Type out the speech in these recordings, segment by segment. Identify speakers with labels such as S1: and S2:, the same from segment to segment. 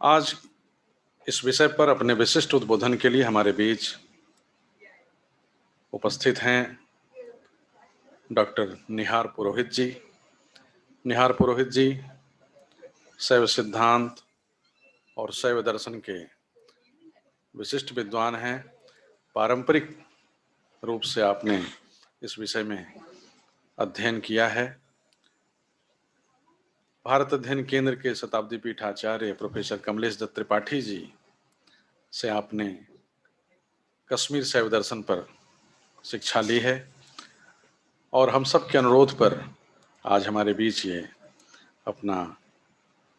S1: आज इस विषय पर अपने विशिष्ट उद्बोधन के लिए हमारे बीच उपस्थित हैं डॉक्टर निहार पुरोहित जी। निहार पुरोहित जी शैव सिद्धांत और शैव दर्शन के विशिष्ट विद्वान हैं। पारंपरिक रूप से आपने इस विषय में अध्ययन किया है। भारत अध्ययन केंद्र के शताब्दी पीठाचार्य प्रोफेसर कमलेश दत्त त्रिपाठी जी से आपने कश्मीर शैव दर्शन पर शिक्षा ली है और हम सब के अनुरोध पर आज हमारे बीच ये अपना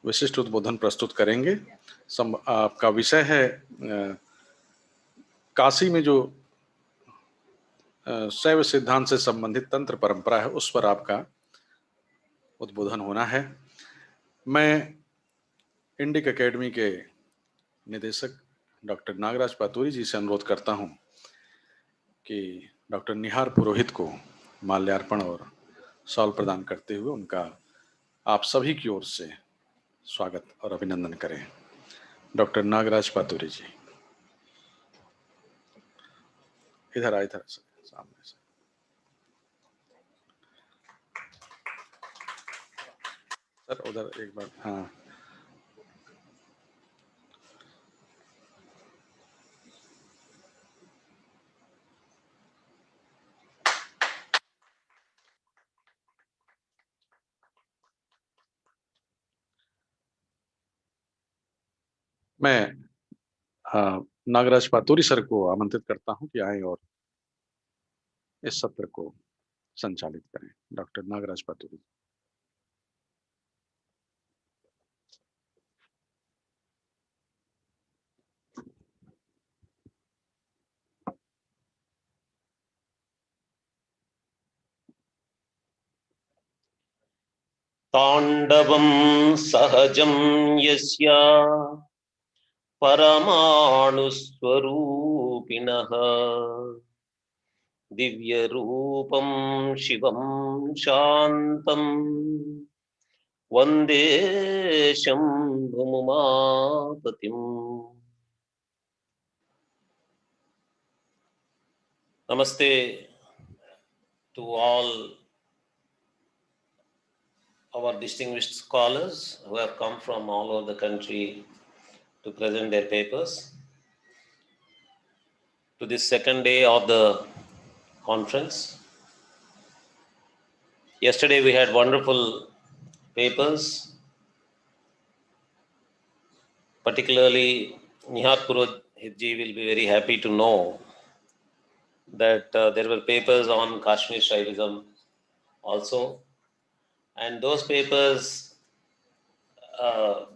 S1: विशिष्ट उद्बोधन प्रस्तुत करेंगे। आपका विषय है काशी में जो शैव सिद्धांत से संबंधित तंत्र परंपरा है उस पर आपका उद्बोधन होना है। मैं इंडिक एकेडमी के निदेशक डॉक्टर नागराज पातुरी जी से अनुरोध करता हूं कि डॉक्टर निहार पुरोहित को माल्यार्पण और शॉल प्रदान करते हुए उनका आप सभी की ओर से स्वागत और अभिनंदन करें। डॉक्टर नागराज पातुरी जी इधर आए, इधर सामने से। सर उधर एक बार, हाँ। मैं नागराज पातुरी सर को आमंत्रित करता हूं कि आए और इस सत्र को संचालित करें। डॉक्टर नागराज पातुरी।
S2: तांडवं सहजं यस्या परमाणुस्वरूपिणः दिव्यरूपं शिवं शान्तं वन्दे शम्भुमुमापतिम्। Namaste to all our distinguished scholars who have come from all over the country to present their papers to this second day of the conference. Yesterday we had wonderful papers, particularly Nihar Purohit ji will be very happy to know that there were papers on Kashmir Shaivism also, and those papers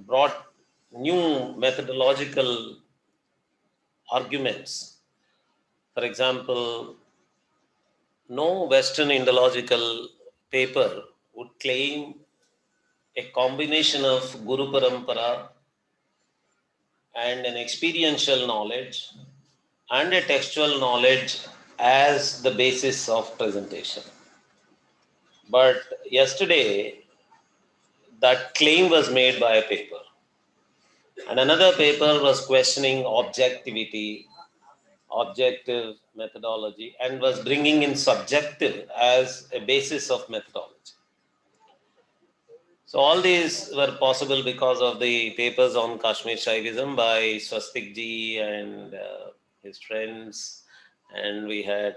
S2: brought new methodological arguments. For example, no Western Indological paper would claim a combination of Guru Parampara and an experiential knowledge and a textual knowledge as the basis of presentation. But yesterday, that claim was made by a paper. And another paper was questioning objectivity, objective methodology, and was bringing in subjective as a basis of methodology. So all these were possible because of the papers on Kashmir Shaivism by Swastik ji and his friends, and we had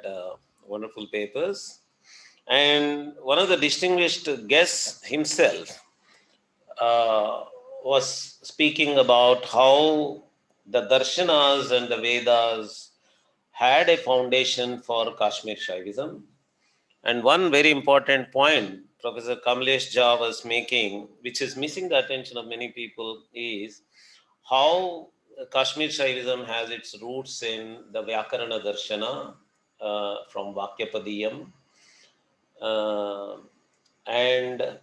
S2: wonderful papers. And one of the distinguished guests himself was speaking about how the darshanas and the Vedas had a foundation for Kashmir Shaivism. And one very important point Professor Kamlesh Jha was making, which is missing the attention of many people, is how Kashmir Shaivism has its roots in the Vyakarana Darshana from Vakyapadiyam, and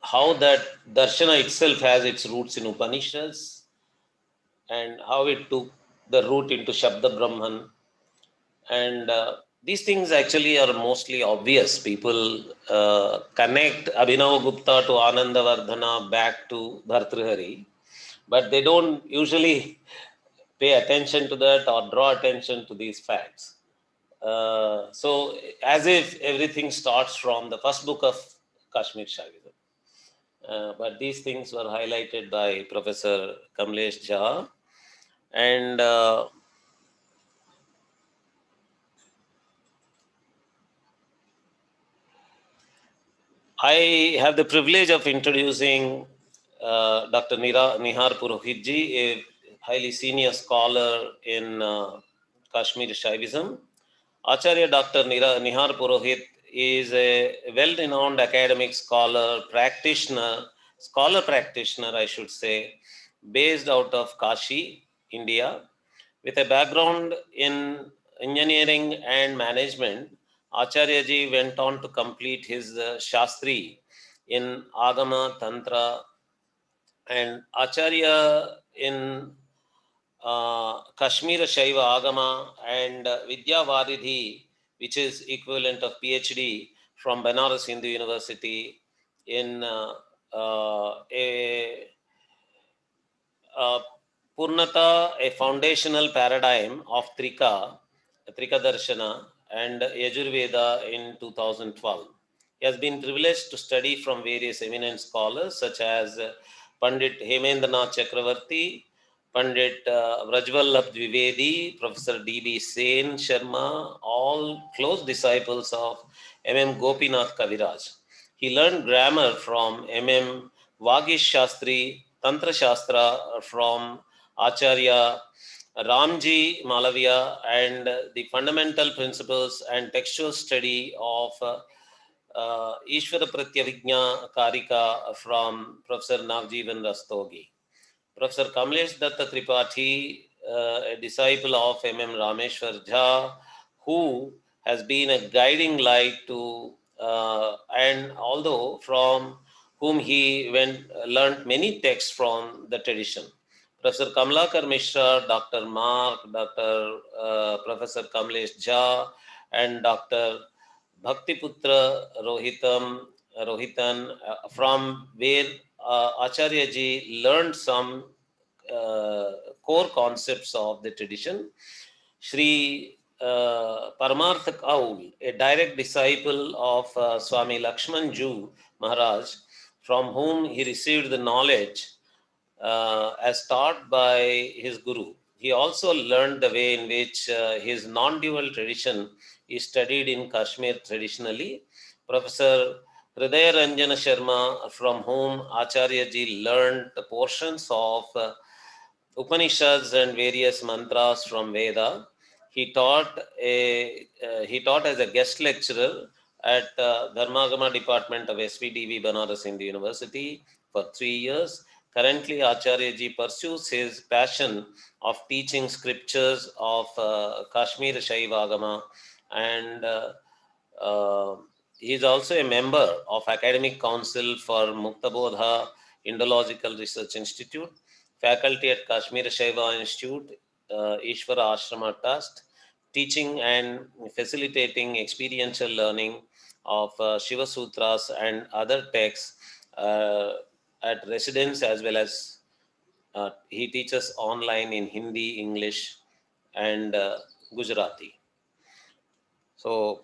S2: how that Darshana itself has its roots in Upanishads, and how it took the root into Shabda Brahman. And these things actually are mostly obvious. People connect Abhinav Gupta to Ananda Vardhana back to Bhartrihari. but they don't usually pay attention to that or draw attention to these facts. So as if everything starts from the first book of Kashmir Shaivism. But these things were highlighted by Professor Kamlesh Jha. And I have the privilege of introducing Dr. Nihar Purohitji, a highly senior scholar in Kashmir Shaivism. Acharya Dr. Nihar Purohit is a well-renowned academic scholar practitioner, I should say, based out of Kashi, India, with a background in engineering and management. Acharya ji went on to complete his Shastri in Agama, Tantra, and Acharya in Kashmir Shaiva Agama and Vidya Varidhi, which is equivalent of PhD from Banaras Hindu University in Purnata, a foundational paradigm of Trika Darshana, and Yajurveda in 2012. He has been privileged to study from various eminent scholars such as Pandit Hemendranath Chakravarti, Pandit Vrajvallabh Dwivedi, Professor D.B. Sen Sharma, all close disciples of M.M. Gopinath Kaviraj. He learned grammar from M.M. Vagish Shastri, Tantra Shastra from Acharya Ramji Malaviya, and the fundamental principles and textual study of Ishvara Pratyavijna Karika from Professor Navjeevan Rastogi. Professor Kamlesh Datta Tripathi, a disciple of M.M. Rameshwar Jha, who has been a guiding light to, and although from whom he learned many texts from the tradition. Professor Kamlakar Mishra, Dr. Mark, Dr. Professor Kamlesh Jha, and Dr. Bhaktiputra Rohitan, from where Acharya ji learned some core concepts of the tradition. Shri Paramartha Kaul, a direct disciple of Swami Lakshman Ju Maharaj, from whom he received the knowledge as taught by his guru. He also learned the way in which his non-dual tradition is studied in Kashmir traditionally. Professor Hridaya Ranjana Sharma, from whom Acharya ji learned the portions of Upanishads and various mantras from Veda. He taught as a guest lecturer at Dharmagama Department of SVDV Banaras Hindu University for 3 years. Currently, Acharya ji pursues his passion of teaching scriptures of Kashmir Shaiva Agama, and he is also a member of Academic Council for Muktabodha Indological Research Institute, faculty at Kashmir Shaiva Institute, Ishvara Ashrama Trust, teaching and facilitating experiential learning of Shiva Sutras and other texts at residence, as well as he teaches online in Hindi, English, and Gujarati. So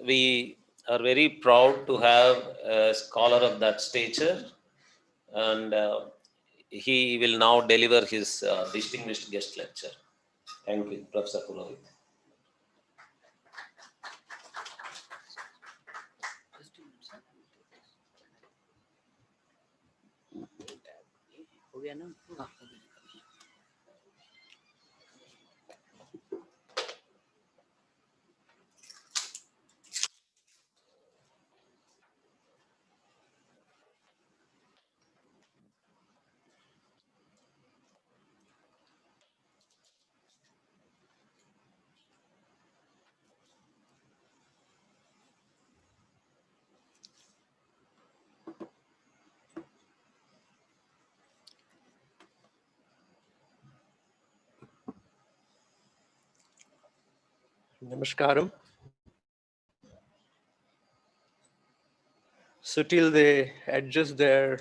S2: we are very proud to have a scholar of that stature, and he will now deliver his distinguished guest lecture. Thank you, Professor Purohit.
S3: Namaskaram. So till they adjust their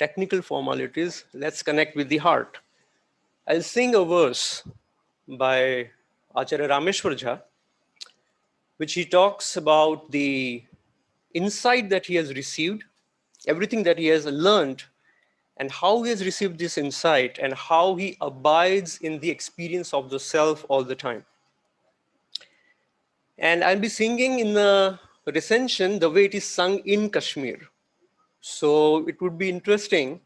S3: technical formalities. Let's connect with the heart. I'll sing a verse by Acharya Rameshwar Jha, which he talks about the insight that he has received, everything that he has learned, and how he has received this insight, and how he abides in the experience of the self all the time. And I'll be singing in the recension the way it is sung in Kashmir. So it would be interesting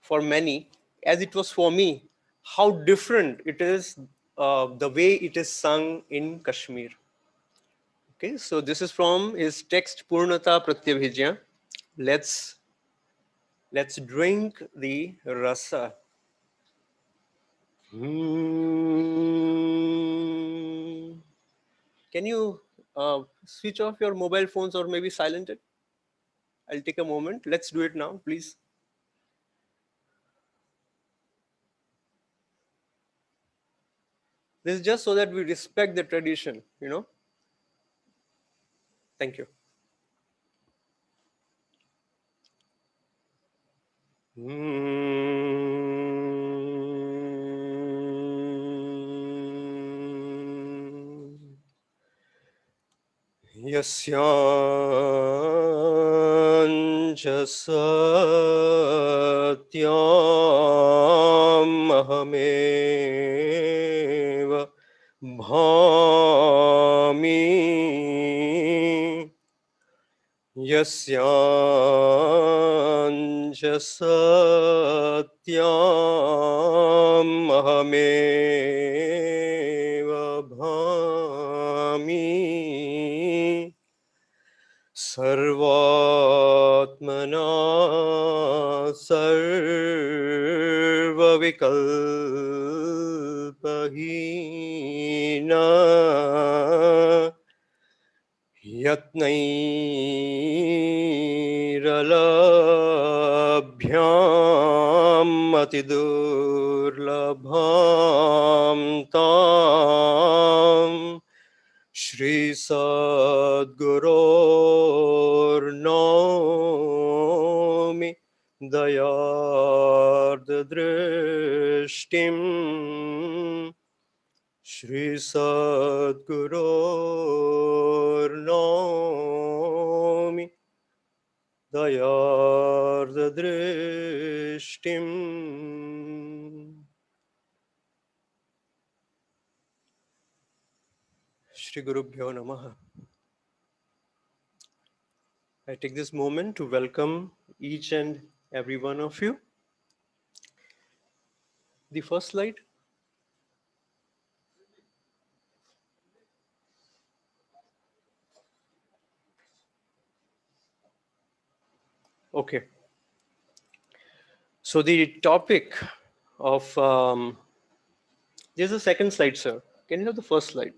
S3: for many, as it was for me, how different it is the way it is sung in Kashmir. Okay, so this is from his text Purnata Pratyabhijya. Let's drink the rasa. Can you switch off your mobile phones or maybe silent it? I'll take a moment. Let's do it now, please. This is just so that we respect the tradition, you know. Thank you. Yasyancha satyam ahameva bhami yasyancha satyam ahameva bhami sarvatmana sarvavikalpahina yatnairalabhyam atidurlabham tam Shri Sadgurur Nami Dayarda Drishtim Shri Sadgurur Nami Dayarda Drishtim. Shri Gurubhyo Namaha. I take this moment to welcome each and every one of you. The first slide. Okay. So the topic of, there's a second slide, sir. Can you have the first slide?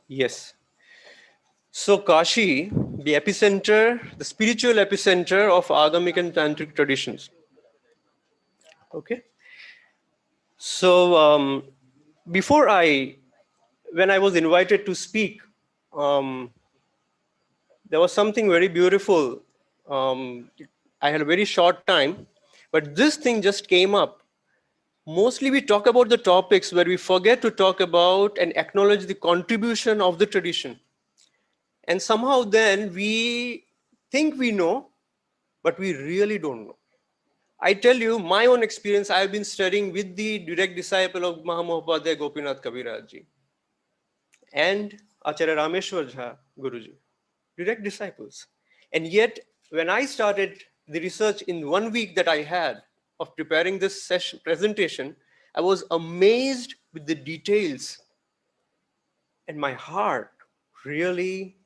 S3: Yes. So Kashi, the epicenter, the spiritual epicenter of Agamic and Tantric traditions. Okay. So before when I was invited to speak, there was something very beautiful. I had a very short time, but this thing just came up. Mostly we talk about the topics where we forget to talk about and acknowledge the contribution of the tradition. And somehow then we think we know, but we really don't know. I tell you my own experience. I have been studying with the direct disciple of Maha Gopinath Kaviraj ji and Acharya Rameshwar Jha Guruji, direct disciples. And yet, when I started the research in 1 week that I had of preparing this session presentation, I was amazed with the details, and my heart really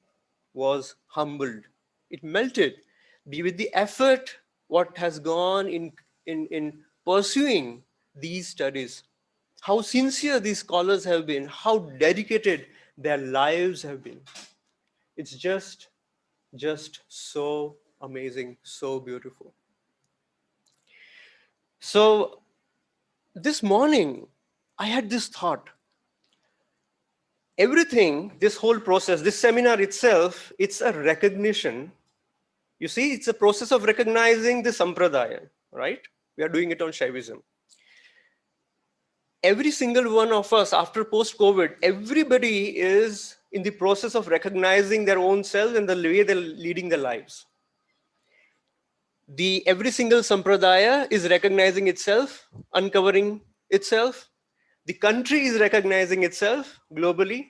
S3: was humbled. It melted with the effort what has gone in pursuing these studies. How sincere these scholars have been, how dedicated their lives have been. It's just so amazing, so beautiful. So this morning, I had this thought. Everything, this whole process, this seminar itself, it's a recognition, You see, it's a process of recognizing the sampradaya, right? We are doing it on Shaivism. Every single one of us after post-COVID, everybody is in the process of recognizing their own self and the way they're leading their lives. Every single sampradaya is recognizing itself, uncovering itself. The country is recognizing itself globally.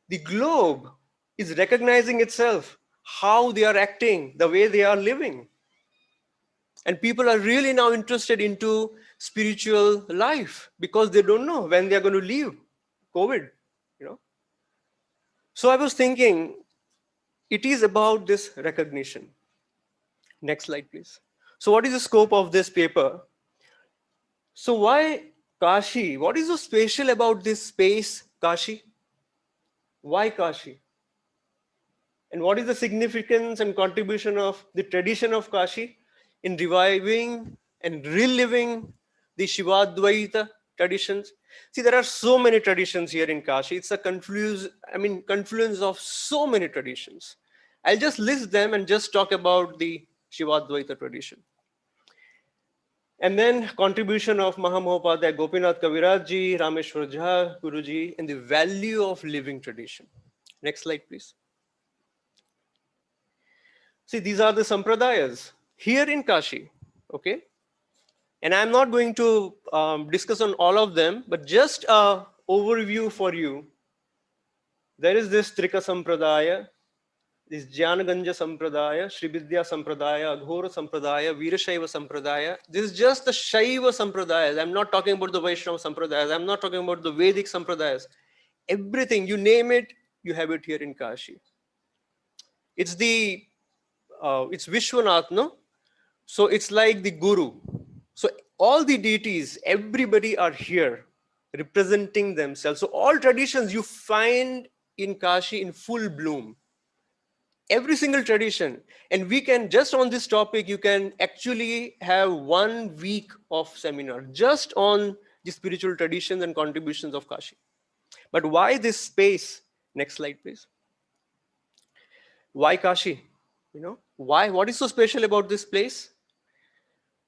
S3: The globe is recognizing itself, how they are acting, the way they are living. And people are really now interested into spiritual life because they don't know when they are going to leave COVID, you know. So I was thinking, it is about this recognition. Next slide, please. So what is the scope of this paper? So why Kashi? What is so special about this space, Kashi? Why Kashi? And what is the significance and contribution of the tradition of Kashi in reviving and reliving the Shivadvaita traditions? See, there are so many traditions here in Kashi. It's a confluence of so many traditions. I'll just list them and just talk about the Shivadvaita tradition. And then contribution of Mahamohopadhyay, Gopinath Kaviraj ji, Rameshwar Jha, Guruji, and the value of living tradition. Next slide, please. See, these are the sampradayas here in Kashi, okay? And I'm not going to discuss on all of them, but just an overview for you. There is this Trika Sampradaya, this Jnanaganja Sampradaya, Srividya Sampradaya, Aghora Sampradaya, Veerashaiva Sampradaya. This is just the Shaiva Sampradayas. I'm not talking about the Vaishnava Sampradayas. I'm not talking about the Vedic Sampradayas. Everything, you name it, you have it here in Kashi. It's it's Vishwanath, no? So it's like the Guru. So all the deities, everybody are here representing themselves. So all traditions you find in Kashi in full bloom. Every single tradition. And we can, just on this topic, you can actually have 1 week of seminar just on the spiritual traditions and contributions of Kashi. But why this space? Next slide, please. Why Kashi? You know, why? What is so special about this place?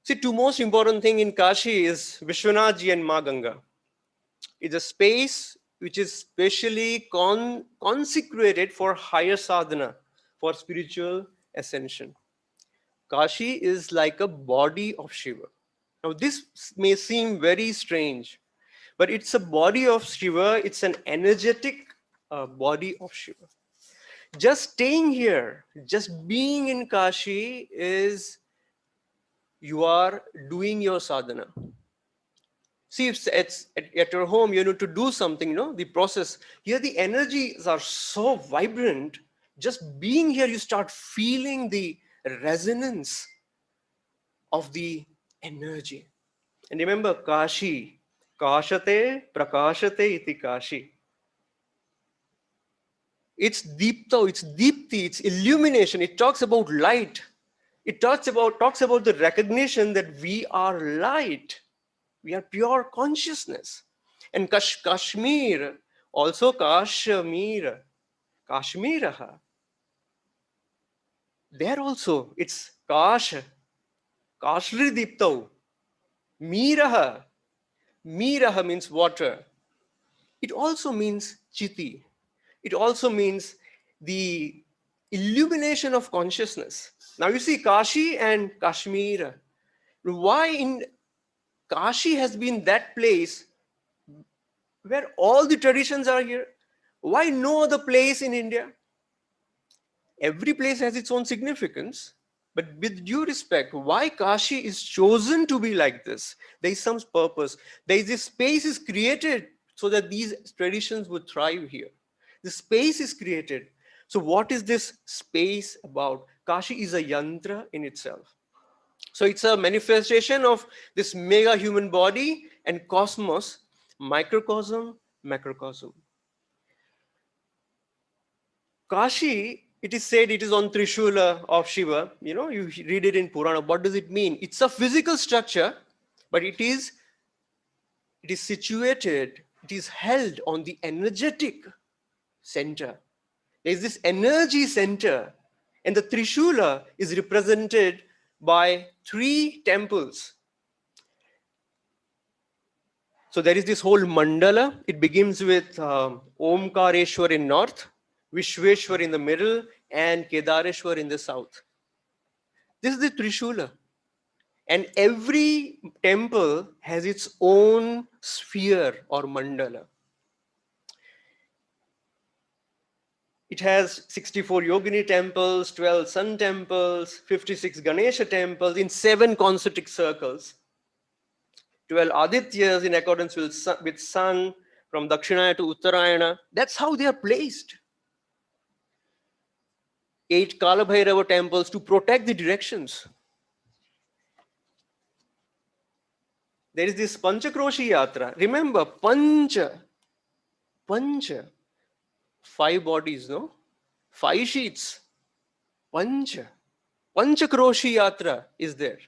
S3: See, two most important thing in Kashi is Vishwanath ji and Ma Ganga. It's a space which is specially consecrated for higher sadhana, for spiritual ascension. Kashi is like a body of Shiva. Now, this may seem very strange, but it's a body of Shiva. It's an energetic body of Shiva. Just staying here, just being in Kashi is you are doing your sadhana. See, if it's at your home, you need to do something, you know, the process. Here, the energies are so vibrant. Just being here, you start feeling the resonance of the energy. And remember, Kashi, Kashate, Prakashate iti Kashi. It's Deepto, it's Deepti, it's illumination. It talks about light. It talks about the recognition that we are light. We are pure consciousness. And Kashmir, also Kashmir, Kashmiraha. There also, it's Kash, Kashri Diptau, Miraha. Miraha means water. It also means Chiti. It also means the illumination of consciousness. Now you see Kashi and Kashmir. Why in Kashi has been that place where all the traditions are here? Why no other place in India? Every place has its own significance, but with due respect, why Kashi is chosen to be like this? There is some purpose. There is this space is created so that these traditions would thrive here. The space is created. So what is this space about? Kashi is a yantra in itself. So it's a manifestation of this mega human body and cosmos, microcosm, macrocosm. Kashi, it is said it is on Trishula of Shiva. You know, you read it in Purana. What does it mean? It's a physical structure, but it is situated, it is held on the energetic center. There is this energy center And the Trishula is represented by 3 temples. So there is this whole mandala. It begins with Omkareshwar in north, Vishweshwar in the middle, and Kedareshwar in the south. This is the Trishula. And every temple has its own sphere or mandala. It has 64 Yogini temples, 12 sun temples, 56 Ganesha temples in 7 concentric circles. 12 Adityas in accordance with sun from Dakshinaya to Uttarayana. That's how they are placed. 8 Kalabhairava temples to protect the directions. There is this Panchakroshi Yatra. Remember, Pancha, 5 bodies, no? 5 sheets. Panchakroshi Yatra is there.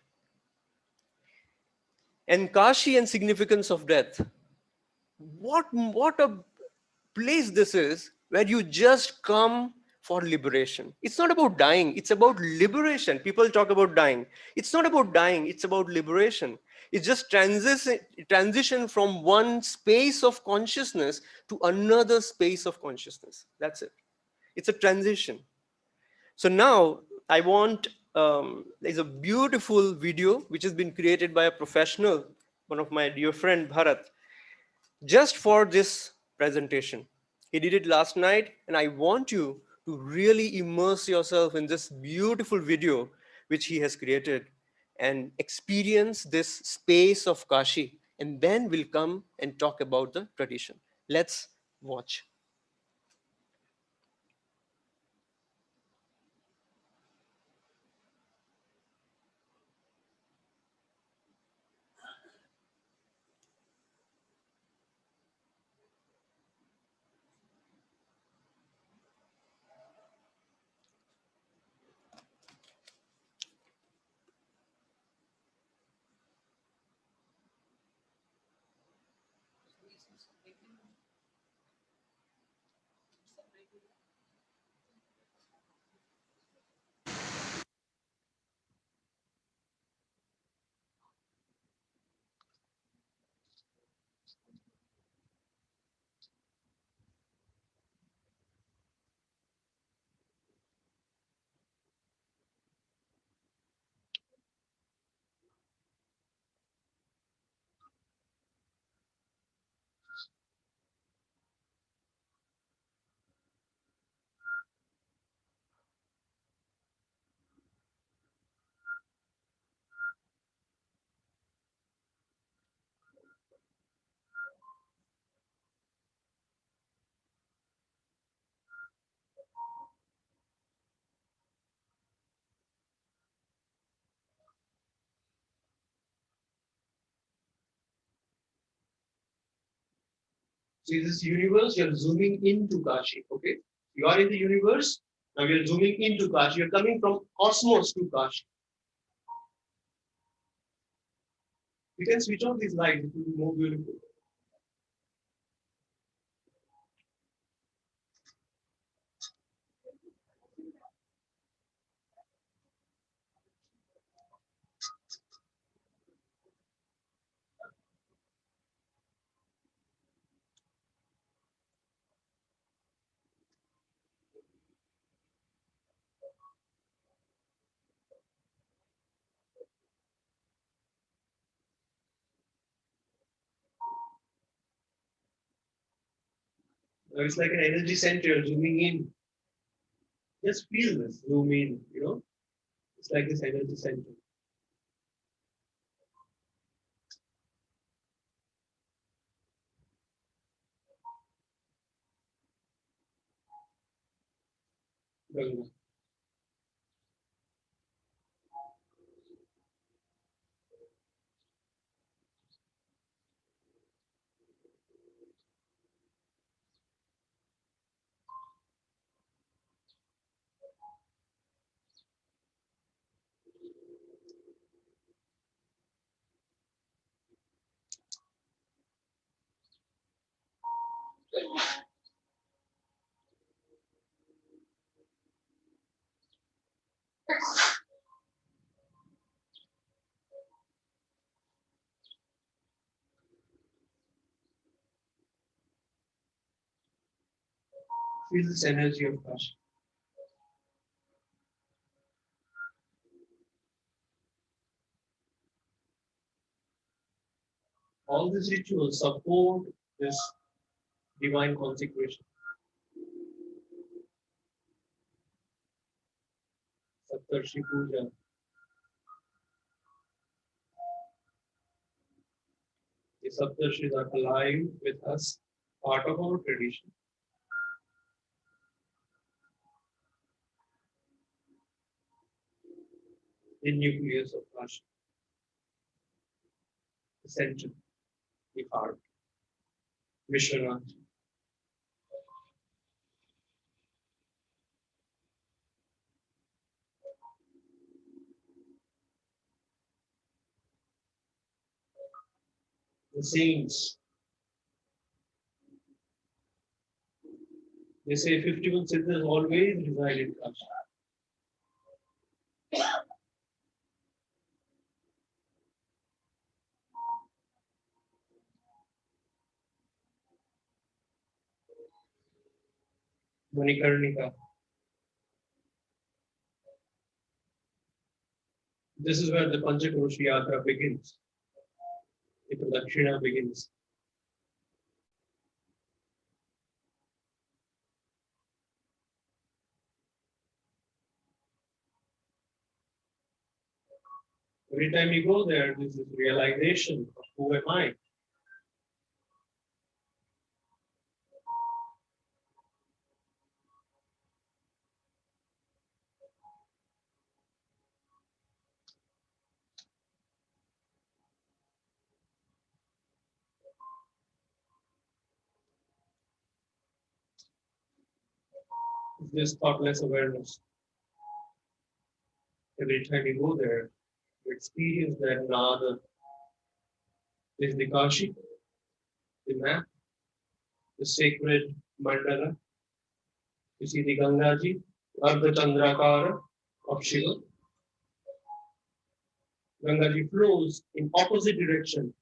S3: And Kashi and significance of death. What a place this is where you just come for liberation. It's not about dying, it's about liberation. People talk about dying. It's not about dying, it's about liberation. It's just transition from one space of consciousness to another space of consciousness. That's it. It's a transition. So now I want, there's a beautiful video which has been created by a professional, one of my dear friend, Bharat, just for this presentation. He did it last night, and I want you to really immerse yourself in this beautiful video which he has created and experience this space of Kashi, and then we'll come and talk about the tradition. Let's watch.
S4: See this universe, you're zooming into Kashi, okay? You are in the universe, now you're zooming into Kashi. You're coming from cosmos to Kashi. You can switch off these lights, it will be more beautiful. It's like an energy center zooming in. Just feel this, zoom in, you know? It's like this energy center. Ganga. Feel this energy of Kashi. All these rituals support this divine consecration. Saptarshi Puja. The Saptarshis are alive with us, part of our tradition. The nucleus of Kashi, the center, the heart, Vishwanath. The saints. They say 51 siddhas always reside in Kashi. Manikarnika. This is where the Panchakroshi Yatra begins. The Pradakshina begins. Every time you go there, this is realization of who am I. This thoughtless awareness. Every time you go there, you experience that nada. This is the Kashi, the map, the sacred mandala. You see the Gangaji, Ardha Chandrakara of Shiva. Gangaji flows in opposite direction.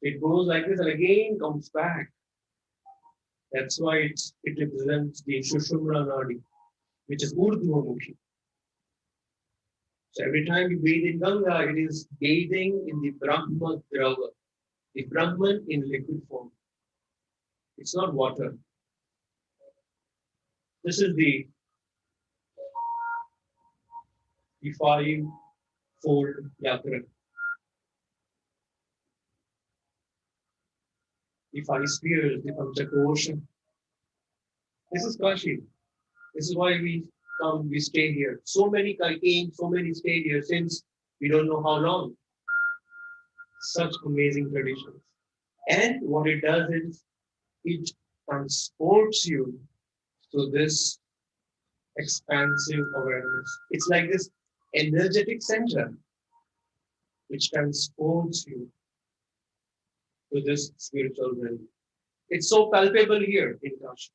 S4: It goes like this and again comes back. That's why it represents the Shushumna Nadi, which is Urdhvamukhi. So every time you bathe in Ganga, it is bathing in the Brahma Drava, the Brahman in liquid form. It's not water. This is the five-fold yatra. The five spheres, the Panchakosha. This is Kashi. This is why we come, we stay here. So many came, so many stayed here since we don't know how long. Such amazing traditions. And what it does is it transports you to this expansive awareness. It's like this energetic center which transports you to this spiritual realm. It's so palpable here in Kashi.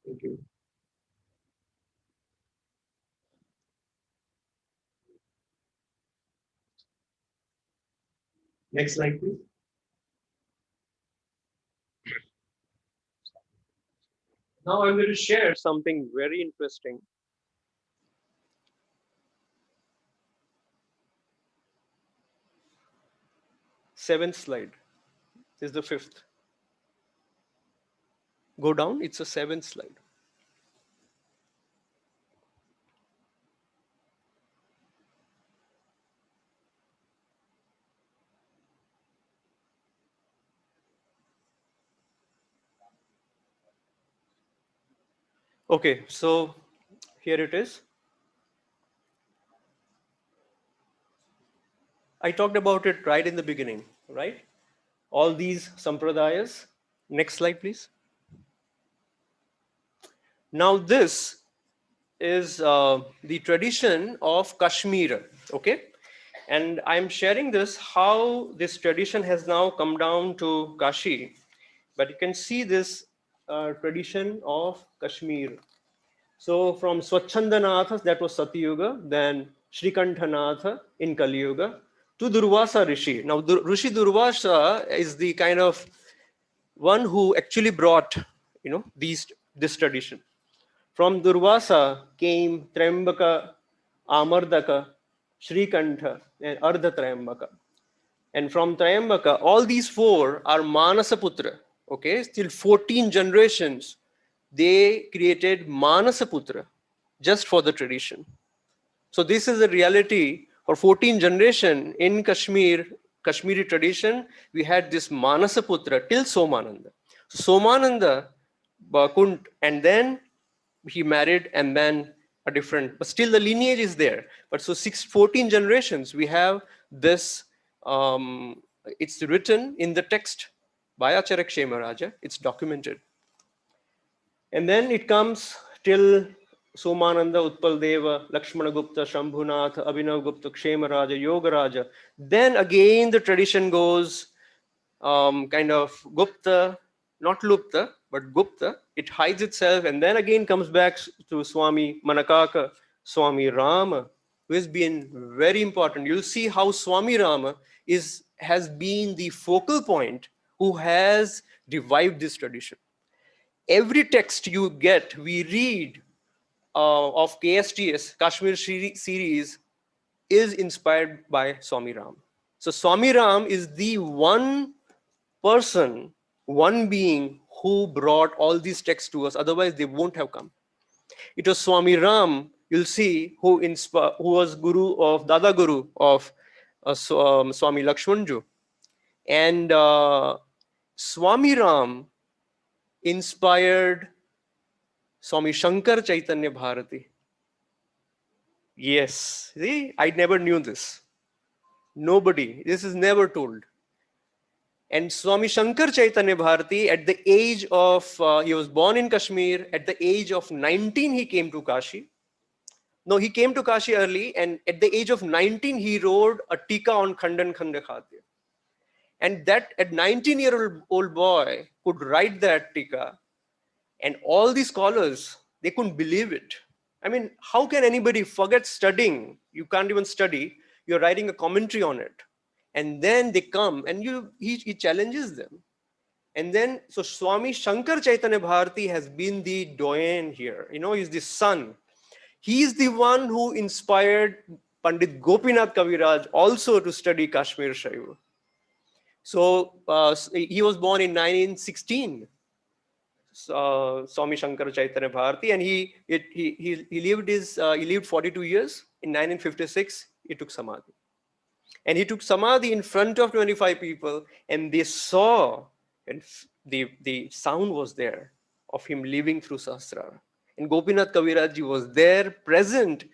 S4: Thank you. Next slide, please. Now I'm going to share
S3: Something very interesting. Seventh slide is the fifth. Go down, it's a seventh slide. Okay, so here it is. I talked about it right in the beginning, right? All these sampradayas. Next slide, please. Now this is the tradition of Kashmir, okay? And I'm sharing this, how this tradition has now come down to Kashi. But you can see this tradition of Kashmir. So from Swachandanathas, that was Satyuga, then Shrikanthanatha in Kali Yuga, to Durvasa Rishi. Now, Rishi Durvasa is the kind of one who actually brought, this tradition. From Durvasa came Trambaka, Amardaka, Shrikantha, and Ardha Trambaka. And from Trayambaka, all these four are Manasaputra. Okay, still 14 generations, they created Manasaputra just for the tradition. So this is a reality for 14 generation in Kashmiri tradition. We had this Manasaputra till Somananda. Somananda couldn't, and then he married, and then a different, but still the lineage is there. But so 14 generations, we have this, it's written in the text by Acharya Kshemaraja, it's documented. And then it comes till Somananda, Utpal Deva, Lakshmana Gupta, Shambhunath, Abhinav Gupta, Kshemaraja, Yogaraja. Then again the tradition goes kind of Gupta, not Lupta, but Gupta. It hides itself and then again comes back to Swami Manakaka, Swami Rama, who has been very important. You'll see how Swami Rama has been the focal point who has revived this tradition. Every text you get, we read of KSTS, Kashmir series, is inspired by Swami Ram. So Swami Ram is the one person, one being who brought all these texts to us. Otherwise, they won't have come. It was Swami Ram, you'll see, who was Guru of Dada Guru of Swami Lakshmanju. And Swami Ram inspired Swami Shankar Chaitanya Bharati. Yes, see, I never knew this. Nobody, this is never told. And Swami Shankar Chaitanya Bharati, at the age of, he was born in Kashmir, at the age of 19, he came to Kashi. No, he came to Kashi early, and at the age of 19, he wrote a tika on Khandan Khanda Khadya. And that, at 19-year-old boy could write that tika, and all the scholars, they couldn't believe it. I mean, how can anybody forget studying? You can't even study. You're writing a commentary on it. And then they come and he challenges them. And then, so Swami Shankar Chaitanya Bharati has been the doyen here. He's the son. He's the one who inspired Pandit Gopinath Kaviraj also to study Kashmir Shaiva. So he was born in 1916. Swami Shankar Chaitanya Bharati, and he lived 42 years. In 1956, he took samadhi, and he took samadhi in front of 25 people, and they saw, and the sound was there of him living through Sahasrara. And Gopinath Kaviraj was there, present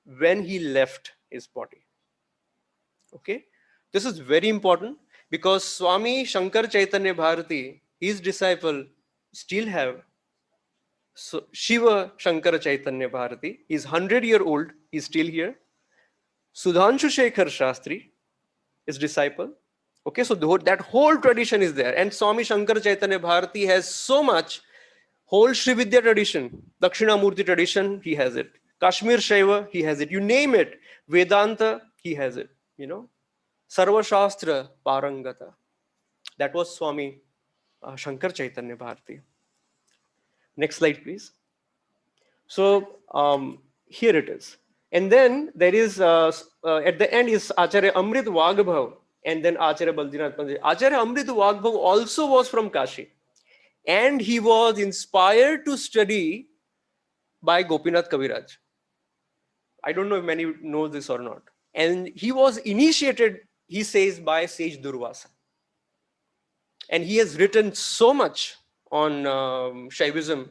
S3: when he left his body. Okay, this is very important because Swami Shankar Chaitanya Bharati, his disciple, still have. So Shiva Shankara Chaitanya Bharati, he's 100-year-old, he's still here. Sudhanshu Shekhar Shastri, his disciple. Okay, so that whole tradition is there. And Swami Shankara Chaitanya Bharati has so much. Whole Sri Vidya tradition, Dakshinamurti tradition, he has it. Kashmir Shaiva, he has it. You name it. Vedanta, he has it. Sarva Shastra, Parangata. That was Swami Shankar Chaitanya Bharati. Next slide, please. So here it is. And then there is, at the end is Acharya Amrit Vagbhav and then Acharya Baldinath Pandit. Acharya Amrit Vagbhav also was from Kashi. And he was inspired to study by Gopinath Kaviraj. I don't know if many know this or not. And he was initiated, he says, by sage Durvasa. And he has written so much on Shaivism.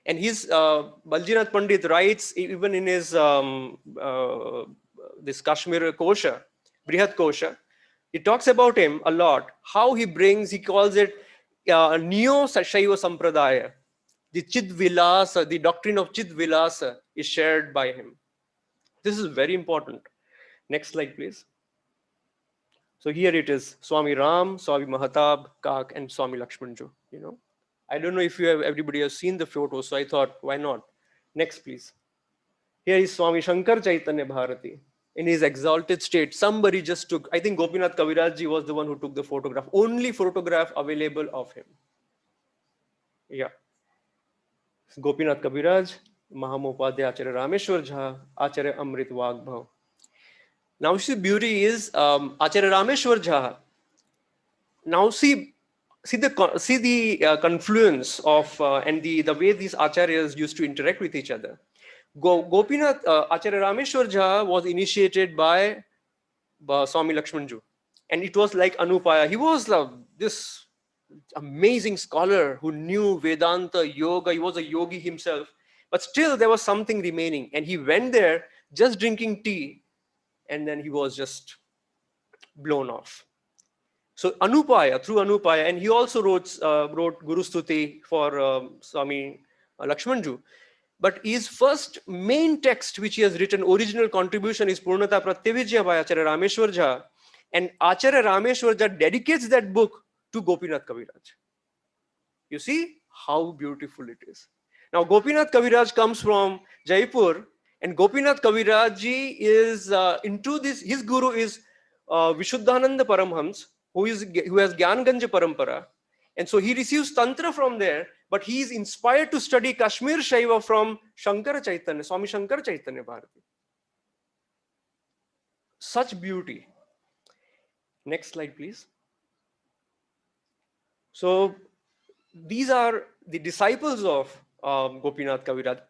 S3: And his Baljinath Pandit writes even in his this Kashmir Kosha, Brihat Kosha, he talks about him a lot. How he calls it Neo Shaiva Sampradaya. The Chid Vilasa, the doctrine of Chid Vilasa is shared by him. This is very important. Next slide, please. So here it is, Swami Ram, Swami Mahatab, Kak, and Swami Lakshmanju. I don't know if everybody has seen the photo, so I thought, why not? Next, please. Here is Swami Shankar Chaitanya Bharati. in his exalted state. Somebody just took, I think Gopinath Kaviraj ji was the one who took the photograph, only photograph available of him. Yeah. Gopinath Kaviraj, Mahamopadhyay Acharya Rameshwar Jha, Acharya Amrit Vagbhav. Now see, beauty is Acharya Rameshwar Jha. Now see the confluence of and the way these acharyas used to interact with each other. Gopinath Acharya Rameshwar Jha was initiated by Swami Lakshmanju, and it was like Anupaya. He was this amazing scholar who knew Vedanta, yoga. He was a yogi himself, but still there was something remaining, and he went there just drinking tea, and then he was just blown off. So Anupaya, through Anupaya, and he also wrote Guru Stuti for Swami Lakshmanju. But his first main text, which he has written, original contribution, is Purnata Pratyavijaya by Acharya Rameshwar Jha. And Acharya Rameshwar Jha dedicates that book to Gopinath Kaviraj. You see how beautiful it is. Now, Gopinath Kaviraj comes from Jaipur, and Gopinath Kaviraj ji is into this. His guru is Vishuddhananda Paramhams, who has Gyan-Ganja Parampara. And so he receives Tantra from there, but he is inspired to study Kashmir Shaiva from Shankar Chaitanya, Swami Shankar Chaitanya Bharati. Such beauty. Next slide, please. So these are the disciples of Gopinath Kaviraj,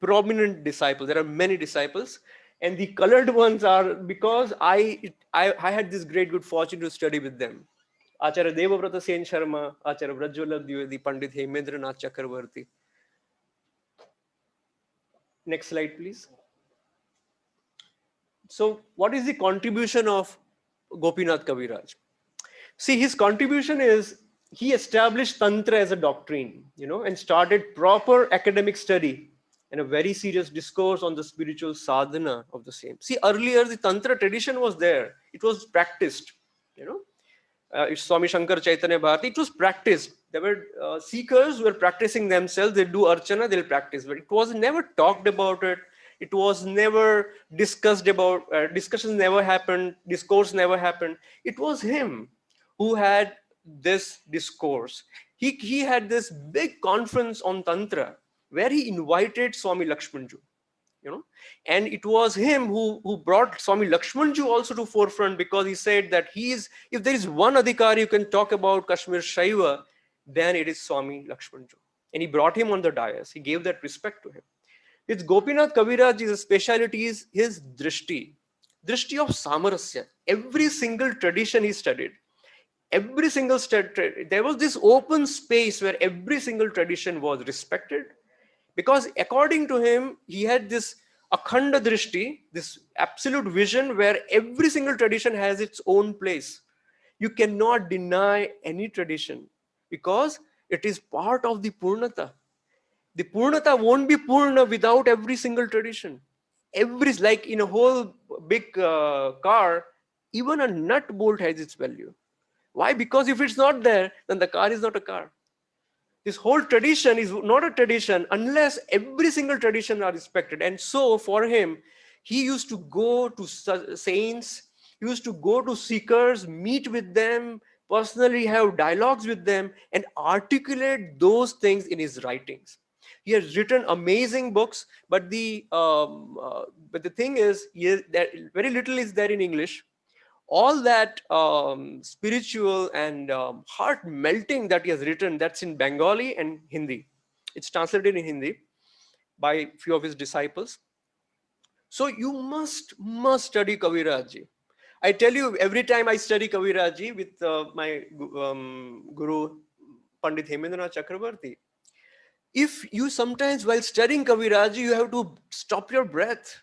S3: prominent disciples. There are many disciples, and the colored ones are because I had this great good fortune to study with them. Acharya Devavrata Sen Sharma, Acharya Vrajwala Dwivedi, Pandit Hemendranath Chakravarti. Next slide, please. So what is the contribution of Gopinath Kaviraj? See, his contribution is he established Tantra as a doctrine, and started proper academic study and a very serious discourse on the spiritual sadhana of the same. See, earlier the Tantra tradition was there. It was practiced, it's Swami Shankar Chaitanya Bharati. It was practiced. There were seekers who were practicing themselves. They'll do archana, they'll practice. But it was never talked about it. It was never discussed about, discussions never happened, discourse never happened. It was him who had this discourse. He had this big conference on Tantra where he invited Swami Lakshmanju. And it was him who brought Swami Lakshmanju also to forefront, because he said that if there is one adhikari who can talk about Kashmir Shaiva, then it is Swami Lakshmanju. And he brought him on the dais. He gave that respect to him. With Gopinath Kaviraj's speciality is his drishti of samarasya. Every single tradition he studied, every single there was this open space where every single tradition was respected. Because according to him, he had this Akhanda drishti, this absolute vision where every single tradition has its own place. You cannot deny any tradition because it is part of the Purnata. The Purnata won't be Purna without every single tradition. Like in a whole big car, even a nut bolt has its value. Why? Because if it's not there, then the car is not a car. This whole tradition is not a tradition unless every single tradition are respected. And so for him, he used to go to saints, he used to go to seekers, meet with them, personally have dialogues with them, and articulate those things in his writings. He has written amazing books, but the thing is, very little is there in English. All that spiritual and heart melting that he has written, that's in Bengali and Hindi. It's translated in Hindi by a few of his disciples. So you must study Kaviraj. I tell you, every time I study Kaviraj with my guru, Pandit Hemendranath Chakravarti, if you sometimes while studying Kaviraj, you have to stop your breath.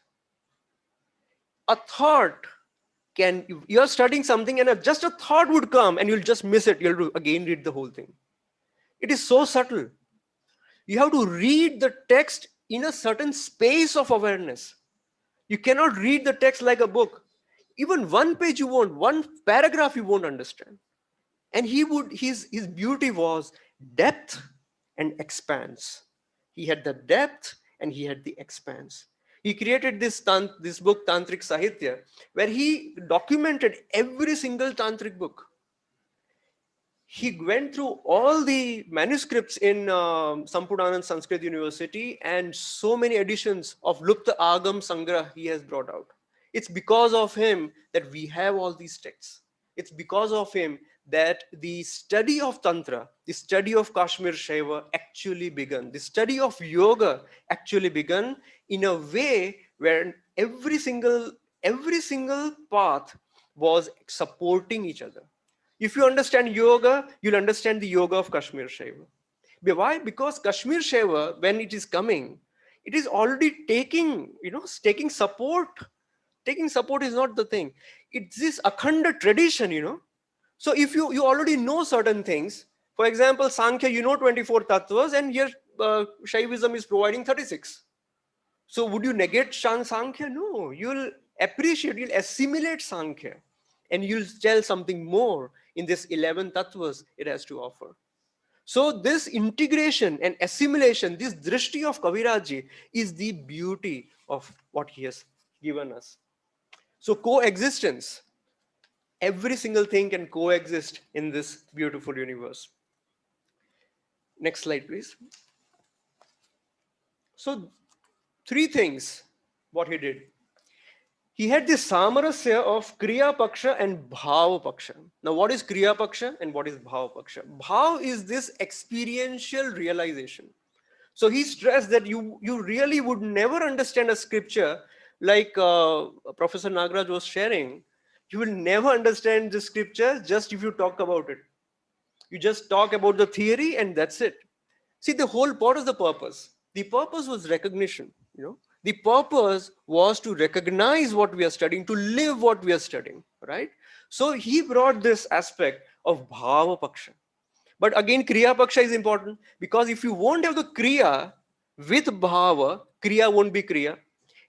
S3: A thought you're studying something and just a thought would come and you'll just miss it. You'll again read the whole thing. It is so subtle. You have to read the text in a certain space of awareness. You cannot read the text like a book. Even one page you won't, one paragraph you won't understand. And his beauty was depth and expanse. He had the depth and he had the expanse. He created this book, Tantric Sahitya, where he documented every single Tantric book. He went through all the manuscripts in Sampurnanand Sanskrit University, and so many editions of Lupta Agam Sangrah he has brought out. It's because of him that we have all these texts. It's because of him that the study of Tantra, the study of Kashmir Shaiva actually began. The study of yoga actually began in a way where every single path was supporting each other. If you understand yoga, you'll understand the yoga of Kashmir Shaiva. Why? Because Kashmir Shaiva, when it is coming, it is already taking support. Taking support is not the thing. It's this Akhanda tradition. So if you already know certain things, for example, Sankhya, 24 tattvas, and here Shaivism is providing 36. So would you negate Sankhya? No, you'll appreciate, you'll assimilate Sankhya, and you'll tell something more in this 11 tattvas it has to offer. So this integration and assimilation, this drishti of Kaviraj is the beauty of what he has given us. So coexistence, every single thing can coexist in this beautiful universe. Next slide, please. So 3 things, what he did. He had this samarasya of Kriya Paksha and Bhava Paksha. Now, what is Kriya Paksha and what is Bhava Paksha? Bhava is this experiential realization. So he stressed that you really would never understand a scripture like Professor Nagaraj was sharing. You will never understand the scripture just if you talk about it. You just talk about the theory and that's it. See, the whole part of the purpose. The purpose was recognition. The purpose was to recognize what we are studying, to live what we are studying, right? So he brought this aspect of Bhava Paksha. But again, Kriya Paksha is important, because if you won't have the Kriya with Bhava, Kriya won't be Kriya.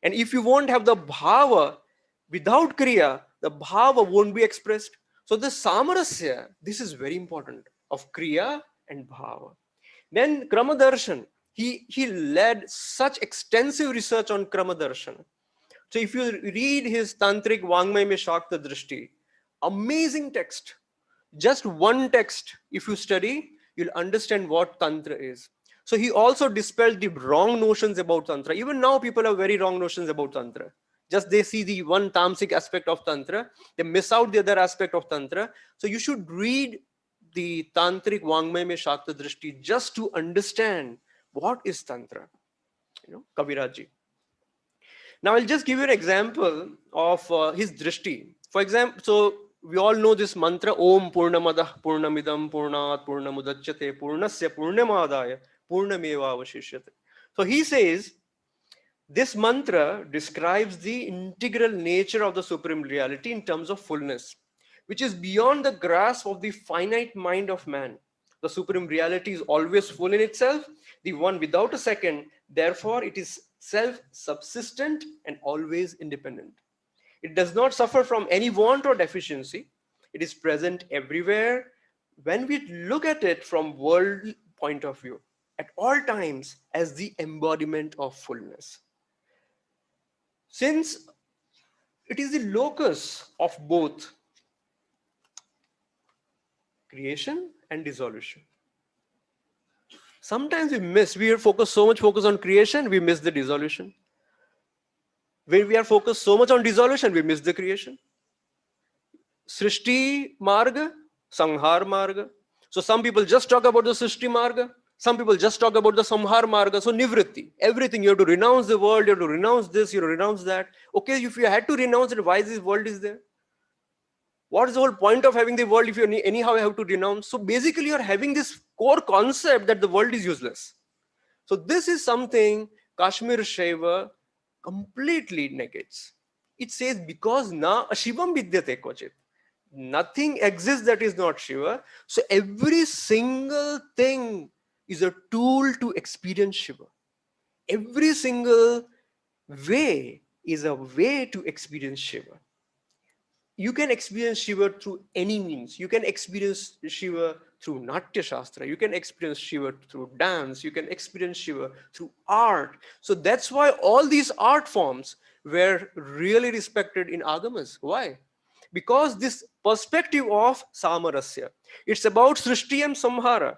S3: And if you won't have the Bhava without Kriya, the Bhava won't be expressed. So the Samarasya, this is very important, of Kriya and Bhava. Then Krama-darshan, he led such extensive research on Krama-darshan. So if you read his Tantric Vangmay Mein Shakta Drishti, amazing text. Just one text, if you study, you'll understand what Tantra is. So he also dispelled the wrong notions about Tantra. Even now, people have very wrong notions about Tantra. Just they see the one tamasic aspect of Tantra, they miss out the other aspect of Tantra. So you should read the Tantric Vangmay Mein Shakta Drishti just to understand what is Tantra, Kaviraj. Now I'll just give you an example of his Drishti. For example, so we all know this mantra, Om Purnamadah Purnamidam Purnat Purnamudachyate Purnasya Purnamadaya Purnameva Avashishyate. So he says, this mantra describes the integral nature of the Supreme Reality in terms of fullness, which is beyond the grasp of the finite mind of man. The Supreme Reality is always full in itself, the one without a second. Therefore, it is self-subsistent and always independent. It does not suffer from any want or deficiency. It is present everywhere when we look at it from world point of view, at all times as the embodiment of fullness. Since it is the locus of both creation and dissolution. Sometimes we are so much focused on creation, we miss the dissolution. When we are focused so much on dissolution, we miss the creation. Srishti Marga, Sanghar Marga. So some people just talk about the Srishti Marga. Some people just talk about the Samhar Marga. So Nivritti, everything, you have to renounce the world, you have to renounce this, you have to renounce that. Okay, if you had to renounce it, why this world is there? What is the whole point of having the world if you anyhow have to renounce? So basically you're having this core concept that the world is useless. So this is something Kashmir Shaiva completely negates. It says, because na Shivam vidyate kvachit. Nothing exists that is not Shiva. So every single thing is a tool to experience Shiva. Every single way is a way to experience Shiva. you can experience Shiva through any means. You can experience Shiva through Natya Shastra. You can experience Shiva through dance. You can experience Shiva through art. So that's why all these art forms were really respected in Agamas. Why? Because this perspective of Samarasya, it's about Srishti and Samhara.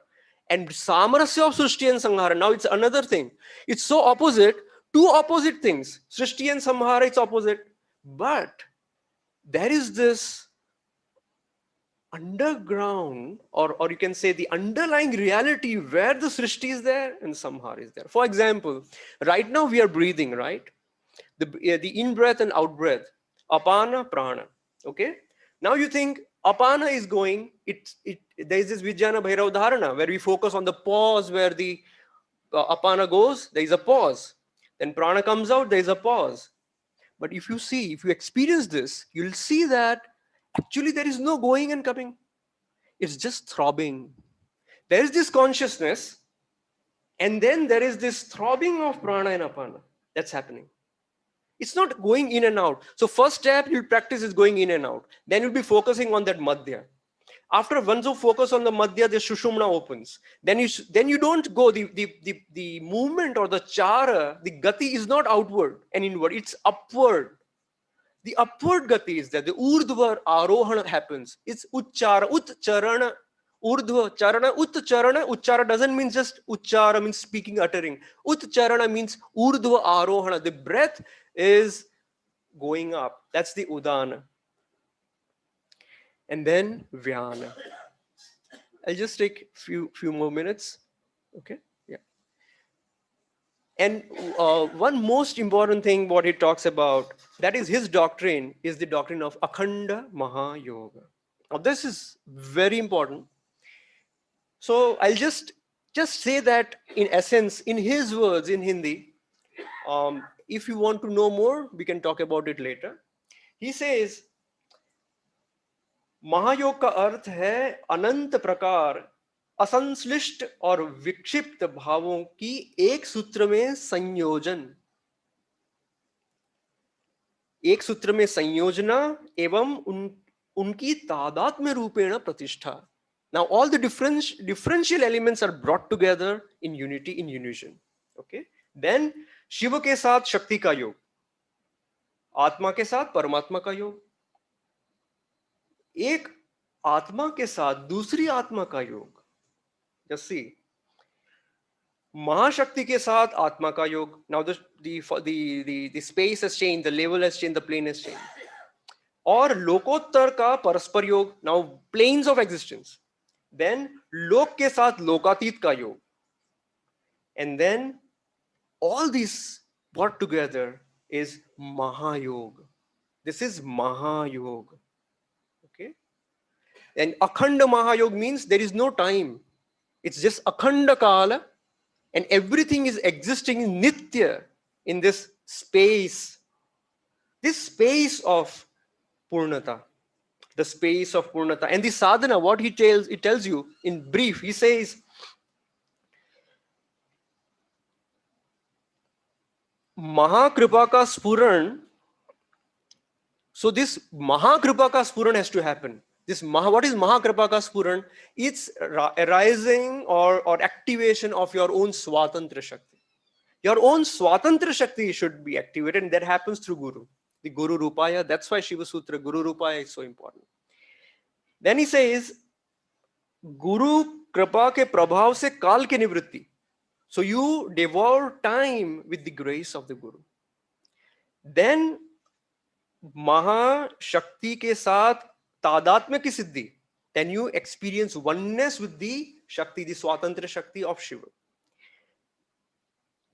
S3: And Samarasya of Srishti and Samhara, now it's another thing. It's so opposite, two opposite things. Srishti and Samhara, it's opposite. But there is this underground, or you can say the underlying reality where the Srishti is there and Samhara is there. For example, right now we are breathing, right? The in-breath and out-breath, apana, prana, okay? Now you think apana is going, there is this Vijnana Bhairav Dharana where we focus on the pause where the apana goes, there is a pause. Then prana comes out, there is a pause. But if you see, if you experience this, you'll see that actually there is no going and coming. It's just throbbing. There is this consciousness, and then there is this throbbing of prana and apana that's happening. It's not going in and out. So first step you'll practice is going in and out. Then you'll be focusing on that madhya. After once you focus on the madhya, the shushumna opens. Then you don't go, the movement or the chara, the gati is not outward and inward, it's upward. The upward gati is there. The urdhva arohana happens. It's uchara, utcharana, urdhva, charana, utcharana. Uchara doesn't mean just uchara, means speaking, uttering. Utcharana means urdhva arohana. The breath is going up. That's the udana. And then vyana. I'll just take few more minutes. Okay. Yeah. And one most important thing what he talks about, that is his doctrine, is the doctrine of Akhanda Maha Yoga. Now this is very important. So I'll just say that in essence, in his words in Hindi, if you want to know more, we can talk about it later. He says, महायोग का अर्थ है अनंत प्रकार असंश्लिष्ट और विक्षिप्त भावों की एक सूत्र में संयोजन, एक सूत्र में संयोजना एवं उनकी तादात्म्य रूपेण प्रतिष्ठा. Now all the differential elements are brought together in unity, in unison. Okay. Then Shiv के साथ शक्ति का योग, आत्मा के साथ परमात्मा का योग, एक आत्मा के साथ दूसरी आत्मा का योग. जैसे महाशक्ति के साथ आत्मा का योग. Now the space has changed, the level has changed, the plane has changed. और लोकोत्तर का परस्पर योग. Now planes of existence. Then लोक के साथ लोकातीत का योग. And then all these brought together is Mahayog. This is Mahayog. Okay. And Akhanda Mahayog means there is no time. It's just Akhanda Kala, and everything is existing in Nitya, in this space. This space of Purnata. The space of Purnata. And the sadhana, what it tells you in brief, he says, Mahakripa ka spuran. So this Mahakripa ka spuran has to happen. What is Mahakripa ka spuran? It's arising or activation of your own Swatantra Shakti. Your own Swatantra Shakti should be activated, and that happens through Guru. The Guru Rupaya, that's why Shiva Sutra, Guru Rupaya is so important. Then he says, Guru Kripa ke prabhav se kal ke nivritti. So you devour time with the grace of the Guru. Then Maha Shakti ke saath तादात्म्य की सिद्धि, then you experience oneness with the Shakti, the Swatantra Shakti of Shiva.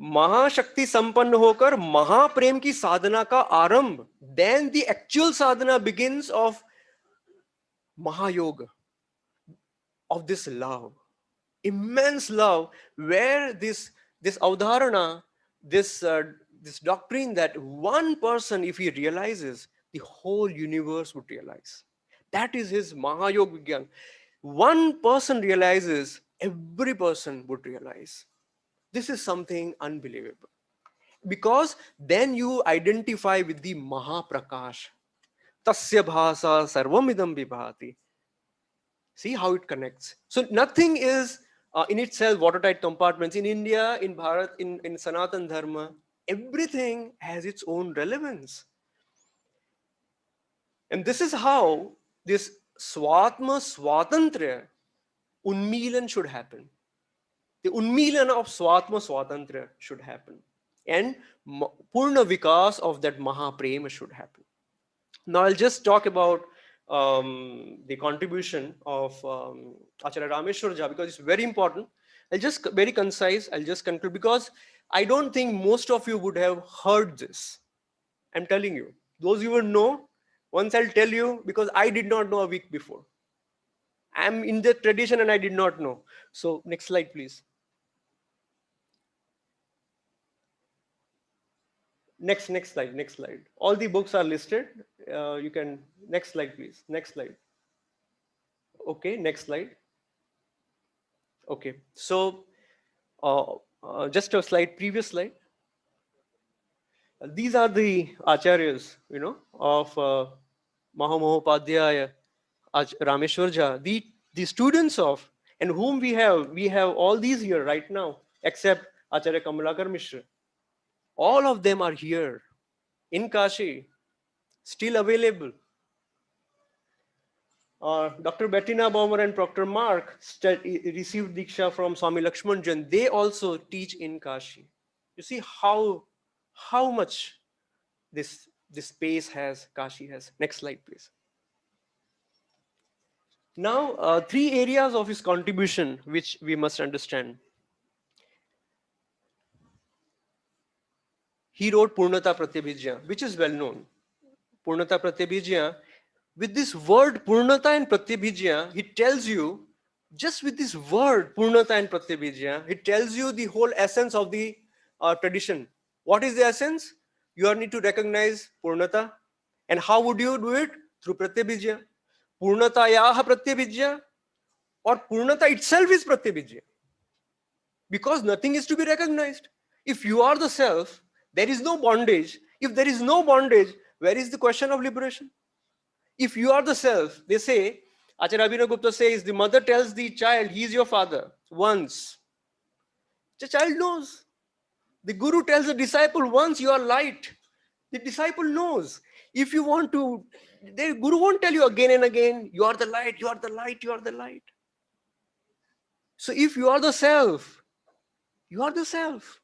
S3: महाशक्ति संपन्न होकर महाप्रेम की साधना का आरंभ, then the actual sadhana begins of Mahayoga, of this love, immense love, where this avdharana, this doctrine that one person, if he realizes, the whole universe would realize. That is his Mahayog Vigyan. One person realizes, every person would realize. This is something unbelievable. Because then you identify with the Mahaprakash. Tasya bhasa sarvamidam vibhati. See how it connects. So nothing is in itself watertight compartments. In India, in Bharat, in Sanatan Dharma, everything has its own relevance. And this is how this Swatma Swatantra Unmilan should happen. The Unmilan of Swatma Swatantra should happen. And Purna Vikas of that Mahaprema should happen. Now I'll just talk about the contribution of Acharya Rameshwar Jha because it's very important. I'll just very concise. I'll just conclude because I don't think most of you would have heard this. I'm telling you. Those you will know, once I'll tell you because I did not know a week before. I'm in the tradition and I did not know. So next slide, please. Next slide. All the books are listed. You can, next slide, please. Next slide. Okay, next slide. Okay, so just a slide, previous slide. These are the acharyas, of Maha Mahopadhyaya, Rameshwar Jha, the students of, and whom we have all these here right now, except Acharya Kamalakar Mishra. All of them are here in Kashi, still available. Dr. Bettina Baumer and Dr. Mark received Diksha from Swami Lakshman Jan. They also teach in Kashi. You see how much this space has, Kashi has. Next slide, please. Now, 3 areas of his contribution which we must understand. He wrote Purnata Pratyabhijya, which is well known. Purnata Pratyabhijya. With this word Purnata and Pratyabhijya, he tells you, just with this word Purnata and Pratyabhijya, he tells you the whole essence of the tradition. What is the essence? You need to recognize Purnata. And how would you do it? Through Pratyabhijya. Purnatayaha Pratyabhijya, or Purnata itself is Pratyabhijya. Because nothing is to be recognized. If you are the self, there is no bondage. If there is no bondage, where is the question of liberation? If you are the self, they say, Acharya Abhinav Gupta says, the mother tells the child, he is your father, once. The child knows. The guru tells the disciple, once you are light. The disciple knows. If you want to, the guru won't tell you again and again, you are the light, you are the light, you are the light. So if you are the self, you are the self.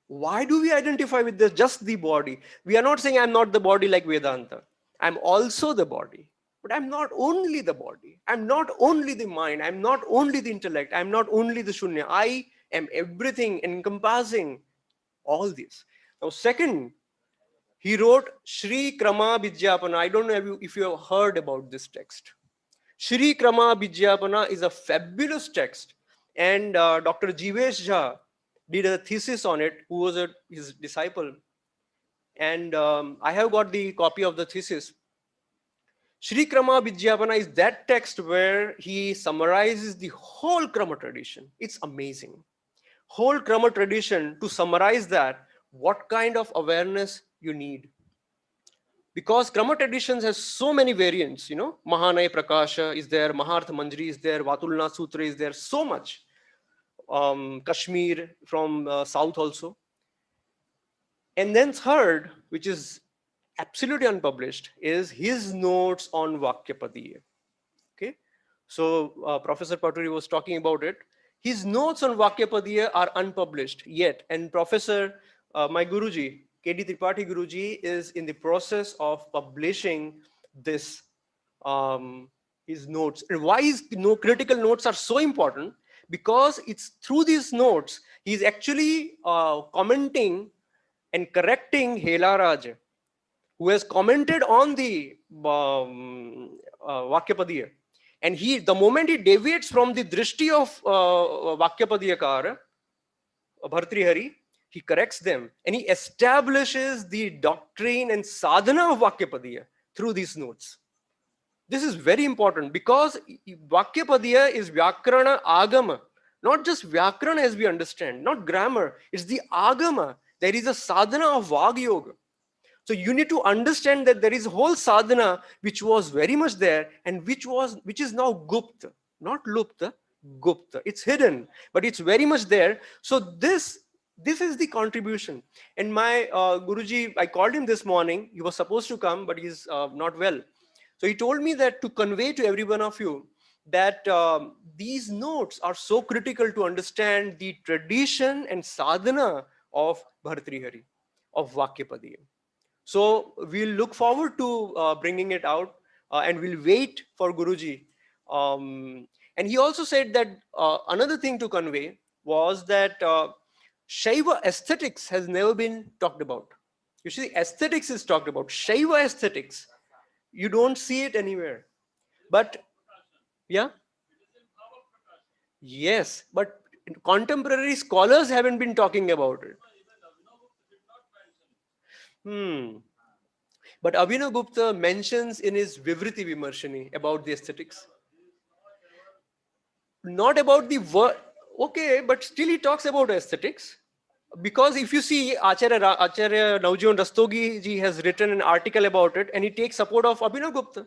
S3: Why do we identify with just the body? We are not saying I'm not the body like Vedanta. I'm also the body. But I'm not only the body. I'm not only the mind. I'm not only the intellect. I'm not only the shunya. I am everything encompassing all this. Now, second, he wrote Shri Krama Vidyapana. I don't know if you have heard about this text. Shri Krama Vidyapana is a fabulous text. And Dr. Jivesh Jha did a thesis on it, who was his disciple. And I have got the copy of the thesis. Shri Krama Vidyapana is that text where he summarizes the whole Krama tradition. It's amazing. Whole Krama tradition, to summarize that, what kind of awareness you need. Because Krama traditions has so many variants, Mahanaya Prakasha is there, Mahartha Manjari is there, Vatulna Sutra is there, so much. Kashmir from south also. And then third, which is absolutely unpublished, is his notes on Vakyapadiya. Okay, so Professor Paturi was talking about it. His notes on Vakyapadiya are unpublished yet, and Professor, my Guruji, K.D. Tripathi Guruji, is in the process of publishing this, his notes. And why his critical notes are so important? Because it's through these notes, he's actually commenting and correcting Helaraj, who has commented on the Vakyapadiya. And the moment he deviates from the drishti of Vakyapadiyakara, Bhartrihari, he corrects them and he establishes the doctrine and sadhana of Vakyapadiya through these notes. This is very important because Vakyapadiya is Vyakarana Agama, not just Vyakarana as we understand, not grammar, it's the Agama. There is a sadhana of Vag Yoga. So you need to understand that there is a whole sadhana which was very much there and which is now gupta, not lupta, gupta. It's hidden, but it's very much there. So this is the contribution. And my Guruji, I called him this morning. He was supposed to come, but he's not well. So he told me that to convey to every one of you that these notes are so critical to understand the tradition and sadhana of Bhartrihari, of Vakyapadiyam. So we'll look forward to bringing it out and we'll wait for Guruji. And he also said that another thing to convey was that Shaiva aesthetics has never been talked about. You see, aesthetics is talked about. Shaiva aesthetics, you don't see it anywhere. But yeah, yes, but contemporary scholars haven't been talking about it. But Abhinavgupta mentions in his Vivriti Vimarshani about the aesthetics. Not about the word, okay, but still he talks about aesthetics. Because if you see, Acharya Navjivan Rastogi ji has written an article about it and he takes support of Abhinavgupta.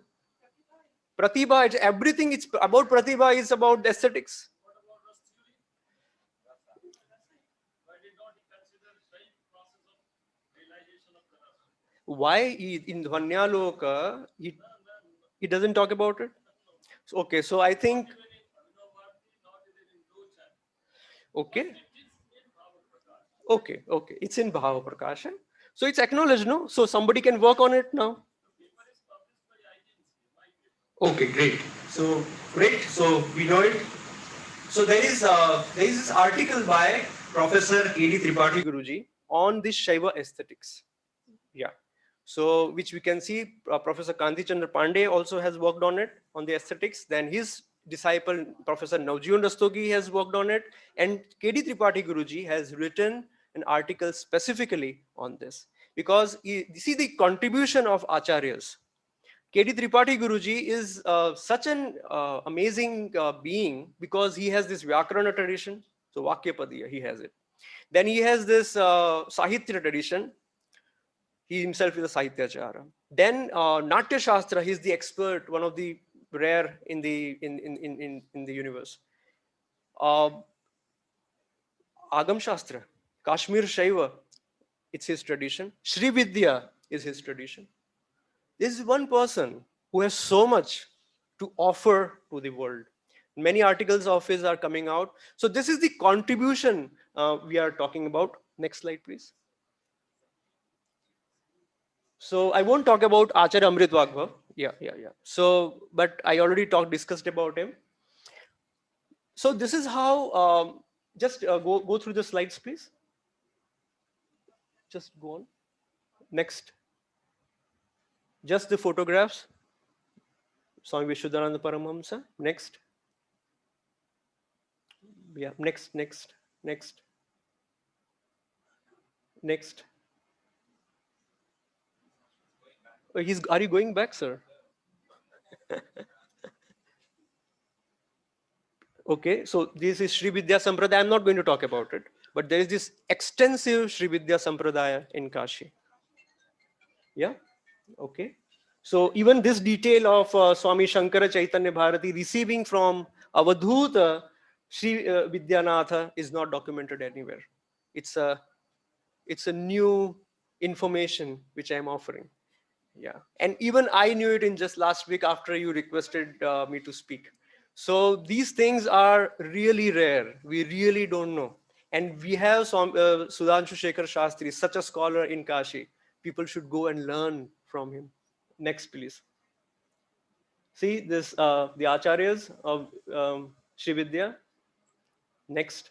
S3: Pratibha, it's everything it's about Pratibha is about aesthetics. Why in Dhvanyaloka he doesn't talk about it? So, okay, so I think okay, it's in Bhava Prakashan. So it's acknowledged, no? So somebody can work on it now. Okay, great. So we know it. So there is this article by Professor A.D. Tripathi Guruji on this Shaiva aesthetics. Yeah. So which we can see Professor Kanti Chandra Pandey also has worked on it, on the aesthetics. Then his disciple Professor Navjivan Rastogi has worked on it, and K.D. Tripathi Guruji has written an article specifically on this, because you see the contribution of acharyas. K.D. Tripathi Guruji is such an amazing being, because he has this Vyakarana tradition, so Vakyapadiya, he has it. Then he has this Sahitya tradition. He himself is a Sahityacharya. Then Natya Shastra, he's the expert, one of the rare in the universe. Agam Shastra, Kashmir Shaiva, it's his tradition. Sri Vidya is his tradition. This is one person who has so much to offer to the world. Many articles of his are coming out. So this is the contribution we are talking about. Next slide, please. So I won't talk about Acharya Amrit Vagbha. Yeah. So, but I already discussed about him. So this is how, just go through the slides, please. Just go on. Next. Just the photographs. Swami Vishuddhananda Paramahamsa. Next. Yeah, next. Are you going back, sir? Okay, so this is Sri Vidya Sampradaya. I'm not going to talk about it, but there is this extensive Sri Vidya Sampradaya in Kashi. Yeah, okay. So even this detail of Swami Shankara Chaitanya Bharati receiving from Avadhuta Sri Vidyanatha is not documented anywhere. It's a new information which I'm offering. Yeah, and even I knew it in just last week after you requested me to speak. So these things are really rare. We really don't know. And we have Sudhanshu Shekhar Shastri, such a scholar in Kashi. People should go and learn from him. Next, please. See this, the acharyas of Sri Vidya. Next.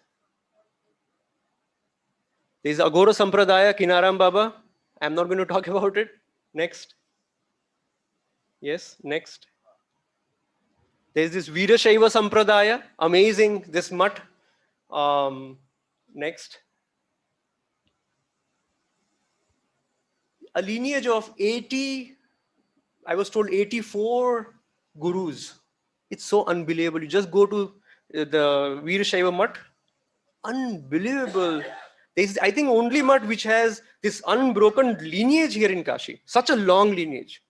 S3: There is Agora Sampradaya, Kinaram Baba. I'm not going to talk about it. Next. Yes, next. There's this Veera Shaiva Sampradaya, amazing, this mutt. Next. A lineage of 80, I was told 84 gurus. It's so unbelievable. You just go to the Veera Shaiva mutt. Unbelievable There's, I think, only mutt which has this unbroken lineage here in Kashi, such a long lineage.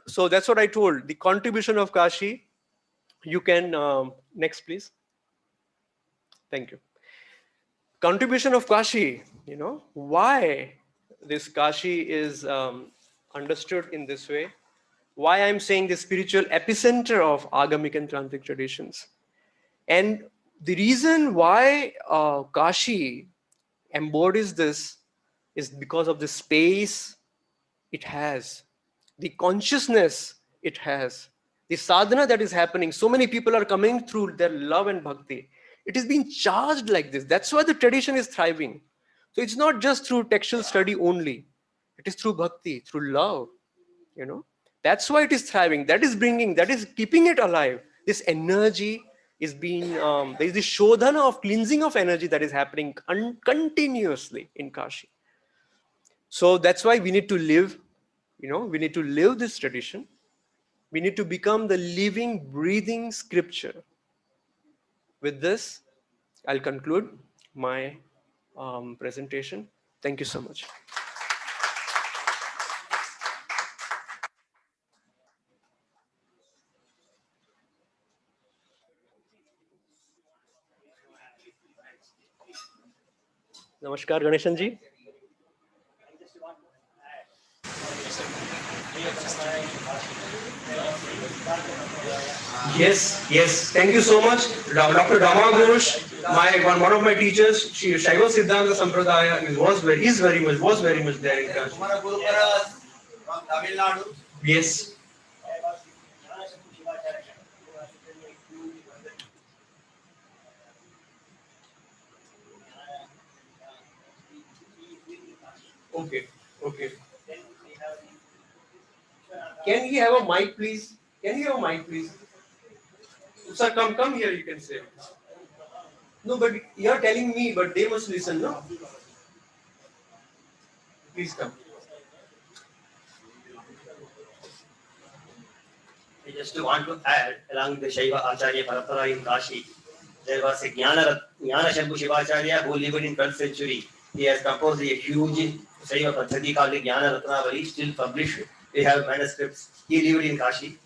S3: So that's what I told. The contribution of Kashi, you can, next please. Thank you. Contribution of Kashi, why this Kashi is understood in this way, why I'm saying the spiritual epicenter of Agamic and Tantric traditions. And the reason why Kashi embodies this is because of the space it has, the consciousness it has, the sadhana that is happening. So many people are coming through their love and bhakti. It is being charged like this. That's why the tradition is thriving. So it's not just through textual study only. It is through bhakti, through love. That's why it is thriving. That is keeping it alive. This energy is being, there is this shodhana of cleansing of energy that is happening continuously in Kashi. So that's why we need to live, we need to live this tradition. We need to become the living, breathing scripture. With this, I'll conclude my presentation. Thank you so much. Namaskar, Ganeshan ji. Yes. Thank you so much, Dr. Dama Ghosh, one of my teachers. Shaiva Siddhanta Sampradaya was very much there in Kashi.
S5: From Tamil Nadu.
S3: Yes. Okay. Can he have a mic, please? Sir, come here, you can say. No, but you are telling me, but they must listen, no? Please come.
S5: I just want to add, along the Shaiva Acharya Parampara in Kashi, there was a Gnanasambandhar Shivacharya who lived in 12th century. He has composed a huge Shaiva Paddhati called the Gnana Ratnavali, still published. We have manuscripts. He lived in Kashi.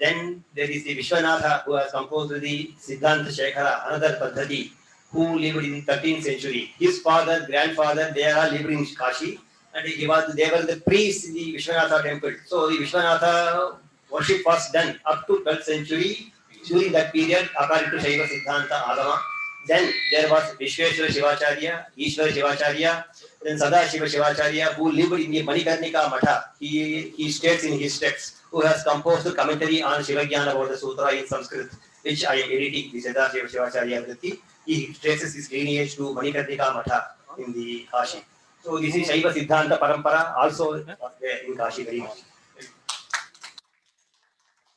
S5: Then there is the Vishwanatha who has composed the Siddhanta Shekhara, another Paddhati, who lived in 13th century. His father, grandfather, they all lived in Kashi, and they were the priests in the Vishwanatha temple. So the Vishwanatha worship was done up to 12th century. During that period, according to Shaiva Siddhanta Agama, then there was Vishweshwara Shivacharya, Ishwara Shivacharya, then Sadashiva Shivacharya, who lived in the Manikarnika Matha. He states in his text, who has composed a commentary on Shiva Jnana about the Sutra in Sanskrit, which I am editing, the Sadashiva Shivacharya Bhakti. He traces his lineage to Manikarnika Matha in the Kashi. So this is Shaiva Siddhanta Parampara, also in Kashi very much.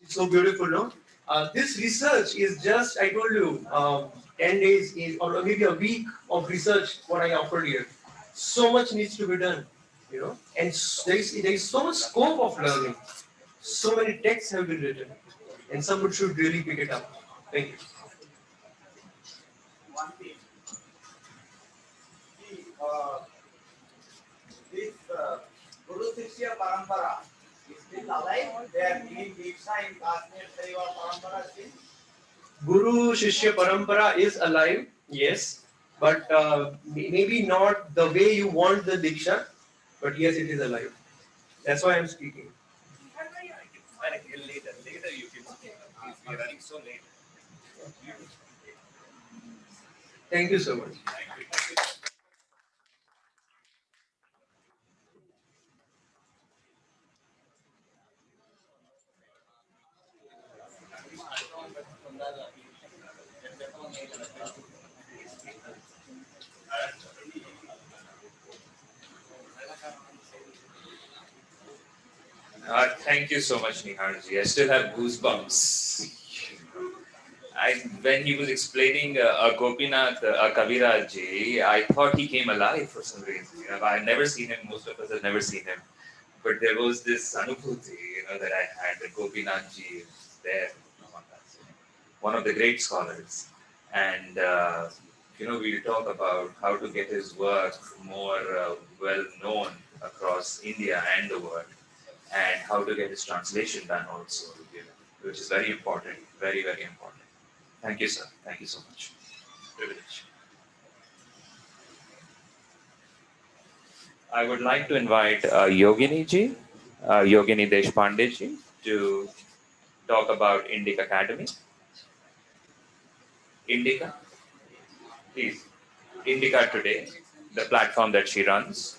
S3: It's so beautiful, no? This research is just, I told you, 10 days or maybe a week of research, what I offered here. So much needs to be done, and there is so much scope of learning. So many texts have been written, and someone should really pick it up. Thank you.
S5: One thing. This Guru Shishya Parampara is still alive. They are giving Diksha in Kashmir Shaiva Parampara still.
S3: Guru Shishya Parampara is alive, yes, but maybe not the way you want the Diksha, but yes, it is alive. That's why I'm speaking.
S5: Later you can speak. We are running so late.
S3: Thank you so much.
S6: Thank you so much, Niharji. I still have goosebumps. When he was explaining Gopinath Kaviraj, I thought he came alive for some reason. I had never seen him. Most of us have never seen him. But there was this anubhuti, that I had. That Gopinath ji was there. One of the great scholars. And we'll talk about how to get his work more well known across India and the world, and how to get his translation done also, which is very important, very, very important. Thank you, sir. Thank you so much. Privilege. I would like to invite Yogini ji, Yogini Deshpande ji, to talk about Indic Academy. Indica, please. Indica Today, the platform that she runs.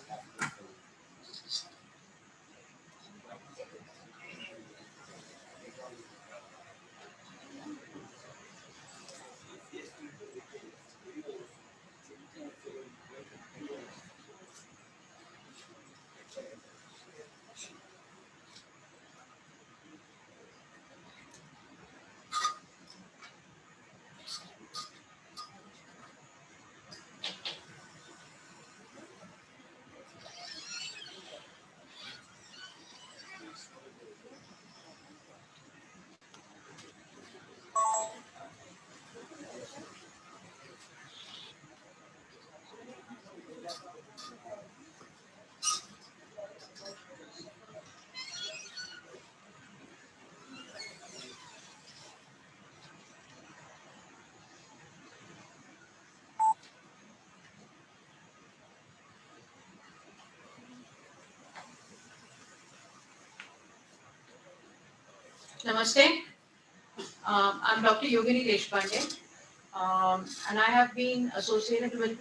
S7: Namaste. I'm Dr. Yogini Deshpande, and I have been associated with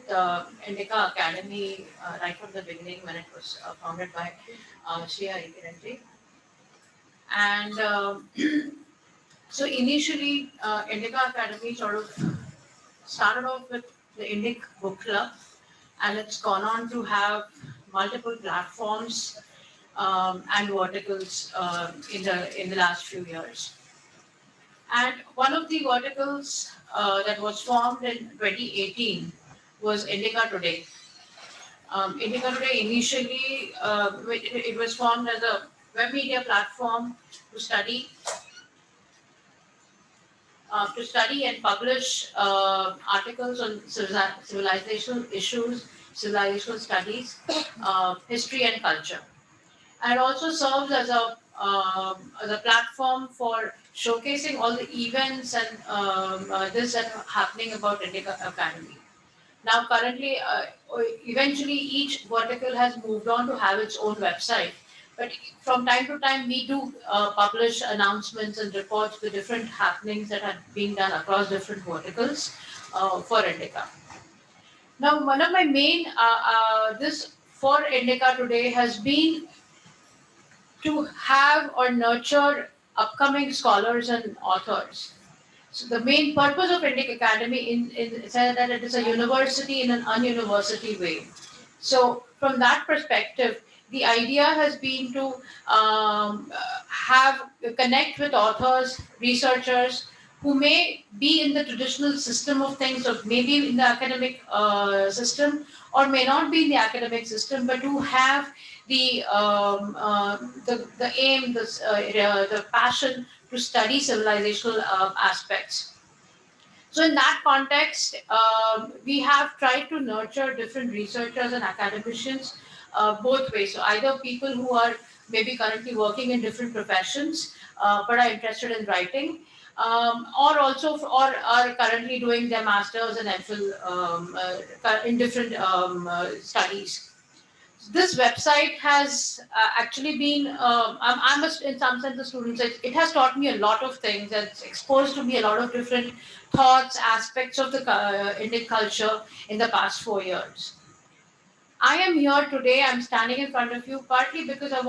S7: Indica Academy right from the beginning when it was founded by Shriya Ikiranji. And so initially, Indica Academy sort of started off with the Indic Book Club, and it's gone on to have multiple platforms and verticals in the last few years. And one of the verticals that was formed in 2018 was Indica Today. Indica Today initially, it was formed as a web media platform to study and publish articles on civilizational issues, civilizational studies, history and culture. And it also serves as a platform for showcasing all the events and this that are happening about Indic Academy. Now, currently, eventually, each vertical has moved on to have its own website. But from time to time, we do publish announcements and reports the different happenings that are being done across different verticals for Indica. Now, one of my main this for Indica Today has been to have or nurture upcoming scholars and authors. So the main purpose of Indic Academy in said that it is a university in an ununiversity way. So from that perspective, the idea has been to connect with authors, researchers who may be in the traditional system of things, or maybe in the academic system, or may not be in the academic system, but who have the aim, the passion to study civilizational aspects. So in that context, we have tried to nurture different researchers and academicians both ways. So either people who are maybe currently working in different professions but are interested in writing, or are currently doing their masters and MPhil in different studies. This website has actually been, I'm in some sense a student, it has taught me a lot of things. It's exposed to me a lot of different thoughts, aspects of the Indian culture in the past 4 years. I am here today, I'm standing in front of you partly because I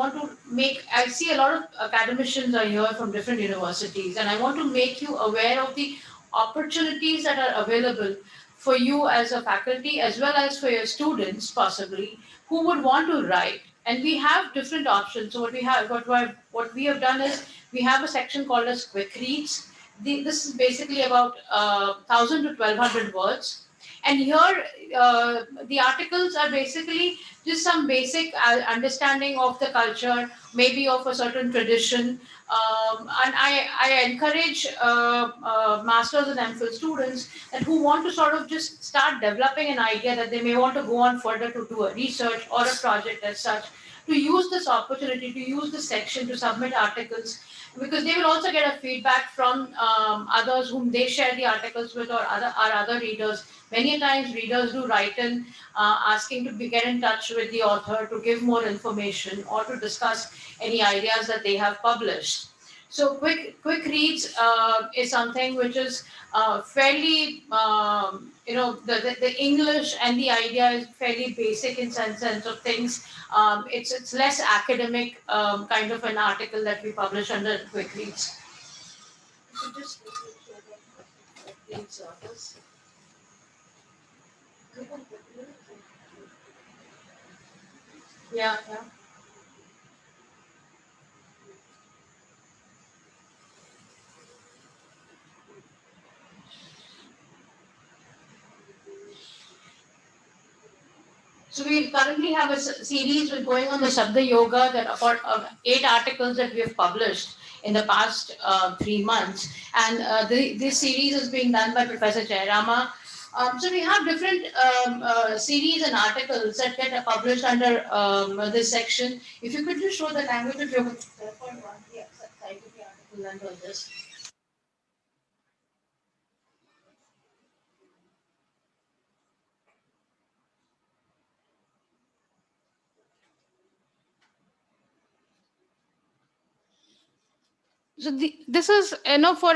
S7: see a lot of academicians are here from different universities, and I want to make you aware of the opportunities that are available for you as a faculty as well as for your students possibly who would want to write. And we have different options. So what we have done is we have a section called as quick reads. This is basically about 1,000 to 1,200 words. And here, the articles are basically just some basic understanding of the culture, maybe of a certain tradition. And I encourage masters and MPhil students that who want to sort of just start developing an idea that they may want to go on further to do a research or a project as such, to use this opportunity, to use this section to submit articles, because they will also get a feedback from others whom they share the articles with, or our other readers. Many times readers do write in asking to get in touch with the author to give more information or to discuss any ideas that they have published. So quick reads is something which is fairly, the English and the idea is fairly basic in sense of things. It's less academic kind of an article that we publish under quick reads. So just yeah. So we currently have a series going on the Shabda Yoga, that about 8 articles that we have published in the past 3 months. And this series is being done by Professor Jairama. So we have different series and articles that get published under this section. If you could just show the language of yoga. Yes, type of the article and all this. So this is, for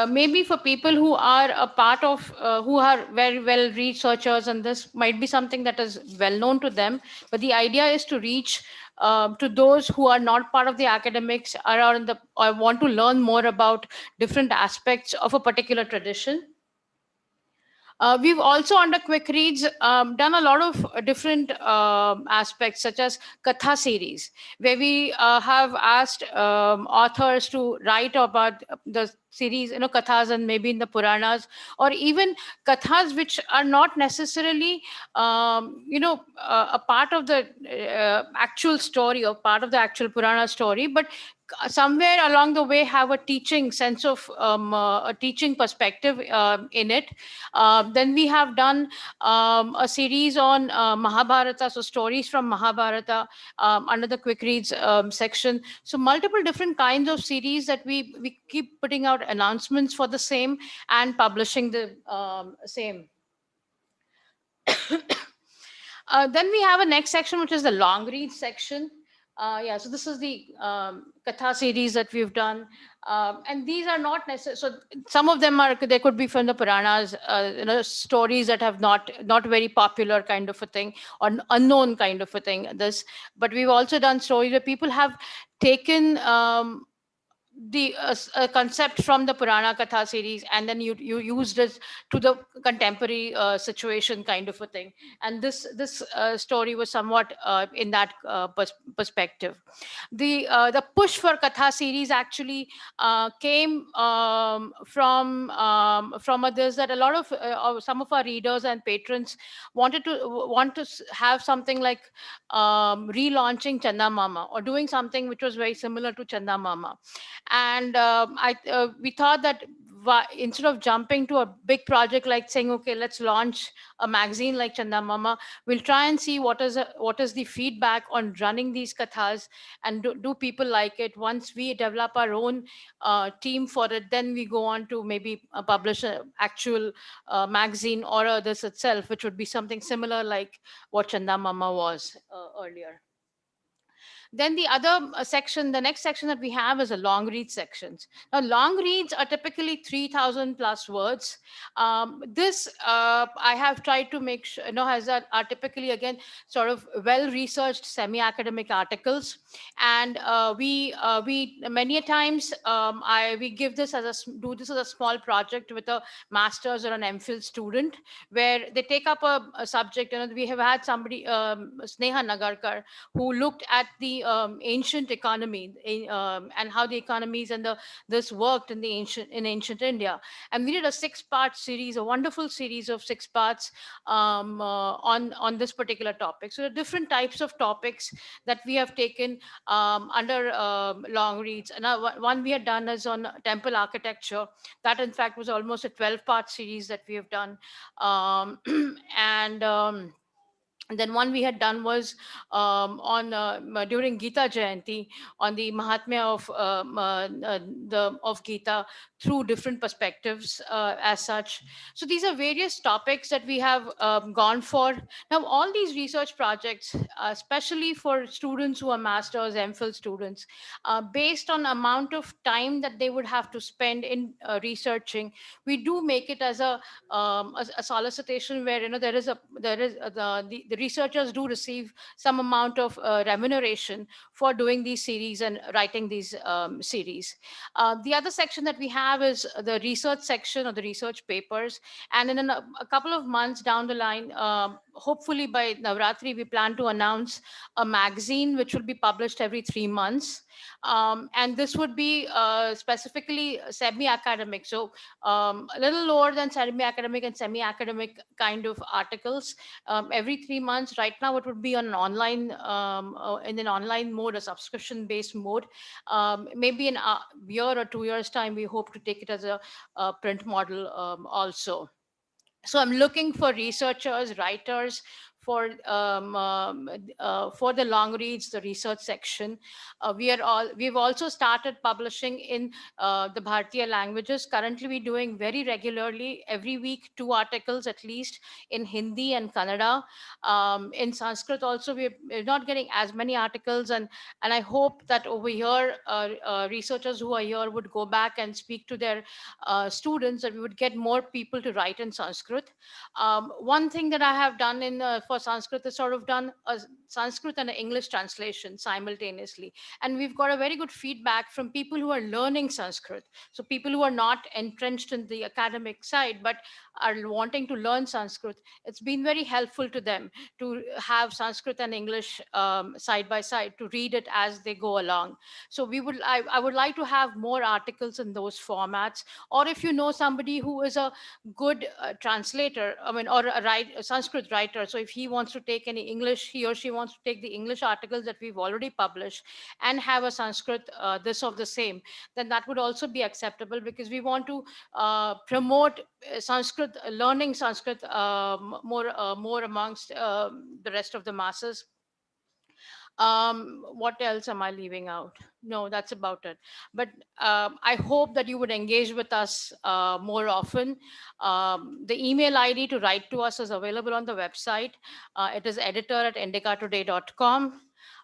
S7: maybe for people who are a part of, who are very well researchers, and this might be something that is well known to them. But the idea is to reach to those who are not part of the academics, or want to learn more about different aspects of a particular tradition. We've also, under quick reads, done a lot of different aspects, such as Katha series, where we have asked authors to write about the series, Kathas, and maybe in the Puranas, or even Kathas which are not necessarily, a part of the actual story, or part of the actual Purana story, but somewhere along the way have a teaching sense of a teaching perspective in it. Then we have done a series on Mahabharata, so stories from Mahabharata, under the quick reads section. So multiple different kinds of series that we keep putting out announcements for the same and publishing the same. Then we have a next section, which is the long read section. So this is the Katha series that we've done. And these are not necessary. So some of them they could be from the Puranas, stories that have not very popular kind of a thing, or unknown kind of a thing. But we've also done stories where people have taken the concept from the Purana Katha series, and then you used it to the contemporary situation kind of a thing. And this story was somewhat in that perspective. The push for Katha series actually came from others, that a lot of some of our readers and patrons want to have something like relaunching Chanda Mama, or doing something which was very similar to Chanda Mama. And we thought that instead of jumping to a big project like saying, okay, let's launch a magazine like Chanda Mama, we'll try and see what is the feedback on running these kathas, and do people like it. Once we develop our own team for it, then we go on to maybe publish an actual magazine, or this itself, which would be something similar like what Chanda Mama was earlier. Then the other section, the next section that we have, is a long read sections. Now, long reads are typically 3,000 plus words. This I have tried to make sure, are typically, again, sort of well-researched semi-academic articles. And we many a times we give this do this as a small project with a master's or an MPhil student, where they take up a subject. We have had somebody, Sneha Nagarkar, who looked at the the ancient economy and how the economies and this worked in ancient India. And we did a 6-part series, a wonderful series of 6 parts on this particular topic. So there are different types of topics that we have taken under long reads. And one we had done is on temple architecture. That in fact was almost a 12-part series that we have done. And then one we had done was on during Gita Jayanti on the Mahatmya of Gita through different perspectives as such. So these are various topics that we have gone for. Now all these research projects, especially for students who are masters, MPhil students, based on amount of time that they would have to spend in researching, we do make it as a solicitation where there is the researchers do receive some amount of remuneration for doing these series and writing these series. The other section that we have is the research section or the research papers. And in a couple of months down the line, hopefully by Navratri, we plan to announce a magazine which will be published every 3 months. And this would be specifically semi-academic. So a little lower than semi-academic and semi-academic kind of articles every 3 months. Right now, it would be on an online in an online mode, a subscription-based mode. Maybe in a year or 2 years' time, we hope to take it as a print model also. So I'm looking for researchers, writers for the long reads, the research section. We've also started publishing in the Bharatiya languages. Currently, we're doing very regularly, every week, 2 articles at least in Hindi and Kannada. In Sanskrit also, we're not getting as many articles, and I hope that over here, researchers who are here would go back and speak to their students, and we would get more people to write in Sanskrit. One thing that I have done for Sanskrit is sort of done a Sanskrit and an English translation simultaneously. And we've got a very good feedback from people who are learning Sanskrit. So people who are not entrenched in the academic side, but are wanting to learn Sanskrit. It's been very helpful to them to have Sanskrit and English side by side, to read it as they go along. So I would like to have more articles in those formats. Or if you know somebody who is a good translator, or a Sanskrit writer, so if he wants to take any English, he or she wants to take the English articles that we've already published and have a Sanskrit this of the same, then that would also be acceptable, because we want to promote Sanskrit, learning Sanskrit more amongst the rest of the masses. What else am I leaving out? No, that's about it. But I hope that you would engage with us more often. The email ID to write to us is available on the website. It is editor@indicatoday.com.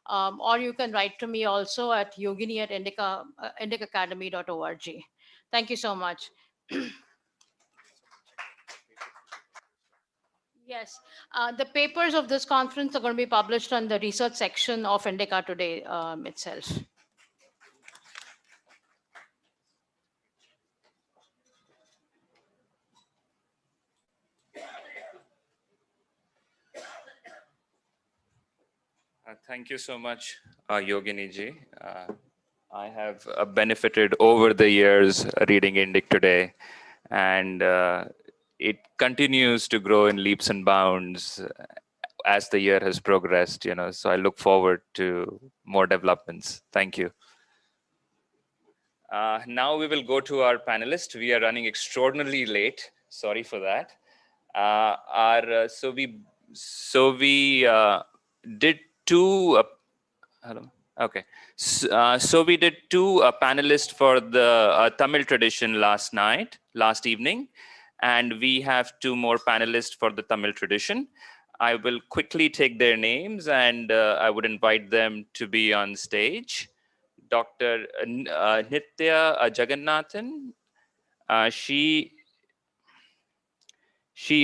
S7: Or you can write to me also at yogini@indicacademy.org. Thank you so much. Yes, the papers of this conference are going to be published on the research section of Indica Today itself.
S6: Thank you so much, Yogini ji. I have benefited over the years reading Indic Today, and it continues to grow in leaps and bounds as the year has progressed. So I look forward to more developments. Thank you. Now we will go to our panelists. We are running extraordinarily late. Sorry for that. So we did two. Hello. Okay. So we did two panelists for the Tamil tradition last evening, and we have 2 more panelists for the Tamil tradition. I will quickly take their names, and I would invite them to be on stage. Dr. Nitya Jagannathan. She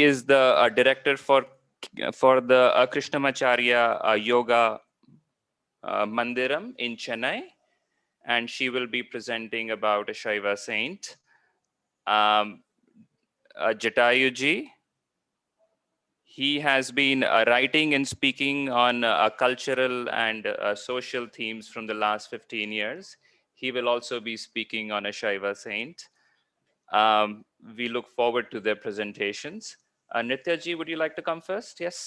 S6: is the director for the Krishnamacharya Yoga Mandiram in Chennai, and she will be presenting about a Shaiva saint. Jatayuji, He has been writing and speaking on cultural and social themes from the last 15 years. He will also be speaking on a Shaiva saint. We look forward to their presentations. Nitya ji, would you like to come first? Yes.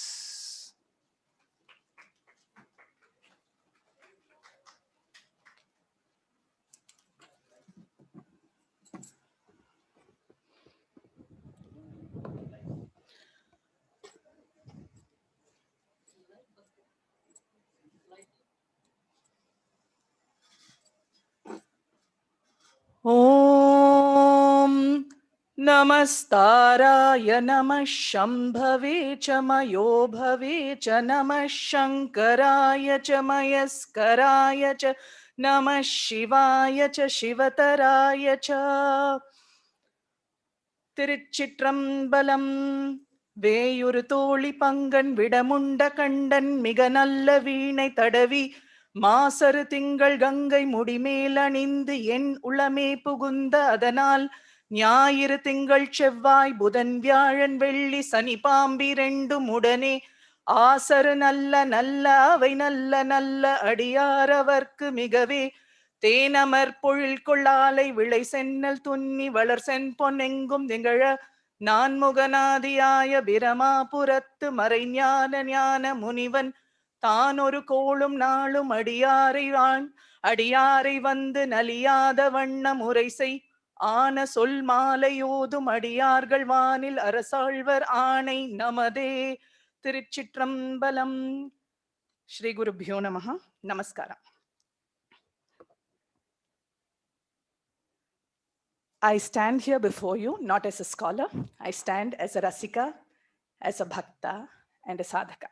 S8: ॐ नमस्ताराय नमः शम्भवे च मयो भवे च नमः शङ्कराय च मयस्कराय च नमः शिवाय च शिवतराय च திருச்சிற்றம்பலம் வேயுரு தோழி பங்கன் விடமுண்ட கண்டன் மிக நல்ல வீணை தடவி மாசரு திங்கள் கங்கை முடிமேல் அணிந்து என் உளமே புகுந்த அதனால் ஞாயிறு திங்கள் செவ்வாய் புதன் வியாழன் வெள்ளி சனி பாம்பிரண்டும் உடனே ஆசரு நல்ல நல்ல அவை நல்ல நல்ல அடியாரவர்க்கு மிகவே தேனமர் பொழில் கொள்ளாலை விளை சென்னல் துன்னி வளர் சென்பொன் எங்கும் திகழ நான்முகநாதியாய பிரமாபுரத்து மறைஞான ஞான முனிவன் தான் ஒரு கோளும் நாளும் அடியாரை வந்து நலியாத வண்ண முறை செய் ஆன சொல் மாலையோதும் அடியார்கள் வானில் அரசாழ்வர் ஆணை நமதே. திருச்சிற்றம்பலம். ஸ்ரீ குருப்யோ நமஹ. நமஸ்காரம். I stand here before you not as a scholar. I stand as a rasika, as a bhakta, and a sadhaka.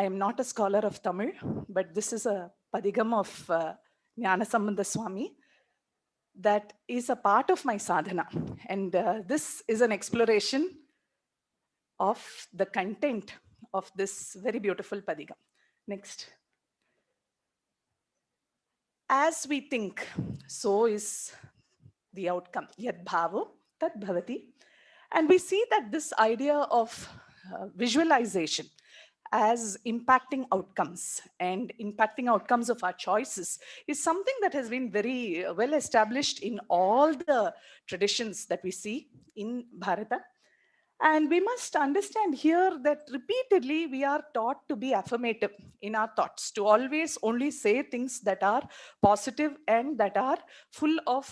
S8: I am not a scholar of Tamil, but this is a padigam of Gnanasambandhar Swami that is a part of my sadhana. And this is an exploration of the content of this very beautiful padigam. Next. As we think, so is the outcome. Yad bhavo, tad bhavati. And we see that this idea of visualization as impacting outcomes and impacting outcomes of our choices is something that has been very well established in all the traditions that we see in Bharata. And we must understand here that repeatedly we are taught to be affirmative in our thoughts, to always only say things that are positive and that are full of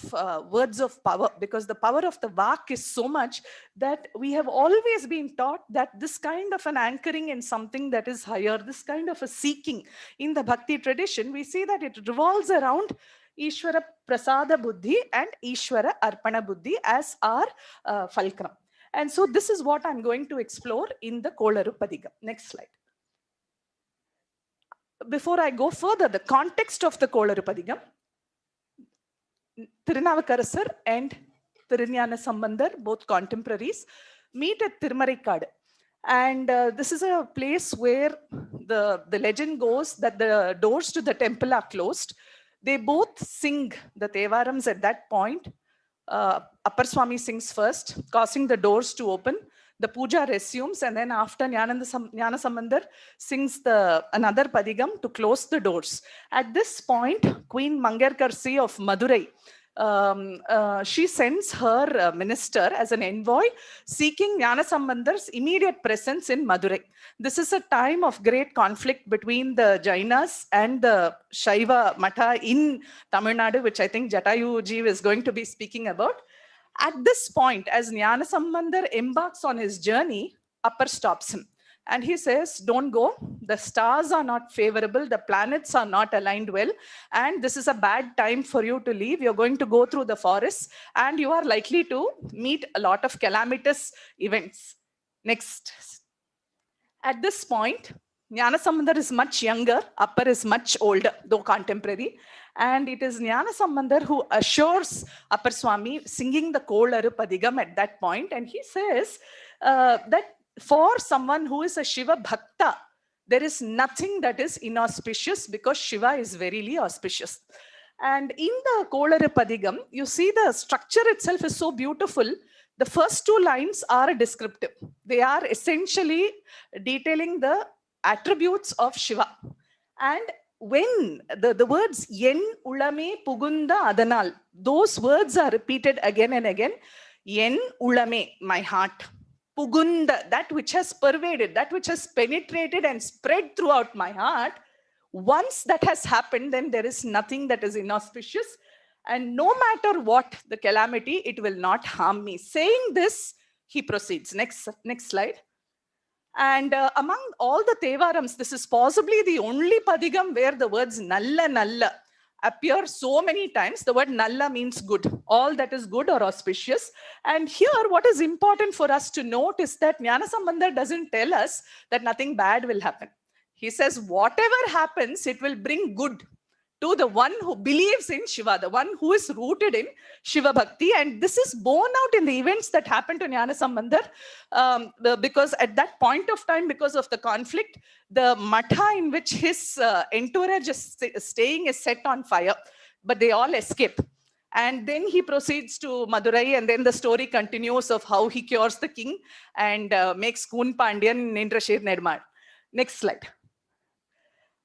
S8: words of power, because the power of the vak is so much that we have always been taught that this kind of an anchoring in something that is higher, this kind of a seeking in the Bhakti tradition, we see that it revolves around Ishvara Prasada Buddhi and Ishvara Arpana Buddhi as our fulcrum. And so this is what I'm going to explore in the Kolaru Padigam. Next slide. Before I go further, the context of the Kolaru Padigam, Tirunavakarasar and Gnanasambandhar, both contemporaries, meet at Tirumaraikadu. And this is a place where the legend goes that the doors to the temple are closed. They both sing the Tevarams at that point. Upper Swami sings first, causing the doors to open. The puja resumes, and then after Gnanasambandhar sings another padigam to close the doors. At this point, Queen Mangarkarsi of Madurai, she sends her minister as an envoy seeking Gnanasambandhar's immediate presence in Madurai. This is a time of great conflict between the Jainas and the Shaiva Matha in Tamil Nadu, which I think Jatayu ji is going to be speaking about. At this point, as Gnanasambandhar embarks on his journey, Upper stops him. And he says, don't go. The stars are not favorable. The planets are not aligned well. And this is a bad time for you to leave. You're going to go through the forests and you are likely to meet a lot of calamitous events. Next. At this point, Gnanasambandhar is much younger. Upper is much older, though contemporary. And it is Gnanasambandhar who assures Upper Swami singing the Kolaru Padigam at that point. And he says that for someone who is a Shiva Bhakta, there is nothing that is inauspicious because Shiva is verily auspicious. And in the Kolaru Padigam, you see the structure itself is so beautiful. The first two lines are descriptive. They are essentially detailing the attributes of Shiva. And when the words yen ulame pugunda adanal, those words are repeated again and again. Yen ulame, my heart. Pugunda, that which has pervaded, that which has penetrated and spread throughout my heart. Once that has happened, then there is nothing that is inauspicious. And no matter what the calamity, it will not harm me. Saying this, he proceeds. Next slide. And among all the Tevarams, this is possibly the only Padigam where the words Nalla Nalla appear so many times. The word Nalla means good, all that is good or auspicious. And here, what is important for us to note is that Gnanasambandhar doesn't tell us that nothing bad will happen. He says, whatever happens, it will bring good to the one who believes in Shiva, the one who is rooted in Shiva Bhakti. And this is borne out in the events that happened to Gnanasambandhar, because at that point of time, because of the conflict, the matha in which his entourage is staying is set on fire, but they all escape. And then he proceeds to Madurai, and then the story continues of how he cures the king and makes Kun Pandyan in Indrashir Nirmal. Next slide.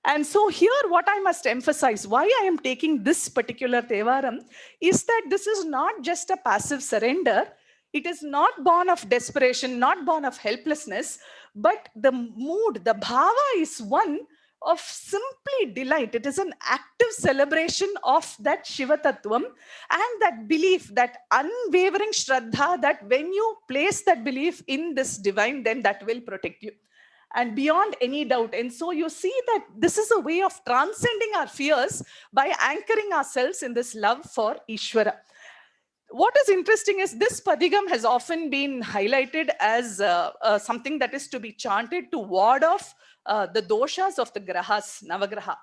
S8: And so here, what I must emphasize, why I am taking this particular Tevaram, is that this is not just a passive surrender. It is not born of desperation, not born of helplessness, but the mood, the bhava is one of simply delight. It is an active celebration of that Shiva Tattvam and that belief, that unwavering Shraddha, that when you place that belief in this divine, then that will protect you. And beyond any doubt. And so you see that this is a way of transcending our fears by anchoring ourselves in this love for Ishvara. What is interesting is this Padigam has often been highlighted as something that is to be chanted to ward off the doshas of the grahas, Navagraha.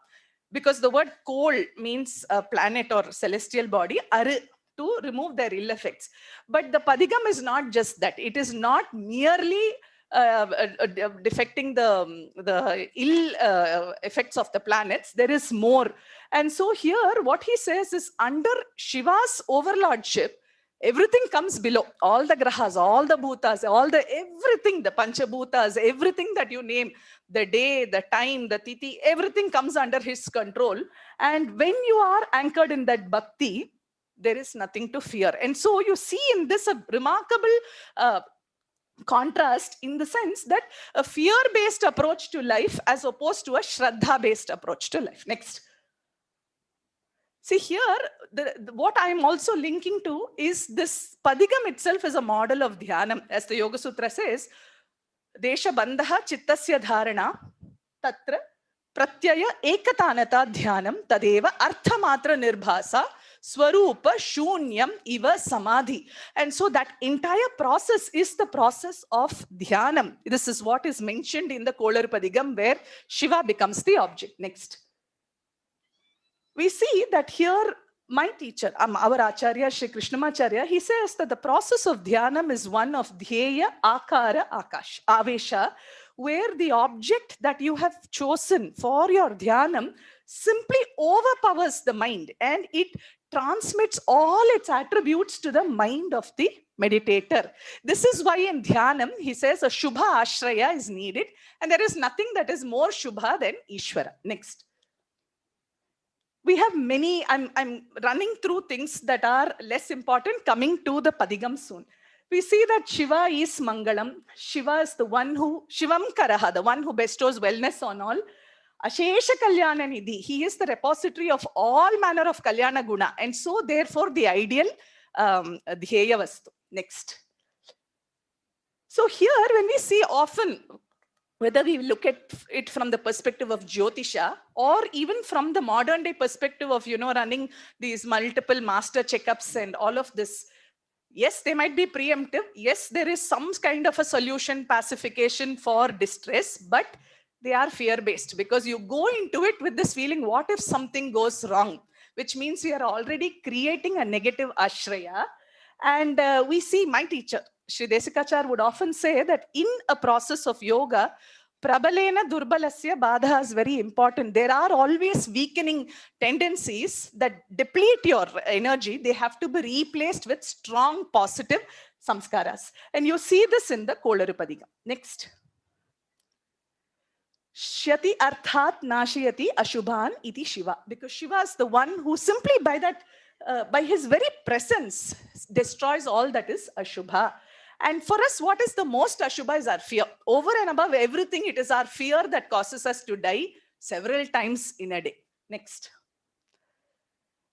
S8: Because the word kol means planet or celestial body, Aru, to remove their ill effects. But the Padigam is not just that. It is not merely defecting the ill effects of the planets. There is more. And so here what he says is, under Shiva's overlordship, everything comes below. All the grahas, all the bhutas, everything, the panchabhutas, everything that you name, the day, the time, the tithi, everything comes under his control. And when you are anchored in that bhakti, there is nothing to fear. And so you see in this a remarkable contrast, in the sense that a fear-based approach to life as opposed to a Shraddha-based approach to life. Next. See here, what I am also linking to is this Padigam itself is a model of Dhyanam. As the Yoga Sutra says, Desha Bandha Chittasya Dharana Tatra Pratyaya Ekatanata Dhyanam Tadeva Arthamatra Nirbhasa Swarupa Shunyam Iva Samadhi. And so that entire process is the process of Dhyanam. This is what is mentioned in the Kolar Padigam, where Shiva becomes the object. Next. We see that here, my teacher, our Acharya, Shri Krishnamacharya, he says that the process of Dhyanam is one of Dhyeya Akara Akash, Avesha, where the object that you have chosen for your Dhyanam simply overpowers the mind and it transmits all its attributes to the mind of the meditator. This is why in Dhyanam, he says a Shubha Ashraya is needed, and there is nothing that is more Shubha than Ishvara. Next. We have many, I'm running through things that are less important, coming to the Padigam soon. We see that Shiva is Mangalam. Shiva is the one who, Shivam Karaha, the one who bestows wellness on all. Ashesha Kalyana Nidhi, he is the repository of all manner of Kalyana Guna. And so therefore the ideal Dhyeya Vastu. Next. So here when we see often, whether we look at it from the perspective of Jyotisha or even from the modern day perspective of, running these multiple master checkups and all of this, yes, they might be preemptive. Yes, there is some kind of a solution, pacification for distress, but they are fear-based because you go into it with this feeling, what if something goes wrong? Which means we are already creating a negative ashraya. And we see my teacher, Shri Desikachar, would often say that in a process of yoga, Prabalena Durbalasya Badha is very important. There are always weakening tendencies that deplete your energy. They have to be replaced with strong, positive, samskaras. And you see this in the Kolarupadigam. Next. Shyati arthat nashayati ashubhan iti Shiva. Because Shiva is the one who simply by that, by his very presence, destroys all that is ashubha. And for us, what is the most ashubha is our fear. Over and above everything, it is our fear that causes us to die several times in a day. Next.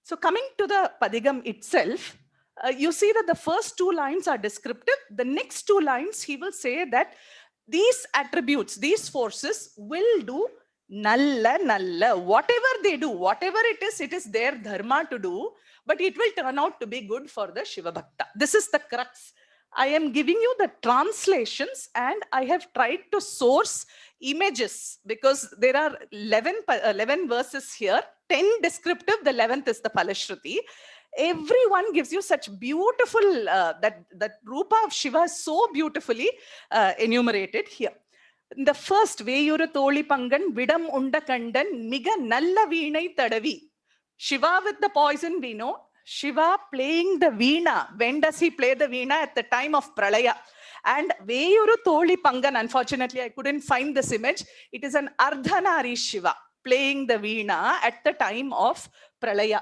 S8: So coming to the Padigam itself, you see that the first 2 lines are descriptive. The next 2 lines, he will say that these attributes, these forces will do nalla nalla. Whatever they do, whatever it is their dharma to do, but it will turn out to be good for the Shiva Bhakta. This is the crux. I am giving you the translations and I have tried to source images because there are 11 verses here, 10 descriptive, the 11th is the Palashruti. Everyone gives you such beautiful, that Rupa of Shiva is so beautifully enumerated here. The first, Veyuru Tholi Pangan, Vidam Undakandan, Miga Nalla Veenai Tadavi. Shiva with the poison we know. Shiva playing the veena. When does he play the veena? At the time of Pralaya. And Veyuru Tholi Pangan, unfortunately, I couldn't find this image. It is an Ardhanari Shiva playing the veena at the time of Pralaya.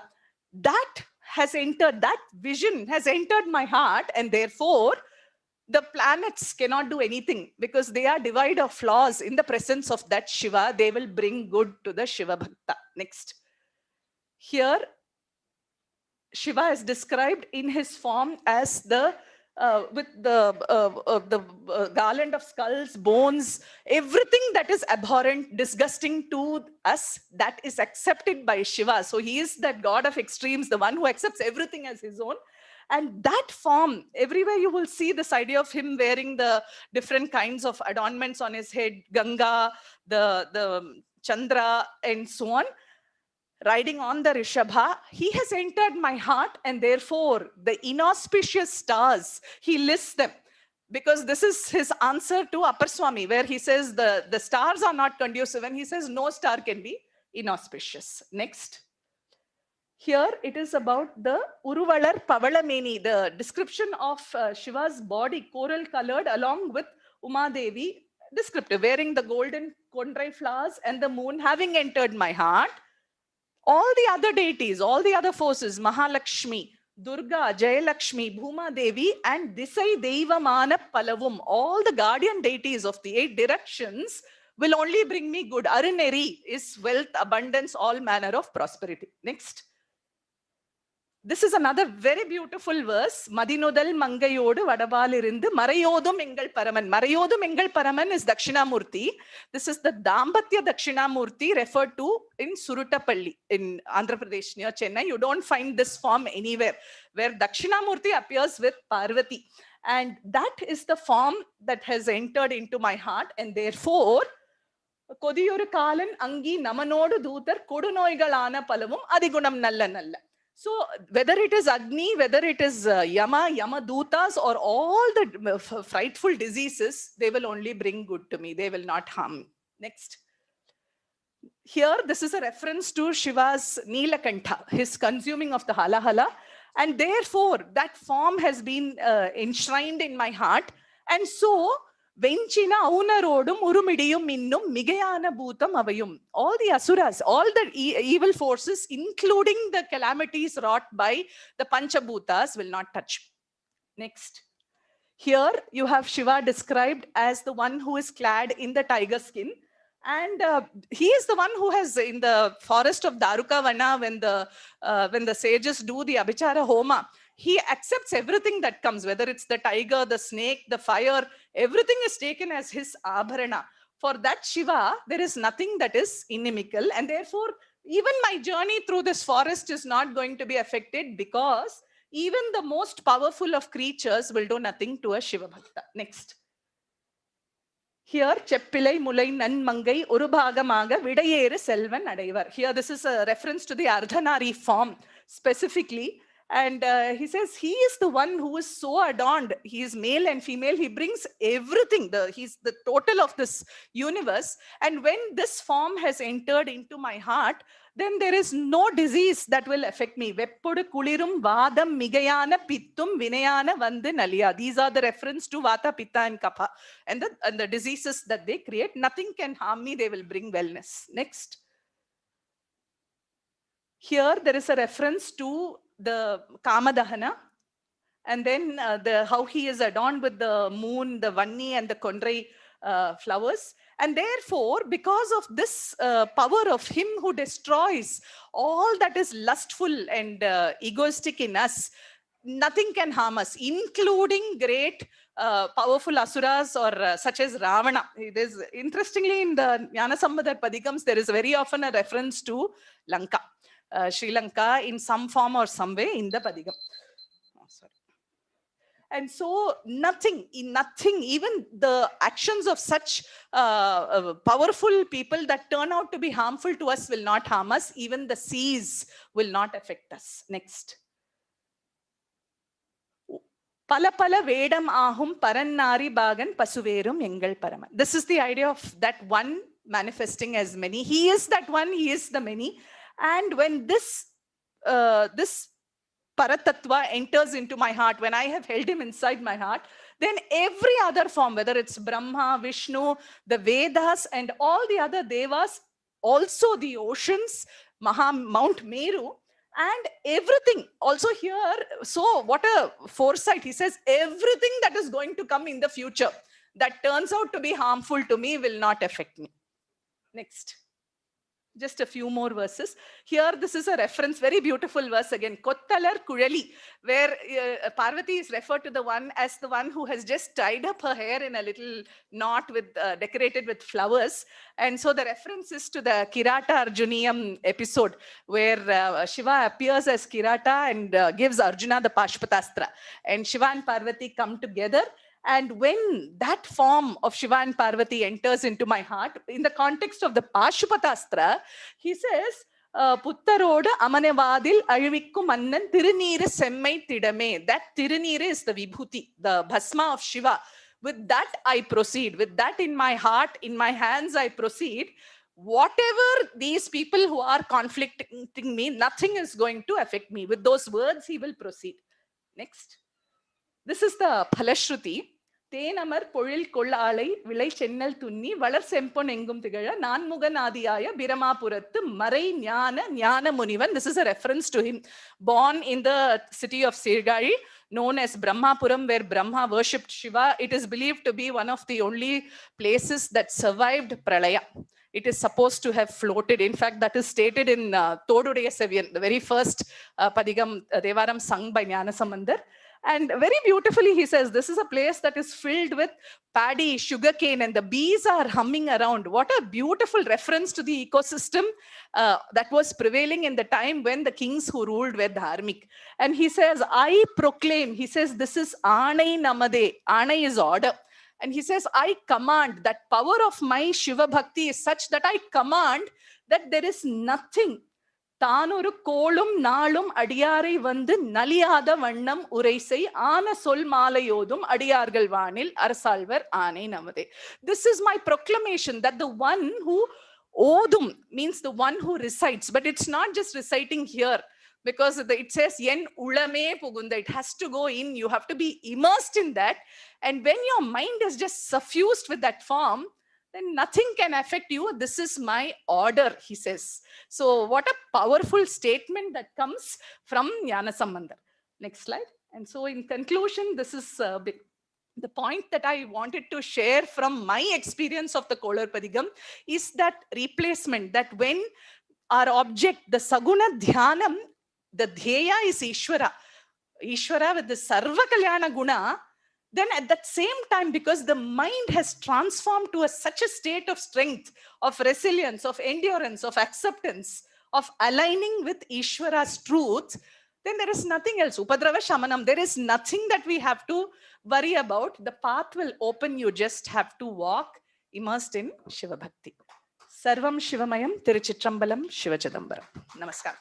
S8: That has entered, that vision has entered my heart, and therefore the planets cannot do anything because they are devoid of flaws. In the presence of that Shiva, they will bring good to the Shiva Bhakta. Next. Here, Shiva is described in his form as the with the garland of skulls, bones, everything that is abhorrent, disgusting to us, that is accepted by Shiva. So he is that god of extremes, the one who accepts everything as his own. And that form, everywhere you will see this idea of him wearing the different kinds of adornments on his head, Ganga, the Chandra, and so on. Riding on the Rishabha, he has entered my heart, and therefore the inauspicious stars, he lists them. Because this is his answer to Appar Swami, where he says the stars are not conducive, and he says no star can be inauspicious. Next. Here it is about the Uruvalar Pavalameni, the description of Shiva's body, coral colored, along with Uma Devi, descriptive, wearing the golden kondrai flowers and the moon, having entered my heart. All the other deities, all the other forces, Mahalakshmi, Durga, Jayalakshmi, Bhuma Devi, and Disai Devamana Palavum, all the guardian deities of the 8 directions will only bring me good. Aruneri is wealth, abundance, all manner of prosperity. Next. This is another very beautiful verse. Madinudal Mangayodu Vadavalirindu Marayodum Engal Paraman. Marayodum Engal Paraman is Dakshinamurti. This is the Dambatya Dakshinamurti referred to in Surutapalli in Andhra Pradesh near Chennai. You don't find this form anywhere, where Dakshinamurti appears with Parvati. And that is the form that has entered into my heart, and therefore Kodiyuru Kalan Angi Namanodu Dutar Kodunoigalana Palavum Adigunam Nalla Nalla. So whether it is Agni, whether it is Yama, Yamadutas, or all the frightful diseases, they will only bring good to me. They will not harm me. Next. Here, this is a reference to Shiva's Nilakanta, his consuming of the Halahala. And therefore, that form has been enshrined in my heart. And so, Venchina Aunarodum Urumidiyum Minnum Migayana Bhutam Avayum. All the Asuras, all the evil forces, including the calamities wrought by the Panchabhutas, will not touch me. Next. Here you have Shiva described as the one who is clad in the tiger skin. And he is the one who has, in the forest of Darukavana, when the sages do the Abhichara Homa, he accepts everything that comes, whether it's the tiger, the snake, the fire, everything is taken as his abharana. For that Shiva, there is nothing that is inimical, and therefore even my journey through this forest is not going to be affected, because even the most powerful of creatures will do nothing to a Shiva Bhakta. Next. Here, Cheppilai Mulai Nan Mangai Urubhagamaga Vidayere Selvan Adaivar. Here, this is a reference to the Ardhanari form specifically. And he says he is the one who is so adorned. He is male and female. He brings everything. He's the total of this universe. And when this form has entered into my heart, then there is no disease that will affect me. Veppodu kulirum vadam migayana pittum vinayana vandu naliya. These are the reference to vata, pitta, and kapha. And the diseases that they create, nothing can harm me. They will bring wellness. Next. Here there is a reference to the Kamadahana, and then how he is adorned with the moon, the vanni, and the kondrai flowers. And therefore, because of this power of him who destroys all that is lustful and egoistic in us, nothing can harm us, including great powerful asuras or such as Ravana. It is interestingly in the Gnanasambandhar Padikams, there is very often a reference to Lanka. Sri Lanka in some form or some way in the Padigam. Oh, sorry. And so nothing, even the actions of such powerful people that turn out to be harmful to us will not harm us. Even the seas will not affect us. Next. Pala pala vedam ahum parannari bagan pasuverum engal parama. This is the idea of that one manifesting as many. He is that one, he is the many. And when this Paratattva enters into my heart, when I have held him inside my heart, then every other form, whether it's Brahma, Vishnu, the Vedas, and all the other Devas, also the oceans, Maha, Mount Meru, and everything. Also here, so what a foresight. He says, everything that is going to come in the future that turns out to be harmful to me will not affect me. Next. Just a few more verses. Here, this is a reference, very beautiful verse again, Kottalar Kuzhali, where Parvati is referred to the one as the one who has just tied up her hair in a little knot with decorated with flowers. And so the reference is to the Kirata Arjuniyam episode, where Shiva appears as Kirata and gives Arjuna the Pashpatastra. And Shiva and Parvati come together. And when that form of Shiva and Parvati enters into my heart, in the context of the Pashupatastra, he says, Puttaroda amanevadil ayivikku mannan tirunneeru semmai tidame. That tirunneeru is the vibhuti, the bhasma of Shiva. With that I proceed. With that in my heart, in my hands I proceed. Whatever these people who are conflicting me, nothing is going to affect me. With those words, he will proceed. Next. This is the Phalashruti. Thenamar Polil Kollalai Vilai Chennal Tunni Valar Sempon Engum Tigaya Nanmugan Adiyaya Biramapurathu Marai Jnana Munivan. This is a reference to him. Born in the city of Sirgari, known as Brahmapuram, where Brahma worshipped Shiva. It is believed to be one of the only places that survived Pralaya. It is supposed to have floated. In fact, that is stated in Todudaya Seviyan, the very first Padigam Devaram sung by Gnanasambandhar. And very beautifully, he says, this is a place that is filled with paddy, sugarcane, and the bees are humming around. What a beautiful reference to the ecosystem that was prevailing in the time when the kings who ruled were dharmic. And he says, I proclaim, he says, this is Anai Namade. Anai is order. And he says, I command, that power of my Shiva Bhakti is such that I command that there is nothing. தானொரு கோளும் நாளும் அடியாரை வந்து நலியாத வண்ணம் உரைசை ஆன சொல் மாலையோதும் அடியார்கள் வானில் அரசாழ்வர் ஆனை நமதே. This is my proclamation that the one who odum means the one who recites, but it's not just reciting here, because it says yen ulame pugunda. It has to go in. You have to be immersed in that. And when your mind is just suffused with that form, then nothing can affect you. This is my order, he says. So what a powerful statement that comes from Gnanasambandhar. Next slide. And so in conclusion, this is the point that I wanted to share from my experience of the Kolar Padigam is that replacement, that when our object, the Saguna Dhyanam, the Dheya is Ishvara. Ishvara with the Sarva Kalyana Guna. Then at that same time, because the mind has transformed to such a state of strength, of resilience, of endurance, of acceptance, of aligning with Ishvara's truth, then there is nothing else. Upadrava Shamanam, there is nothing that we have to worry about. The path will open. You just have to walk immersed in Shiva Bhakti. Sarvam Shivamayam Tiruchitrambalam Shiva Chidambaram. Namaskar.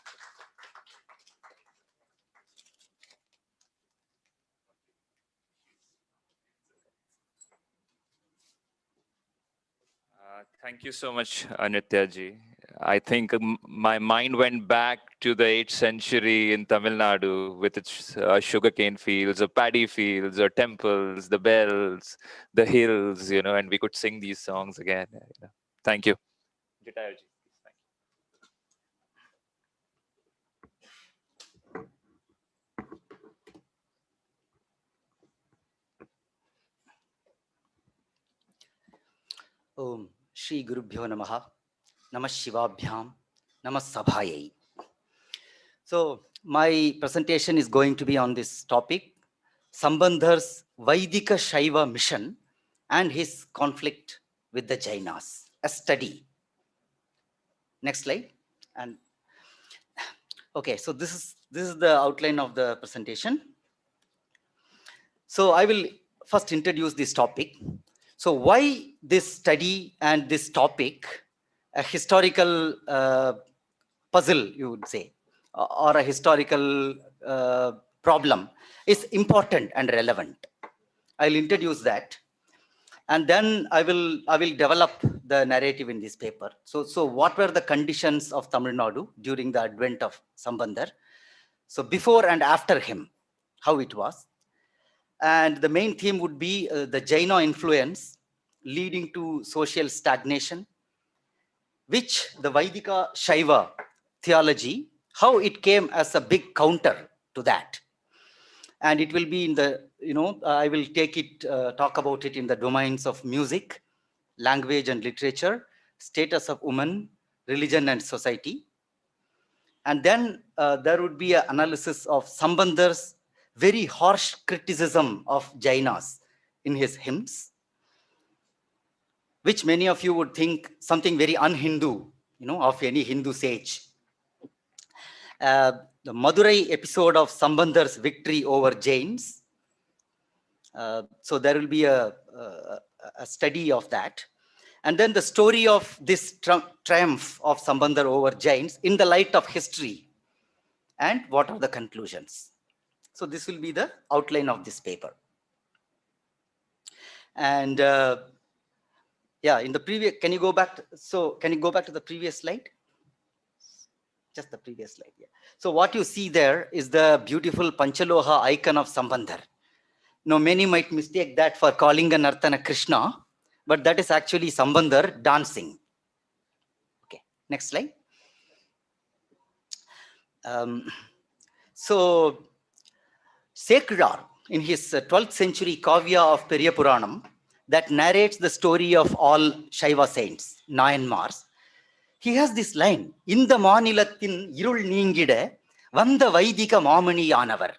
S6: Thank you so much, Anitya ji. I think my mind went back to the 8th century in Tamil Nadu with its sugarcane fields, or paddy fields, or temples, the bells, the hills, and we could sing these songs again. Thank you. Jitayar ji, please, thank you.
S9: Om Shri Gurubhyo Namaha, Namah Shivabhyam, Namah Sabhayai. So my presentation is going to be on this topic, Sambandhar's Vaidhika Shaiva mission and his conflict with the Jainas, a study. Next slide. And okay, so this is the outline of the presentation. So I will first introduce this topic. So why this study and this topic, a historical puzzle, you would say, or a historical problem, is important and relevant. I'll introduce that, and then I will develop the narrative in this paper. So what were the conditions of Tamil Nadu during the advent of Sambandhar? So before and after him, how it was. And the main theme would be the Jaina influence leading to social stagnation, which the Vaidhika Shaiva theology, how it came as a big counter to that. And it will be in the, I will talk about it in the domains of music, language and literature, status of women, religion and society. And then there would be an analysis of Sambandhar's very harsh criticism of Jainas in his hymns, which many of you would think something very un-Hindu, of any Hindu sage. The Madurai episode of Sambandhar's victory over Jains. So there will be a study of that. And then the story of this triumph of Sambandhar over Jains in the light of history. And what are the conclusions? So this will be the outline of this paper. And yeah, in the previous, can you go back to the previous slide? Just the previous slide, yeah. So what you see there is the beautiful Panchaloha icon of Sambandhar. Now, many might mistake that for Kalinga Nartana Krishna, but that is actually Sambandhar dancing. Okay, next slide. So, Sekrar, in his 12th century Kavya of Periya Puranam, that narrates the story of all Shaiva saints, Nayanmars, he has this line, Inda Manilathin Irul Ningide, Vanda Vaidhika Mamani Yanavar.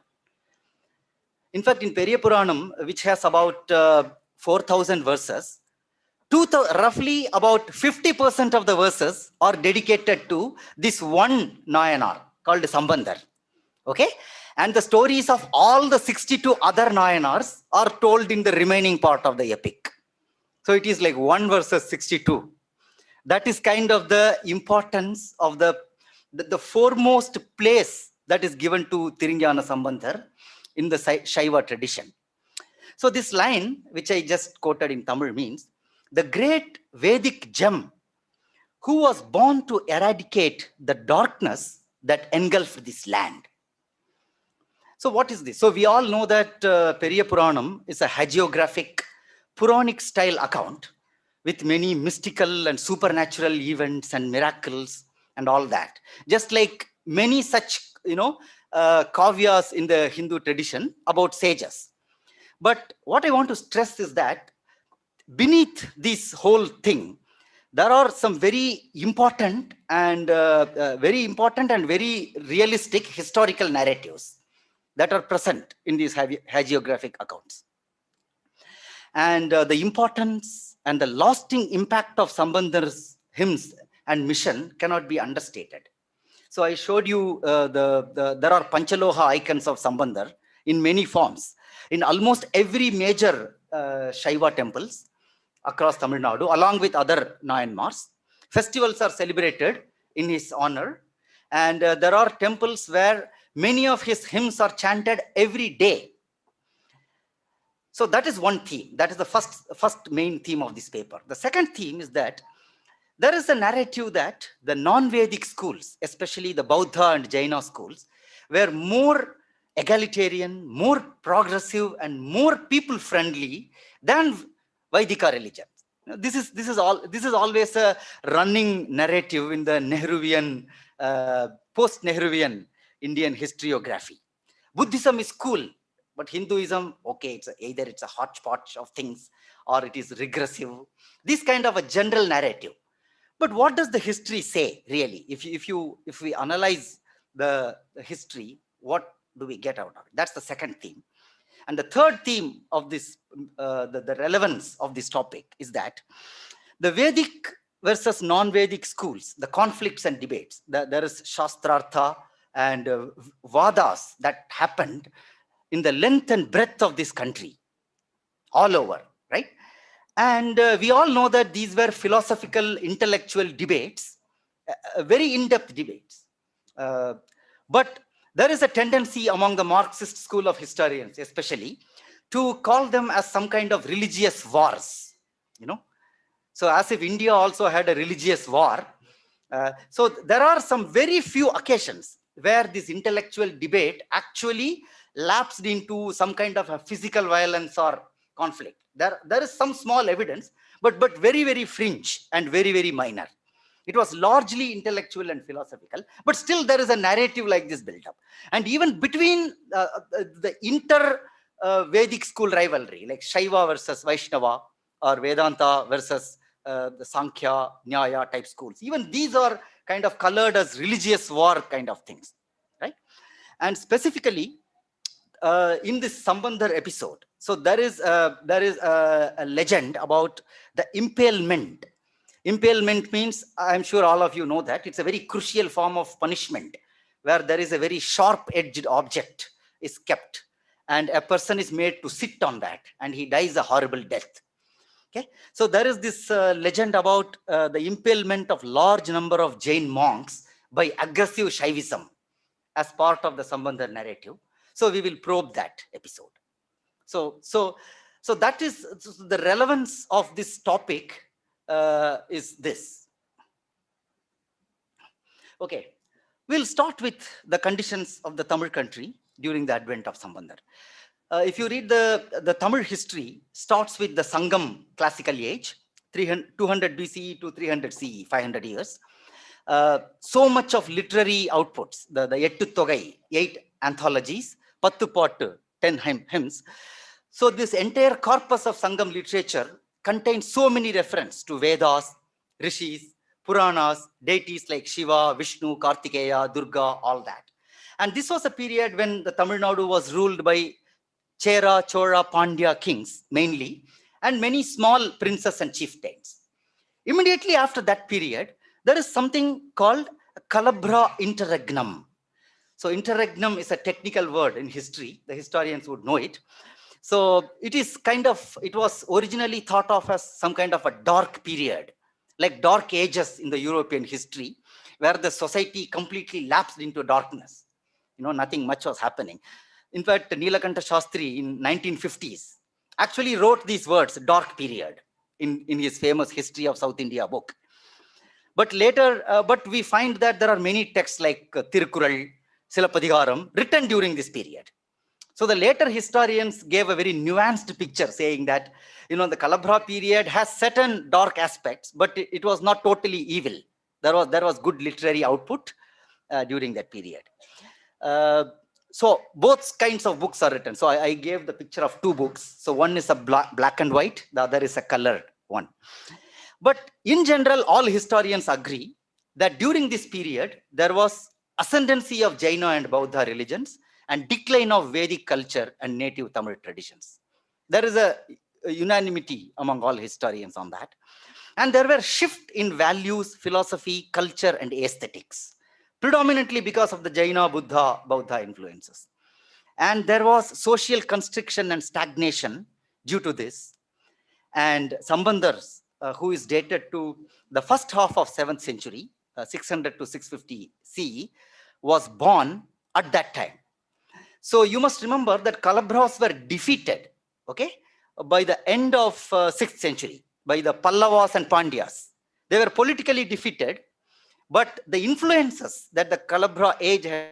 S9: In fact, in Periya Puranam, which has about 4,000 verses, roughly about 50% of the verses are dedicated to this one Nayanar called Sambandhar. Okay? And the stories of all the 62 other Nayanars are told in the remaining part of the epic. So it is like 1 versus 62. That is kind of the importance of the foremost place that is given to Gnanasambandhar in the Shaiva tradition. So this line, which I just quoted in Tamil, means the great Vedic gem who was born to eradicate the darkness that engulfed this land. So what is this? So we all know that Periya Puranam is a hagiographic, Puranic style account with many mystical and supernatural events and miracles and all that. Just like many such, kavyas in the Hindu tradition about sages. But what I want to stress is that beneath this whole thing, there are some very important and very realistic historical narratives that are present in these hagiographic accounts. And the importance and the lasting impact of Sambandhar's hymns and mission cannot be understated. So I showed you there are Panchaloha icons of Sambandhar in many forms. In almost every major Shaiva temples across Tamil Nadu, along with other Nayanmars, festivals are celebrated in his honor. And there are temples where many of his hymns are chanted every day. So that is one theme. That is the first main theme of this paper. The second theme is that there is a narrative that the non-Vedic schools, especially the Buddha and Jaina schools, were more egalitarian, more progressive, and more people-friendly than Vaidika religion. This is always a running narrative in the Nehruvian, post-Nehruvian Indian historiography. Buddhism is cool, but Hinduism, okay, either it's a hodgepodge of things or it is regressive. This kind of a general narrative. But what does the history say, really? If we analyze the history, what do we get out of it? That's the second theme. And the third theme of this, the relevance of this topic is that the Vedic versus non-Vedic schools, the conflicts and debates, there is Shastrartha and Vadas that happened in the length and breadth of this country, all over, right? And we all know that these were philosophical, intellectual debates, very in-depth debates. But there is a tendency among the Marxist school of historians, especially, to call them as some kind of religious wars, you know. So as if India also had a religious war. So there are some very few occasions where this intellectual debate actually lapsed into some kind of a physical violence or conflict. There is some small evidence, but very, very fringe and very, very minor. It was largely intellectual and philosophical, but still there is a narrative like this built up. And even between the inter-Vedic school rivalry, like Shaiva versus Vaishnava or Vedanta versus the Sankhya, Nyaya type schools, even these are kind of colored as religious war kind of things, right? And specifically in this Sambandhar episode, so there is a legend about the impalement. Impalement means, I'm sure all of you know that, it's a very crucial form of punishment where there is a very sharp-edged object is kept and a person is made to sit on that and he dies a horrible death. Okay, so there is this legend about the impalement of large number of Jain monks by aggressive Shaivism as part of the Sambandhar narrative. So we will probe that episode. So that is the relevance of this topic. Is this. Okay, we'll start with the conditions of the Tamil country during the advent of Sambandhar. If you read the Tamil history, starts with the Sangam classical age, 200 BCE to 300 CE, 500 years. So much of literary outputs, the Ettu Togai, 8 anthologies, Pattu Pattu, 10 hymns. So this entire corpus of Sangam literature contains so many references to Vedas, Rishis, Puranas, deities like Shiva, Vishnu, Kartikeya, Durga, all that. And this was a period when the Tamil Nadu was ruled by Chera, Chola, Pandya kings mainly, and many small princes and chieftains. Immediately after that period, there is something called Kalabra interregnum. So interregnum is a technical word in history. The historians would know it. So it is it was originally thought of as some kind of a dark period, like dark ages in the European history, where the society completely lapsed into darkness. You know, nothing much was happening. In fact, Nilakanta Shastri in 1950s actually wrote these words, dark period, in his famous History of South India book. But later, but we find that there are many texts like Tirukkural, Silapadigaram written during this period. So the later historians gave a very nuanced picture saying that, you know, the Kalabra period has certain dark aspects, but it was not totally evil. There was good literary output during that period. So both kinds of books are written. So I gave the picture of two books. So one is a black and white, the other is a colored one. But in general, all historians agree that during this period, there was ascendancy of Jaina and Buddha religions and decline of Vedic culture and native Tamil traditions. There is a unanimity among all historians on that. And there were shift in values, philosophy, culture, and aesthetics, predominantly because of the Jaina, Buddha influences. And there was social constriction and stagnation due to this. And Sambandhars, who is dated to the first half of 7th century, 600 to 650 CE, was born at that time. So you must remember that Kalabras were defeated, okay, by the end of 6th century by the Pallavas and Pandyas. They were politically defeated, but the influences that the Kalabra age had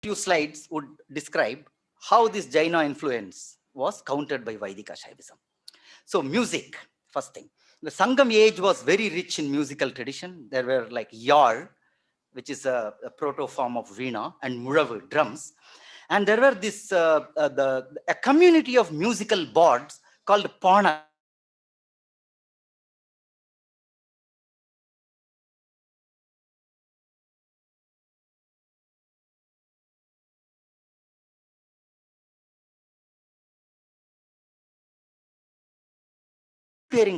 S9: few slides would describe how this Jaina influence was countered by Vaidhika Shaivism. So music, first thing. The Sangam age was very rich in musical tradition. There were like yar, which is a proto form of veena, and muravu, drums. And there were this a community of musical bards called Pana.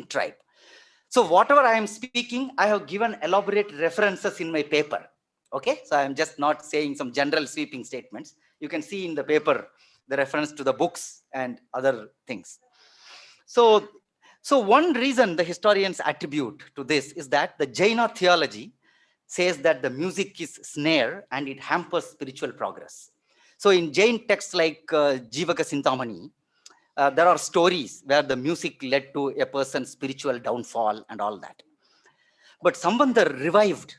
S9: Tribe. So whatever I am speaking, I have given elaborate references in my paper. Okay, so I am just not saying some general sweeping statements. You can see in the paper the reference to the books and other things. So one reason the historians attribute to this is that the Jaina theology says that the music is snare and it hampers spiritual progress. So in Jain texts like Jivaka Sintamani, there are stories where the music led to a person's spiritual downfall and all that. But Sambandhar revived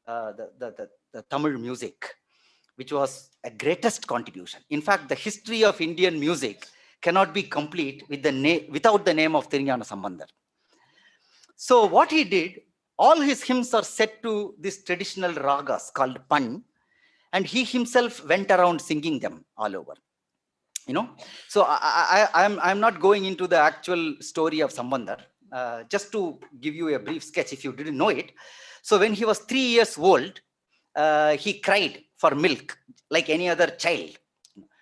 S9: the Tamil music, which was a greatest contribution. In fact, the history of Indian music cannot be complete with without the name of Gnanasambandhar. So what he did, all his hymns are set to this traditional ragas called Pan, and he himself went around singing them all over. You know, so I'm not going into the actual story of Sambandhar, just to give you a brief sketch if you didn't know it. So when he was 3 years old, he cried for milk like any other child.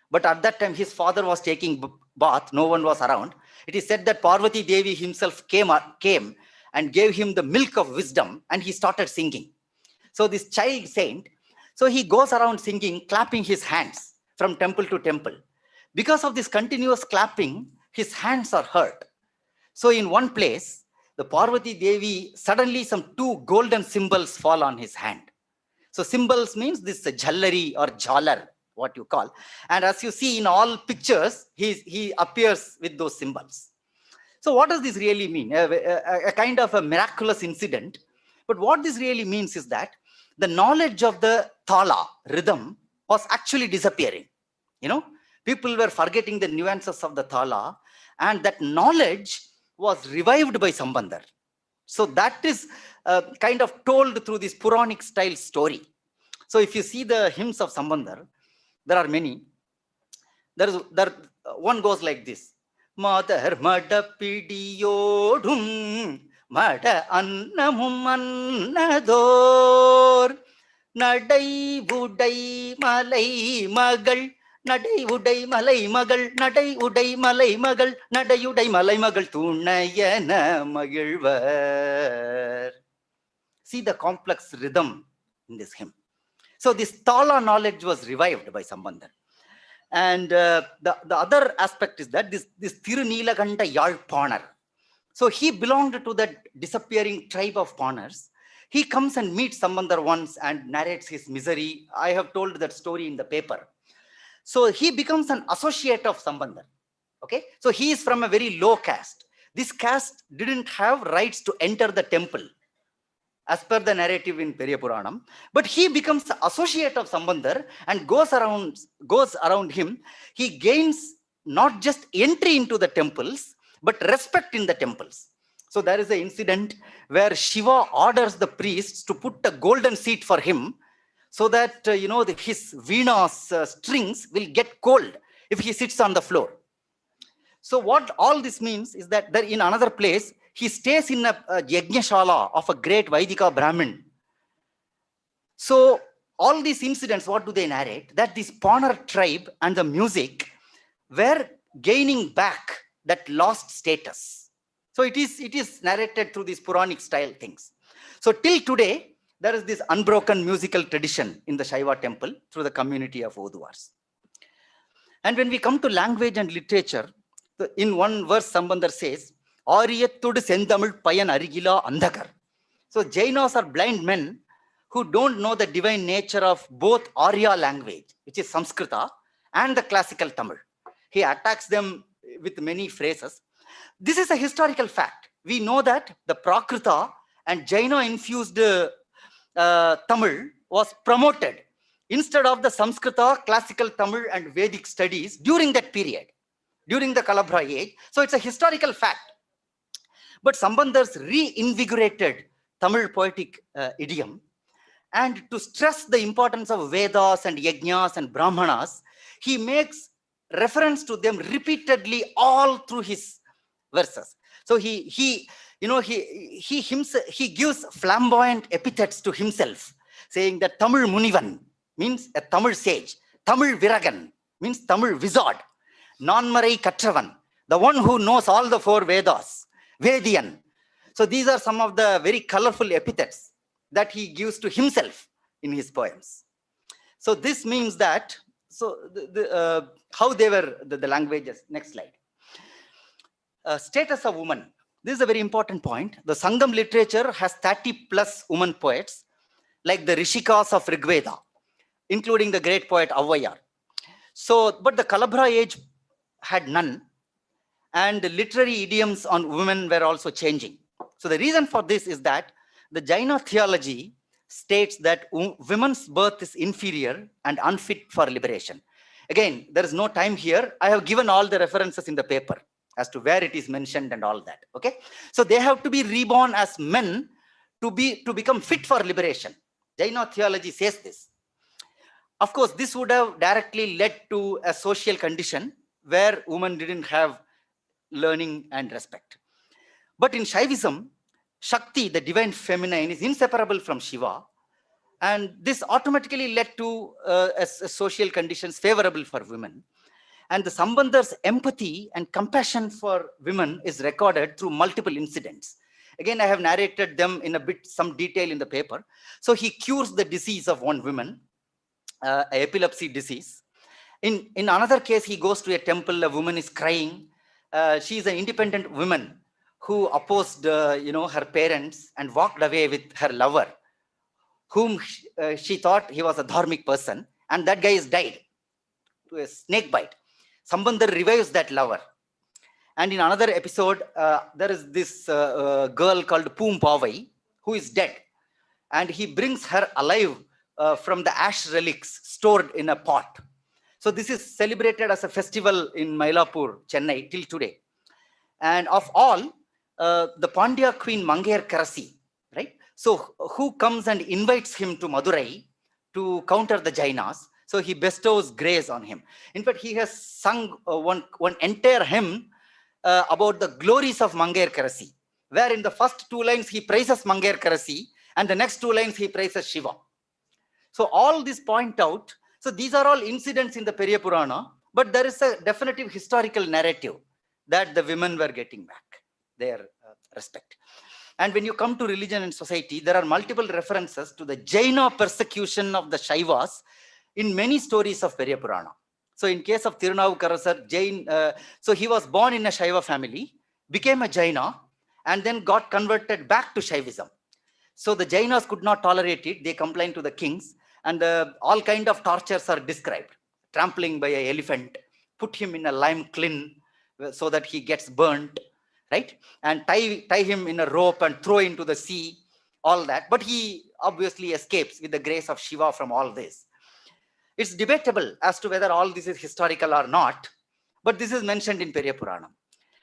S9: But at that time, his father was taking bath, no one was around. It is said that Parvati Devi himself came and gave him the milk of wisdom, and he started singing. So this child saint, so he goes around singing, clapping his hands from temple to temple. Because of this continuous clapping, his hands are hurt. So in one place, the Parvati Devi, suddenly some 2 golden symbols fall on his hand. So symbols means this jhallari or jhalar, what you call. And as you see in all pictures, he appears with those symbols. So what does this really mean? A kind of a miraculous incident. But what this really means is that the knowledge of the thala, rhythm, was actually disappearing. You know, people were forgetting the nuances of the thala, and that knowledge was revived by Sambandhar. So that is kind of told through this Puranic style story. So if you see the hymns of Sambandhar, there are many. One goes like this. Madar mada pidiyodum mada annamum annador nadai budai malai magal nadai udai malai magal nadai udai malai magal nadai udai malai magal tunayana magilvar. See the complex rhythm in this hymn. So this thala knowledge was revived by Sambandhar. And the other aspect is that this Nilakanta Panar. So he belonged to that disappearing tribe of Panars. He comes and meets Sambandhar once and narrates his misery. I have told that story in the paper. So he becomes an associate of Sambandhar. Okay, so he is from a very low caste. This caste didn't have rights to enter the temple, as per the narrative in Periya Puranam, but he becomes the associate of Sambandhar and goes around him. He gains not just entry into the temples, but respect in the temples. So there is an incident where Shiva orders the priests to put a golden seat for him, so that his veena's strings will get cold if he sits on the floor. So what all this means is that there in another place, he stays in a Yajnashala of a great Vaidhika Brahmin. So all these incidents, what do they narrate? That this Panar tribe and the music were gaining back that lost status. So it is narrated through these Puranic style things. So till today, there is this unbroken musical tradition in the Shaiva temple through the community of Oduars. And when we come to language and literature, in one verse, Sambandhar says, Ariyattudu Sendamil Payan Arigila Andhakar. So Jainas are blind men who don't know the divine nature of both Arya language, which is Sanskrita, and the classical Tamil. He attacks them with many phrases. This is a historical fact. We know that the Prakrita and Jaina-infused Tamil was promoted instead of the Sanskrita, classical Tamil, and Vedic studies during that period, during the Kalabhra age. So it's a historical fact. But Sambandhar's reinvigorated Tamil poetic idiom, and to stress the importance of Vedas and Yajnas and Brahmanas, he makes reference to them repeatedly all through his verses. So he gives flamboyant epithets to himself, saying that Tamil Munivan means a Tamil sage, Tamil Viragan means Tamil wizard, Nanmarai Katravan, the one who knows all the 4 Vedas, Vedian. So these are some of the very colorful epithets that he gives to himself in his poems. So this means that, how they were the languages. Next slide. Status of woman. This is a very important point. The Sangam literature has 30 plus women poets, like the Rishikas of Rigveda, including the great poet Avvayar. So, but the Kalabhra age had none, and the literary idioms on women were also changing. So the reason for this is that the Jaina theology states that women's birth is inferior and unfit for liberation. Again, there is no time here. I have given all the references in the paper as to where it is mentioned and all that. Okay, so they have to be reborn as men to become fit for liberation. Jaina theology says this. Of course, this would have directly led to a social condition where women didn't have learning and respect. But in Shaivism, Shakti, the divine feminine, is inseparable from Shiva, and this automatically led to social conditions favorable for women. And the Sambandhar's empathy and compassion for women is recorded through multiple incidents. Again, I have narrated them in some detail in the paper. So he cures the disease of one woman, epilepsy disease. In another case, he goes to a temple, a woman is crying. She is an independent woman who opposed her parents and walked away with her lover, whom she thought he was a dharmic person, and that guy is died to a snake bite. Sambandhar revives that lover. And in another episode, there is this girl called Poom Pavai who is dead, and he brings her alive from the ash relics stored in a pot. So this is celebrated as a festival in Mylapore, Chennai till today. And of all, the Pandya queen Mangair Karasi, right? So who comes and invites him to Madurai to counter the Jainas. So he bestows grace on him. In fact, he has sung one entire hymn about the glories of Mangair Karasi, where in the first 2 lines he praises Mangair Karasi, and the next 2 lines he praises Shiva. So all this point out. So these are all incidents in the Periya Purana, but there is a definitive historical narrative that the women were getting back their respect. And when you come to religion and society, there are multiple references to the Jaina persecution of the Shaivas in many stories of Periya Purana. So in case of Tirunavukarasar, Jain, so he was born in a Shaiva family, became a Jaina, and then got converted back to Shaivism. So the Jainas could not tolerate it. They complained to the kings, and all kind of tortures are described. Trampling by an elephant, put him in a lime kiln so that he gets burnt, right? And tie him in a rope and throw into the sea, all that. But he obviously escapes with the grace of Shiva from all this. It's debatable as to whether all this is historical or not, but this is mentioned in Periya Puranam.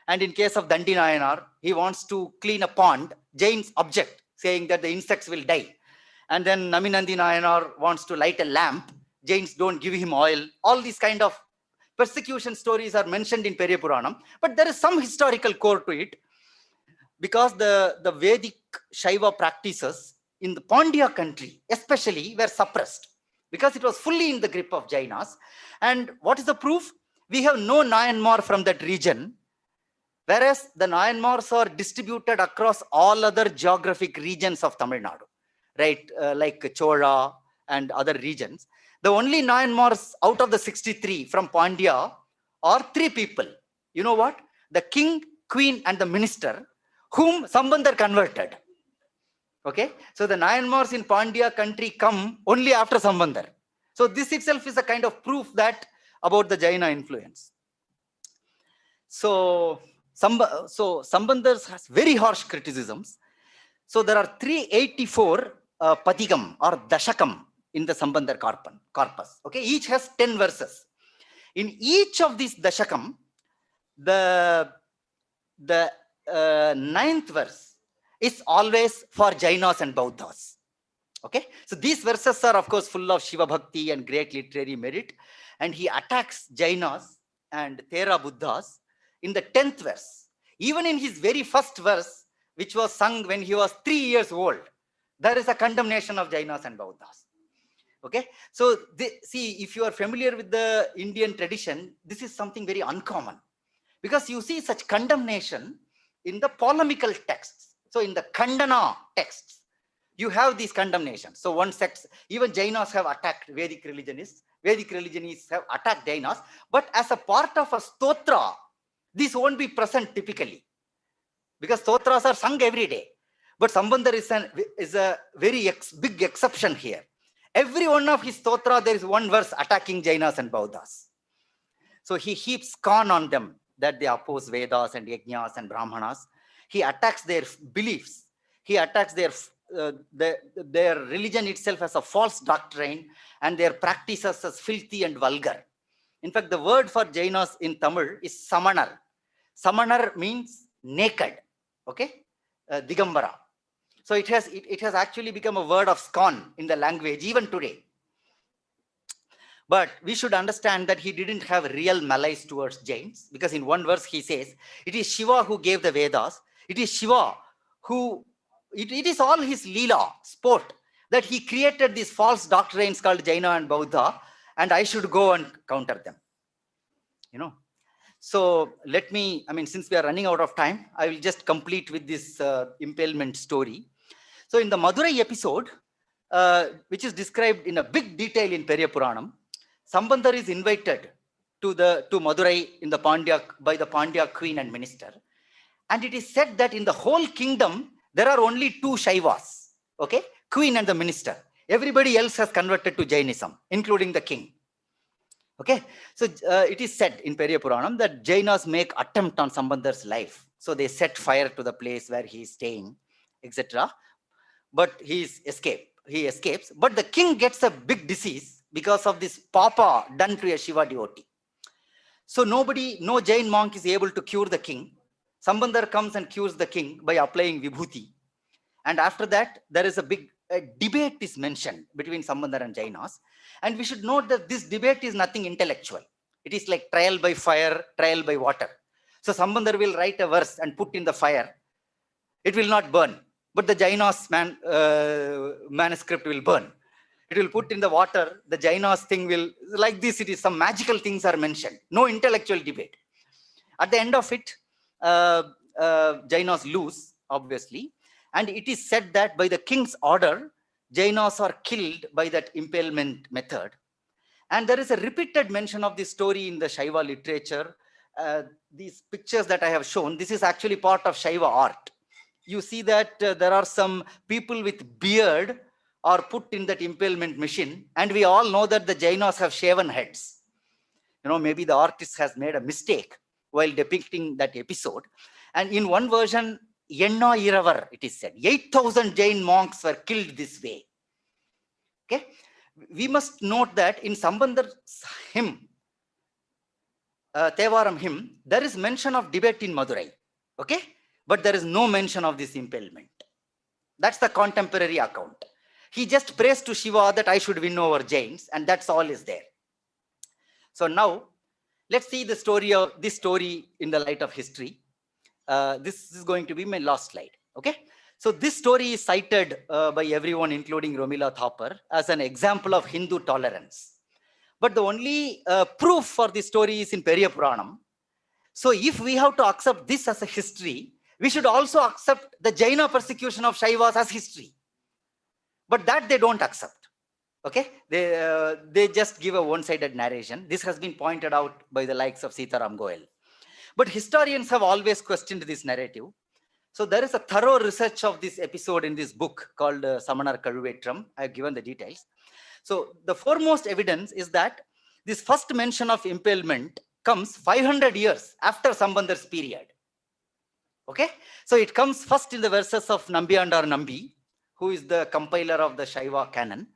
S9: And in case of Dandi Nayanar, he wants to clean a pond. Jains object, saying that the insects will die. And then Naminandi Nayanar wants to light a lamp. Jains don't give him oil. All these kind of persecution stories are mentioned in Periya Puranam, but there is some historical core to it, because the Vedic Shaiva practices in the Pandya country especially were suppressed, because it was fully in the grip of Jainas. And what is the proof? We have no Nayanmar from that region, whereas the Nayanmars are distributed across all other geographic regions of Tamil Nadu, right? Like Chola and other regions. The only Nayanmars out of the 63 from Pandya are 3 people. You know what? The king, queen, and the minister, whom Sambandhar converted. Okay, so the Nayanmars in Pandya country come only after Sambandhar. So this itself is a kind of proof that about the Jaina influence. So Sambandhar has very harsh criticisms. So there are 384 Padikam or Dashakam in the Sambandhar corpus. Okay, each has 10 verses. In each of these Dashakam, the ninth verse is always for Jainas and Bauddhas. Okay, so these verses are of course full of Shiva Bhakti and great literary merit, and he attacks Jainas and Thera Buddhas in the 10th verse. Even in his very first verse, which was sung when he was 3 years old, there is a condemnation of Jainas and Bauddhas. Okay, so see, if you are familiar with the Indian tradition, this is something very uncommon, because you see such condemnation in the polemical texts. So in the Khandana texts, you have these condemnations. So one sect, even Jainas have attacked Vedic religionists. Vedic religionists have attacked Jainas, but as a part of a stotra, this won't be present typically, because stotras are sung every day. But Sambandhar is a very big exception here. Every one of his stotra, there is one verse attacking Jainas and Bauddhas. So he heaps scorn on them, that they oppose Vedas and Yajnas and Brahmanas. He attacks their beliefs. He attacks their religion itself as a false doctrine, and their practices as filthy and vulgar. In fact, the word for Jainas in Tamil is Samanar. Samanar means naked. Okay, Digambara. So it has actually become a word of scorn in the language even today. But we should understand that he didn't have real malice towards Jains, because in one verse he says, it is Shiva who gave the Vedas. It is Shiva who, it is all his Leela, sport, that he created these false doctrines called Jaina and Bauddha, and I should go and counter them. You know. So let me, since we are running out of time, I will just complete with this impalement story. So in the Madurai episode, which is described in a big detail in Periya Puranam, Sambandhar is invited to Madurai in the by the Pandya queen and minister. And it is said that in the whole kingdom, there are only 2 Shaivas, okay? Queen and the minister. Everybody else has converted to Jainism, including the king. Okay, so it is said in Periya Puranam that Jainas make attempt on Sambandhar's life. So they set fire to the place where he is staying, etc. But he escapes. But the king gets a big disease because of this papa done to a Shiva devotee. So no Jain monk is able to cure the king. Sambandhar comes and cures the king by applying vibhuti. And after that, there is a big debate is mentioned between Sambandhar and Jainas. And we should note that this debate is nothing intellectual. It is like trial by fire, trial by water. So Sambandhar will write a verse and put in the fire. It will not burn. But the Jainas manuscript will burn. It will put in the water. The Jainas thing will, like this, it is some magical things are mentioned. No intellectual debate. At the end of it, Jainas lose, obviously. And it is said that by the king's order, Jainas are killed by that impalement method. And there is a repeated mention of this story in the Shaiva literature. These pictures that I have shown, this is actually part of Shaiva art. You see that there are some people with beard are put in that impalement machine. And we all know that the Jainas have shaven heads. You know, maybe the artist has made a mistake while depicting that episode. And in one version, Yenna Iravar, it is said, 8,000 Jain monks were killed this way. Okay, we must note that in Sambandhar's hymn, Tevaram hymn, there is mention of debate in Madurai. Okay, but there is no mention of this impalement. That's the contemporary account. He just prays to Shiva that I should win over Jains, and that's all is there. So now, let's see the story of this story in the light of history. This is going to be my last slide. Okay, so this story is cited by everyone, including Romila Thapar, as an example of Hindu tolerance. But the only proof for this story is in Periya Puranam. So if we have to accept this as a history, we should also accept the Jaina persecution of Shaivas as history. But that they don't accept. Okay, they just give a one-sided narration. This has been pointed out by the likes of Sitaram Goel. But historians have always questioned this narrative. So there is a thorough research of this episode in this book called Samanar Kaluvetram. I have given the details. So the foremost evidence is that this first mention of impalement comes 500 years after Sambandhar's period. Okay, so it comes first in the verses of Nambiyandar Nambi, who is the compiler of the Shaiva canon,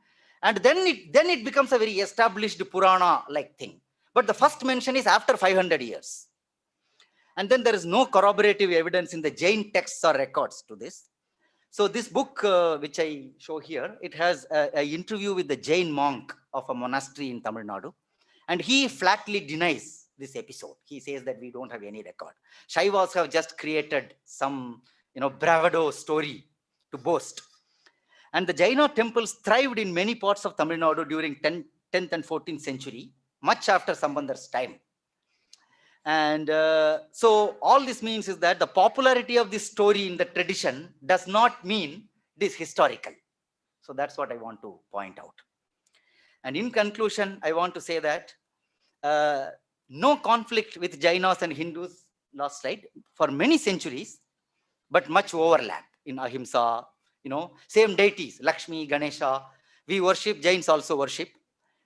S9: and then it becomes a very established Purana-like thing. But the first mention is after 500 years. And then there is no corroborative evidence in the Jain texts or records to this. So this book, which I show here, it has an interview with the Jain monk of a monastery in Tamil Nadu. And he flatly denies this episode. He says that we don't have any record. Shaivas have just created some, bravado story to boast. And the Jaina temples thrived in many parts of Tamil Nadu during 10th and 14th century, much after Sambandhar's time. And so all this means is that the popularity of this story in the tradition does not mean it is historical. So that's what I want to point out. And in conclusion, I want to say that no conflict with Jainas and Hindus, last slide, for many centuries, but much overlap in Ahimsa, same deities, Lakshmi, Ganesha. We worship, Jains also worship,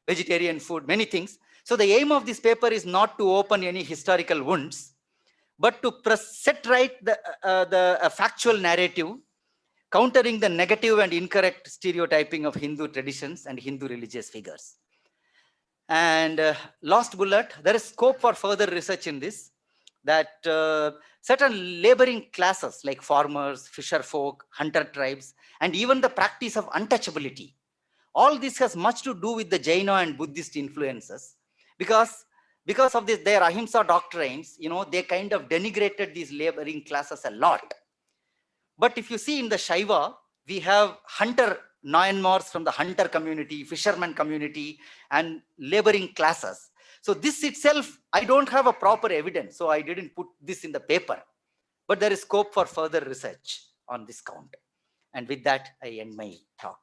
S9: vegetarian food, many things. So the aim of this paper is not to open any historical wounds, but to set right the factual narrative, countering the negative and incorrect stereotyping of Hindu traditions and Hindu religious figures. And last bullet, there is scope for further research in this, that certain laboring classes like farmers, fisher folk, hunter tribes, and even the practice of untouchability, all this has much to do with the Jaina and Buddhist influences, because of this, their Ahimsa doctrines, they kind of denigrated these laboring classes a lot. But if you see in the Shaiva, we have hunter Nayanmars from the hunter community, fisherman community, and laboring classes. So this itself, I don't have a proper evidence, so I didn't put this in the paper. But there is scope for further research on this count. And with that, I end my talk.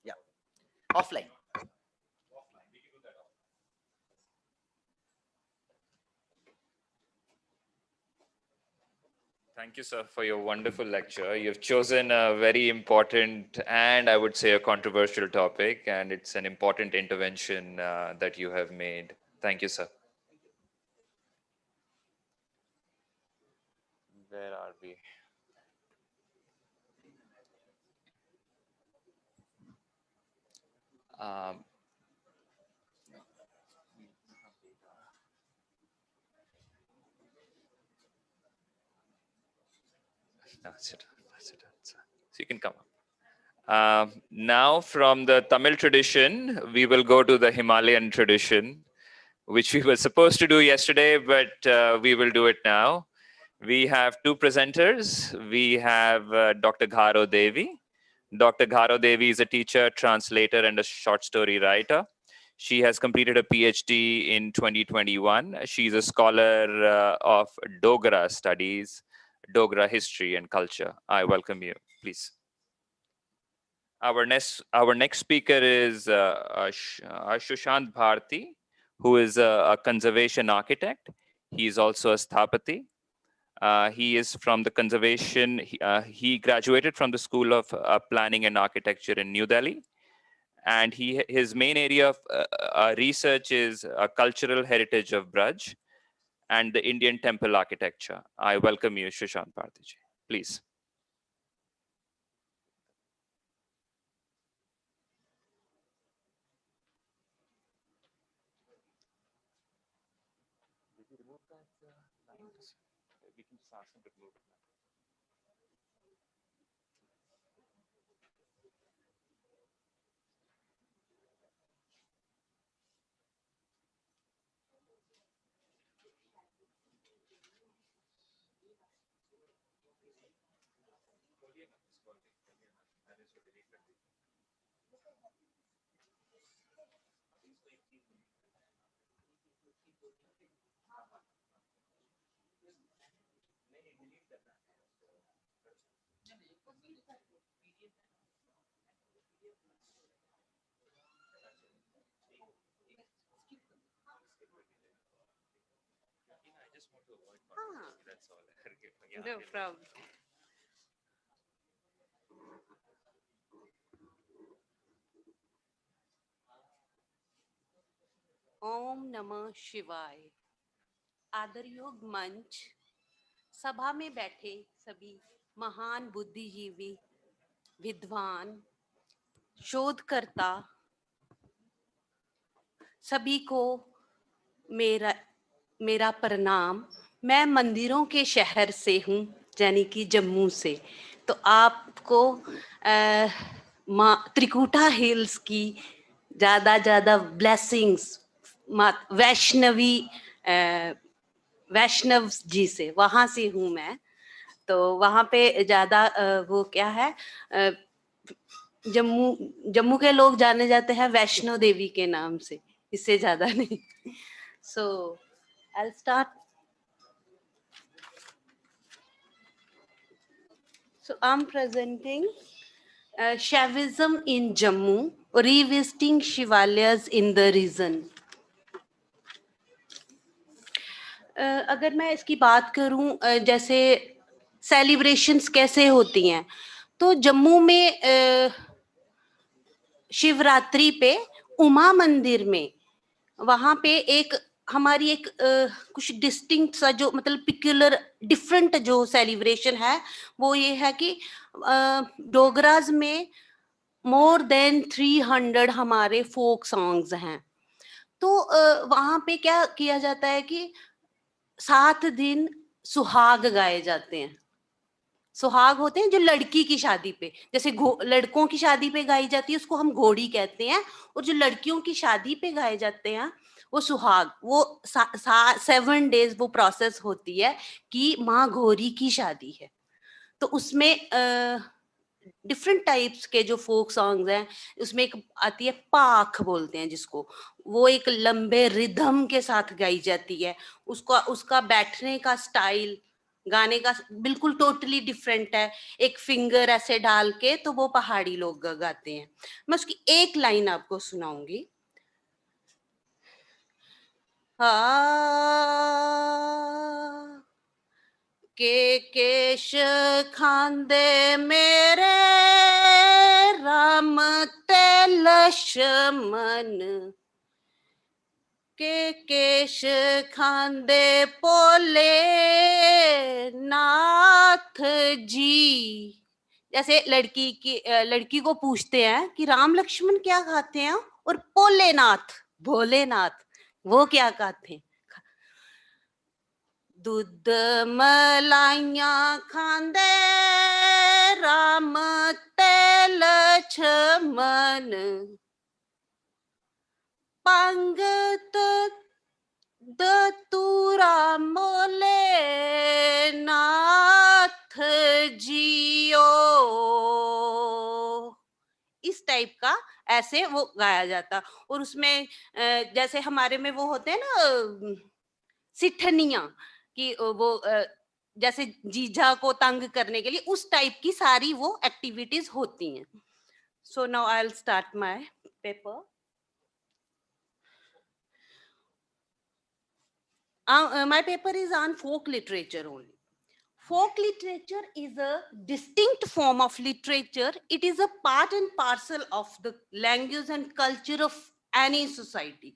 S9: Yeah, offline.
S6: Thank you, sir, for your wonderful lecture. You've chosen a very important and I would say a controversial topic, and it's an important intervention that you have made. Thank you, sir. Where are we? No, sit down, sir. So you can come up. Now, from the Tamil tradition, we will go to the Himalayan tradition, which we were supposed to do yesterday, but we will do it now. We have two presenters. We have Dr. Gharo Devi. Dr. Gharo Devi is a teacher, translator, and a short story writer. She has completed a PhD in 2021. She's a scholar of Dogra studies, Dogra history and culture. I welcome you, please. Our next speaker is Sushant Bharati, who is a conservation architect. He is also a Sthapati. He is from the conservation. He graduated from the School of Planning and Architecture in New Delhi. And his main area of research is cultural heritage of Braj and the Indian temple architecture. I welcome you, Sushant Bharati. Please. We can just ask him to move it. just want to avoid controversy, that's all. Yeah,
S10: No problem. ओम नमः शिवाय। आदर योग मंच, सभा में बैठे सभी महान बुद्धिजीवी, विद्वान, शोधकर्ता, सभी को मेरा प्रणाम। मैं मंदिरों के शहर से हूँ, यानी कि जम्मू से। तो आपको त्रिकुटा हिल्स की ज़्यादा ब्लेसिंग्स, वैष्णव जी से, वहाँ से हूँ मैं। तो वहाँ पे ज़्यादा वो क्या है, जम्मू के लोग जाने जाते हैं वैष्णो देवी के नाम से, इससे ज़्यादा नहीं। So I'll start. So I'm presenting Shaivism in Jammu, revisiting Shivalayas in the region. अगर मैं इसकी बात करूं, जैसे सेलिब्रेशंस कैसे होती हैं, तो जम्मू में शिवरात्रि पे उमा मंदिर में, वहाँ पे हमारी एक कुछ डिस्टिंक्ट सा जो मतलब पिक्युलर डिफरेंट जो सेलिब्रेशन है, वो ये है कि डोगराज में मोर देन 300 हमारे फोक सॉन्ग्स हैं। तो वहाँ पे क्या किया जाता है कि 7 दिन सुहाग गाए जाते हैं। सुहाग होते हैं जो लड़की की शादी पे, जैसे लड़कों की शादी पे गाई जाती है, उसको हम घोड़ी कहते हैं, और जो लड़कियों की शादी पे गाए जाते हैं वो सुहाग। वो 7 डेज वो प्रोसेस होती है कि माँ घोड़ी की शादी है। तो उसमें डिफरेंट टाइप्स के जो फोक सॉन्ग्स हैं, उसमें एक आती है पाख बोलते हैं जिसको, वो एक लंबे रिदम के साथ गाई जाती है। उसका बैठने का स्टाइल, गाने का बिल्कुल टोटली डिफरेंट है। एक फिंगर ऐसे डाल के तो वो पहाड़ी लोग गाते हैं। मैं उसकी एक लाइन आपको सुनाऊंगी। के केश खांदे मेरे राम ते लक्ष्मण, के केश खांदे पोले नाथ जी। जैसे लड़की को पूछते हैं कि राम लक्ष्मण क्या खाते हैं, और भोलेनाथ वो क्या खाते हैं। दूध मलाइयां खांदे राम ते लक्ष्मण, पंगत दतुरा मोले नाथ जियो। इस टाइप का ऐसे वो गाया जाता। और उसमें जैसे हमारे में वो होते हैं ना सिठनियां, कि वो जैसे जीजा को तंग करने के लिए, उस टाइप की सारी वो एक्टिविटीज होती हैं। So now I will start my paper. My paper is on folk literature only. Folk literature is a distinct form of literature. It is a part and parcel of the language and culture of any society.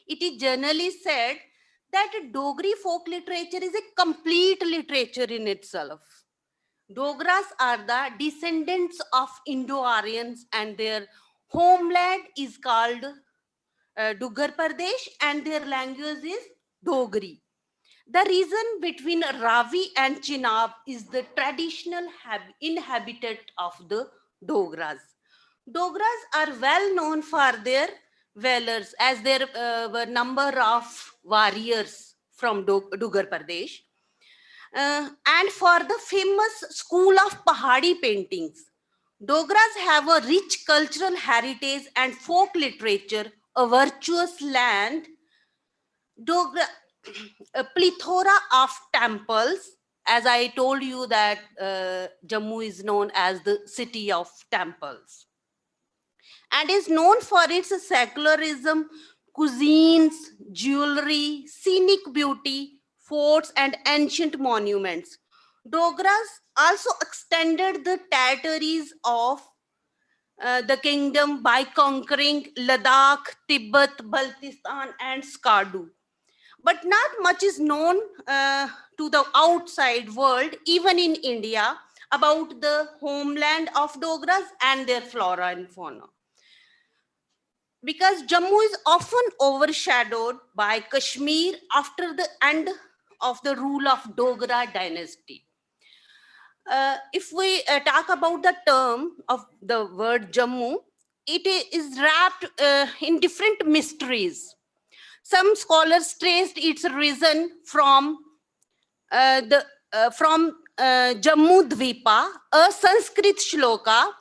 S10: It is generally said that Dogri folk literature is a complete literature in itself. Dogras are the descendants of Indo-Aryans, and their homeland is called Dugar Pradesh, and their language is Dogri. The region between Ravi and Chenab is the traditional inhabitant of the Dogras. Dogras are well known for their valors, as there were number of warriors from Dugar Pradesh, and for the famous school of Pahadi paintings. Dogras have a rich cultural heritage and folk literature, a virtuous land, a plethora of temples. As I told you that Jammu is known as the city of temples, and is known for its secularism, cuisines, jewelry, scenic beauty, forts, and ancient monuments. Dogras also extended the territories of the kingdom by conquering Ladakh, Tibet, Baltistan, and Skardu. But not much is known to the outside world, even in India, about the homeland of Dogras and their flora and fauna. Because Jammu is often overshadowed by Kashmir after the end of the rule of Dogra dynasty. If we talk about the term of the word Jammu, it is wrapped in different mysteries. Some scholars traced its reason from Jammu Dvipa, a Sanskrit shloka,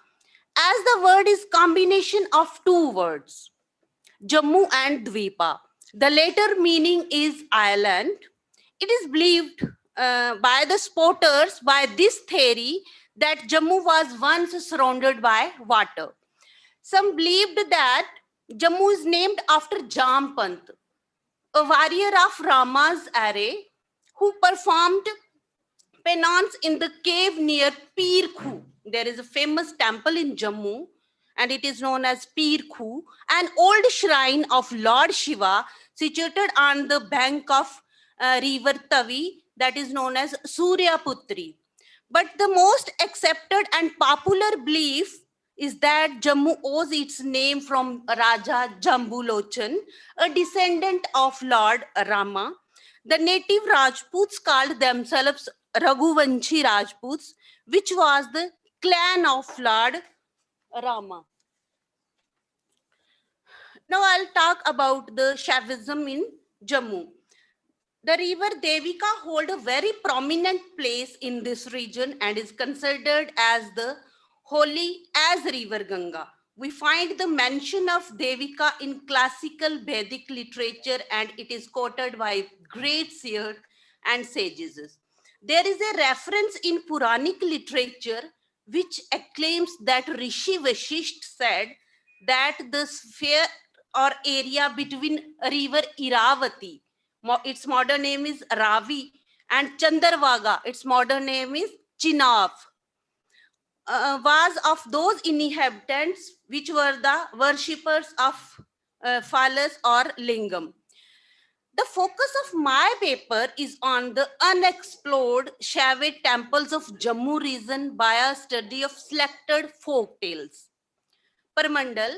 S10: as the word is combination of two words, Jammu and Dvipa. The latter meaning is island. It is believed by the spotters by this theory that Jammu was once surrounded by water. Some believed that Jammu is named after Jampant, a warrior of Rama's array who performed penance in the cave near Pir Khu. There is a famous temple in Jammu and it is known as Pir Khu, an old shrine of Lord Shiva situated on the bank of river Tavi that is known as Surya Putri. But the most accepted and popular belief is that Jammu owes its name from Raja Jambulochan, a descendant of Lord Rama. The native Rajputs called themselves Raghuvanshi Rajputs, which was the clan of Lord Rama. Now I'll talk about the Shaivism in Jammu. The river Devika holds a very prominent place in this region and is considered as the holy as river Ganga. We find the mention of Devika in classical Vedic literature and it is quoted by great seers and sages. There is a reference in Puranic literature which acclaims that Rishi Vashisht said that the sphere or area between river Iravati, its modern name is Ravi, and Chandarvaga, its modern name is Chinav, was of those inhabitants which were the worshippers of Phallus or Lingam. The focus of my paper is on the unexplored Shaiva temples of Jammu region by a study of selected folk tales. Parmandal,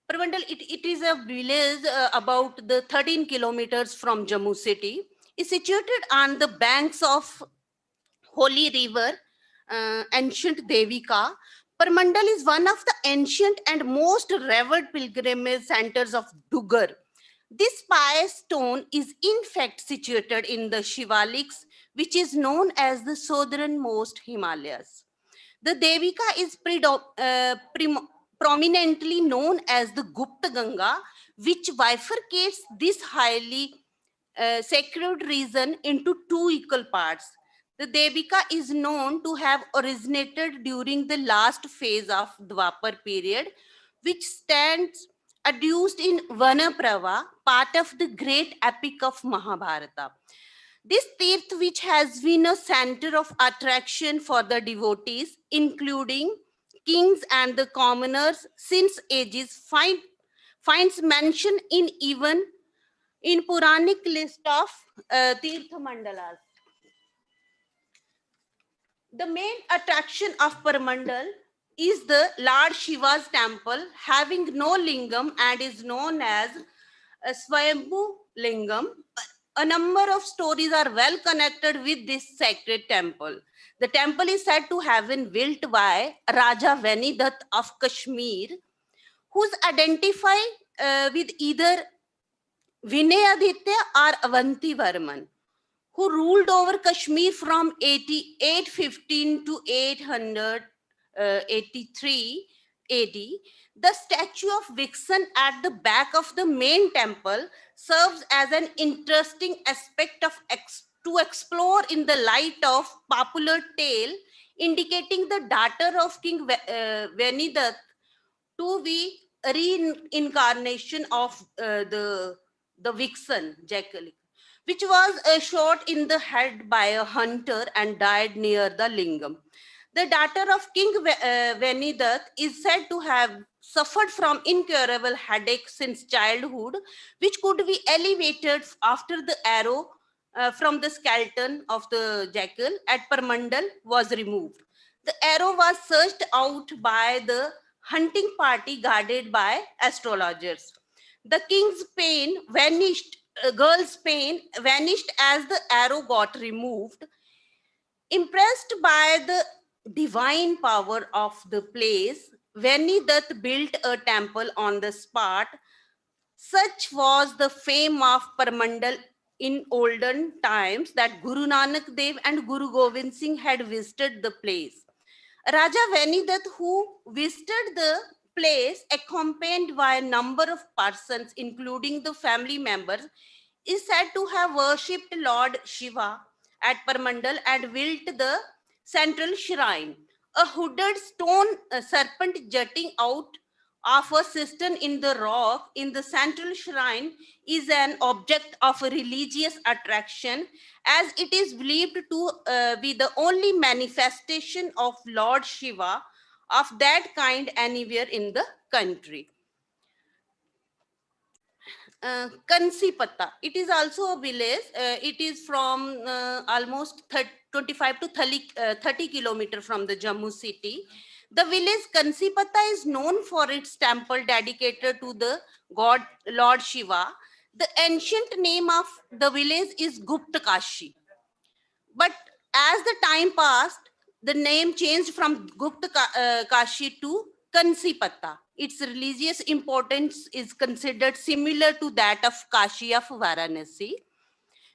S10: it is a village about the 13 kilometers from Jammu city. Is situated on the banks of holy river, ancient Devika. Parmandal is one of the ancient and most revered pilgrimage centers of Dugar. This pious stone is in fact situated in the Shivaliks, which is known as the southernmost Himalayas. The Devika is prominently known as the Gupta Ganga, which bifurcates this highly sacred region into two equal parts. The Devika is known to have originated during the last phase of Dwapar period, which stands adduced in Vanaprava, part of the great epic of Mahabharata. This Tirth, which has been a center of attraction for the devotees, including kings and the commoners since ages, finds mention in even in Puranic list of Tirtha Mandalas. The main attraction of Parmandal is the Lord Shiva's temple, having no lingam and is known as Swayambhu Lingam. A number of stories are well connected with this sacred temple. The temple is said to have been built by Raja Vanidat of Kashmir, who's identified with either Vinayaditya or Avanti Varman, who ruled over Kashmir from 815 to 883 AD. The statue of Vixen at the back of the main temple serves as an interesting aspect of to explore in the light of popular tale indicating the daughter of King Venidat to be reincarnation of the Vixen, Jackal. which was shot in the head by a hunter and died near the lingam. The daughter of King Vaidhika is said to have suffered from incurable headache since childhood, which could be alleviated after the arrow from the skeleton of the jackal at Parmandal was removed. The arrow was searched out by the hunting party guarded by astrologers. The king's pain vanished, girl's pain vanished as the arrow got removed. Impressed by the divine power of the place, Vaidhika built a temple on the spot. Such was the fame of Parmandal in olden times that Guru Nanak Dev and Guru Gobind Singh had visited the place. Raja Vaidhika, who visited the place accompanied by a number of persons, including the family members, is said to have worshipped Lord Shiva at Parmandal and built the central shrine. A hooded stone serpent jutting out of a cistern in the rock in the central shrine is an object of a religious attraction, as it is believed to be the only manifestation of Lord Shiva of that kind anywhere in the country. Kansi Pata. It is also a village. It is from almost 25 to 30 kilometers from the Jammu city. The village Kansi Pata is known for its temple dedicated to the god Lord Shiva. The ancient name of the village is Gupta Kashi. But as the time passed, the name changed from Gupta Kashi to Kansi Pata. Its religious importance is considered similar to that of Kashi of Varanasi,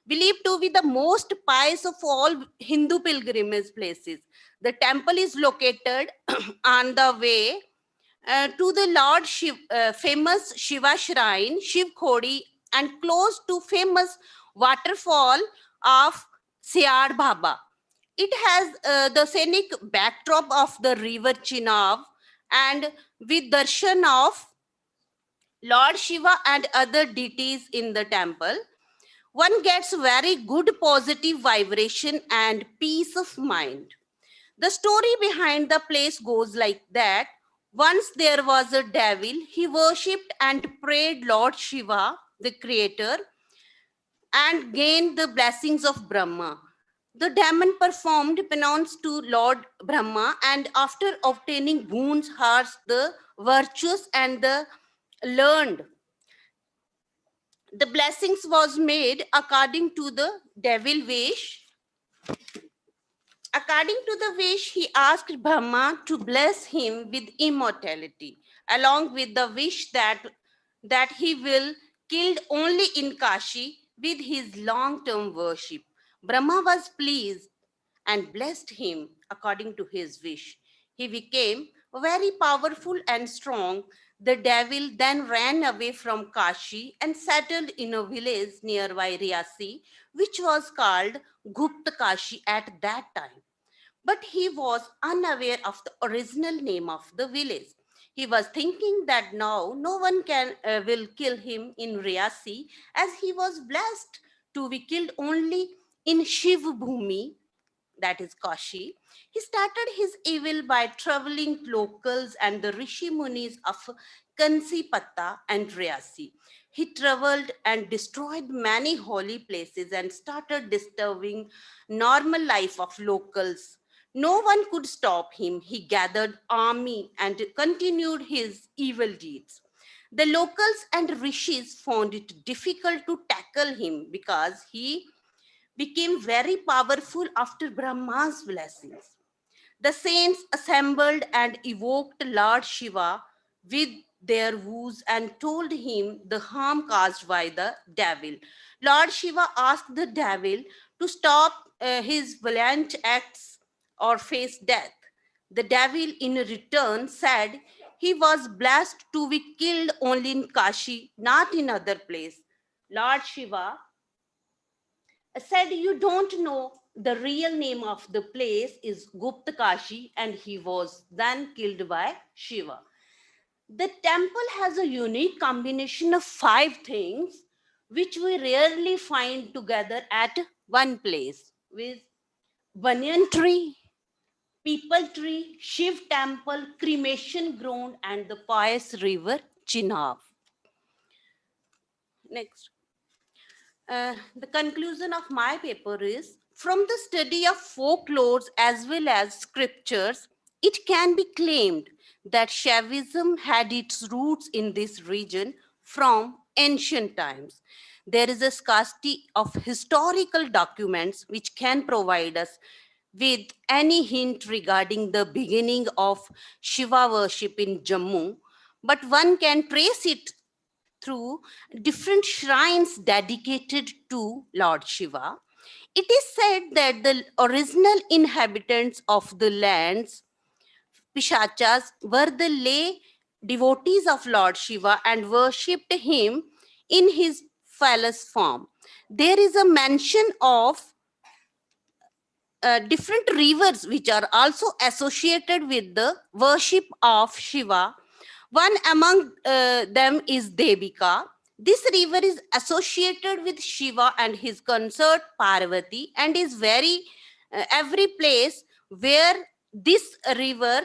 S10: believed to be the most pious of all Hindu pilgrimage places. The temple is located on the way to the Lord famous Shiva shrine, Shiv Khodi, and close to famous waterfall of Siad Bhaba. It has the scenic backdrop of the river Chenab, and with darshan of Lord Shiva and other deities in the temple, one gets very good positive vibration and peace of mind. The story behind the place goes like that. Once there was a devil, he worshipped and prayed Lord Shiva, the creator, and gained the blessings of Brahma. The demon performed penance to Lord Brahma, and after obtaining boons, hearts, the virtuous and the learned, the blessings was made according to the devil wish. According to the wish, he asked Brahma to bless him with immortality, along with the wish that he will killed only in Kashi with his long-term worship. Brahma was pleased and blessed him according to his wish. He became very powerful and strong. The devil then ran away from Kashi and settled in a village nearby Riasi, which was called Gupta Kashi at that time. But he was unaware of the original name of the village. He was thinking that now no one will kill him in Riasi, as he was blessed to be killed only in Shiv Bhumi, that is Kashi. He started his evil by troubling locals and the Rishi Munis of Kansi Pata and Riasi. He traveled and destroyed many holy places and started disturbing normal life of locals. No one could stop him. He gathered army and continued his evil deeds. The locals and rishis found it difficult to tackle him because he became very powerful after Brahma's blessings. The saints assembled and evoked Lord Shiva with their woes and told him the harm caused by the devil. Lord Shiva asked the devil to stop his violent acts or face death. The devil in return said he was blessed to be killed only in Kashi, not in other place. Lord Shiva said, "You don't know the real name of the place is Gupta Kashi," and he was then killed by Shiva. The temple has a unique combination of 5 things which we rarely find together at one place, with banyan tree, people tree, Shiv temple, cremation ground, and the pious river Chenab. Next. The conclusion of my paper is, from the study of folklores as well as scriptures, it can be claimed that Shaivism had its roots in this region from ancient times. There is a scarcity of historical documents which can provide us with any hint regarding the beginning of Shiva worship in Jammu, but one can trace it through different shrines dedicated to Lord Shiva. It is said that the original inhabitants of the lands, Pishachas, were the lay devotees of Lord Shiva and worshipped him in his phallus form. There is a mention of different rivers which are also associated with the worship of Shiva. One among them is Devika. This river is associated with Shiva and his consort Parvati, and is every place where this river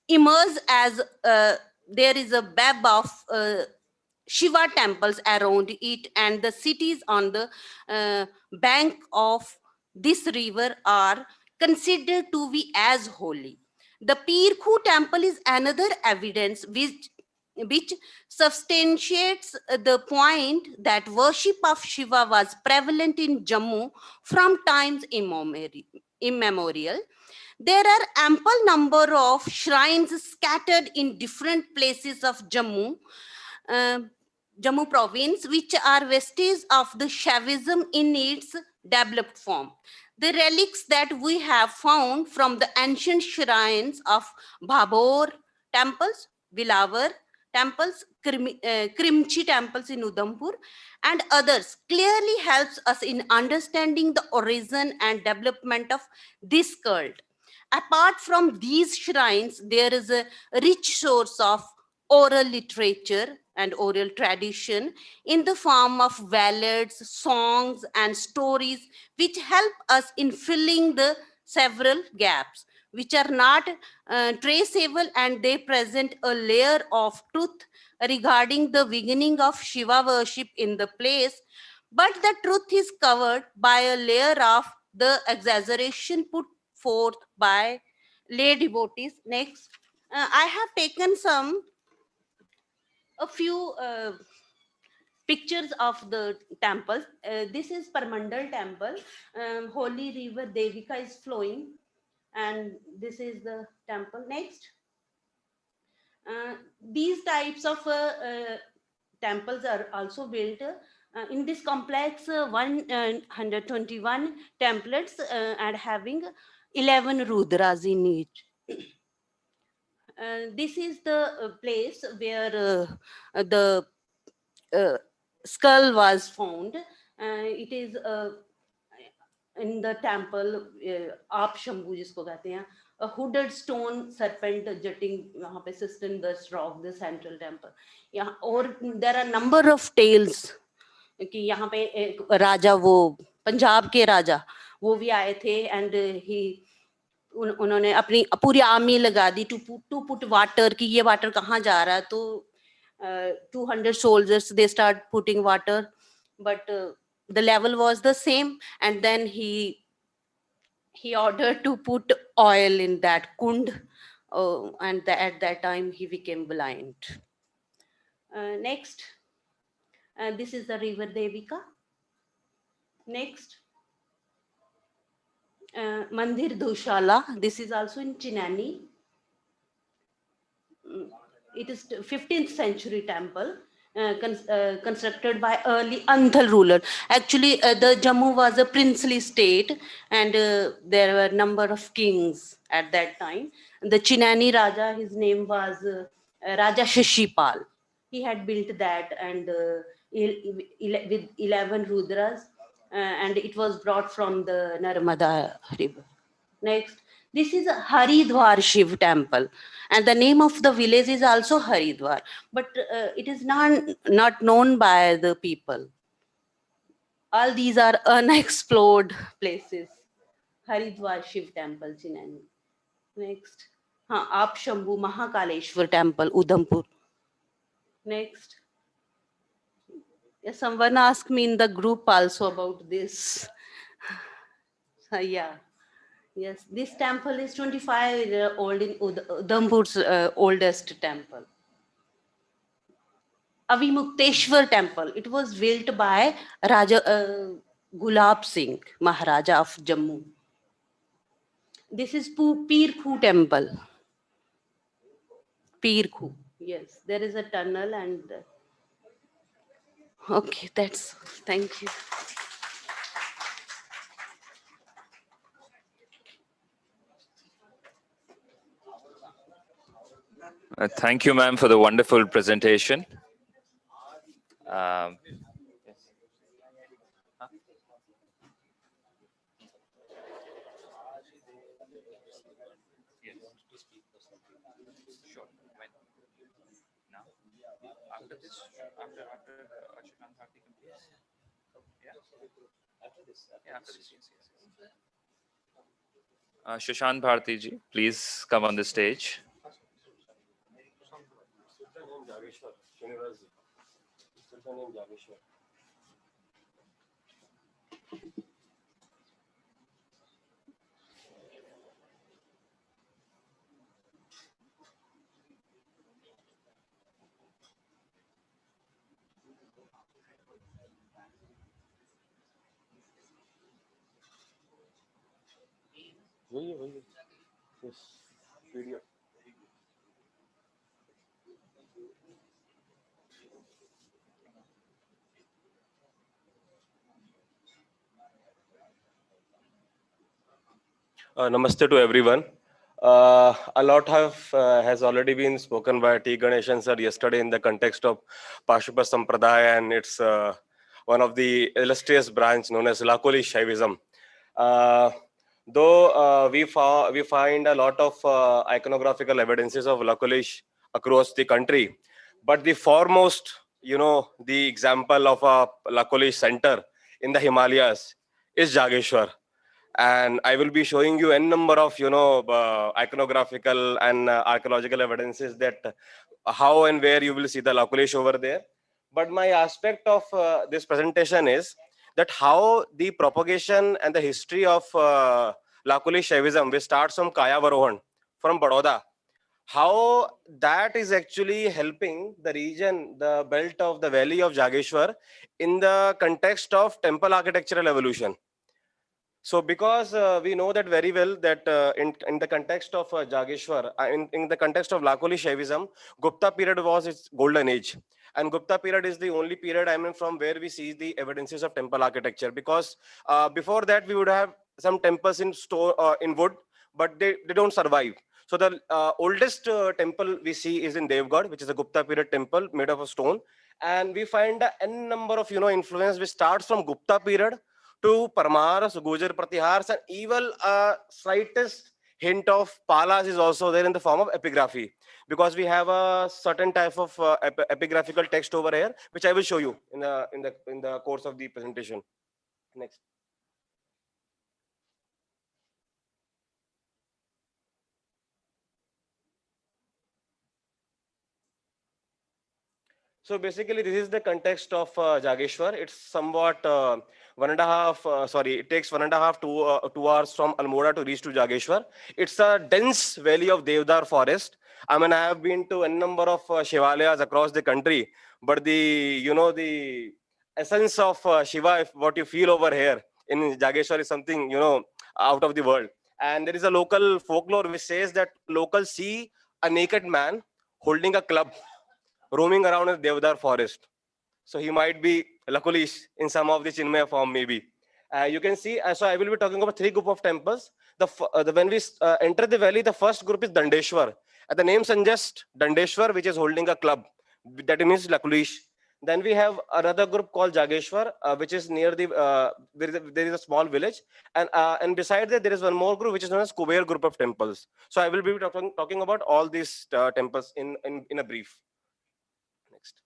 S10: emerges as there is a web of Shiva temples around it, and the cities on the bank of this river are considered to be as holy. The Pirkhu temple is another evidence which substantiates the point that worship of Shiva was prevalent in Jammu from times immemorial. There are ample number of shrines scattered in different places of Jammu province, which are vestiges of the Shaivism in its developed form. The relics that we have found from the ancient shrines of Bhabor temples, Vilavar temples, Krimchi temples in Udhampur, and others clearly helps us in understanding the origin and development of this cult. Apart from these shrines, there is a rich source of oral literature and oral tradition in the form of ballads, songs, and stories, which help us in filling the several gaps which are not traceable, and they present a layer of truth regarding the beginning of Shiva worship in the place, but the truth is covered by a layer of the exaggeration put forth by lay devotees. Next, I have taken a few pictures of the temples. This is Parmandal temple. Holy river Devika is flowing, and this is the temple. Next, these types of temples are also built in this complex. 121 templates and having 11 rudras in each. This is the place where the skull was found. It is in the temple, Aap Shambhu जिसको कहते हैं, a hooded stone serpent jutting वहाँ पे sustain the rock, the central temple. यहाँ और there are number of tales कि यहाँ पे एक राजा, वो पंजाब के राजा, वो भी आए थे, and he उन्होंने अपनी पूरी आर्मी लगा दी to put water, कि ये water कहाँ जा रहा है, तो 200 soldiers they start putting water, but the level was the same, and then he ordered to put oil in that kund, and at that time he became blind. Next, this is the river Devika. Next, Mandir Dushala. This is also in Chinani. It is 15th century temple. Constructed by early Andhal ruler. Actually, the Jammu was a princely state, and there were a number of kings at that time. The Chinani Raja, his name was Raja Shashipal. He had built that, and with 11 rudras, and it was brought from the Narmada river. Next, this is a Haridwar Shiv temple, and the name of the village is also Haridwar, but it is not known by the people. All these are unexplored places. Haridwar Shiv Temple, Chinani. Next. Aap Shambhu Mahakaleshwar Temple, Udhampur. Next. Yes, someone asked me in the group also about this. Yeah. Yes, this temple is 25 years old in Udhampur's oldest temple. Avimukteshwar temple. It was built by Raja Gulab Singh, Maharaja of Jammu. This is Pir Khu temple. Pir Khu. Yes, there is a tunnel and. Okay, that's. Thank you.
S6: Thank you, ma'am, for the wonderful presentation. Sushant Bharti ji, please come on the stage.
S11: Namaste to everyone. A lot has already been spoken by T. Ganeshan sir yesterday in the context of Pashupa Sampradaya, and it's one of the illustrious branch known as Lakulish Shaivism. Though we find a lot of iconographical evidences of Lakulish across the country, but the foremost, the example of a Lakulish center in the Himalayas is Jageshwar. And I will be showing you n number of iconographical and archaeological evidences that how and where you will see the Lakulish over there. But my aspect of this presentation is that how the propagation and the history of Lakulish Shaivism, which starts from Kaya Varohan, from Baroda, how that is actually helping the region, the belt of the valley of Jageshwar in the context of temple architectural evolution. So because we know that very well that in the context of Jageshwar, in the context of Lakulish Shaivism, Gupta period was its golden age. And Gupta period is the only period, from where we see the evidences of temple architecture. Because before that, we would have some temples in in wood, but they don't survive. So the oldest temple we see is in Devgarh, which is a Gupta period temple made of a stone. And we find n number of influence which starts from Gupta period to Parmars, Gujar Pratihars, and even a slightest hint of Palas is also there in the form of epigraphy, because we have a certain type of epigraphical text over here, which I will show you in the course of the presentation. Next. So basically, this is the context of Jageshwar. It's somewhat it takes 1.5 to 2 hours from Almora to reach to Jageshwar. It's a dense valley of Devdar forest. I have been to a number of Shivalayas across the country, but the essence of Shiva, what you feel over here in Jageshwar is something, out of the world. And there is a local folklore which says that locals see a naked man holding a club roaming around in the Devdar forest. So he might be Lakulish in some of the Chinmaya form, maybe. You can see, so I will be talking about 3 groups of temples. When we enter the valley, the first group is Dandeshwar. The name suggests Dandeshwar, which is holding a club. That means Lakulish. Then we have another group called Jageshwar, which is near the, there is a small village. And beside that, there is one more group, which is known as Kuber group of temples. So I will be talking about all these temples in a brief. Next.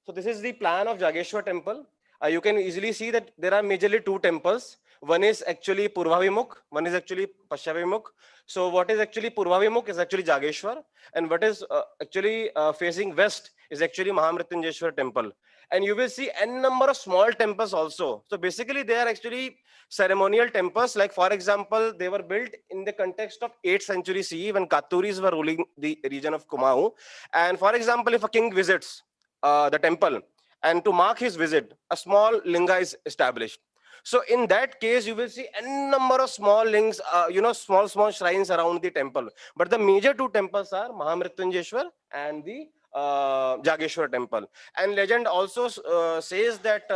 S11: So this is the plan of Jageshwar temple. you can easily see that there are majorly two temples. One is actually Purvavimukh, one is actually Paschavimukh. So what is actually Purvavimukh is actually Jageshwar, and what is actually facing west is actually Mahamrityunjayeshwar temple. And you will see n number of small temples also. So basically they are actually ceremonial temples. Like for example, they were built in the context of 8th century CE when Katuris were ruling the region of Kumaon. And for example, if a king visits the temple, and to mark his visit, a small linga is established. So in that case, you will see n number of small links, small shrines around the temple. But the major two temples are Mahamrityunjayeshwar and the Jageshwar temple. And legend also says that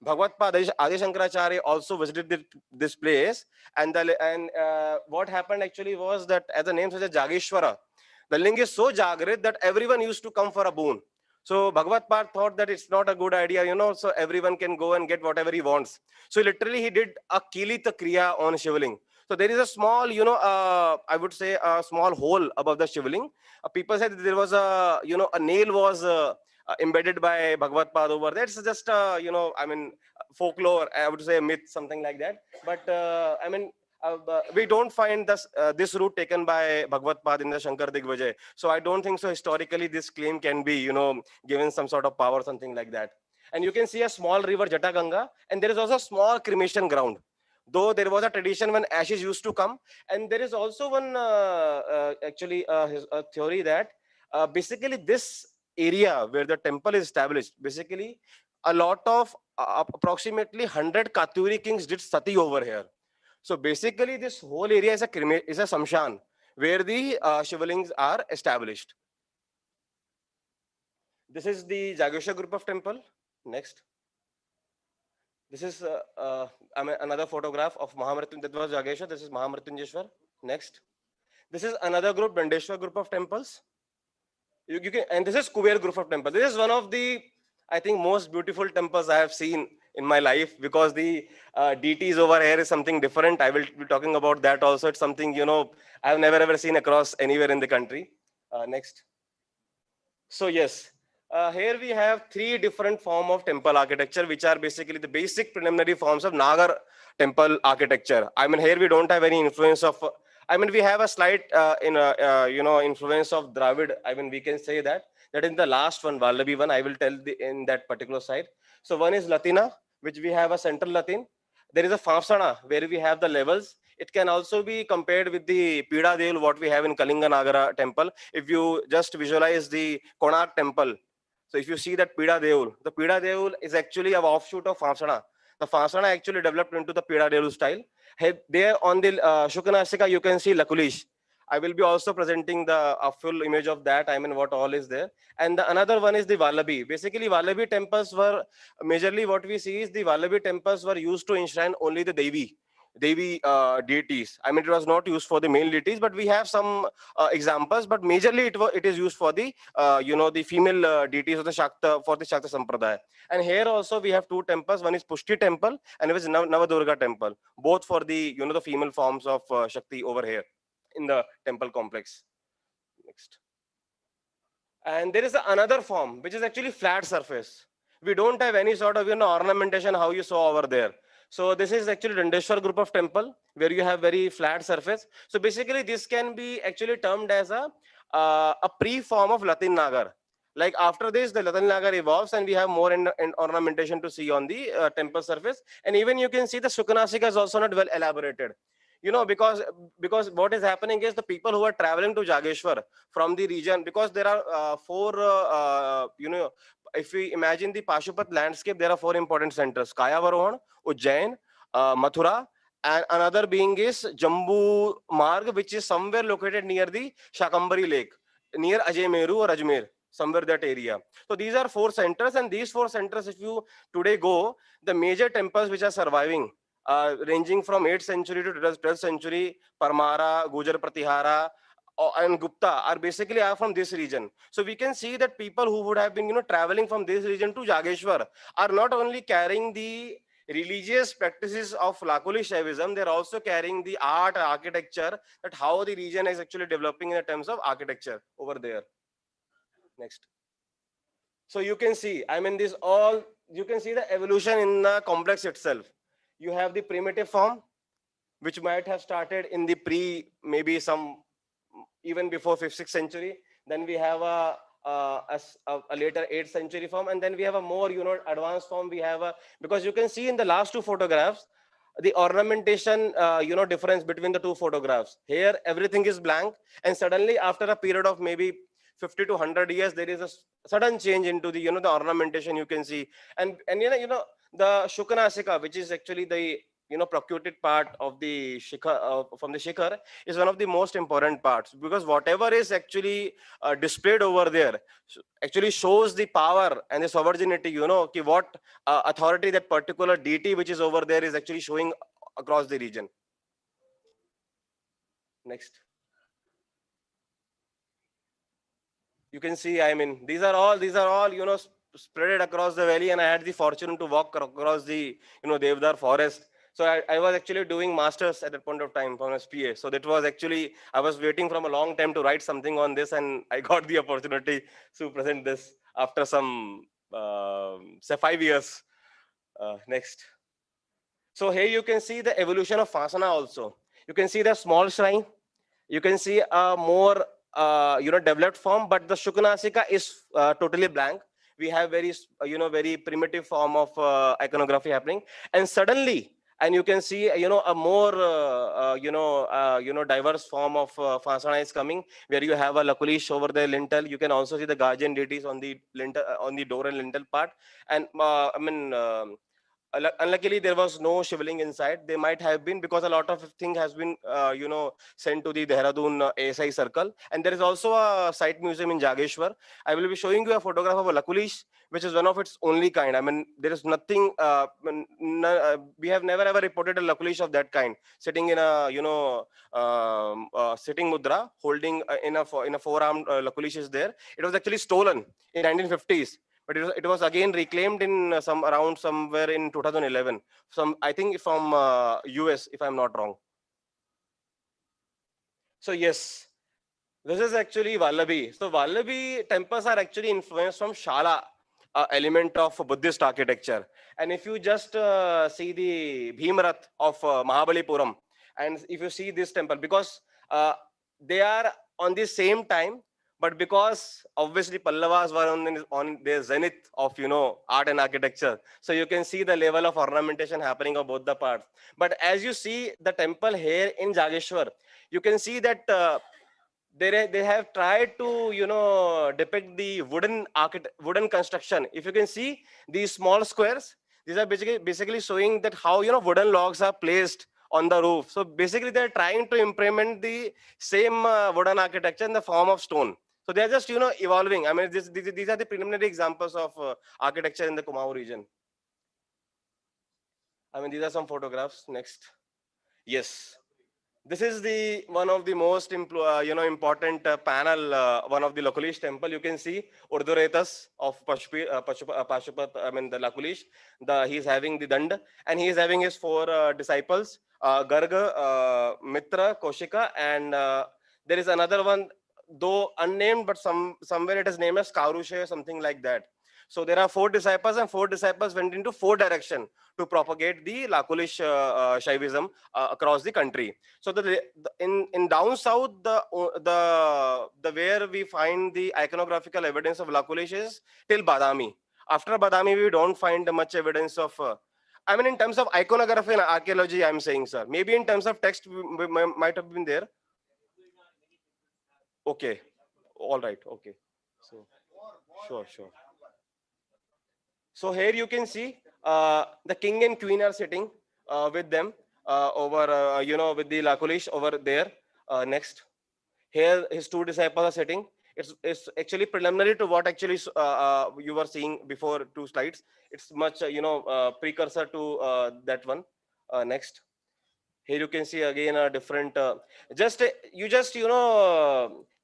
S11: Bhagavad Adi Shankaracharya also visited this place. And what happened actually was that, as the name says, Jageshwara, the ling is so Jagrit that everyone used to come for a boon. So Bhagavad Path thought that it's not a good idea, so everyone can go and get whatever he wants. So literally he did a Kilita Kriya on Shivling. So there is a small, I would say a small hole above the Shivling. People said that there was a nail was embedded by Bhagavad Path over there. It's just, folklore, I would say a myth, something like that. But we don't find this route taken by Bhagavad Path in the Shankar Digvijay. So I don't think so historically this claim can be, given some sort of power, something like that. And you can see a small river, Jataganga, and there is also a small cremation ground. Though there was a tradition when ashes used to come. And there is also one, a theory that basically this area where the temple is established, basically a lot of approximately 100 Katuri kings did sati over here. So basically, this whole area is a samshan where the Shivlings are established. This is the Jageshwar group of temple. Next. This is another photograph of Mahamrityunjayeshwar. That was Jageshwar. This is Mahamrityunjayeshwar. Next. This is another group, Dandeshwar group of temples. And this is Kuber group of temples. This is one of the, I think, most beautiful temples I have seen in my life, because the deities over here is something different. I will be talking about that also. It's something, I've never ever seen across anywhere in the country. Next. So yes, here we have three different forms of temple architecture, which are basically the basic preliminary forms of Nagar temple architecture. Here we don't have any influence of, we have a slight, influence of Dravid. We can say that in the last one, Vallabi one, I will tell in that particular side. So one is Latina, which we have a central Latin. There is a Famsana, where we have the levels. It can also be compared with the Pida Deul, what we have in Kalinga Nagara temple. If you just visualize the Konark temple, so if you see that Pida Deul, the Pida Deul is actually an offshoot of Famsana. The Famsana actually developed into the Pida Deul style. There on the Shukanasika, you can see Lakulish. I will be also presenting a full image of that, what all is there. And the another one is the Vallabi. Basically, Vallabi temples were, majorly what we see is the Vallabi temples were used to enshrine only the Devi deities. it was not used for the male deities, but we have some examples, but majorly it is used for the, the female deities of the Shakta, for the Shakta Sampradaya. And here also we have two temples. One is Pushti temple and it is Navadurga temple, both for the, the female forms of Shakti over here in the temple complex. Next. And there is another form, which is actually flat surface. We don't have any sort of, ornamentation, how you saw over there. So this is actually Dandeshwar group of temple, where you have very flat surface. So basically this can be actually termed as a pre-form of Latin Nagar. Like after this, the Latin Nagar evolves and we have more ornamentation to see on the temple surface. And even you can see the Sukhanasika is also not well elaborated. Because what is happening is the people who are traveling to Jageshwar from the region, because there are four, if we imagine the Pashupat landscape, there are four important centers: Kayavarohan, Ujjain, Mathura, and another being is Jambu Marg, which is somewhere located near the Shakambari Lake, near Ajmeru or Ajmer, somewhere that area. So these are four centers, and these four centers, if you today go, the major temples which are surviving, ranging from 8th century to 12th century, Parmara, Gujar Pratihara, and Gupta are basically from this region. So we can see that people who would have been, traveling from this region to Jageshwar are not only carrying the religious practices of Lakulish Shaivism, they're also carrying the art, architecture, that how the region is actually developing in terms of architecture over there. Next. So you can see, this all you can see the evolution in the complex itself. You have the primitive form, which might have started in the maybe some even before 5th, 6th century. Then we have a later 8th century form, and then we have a more advanced form. We have because you can see in the last two photographs the ornamentation difference between the two photographs. Here everything is blank, and suddenly after a period of maybe 50 to 100 years, there is a sudden change into the the ornamentation you can see. And the Shukanasika, which is actually the procuted part of the shikhar, from the shikhar, is one of the most important parts, because whatever is actually displayed over there actually shows the power and the sovereignty, what authority that particular deity which is over there is actually showing across the region. Next. You can see, I mean, these are all spread across the valley, and I had the fortune to walk across the Devdar forest. So I was actually doing masters at that point of time from SPA. So that was actually, I was waiting from a long time to write something on this, and I got the opportunity to present this after some say 5 years. Next. So here you can see the evolution of Fasana also. You can see the small shrine. You can see a more developed form, but the Shukanasika is totally blank. We have very very primitive form of iconography happening, and suddenly, and you can see a more diverse form of Fasana is coming, where you have a Lakulish over the lintel. You can also see the guardian deities on the lintel, on the door and lintel part. And unluckily, there was no shivling inside. They might have been, because a lot of thing has been, sent to the Dehradun ASI circle. And there is also a site museum in Jageshwar. I will be showing you a photograph of a Lakulish, which is one of its only kind. I mean, there is nothing. We have never ever reported a Lakulish of that kind, sitting in a sitting mudra, holding in a four-armed Lakulish is there. It was actually stolen in 1950s. But it was again reclaimed in somewhere in 2011. I think from US, if I'm not wrong. So yes, this is actually Vallabhi. So Vallabhi temples are actually influenced from Shala element of Buddhist architecture. And if you just see the Bhimrath of Mahabalipuram, and if you see this temple, because they are on the same time, but because obviously Pallavas were on their zenith of art and architecture, so you can see the level of ornamentation happening of both the parts. But as you see the temple here in Jageshwar, you can see that they have tried to depict the wooden construction. If you can see these small squares, these are basically showing that how wooden logs are placed on the roof. So basically they're trying to implement the same wooden architecture in the form of stone. So they're just evolving. I mean, these are the preliminary examples of architecture in the Kumaon region. I mean, these are some photographs. Next. Yes. This is the one of the most important panel, one of the Lakulish temple. You can see Urduretas of Pashupat, I mean the Lakulish. He's having the Dand, and he is having his 4 disciples, Garga, Mitra, Koshika, and there is another one, though unnamed, but somewhere it is named as Karusha or something like that. So there are 4 disciples, and 4 disciples went into 4 directions to propagate the Lakulish Shaivism across the country. So in down south, the where we find the iconographical evidence of Lakulish is till Badami. After Badami, we don't find much evidence of. I mean, in terms of iconography and archaeology, I'm saying, sir. Maybe in terms of text, we might have been there. Okay, all right, okay. So, sure. So here you can see the king and queen are sitting with them over, with the Lakulish over there. Next, here his 2 disciples are sitting. It's actually preliminary to what actually you were seeing before 2 slides. It's much, precursor to that one. Next. Here you can see again a different,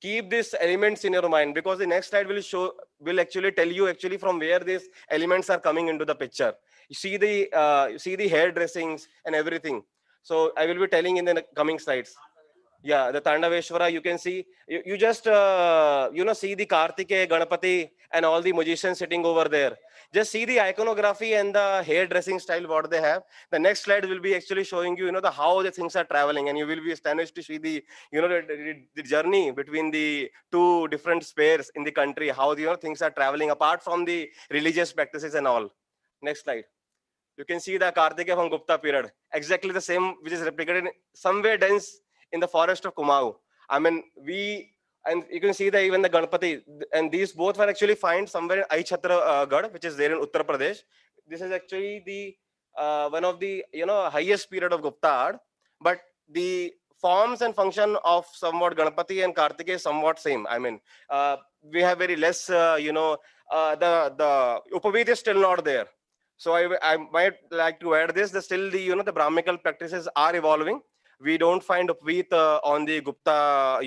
S11: keep these elements in your mind, because the next slide will actually tell you actually from where these elements are coming into the picture. You see the hair dressings and everything. So I will be telling in the coming slides. Yeah, the Tandaveshwara, you can see, you just, see the Kartikeya, Ganapati, and all the magicians sitting over there. Just see the iconography and the hairdressing style what they have. The next slide will be actually showing you, the how the things are traveling, and you will be astonished to see the, the journey between the two different spheres in the country, how the things are traveling apart from the religious practices and all. Next slide. You can see the Kartikeya from Gupta period, exactly the same, which is replicated somewhere dense in the forest of Kumaon. I mean, and you can see that even the Ganpati, and these both were actually found somewhere in Aichhatra Gad, which is there in Uttar Pradesh. This is actually the one of the highest period of Gupta art, but the forms and function of somewhat Ganpati and Kartikeya is somewhat same. I mean, we have very less, the Upavit is still not there. So I might like to add this, that still the, the Brahminical practices are evolving. We don't find Upavit on the Gupta,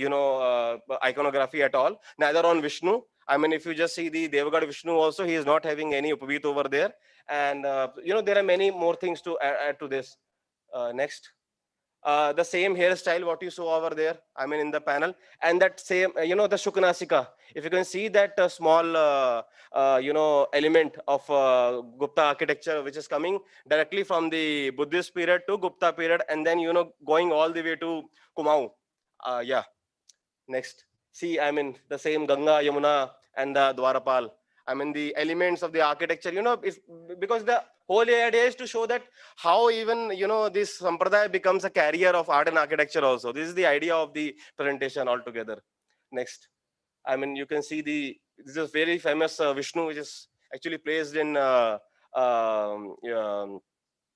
S11: iconography at all, neither on Vishnu. I mean, if you just see the Devagad Vishnu also, he is not having any Upavit over there. And, there are many more things to add to this. Next. The same hairstyle what you saw over there, I mean in the panel, and that same the Shuknasika. If you can see that small element of Gupta architecture which is coming directly from the Buddhist period to Gupta period, and then going all the way to Kumaon. Yeah. Next. See, I mean the same Ganga, Yamuna, and the Dwarapal. I mean the elements of the architecture, is because the whole idea is to show that how even this sampradaya becomes a carrier of art and architecture also. This is the idea of the presentation altogether. Next. I mean, you can see this is very famous Vishnu, which is actually placed in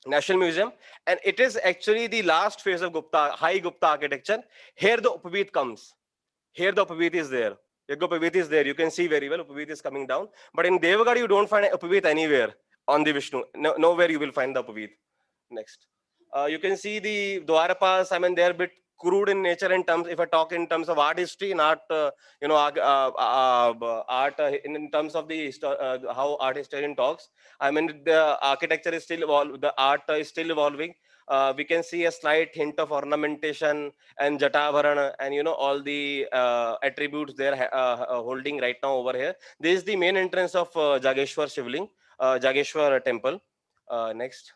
S11: National Museum, and it is actually the last phase of Gupta, high Gupta architecture. Here the Upavit comes. Here the Upavit is there. Upavit is there. You can see very well Upavit is coming down. But in Devagad, you don't find Upavit anywhere on the Vishnu. Nowhere you will find the Upavit. Next. You can see the Dwarapas. I mean, they're a bit crude in nature in terms, if I talk in terms of art history and art, art in terms of the how art historian talks. I mean, the architecture is still evolving, the art is still evolving. We can see a slight hint of ornamentation and Jatavaran and all the attributes they're holding right now over here. This is the main entrance of Jageshwar Shivling, Jageshwar temple. Next.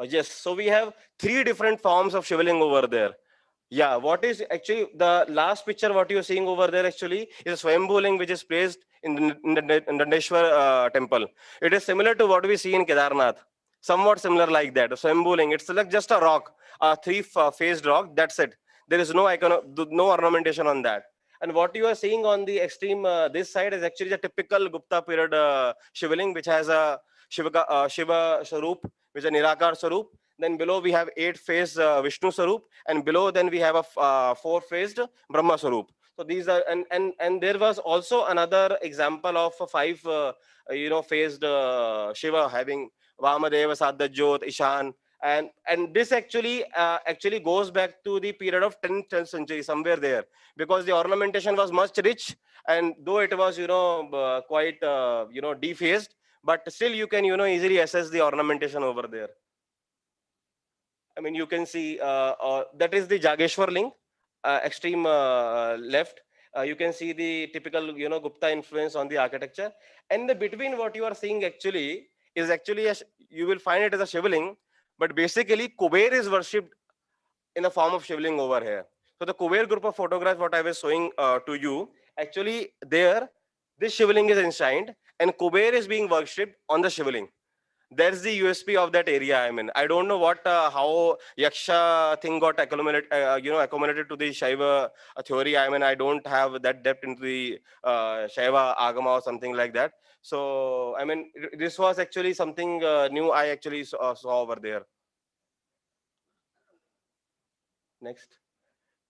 S11: Yes, so we have 3 different forms of Shivling over there. Yeah, what is actually the last picture, what you're seeing over there actually is a Swayambhu which is placed in the Dandeshwar temple. It is similar to what we see in Kedarnath, somewhat similar like that. Swayambhu, it's like just a rock, a 3-faced rock, that's it. There is no icon, no ornamentation on that. And what you are seeing on the extreme, this side is actually the typical Gupta period Shivling, which has a Shiva Swarup, which is a Nirakar Swarup. Then below we have 8-faced Vishnu Swarup, and below then we have a 4-faced Brahma Swarup. So these are, and there was also another example of a 5-faced Shiva having Vamadeva, Saddha Ishan, and this actually goes back to the period of 10th century, somewhere there, because the ornamentation was much rich, and though it was quite defaced, but still you can easily assess the ornamentation over there. I mean, you can see that is the Jageshwar link, extreme left. You can see the typical Gupta influence on the architecture, and the between what you are seeing actually is actually you will find it as a Shivling, but basically Kuber is worshipped in the form of Shivling over here. So the Kuber group of photographs what I was showing to you, actually there this Shivling is enshrined and Kuber is being worshipped on the Shivling. That's the USP of that area. I mean, I don't know what how Yaksha thing got accumulated, accommodated to the Shaiva theory. I mean, I don't have that depth into the Shaiva Agama or something like that. So, I mean, this was actually something new I actually saw over there. Next.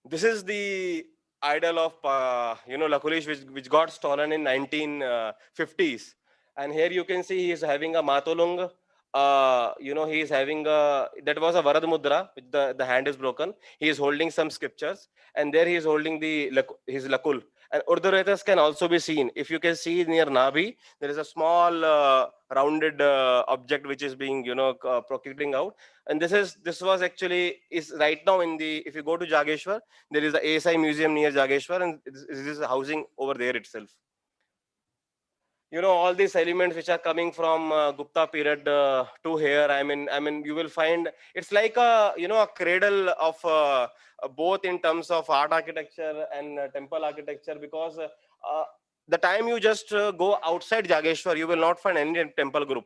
S11: This is the idol of Lakulish, which got stolen in 1950s. And here you can see he is having a Matolung. He is having that was a Varad Mudra, which the hand is broken. He is holding some scriptures, and there he is holding his Lakul. And Urdhvaretas can also be seen. If you can see near Nabi, there is a small rounded object which is being protruding out. And this was actually is right now in the, if you go to Jageshwar, there is the ASI museum near Jageshwar, and this is housing over there itself. you know, all these elements which are coming from Gupta period to here. I mean, you will find it's like a, you know, a cradle of both in terms of art architecture and temple architecture, because the time you just go outside Jageshwar, you will not find any temple group,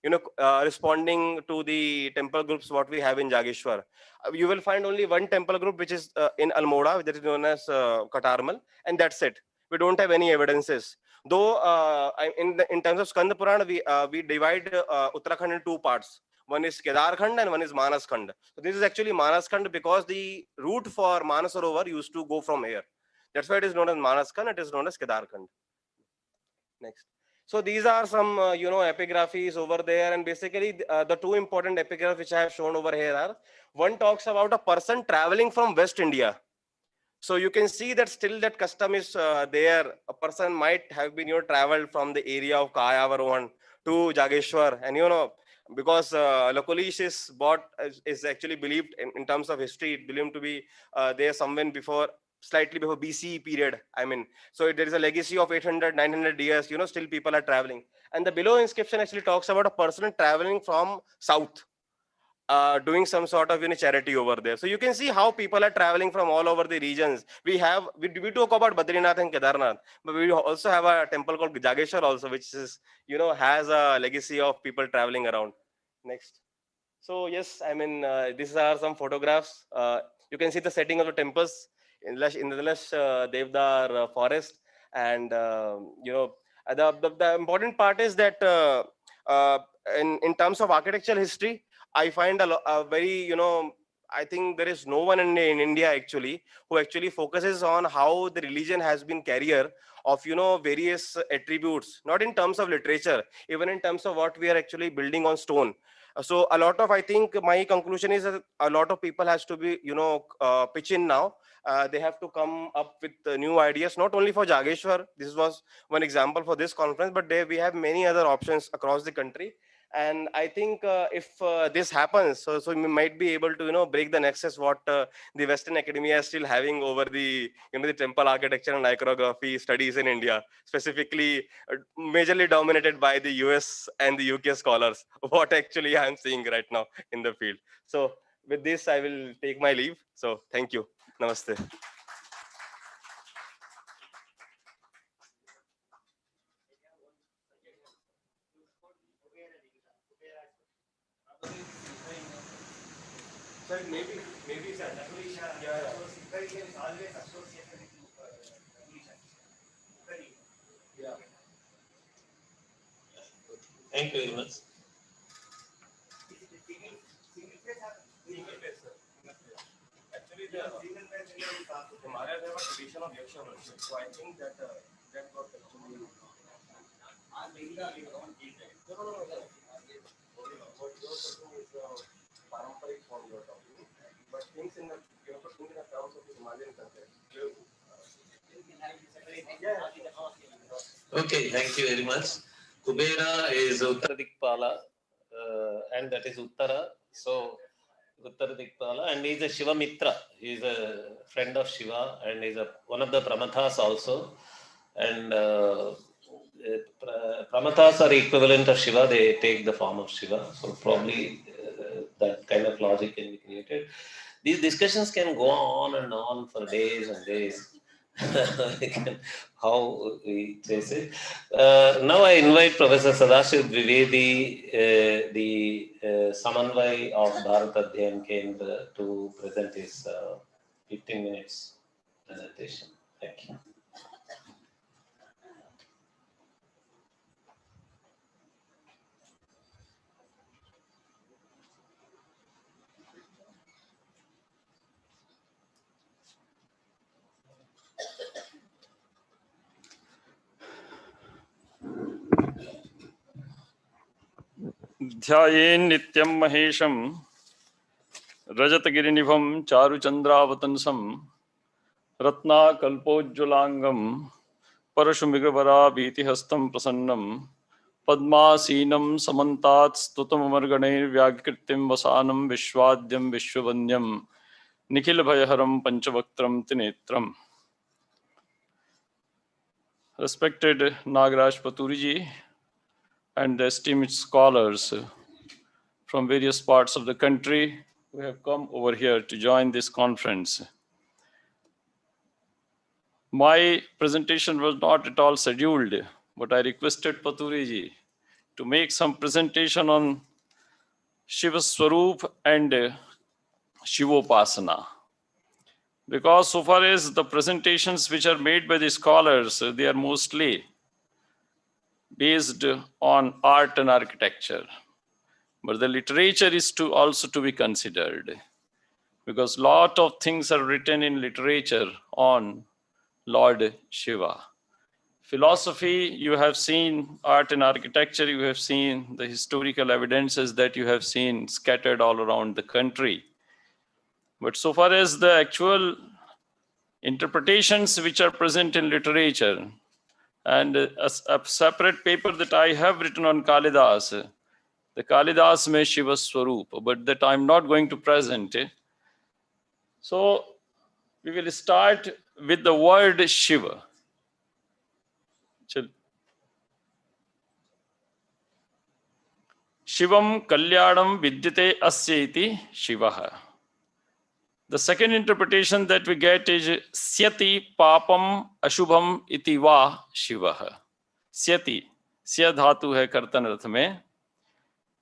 S11: you know, responding to the temple groups what we have in Jageshwar. You will find only one temple group, which is in Almora, that is known as Katarmal, and that's it. We don't have any evidences. Though in terms of Skanda Purana, we divide Uttarakhand in two parts. One is Kedarkhand and one is Manaskhand. So this is actually Manaskhand because the route for Manasarovar used to go from here. That's why it is known as Manaskhand. It is known as Kedarkhand. Next. So these are some you know, epigraphies over there, and basically the two important epigraphs which I have shown over here are, one talks about a person traveling from West India. So you can see that still that custom is there. A person might have been, you know, traveled from the area of Kayavarohan to Jageshwar, and you know, because Lakulish is actually believed in terms of history, it believed to be there somewhere before, slightly before BCE period. I mean, so there is a legacy of 800, 900 years, you know, still people are traveling. And the below inscription actually talks about a person traveling from south, doing some sort of, you know, charity over there. So you can see how people are traveling from all over the regions. We talk about Badrinath and Kedarnath, but we also have a temple called Jageshwar also, which is, you know, has a legacy of people traveling around. Next. So yes, I mean, these are some photographs. You can see the setting of the temples in the lush Devdar forest, and you know, the important part is that in terms of architectural history, I find a very, you know, I think there is no one in India actually who actually focuses on how the religion has been carrier of, you know, various attributes, not in terms of literature, even in terms of what we are actually building on stone. So a lot of, I think my conclusion is that a lot of people has to be, you know, pitch in now. They have to come up with new ideas, not only for Jageshwar. This was one example for this conference, but we have many other options across the country. And I think if this happens, so we might be able to, you know, break the nexus what the Western academia is still having over the, you know, the temple architecture and iconography studies in India, specifically majorly dominated by the US and the UK scholars, what actually I'm seeing right now in the field. So with this, I will take my leave. So thank you. Namaste. Sir, maybe sir, Lakulish, yeah. Kriya is always associated with Lakulish. Yeah.
S2: Thank you very much.
S11: Actually, the single page is also Himalayan tradition of Yaksha worship. So I think that that was actually. Paramparically form you are talking, but things in the, you know, things in the terms of the Himalayan context.
S2: Okay, thank you very much. Kubera is Uttara Dikpala, and that is Uttara. So Uttara Dikpala, and he is a Shiva Mitra. He is a friend of Shiva, and he is one of the Pramathas also. And Pramathas are equivalent of Shiva. They take the form of Shiva. So probably that kind of logic can be created. These discussions can go on and on for days and days. How we trace it. Now I invite Professor Sadashiv Dwivedi, the Samanvay of Bharat Adhyayan Kendra, to present his 15 minutes presentation. Thank you.
S12: ध्यायेन् नित्यं महेशं रजतगिरिनिभं चारुचन्द्रावतंसं रत्नाकल्पोज्ज्वलाङ्गं परशुमृगवराभीतिहस्तं प्रसन्नं पद्मासीनं समन्तात् स्तुतममर्गणैर्व्याकृतिं वसानं विश्वाद्यं विश्ववन्द्यं निखिलभयहरं पञ्चवक्त्रं त्रिनेत्रम् respected Nagaraj Paturiji and the esteemed scholars from various parts of the country who have come over here to join this conference. My presentation was not at all scheduled, but I requested Paturiji to make some presentation on Shiva Swarup and Shivopasana. Because so far as the presentations which are made by the scholars, they are mostly based on art and architecture. But the literature is also to be considered, because lot of things are written in literature on Lord Shiva. Philosophy, you have seen; art and architecture, you have seen; the historical evidences that you have seen scattered all around the country. But so far as the actual interpretations which are present in literature, and a separate paper that I have written on Kalidas, the Kalidas mein Shiva Swarup, but that I'm not going to present. So we will start with the word Shiva. Shivam Kalyanam Vidyate Asyeti Shivaha. The second interpretation that we get is Syati Papam Ashubham Iti Va Shivaha. Syati, Sya धातु है कर्तन अर्थ में.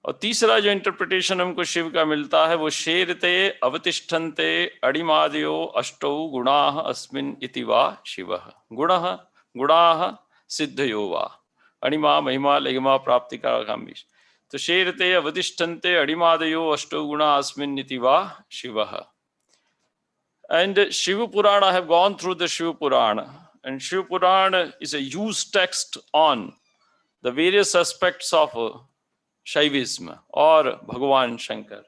S12: और तीसरा जो interpretation हमको शिव का मिलता है वो शेरते अवतिष्ठन्ते अडिमादयो अष्टौ गुणाः अस्मिन् इति वा शिवः. गुणः गुणाः सिद्धयो वा अणिमा महिमा लघिमा प्राप्तिकाकामी. तो शेरते अवतिष्ठन्ते अडिमादयो अष्टौ गुणाः अस्मिन् इति वा शिवः. And Shiva Purana, I have gone through the Shiva Purana, and Shiva Purana is a used text on the various aspects of Shaivism or Bhagavan Shankar.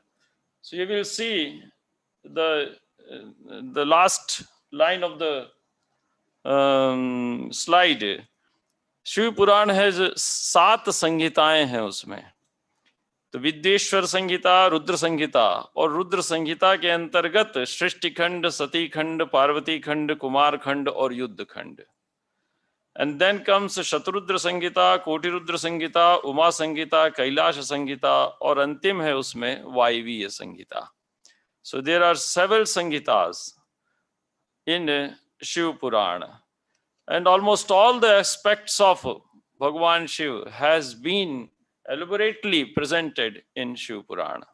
S12: So you will see the last line of the slide. Shiva Purana has 7 संहिताएं हैं उसमें. तो विद्येश्वर संहिता, रुद्र संहिता, और रुद्र संहिता के अंतर्गत सृष्टि खंड, सती खंड, पार्वती खंड, कुमार खंड और युद्ध खंड. And then comes शतरुद्र संहिता, कोटिरुद्र संहिता, उमा संहिता, कैलाश संहिता, और अंतिम है उसमें वायवीय संहिता. So there are several संहिताs in Shiva Purana, and almost all the aspects of Bhagavan Shiva has been elaborately presented in Shiva Purana.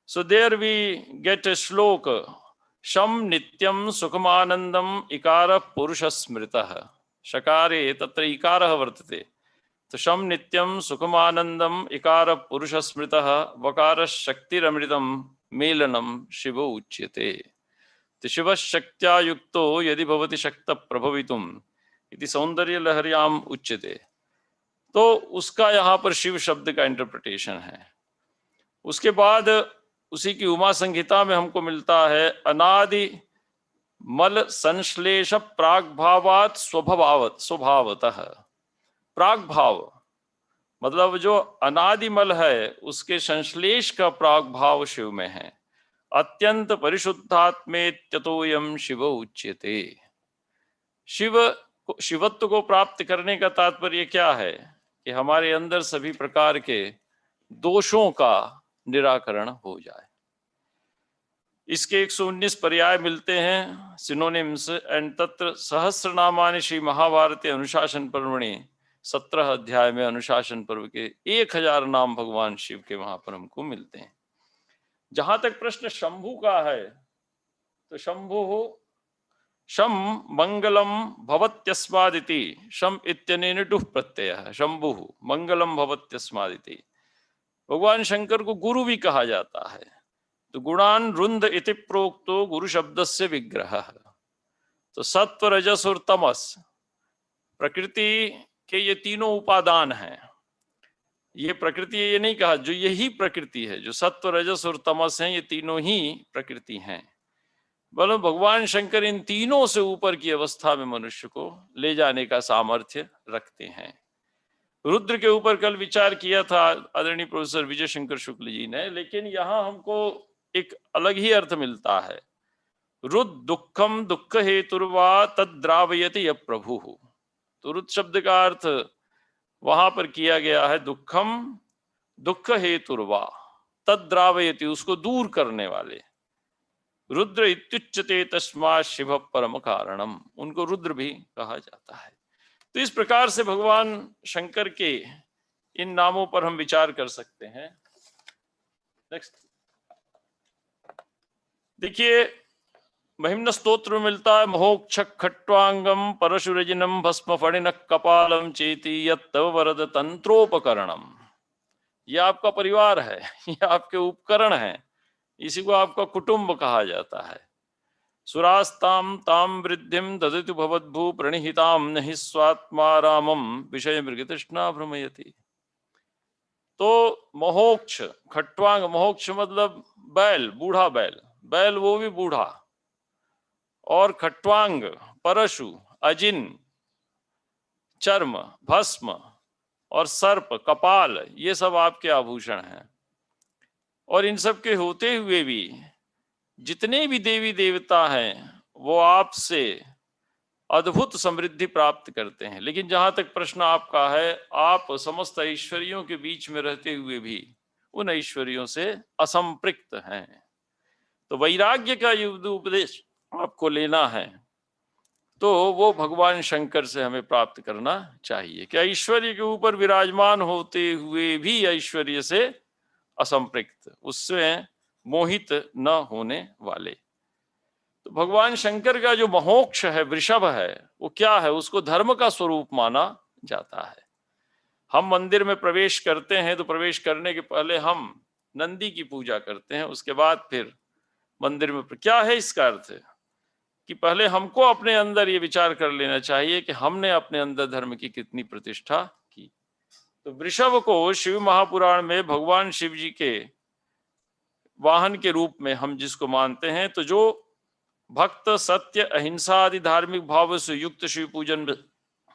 S12: So there we get a shloka, Sham Nityam Sukhamanandam Ikara Purusha Smritah. Shakare tatra Ikara vartate. So Sham Nityam Sukhamanandam Ikara Purusha Smritah Vakara Shakti Ramritam Melanam Shiva Uchyate. The Shiva Shaktya Yukto Yadi Bhavati Shakta Prabhavitum Iti Saundarya Laharyam Uchyate. तो उसका यहाँ पर शिव शब्द का interpretation है. उसके बाद उसी की उमा संहिता में हमको मिलता है अनादि मल संश्लेष प्राग भावात स्वभावतः. प्राग भाव मतलब जो अनादि मल है उसके संश्लेष का प्राग भाव शिव में है. अत्यंत परिशुद्धात्मेत्यतोयम शिव उच्यते. शिवत्व को प्राप्त करने का तात्पर्य क्या है कि हमारे अंदर सभी प्रकार के दोषों का निराकरण हो जाए. इसके 119 पर्याय मिलते हैं, सिनोनिम्स, एंड तत्र सहस्रनामानि श्री महाभारती अनुशासन पर्वणि 17 अध्याय में अनुशासन पर्व के 1000 नाम भगवान शिव के वहां पर हमको मिलते हैं. जहां तक प्रश्न शंभु का है तो शंभु शम मंगलम भवत्यस्मादिति, शम इत्यनेन डुः प्रत्यय, शंभु मंगलम भवत्यस्मादिति. भगवान शंकर को गुरु भी कहा जाता है. तो गुणान रुंद इति प्रोक्तो गुरु शब्द से विग्रह. तो सत्व रजस और तमस प्रकृति के ये तीनों उपादान हैं. ये प्रकृति ये नहीं कहा, जो यही प्रकृति है, जो सत्व रजस और तमस हैं, ये तीनों ही प्रकृति हैं. बोलो भगवान शंकर इन तीनों से ऊपर की अवस्था में मनुष्य को ले जाने का सामर्थ्य रखते हैं. रुद्र के ऊपर कल विचार किया था आदरणीय प्रोफेसर विजय शंकर शुक्ल जी ने, लेकिन यहाँ हमको एक अलग ही अर्थ मिलता है. रुद्र दुखम दुख हेतुर्वा तद्रावयति य प्रभु. तो रुद्र शब्द का अर्थ वहां पर किया गया है दुखम, दुख हेतुर्वा तद्रावयति, उसको दूर करने वाले। रुद्र इत्युच्यते तस्मात् शिव परम कारणम, उनको रुद्र भी कहा जाता है। तो इस प्रकार से भगवान शंकर के इन नामों पर हम विचार कर सकते हैं। नेक्स्ट देखिए, महिम्न स्तोत्र में मिलता है महोक्ष खट्वांगम परशुरजिनम भस्म फणिन कपालम चेति यत्तव वरद तंत्रोपकरणम। यह आपका परिवार है, यह आपके उपकरण हैं, इसी को आपका कुटुंब कहा जाता है। सुरास्ताम ताम वृद्धिम ददतु भवद्भू प्रणिहिताम नहि स्वात्मा रामम विषय मृगतृष्णा भ्रमयति। तो महोक्ष खट्वांग, महोक्ष मतलब बैल, बूढ़ा बैल, बैल वो भी बूढ़ा, और खट्वांग परशु, अजिन चर्म, भस्म और सर्प कपाल, ये सब आपके आभूषण हैं। और इन सब के होते हुए भी जितने भी देवी देवता हैं वो आपसे अद्भुत समृद्धि प्राप्त करते हैं। लेकिन जहां तक प्रश्न आपका है, आप समस्त ऐश्वर्यों के बीच में रहते हुए भी उन ऐश्वर्यों से असंपृक्त हैं। तो वैराग्य का युक्त उपदेश आपको लेना है तो वो भगवान शंकर से हमें प्राप्त करना चाहिए कि ऐश्वर्य के ऊपर विराजमान होते हुए भी ऐश्वर्य से असंपृक्त, उससे मोहित न होने वाले। तो भगवान शंकर का जो महोक्ष है, वृषभ है, वो क्या है? उसको धर्म का स्वरूप माना जाता है। हम मंदिर में प्रवेश करते हैं तो प्रवेश करने के पहले हम नंदी की पूजा करते हैं, उसके बाद फिर मंदिर में। क्या है इसका अर्थ? कि पहले हमको अपने अंदर ये विचार कर लेना चाहिए कि हमने अपने अंदर धर्म की कितनी प्रतिष्ठा की। तो वृषभ को शिव महापुराण में भगवान शिव जी के वाहन के रूप में हम जिसको मानते हैं, तो जो भक्त सत्य अहिंसा आदि धार्मिक भाव से युक्त शिव पूजन में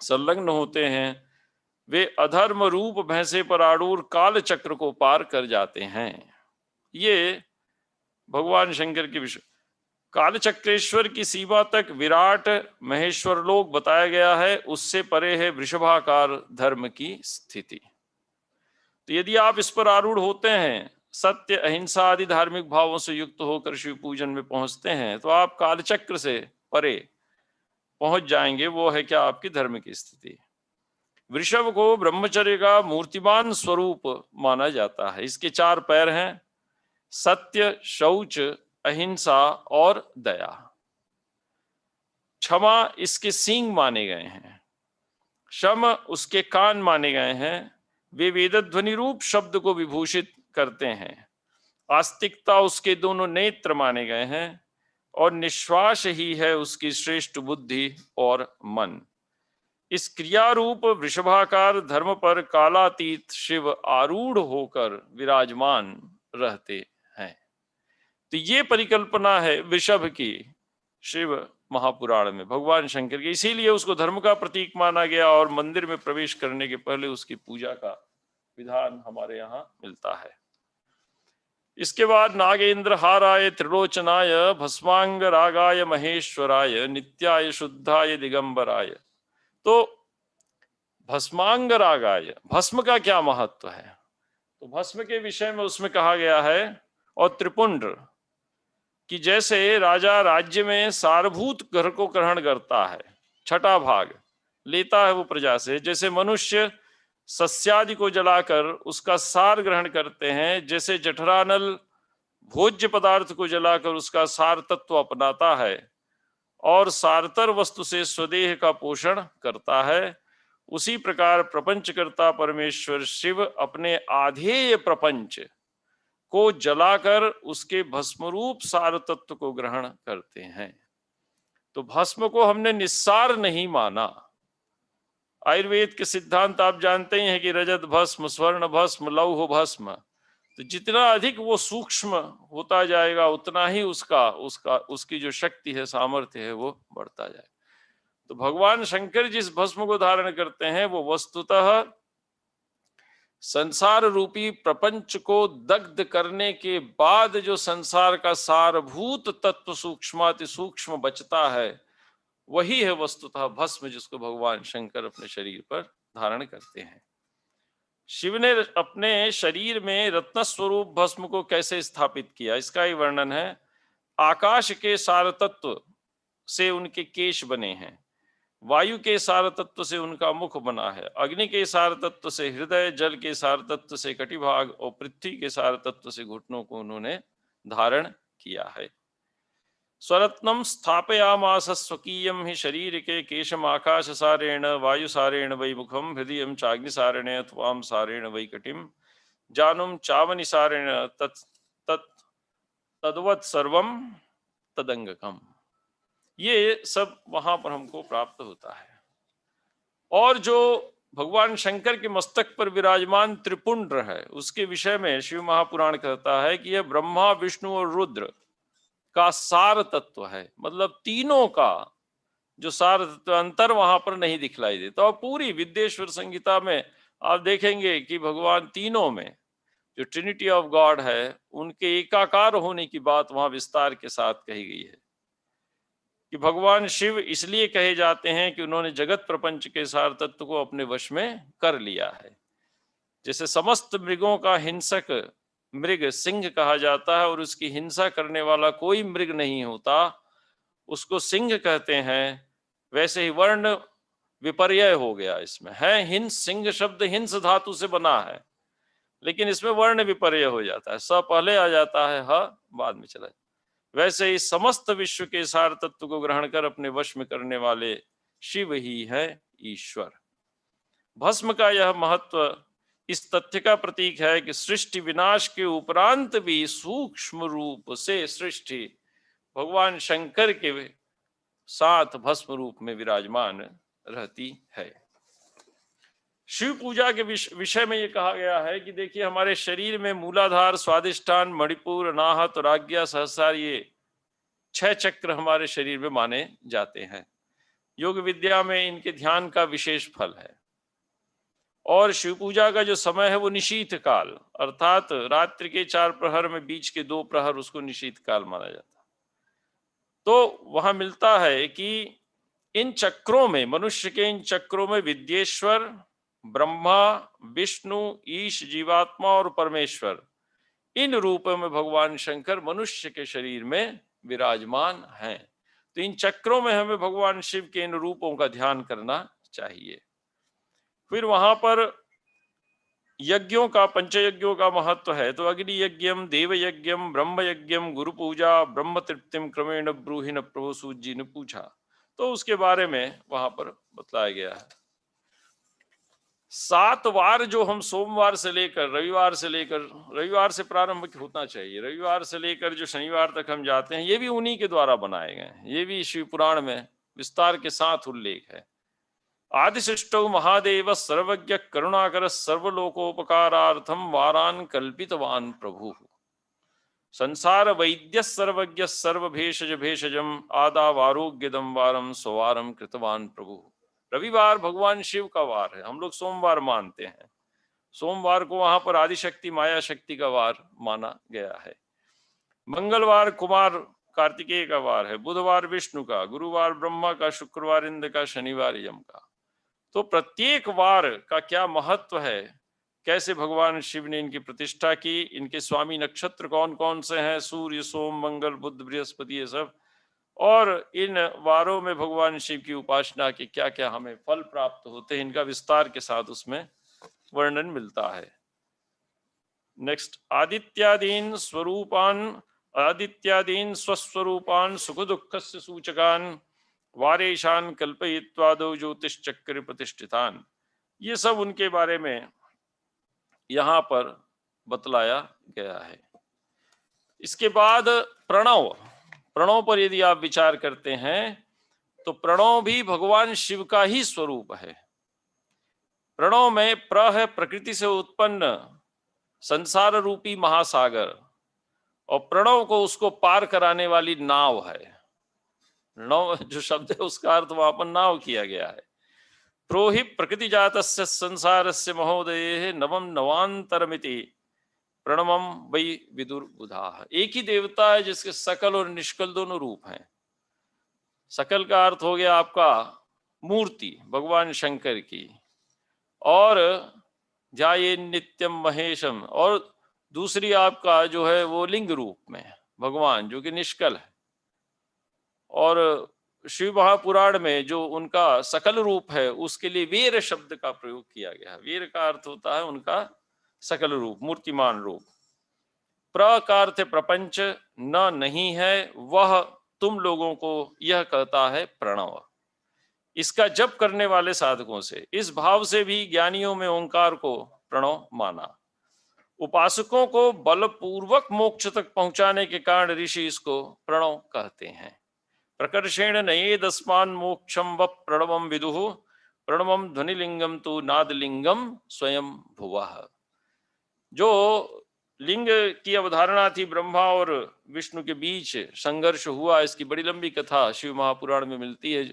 S12: संलग्न होते हैं, वे अधर्म रूप भैंसे पर आरूढ़ काल चक्र को पार कर जाते हैं। ये भगवान शंकर की विषय। काल चक्रेश्वर की सीमा तक विराट महेश्वर लोक बताया गया है, उससे परे है वृषभाकार धर्म की स्थिति। तो यदि आप इस पर आरूढ़ होते हैं, सत्य अहिंसा आदि धार्मिक भावों से युक्त होकर शिव पूजन में पहुंचते हैं, तो आप कालचक्र से परे पहुंच जाएंगे। वो है क्या? आपकी धर्म की स्थिति। वृषभ को ब्रह्मचर्य का मूर्तिमान स्वरूप माना जाता है। इसके 4 पैर हैं, सत्य, शौच, अहिंसा और दया। क्षमा इसके सींग माने गए हैं, शम उसके कान माने गए हैं, वे वेदध्वनि रूप शब्द को विभूषित करते हैं। आस्तिकता उसके दोनों नेत्र माने गए हैं, और निश्वास ही है उसकी श्रेष्ठ बुद्धि और मन। इस क्रिया रूप वृषभाकार धर्म पर कालातीत शिव आरूढ़ होकर विराजमान रहते हैं। तो ये परिकल्पना है वृषभ की शिव महापुराण में भगवान शंकर की, इसीलिए उसको धर्म का प्रतीक माना गया। और मंदिर में प्रवेश करने के पहले उसकी पूजा का विधान हमारे यहाँ मिलता है। इसके बाद नागेंद्र हाराय त्रिलोचनाय भस्मांग रागाय महेश्वराय नित्याय शुद्धाय दिगंबराय। तो भस्मांग रागाय, भस्म का क्या महत्व है? तो भस्म के विषय में उसमें कहा गया है, और त्रिपुंड कि जैसे राजा राज्य में सारभूत घर को ग्रहण करता है, 6ठा भाग लेता है वो प्रजा से, जैसे मनुष्य सस्यादि को जलाकर उसका सार ग्रहण करते हैं, जैसे जठरानल भोज्य पदार्थ को जलाकर उसका सार तत्व अपनाता है और सारतर वस्तु से स्वदेह का पोषण करता है, उसी प्रकार प्रपंचकर्ता परमेश्वर शिव अपने आधेय प्रपंच को जलाकर उसके भस्मरूप सार तत्व को ग्रहण करते हैं। तो भस्म को हमने निस्सार नहीं माना। आयुर्वेद के सिद्धांत आप जानते ही हैं कि रजत भस्म, स्वर्ण भस्म, लौह भस्म। तो जितना अधिक वो सूक्ष्म होता जाएगा उतना ही उसकी जो शक्ति है, सामर्थ्य है, वो बढ़ता जाएगा। तो भगवान शंकर जिस भस्म को धारण करते हैं वो वस्तुतः संसार रूपी प्रपंच को दग्ध करने के बाद जो संसार का सारभूत तत्व सूक्ष्माति सूक्ष्म बचता है, वही है वस्तुतः भस्म जिसको भगवान शंकर अपने शरीर पर धारण करते हैं। शिव ने अपने शरीर में रत्न स्वरूप भस्म को कैसे स्थापित किया, इसका ही वर्णन है। आकाश के सार तत्व से उनके केश बने हैं, वायु के सार तत्व से उनका मुख बना है, अग्नि के सार तत्व से हृदय, जल के सार तत्व से कटिभाग और पृथ्वी के सार तत्व से घुटनों को उन्होंने धारण किया है। स्वरत्नम स्थापयामास स्वकीयम हि शरीर के केशम आकाश सारेण वायु सारेण वै मुखम हृदयम चाग्नि सारेण त्वाम सारेण वै कटिम जानुम चावनि सारेण तद्वत् सर्वम तदंगकम। ये सब वहां पर हमको प्राप्त होता है। और जो भगवान शंकर के मस्तक पर विराजमान त्रिपुंड है, उसके विषय में शिव महापुराण कहता है कि यह ब्रह्मा, विष्णु और रुद्र का सार तत्व है। मतलब तीनों का जो सार तत्व, अंतर वहां पर नहीं दिखलाई देता। और पूरी विद्येश्वर संहिता में आप देखेंगे कि भगवान तीनों में जो ट्रिनिटी ऑफ गॉड है, उनके एकाकार होने की बात वहां विस्तार के साथ कही गई है कि भगवान शिव इसलिए कहे जाते हैं कि उन्होंने जगत प्रपंच के सार तत्व को अपने वश में कर लिया है। जैसे समस्त मृगों का हिंसक मृग सिंह कहा जाता है और उसकी हिंसा करने वाला कोई मृग नहीं होता, उसको सिंह कहते हैं, वैसे ही वर्ण विपर्यय हो गया इसमें है। हिंस, सिंह शब्द हिंस धातु से बना है, लेकिन इसमें वर्ण विपर्यय हो जाता है, स पहले आ जाता है, ह बाद में चला। वैसे ही समस्त विश्व के सार तत्व को ग्रहण कर अपने वश में करने वाले शिव ही है ईश्वर। भस्म का यह महत्व इस तथ्य का प्रतीक है कि सृष्टि विनाश के उपरांत भी सूक्ष्म रूप से सृष्टि भगवान शंकर के साथ भस्म रूप में विराजमान रहती है। शिव पूजा के विषय में ये कहा गया है कि देखिए, हमारे शरीर में मूलाधार, स्वादिष्ठान, मणिपुर, अनाहत और आज्ञा, सहस्रार, ये 6 चक्र हमारे शरीर में माने जाते हैं। योग विद्या में इनके ध्यान का विशेष फल है। और शिव पूजा का जो समय है वो निशीथ काल, अर्थात रात्रि के 4 प्रहर में बीच के 2 प्रहर, उसको निशीथ काल माना जाता है। तो वहां मिलता है कि इन चक्रों में, मनुष्य के इन चक्रों में विद्येश्वर, ब्रह्मा, विष्णु, ईश, जीवात्मा और परमेश्वर, इन रूपों में भगवान शंकर मनुष्य के शरीर में विराजमान हैं। तो इन चक्रों में हमें भगवान शिव के इन रूपों का ध्यान करना चाहिए। फिर वहां पर यज्ञों का, पंचयज्ञों का महत्व है। तो अग्नि यज्ञम, देव यज्ञम, ब्रह्म यज्ञम, गुरु पूजा, ब्रह्म तृप्तिम क्रमेण ब्रूहि न प्रभु सूत जी ने पूछा। तो उसके बारे में वहां पर बतलाया गया है। 7 वार जो हम सोमवार से लेकर रविवार से प्रारंभ होना चाहिए, रविवार से लेकर जो शनिवार तक हम जाते हैं, ये भी उन्हीं के द्वारा बनाए गए हैं। ये भी शिव पुराण में विस्तार के साथ उल्लेख है। आदिशिष्टौ महादेव सर्वज्ञ करुणाकर सर्वलोकोपकारार्थम वारान कल्पितवान प्रभु। संसार वैद्य सर्वज्ञ सर्वभेषज भेषजम आदावारोग्यदम वारम स्ववारम कृतवान प्रभु। रविवार भगवान शिव का वार है, हम लोग सोमवार मानते हैं। सोमवार को वहां पर आदिशक्ति माया शक्ति का वार माना गया है। मंगलवार कुमार कार्तिकेय का वार है, बुधवार विष्णु का, गुरुवार ब्रह्मा का, शुक्रवार इंद्र का, शनिवार यम का। तो प्रत्येक वार का क्या महत्व है, कैसे भगवान शिव ने इनकी प्रतिष्ठा की, इनके स्वामी नक्षत्र कौन कौन से हैं, सूर्य, सोम, मंगल, बुध, बृहस्पति, ये सब, और इन वारों में भगवान शिव की उपासना के क्या क्या हमें फल प्राप्त होते हैं, इनका विस्तार के साथ उसमें वर्णन मिलता है। नेक्स्ट, आदित्यादीन स्वस्वरूपान सुख दुःखस्य सूचकान वारेशान कल्पयित्वादो ज्योतिश्चक्र प्रतिष्ठितान। ये सब उनके बारे में यहाँ पर बतलाया गया है। इसके बाद प्रणव पर यदि आप विचार करते हैं तो प्रणव भी भगवान शिव का ही स्वरूप है। प्रणव में प्र है प्रकृति से उत्पन्न संसार रूपी महासागर, और प्रणव को उसको पार कराने वाली नाव है। नव जो शब्द है उसका अर्थ वहां पर नाव किया गया है। प्रोहि प्रकृति जातस्य संसारस्य महोदये नवम नवांतरमिति प्रणवम वै विदुर बुधा। एक ही देवता है जिसके सकल और निष्कल दोनों रूप हैं। सकल का अर्थ हो गया आपका मूर्ति भगवान शंकर की, और ध्याये नित्यम महेशम, और दूसरी आपका जो है वो लिंग रूप में भगवान जो कि निष्कल है। और शिव महापुराण में जो उनका सकल रूप है उसके लिए वीर शब्द का प्रयोग किया गया है। वीर का अर्थ होता है उनका सकल रूप, मूर्तिमान रूप। प्र का अर्थ है प्रपंच, न नहीं है, वह तुम लोगों को यह कहता है प्रणव। इसका जप करने वाले साधकों से, इस भाव से भी ज्ञानियों में ओंकार को प्रणव माना। उपासकों को बलपूर्वक मोक्ष तक पहुंचाने के कारण ऋषि इसको प्रणव कहते हैं। प्रकर्षेण नयेदस्मान् मोक्षम व प्रणवम विदुः, प्रणवम ध्वनिलिंगम तु नादलिंगम स्वयं भुवः। जो लिंग की अवधारणा थी, ब्रह्मा और विष्णु के बीच संघर्ष हुआ, इसकी बड़ी लंबी कथा शिव महापुराण में मिलती है,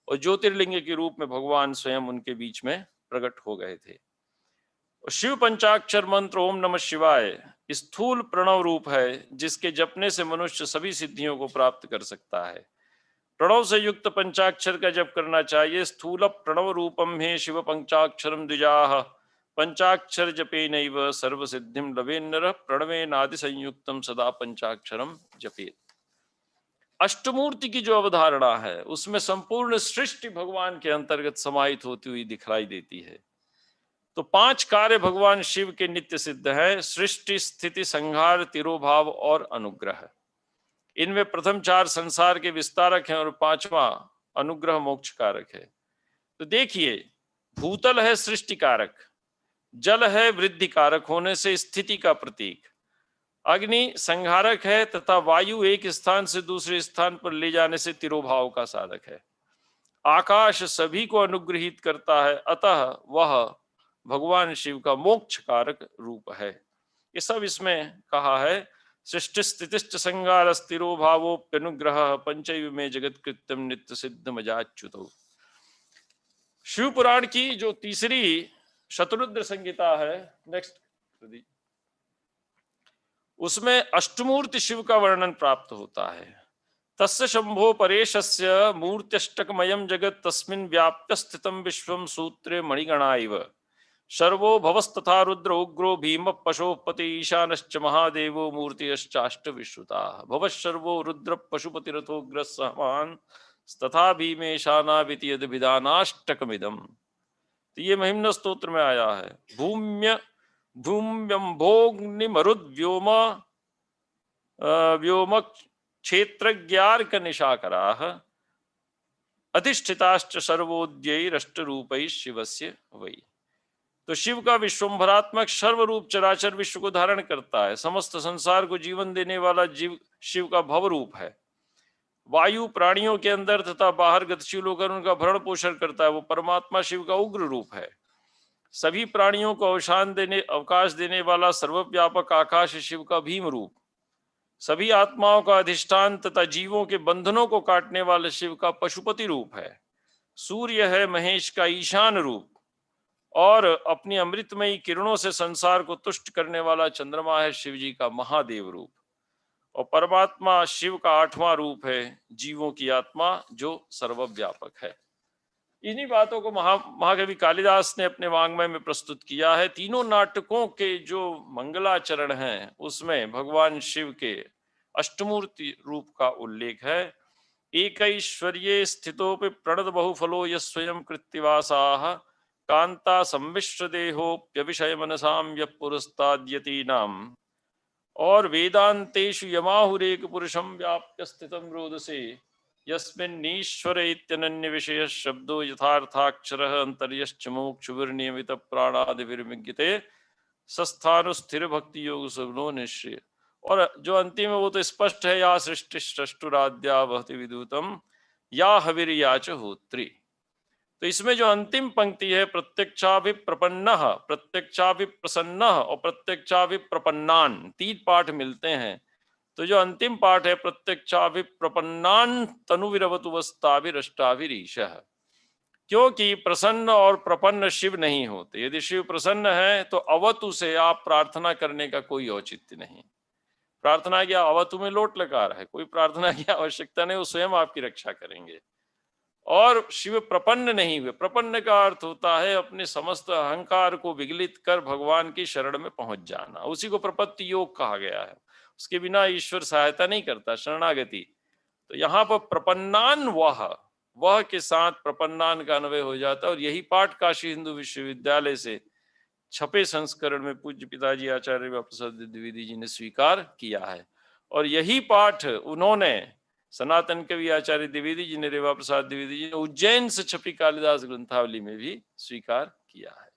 S12: और ज्योतिर्लिंग के रूप में भगवान स्वयं उनके बीच में प्रकट हो गए थे। शिव पंचाक्षर मंत्र ओम नमः शिवाय स्थूल प्रणव रूप है, जिसके जपने से मनुष्य सभी सिद्धियों को प्राप्त कर सकता है। प्रणव से युक्त पंचाक्षर का जप करना चाहिए। स्थूल प्रणव रूपम हे शिव पंचाक्षरम द्विजाः, पंचाक्षर जपे नैव सर्व सिद्धिम लवेन्नर, प्रणवे नादि संयुक्तम सदा पंचाक्षरम जपेत। अष्टमूर्ति की जो अवधारणा है उसमें संपूर्ण सृष्टि भगवान के अंतर्गत समाहित होती हुई दिखलाई देती है। तो 5 कार्य भगवान शिव के नित्य सिद्ध है: सृष्टि, स्थिति, संहार, तिरोभाव और अनुग्रह। इनमें प्रथम 4 संसार के विस्तारक हैं और 5वां अनुग्रह मोक्ष कारक है। तो देखिए, भूतल है सृष्टि कारक, जल है वृद्धि कारक होने से स्थिति का प्रतीक, अग्नि संहारक है, तथा वायु एक स्थान से दूसरे स्थान पर ले जाने से तिरोभाव का साधक है। आकाश सभी को अनुग्रहित करता है, अतः वह भगवान शिव का मोक्ष कारक रूप है। ये सब इसमें कहा है। सृष्टि स्थितिश्च संहार स्थिरो भावोप्यनुग्रह पंचैव में जगत कृत्यम नित्य सिद्ध मजाच्युतो। शिव पुराण की जो तीसरी शतरुद्र संहिता है, नेक्स्ट, उसमें अष्टमूर्ति शिव का वर्णन प्राप्त होता है। तस्य शंभो परेशस्य मूर्त्यष्टकमयं जगत् तस्मिन् व्याप्य स्थितं विश्वं सूत्रे मणिगणा इव। सर्वो भवस्तथा रुद्र उग्रो भीम पशुपति ईशानश्च महादेवो मूर्तियश्चाष्ट विश्रुताः। भवश्सर्वो रुद्र पशुपतिरथोग्रस्समान तथा भीमेशानाविति यद्भिदानाष्टकमिदम्। तो ये महिम्न स्तोत्र में आया है। भूम्यम्भोग्निमरुद्व्योम व्योम क्षेत्रज्ञार्क निशाकराः अधिष्ठिताश्च सर्वोद्यैरष्टरूपैः शिवस्य वै। तो शिव का विश्वम्भरात्मक सर्वरूप चराचर विश्व को धारण करता है। समस्त संसार को जीवन देने वाला जीव शिव का भव रूप है। वायु प्राणियों के अंदर तथा बाहर गतिशील होकर उनका भरण पोषण करता है। वो परमात्मा शिव का उग्र रूप है। सभी प्राणियों को अवकाश देने वाला सर्वव्यापक आकाश शिव का भीम रूप। सभी आत्माओं का अधिष्ठान तथा जीवों के बंधनों को काटने वाले शिव का पशुपति रूप है। सूर्य है महेश का ईशान रूप, और अपनी अमृतमयी किरणों से संसार को तुष्ट करने वाला चंद्रमा है शिव जी का महादेव रूप। और परमात्मा शिव का 8वां रूप है जीवों की आत्मा, जो सर्वव्यापक है। इन्हीं बातों को महाकवि कालिदास ने अपने वाङ्मय में प्रस्तुत किया है। तीनों नाटकों के जो मंगलाचरण हैं उसमें भगवान शिव के अष्टमूर्ति रूप का उल्लेख है। एकैश्वर्ये स्थितोपि प्रणत बहुफलो यस्वयं कृत्तिवासाः कांता सम्मिश्र देहोप्यविषय मनसाम यः पुरस्ताद्यतीनाम्। और वेदांतेषु यमाहुरेक पुरुषं व्याप्य स्थितं रोदसे यस्मिन्नीश्वर इत्यनन्य विषय शब्दो यथार्थाक्षरः अंतर्यश्च मोक्षुर्नियमित प्राणादिर्विज्ञते सस्थानुस्थिर भक्ति योग सुगुणो निश्चय। और जो अंतिम है वो तो स्पष्ट है, या सृष्टि सृष्टुराद्या वहति विदूतम या हविर्या च होत्री। तो इसमें जो अंतिम पंक्ति है, प्रत्यक्षाभिप्रपन्नः, प्रत्यक्षाभिप्रसन्नः और प्रत्यक्षाभिप्रपन्नान्, 3 पाठ मिलते हैं। तो जो अंतिम पाठ है प्रत्यक्षाभिप्रपन्नान् तनुविरवतु वस्ताभिरष्टाभिरीशः, क्योंकि प्रसन्न और प्रपन्न शिव नहीं होते। यदि शिव प्रसन्न है तो अवतु से आप प्रार्थना करने का कोई औचित्य नहीं। प्रार्थना की आवतु में लोट लकार है, कोई प्रार्थना की आवश्यकता नहीं, वो स्वयं आपकी रक्षा करेंगे। और शिव प्रपन्न नहीं हुए। प्रपन्न का अर्थ होता है अपने समस्त अहंकार को विगलित कर भगवान की शरण में पहुंच जाना, उसी को प्रपत्ति योग कहा गया है। उसके बिना ईश्वर सहायता नहीं करता, शरणागति। तो यहाँ पर प्रपन्नान वह के साथ प्रपन्नान का अन्वय हो जाता है। और यही पाठ काशी हिंदू विश्वविद्यालय से छपे संस्करण में पूज्य पिताजी आचार्य प्रसाद द्विवेदी जी ने स्वीकार किया है। और यही पाठ उन्होंने सनातन कवि आचार्य द्विवेदी जी ने, रेवा प्रसाद द्विवेदी जी ने उज्जैन से छपी कालिदास ग्रंथावली में भी स्वीकार किया है।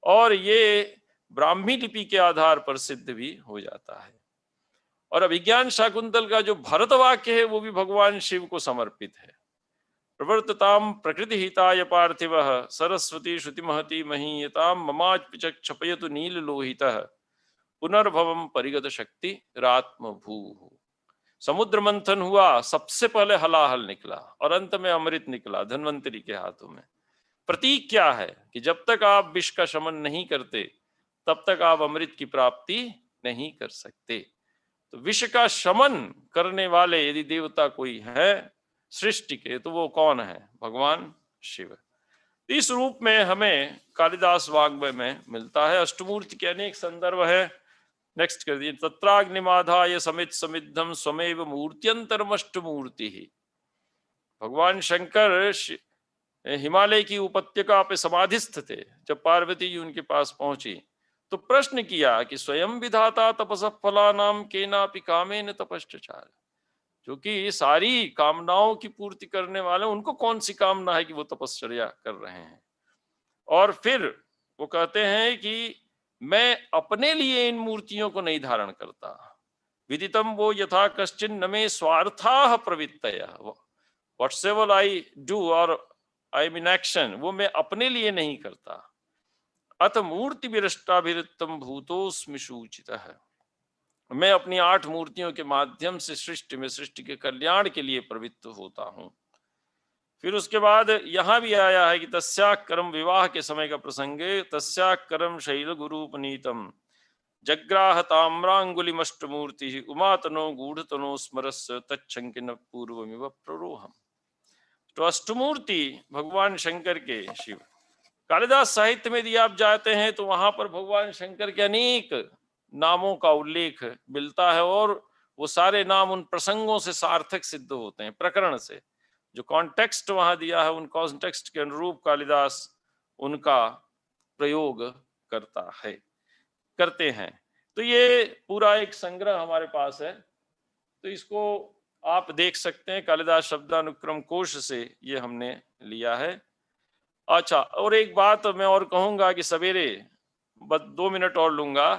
S12: और ये ब्राह्मी लिपि के आधार पर सिद्ध भी हो जाता है। और अभिज्ञान शाकुंतल का जो भरत वाक्य है वो भी भगवान शिव को समर्पित है। प्रवर्तताम प्रकृति हिताय पार्थिवः सरस्वती श्रुति महती महीयताम ममाच पिचक छपयतु नील लोहितः पुनर्भवम परिगत शक्ति रात्म भू। समुद्र मंथन हुआ, सबसे पहले हलाहल निकला और अंत में अमृत निकला धन्वंतरी के हाथों में। प्रतीक क्या है कि जब तक आप विष का शमन नहीं करते तब तक आप अमृत की प्राप्ति नहीं कर सकते। तो विष का शमन करने वाले यदि देवता कोई है सृष्टि के, तो वो कौन है? भगवान शिव। इस रूप में हमें कालिदास वाग्मय में मिलता है। अष्टमूर्ति के अनेक संदर्भ है। नेक्स्ट कर दिए, तत्राग्निमाधाय समित समिद्धम स्वमेव मूर्त्यंतरमष्टमूर्ति ही। भगवान शंकर हिमालय की उपत्यका पे समाधिस्थ थे। जब पार्वती जी उनके पास पहुंची तो प्रश्न किया कि स्वयं विधाता तपस फलानाम केनापि कामेन तपश्चचार, जो कि सारी कामनाओं की पूर्ति करने वाले, उनको कौन सी कामना है कि वो तपश्चर्या कर रहे हैं। और फिर वो कहते हैं कि मैं अपने लिए इन मूर्तियों को नहीं धारण करता। विदितम वो यथा कश्चिन न मे स्वार्थाः प्रवृत्तयः, व्हाटएवर आई डू और आई एम इन एक्शन, वो मैं अपने लिए नहीं करता। अथ मूर्ति विरष्टाभिरुत्तम भूतोस्मि सूचितः, मैं अपनी 8 मूर्तियों के माध्यम से सृष्टि में सृष्टि के कल्याण के लिए प्रवृत्त होता हूं। फिर उसके बाद यहां भी आया है कि तस्या कर्म, विवाह के समय का प्रसंग है, तस्या कर्म शैल गुरुपनीतम जग्राह ताम्रांगुलिमष्टमूर्ति उमातनो गूढ़तनो स्मरस्य तच्छंकिन पूर्वमिव प्ररोहम। तो अष्टमूर्ति भगवान शंकर के शिव। कालिदास साहित्य में यदि आप जाते हैं तो वहां पर भगवान शंकर के अनेक नामों का उल्लेख मिलता है। और वो सारे नाम उन प्रसंगों से सार्थक सिद्ध होते हैं, प्रकरण से। जो कॉन्टेक्स्ट वहां दिया है उन कॉन्टेक्स्ट के अनुरूप कालिदास उनका प्रयोग करते हैं। तो ये पूरा एक संग्रह हमारे पास है, तो इसको आप देख सकते हैं। कालिदास शब्दानुक्रम कोश से ये हमने लिया है। अच्छा, और एक बात मैं और कहूंगा कि सवेरे बस 2 मिनट और लूंगा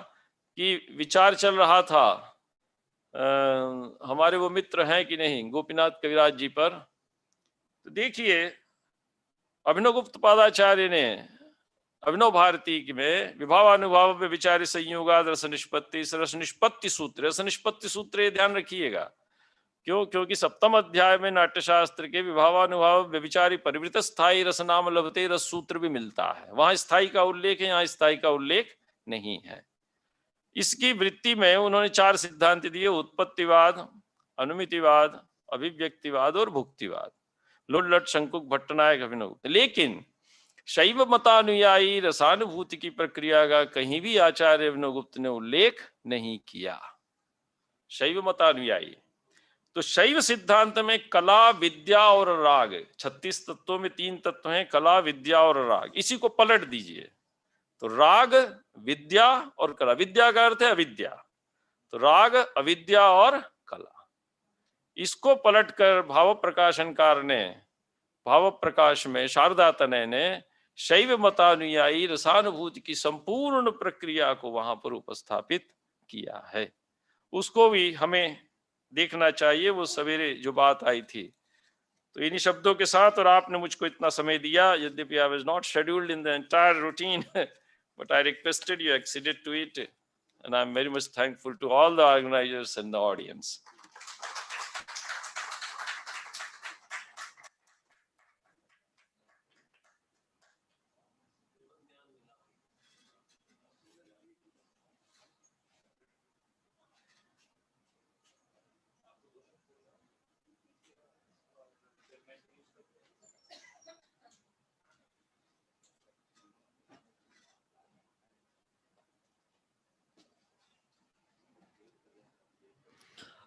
S12: कि विचार चल रहा था हमारे वो मित्र हैं कि नहीं गोपीनाथ कविराज जी पर। तो देखिए, अभिनव गुप्त पादाचार्य ने अभिनव भारती में विभावानुभाव में विचार संयोगाद रस निष्पत्ति सूत्र ध्यान रखिएगा। क्यों? क्योंकि 7वें अध्याय में नाट्यशास्त्र के विभावानुभाव व्यभिचारी परिवृत स्थायी रस नाम लभते रस सूत्र भी मिलता है। वहां स्थायी का उल्लेख है, यहाँ स्थायी का उल्लेख नहीं है। इसकी वृत्ति में उन्होंने 4 सिद्धांत दिए, उत्पत्तिवाद, अनुमितिवाद, अभिव्यक्तिवाद और भुक्तिवाद। लोलट शंकुक भट्टनायक अभिनव। लेकिन शैव मतानुयायी रसानुभूति की प्रक्रिया का कहीं भी आचार्य अभिनव गुप्त ने उल्लेख नहीं किया। शैव मतानुयायी तो शैव सिद्धांत में कला, विद्या और राग, 36 तत्वों में 3 तत्व हैं, कला, विद्या और राग। इसी को पलट दीजिए तो राग, विद्या और कला। विद्या का अर्थ है अविद्या, तो राग, अविद्या और कला। इसको पलटकर भाव प्रकाशनकार ने, भाव प्रकाश में शारदा तनय ने शैव मतानुयायी रसानुभूति की संपूर्ण प्रक्रिया को वहां पर उपस्थापित किया है। उसको भी हमें देखना चाहिए, वो सवेरे जो बात आई थी। तो इन्हीं शब्दों के साथ, और आपने मुझको इतना समय दिया, यद्यपि I was not scheduled in the entire routine but I requested, you acceded to it, and I'm very much thankful to all the organizers and the audience.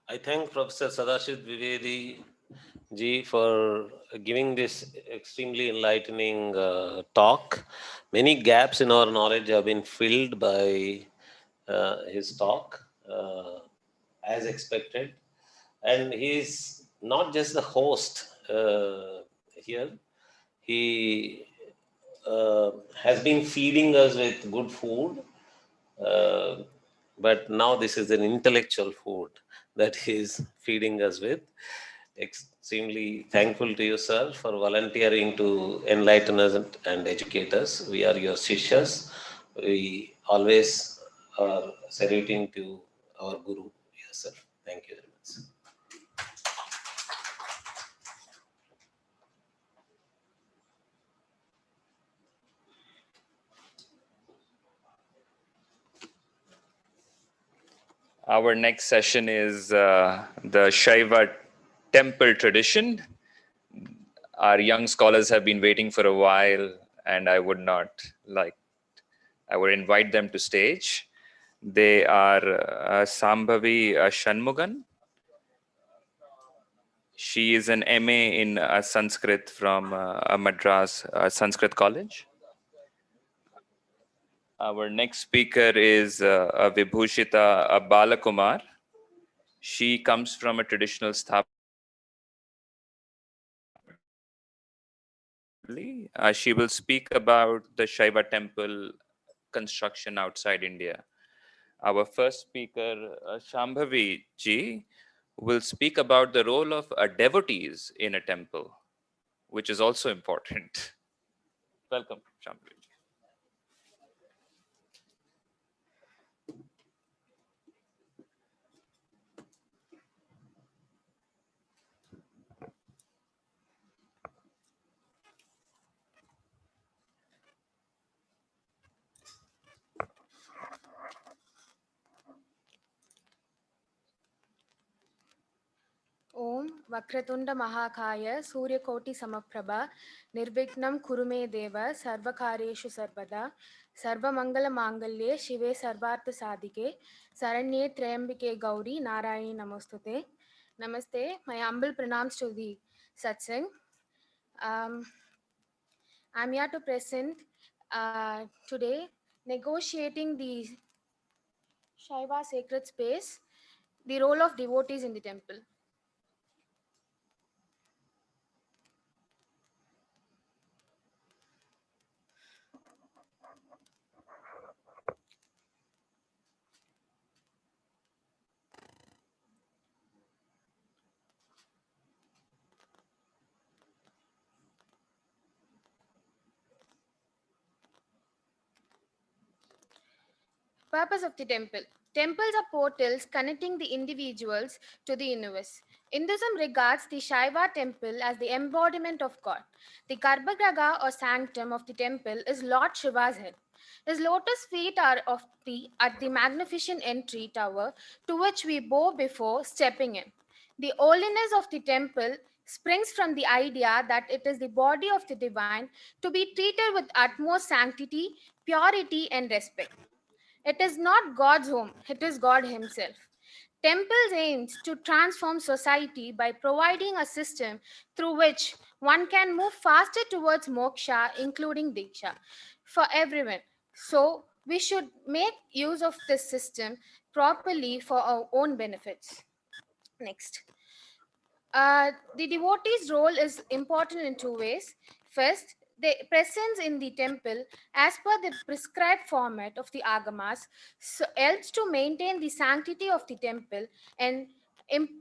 S2: I thank Professor Sadashiv Dwivedi ji for giving this extremely enlightening talk. Many gaps in our knowledge have been filled by his talk, as expected. And he is not just the host here, he has been feeding us with good food. But now this is an intellectual food that he is feeding us with. Extremely thankful to you, sir, for volunteering to enlighten us and educate us. We are your Shishyas. We always are saluting to our Guru, yourself. Thank you very much.
S6: Our next session is the Shaiva temple tradition. Our young scholars have been waiting for a while, and I would invite them to stage. They are Sambhavi Shanmugan. She is an MA in Sanskrit from Madras Sanskrit College. Our next speaker is Vibhushita Balakumar. She comes from a traditional sthapan. She will speak about the Shaiva temple construction outside India. Our first speaker, Shambhavi ji, will speak about the role of devotees in a temple, which is also important. Welcome, Shambhavi.
S13: Om Vakratunda Mahakaya Suryakoti Samaprabha Nirvignam Kurume Deva Sarvakareshu Sarvada Sarva Mangala Mangalye Shive Sarvartha Sadike Saranye Trayambike Gauri Narayani Namostute. Namaste. My humble pranams to the Satsang. I'm here to present today negotiating the Shaiva sacred space, the role of devotees in the temple. Purpose of the temple. Temples are portals connecting the individuals to the universe. Hinduism regards the Shaiva temple as the embodiment of God. The Garbhagriha or sanctum of the temple is Lord Shiva's head. His lotus feet are at the magnificent entry tower to which we bow before stepping in. The holiness of the temple springs from the idea that it is the body of the divine to be treated with utmost sanctity, purity, and respect. It is not God's home, it is God Himself. Temples aims to transform society by providing a system through which one can move faster towards moksha, including diksha, for everyone. So, we should make use of this system properly for our own benefits. Next. The devotee's role is important in two ways. First, the presence in the temple as per the prescribed format of the agamas helps to maintain the sanctity of the temple, and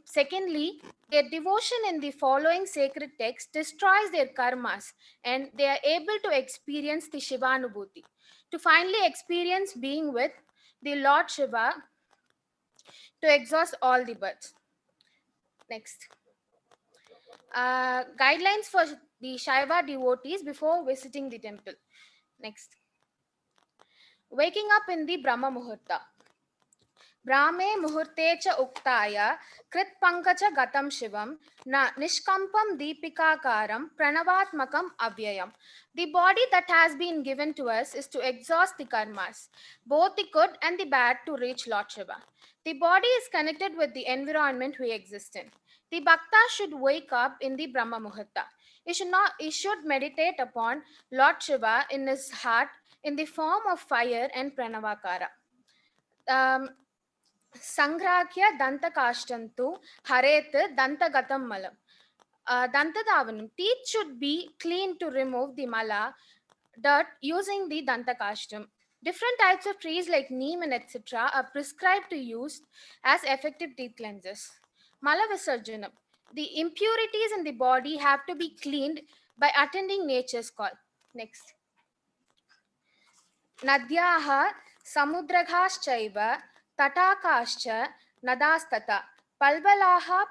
S13: secondly, their devotion in the following sacred text destroys their karmas and they are able to experience the Shivanubhuti, to finally experience being with the Lord Shiva to exhaust all the births. Next. Guidelines for the Shaiva devotees before visiting the temple. Next. Waking up in the Brahma Muhurta. Brahme muhurte cha uktaya krit pankacha gatam shivam na nishkampam deepikakaram pranavatmakam avyayam. The body that has been given to us is to exhaust the karmas, both the good and the bad, to reach Lord Shiva. The body is connected with the environment we exist in. The bhakta should wake up in the Brahma Muhurta. He should meditate upon Lord Shiva in his heart in the form of fire and pranavakara. Sangrakya dantakashtantu haret dantagatam malam. Dantadavanam. Teeth should be cleaned to remove the mala, dirt, using the dantakashtam. Different types of trees like neem and etc. are prescribed to use as effective teeth cleansers. Mala Visarjanam. The impurities in the body have to be cleaned by attending nature's call. Next. Nadyaha samudraghashchaiva tatakascha nadastata palbalaha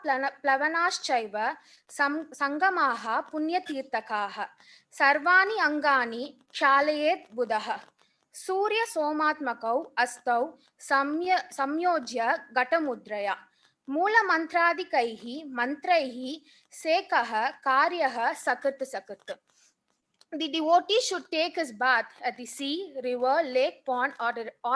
S13: plavanaschaiva sangamaha punyatirtakaha sarvani angani kshalayet buddha surya somatmakau astau samyojya gatamudraya मूल मंत्रादिकैः मंत्रैः सेकः कार्यः सकर्त सकर्त. The devotee should take his bath at the sea, river, lake, pond, or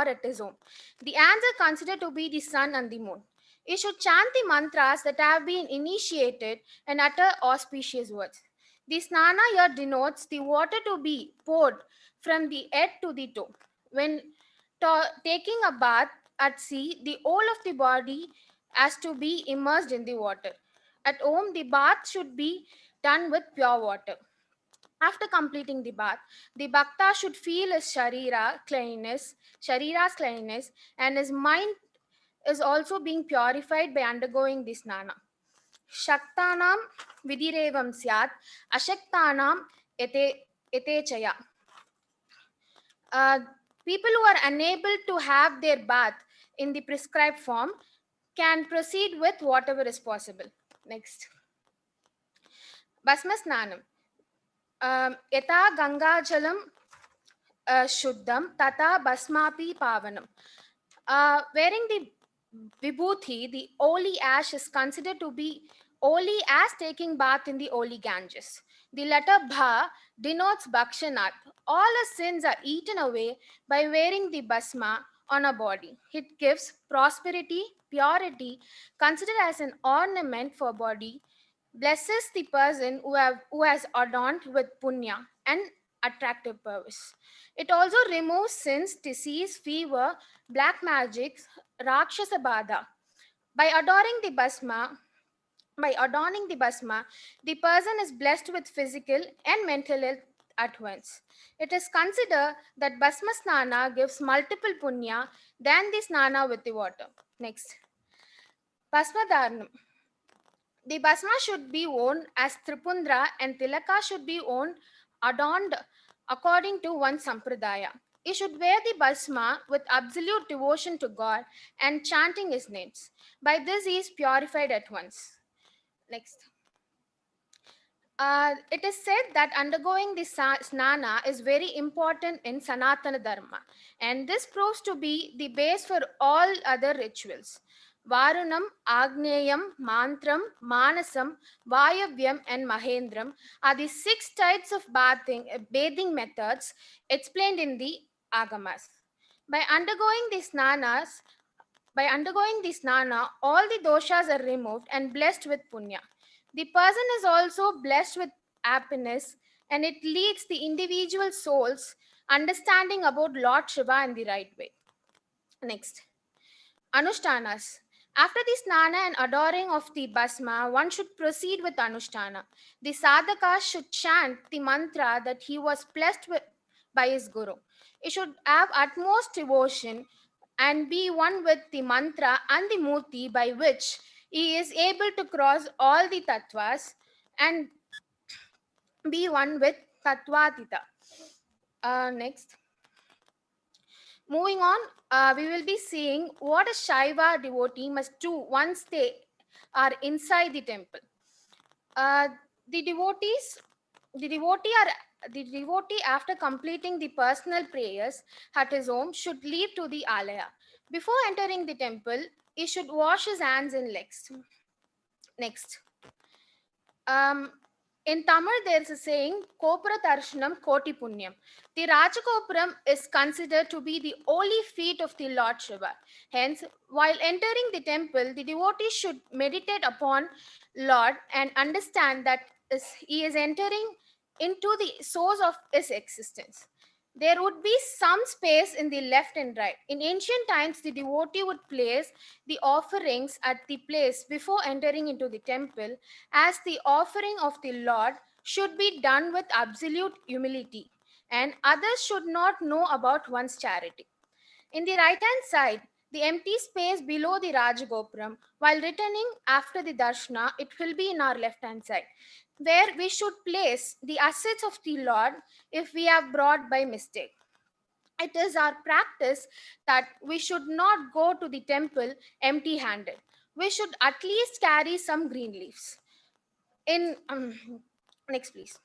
S13: at his home. The ants are considered to be the sun and the moon. He should chant the mantras that have been initiated and utter auspicious words. The snana here denotes the water to be poured from the head to the toe. When taking a bath at sea, the whole of the body has to be immersed in the water. At home, the bath should be done with pure water. After completing the bath, the bhakta should feel his sharira's cleanliness, and his mind is also being purified by undergoing this snana. Shaktanam vidirevam syat, ashaktanam etechaya. People who are unable to have their bath in the prescribed form can proceed with whatever is possible. Next. Basma Snanam. Yata Gangajalam Shuddham Tata Basmapi Pavanam. Wearing the vibhuti, the holy ash, is considered to be holy as taking bath in the holy Ganges. The letter Bha denotes Bhakshanat. All our sins are eaten away by wearing the basma on a body. It gives prosperity, purity, considered as an ornament for body, blesses the person who has adorned with punya and attractive purpose. It also removes sins, disease, fever, black magic, rakshasa badha. By adorning the basma, the person is blessed with physical and mental health at once. It is considered that basma snana gives multiple punya than the snana with the water. Next. Basma dharnam. The basma should be worn as tripundra and tilaka should be worn adorned according to one sampradaya. He should wear the basma with absolute devotion to God and chanting his names. By this he is purified at once. Next. It is said that undergoing the snana is very important in Sanatana Dharma, and this proves to be the base for all other rituals. Varunam, Agneyam, Mantram, Manasam, Vayavyam, and Mahendram are the 6 types of bathing methods explained in the Agamas. By undergoing the snana, all the doshas are removed and blessed with punya. The person is also blessed with happiness, and it leads the individual soul's understanding about Lord Shiva in the right way. Next. Anushtanas. After the snana and adoring of the basma, one should proceed with Anushtana. The sadhaka should chant the mantra that he was blessed with by his guru. He should have utmost devotion and be one with the mantra and the murti, by which he is able to cross all the tattvas and be one with tattvatita. Next. Moving on, we will be seeing what a Shaiva devotee must do once they are inside the temple. The devotee, after completing the personal prayers at his home, should leave to the alaya. Before entering the temple, he should wash his hands and legs. Next. In Tamil, there is a saying, Kopura Darshanam Koti Punyam. The Rajagopuram is considered to be the holy feet of the Lord Shiva. Hence, while entering the temple, the devotee should meditate upon Lord and understand that he is entering into the source of his existence. There would be some space in the left and right. In ancient times, the devotee would place the offerings at the place before entering into the temple, as the offering of the Lord should be done with absolute humility, and others should not know about one's charity. In the right hand side, the empty space below the Rajagopuram, while returning after the Darshana, it will be in our left hand side, where we should place the assets of the Lord if we have brought by mistake. It is our practice that we should not go to the temple empty handed. We should at least carry some green leaves. Next, please.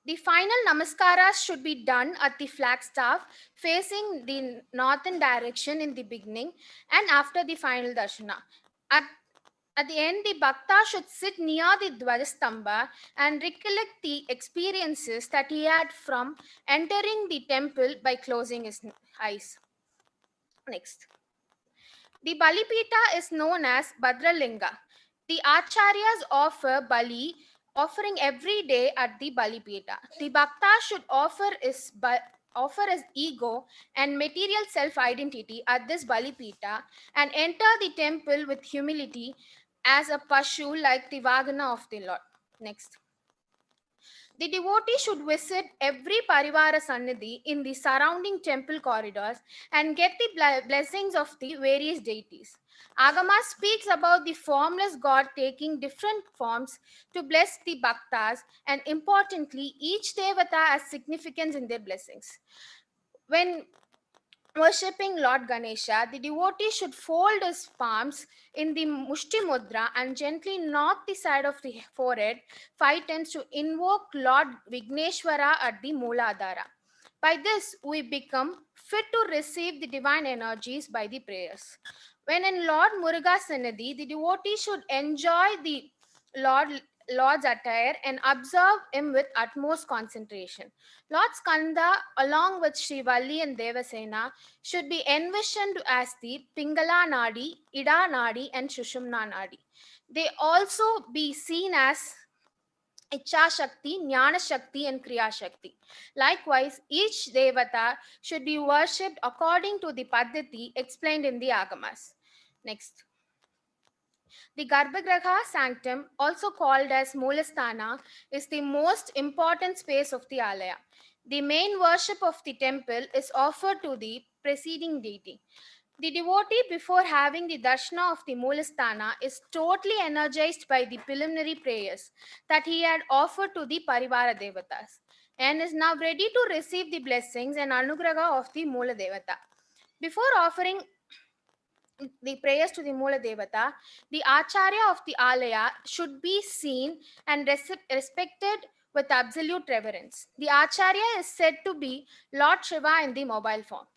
S13: The final namaskaras should be done at the flagstaff facing the northern direction in the beginning and after the final darshana. At the end, the bhakta should sit near the Dvajastamba and recollect the experiences that he had from entering the temple by closing his eyes. Next. The Balipita is known as Bhadralinga. The acharyas offer Bali offering every day at the Balipita. The bhakta should offer his ego and material self-identity at this Balipita and enter the temple with humility as a pashu like the Vagana of the Lord. Next. The devotee should visit every Parivara Sannidhi in the surrounding temple corridors and get the blessings of the various deities. Agama speaks about the formless God taking different forms to bless the bhaktas, and importantly, each devata has significance in their blessings. When worshipping Lord Ganesha, the devotee should fold his palms in the Mushti Mudra and gently knock the side of the forehead 5 times to invoke Lord Vigneshwara at the Mooladhara. By this, we become fit to receive the divine energies by the prayers. When in Lord Muruga Sannidhi, the devotee should enjoy the Lord's attire and observe him with utmost concentration. Lord Skanda, along with Sri Valli and Devasena, should be envisioned as the Pingala Nadi, Ida Nadi, and Shushumna Nadi. They also be seen as Icha Shakti, Jnana Shakti, and Kriya Shakti. Likewise, each Devata should be worshipped according to the Paddhati explained in the Agamas. Next. The Garbhagriha sanctum, also called as Moolasthana, is the most important space of the Alaya. The main worship of the temple is offered to the preceding deity. The devotee, before having the darshana of the Moolasthana, is totally energized by the preliminary prayers that he had offered to the Parivara Devatas and is now ready to receive the blessings and anugraha of the Moola Devata. Before offering the prayers to the Moola Devata, the Acharya of the Alaya should be seen and respected with absolute reverence. The Acharya is said to be Lord Shiva in the mobile form.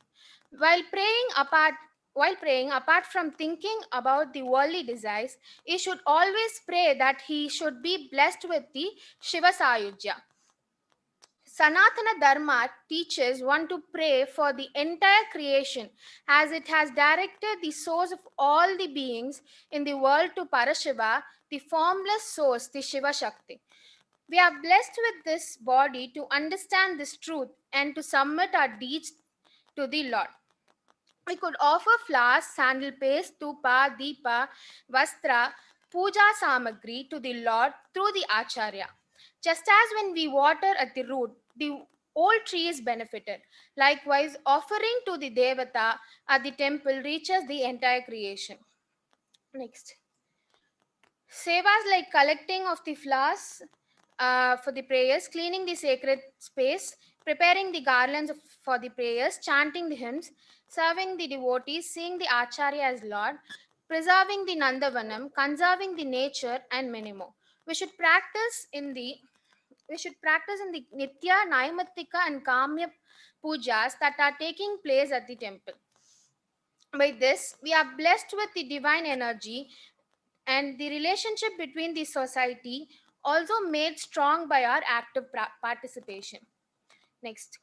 S13: While praying, apart from thinking about the worldly desires, he should always pray that he should be blessed with the Shiva Sayujya. Sanatana Dharma teaches one to pray for the entire creation, as it has directed the source of all the beings in the world to Parashiva, the formless source, the Shiva Shakti. We are blessed with this body to understand this truth and to submit our deeds to the Lord. We could offer flowers, sandal paste, tupa, deepa, vastra, puja samagri to the Lord through the Acharya. Just as when we water at the root, the old tree is benefited. Likewise, offering to the Devata at the temple reaches the entire creation. Next. Sevas like collecting of the flowers for the prayers, cleaning the sacred space, preparing the garlands for the prayers, chanting the hymns, serving the devotees, seeing the Acharya as Lord, preserving the Nandavanam, conserving the nature, and many more. We should practice in the Nitya, Naimatika, and Kamya pujas that are taking place at the temple. By this, we are blessed with the divine energy, and the relationship between the society also made strong by our active participation. Next.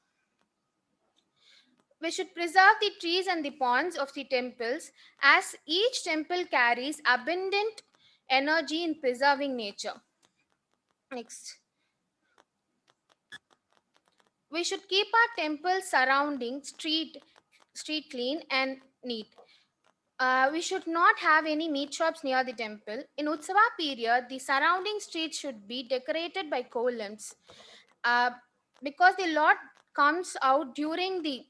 S13: We should preserve the trees and the ponds of the temples, as each temple carries abundant energy in preserving nature. Next. We should keep our temple surrounding street clean and neat. We should not have any meat shops near the temple. In Utsava period, the surrounding streets should be decorated by columns, because the Lord comes out during the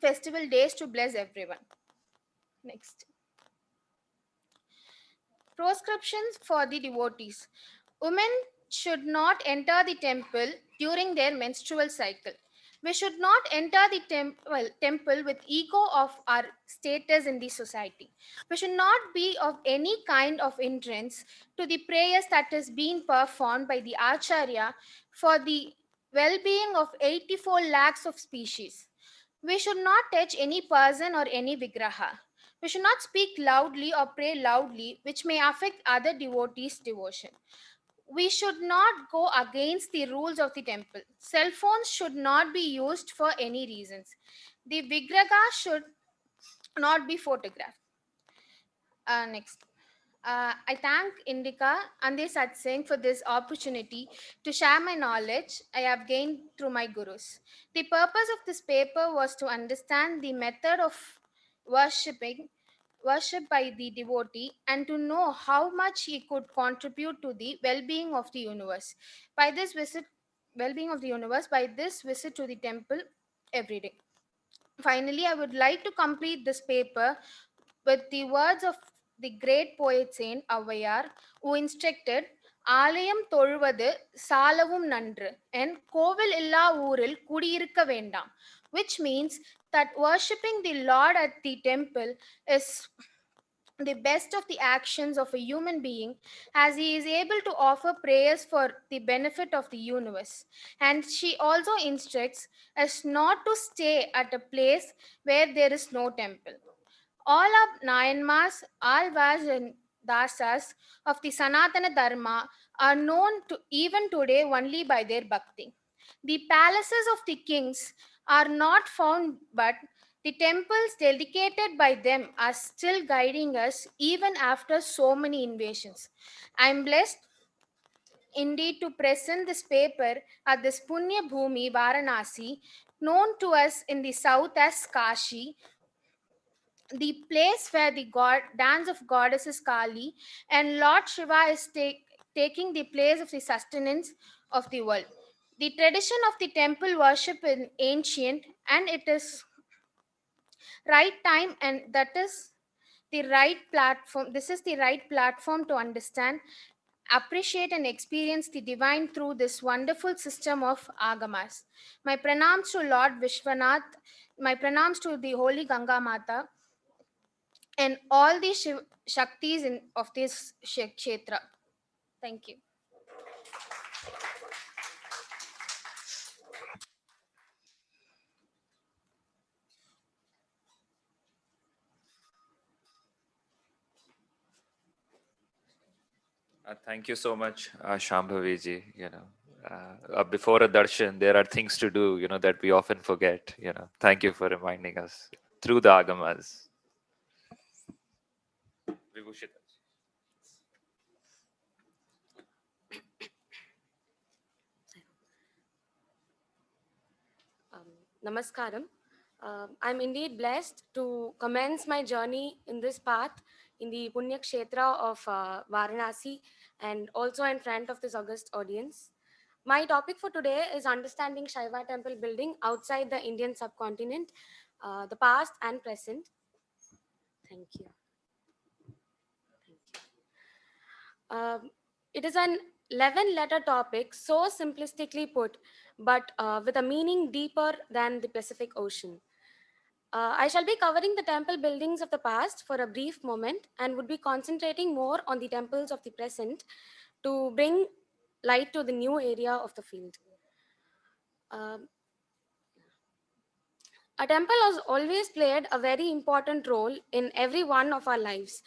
S13: festival days to bless everyone. Next. Proscriptions for the devotees. Women should not enter the temple during their menstrual cycle. We should not enter the temple with ego of our status in the society. We should not be of any kind of hindrance to the prayers that is being performed by the Acharya for the well-being of 84 lakhs of species. We should not touch any person or any vigraha. We should not speak loudly or pray loudly, which may affect other devotees' devotion. We should not go against the rules of the temple. Cell phones should not be used for any reasons. The vigraha should not be photographed. Next. I thank Indica and the Satsang for this opportunity to share my knowledge I have gained through my gurus. The purpose of this paper was to understand the method of worship by the devotee and to know how much he could contribute to the well-being of the universe. By this visit to the temple every day. Finally, I would like to complete this paper with the words of the great poet Saint Avayar, who instructed, ஆலயம் தொழுவது சாலவும் நன்று and கோவில் இல்லா ஊரில் குடியிருக்க வேண்டாம், which means that worshipping the Lord at the temple is the best of the actions of a human being, as he is able to offer prayers for the benefit of the universe. And she also instructs us not to stay at a place where there is no temple. All our Nayanmas, Alvas, and Dasas of the Sanatana Dharma are known to even today only by their bhakti. The palaces of the kings are not found, but the temples dedicated by them are still guiding us even after so many invasions. I am blessed indeed to present this paper at this Punya Bhumi, Varanasi, known to us in the south as Kashi, the place where the dance of goddesses Kali and Lord Shiva is taking the place of the sustenance of the world. The tradition of the temple worship is ancient, and it is right time, and that is the right platform. This is the right platform to understand, appreciate, and experience the divine through this wonderful system of agamas. My pranams to Lord Vishwanath, my pranams to the Holy Ganga Mata, and all the Shaktis of this Kshetra. Thank you.
S6: Thank you so much, Shambhaviji. Before a darshan, there are things to do, that we often forget. Thank you for reminding us through the agamas. Vibhushita.
S14: Namaskaram. I'm indeed blessed to commence my journey in this path in the Punya Kshetra of Varanasi and also in front of this august audience. My topic for today is understanding Shaiva temple building outside the Indian subcontinent, the past and present. Thank you. It is an 11-letter topic, so simplistically put, but with a meaning deeper than the Pacific Ocean. I shall be covering the temple buildings of the past for a brief moment and would be concentrating more on the temples of the present to bring light to the new area of the field. A temple has always played a very important role in every one of our lives.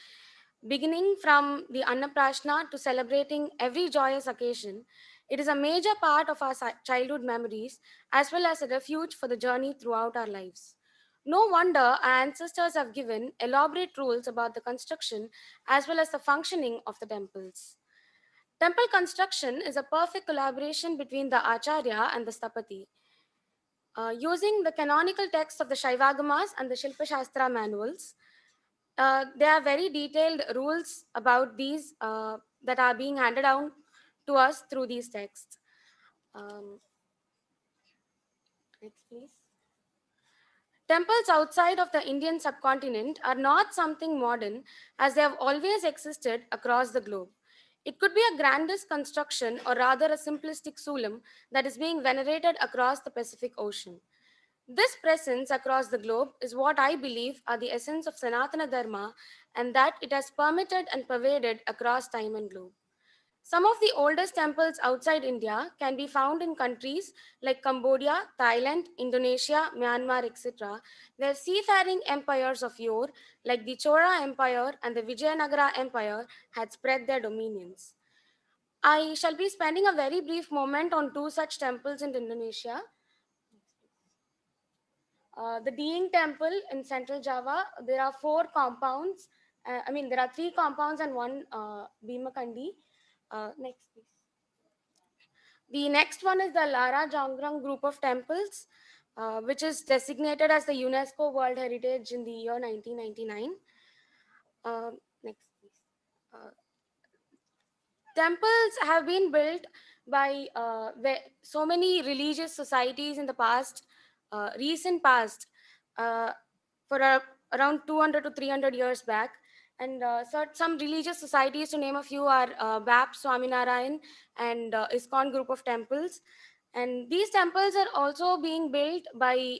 S14: Beginning from the Annaprashna to celebrating every joyous occasion, it is a major part of our childhood memories as well as a refuge for the journey throughout our lives. No wonder our ancestors have given elaborate rules about the construction as well as the functioning of the temples. Temple construction is a perfect collaboration between the Acharya and the Stapati. Using the canonical texts of the Shaivagamas and the Shilpa Shastra manuals, there are very detailed rules about these that are being handed down to us through these texts. Next, please. Temples outside of the Indian subcontinent are not something modern as they have always existed across the globe. It could be a grandest construction or rather a simplistic sulam that is being venerated across the Pacific Ocean. This presence across the globe is what I believe are the essence of Sanatana Dharma and that it has permeated and pervaded across time and globe. Some of the oldest temples outside India can be found in countries like Cambodia, Thailand, Indonesia, Myanmar, etc., where seafaring empires of yore, like the Chola Empire and the Vijayanagara Empire, had spread their dominions. I shall be spending a very brief moment on two such temples in Indonesia. The Deing Temple in Central Java, there are four compounds. There are three compounds and one Bhimakandi. Next, please. The next one is the Lara Jongrang group of temples, which is designated as the UNESCO World Heritage in the year 1999. Next, please. Temples have been built by so many religious societies in the past, recent past, for around 200 to 300 years back. And so some religious societies, to name a few, are BAP, Swaminarayan, and ISKCON group of temples. And these temples are also being built by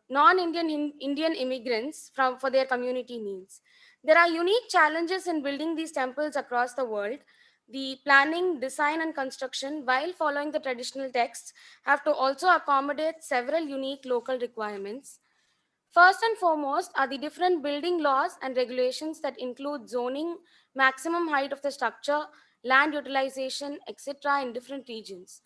S14: non-Indian Indian immigrants for their community needs. There are unique challenges in building these temples across the world. The planning, design, and construction, while following the traditional texts, have to also accommodate several unique local requirements. First and foremost are the different building laws and regulations that include zoning, maximum height of the structure, land utilization, etc. in different regions.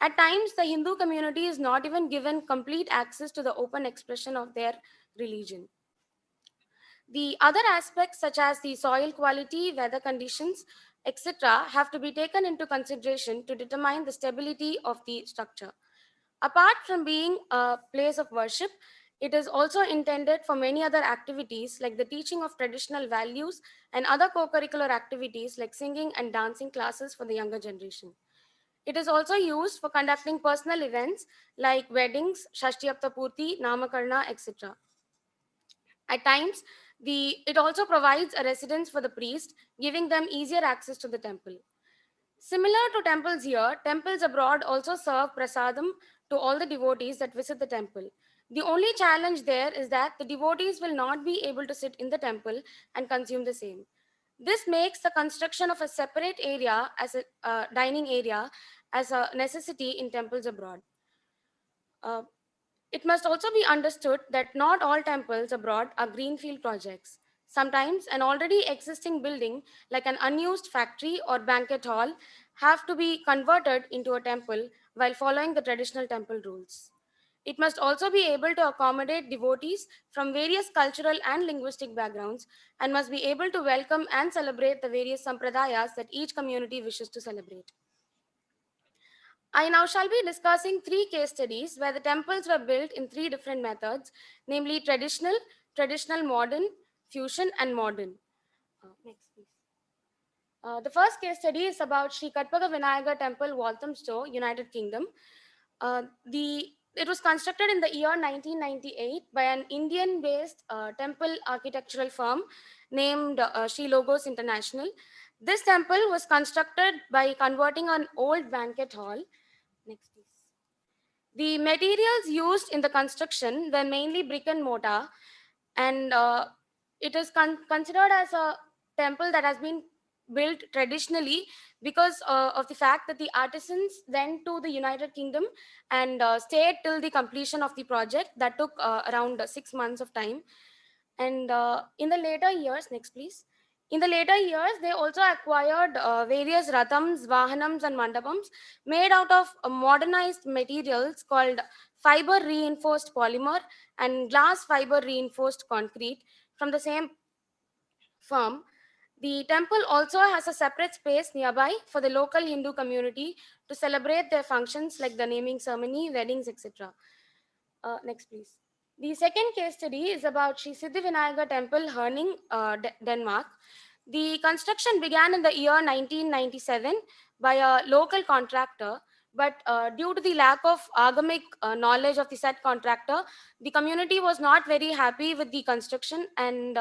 S14: At times, the Hindu community is not even given complete access to the open expression of their religion. The other aspects, such as the soil quality, weather conditions, etc., have to be taken into consideration to determine the stability of the structure. Apart from being a place of worship, it is also intended for many other activities like the teaching of traditional values and other co-curricular activities like singing and dancing classes for the younger generation. It is also used for conducting personal events like weddings, Shashtiyapta Purti, Namakarna, etc. At times, it also provides a residence for the priest, giving them easier access to the temple. Similar to temples here, temples abroad also serve prasadam to all the devotees that visit the temple. The only challenge there is that the devotees will not be able to sit in the temple and consume the same. This makes the construction of a separate area as a dining area as a necessity in temples abroad. It must also be understood that not all temples abroad are greenfield projects. Sometimes an already existing building, like an unused factory or banquet hall, have to be converted into a temple while following the traditional temple rules. It must also be able to accommodate devotees from various cultural and linguistic backgrounds and must be able to welcome and celebrate the various sampradayas that each community wishes to celebrate. I now shall be discussing three case studies where the temples were built in three different methods, namely traditional modern, fusion, and modern. Next, please. The first case study is about Sri Katpaga Vinayagar Temple, Walthamstow, United Kingdom. It was constructed in the year 1998 by an Indian-based temple architectural firm named Sri Logos International. This temple was constructed by converting an old banquet hall. Next, please. The materials used in the construction were mainly brick and mortar, and it is considered as a temple that has been built traditionally because of the fact that the artisans went to the United Kingdom and stayed till the completion of the project. That took around 6 months of time. And in the later years, next please. In the later years, they also acquired various rathams, vahanams, and mandapams made out of modernized materials called fiber reinforced polymer and glass fiber reinforced concrete from the same firm. The temple also has a separate space nearby for the local Hindu community to celebrate their functions like the naming ceremony, weddings, etc. Next, please. The second case study is about Sri Siddhivinayaga Temple, Herning, Denmark. The construction began in the year 1997 by a local contractor, but due to the lack of agamic knowledge of the said contractor, the community was not very happy with the construction and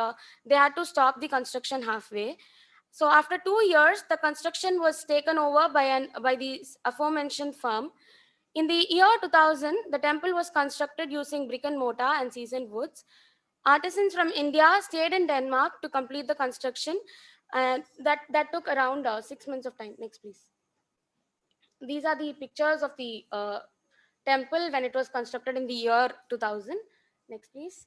S14: they had to stop the construction halfway. So after 2 years, the construction was taken over by the aforementioned firm. In the year 2000, the temple was constructed using brick and mortar and seasoned woods. Artisans from India stayed in Denmark to complete the construction, and that took around 6 months of time. Next, please. These are the pictures of the temple when it was constructed in the year 2000. Next, please.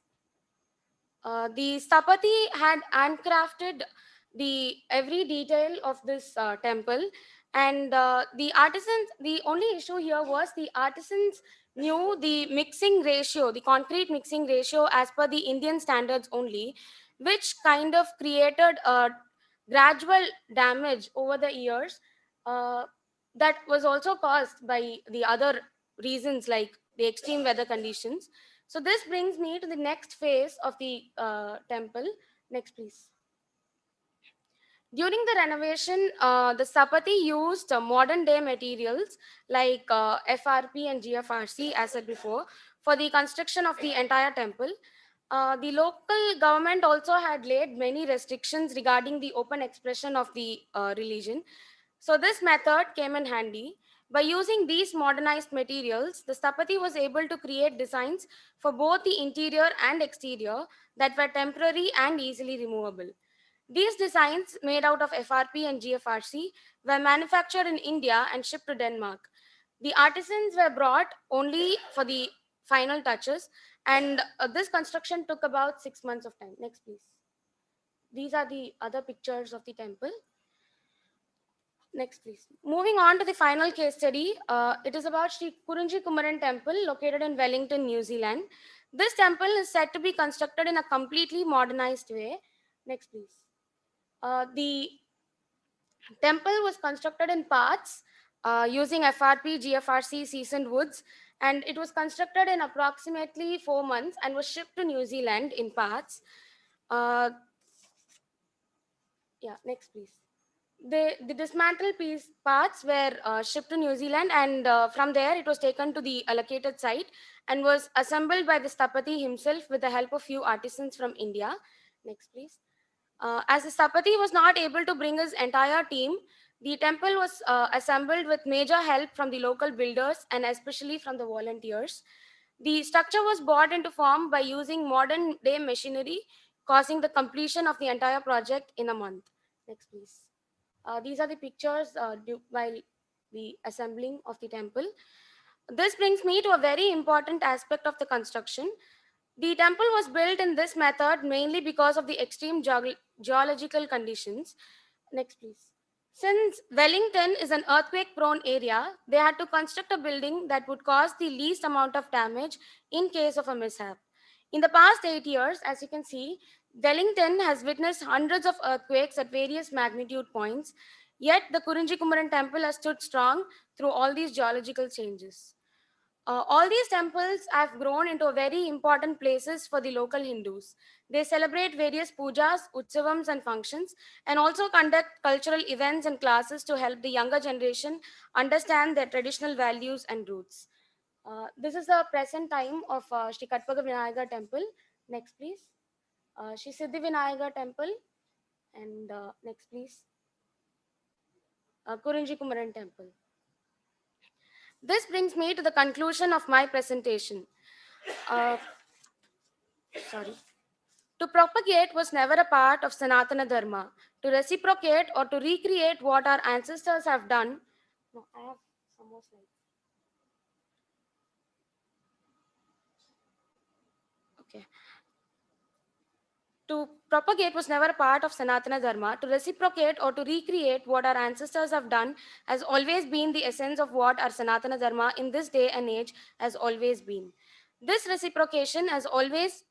S14: The Stapati had handcrafted every detail of this temple, and the artisans, the only issue here was the artisans knew the mixing ratio, the concrete mixing ratio as per the Indian standards only, which kind of created a gradual damage over the years that was also caused by the other reasons like the extreme weather conditions. So this brings me to the next phase of the temple. Next, please. During the renovation, the Sapati used modern day materials like FRP and GFRC, as said before, for the construction of the entire temple. The local government also had laid many restrictions regarding the open expression of the religion. So this method came in handy. By using these modernized materials, the Stapati was able to create designs for both the interior and exterior that were temporary and easily removable. These designs, made out of FRP and GFRC, were manufactured in India and shipped to Denmark. The artisans were brought only for the final touches, and this construction took about 6 months of time. Next, please. These are the other pictures of the temple. Next, please. Moving on to the final case study, it is about Sri Kurunji Kumaran Temple located in Wellington, New Zealand. This temple is said to be constructed in a completely modernized way. Next, please. The temple was constructed in parts using FRP, GFRC, seasoned woods, and it was constructed in approximately 4 months and was shipped to New Zealand in parts. Next, please. The dismantled parts were shipped to New Zealand, and from there it was taken to the allocated site and was assembled by the Stapati himself with the help of few artisans from India. Next, please. As the Stapati was not able to bring his entire team, the temple was assembled with major help from the local builders and especially from the volunteers. The structure was brought into form by using modern day machinery, causing the completion of the entire project in a month. Next, please. These are the pictures while the assembling of the temple. This brings me to a very important aspect of the construction. The temple was built in this method mainly because of the extreme geological conditions. Next, please. Since Wellington is an earthquake-prone area, they had to construct a building that would cause the least amount of damage in case of a mishap. In the past 8 years, as you can see, Wellington has witnessed hundreds of earthquakes at various magnitude points, yet the Kurunji Kumaran temple has stood strong through all these geological changes. All these temples have grown into very important places for the local Hindus. They celebrate various pujas, utsavams, and functions, and also conduct cultural events and classes to help the younger generation understand their traditional values and roots. This is the present time of Sri Katpaga Vinayaga temple. Next, please. Sri Siddhi Vinayaga temple. And next, please. Kurunji Kumaran temple. This brings me to the conclusion of my presentation. Sorry. To propagate was never a part of Sanatana Dharma. To reciprocate or to recreate what our ancestors have done. No, I have some more slides. Okay. To propagate was never a part of Sanatana Dharma. To reciprocate or to recreate what our ancestors have done has always been the essence of what our Sanatana Dharma in this day and age has always been. This reciprocation has always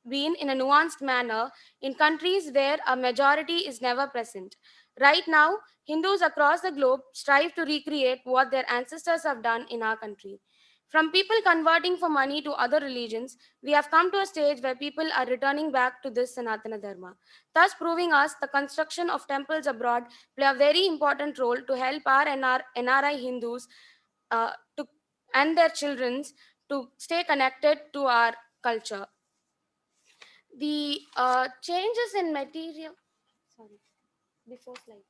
S14: been in a nuanced manner in countries where a majority is never present. Right now, Hindus across the globe strive to recreate what their ancestors have done in our country. From people converting for money to other religions, we have come to a stage where people are returning back to this Sanatana Dharma, thus proving us the construction of temples abroad play a very important role to help our NRI Hindus to, and their children to stay connected to our culture. The changes in material, sorry, before slide.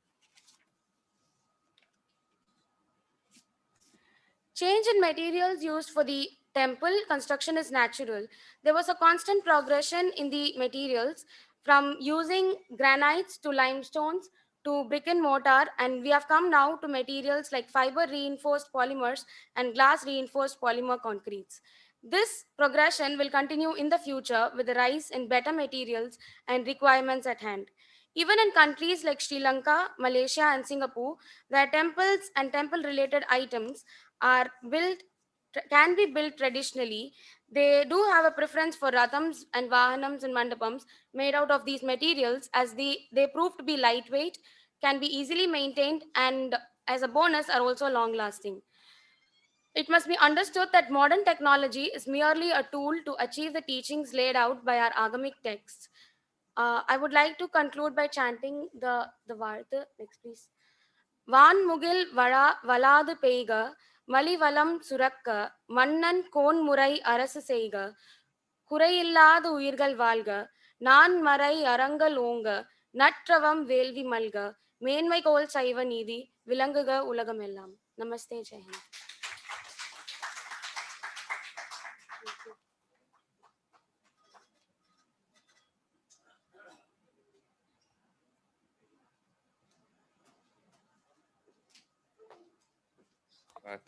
S14: Change in materials used for the temple construction is natural. There was a constant progression in the materials from using granites to limestones to brick and mortar, and we have come now to materials like fiber reinforced polymers and glass reinforced polymer concretes. This progression will continue in the future with the rise in better materials and requirements at hand. Even in countries like Sri Lanka, Malaysia, and Singapore, where temples and temple related items are built can be built traditionally, they do have a preference for rathams and vahanams and mandapams made out of these materials, as they prove to be lightweight, can be easily maintained, and as a bonus are also long lasting. It must be understood that modern technology is merely a tool to achieve the teachings laid out by our agamic texts. I would like to conclude by chanting the Vartha. Next, please. வான் முகில் வளாது பெய்க மலிவலம் சுரக்க மன்னன் கோன்முறை அரசு செய்க குறையில்லாத உயிர்கள் வாழ்க நான் மறை அறங்கள் ஓங்க நற்றவம் வேள்வி மல்க மேன்மைகோல் சைவ நீதி விளங்குக உலகமெல்லாம். நமஸ்தே, Jai Hind.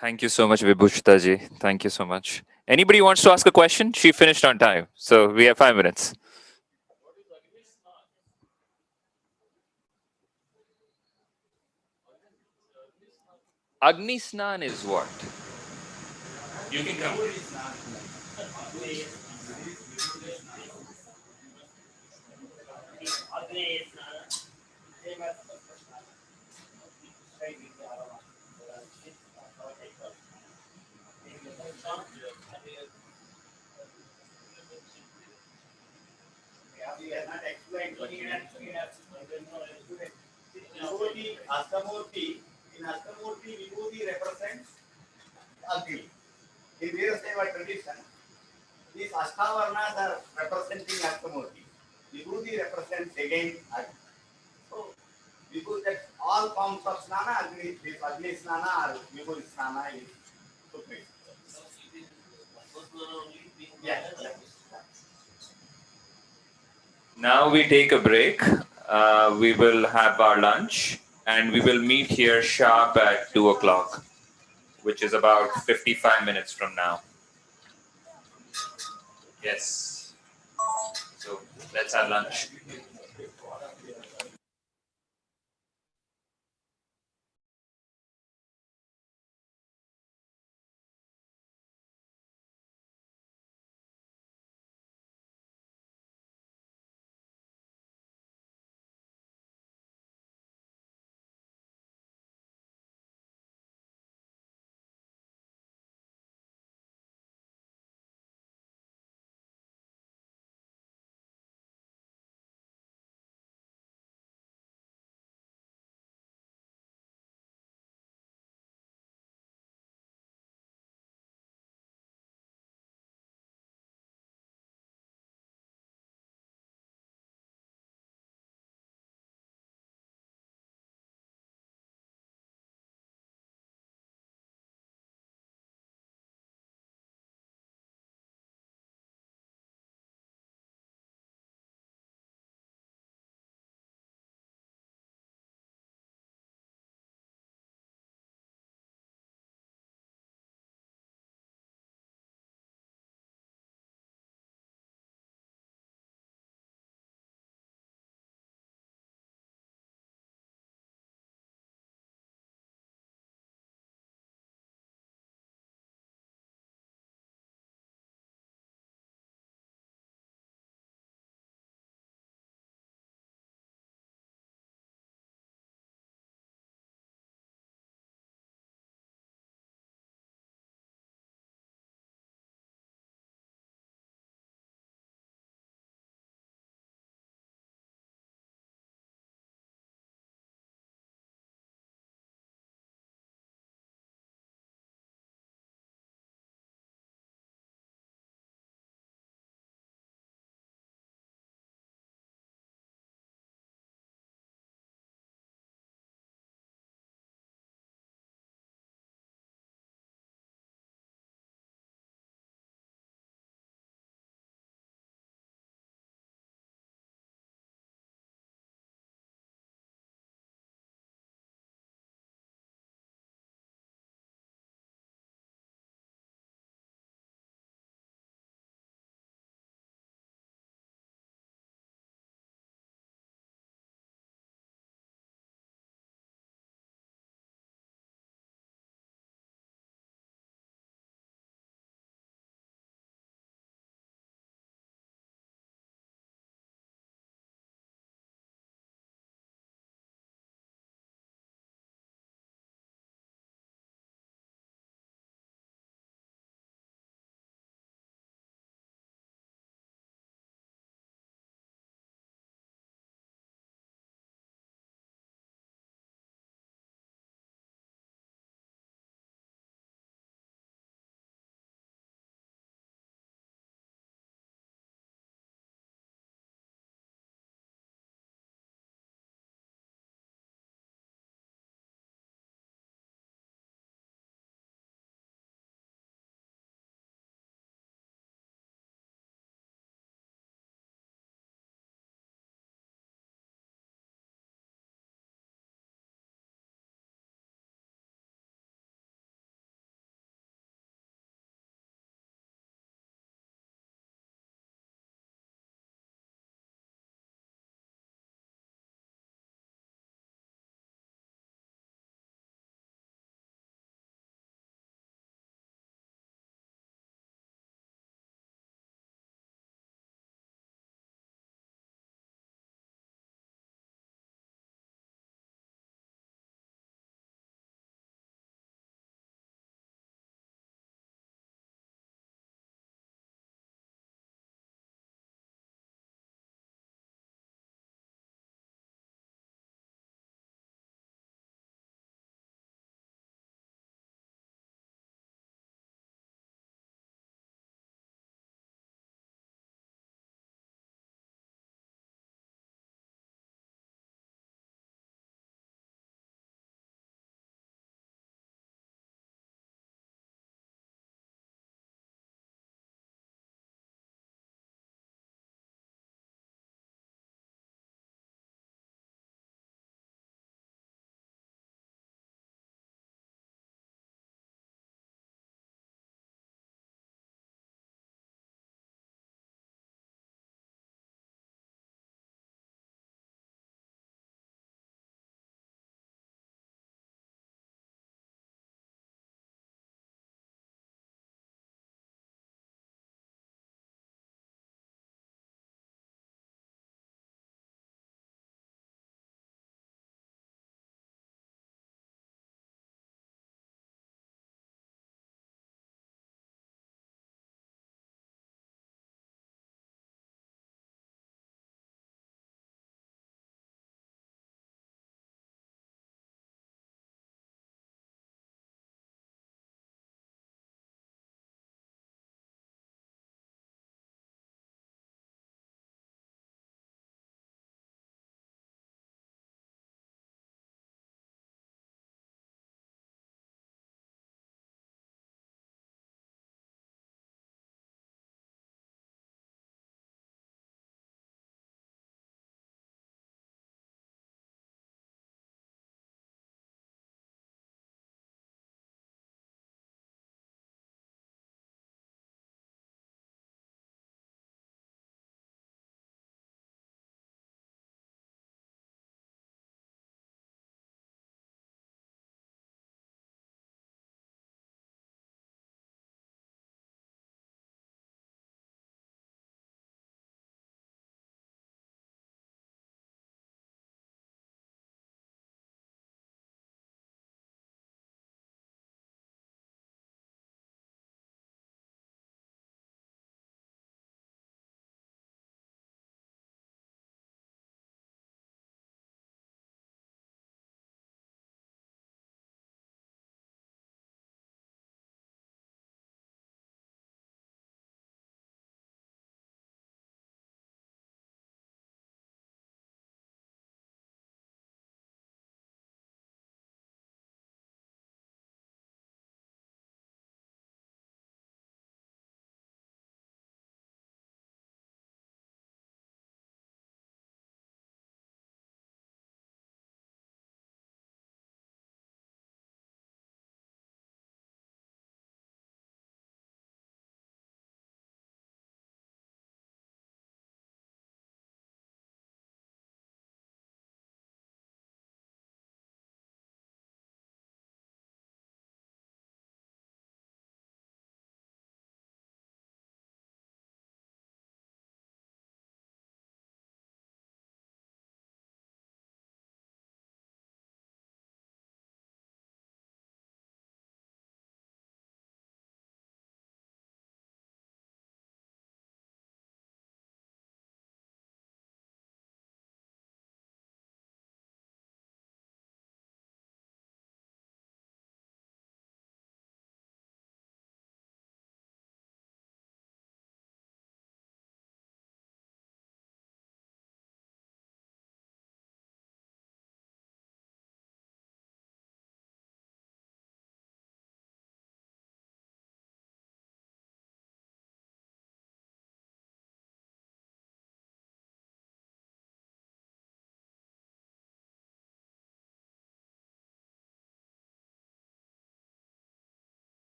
S6: Thank you so much, Vibhushita ji. Thank you so much. Anybody wants to ask a question? She finished on time, so we have 5 minutes. Agni Snan is what? You can come.
S15: Vibhuti, Astamurti, in Astamurti, Vibhuti represents Agni. In Veerasaiva tradition, these Ashtavarnas are representing Astamurti. Vibhuti represents again Agni. So, Vibhuti, that all forms of Snana, Agni, this Agni Snana or Vibhuti Snana is supreme. Yes.
S6: Now we take a break. We will have our lunch and we will meet here sharp at 2 o'clock, which is about 55 minutes from now. Yes. So let's have lunch.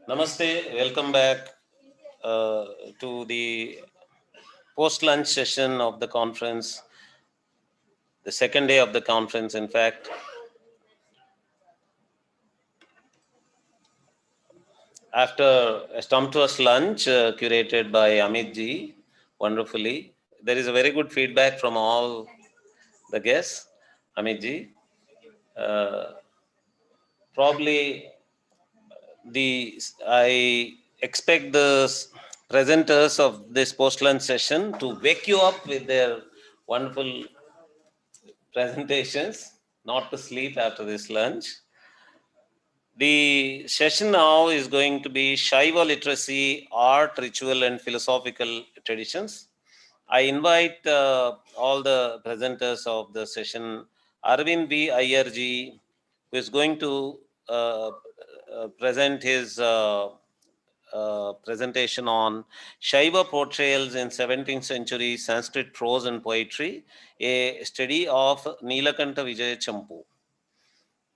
S2: Namaste, welcome back to the post-lunch session of the conference, the second day of the conference, in fact. After a sumptuous lunch curated by Amit ji, wonderfully, there is a very good feedback from all the guests. Amit ji, probably I expect the presenters of this post-lunch session to wake you up with their wonderful presentations, not to sleep after this lunch. The session now is going to be Shaiva literacy, art, ritual, and philosophical traditions. I invite all the presenters of the session, Arvind B. Iyer ji, who is going to present his presentation on Shaiva portrayals in 17th century Sanskrit prose and poetry, a study of Nilakanta Vijaya Champu.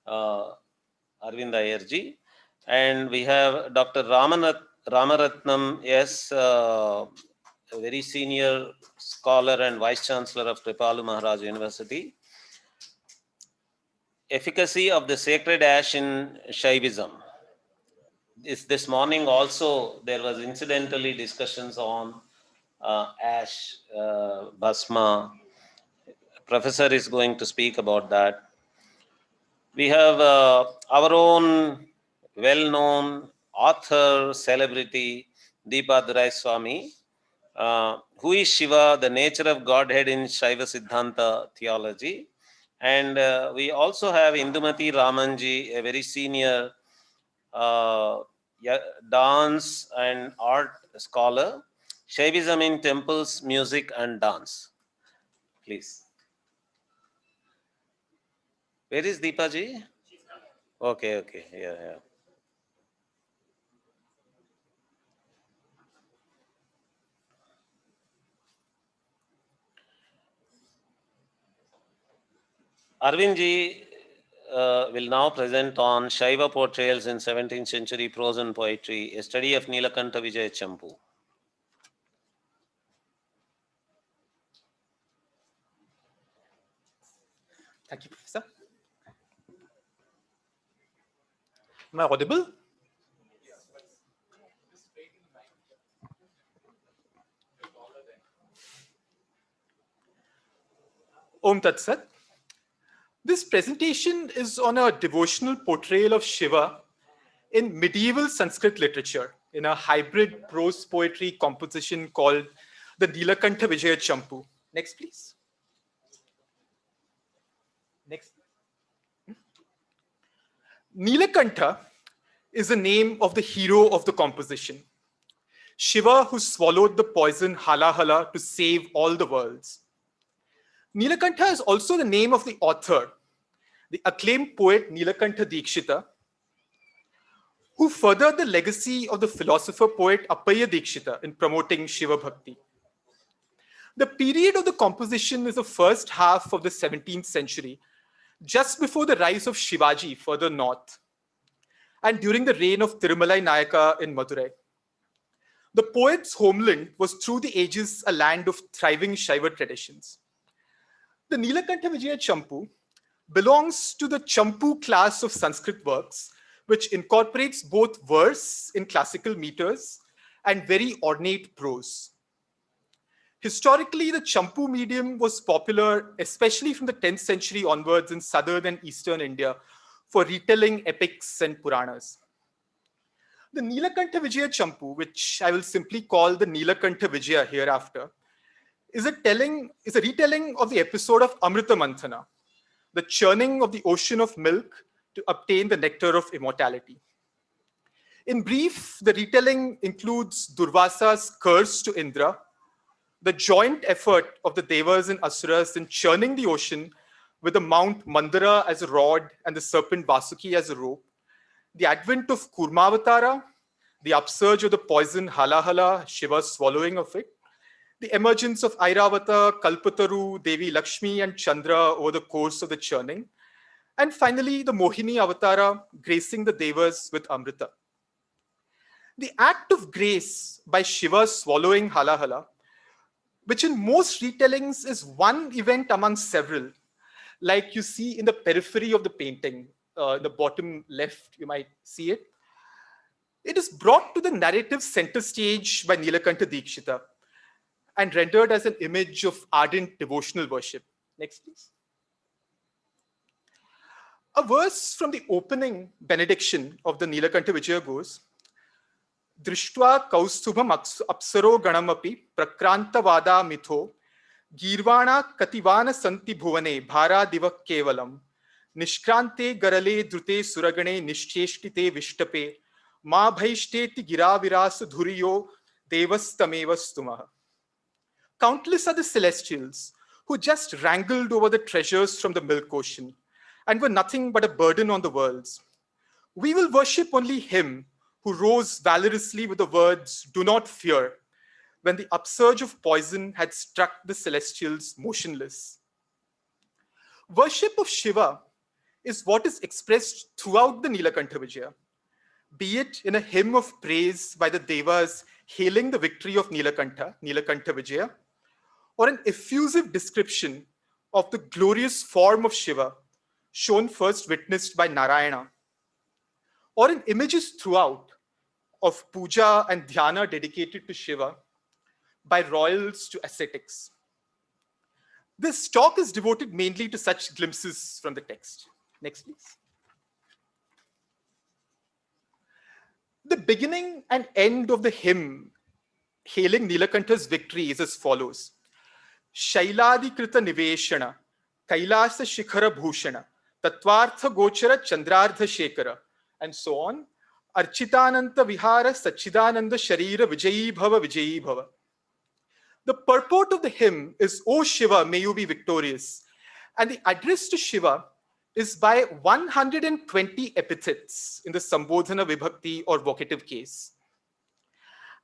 S2: Arvind Iyer ji. And we have Dr. Ramaratnam S., a very senior scholar and Vice Chancellor of Kripalu Maharaj University. Efficacy of the sacred ash in Shaivism. This morning also there was incidentally discussions on ash, Bhasma. Professor is going to speak about that. We have our own well-known author, celebrity, Deepadurai Swami, who is Shiva, the nature of Godhead in Shaiva Siddhanta theology. And we also have Indumati Ramanji, a very senior dance and art scholar, Shaivism in temples, music and dance. Please. Where is Deepa ji? Okay, yeah. Arvind ji will now present on Shaiva portrayals in 17th century prose and poetry, a study of Nilakanta Vijaya Champu.
S16: Thank you, Professor. Am I audible? Om Tat Sat. This presentation is on a devotional portrayal of Shiva in medieval Sanskrit literature in a hybrid prose poetry composition called the Nilakanta Vijaya Champu. Next, please. Next. Nilakanta is the name of the hero of the composition, Shiva who swallowed the poison Halahala to save all the worlds. Nilakanta is also the name of the author, the acclaimed poet Nilakanta Dikshita, who furthered the legacy of the philosopher poet Appaya Dikshita in promoting Shiva Bhakti. The period of the composition is the first half of the 17th century, just before the rise of Shivaji further north, and during the reign of Tirumalai Nayaka in Madurai. The poet's homeland was through the ages a land of thriving Shaiva traditions. The Nilakanta Vijaya Champu belongs to the Champu class of Sanskrit works, which incorporates both verse in classical meters and very ornate prose. Historically, the Champu medium was popular, especially from the 10th century onwards in southern and eastern India, for retelling epics and Puranas. The Nilakanta Vijaya Champu, which I will simply call the Nilakanta Vijaya hereafter, is a retelling of the episode of Amrita Manthana, the churning of the ocean of milk to obtain the nectar of immortality. In brief, the retelling includes Durvasa's curse to Indra, the joint effort of the Devas and Asuras in churning the ocean with the Mount Mandara as a rod and the serpent Vasuki as a rope, the advent of Kurmavatara, the upsurge of the poison Halahala, Shiva's swallowing of it, the emergence of Airavata, Kalpataru, Devi Lakshmi, and Chandra over the course of the churning, and finally the Mohini Avatara gracing the Devas with Amrita. The act of grace by Shiva swallowing Halahala, which in most retellings is one event among several, like you see in the periphery of the painting, the bottom left, you might see it. It is brought to the narrative center stage by Nilakanta Dikshita and rendered as an image of ardent devotional worship. Next, please. A verse from the opening benediction of the Nilakanta Vijaya goes, Drishtva kaustubham apsaro ganamapi prakranta vada mitho girvana kativana santi bhuvane bhara diva kevalam nishkrante garale drute suragane nishcheshtite vishtape ma bhaishteti giraviras dhuriyo devastamevastumah. Countless are the celestials who just wrangled over the treasures from the milk ocean and were nothing but a burden on the worlds. We will worship only him who rose valorously with the words, "Do not fear," when the upsurge of poison had struck the celestials motionless. Worship of Shiva is what is expressed throughout the Nilakanta Vijaya, be it in a hymn of praise by the Devas hailing the victory of Nilakanta, Nilakanta Vijaya, or an effusive description of the glorious form of Shiva, shown first witnessed by Narayana, or in images throughout of puja and dhyana dedicated to Shiva by royals to ascetics. This talk is devoted mainly to such glimpses from the text. Next, please. The beginning and end of the hymn hailing Nilakanta's victory is as follows. Shailadikrita Niveshana, Kailasa Shikhara Bhushana, Tattvartha Gochara Chandrardha Shekara, and so on. Architananta Vihara Sachidananda Sharira Vijayi Bhava Vijayi Bhava. The purport of the hymn is, O Shiva, may you be victorious. And the address to Shiva is by 120 epithets in the Sambodhana Vibhakti or vocative case.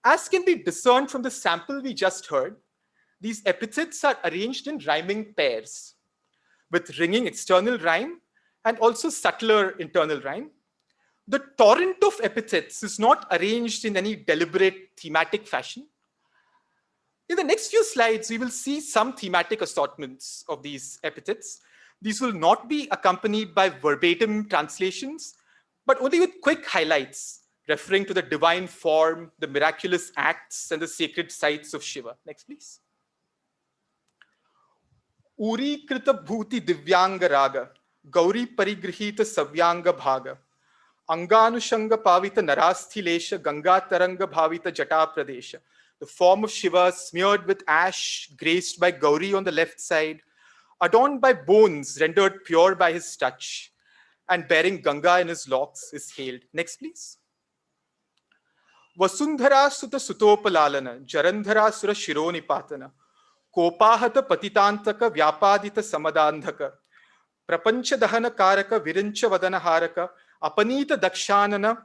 S16: As can be discerned from the sample we just heard, these epithets are arranged in rhyming pairs with ringing external rhyme and also subtler internal rhyme. The torrent of epithets is not arranged in any deliberate thematic fashion. In the next few slides, we will see some thematic assortments of these epithets. These will not be accompanied by verbatim translations, but only with quick highlights referring to the divine form, the miraculous acts, and the sacred sites of Shiva. Next, please. Uri krita bhuti divyanga raga, gauri parigrihita savyanga bhaga, Anganushanga Pavita Narasthilesha Ganga Taranga Bhavita Jata Pradesha. The form of Shiva smeared with ash, graced by Gauri on the left side, adorned by bones rendered pure by his touch, and bearing Ganga in his locks is hailed. Next, please. Vasundhara Sutta Sutopalalana, Jarandhara Sura Shironi Patana, Kopahata Patitantaka Vyapadita Samadandhaka, Prapancha Dahana Karaka Virincha Vadana Haraka, Apanita Dakshanana,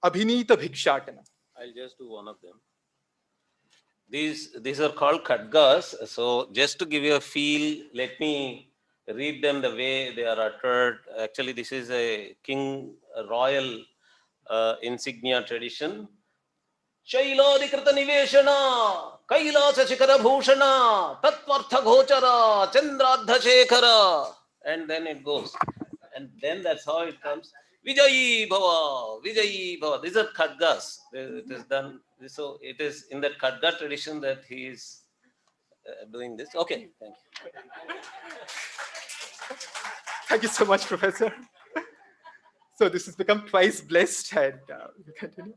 S16: Abhinita Bhikshatana.
S2: I'll just do one of them. These are called khadgas. So just to give you a feel, let me read them the way they are uttered. Actually, this is a royal insignia tradition. Shailadikrita Niveshana, Kailasa Shikhara Bhushana, Tattvartha Gochara, Chandradha Shekhara. And then it goes. And then that's how it comes. Vijayi Bhava, Vijayi Bhava. These are khadgas. It is done. So it is in that khadga tradition that he is doing this. Okay, thank you.
S16: Thank you so much, Professor. So this has become twice blessed, and we continue.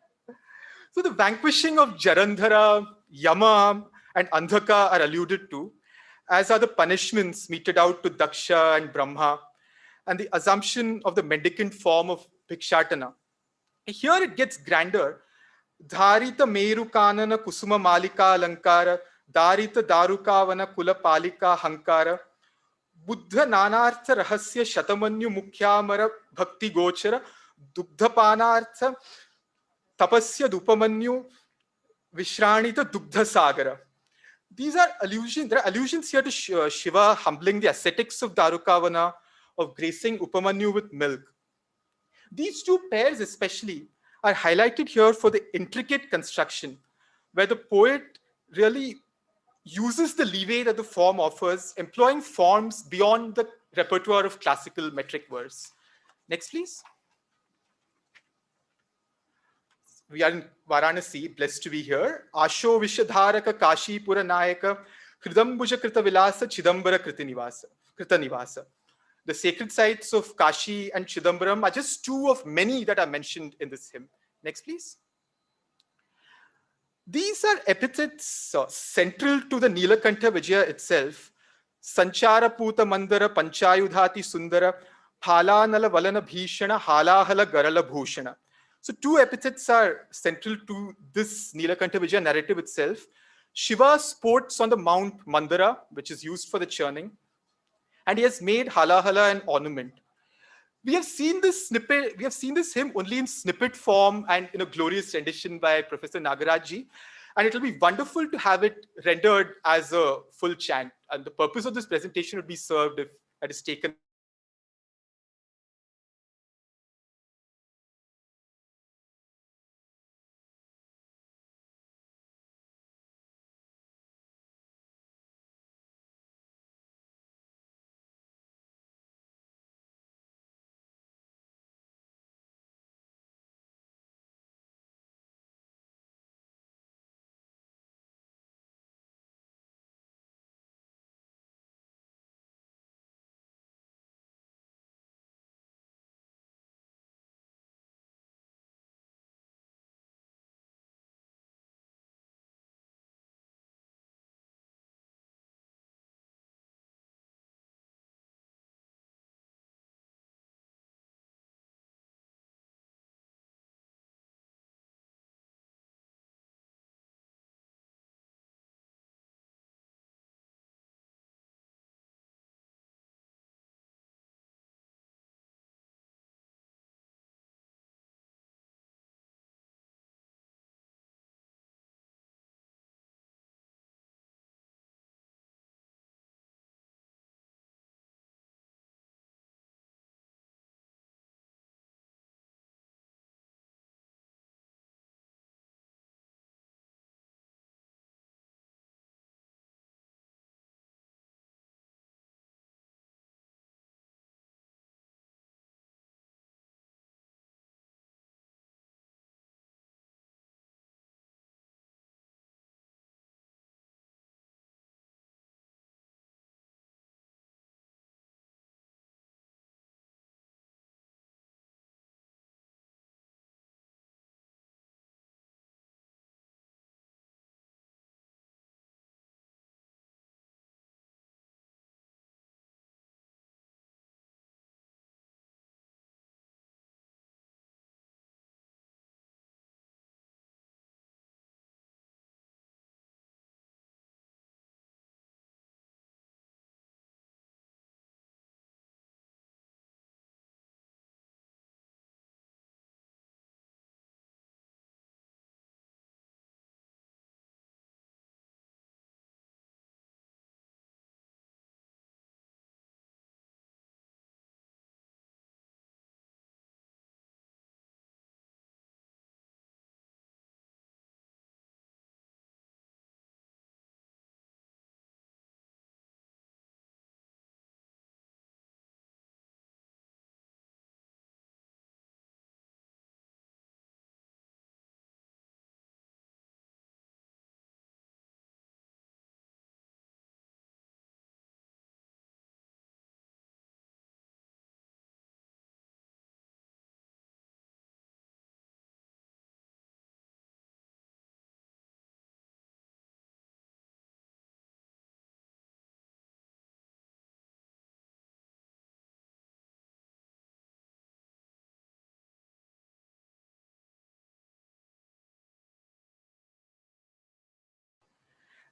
S16: So the vanquishing of Jarandhara, Yama, and Andhaka are alluded to, as are the punishments meted out to Daksha and Brahma, and the assumption of the mendicant form of Bhikshatana. Here it gets grander. Dharita Meru Kanana Kusuma Malika Alankara, Dharita Darukavana Kula Palika Hankara, Buddha Nanartha Rahasya Shatamanyu Mukhyamara Bhakti Gochara, Dugdhapanartha Tapasya Dupamanyu Vishranita Dugdha Sagara. These are allusions, there are allusions here to Shiva humbling the ascetics of Darukavana, of gracing Upamanyu with milk. These two pairs especially are highlighted here for the intricate construction, where the poet really uses the leeway that the form offers, employing forms beyond the repertoire of classical metric verse. Next, please. We are in Varanasi, blessed to be here. Asho Vishadharaka Kashi Puranayaka Hridambuja Krita Vilasa Chidambara Krita Nivasa. The sacred sites of Kashi and Chidambaram are just two of many that are mentioned in this hymn. Next, please. These are epithets central to the Nilakanta Vijaya itself. Sanchara Puta Mandara Panchayudhati Sundara Phalanala Valana Bhishana Halahala Garala Bhushana. So two epithets are central to this Nilakanta Vijaya narrative itself. Shiva sports on the Mount Mandara, which is used for the churning, and he has made halahala an ornament. We have seen this snippet, we have seen this hymn only in snippet form and in a glorious rendition by Professor Nagarajji, and it will be wonderful to have it rendered as a full chant. And the purpose of this presentation would be served if it is taken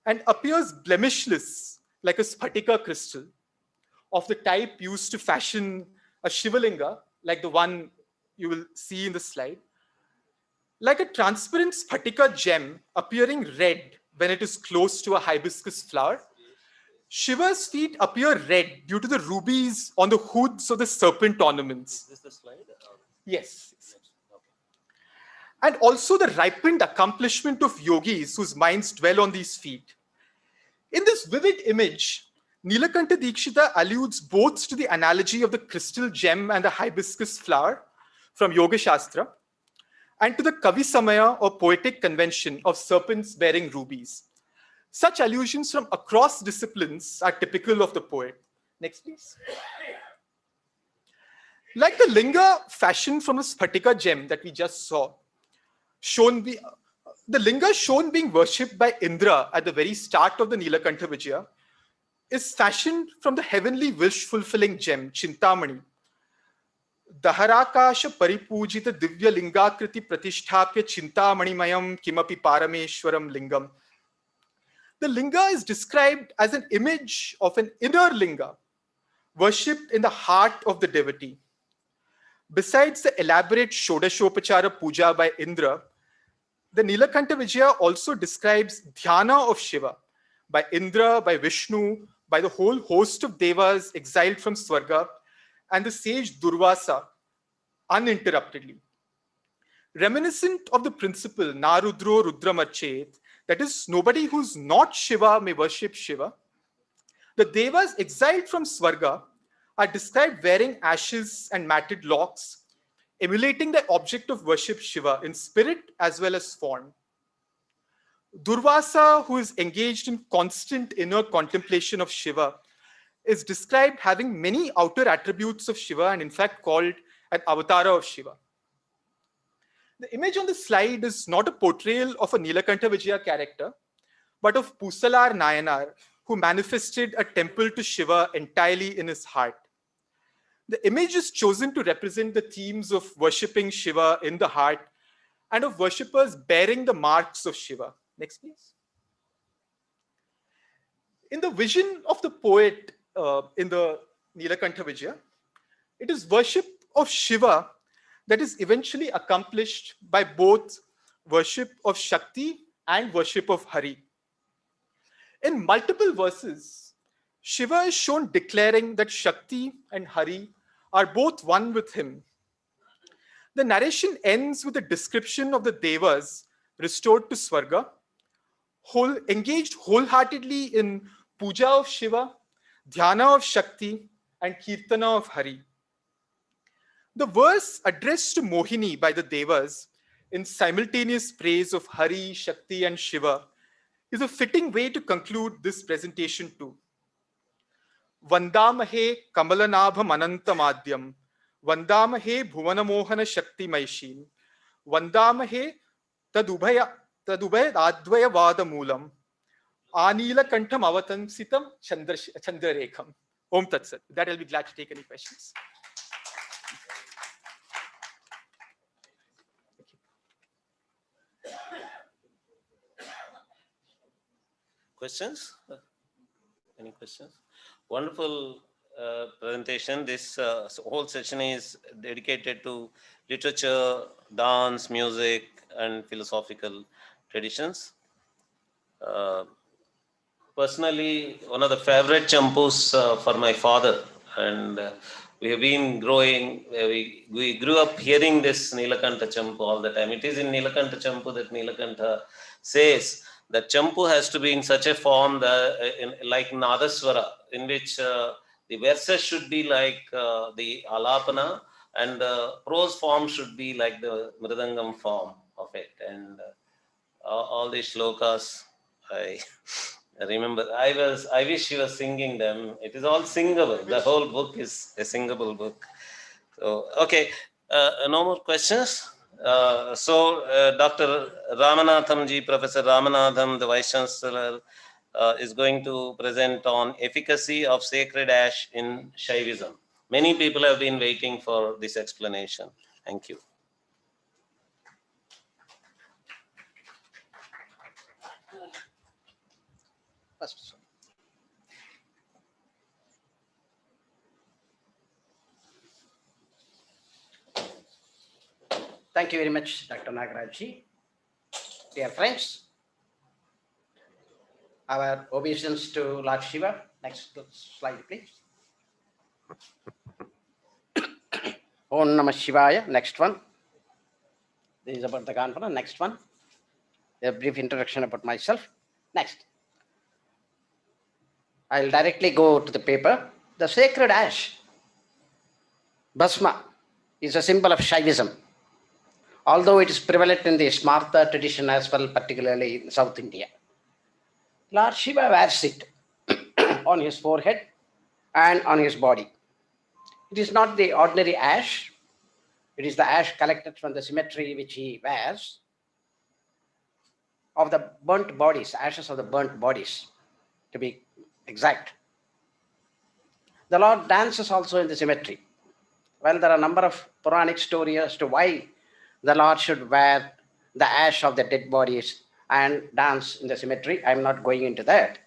S16: and appears blemishless like a sphatika crystal of the type used to fashion a Shiva Linga, like the one you will see in the slide. Like a transparent sphatika gem appearing red when it is close to a hibiscus flower, Shiva's feet appear red due to the rubies on the hoods of the serpent ornaments.
S2: Is this the slide?
S16: Yes. And also the ripened accomplishment of yogis whose minds dwell on these feet. In this vivid image, Nilakanta Dikshita alludes both to the analogy of the crystal gem and the hibiscus flower from Yoga Shastra, and to the Kavi Samaya or poetic convention of serpents bearing rubies. Such allusions from across disciplines are typical of the poet. Next, please. Like the linga fashioned from the sphatika gem that we just saw, the linga shown being worshipped by Indra at the very start of the Nilakanta Vijaya is fashioned from the heavenly wish-fulfilling gem, Chintamani. Daharakasha paripujita divya lingakriti pratisthapya chintamanimayam kimapi parameshwaram lingam. The linga is described as an image of an inner linga worshipped in the heart of the devotee. Besides the elaborate Shodashopachara puja by Indra, the Nilakanta Vijaya also describes dhyana of Shiva by Indra, by Vishnu, by the whole host of devas exiled from Swarga, and the sage Durvasa uninterruptedly. Reminiscent of the principle Narudro Rudramarchet, that is, nobody who's not Shiva may worship Shiva, the devas exiled from Swarga are described wearing ashes and matted locks, emulating the object of worship Shiva in spirit as well as form. Durvasa, who is engaged in constant inner contemplation of Shiva, is described having many outer attributes of Shiva and in fact called an avatara of Shiva. The image on the slide is not a portrayal of a Nilakanta Vijaya character, but of Pusalar Nayanar, who manifested a temple to Shiva entirely in his heart. The image is chosen to represent the themes of worshipping Shiva in the heart and of worshippers bearing the marks of Shiva. Next, please. In the vision of the poet in the Nilakanta Vijaya, it is worship of Shiva that is eventually accomplished by both worship of Shakti and worship of Hari. In multiple verses, Shiva is shown declaring that Shakti and Hari are both one with him. The narration ends with a description of the devas restored to Swarga, engaged wholeheartedly in puja of Shiva, dhyana of Shakti, and kirtana of Hari. The verse addressed to Mohini by the devas in simultaneous praise of Hari, Shakti, and Shiva is a fitting way to conclude this presentation too. Vandamahe Kamalanabham Anantamadyam, Vandamahe Bhuvanamohana Shakti Maishin, Vandamahe Tadubhaya Advaya Vada Moolam, Anila Kantam Avatansitam Chandrarekham. Om Tat Sat. With that, I'll be glad to take any questions.
S2: Questions? Any questions? Wonderful presentation. This whole session is dedicated to literature, dance, music, and philosophical traditions. Personally, one of the favorite champus for my father, and we have been growing, we grew up hearing this Nilakanta Champu all the time. It is in Nilakanta Champu that Nilakanta says that Champu has to be in such a form that, like Nadaswara, in which the verses should be like the Alapana, and the prose form should be like the Mridangam form of it. And all these shlokas, I remember, I wish he was singing them. It is all singable. The whole book is a singable book. So, okay, no more questions. Dr. Ramanatham ji, Professor Ramanatham, the Vice Chancellor, is going to present on efficacy of sacred ash in Shaivism. Many people have been waiting for this explanation. Thank you.
S9: First. Thank you very much, Dr. Nagarajji. Dear friends, our obeisance to Lord Shiva. Next slide, please. Om Namah Shivaya. Next one. This is about the conference. Next one. A brief introduction about myself. Next. I'll directly go to the paper. The sacred ash, Bhasma, is a symbol of Shaivism. Although it is prevalent in the Smartha tradition as well, particularly in South India. Lord Shiva wears it on his forehead and on his body. It is not the ordinary ash. It is the ash collected from the cemetery which he wears of the burnt bodies, ashes of the burnt bodies, to be exact. The Lord dances also in the cemetery. Well, there are a number of Puranic stories as to why the Lord should wear the ash of the dead bodies and dance in the cemetery. I'm not going into that.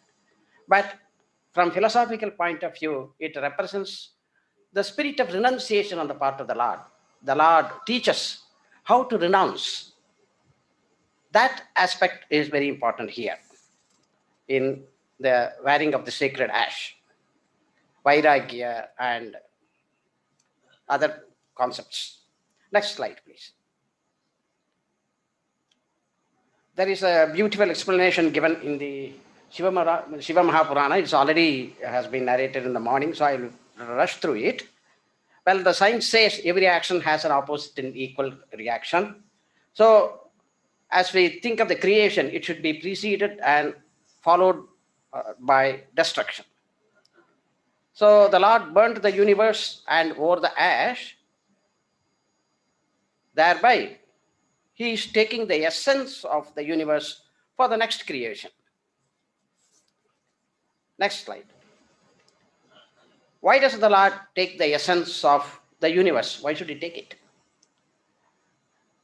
S9: But from philosophical point of view, it represents the spirit of renunciation on the part of the Lord. The Lord teaches how to renounce. That aspect is very important here in the wearing of the sacred ash, Vairagya and other concepts. Next slide, please. There is a beautiful explanation given in the Shiva Mahapurana. It's already has been narrated in the morning, so I will rush through it. Well, the science says every action has an opposite and equal reaction. So, as we think of the creation, it should be preceded and followed by destruction. So, the Lord burnt the universe and wore the ash. Thereby, he is taking the essence of the universe for the next creation. Next slide. Why does the Lord take the essence of the universe? Why should he take it?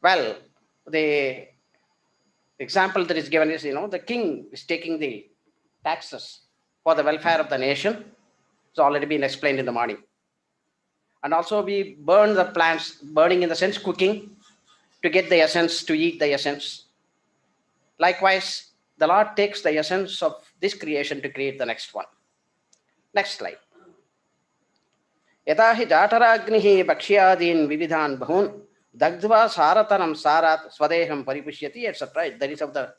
S9: Well, the example that is given is, the king is taking the taxes for the welfare of the nation. It's already been explained in the morning. And also we burn the plants, burning in the sense cooking, to get the essence, to eat the essence. Likewise, the Lord takes the essence of this creation to create the next one. Next slide. Yata hi jataragnihi bhakshyadin vividhan bahun dagdva saratanam sarat swadeham paripushyati, etc. That is of the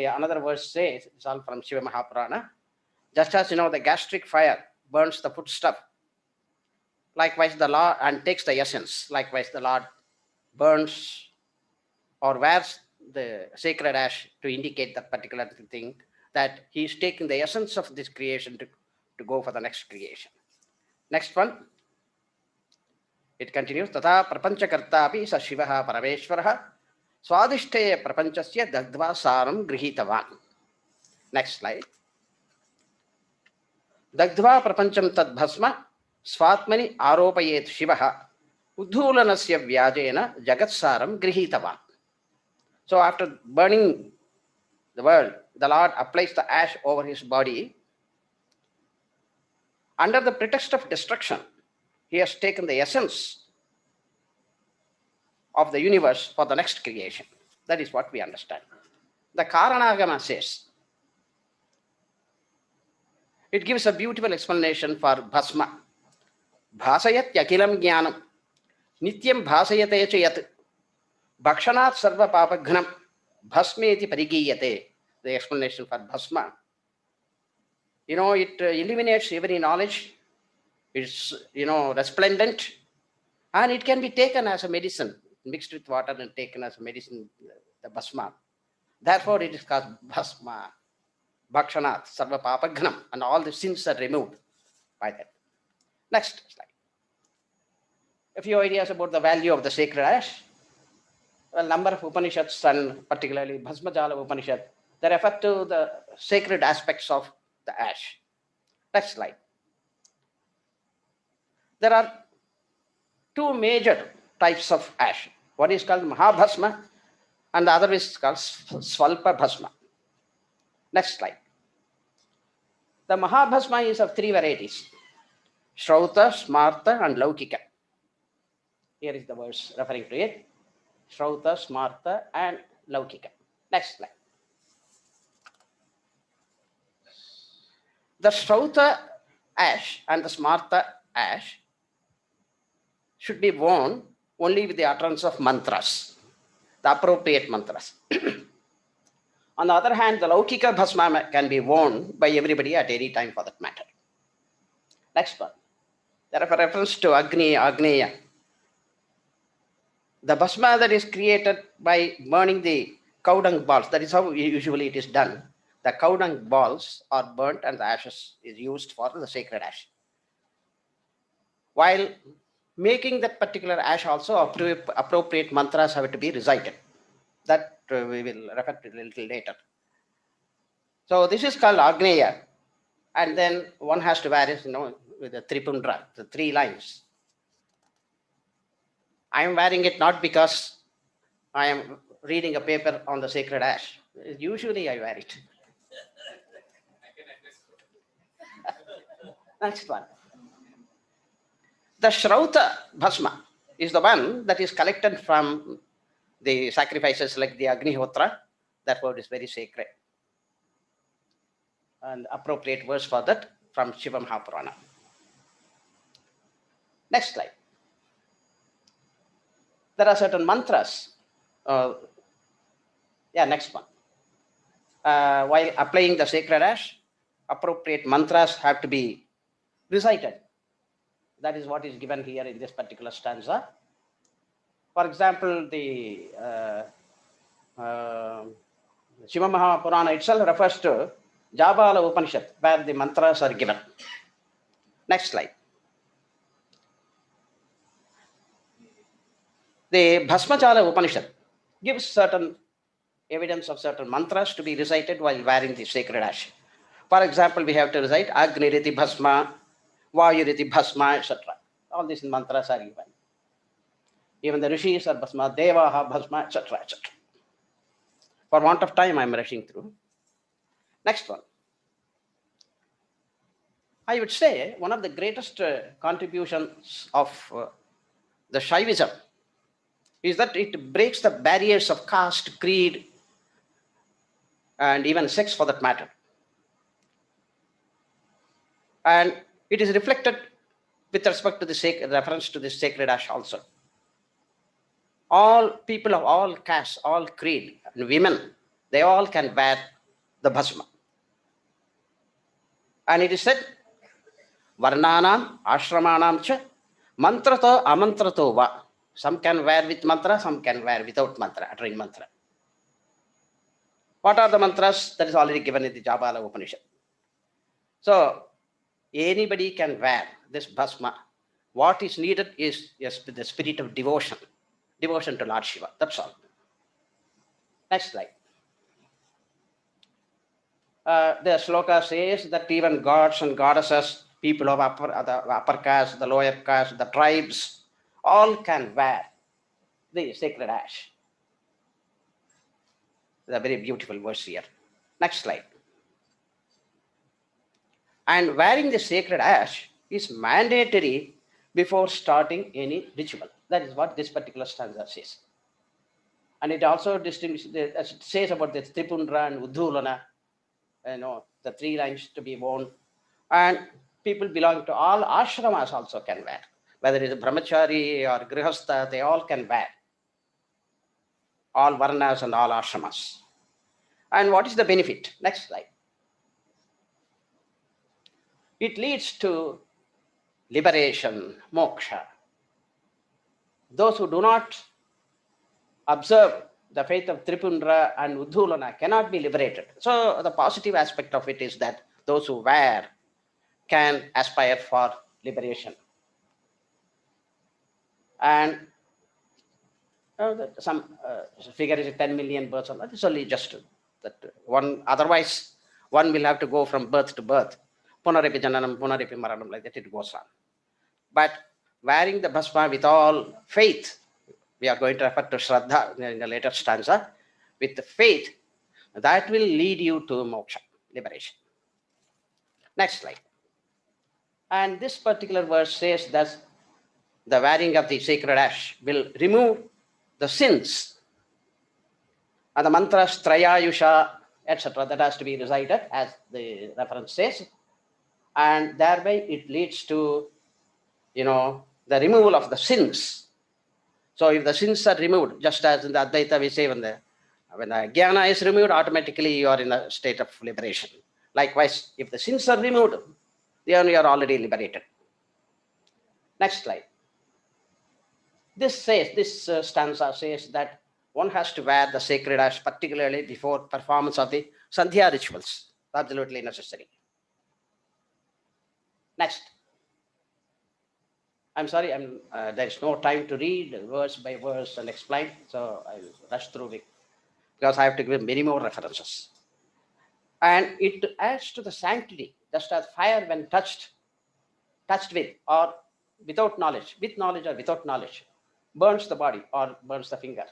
S9: another verse says, it's all from Shiva Mahapurana. Just as the gastric fire burns the foodstuff, likewise the Lord and takes the essence. Likewise, the Lord burns or wears the sacred ash to indicate that particular thing, that he is taking the essence of this creation to go for the next creation. Next one. It continues. Tata prapanchakartapi sa Shivaha Parameshwaraha swadishte prapanchasya dagdva saram grihitavan. Next slide. Dagdva prapancham tad bhasma swatmani aropayet Shivaha udhulanasya vyajena jagatsaram grihitavan. So after burning the world, the Lord applies the ash over his body. Under the pretext of destruction, he has taken the essence of the universe for the next creation. That is what we understand. The Karanagama says, it gives a beautiful explanation for Bhasma. Bhasayat yakilam jnanam nityam bhasayate chayat bhakshanat sarva papagnam bhasmeti parigiyate. The explanation for Bhasma. It eliminates every knowledge. It's, resplendent. And it can be taken as a medicine, mixed with water and taken as a medicine, the Bhasma. Therefore, it is called Bhasma. Bhakshanat sarva papagnam. And all the sins are removed by that. Next slide. A few ideas about the value of the sacred ash. A number of Upanishads, and particularly Bhasmajala Upanishad, they refer to the sacred aspects of the ash. Next slide. There are two major types of ash. One is called Mahabhasma and the other is called Swalpa Bhasma. Next slide.
S17: The Mahabhasma is of 3 varieties: Shrauta, Smarta, and Laukika. Here is the verse referring to it. Shrauta, Smarta, and Laukika. Next slide. The Shrauta ash and the Smarta ash should be worn only with the utterance of mantras, the appropriate mantras. On the other hand, the Laukika Bhasma can be worn by everybody at any time for that matter. Next one. There is a reference to Agni, Agneya. The Bhasma that is created by burning the cow dung balls, that is how usually it is done. The cow dung balls are burnt and the ashes is used for the sacred ash. While making that particular ash also, appropriate mantras have to be recited. That we will refer to a little later. So this is called Agneya. And then one has to wear it, with the Tripundra, the 3 lines. I am wearing it not because I am reading a paper on the sacred ash. Usually I wear it. Next one. The Shrauta Bhasma is the one that is collected from the sacrifices like the Agnihotra. That word is very sacred. And appropriate verse for that from Shiva Mahapurana. Next slide. There are certain mantras. Next one. While applying the sacred ash, appropriate mantras have to be recited. That is what is given here in this particular stanza. For example, the Shiva Mahapurana itself refers to Jabala Upanishad, where the mantras are given. Next slide. The Bhasmachala Upanishad gives certain evidence of certain mantras to be recited while wearing the sacred ash. For example, we have to recite Agniriti Bhasma, Vayuriti Bhasma, etc. All these mantras are given. Even the rishis are Bhasma, Devaha Bhasma, etc. etc. For want of time, I am rushing through. Next one. I would say one of the greatest contributions of the Shaivism is that it breaks the barriers of caste, creed, and even sex for that matter. And it is reflected with respect to the reference to the sacred ash also. All people of all castes, all creed, and women, they all can wear the bhasma. And it is said, Varnanam, Ashramanam cha, mantrato, amantrato va. Some can wear with mantra, some can wear without mantra, uttering mantra. What are the mantras? That is already given in the Jabala Upanishad. So, anybody can wear this bhasma. What is needed is the spirit of devotion. Devotion to Lord Shiva. That's all. Next slide. The sloka says that even gods and goddesses, people of the upper caste, the lower caste, the tribes, all can wear the sacred ash. It's a very beautiful verse here. Next slide. And wearing the sacred ash is mandatory before starting any ritual. That is what this particular stanza says. And it also distinguishes, as it says about the Tripundra and Uddhulana, the 3 lines to be worn. And people belonging to all ashramas also can wear. Whether it is brahmachari or grihastha, they all can wear. All varnas and all ashramas. And what is the benefit? Next slide. It leads to liberation, moksha. Those who do not observe the faith of Tripundra and Uddhulana cannot be liberated. So the positive aspect of it is that those who wear can aspire for liberation. And some figure is 10 million births. It's only just that one. Otherwise, one will have to go from birth to birth. Punaripi jananam, punaripi maranam, like that it goes on. But wearing the bhasma with all faith, we are going to refer to Shraddha in the later stanza, with the faith, that will lead you to moksha, liberation. Next slide. And this particular verse says that the wearing of the sacred ash will remove the sins. And the mantras Trayayusha, etc., that has to be recited, as the reference says. And thereby it leads to, the removal of the sins. So if the sins are removed, just as in the Advaita we say, when the jnana is removed, automatically you are in a state of liberation. Likewise, if the sins are removed, then you are already liberated. Next slide. This stanza says that one has to wear the sacred ash, particularly before performance of the Sandhya rituals. Absolutely necessary. Next. I'm sorry, there is no time to read verse by verse and explain, so I'll rush through it because I have to give many more references. And it adds to the sanctity, just as fire when touched with or without knowledge, with knowledge or without knowledge, burns the body or burns the finger.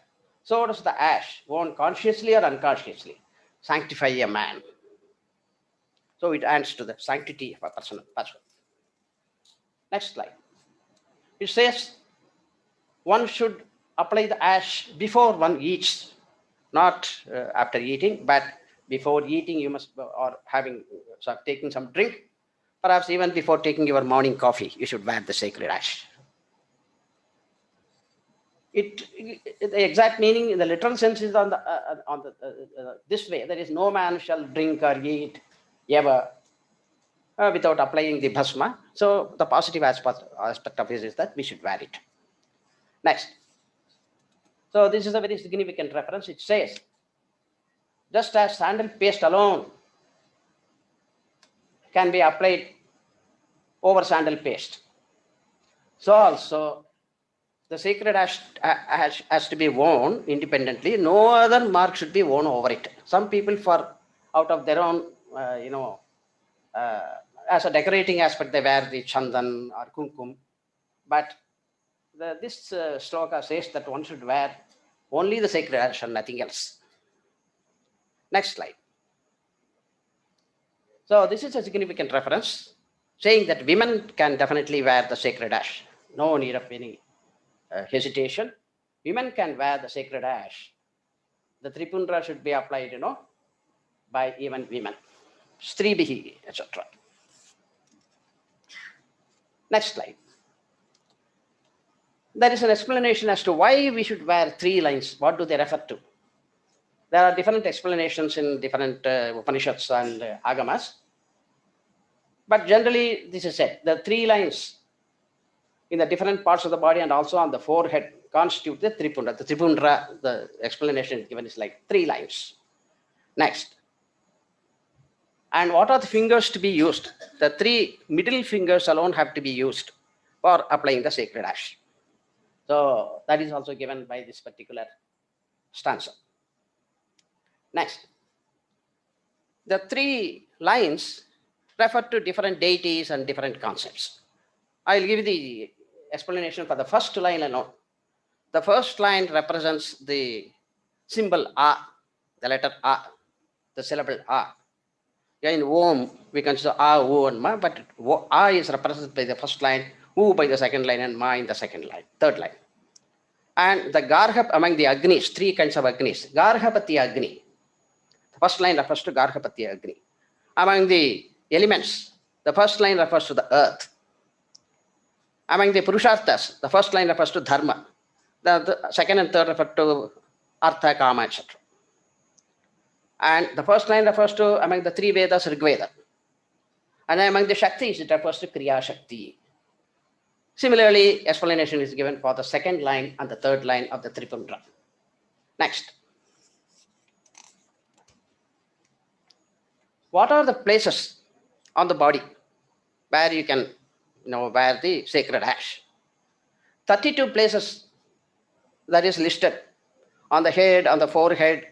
S17: So does the ash, worn consciously or unconsciously, sanctify a man. So it adds to the sanctity of a person. Next slide. It says one should apply the ash before one eats, not after eating, but before eating you must, or taking some drink, perhaps even before taking your morning coffee, you should wear the sacred ash. The exact meaning in the literal sense is this way: there is no man shall drink or eat ever without applying the bhasma. So the positive aspect of it is that we should wear it. Next. So this is a very significant reference. It says, just as sandal paste alone can be applied over sandal paste, so also the sacred ash has to be worn independently. No other mark should be worn over it. Some people, out of their own, as a decorating aspect, they wear the chandan or kumkum. But this sloka says that one should wear only the sacred ash and nothing else. Next slide. So this is a significant reference saying that women can definitely wear the sacred ash. No need of any hesitation. Women can wear the sacred ash. The tripundra should be applied, by even women. Stribihi, etc. Next slide. There is an explanation as to why we should wear 3 lines. What do they refer to? There are different explanations in different Upanishads and Agamas. But generally, this is said. The 3 lines in the different parts of the body and also on the forehead constitute the tripundra. The tripundra, the explanation given is like 3 lines. Next. And what are the fingers to be used? The 3 middle fingers alone have to be used for applying the sacred ash. So that is also given by this particular stanza. Next. The 3 lines refer to different deities and different concepts. I'll give the explanation for the first line alone. The first line represents the symbol A, the letter A, the syllable A. In Om, we consider A, O, and Ma, but A is represented by the first line, U by the second line, and Ma in the third line. And the Garhap among the Agnis, 3 kinds of Agnis. Garhapati Agni. The first line refers to Garhapati Agni. Among the elements, the first line refers to the earth. Among the Purusharthas, the first line refers to Dharma. The second and third refer to Artha, Kama, etc. And the first line refers to, among the 3 Vedas, Rigveda. And among the Shaktis, it refers to Kriya Shakti. Similarly, explanation is given for the second line and the third line of the Tripundra. Next. What are the places on the body where you can wear the sacred ash? 32 places that is listed on the head, on the forehead,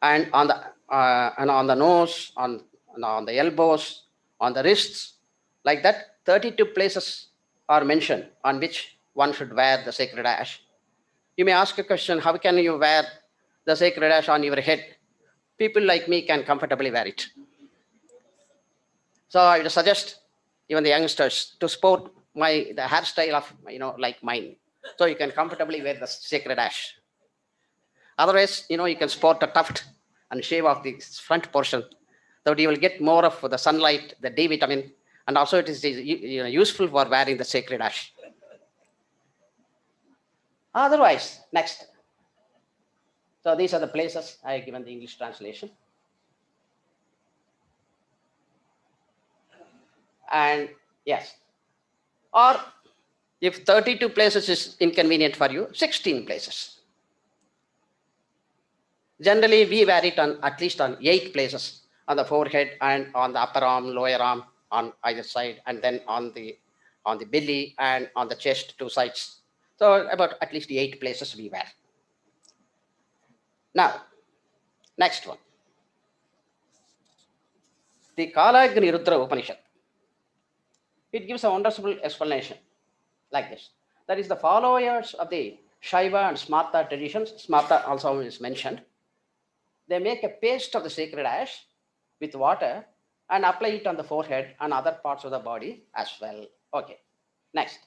S17: and on the nose, on the elbows, on the wrists. Like that, 32 places are mentioned on which one should wear the sacred ash. You may ask a question, how can you wear the sacred ash on your head? People like me can comfortably wear it. So I would suggest even the youngsters to sport the hairstyle of, like mine. So you can comfortably wear the sacred ash. Otherwise, you can sport a tuft and shave off the front portion, so you will get more of the sunlight, the D vitamin, and also it is useful for wearing the sacred ash. Otherwise, next. So these are the places I have given the English translation. And yes, or if 32 places is inconvenient for you, 16 places. Generally, we wear it on at least on 8 places, on the forehead and on the upper arm, lower arm, on either side, and then on the belly and on the chest, 2 sides. So about at least 8 places we wear. Now, next one. The Kalagni Rudra Upanishad. It gives a wonderful explanation like this. That is, the followers of the Shaiva and Smarta traditions, Smarta also is mentioned, they make a paste of the sacred ash with water and apply it on the forehead and other parts of the body as well. Okay, next.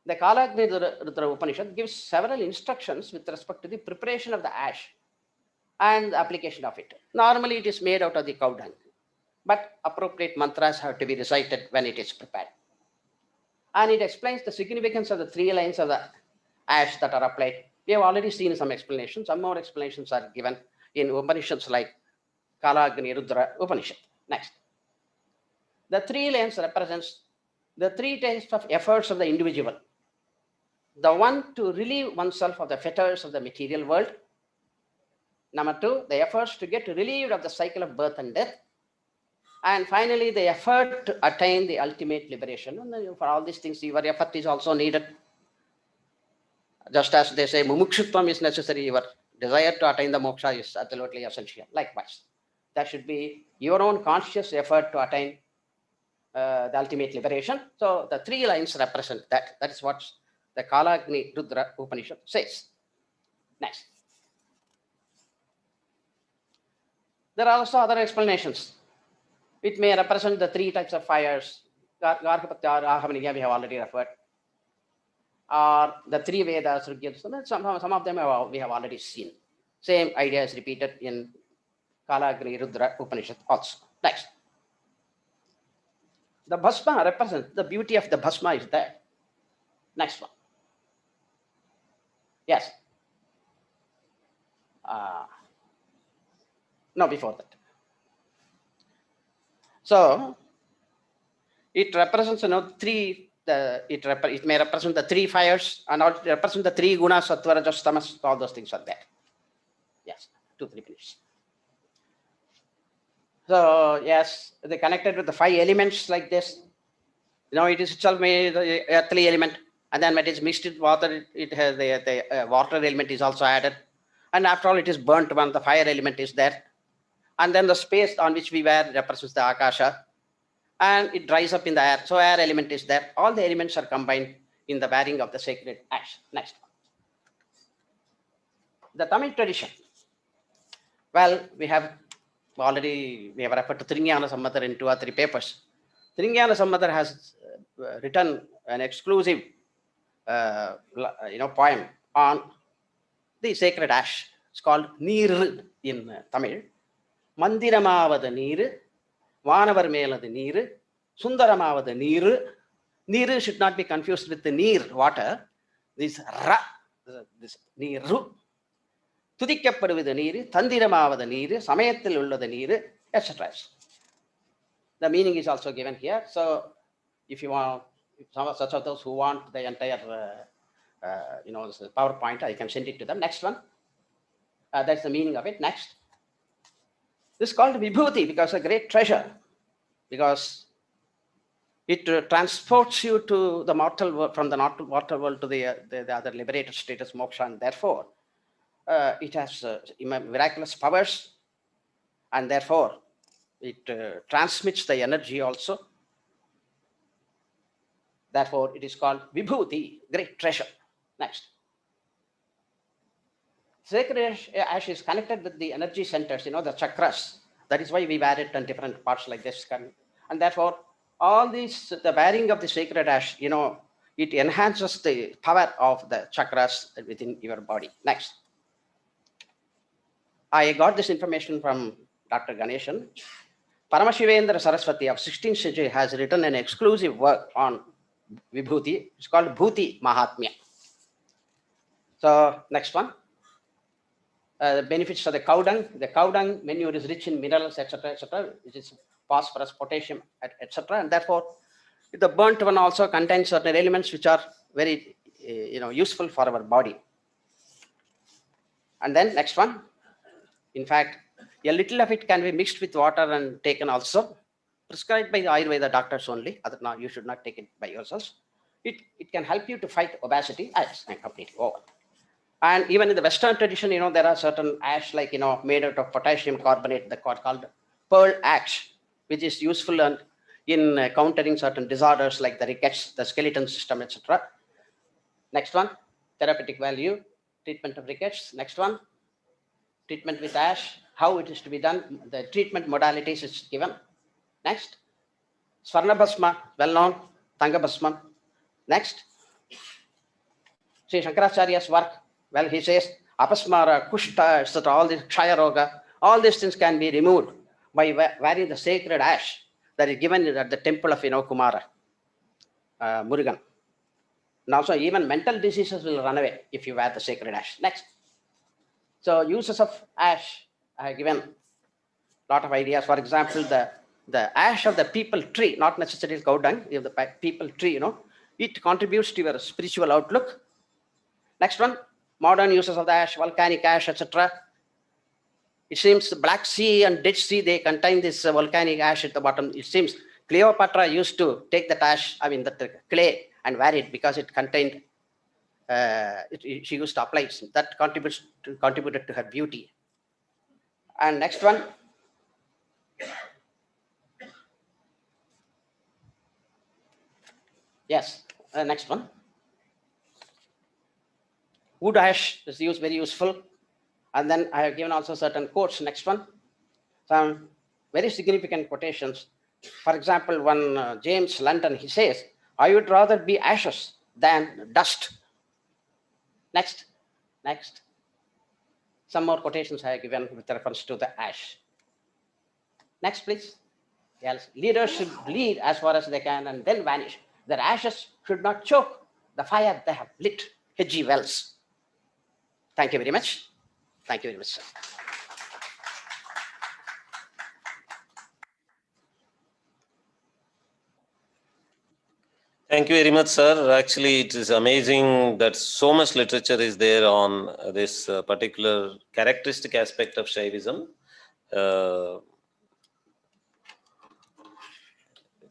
S17: The Kalagni Rudra Upanishad gives several instructions with respect to the preparation of the ash and the application of it. Normally, it is made out of the cow dung, but appropriate mantras have to be recited when it is prepared. And it explains the significance of the 3 lines of the ash that are applied. We have already seen some explanations. Some more explanations are given in Upanishads like Kalagni Rudra Upanishad. Next. The 3 lines represents the 3 types of efforts of the individual. The one to relieve oneself of the fetters of the material world. Number 2, the efforts to get relieved of the cycle of birth and death. And finally, the effort to attain the ultimate liberation. And for all these things, your effort is also needed. Just as they say, mumukshutvam is necessary, your desire to attain the moksha is absolutely essential. Likewise, there should be your own conscious effort to attain the ultimate liberation. So the 3 lines represent that. That is what the Kalagni Rudra Upanishad says. Next. There are also other explanations. It may represent the 3 types of fires. Gargapatya, Ahamaniya, we have already referred. Or the 3 Vedas, some of them we have already seen. Same idea is repeated in Kalagni Rudra Upanishad also. Next. The Bhasma represents the beauty of the Bhasma is there. Next one. Yes. No, before that. So it represents 3. It may represent the 3 fires and also represent the 3 gunas, sattva, rajas, tamas. All those things are there. Yes, 2, 3 minutes. So yes, they connected with the 5 elements like this. It is itself made the earthly element, and then when it is mixed with water, it has the water element is also added, and after all, it is burnt when the fire element is there, and then the space on which we were represents the akasha, and it dries up in the air. So air element is there. All the elements are combined in the wearing of the sacred ash. Next one. The Tamil tradition. Well, we have referred to Gnanasambandhar in 2 or 3 papers. Gnanasambandhar has written an exclusive poem on the sacred ash. It's called Neer in Tamil. Mandiramavada Neer, Vanavar Melada Neer, Sundaramavada Neer. Neer should not be confused with the neer, water. This ra, this neeru. Tudikkapaduva neer, Tandiramavada neer, Samayathil ullada neer, etc. The meaning is also given here. So if you want, such of those who want the entire this PowerPoint, I can send it to them. Next one. That's the meaning of it. Next. This is called Vibhuti because a great treasure, because it transports you to the mortal world, from the mortal world to the other liberated status, moksha, and therefore it has miraculous powers, and therefore it transmits the energy also. Therefore, it is called Vibhuti, great treasure. Next. Sacred ash is connected with the energy centers, the chakras, That is why we wear it in different parts like this. And therefore, all these, the wearing of the sacred ash, you know, it enhances the power of the chakras within your body. Next. I got this information from Dr. Ganeshan. Paramashivendra Saraswati of 16th century has written an exclusive work on Vibhuti. It's called Bhuti Mahatmya. So next one. The benefits of the cow dung. The cow dung manure is rich in minerals, etc., which is phosphorus, potassium, etc. And therefore, the burnt one also contains certain elements which are very useful for our body. And then next one. In fact, a little of it can be mixed with water and taken also. Prescribed by the Ayurveda doctors only. Now you should not take it by yourselves. It can help you to fight obesity. Yes, I'm completely over. And even in the Western tradition, there are certain ash like, made out of potassium carbonate, called pearl ash, which is useful in countering certain disorders like the rickets, the skeleton system, etc. Next one, therapeutic value, treatment of rickets. Next one, treatment with ash, how it is to be done, the treatment modalities is given. Next, Swarna Bhasma, well known, Tanga Bhasma. Next, Sri Shankaracharya's work, well, he says, Apasmara, Kushta, etc., all these Kshaya Roga, all these things can be removed by wearing the sacred ash that is given at the temple of Kumara, Murugan. And also, even mental diseases will run away if you wear the sacred ash. Next. So, uses of ash, I have given a lot of ideas. For example, the ash of the people tree, not necessarily cow dung, the people tree, it contributes to your spiritual outlook. Next one, modern uses of the ash, volcanic ash, etc. It seems the Black Sea and Dead Sea, they contain this volcanic ash at the bottom. It seems Cleopatra used to take that ash, the clay, and wear it because it contained, she used to apply it. That contributed to her beauty. And next one. Yes, next one. Wood ash is very useful. And then I have given also certain quotes. Next one. Some very significant quotations. For example, one James London, he says, I would rather be ashes than dust. Next. Some more quotations I have given with reference to the ash. Next, please. Yes. Leaders should lead as far as they can and then vanish. Their ashes should not choke the fire they have lit. H.G. Wells. Thank you very much. Thank you very much, sir.
S2: Thank you very much, sir. Actually, it is amazing that so much literature is there on this particular characteristic aspect of Shaivism. Kalaya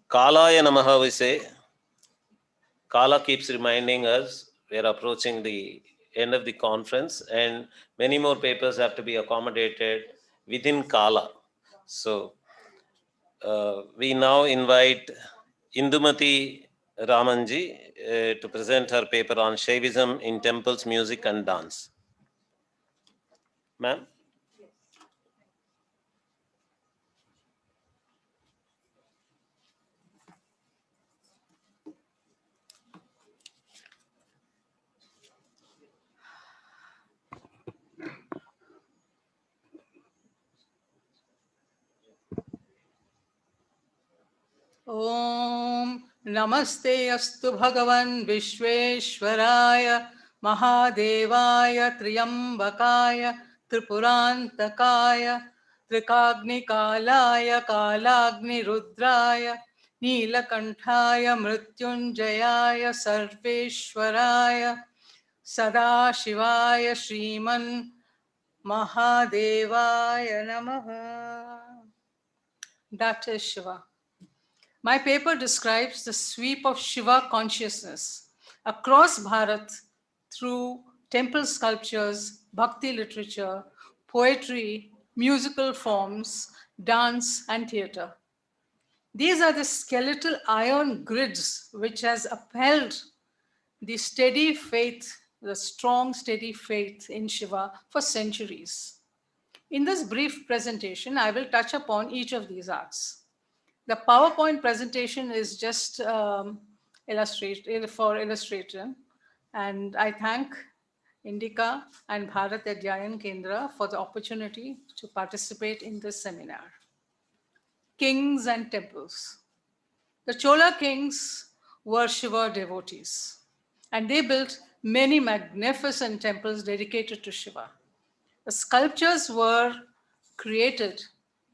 S2: Namaha, we say. Kala keeps reminding us we are approaching the end of the conference and many more papers have to be accommodated within Kala. So, we now invite Indumati Ramanji to present her paper on Shaivism in temples, music and dance. Ma'am?
S18: Om Namaste Astu Bhagavan Vishveshwaraya Mahadevaya Triyambakaya Tripurantakaya Trikagni Kalaya Kalagni Rudraya Nilakantaya Mrityunjayaya Sarveshwaraya Sadashivaya Shriman Mahadevaya Namaha. Dr. Shiva. My paper describes the sweep of Shiva consciousness across Bharat through temple sculptures, Bhakti literature, poetry, musical forms, dance, and theatre. These are the skeletal iron grids which has upheld the steady faith, the strong, steady faith in Shiva for centuries. In this brief presentation, I will touch upon each of these arts. The PowerPoint presentation is just for illustration, and I thank Indica and Bharat Adhyayan Kendra for the opportunity to participate in this seminar. Kings and temples. The Chola kings were Shiva devotees, and they built many magnificent temples dedicated to Shiva. The sculptures were created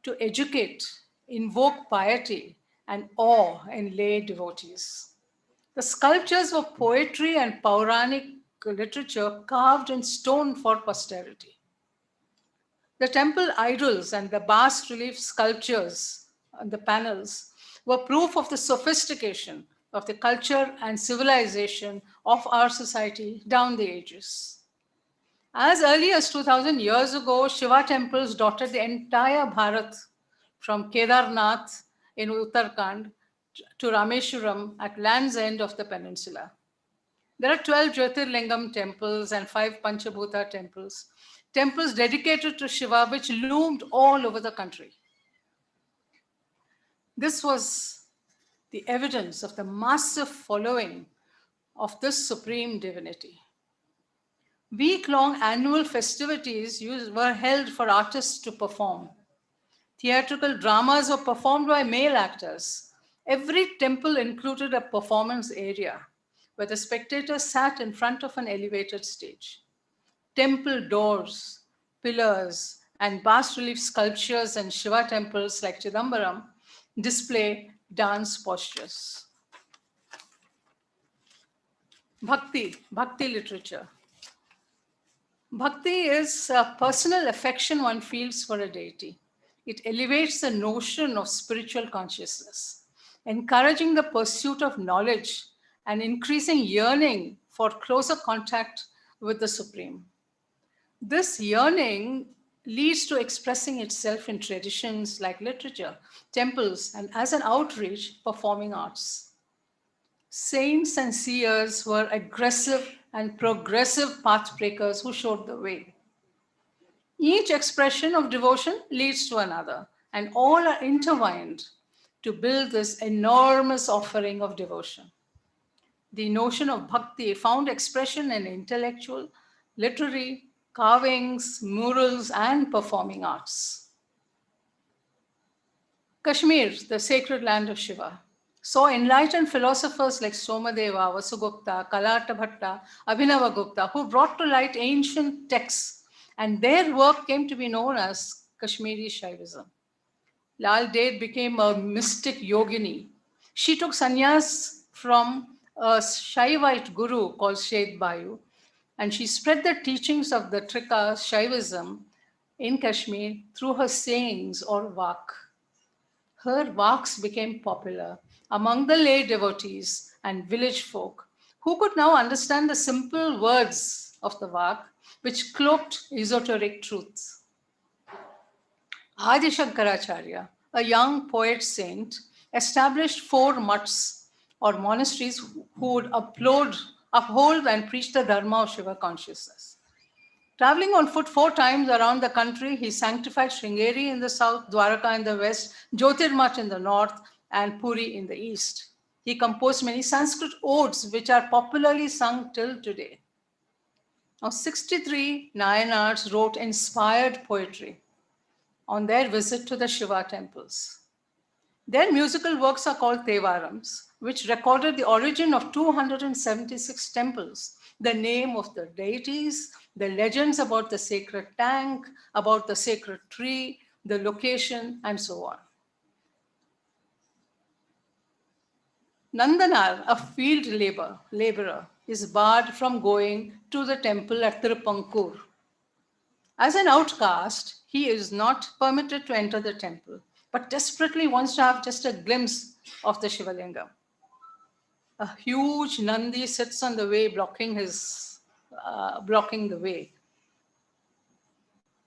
S18: to educate, invoke piety, and awe in lay devotees. The sculptures were poetry and Puranic literature carved in stone for posterity. The temple idols and the bas-relief sculptures on the panels were proof of the sophistication of the culture and civilization of our society down the ages. As early as 2000 years ago, Shiva temples dotted the entire Bharat, from Kedarnath in Uttarakhand to Rameshwaram at land's end of the peninsula. There are 12 Jyotirlingam temples and 5 Panchabhuta temples, temples dedicated to Shiva which loomed all over the country. This was the evidence of the massive following of this supreme divinity. Week-long annual festivities were held for artists to perform. Theatrical dramas were performed by male actors. Every temple included a performance area where the spectators sat in front of an elevated stage. Temple doors, pillars, and bas-relief sculptures in Shiva temples like Chidambaram display dance postures. Bhakti literature. Bhakti is a personal affection one feels for a deity. It elevates the notion of spiritual consciousness, encouraging the pursuit of knowledge and increasing yearning for closer contact with the Supreme. This yearning leads to expressing itself in traditions like literature, temples, and as an outreach, performing arts. Saints and seers were aggressive and progressive pathbreakers who showed the way. Each expression of devotion leads to another, and all are intertwined to build this enormous offering of devotion. The notion of bhakti found expression in intellectual, literary, carvings, murals, and performing arts. Kashmir, the sacred land of Shiva, saw enlightened philosophers like Somadeva, Vasugupta, Kalata Bhatta, Abhinavagupta, who brought to light ancient texts, and their work came to be known as Kashmiri Shaivism. Lal Ded became a mystic yogini. She took sannyas from a Shaivite guru called Shed Bayu, and she spread the teachings of the Trika Shaivism in Kashmir through her sayings or vak. Her vaks became popular among the lay devotees and village folk who could now understand the simple words of the vak, which cloaked esoteric truths. Adi Shankaracharya, a young poet saint, established 4 mutts or monasteries who would uphold and preach the dharma of Shiva consciousness. Traveling on foot 4 times around the country, he sanctified Sringeri in the south, Dwaraka in the west, Jyotirmath in the north, and Puri in the east. He composed many Sanskrit odes which are popularly sung till today. Now, 63 Nayanars wrote inspired poetry on their visit to the Shiva temples. Their musical works are called Tevarams, which recorded the origin of 276 temples, the name of the deities, the legends about the sacred tank, about the sacred tree, the location, and so on. Nandanar, a field laborer, is barred from going to the temple at Tirupankur. As an outcast, he is not permitted to enter the temple, but desperately wants to have just a glimpse of the Shiva Linga. A huge Nandi sits on the way, blocking the way.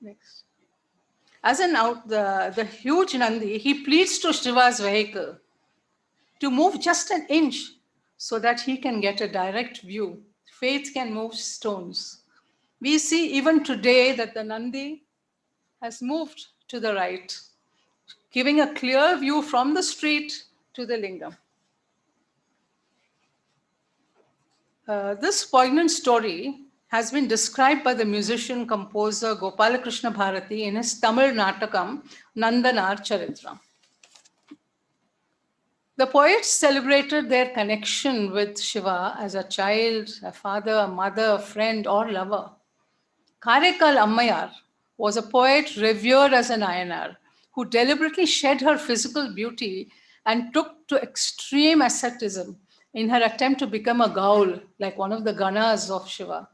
S18: Next. As the huge Nandi, he pleads to Shiva's vehicle to move just an inch so that he can get a direct view. Faith can move stones. We see even today that the Nandi has moved to the right, giving a clear view from the street to the lingam. This poignant story has been described by the musician composer Gopalakrishna Bharati in his Tamil Natakam Nandanar Charitra. The poets celebrated their connection with Shiva as a child, a father, a mother, a friend, or lover. Karaikal Ammayar was a poet revered as an Nayanar who deliberately shed her physical beauty and took to extreme asceticism in her attempt to become a gaul, like one of the ganas of Shiva.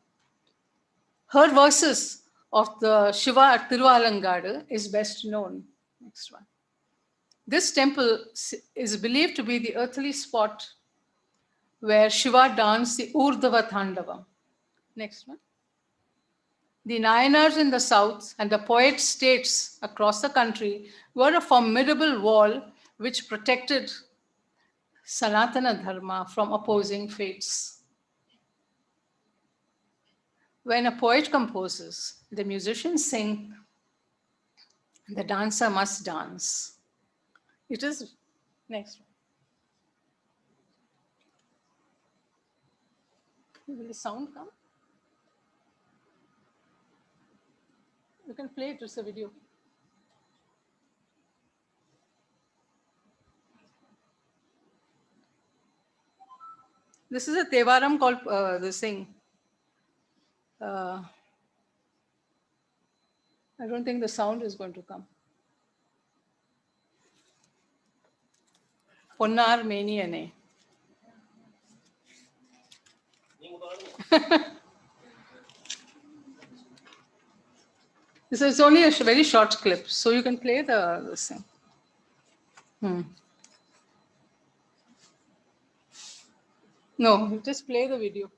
S18: Her verses of the Shiva at Tiruvalangadu is best known. Next one. This temple is believed to be the earthly spot where Shiva danced the Urdhava Thandavam. Next one. The Nayanars in the south and the poet states across the country were a formidable wall which protected Sanatana Dharma from opposing fates. When a poet composes, the musicians sing, the dancer must dance. It is, next one. Will the sound come? You can play it, it's a video. This is a Tevaram called this thing. I don't think the sound is going to come. Ponnar Meniyane. This is only a very short clip, so you can play this thing. No, just play the video.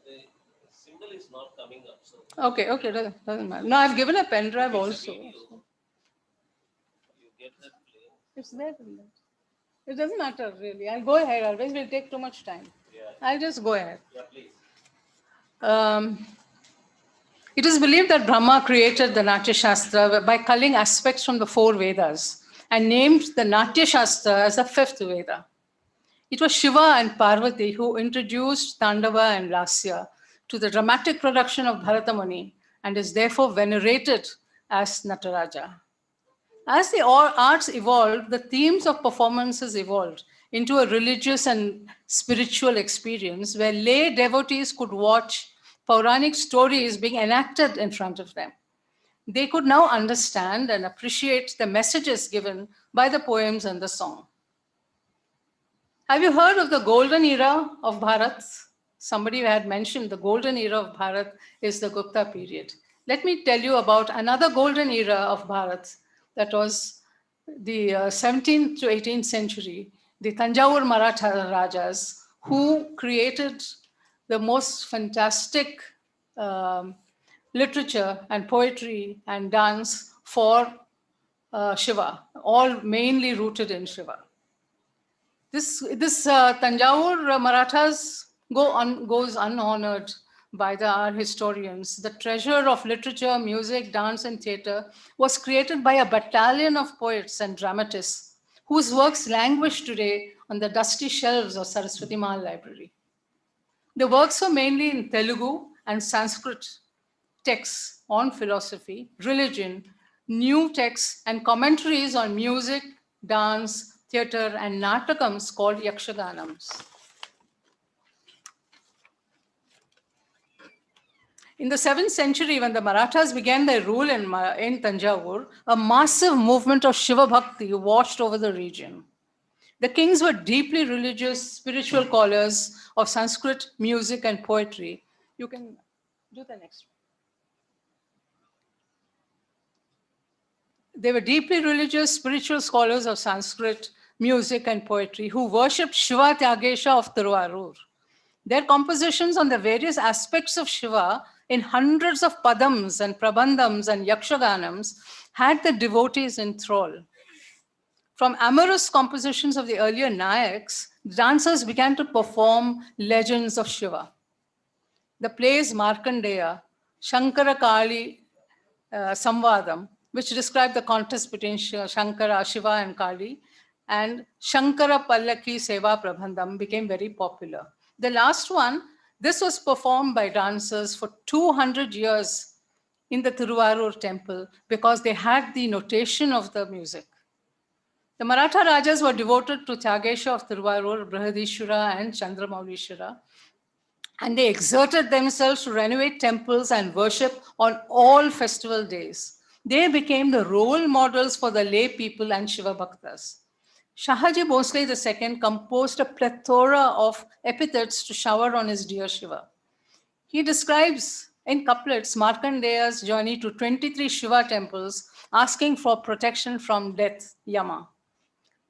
S2: The symbol is not coming up. So
S18: Okay, doesn't matter. No, I've given a pen drive also.
S2: you get that play.
S18: It's there. It doesn't matter really. I'll go ahead. Otherwise, we'll take too much time.
S2: Yeah.
S18: I'll just go ahead.
S2: Yeah, please.
S18: It is believed that Brahma created the Natya Shastra by culling aspects from the 4 Vedas and named the Natya Shastra as the 5th Veda. It was Shiva and Parvati who introduced Tandava and Lasya to the dramatic production of Bharatamuni and is therefore venerated as Nataraja. As the arts evolved, the themes of performances evolved into a religious and spiritual experience where lay devotees could watch Puranic stories being enacted in front of them. They could now understand and appreciate the messages given by the poems and the song. Have you heard of the golden era of Bharat? Somebody had mentioned the golden era of Bharat is the Gupta period. Let me tell you about another golden era of Bharat that was the 17th to 18th century, the Tanjavur Marathas who created the most fantastic literature and poetry and dance for Shiva, all mainly rooted in Shiva. This Tanjavur Marathas goes unhonored by our historians. The treasure of literature, music, dance, and theatre was created by a battalion of poets and dramatists whose works languish today on the dusty shelves of Saraswati Mahal Library. The works are mainly in Telugu and Sanskrit texts on philosophy, religion, new texts, and commentaries on music, dance, theatre, and natakams called yakshaganams. In the 7th century, when the Marathas began their rule in Tanjavur, a massive movement of Shiva Bhakti washed over the region. The kings were deeply religious, spiritual scholars of Sanskrit, music, and poetry. You can do the next one. They were deeply religious, spiritual scholars of Sanskrit, music, and poetry who worshipped Shiva Tattva of Tiruvarur. Their compositions on the various aspects of Shiva in hundreds of padams and prabandhams and yakshaganams had the devotees in thrall. From amorous compositions of the earlier Nayaks, dancers began to perform legends of Shiva. the plays Markandeya, Shankara Kali Samvadam, which describe the contest between Shankara, Shiva and Kali, and Shankara Pallaki Seva Prabhandam became very popular. The last one, this was performed by dancers for 200 years in the Tiruvarur temple because they had the notation of the music. The Maratha Rajas were devoted to Jageshwar of Tiruvarur, Brihadishwara and Chandramaulishwara, and they exerted themselves to renovate temples and worship on all festival days. They became the role models for the lay people and Shiva Bhaktas. Shahaji Bhosle II composed a plethora of epithets to shower on his dear Shiva. He describes in couplets Markandeya's journey to 23 Shiva temples, asking for protection from death, Yama.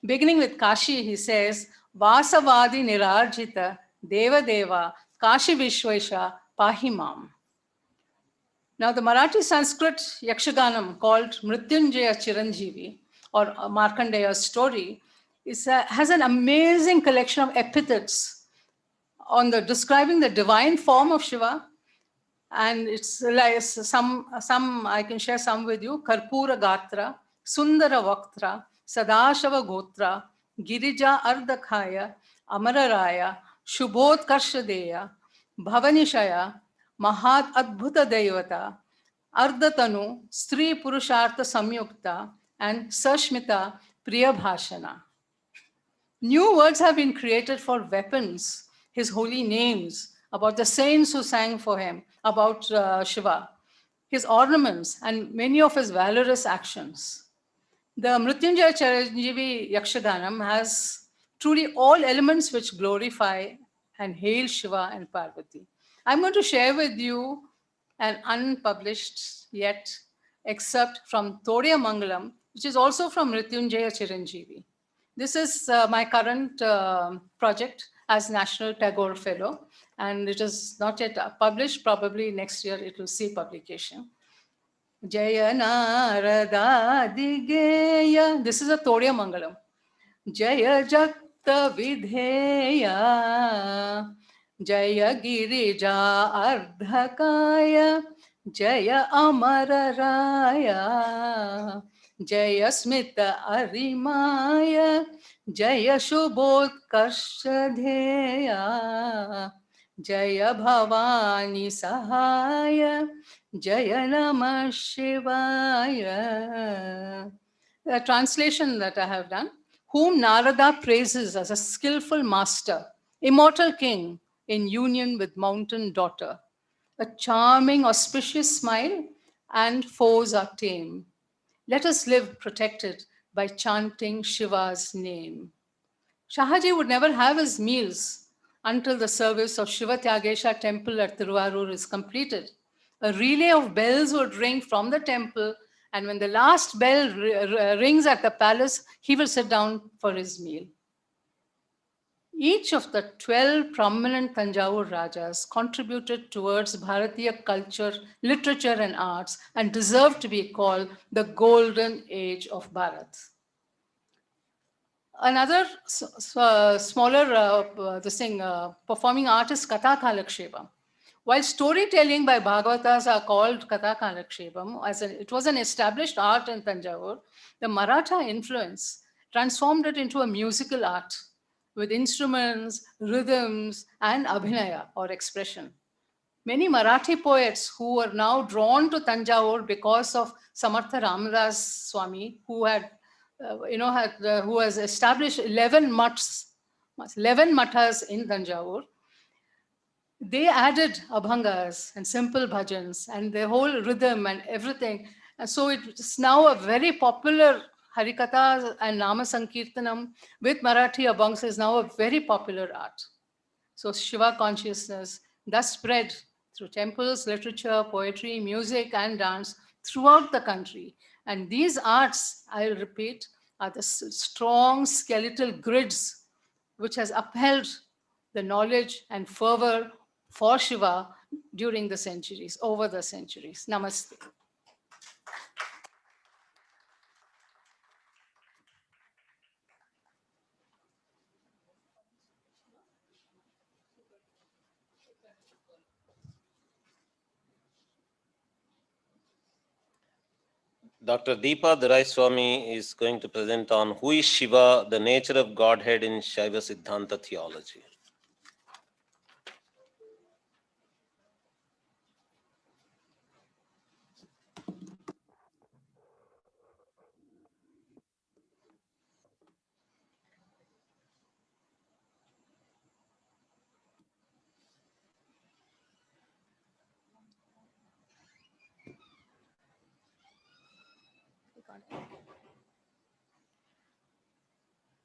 S18: Beginning with Kashi, he says, Vasavadi Nirarjita Deva Deva Kashi Vishwesha Pahimam. Now, the Marathi Sanskrit Yakshaganam called Mrityunjaya Chiranjeevi, or Markandeya's story, has an amazing collection of epithets on describing the divine form of Shiva. And it's like some I can share some with you. Karpura Gatra, Sundara Vaktra, Sadashava Gotra, Girija Ardakhaya, Amararaya, Shubhot Karshadeya, Bhavanishaya, Mahat Adbhuta Devata, Ardatanu, Stri Purushartha Samyukta, and Sashmita Priya Bhashana. New words have been created for weapons, his holy names, about the saints who sang for him, about Shiva, his ornaments, and many of his valorous actions. The Mrityunjaya Chiranjeevi Yakshaganam has truly all elements which glorify and hail Shiva and Parvati. I'm going to share with you an unpublished yet excerpt from Todya Mangalam, which is also from Mrityunjaya Chiranjeevi. This is my current project as National Tagore Fellow, and it is not yet published. Probably next year it will see publication. Jaya Narada Digeya. This is a Todya Mangalam. Jaya Jakta Vidheya. Jaya Girija Ardhakaya. Jaya Amararaya. Jaya Smita Arimaya. Jaya Shubhot Karshadheya. Jaya Bhavani Sahaya. Jaya Namah Shivaya. The translation that I have done. Whom Narada praises as a skillful master, immortal king in union with mountain daughter. A charming, auspicious smile, and foes are tame. Let us live protected by chanting Shiva's name. Shahaji would never have his meals until the service of Shiva Tyagesha temple at Tiruvarur is completed. A relay of bells would ring from the temple, and when the last bell rings at the palace, he will sit down for his meal. Each of the 12 prominent Tanjavur Rajas contributed towards Bharatiya culture, literature, and arts, and deserved to be called the golden age of Bharat. Another smaller performing art is Katha Kalakshepam. While storytelling by Bhagavatas are called Katha Kalakshepam, it was an established art in Tanjavur, the Maratha influence transformed it into a musical art with instruments, rhythms, and abhinaya or expression. Many Marathi poets who are now drawn to Tanjavur because of Samartha Ramadas Swami, who who has established 11 mathas in Tanjavur. They added abhangas and simple bhajans and the whole rhythm and everything. And so it's now a very popular Harikatha and Nama Sankirtanam with Marathi abhangs is now a very popular art. So Shiva consciousness thus spread through temples, literature, poetry, music, and dance throughout the country. And these arts, I'll repeat, are the strong skeletal grids which has upheld the knowledge and fervor for Shiva during the centuries, over the centuries. Namaste.
S2: Dr. Deepa Dharai Swami is going to present on who is Shiva, the nature of Godhead in Shaiva Siddhanta theology.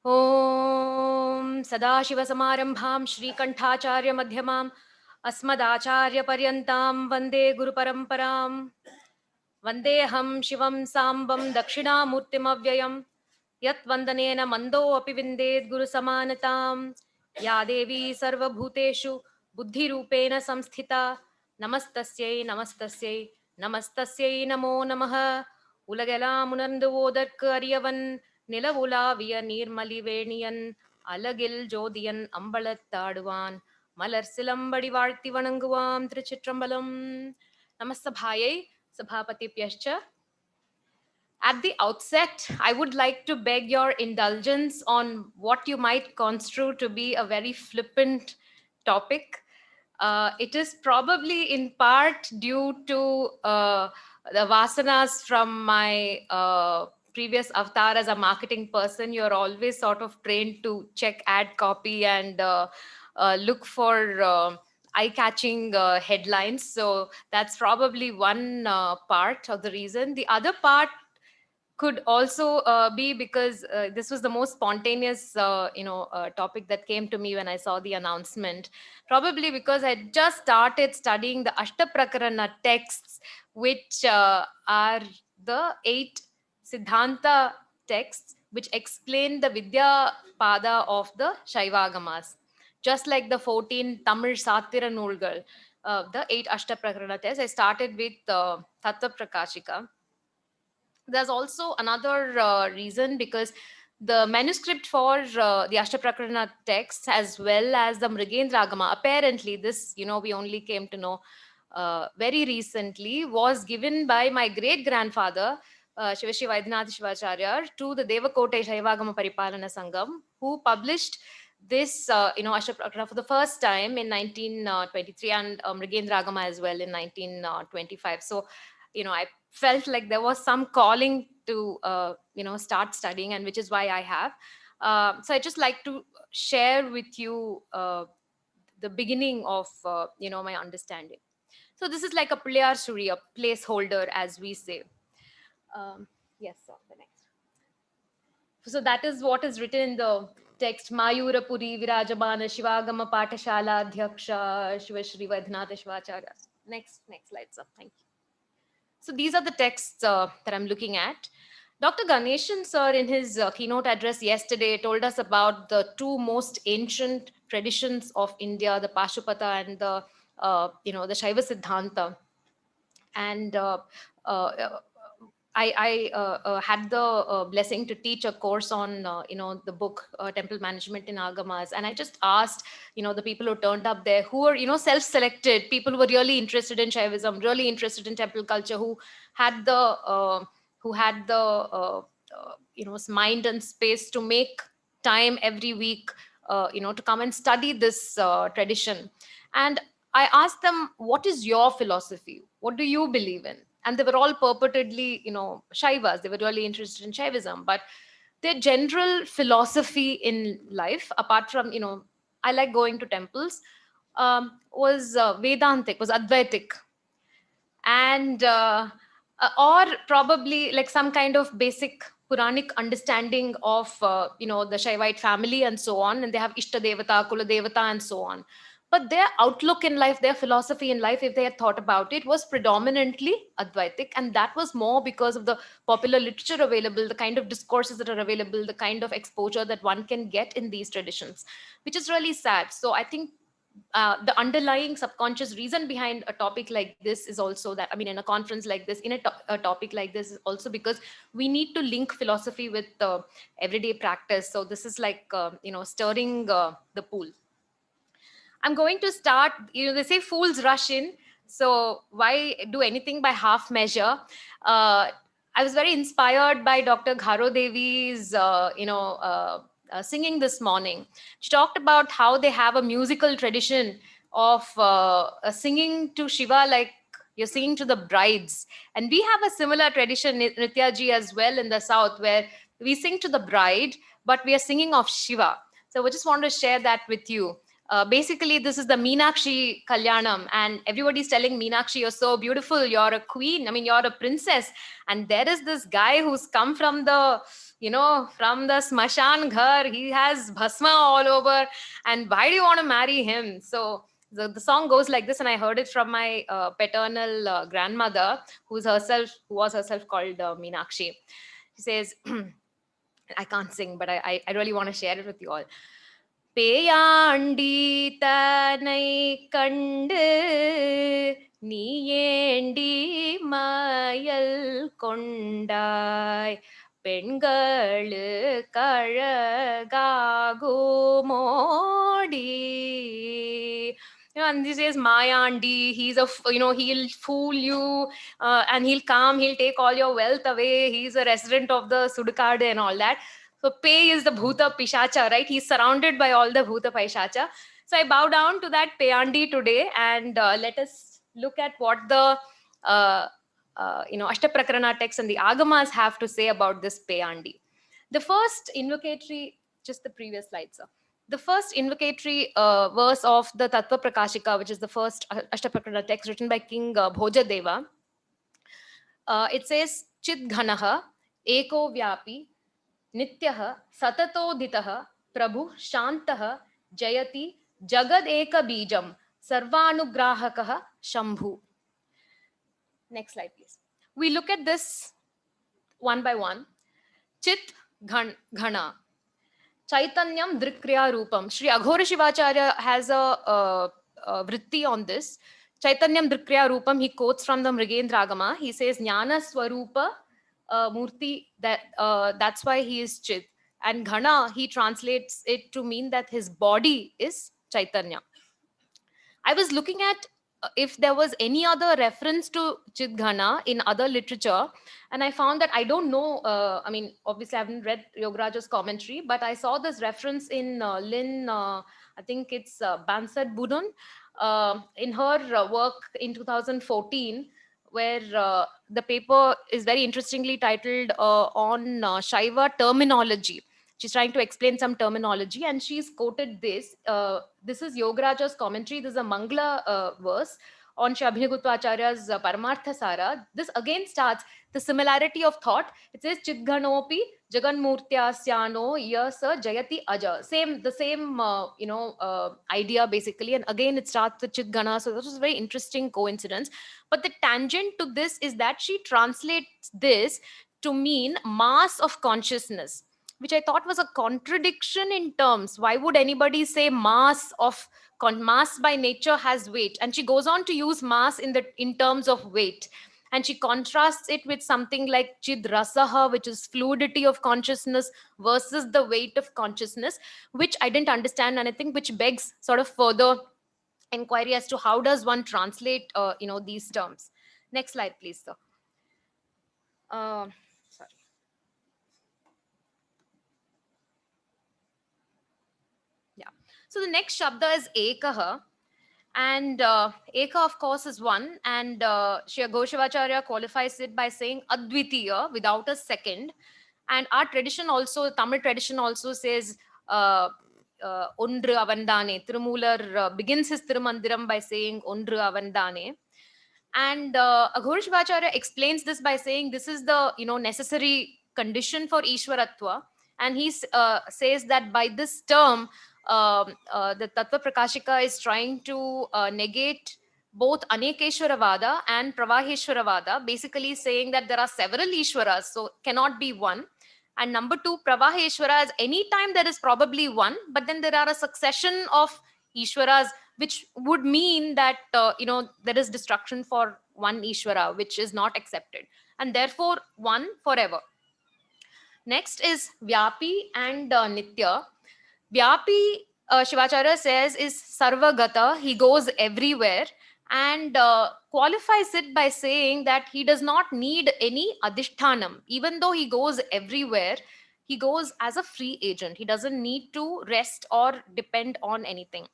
S19: ॐ सदाशिवसमारम्भां श्रीकण्ठाचार्यमध्यमाम् अस्मदाचार्यपर्यन्तां वन्दे गुरुपरम्परां वन्देऽहं शिवं साम्बं दक्षिणामूर्तिमव्ययं यत्वन्दनेन मन्दोऽपि विन्देद् गुरुसमानतां या देवी सर्वभूतेषु बुद्धिरूपेण संस्थिता नमस्तस्यै नमस्तस्यै नमस्तस्यै नमो नमः உலகெல்லாம் உணர்ந்து ஓதற்கு அறியவன் நிலவுலாவிய நீர்மலிவேணியன் அலகில் ஜோதியன் அம்பலத்தாடுவான் மலர் சிலம்படி வாழ்த்தி வணங்குவாம் திருச்சிற்றம்பலம் நமஸ்தபாயை சபாபதிப்யஷ்ச. At the outset, I would like to beg your indulgence on what you might construe to be a very flippant topic. It is probably in part due to the vasanas from my previous avatar as a marketing person. You're always sort of trained to check ad copy and look for eye-catching headlines. So that's probably one part of the reason. The other part could also be because this was the most spontaneous topic that came to me when I saw the announcement. Probably because I just started studying the Ashtaprakarana texts, which are the 8 Siddhanta texts which explain the Vidya Pada of the Shaivagamas. Just like the 14 Tamil Satira Nulgal, the 8 Ashtaprakarana texts, I started with Tattva Prakashika. There's also another reason, because the manuscript for the Ashtaprakarana text as well as the Mrigendra Agama, apparently this, we only came to know very recently, was given by my great-grandfather, Shiva Vaidhika Shaiva to the Devakote Shaivagama Paripalana Sangam, who published this, Ashtaprakarana for the first time in 1923 and Mrigendra Agama as well in 1925. So, I felt like there was some calling to, start studying, and which is why I have. So I just like to share with you the beginning of, my understanding. So this is like a Puliyar Suri, a placeholder, as we say. Yes, sir, the next. So that is what is written in the text. Mayura Puri Virajabana Shivagama Patashala Adhyaksha Shiva Shri Vaidhika Shivacharya. Next slide, sir. Thank you. So these are the texts that I'm looking at. Dr. Ganeshan sir, in his keynote address yesterday, told us about the 2 most ancient traditions of India, the Pashupata and the Shaiva Siddhanta. And I had the blessing to teach a course on, the book Temple Management in Agamas. And I just asked, the people who turned up there, who were, self-selected, people who were really interested in Shaivism, really interested in temple culture, who had the mind and space to make time every week, to come and study this tradition. And I asked them, what is your philosophy? What do you believe in? And they were all purportedly, Shaivas. They were really interested in Shaivism. But their general philosophy in life, apart from, I like going to temples, was Vedantic, was Advaitic. And, or probably like some kind of basic Puranic understanding of, the Shaivite family and so on. And they have Ishta Devata, Kula Devata and so on. But their outlook in life, their philosophy in life, if they had thought about it, was predominantly Advaitic. And that was more because of the popular literature available, the kind of discourses that are available, the kind of exposure that one can get in these traditions, which is really sad. So I think the underlying subconscious reason behind a topic like this is also that, in a conference like this, in a topic like this, is also because we need to link philosophy with everyday practice. So this is like, stirring the pool. I'm going to start, they say fools rush in. So why do anything by half measure? I was very inspired by Dr. Gharo Devi's, singing this morning. She talked about how they have a musical tradition of singing to Shiva like you're singing to the brides. And we have a similar tradition, Nitya ji, as well in the south, where we sing to the bride, but we are singing of Shiva. So we just want to share that with you. Basically, this is the Meenakshi Kalyanam, and everybody's telling Meenakshi, you're so beautiful, you're a queen, I mean, you're a princess. And there is this guy who's come from the, from the Smashan Ghar, he has bhasma all over, and why do you want to marry him? So the song goes like this, and I heard it from my paternal grandmother, who was herself called Meenakshi. She says, I can't sing, but I really want to share it with you all. பேயாண்டி தனை கண்டு நீயேண்டி மயல் கொண்டாய் பெண்களு கழகாகுமோடி. And this is Mayandi. He's he'll fool you and he'll come, he'll take all your wealth away. He's a resident of the Sudukade and all that. So Pei is the Bhuta Pishacha, right? He's surrounded by all the Bhuta Pishacha. So I bow down to that Peyandi today, and let us look at what the Ashtaprakarana texts and the Agamas have to say about this Peyandi. The first invocatory, just the previous slide, sir. The first invocatory verse of the Tattva Prakashika, which is the first Ashtaprakarana text written by King Bhojadeva, it says, Chit Ghanaha Eko Vyapi Nityah Satatodhitah Prabhu Shantah Jayati Jagad Eka Bijam Sarvanugrahakah Shambhu. Next slide, please. We look at this one by one. Chit Ghana. Chaitanyam Drikriya Rupam. Sri Aghora Shivacharya has a vritti on this. Chaitanyam Drikriya Rupam, he quotes from the Mrigendra Agama. He says, Jnana Swarupa Murti, that's why he is Chit. And Ghana, he translates it to mean that his body is Chaitanya. I was looking at if there was any other reference to Chit Ghana in other literature, and I found that I don't know, obviously I haven't read Yogaraja's commentary, but I saw this reference in I think it's Bansad Budun, in her work in 2014, where the paper is very interestingly titled on Shaiva terminology. She's trying to explain some terminology, and she's quoted this. This is Yogaraja's commentary. This is a Mangala verse on Shabhinagutacharya's Paramartha Sara. This again starts the similarity of thought. It says, Chidghanopi Jaganmurtyasyano Yasa Jayati Aja. The same idea basically. And again, it starts with Chidghana. So this was a very interesting coincidence. But the tangent to this is that she translates this to mean mass of consciousness, which I thought was a contradiction in terms. Why would anybody say mass by nature has weight? And she goes on to use mass in terms of weight. And she contrasts it with something like Chid Rasaha, which is fluidity of consciousness versus the weight of consciousness, which I didn't understand, and I think which begs sort of further inquiry as to how does one translate these terms. Next slide, please, sir. So the next Shabda is Ekaha, and Eka, of course, is one, and Sri Goshavacharya qualifies it by saying Advitiya, without a second. And our tradition also, Tamil tradition also says Ondru Avandane. Tirumular begins his Tirumandiram by saying Ondru Avandane. And Aghora Shivacharya explains this by saying this is the necessary condition for Ishwaratva. And he says that by this term, the Tattva Prakashika is trying to negate both Anekeshwaravada and Pravaheshwaravada, basically saying that there are several Ishwaras, so cannot be one. And number two, Pravaheshwara is any time there is probably one, but then there are a succession of Ishwaras, which would mean that there is destruction for one Ishwara, which is not accepted, and therefore one forever. Next is Vyapi and Nitya. Vyapi, Shivacharya says, is Sarvagata. He goes everywhere. and qualifies it by saying that he does not need any adhishthanam. Even though he goes everywhere, he goes as a free agent. He doesn't need to rest or depend on anything.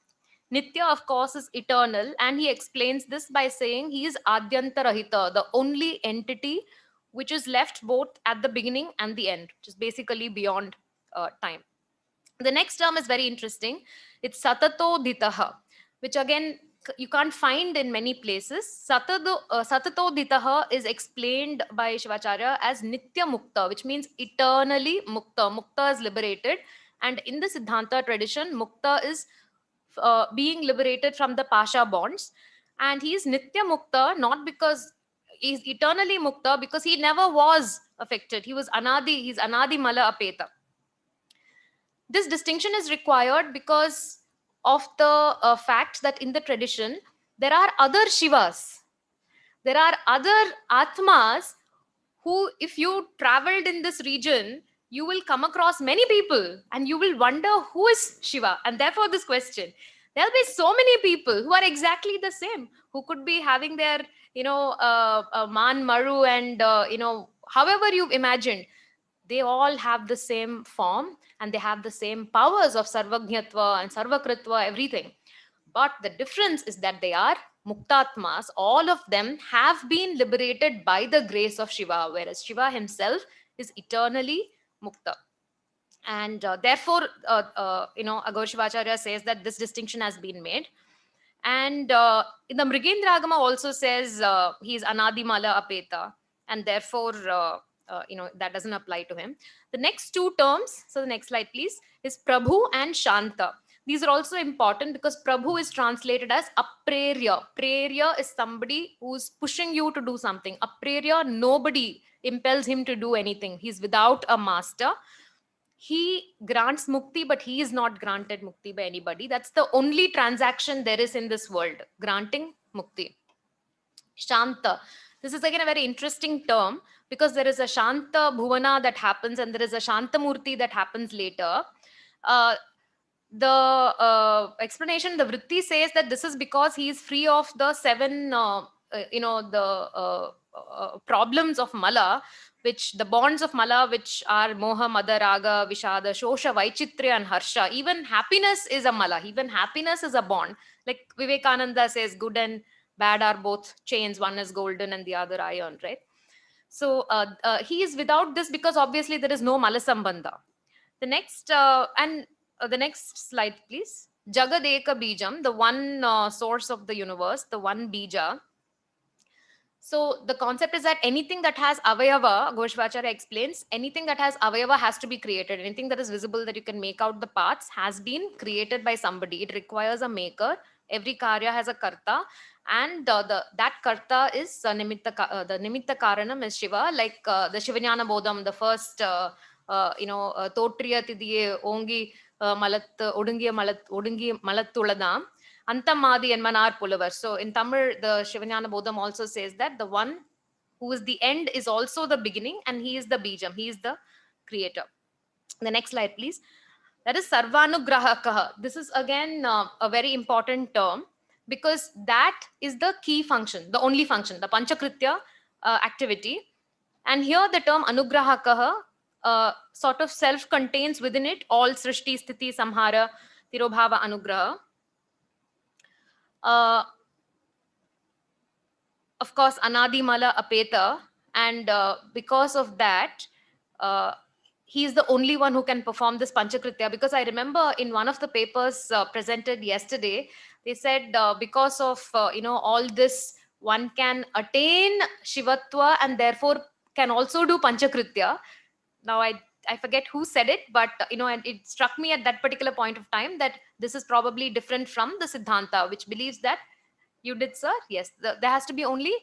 S19: Nitya, of course, is eternal, and he explains this by saying he is Adyantarahita, the only entity which is left both at the beginning and the end, which is basically beyond time. The next term is very interesting. It's Satato Ditaha, which again you can't find in many places. Satato Ditaha is explained by Shivacharya as Nitya Mukta, which means eternally Mukta. Mukta is liberated. And in the Siddhanta tradition, Mukta is being liberated from the Pasha bonds. And he is Nitya Mukta, not because he's eternally Mukta, because he never was affected. He was Anadi, he's Anadi Mala Apeta. This distinction is required because of the fact that in the tradition, there are other Shivas. There are other Atmas who, if you traveled in this region, you will come across many people and you will wonder who is Shiva. And therefore this question, there'll be so many people who are exactly the same, who could be having their, Man, Maru and, however you've imagined. They all have the same form and they have the same powers of Sarvajñatva and Sarvakritva, everything. But the difference is that they are Muktatmas. All of them have been liberated by the grace of Shiva, whereas Shiva himself is eternally Mukta. And therefore, Aghor Shivacharya says that this distinction has been made. And in the Mrigendragama also says he is Anadimala Apeta, and therefore that doesn't apply to him. The next two terms, so the next slide please, is Prabhu and Shanta. These are also important because Prabhu is translated as Aprerya. Prerya is somebody who's pushing you to do something. Aprerya, nobody impels him to do anything. He's without a master. He grants mukti, but he is not granted mukti by anybody. That's the only transaction there is in this world, granting mukti. Shanta. This is again a very interesting term because there is a Shanta Bhuvana that happens and there is a Shanta Murti that happens later. The explanation, the Vritti says that this is because he is free of the seven, problems of Mala, which the bonds of Mala, which are Moha, Mada, Raga, Vishada, Shosha, Vaichitrya, and Harsha. Even happiness is a Mala. Even happiness is a bond. Like Vivekananda says, good and bad are both chains. One is golden and the other iron, right? So he is without this because obviously there is no Malasambandha. The next, the next slide, please. Jagadeka Bijam, the one source of the universe, the one Bija. So the concept is that anything that has Avayava, Gopinath explains, anything that has Avayava has to be created. Anything that is visible that you can make out the parts has been created by somebody. It requires a maker. Every Karya has a Karta. And that Karta is the Nimitta Karanam is Shiva, like the Shivanyana Bodham, the first, Totriya Tidiye Ongi Malat Odungi Malattuladam. Antamadi and Manar Pulavar. So in Tamil, the Shivanyana Bodham also says that the one who is the end is also the beginning and he is the Bijam. He is the creator. The next slide, please. That is Sarvanugrahakaha. This is again a very important term because that is the key function, the only function, the Panchakritya activity. And here the term Anugrahakaha sort of self-contains within it all Srishti, Sthiti, Samhara, Tirobhava, Anugraha. Of course, Anadi Mala Apeta, and because of that, he is the only one who can perform this Panchakritya. Because I remember in one of the papers presented yesterday, they said because of all this, one can attain Shivatva and therefore can also do Panchakritya. Now I forget who said it, but and it struck me at that particular point of time that this is probably different from the Siddhanta, which believes that you did, sir? Yes. There has to be only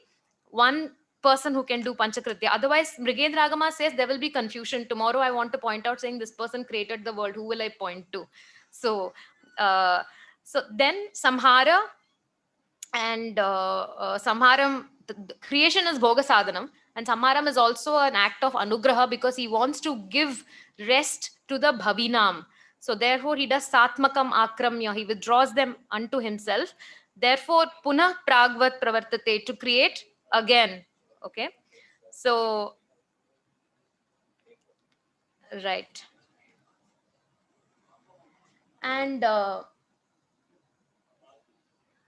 S19: one person who can do Panchakritya. Otherwise, Mrigendragama says there will be confusion. Tomorrow I want to point out saying this person created the world. Who will I point to? So, then Samhara and Samharam, the creation is Bhoga Sadhanam. And Samharam is also an act of Anugraha because he wants to give rest to the Bhavinam. So therefore he does Satmakam Akramya. He withdraws them unto himself. Therefore, punah pragvat pravartate, to create again. Okay. So, right. And the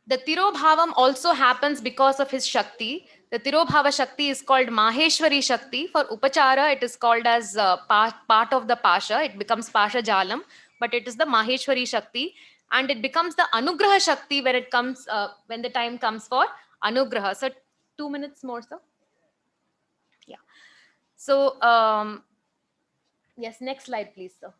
S19: Tirobhavam also happens because of his Shakti. The Tirobhava Shakti is called Maheshwari Shakti. For Upachara, it is called as part of the Pasha. It becomes Pasha Jalam, but it is the Maheshwari Shakti. And it becomes the Anugraha Shakti when it comes, when the time comes for Anugraha. So 2 minutes more, sir. Yeah. So, yes, next slide, please, sir.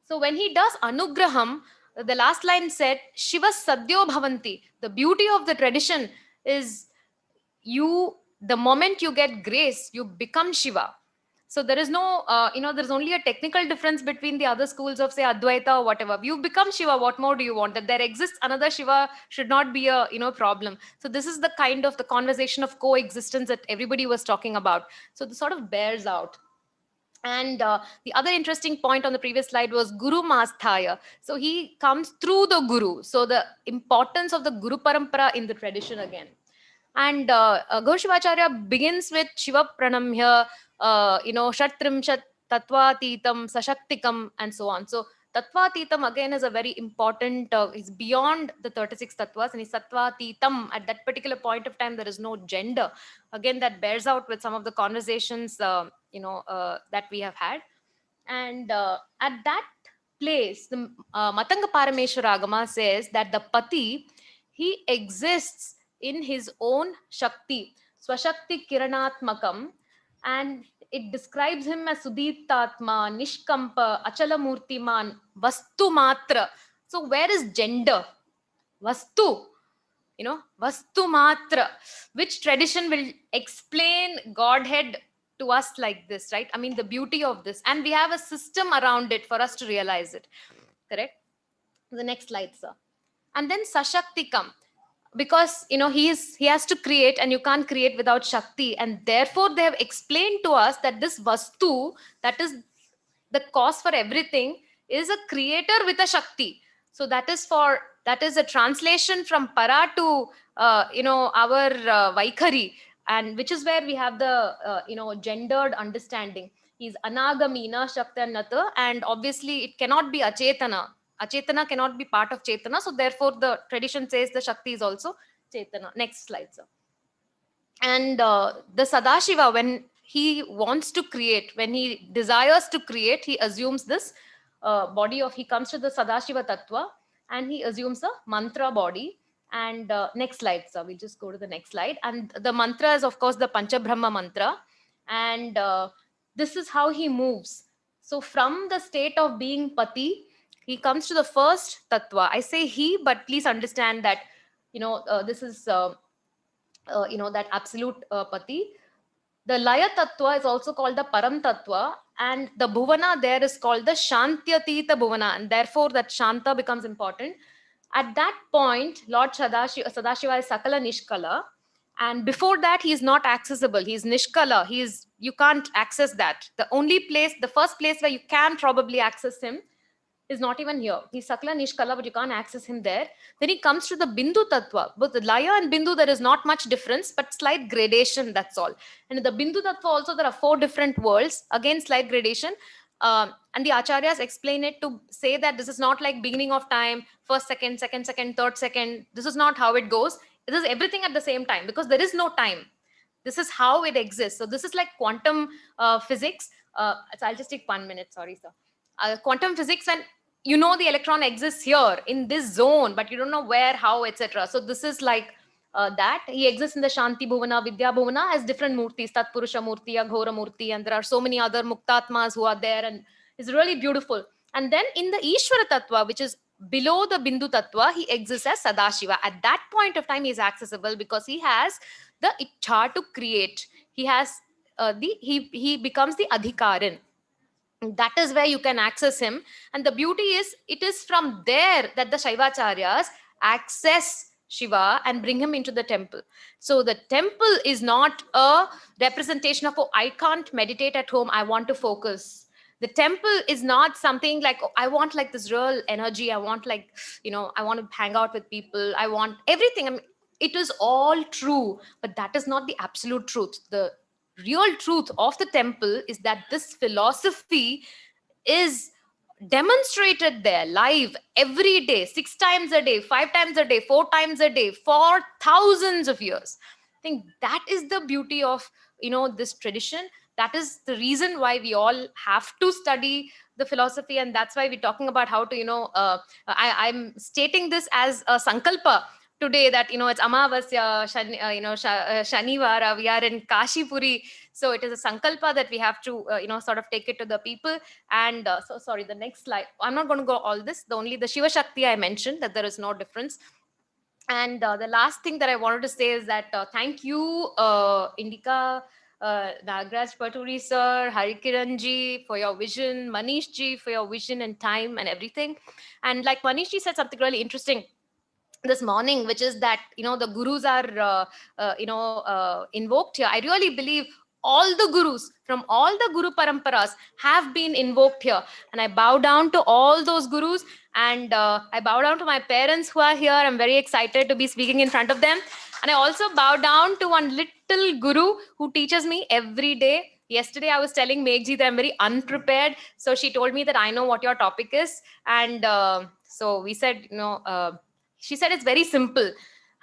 S19: So when he does Anugraham, the last line said, Shiva Sadhyo Bhavanti. The beauty of the tradition is the moment you get grace, you become Shiva. So there is no, there's only a technical difference between the other schools of, say, Advaita or whatever. You become Shiva, what more do you want? That there exists another Shiva should not be a, problem. So this is the kind of the conversation of coexistence that everybody was talking about. So this sort of bears out. And the other interesting point on the previous slide was Guru Masthaya. So he comes through the Guru. So the importance of the Guru Parampara in the tradition again. And Goshivacharya begins with Shiva Pranamya, Shatrimshat, Tattvatitam, Sashaktikam, and so on. So Tattvatitam again is a very important, is beyond the 36 tattvas, and is Tattvatitam. At that particular point of time, there is no gender. Again, that bears out with some of the conversations, that we have had. And at that place, the Matanga Parameshwara Agama says that the Pati, he exists in his own Shakti, Swashakti Kiranatmakam, and it describes him as Sudiptatma, Nishkampa, Achalamurtiman, Vastu Matra. So where is gender? Vastu, Vastu Matra. Which tradition will explain Godhead to us like this, right? I mean, the beauty of this. And we have a system around it for us to realize it. Correct? The next slide, sir. And then Sashaktikam. Because he has to create, and you can't create without Shakti, and therefore they have explained to us that this Vastu, that is the cause for everything, is a creator with a Shakti. So that is a translation from Para to our Vaikhari, and which is where we have the gendered understanding. He's Anagamina Shaktanata, and obviously it cannot be Achetana. Achetana cannot be part of Chetana, so therefore the tradition says the Shakti is also Chetana. Next slide, sir. And the Sadashiva, when he wants to create, when he desires to create, he assumes this body of, he comes to the Sadashiva Tattva, and he assumes a mantra body. And next slide, sir. We'll just go to the next slide. And the mantra is, of course, the Panchabrahma mantra. And this is how he moves. So from the state of being Pati, he comes to the first tattva. I say he, but please understand that, this is, that absolute Pati. The Laya Tattva is also called the Param Tattva, and the Bhuvana there is called the Shantyatita Bhuvana, and therefore that Shanta becomes important. At that point, Lord Sadashiva is Sakala Nishkala, and before that he is not accessible. He is Nishkala. You can't access that. The first place where you can probably access him is not even here. He's Sakla Nishkala, but you can't access him there. Then he comes to the Bindu Tattva. Both the Laya and Bindu, there is not much difference, but slight gradation, that's all. And in the Bindu Tattva also, there are 4 different worlds. Again, slight gradation. And the Acharyas explain it to say that this is not like beginning of time, first second, third second. This is not how it goes. It is everything at the same time, because there is no time. This is how it exists. So this is like quantum physics. So I'll just take 1 minute, sorry, sir. Quantum physics, and the electron exists here in this zone, but you don't know where, how, etc. So this is like that. He exists in the Shanti Bhuvana, Vidya Bhuvana, as different murtis, Tatpurusha Murti, Aghora Murti, and there are so many other Muktatmas who are there, and it's really beautiful. And then in the Ishvara Tattva, which is below the Bindu Tattva, he exists as Sadashiva. At that point of time, he is accessible because he has the Ichha to create. He has he becomes the Adhikaran. That is where you can access him. And the beauty is, it is from there that the Shaivacharyas access Shiva and bring him into the temple. So the temple is not a representation of, oh, I can't meditate at home, I want to focus. The temple is not something like, oh, I want like this real energy. I want like, I want to hang out with people. I want everything. I mean, it is all true, but that is not the absolute truth. The real truth of the temple is that this philosophy is demonstrated there live every day, 6 times a day, 5 times a day, 4 times a day, for thousands of years. I think that is the beauty of this tradition. That is the reason why we all have to study the philosophy, and that's why we're talking about how to I'm stating this as a sankalpa today, that it's Amavasya, Shanivara, we are in Kashi Puri, so it is a sankalpa that we have to sort of take it to the people. And so sorry, the next slide, I'm not going to go all this, the Shiva Shakti I mentioned, that there is no difference. And the last thing that I wanted to say is that thank you, Indika, Nagraj Paturi sir, Harikiran ji for your vision, Manish ji for your vision and time and everything. And like Manish ji said something really interesting this morning, which is that the gurus are invoked here. I really believe all the gurus from all the guru paramparas have been invoked here, and I bow down to all those gurus, and I bow down to my parents who are here. I'm very excited to be speaking in front of them, and I also bow down to one little guru who teaches me every day. Yesterday I was telling Meghji that I'm very unprepared, so she told me that I know what your topic is, and so we said she said it's very simple.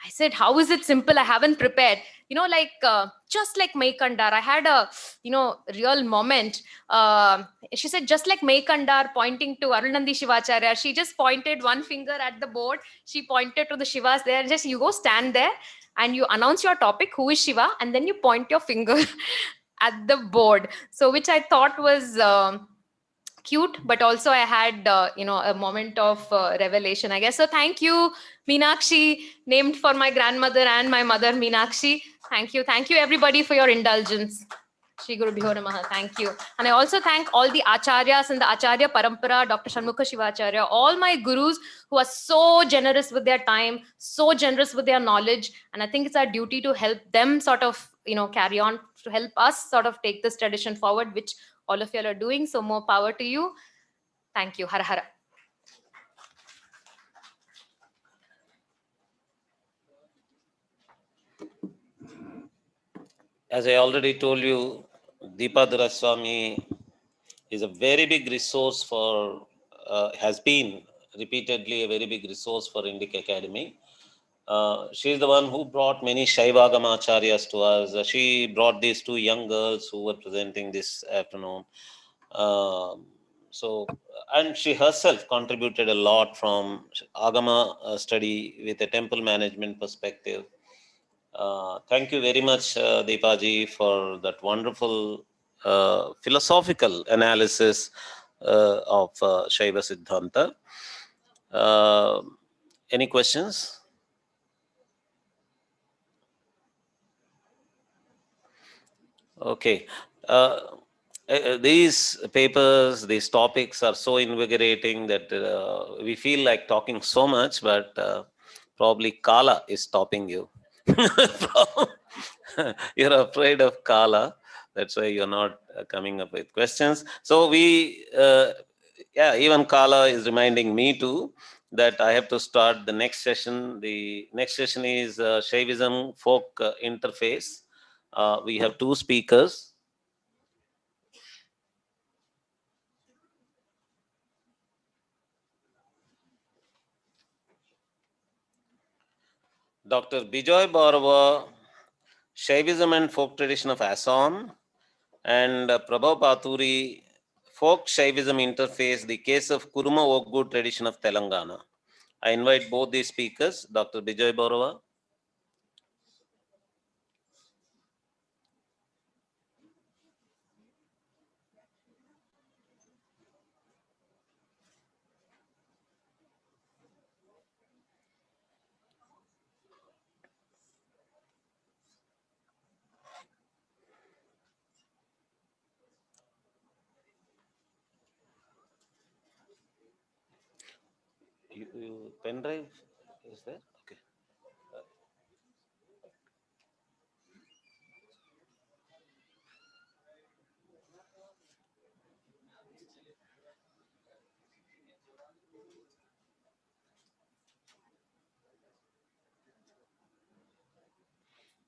S19: I said, how is it simple? I haven't prepared. Just like Maikandar, I had a, real moment. She said, just like Maikandar pointing to Arunandi Shivacharya, she just pointed one finger at the board. She pointed to the Shivas there. Just you go stand there and you announce your topic, who is Shiva, and then you point your finger at the board. So which I thought was cute, but also I had a moment of revelation, I guess. So thank you, Meenakshi, named for my grandmother and my mother, Meenakshi. Thank you everybody for your indulgence. Shri Guru Bhyo Namaha. Thank you. And I also thank all the acharyas and the acharya parampara, Dr. Shanmukha Shivacharya, all my gurus who are so generous with their time, so generous with their knowledge. And I think it's our duty to help them sort of carry on, to help us sort of take this tradition forward, which all of you are doing. So more power to you. Thank you. Hara Hara.
S2: As I already told you, Deepadhara Swami is a very big resource for, has been repeatedly a very big resource for Indic Academy. She is the one who brought many Shaivagama acharyas to us. She brought these two young girls who were presenting this afternoon. And she herself contributed a lot from Agama study with a temple management perspective. Thank you very much, Deepaji, for that wonderful philosophical analysis of Shaiva Siddhanta. Any questions? Okay. These papers, these topics are so invigorating that we feel like talking so much, but probably Kala is stopping you. You're afraid of Kala. That's why you're not coming up with questions. So even Kala is reminding me too that I have to start the next session. The next session is Shaivism folk interface. We have two speakers. Dr. Bijoy Bharava, Shaivism and Folk Tradition of Assam, and Prabha Paturi, Folk Shaivism Interface, the case of Kuruma Oggu Tradition of Telangana. I invite both these speakers, Dr. Bijoy Bharava. Pen drive is there? Okay.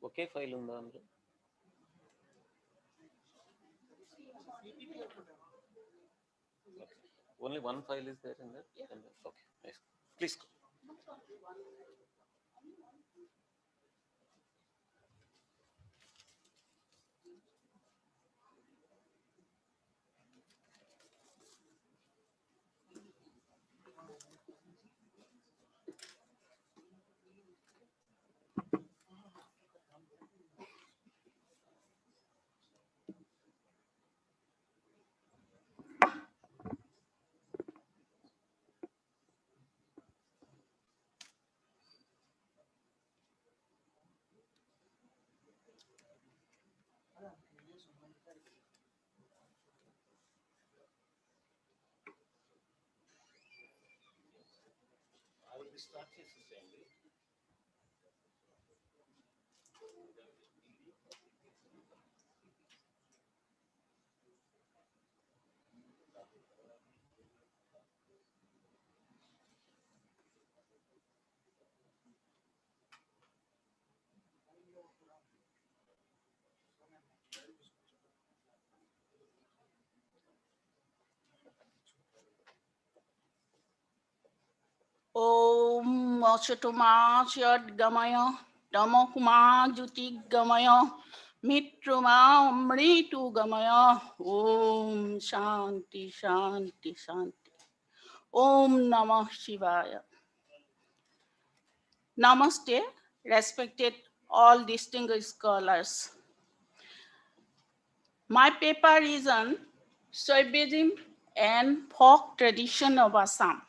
S2: Okay file ఉందా అందులో? Only one file is there in that? Yeah. Okay, nice. Please go.
S20: Om Asatoma Gamaya, Tamokuma Juti Gamaya, Mitruma Amritu Gamaya, Om Shanti Shanti Shanti. Om Namah Shivaya. Namaste, respected all distinguished scholars. My paper is on Shaivism and folk tradition of Assam.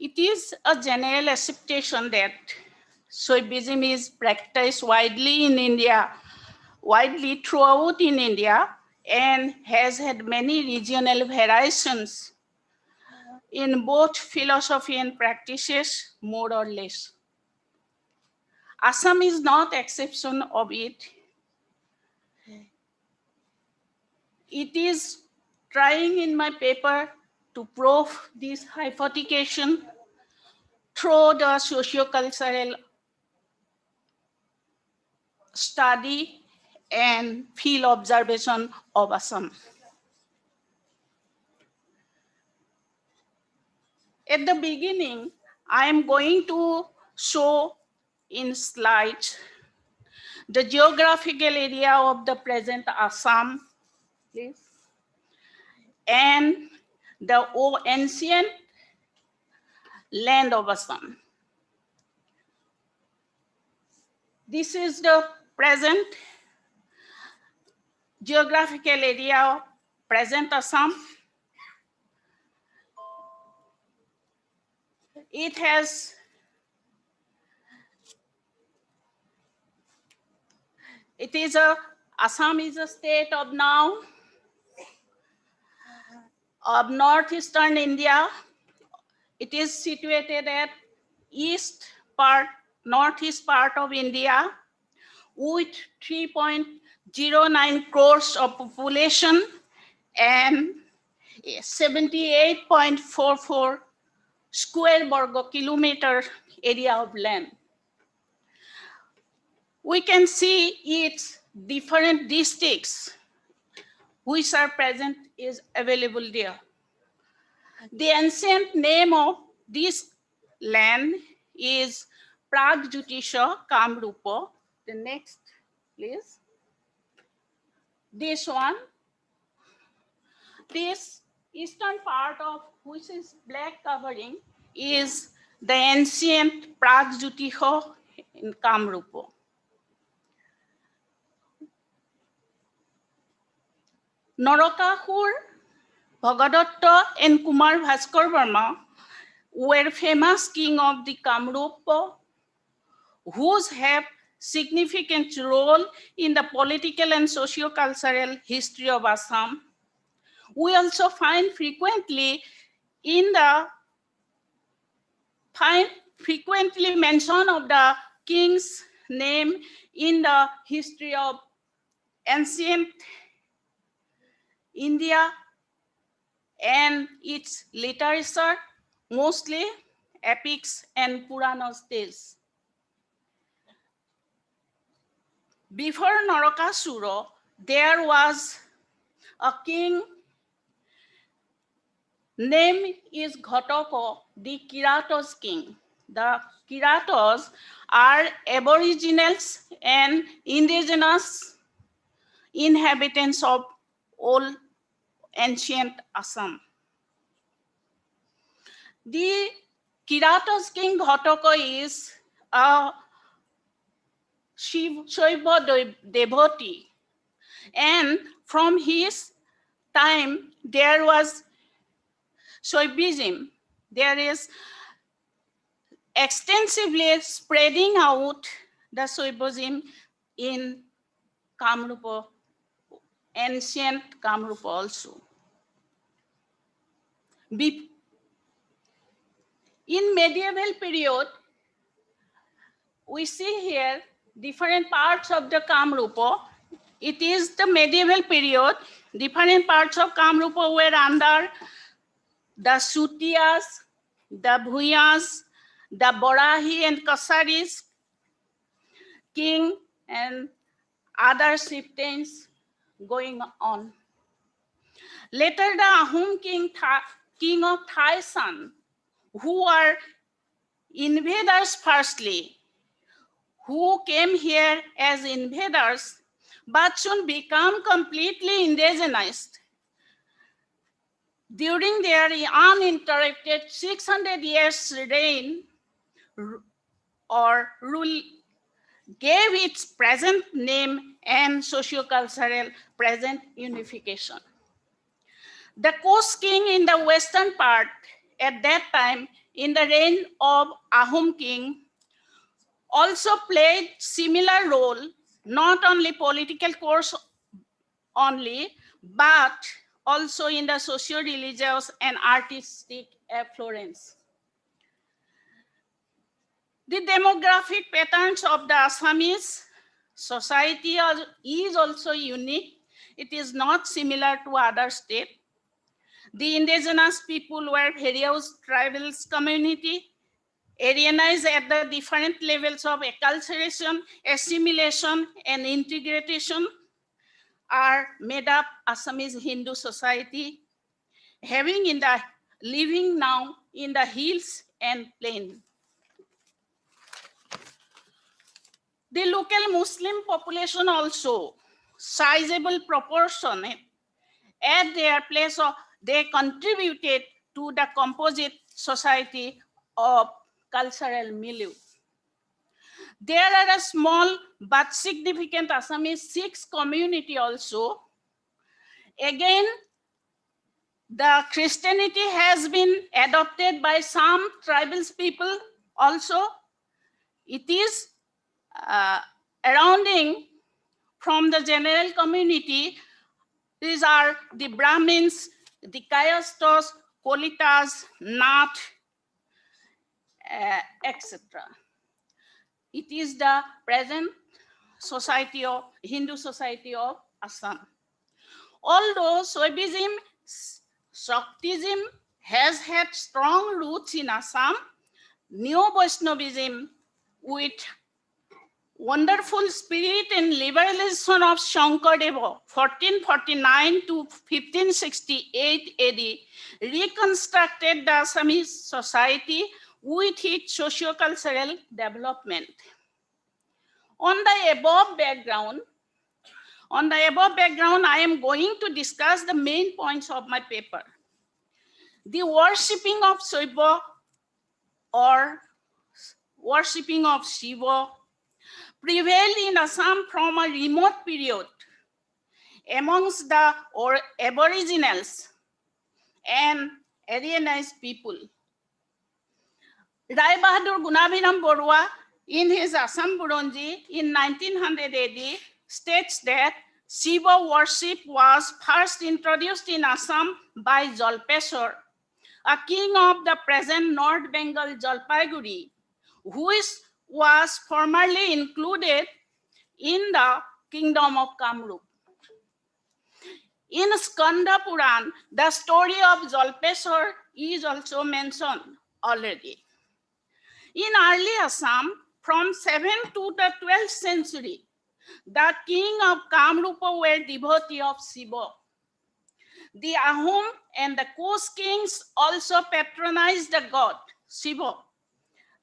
S20: It is a general acceptation that Shaivism is practiced widely throughout in India, and has had many regional variations in both philosophy and practices, more or less. Assam is not exception of it. It is trying in my paper to prove this hypothecation through the socio-cultural study and field observation of Assam. At the beginning, I am going to show in slides the geographical area of the present Assam, please, and the ancient land of Assam. This is the present geographical area of present Assam. Assam is a state of now of northeastern India. It is situated at northeast part of India with 3.09 crores of population and 78.44 square kilometer area of land. We can see its different districts which are present is available there. The ancient name of this land is Pragjutisha Kamrupa. The next, please. This one. This eastern part of which is black covering is the ancient Pragjutisha in Kamrupa. Narakahur, Bhagadatta, and Kumar Bhaskar Verma were famous king of the Kamrupa, whose have significant role in the political and socio-cultural history of Assam. We also find frequently mention of the king's name in the history of ancient India and its literature, mostly epics and Puranas tales. Before Narakasura, there was a king. Name is Ghataka, the Kiratos king. The Kiratos are aboriginals and indigenous inhabitants of old ancient Assam. The Kiratos king Ghataka is a Shaiva devotee, and from his time there was Shaivism. There is extensively spreading out the Shaivism in Kamrupa, ancient Kamrupa also. In medieval period, we see here different parts of the Kamrupa. It is the medieval period. Different parts of Kamrupa were under the Sutiyas, the Bhuyas, the Borahi and Kasaris, king and other chieftains going on. Later, the Ahom king of Thaisan, who are invaders firstly, who came here as invaders, but soon become completely indigenized. During their uninterrupted 600 years reign or rule, gave its present name and socio-cultural present unification. The coast king in the western part at that time in the reign of Ahom king also played similar role, not only political course only, but also in the socio-religious and artistic affluence. The demographic patterns of the Assamese society is also unique. It is not similar to other states. The indigenous people were various tribal community, Aryanized at the different levels of acculturation, assimilation, and integration, are made up Assamese Hindu society, living now in the hills and plain. The local Muslim population also, sizable proportion, at their place they contributed to the composite society of cultural milieu. There are a small but significant Assamese Sikh community also. Again, the Christianity has been adopted by some tribal people also. It is surrounding from the general community. These are the Brahmins, the Kayastos, Kolitas, Nath, etc. It is the present society of Hindu society of Assam. Although Shaivism, Shaktism has had strong roots in Assam, Neo-Vaishnavism with wonderful spirit and liberalization of Shankar 1449 to 1568 AD reconstructed the Assamese society with its socio-cultural development. On the above background, I am going to discuss the main points of my paper. The worshipping of Shiva or worshipping of Shiva prevailed in Assam from a remote period amongst the aboriginals and Aryanized people. Rai Bahadur Gunabiram Borua, in his Assam Buronji in 1900 AD, states that Shiva worship was first introduced in Assam by Jolpeshwar, a king of the present North Bengal Jalpaiguri, who was formerly included in the kingdom of Kamrup. In Skanda Puran, the story of Jolpeshwar is also mentioned already. In early Assam, from 7th to the 12th century, The king of Kamrupa were devotee of Shiva. The Ahom and the Kos kings also patronized the god Shiva.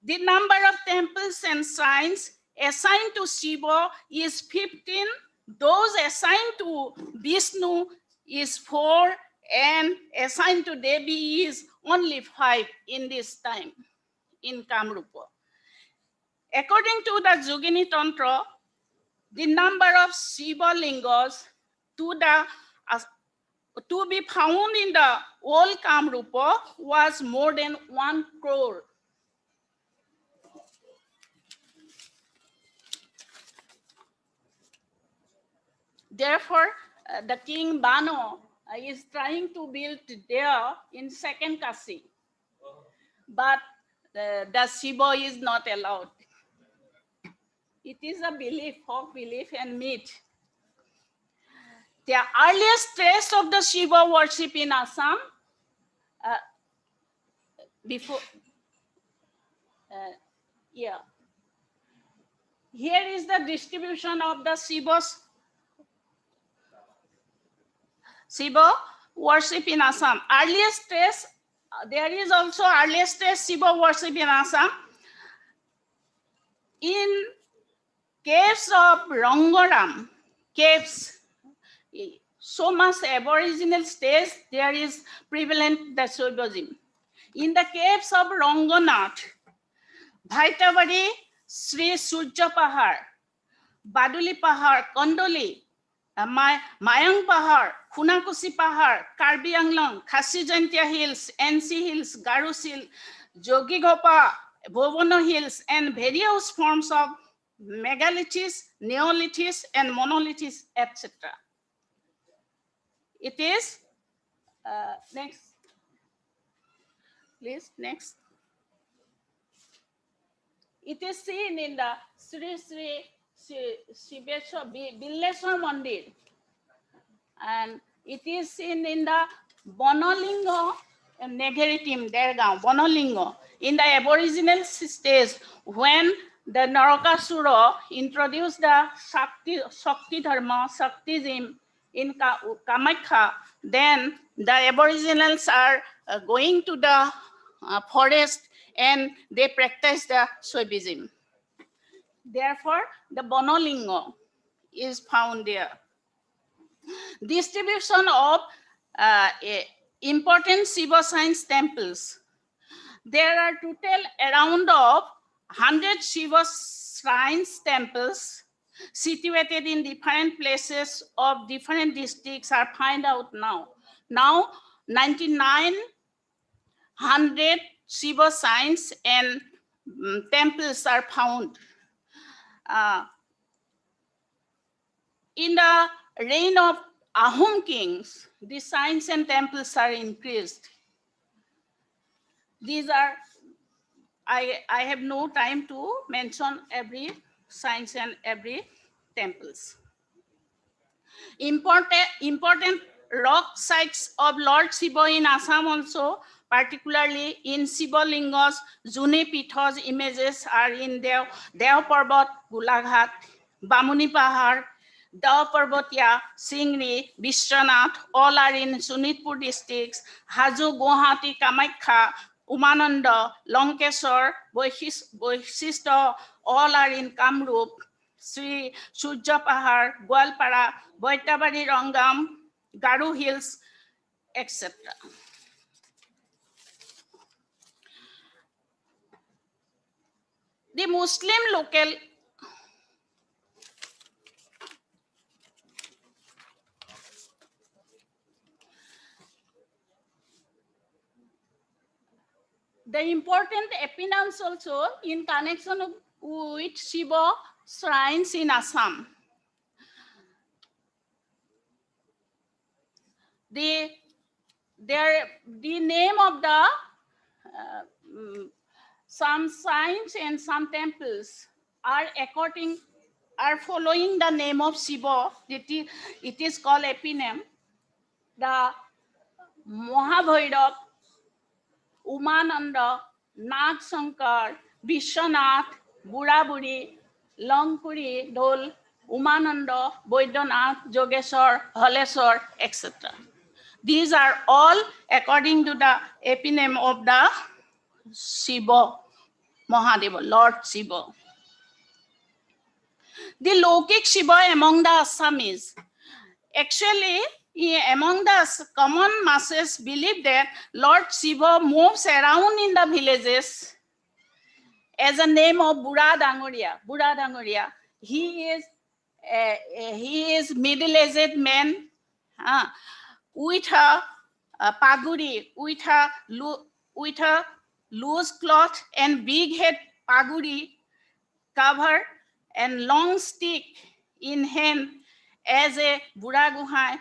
S20: The number of temples and shrines assigned to Shiva is 15. Those assigned to Vishnu is 4, and assigned to Devi is only 5 in this time in Kamrupa. According to the Yogini Tantra, the number of Shiva Lingas to be found in the old Kamrupa was more than 1 crore. Therefore, the king Bano is trying to build there in second Kashi, but the Shiva is not allowed. It is a belief, folk belief and myth. The earliest trace of the Shiva worship in Assam before, here is the distribution of the Shiva worship in Assam. Earliest trace, there is also earliest trace Shiva worship in Assam. In caves of Rangaram, caves, so much aboriginal stage, there is prevalent the Shaivism. In the caves of Ranganath, Bhaitavari, Sri Surya Pahar, Baduli Pahar, Kondoli, Mayang Pahar, Funakusi Pahar, Karbi Anglong, Kashi Jantia Hills, NC Hills, Garus Hill, Jogi Gopa, Bovono Hills, and various forms of megaliths, neoliths, and monoliths, etc. It is, next, please, next. It is seen in the Sri Shiveshwar Billeshwar Mandir, and it is seen in the Bonolingo Negaritim Dergaon, Bonolingo, in the aboriginal stage when the Narakasura introduced the Shakti Dharma, Shaktism in Kamakya. Then the aboriginals are going to the forest and they practice the Shaivism. Therefore, the Bonolingo is found there. Distribution of important Shiva science temples. There are total around of 100 Shiva shrines temples situated in different places of different districts are found out now. Now, 9,900 Shiva shrines and temples are found. In the reign of Ahom kings, the shrines and temples are increased. These are, I have no time to mention every shrines and every temples. Important rock sites of Lord Shiva in Assam also, particularly in Shiva Linga's June Pithas images are in Dev Parbat, Gulaghat, Bamuni Pahar, Dav Parbatya, Singri, Vishwanath, all are in Sunitpur districts, Hazu, Guwahati, Kamakya, Umananda, Lankeshwar, Boishishta, all are in Kamrup, Sri Surya Pahar, Gwalpara, Bhaitavari Rangam, Garu Hills, etc. The Muslim local the important eponyms also in connection with Shiva shrines in Assam. The name of the some shrines and some temples are following the name of Shiva. It is called eponym. The Mahabhairav, Umananda, Nag Shankar, Vishwanath, Buraburi, Longpuri, Dol, Umananda, Vaidhanath, Jageshwar, Haleshwar, etc. These are all according to the eponym of the Shiva Mahadeva, Lord Shiva. The Lokik Shiva among the Assamese. Actually, among the common masses believe that Lord Shiva moves around in the villages as a name of Bura Dangoria. Bura Dangoria. He is middle-aged man with a paguri, with a loose cloth and big head paguri cover and long stick in hand as a Bura Guhai,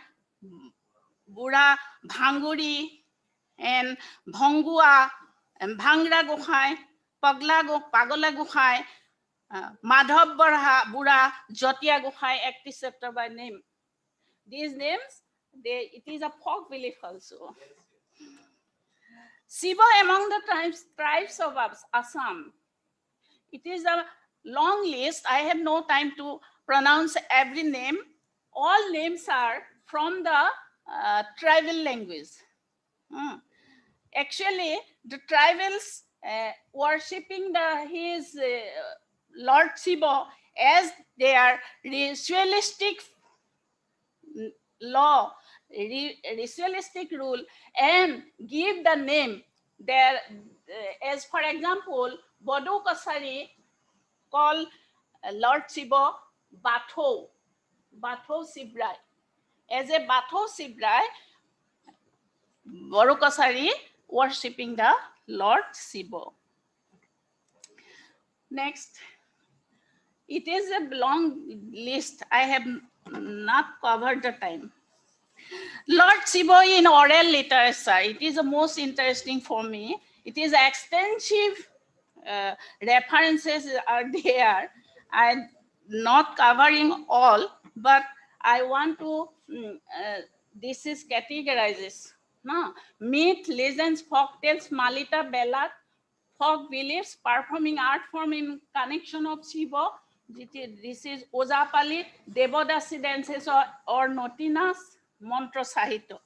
S20: Bura Bhanguri and Bhongua and Bhangra Guhai, Pagola Guhai, Madhav Bura, Jotia Guhai, etc. by name. These names, it is a folk belief also. Shiva among the tribes of Assam. It is a long list. I have no time to pronounce every name. All names are from the tribal language. Actually, the tribals worshipping his Lord Shiva as their ritualistic law, ritualistic rule, and give the name there. As for example, Bodo Kasari call Lord Shiva Batho Sibrai. As a Batho Sibrai, Bodo Kasari worshipping the Lord Shiva. Next, it is a long list. I have not covered the time. Lord Shiva in oral literature, it is the most interesting for me. It is extensive references are there. I'm not covering all, but I want to, this is categorizes. No? Myth, legends, folktales, Malita, ballad, folk beliefs, performing art form in connection of Shiva. This is Ojapali, Devodasi dances or Notinas, Mantra Sahitya.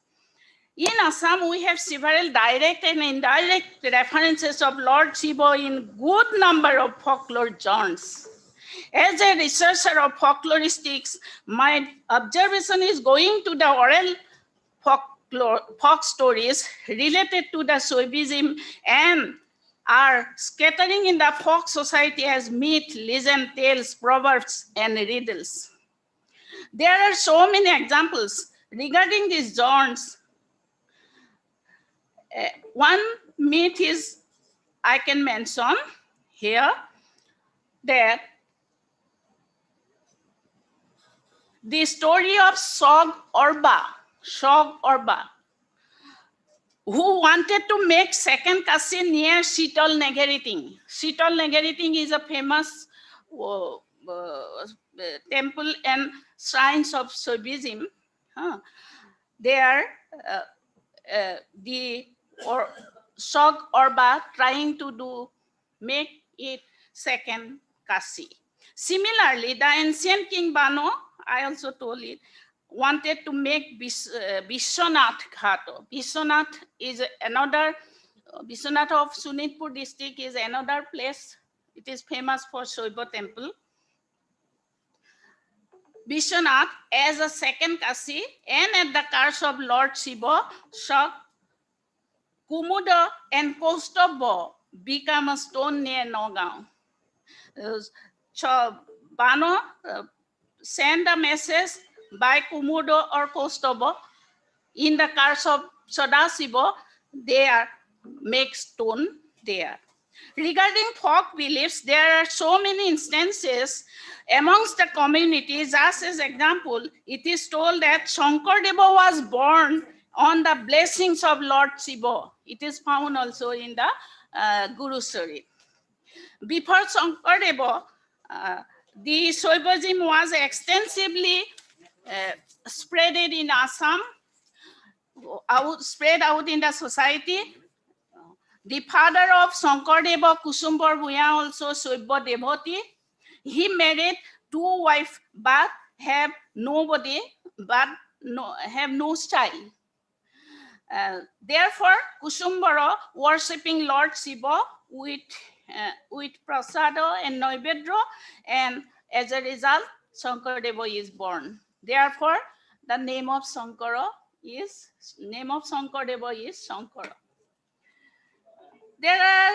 S20: In Assam, we have several direct and indirect references of Lord Shiva in good number of folklore genres. As a researcher of folkloristics, my observation is going to the oral folk stories related to the Shaivism and are scattering in the folk society as myth, legend, tales, proverbs, and riddles. There are so many examples regarding these genres. One myth is, I can mention here, that the story of Shog Orba, who wanted to make second Kashi near Shitol Negariting. Shitol Negariting is a famous temple and shrines of Shaivism. There, the Shog Orba trying to make it second Kashi. Similarly, the ancient King Bano, I also told it, wanted to make Vishwanath Ghato. Vishwanath is another, Vishwanath of Sunitpur district is another place. It is famous for Shaiva temple. Vishwanath as a second Kashi and at the curse of Lord Shiva, Shog, Kumuda and Kostobo become a stone near Nagaon. Bano send a message by Kumudo or Kostobo in the curse of Sadasiva, they are make stone there. Regarding folk beliefs, there are so many instances amongst the communities. Just as example, it is told that Shankar was born on the blessings of Lord Shiva. It is found also in the Guru story. Before Shankar the Shaivism was extensively spread in Assam, spread out in the society. The father of Shankar Kusumbhar Bhuya, also Shaiva devotee, he married two wives, but have nobody, but have no child. Therefore, Kusumbara worshipping Lord Shiva with prasada and noibedra, and as a result, Shankardeva is born. Therefore, the name of Shankardeva is Shankara. There are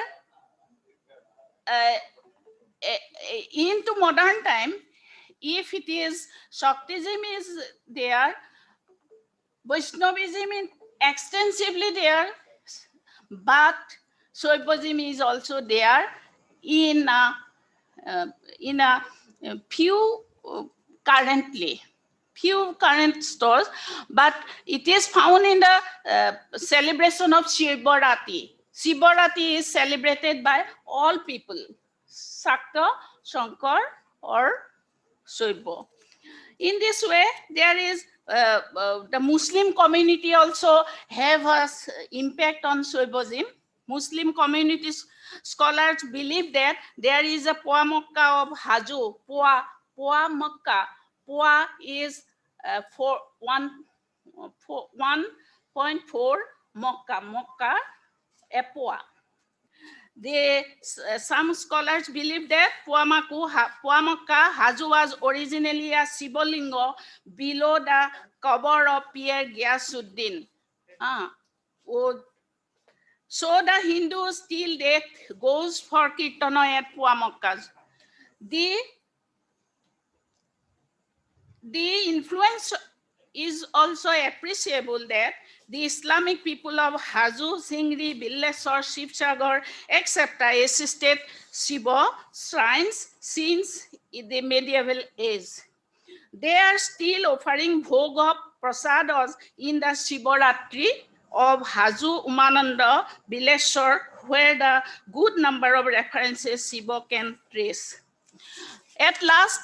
S20: into modern time, if it is Shaktism is there, Vaishnavism is extensively there, but Shaivism is also there in a few current stores, but it is found in the celebration of Shivarati. Shivarati is celebrated by all people, Shakta, Shankar, or Shaiva. In this way, there is the Muslim community also have an impact on Shaivism. Muslim communities scholars believe that there is a Poa Mokka of Hajo. Poa Mokka. Poa is 1.4 Mokka, a Poa. Some scholars believe that Poa Mokka Hajo was originally a Shiva Linga below the cover of Pierre Gyasuddin. So the Hindus till death goes for Kirtana at Poa Mokkas. The influence is also appreciable that the Islamic people of Hazu, Singri, Billeswar, Shivsagar, etc. assisted Shiva shrines since the medieval age. They are still offering bhog of prasadas in the Shivaratri of Hazu, Umananda, Billeswar, where the good number of references Shiva can trace. At last,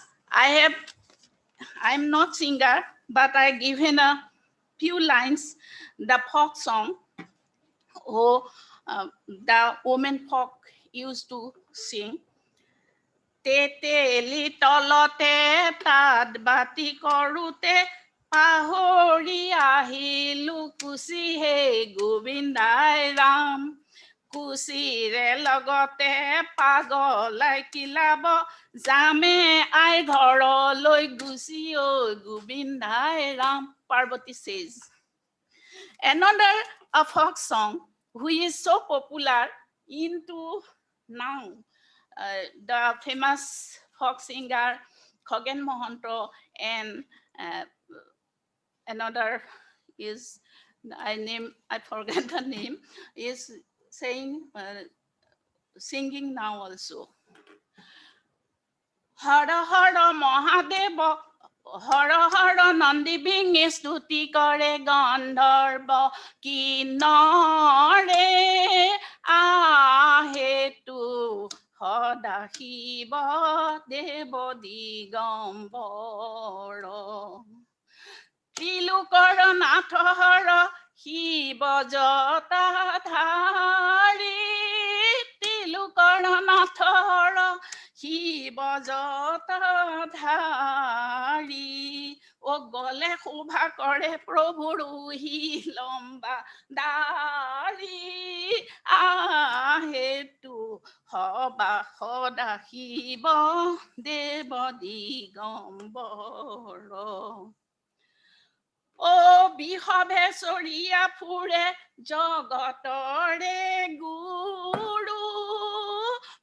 S20: I'm not singer, but I given a few lines, the folk song, the women folk used to sing. Tete tolote tad bati korute pahori ahilu kusi he Govindai Ram. Kusi re logote pagolai kilabo jame ai gharo loi gusi o Govindai Ram. Parvati says. Another folk song which is so popular into now, the famous folk singer Khagen Mohanto and another is I forget the name, is saying singing now also. Hara Hara Mahadeva Hara Hara Nandi Bingi Stuti Kare Gandharva Kinare Ahetu Hada Hiva Devo Digambara Tilukara Nathahara Hiva Jata Dhari Tilukara Nathahara Hiva Jata Dhari O Gole Shobha Kare Prabhu Hi Lamba Dari Ahetu Haba Hoda Hiva Deva Digambara O bihabe soriya pure jagatare guru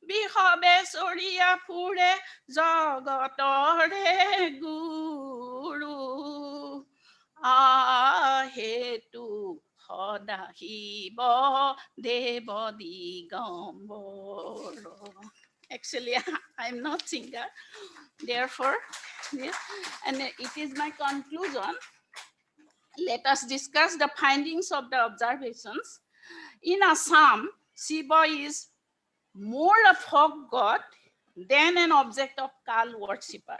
S20: bihabe soriya pure jagatare guru ahetu hoda hiba deva digambara. Actually, I'm not singer, therefore, yes, and it is my conclusion. Let us discuss the findings of the observations. In Assam, Shiva is more a folk god than an object of Kal worshipper.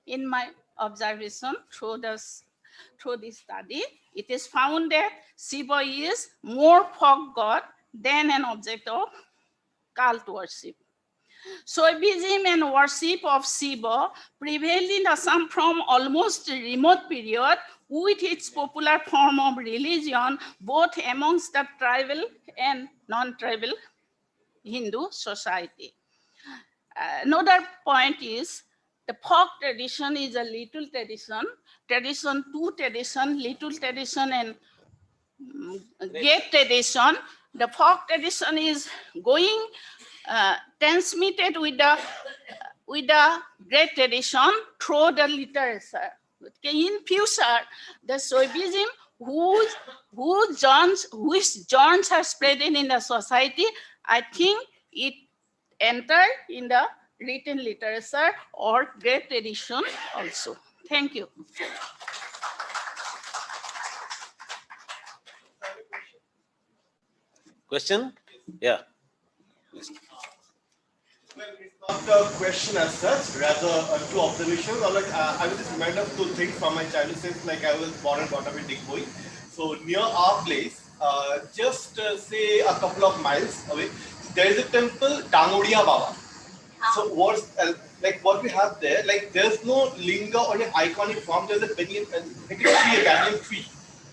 S20: In my observation through this study, it is found that Shiva is more folk god than an object of cult worship. Shaivism and worship of Shiva prevailed in Assam from almost a remote period with its popular form of religion both amongst the tribal and non-tribal Hindu society. Another point is the folk tradition is a little tradition, tradition to tradition, little tradition and great tradition. The folk tradition is going transmitted with the great tradition through the literature. In future, the Shaivism which germs are spreading in the society, I think it entered in the written literature or great tradition also. Thank you.
S2: Question? Yeah.
S21: Well, it's not a question as such, rather two observations. I was just reminded of two things from my childhood since I was born and brought up in Digboi. So near our place, just say a couple of miles away, there is a temple, Dangodia Baba. So what's what we have there? There's no linga or an iconic form. There's a banyan, a banyan tree,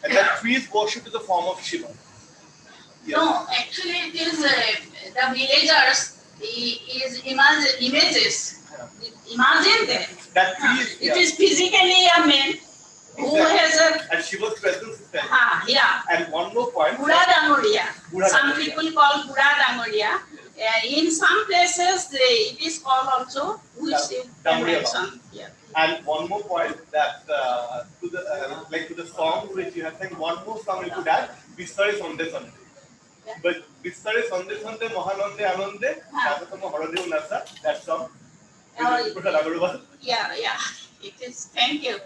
S21: and that tree is worshipped in the form of Shiva. Yes.
S20: No, actually it is the villagers is images. Imagine that.
S21: That tree is,
S20: it is physically a man who has a...
S21: And Shiva's presence is there.
S20: Yeah.
S21: And one more point.
S20: Buddha Dangodia. Some people call Buddha Dangodia. In some places it is called also mentioned. Yeah.
S21: And one more point that to the song which you have sang, one more song you could add, Bisare Sonde Sonde. But Bisare Sonde Sonde Mahanande Anande, Sakatama Haradev Nasa, that song.
S20: Yeah, it is. Thank you.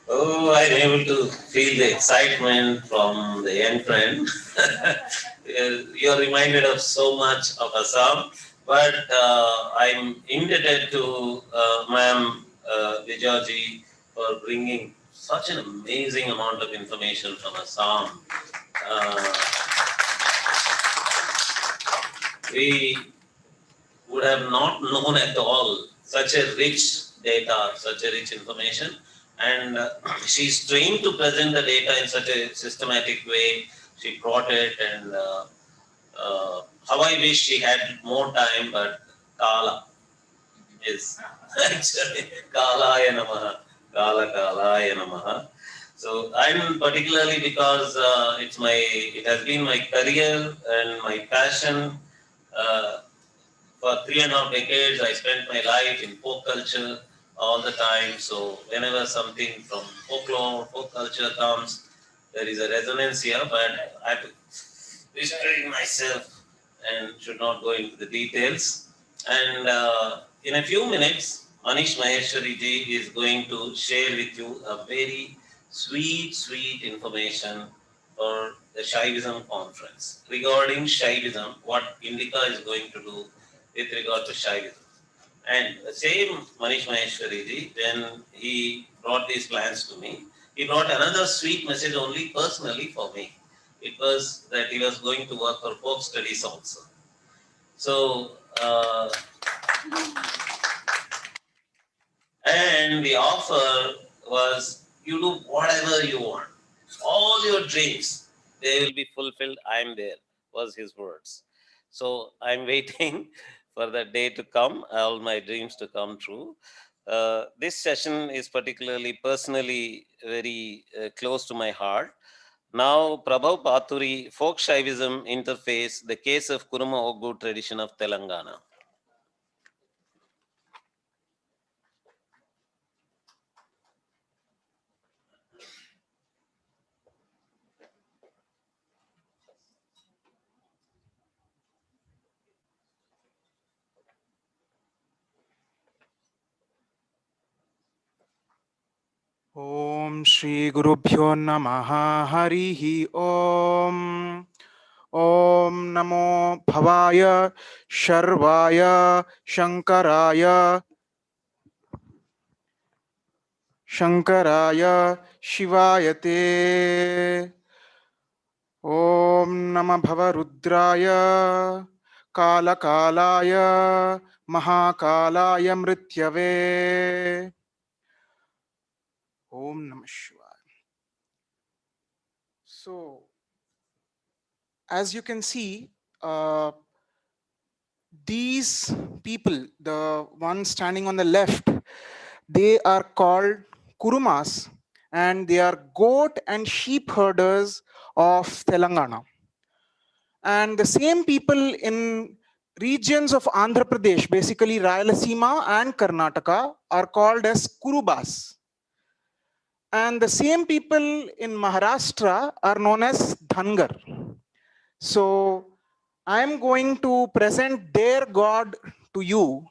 S2: Oh, I'm able to feel the excitement from the young friend. You're reminded of so much of Assam, but I'm indebted to Ma'am Vijayaji for bringing such an amazing amount of information from Assam. We would have not known at all such a rich data, such a rich information. And she's trained to present the data in such a systematic way. She brought it, and how I wish she had more time, but Kala is actually Kalaya Namaha, Kalaya Namaha. So I'm particularly because it has been my career and my passion. For 3.5 decades, I spent my life in folk culture all the time. So whenever something from folklore, folk culture comes, there is a resonance here, but I have to restrain myself and should not go into the details. And in a few minutes, Manish Maheshwari ji is going to share with you a very sweet information for the Shaivism conference. Regarding Shaivism, what Indica is going to do with regard to Shaivism. And the same Manish Maheshwari ji, when he brought these plans to me, he brought another sweet message only personally for me. It was that he was going to work for folk studies also. So, and the offer was, you do whatever you want. All your dreams, they will be fulfilled. I'm there, was his words. So I'm waiting for that day to come, all my dreams to come true. This session is particularly personally very close to my heart. Now, Prabhav Paturi, Folk Shaivism Interface, the case of Kuruma Oggu tradition of Telangana.
S22: Om Shri Gurubhyo Namaha Harihi Om. Om Namo Bhavaya Sharvaya Shankaraya Shivayate. Om Nama Bhava Rudraya Kalakalaya Mahakalaya Mrityave. Om Namah Shivaya. So, as you can see, these people, the ones standing on the left, they are called Kurumas, and they are goat and sheep herders of Telangana. And the same people in regions of Andhra Pradesh, basically Rayalaseema and Karnataka, are called as Kurubas. And the same people in Maharashtra are known as Dhangar. So I am going to present their God to you,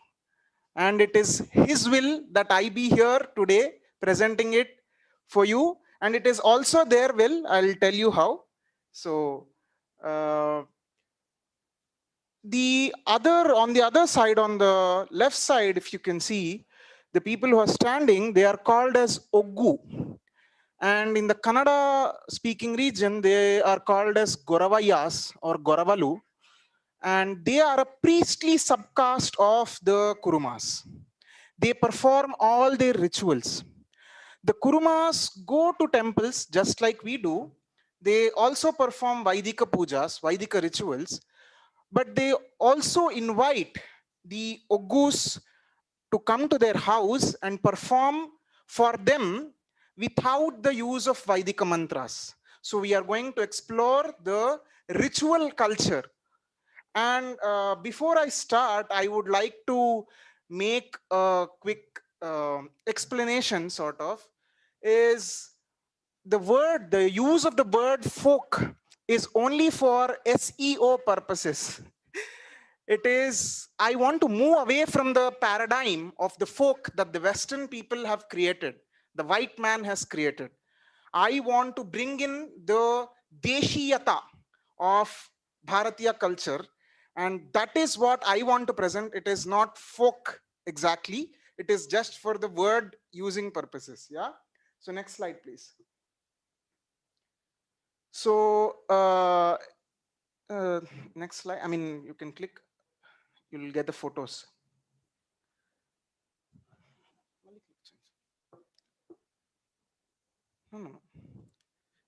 S22: and it is His will that I be here today presenting it for you, and it is also their will. I'll tell you how. So on the other side, on the left side, if you can see, the people who are standing, they are called as Oggu. And in the Kannada speaking region, they are called as Goravayas or Goravalu. And they are a priestly subcaste of the Kurumas. They perform all their rituals. The Kurumas go to temples just like we do. They also perform Vaidhika pujas, Vaidhika rituals, but they also invite the Oggus to come to their house and perform for them without the use of Vaidhika mantras. So we are going to explore the ritual culture. And before I start, I would like to make a quick explanation, sort of, is the use of the word folk is only for SEO purposes. It is, I want to move away from the paradigm of the folk that the Western people have created, the white man has created. I want to bring in the Deshiyata of Bharatiya culture, and that is what I want to present. It is not folk exactly. It is just for the word using purposes. Yeah. So next slide, please. So next slide. I mean, you can click. You'll get the photos. No.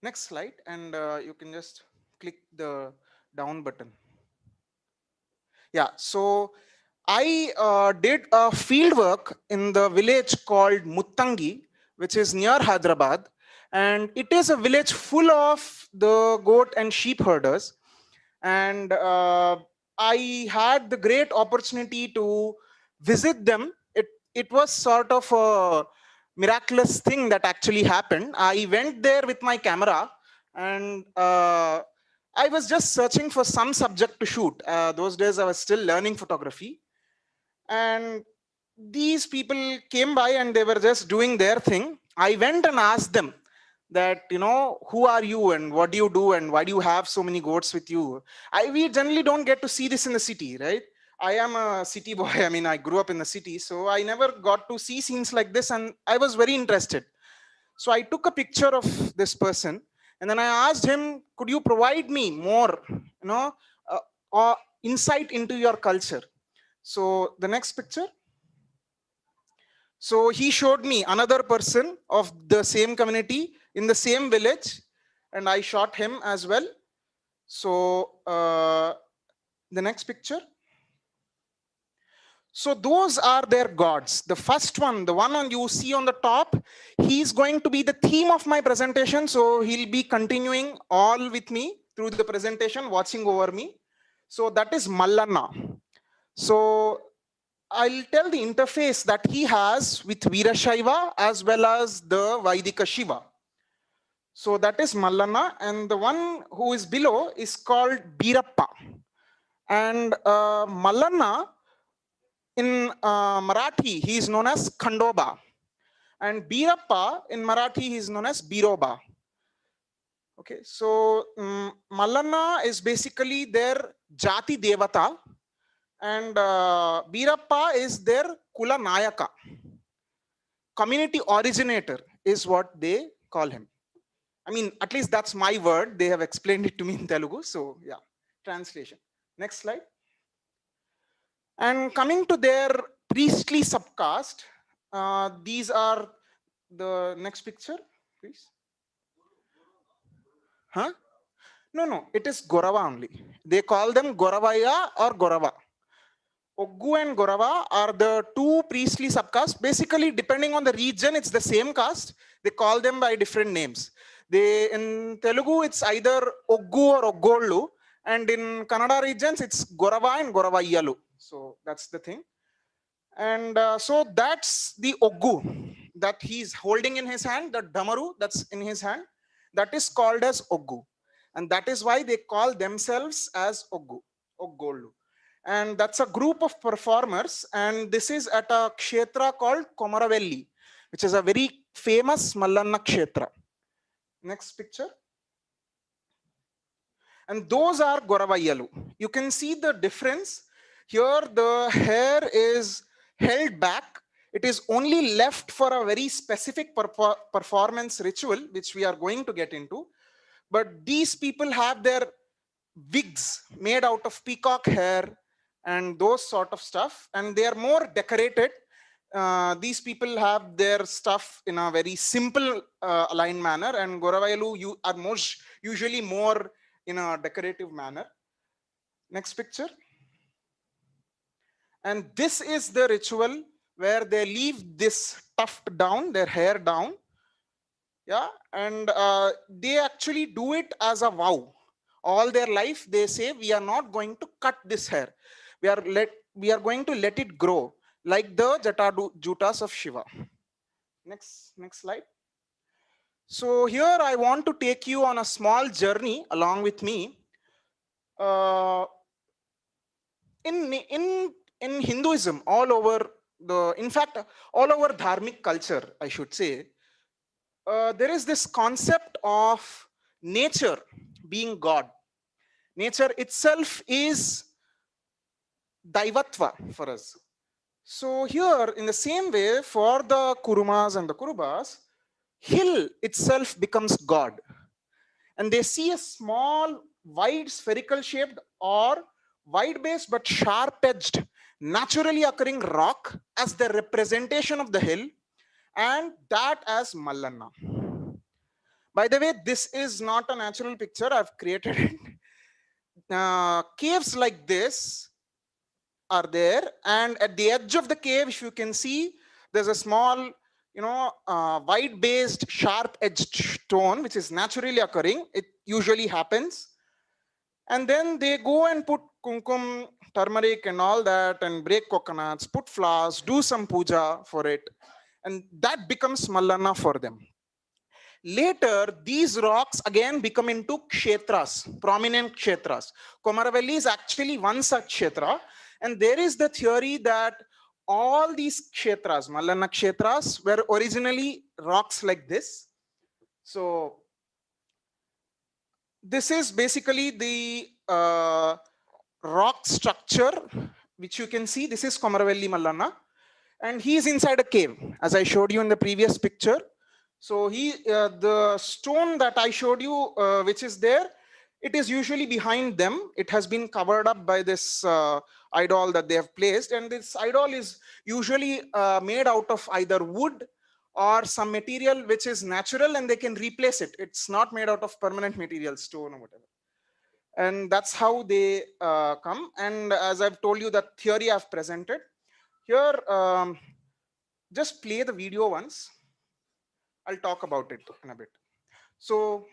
S22: Next slide, and you can just click the down button. Yeah, so I did a field work in the village called Muttangi, which is near Hyderabad, and it is a village full of the goat and sheep herders. And I had the great opportunity to visit them. It was sort of a miraculous thing that actually happened. I went there with my camera, and I was just searching for some subject to shoot. Those days I was still learning photography. And these people came by and they were just doing their thing. I went and asked them that, who are you and what do you do and why do you have so many goats with you? We generally don't get to see this in the city, right? I am a city boy. I mean, I grew up in the city, so I never got to see scenes like this, and I was very interested. So I took a picture of this person, and then I asked him, could you provide me more, insight into your culture? So the next picture. So he showed me another person of the same community in the same village, and I shot him as well. So the next picture. So those are their gods. The first one, the one you see on the top, he's going to be the theme of my presentation. So he'll be continuing all with me through the presentation, watching over me. So that is Mallanna. So I'll tell the interface that he has with Veera Shaiva as well as the Vaidhika Shiva. So that is Mallanna, and the one who is below is called Birappa. And Mallanna in Marathi, he is known as Khandoba. And Birappa in Marathi, he is known as Biroba. Okay, so Mallanna is basically their Jati Devata, and Birappa is their Kula Nayaka. Community originator is what they call him. I mean, at least that's my word. They have explained it to me in Telugu. So yeah, translation. Next slide. And coming to their priestly subcaste, these are the next picture, please. Huh? No, it is Gorava only. They call them Goravaya or Gorava. Oggu and Gorava are the two priestly subcastes. Basically, depending on the region, it's the same caste. They call them by different names. In Telugu, it's either Oggu or Oggollu. And in Kannada regions, it's Gorava and Goravayyalu. So that's the thing. And so that's the Oggu that he's holding in his hand, the Damaru that's in his hand. That is called as Oggu. And that is why they call themselves as Oggu, Oggollu. And that's a group of performers. And this is at a kshetra called Komaravelli, which is a very famous Mallanna kshetra. Next picture. And those are Goravayyalu. You can see the difference. Here the hair is held back. It is only left for a very specific performance ritual, which we are going to get into. But these people have their wigs made out of peacock hair and those sort of stuff. And they are more decorated. These people have their stuff in a very simple aligned manner. And Goravayyalu are usually more in a decorative manner. Next picture. And this is the ritual where they leave this tuft down, their hair down. Yeah, and they actually do it as a vow. All their life, they say, we are not going to cut this hair. We are going to let it grow, like the Jutas of Shiva. Next slide. So here I want to take you on a small journey along with me. In Hinduism, all over all over dharmic culture, I should say, there is this concept of nature being God. Nature itself is Daivatva for us. So here, in the same way, for the Kurumas and the Kurubas, hill itself becomes God. And they see a small, wide, spherical shaped or wide based but sharp edged, naturally occurring rock as the representation of the hill, and that as Mallanna. By the way, this is not a natural picture, I've created it. Caves like this are there, and at the edge of the cave, if you can see, there's a small, wide based, sharp edged stone which is naturally occurring. It usually happens. And then they go and put kumkum, turmeric and all that, and break coconuts, put flowers, do some puja for it. And that becomes Mallanna for them. Later, these rocks again become into kshetras, prominent kshetras. Komaravelli is actually one such kshetra. And there is the theory that all these kshetras, Mallanna kshetras, were originally rocks like this. So this is basically the rock structure, which you can see. This is Komaravelli Mallanna. And he is inside a cave, as I showed you in the previous picture. So the stone that I showed you, which is there, it is usually behind them. It has been covered up by this idol that they have placed. And this idol is usually made out of either wood or some material which is natural, and they can replace it. It's not made out of permanent material, stone or whatever. And that's how they come. And as I've told you, that theory I've presented. Here, just play the video once. I'll talk about it in a bit. So,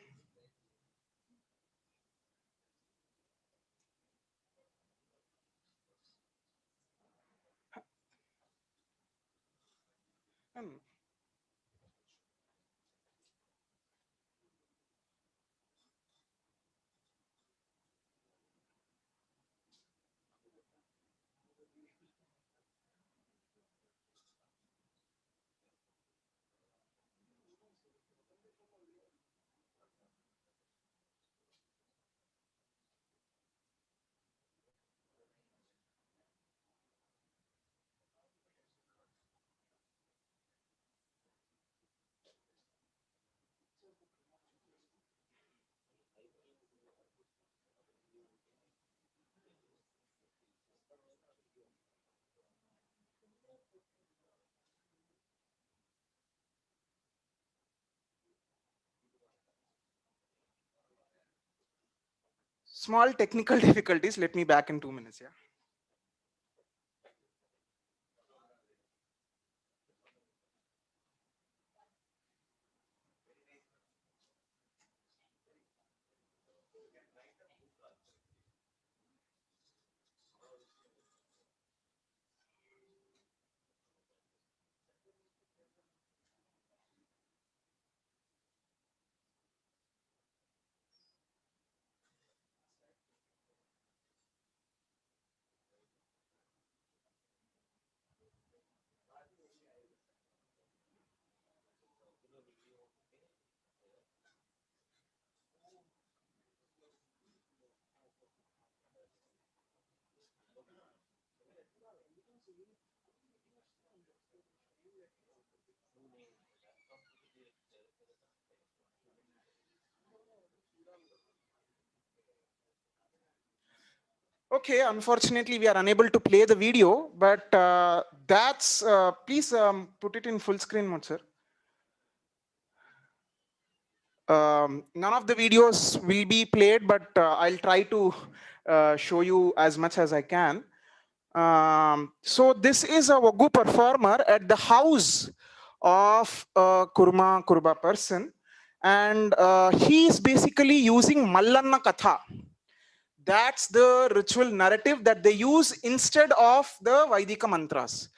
S22: small technical difficulties. Let me back in 2 minutes. Yeah. Okay, unfortunately, we are unable to play the video, but that's, please put it in full screen mode, sir. None of the videos will be played, but I'll try to show you as much as I can. So this is a Waggu performer at the house of a Kurba person, and he is basically using Mallanna Katha. That's the ritual narrative that they use instead of the Vaidika mantras.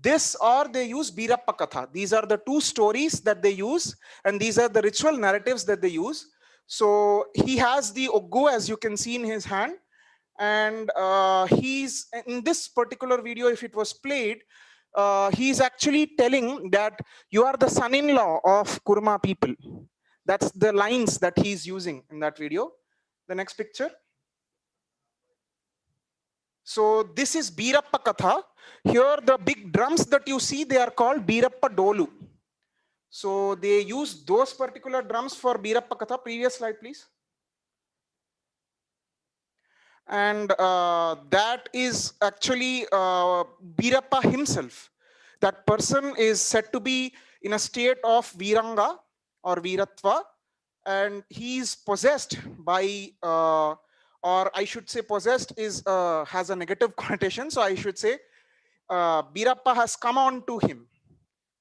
S22: This or they use Birappa Katha. These are the two stories that they use, and these are the ritual narratives that they use. So he has the Oggu, as you can see in his hand, and he's in this particular video, if it was played, he's actually telling that you are the son-in-law of Kurma people. That's the lines that he's using in that video. The next picture. So this is Birappa Katha. Here the big drums that you see, they are called Birappa Dolu. So they use those particular drums for Birappa Katha. Previous slide, please. And that is actually Birappa himself. That person is said to be in a state of Viranga or Viratva, and he is possessed by or I should say possessed is has a negative connotation, so I should say Birappa has come on to him,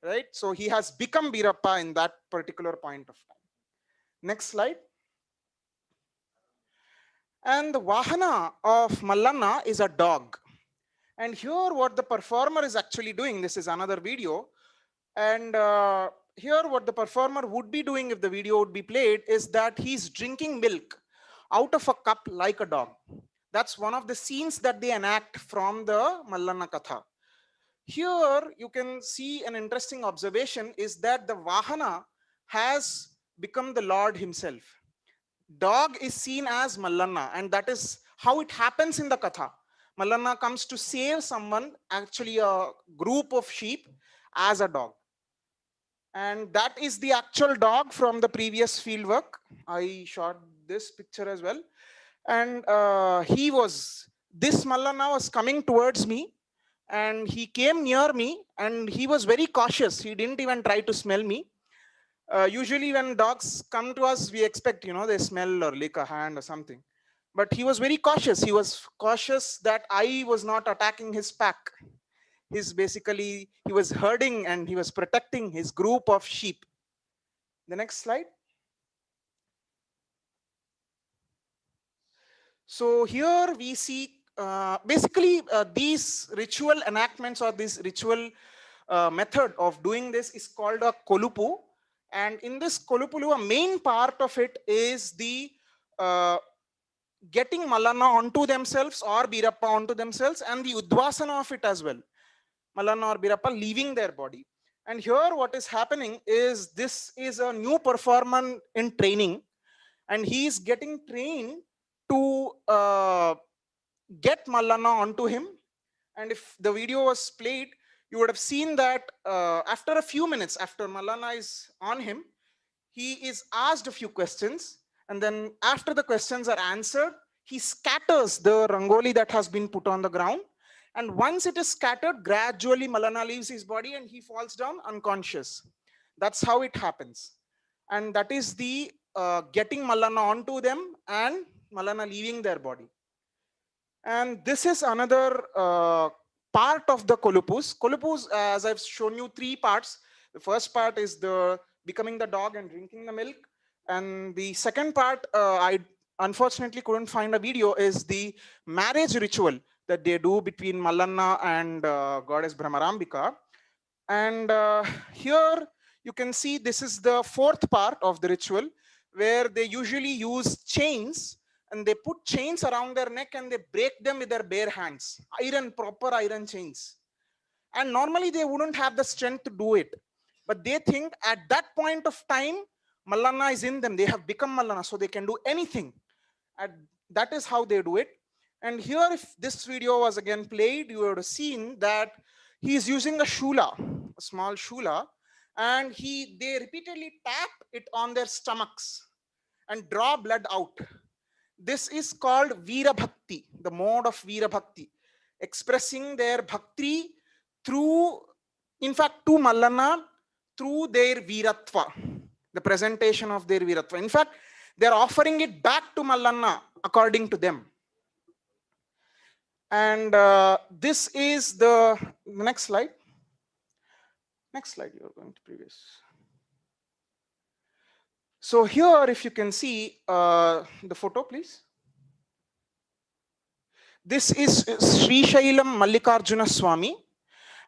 S22: right? So he has become Birappa in that particular point of time. Next slide. And the Vahana of Mallanna is a dog. And here what the performer is actually doing, this is another video, and here what the performer would be doing if the video would be played is that he's drinking milk out of a cup like a dog. That's one of the scenes that they enact from the Mallanna Katha. Here you can see an interesting observation is that the Vahana has become the Lord himself. Dog is seen as Mallanna, and that is how it happens in the Katha. Mallanna comes to save someone, actually a group of sheep, as a dog. And that is the actual dog from the previous fieldwork. I shot this picture as well. And this Mallanna was coming towards me, and he came near me, and he was very cautious. He didn't even try to smell me. Usually when dogs come to us, we expect, they smell or lick a hand or something. But he was very cautious. He was cautious that I was not attacking his pack. He was herding and he was protecting his group of sheep. The next slide. So here we see these ritual enactments or this ritual method of doing this is called a kolupu. And in this kolupulu, a main part of it is the getting Mallanna onto themselves or Birappa onto themselves, and the Udvasana of it as well. Mallanna or Birappa leaving their body. And here what is happening is this is a new performer in training, and he is getting trained to get Mallanna onto him. And if the video was played, you would have seen that after a few minutes, after Mallanna is on him, he is asked a few questions. And then after the questions are answered, he scatters the rangoli that has been put on the ground. And once it is scattered, gradually Mallanna leaves his body and he falls down unconscious. That's how it happens. And that is the getting Mallanna onto them and Mallana leaving their body. And this is another part of the Kolupus. Kolupus, as I've shown you, 3 parts. The first part is the becoming the dog and drinking the milk. And the second part, I unfortunately couldn't find a video, is the marriage ritual that they do between Mallanna and goddess Brahmarambika. And here you can see this is the 4th part of the ritual, where they usually use chains, and they put chains around their neck and they break them with their bare hands. Iron, proper iron chains. And normally they wouldn't have the strength to do it. But they think at that point of time, Mallanna is in them. They have become Mallanna, so they can do anything. And that is how they do it. And here, if this video was again played, you would have seen that he is using a shula, a small shula, and they repeatedly tap it on their stomachs and draw blood out. This is called Veera Bhakti, the mode of Veera Bhakti, expressing their bhakti through, in fact, to Mallanna, through their Veeratva, the presentation of their Veeratva. In fact, they're offering it back to Mallanna according to them. And this is the next slide. Next slide, you're going to previous. So here, if you can see the photo, please. This is Sri Shailam Mallikarjuna Swami,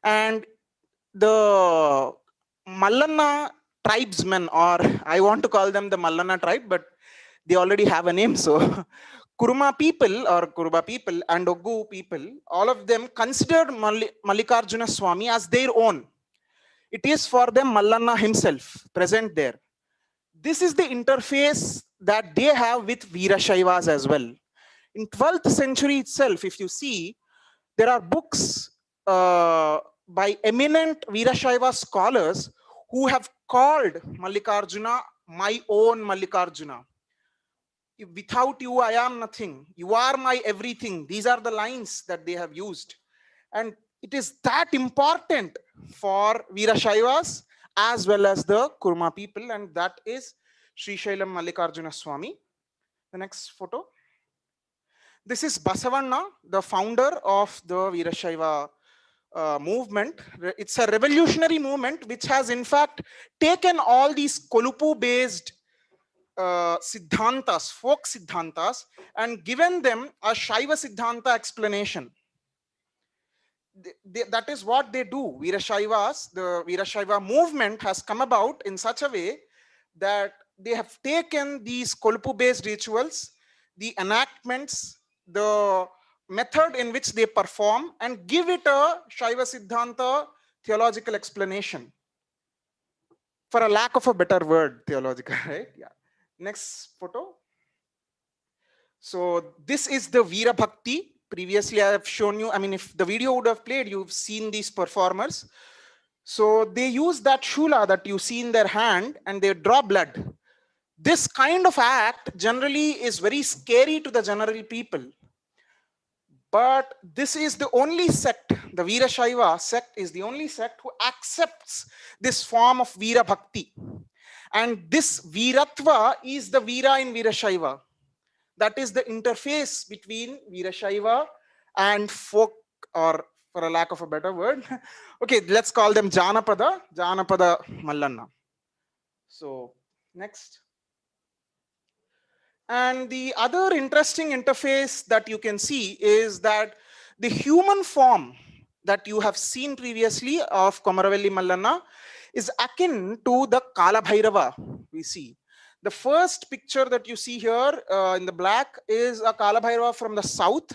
S22: and the Mallanna tribesmen, or I want to call them the Mallanna tribe, but they already have a name. So Kuruma people or Kuruba people and Oggu people, all of them considered Mallikarjuna Swami as their own. It is for them Mallanna himself present there. This is the interface that they have with Veera Shaivas as well. In 12th century itself, if you see, there are books by eminent Veerashaiva scholars who have called Mallikarjuna my own Mallikarjuna. Without you, I am nothing. You are my everything. These are the lines that they have used. And it is that important for Veerashaivas as well as the Kurma people, and that is Sri Shailam Mallikarjuna Swami. The next photo. This is Basavanna, the founder of the Veerashaiva movement. It's a revolutionary movement which has in fact taken all these Kolupu-based Siddhantas, folk Siddhantas, and given them a Shaiva Siddhanta explanation. That is what they do. Veerashaivas, the Veerashaiva movement has come about in such a way that they have taken these Kolupu-based rituals, the enactments, the method in which they perform, and give it a Shaiva Siddhanta theological explanation. For a lack of a better word, theological, right? Yeah. Next photo. So this is the Veera Bhakti. Previously, I have shown you, I mean, if the video would have played, you've seen these performers. So they use that shula that you see in their hand and they draw blood. This kind of act generally is very scary to the general people. But this is the only sect, the Veerashaiva sect is the only sect who accepts this form of Veera Bhakti. And this Veeratva is the Veera in Veerashaiva. That is the interface between Veerashaiva and folk, or for a lack of a better word, okay, let's call them Janapada Mallanna. So next. And the other interesting interface that you can see is that the human form that you have seen previously of Komaravelli Mallanna is akin to the Kala Bhairava we see. The first picture that you see here in the black is a Kala Bhairava from the south.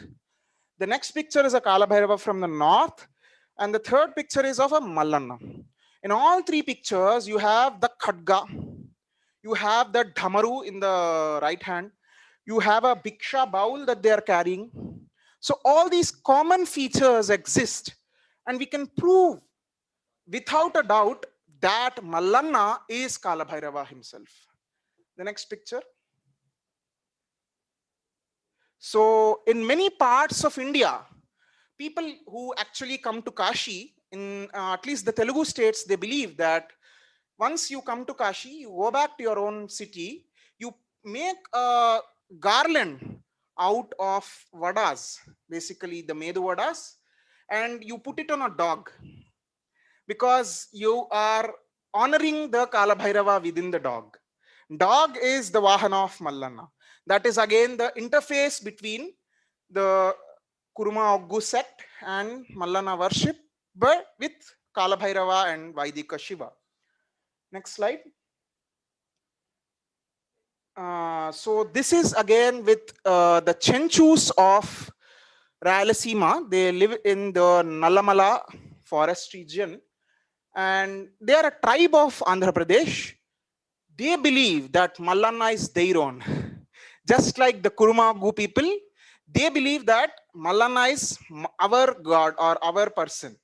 S22: The next picture is a Kala Bhairava from the north. And the third picture is of a Mallanna. In all three pictures, you have the Khadga, you have the Dhamaru in the right hand, you have a Bhiksha bowl that they are carrying. So all these common features exist, and we can prove without a doubt that Mallanna is Kala Bhairava himself. The next picture. So in many parts of India, people who actually come to Kashi, in at least the Telugu states, they believe that once you come to Kashi, you go back to your own city, you make a garland out of vadas, basically the medu vadas, and you put it on a dog because you are honoring the Kalabhairava within the dog. Dog is the Vahana of Mallanna. That is again the interface between the Kuruma Oggu sect and Mallanna worship, but with Kalabhairava and Vaidhika Shiva. Next slide. So this is again with the Chenchus of Rayalaseema. They live in the Nallamala forest region, and they are a tribe of Andhra Pradesh. They believe that Mallanna is their own. Just like the Kuruma people, they believe that Mallanna is our god or our person.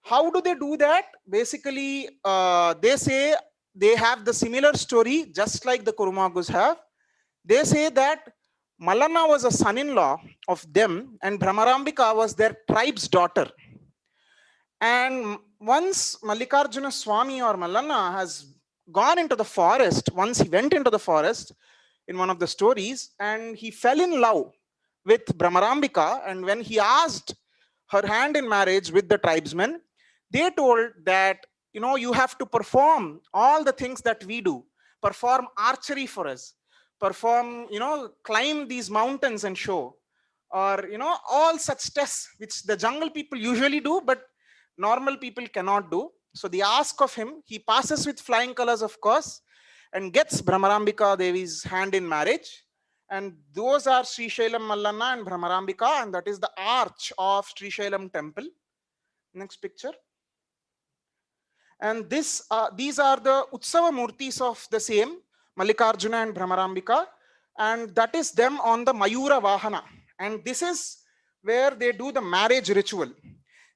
S22: How do they do that? Basically, they say they have the similar story, just like the Kurumagus have. They say that Mallanna was a son-in-law of them, and Brahmarambika was their tribe's daughter. And once Mallikarjuna Swami or Mallanna has gone into the forest, once he went into the forest in one of the stories, and he fell in love with Brahmarambika, and when he asked her hand in marriage with the tribesmen, they told that, you know, you have to perform all the things that we do, perform archery for us, perform, you know, climb these mountains and show, or, you know, all such tests which the jungle people usually do, but normal people cannot do. So they ask of him, he passes with flying colors, of course, and gets Brahmarambika Devi's hand in marriage. And those are Sri Shailam Mallanna and Brahmarambika, and that is the arch of Sri Shailam temple. Next picture. And these are the Utsava Murtis of the same, Mallikarjuna and Brahmarambika, and that is them on the Mayura Vahana. And this is where they do the marriage ritual.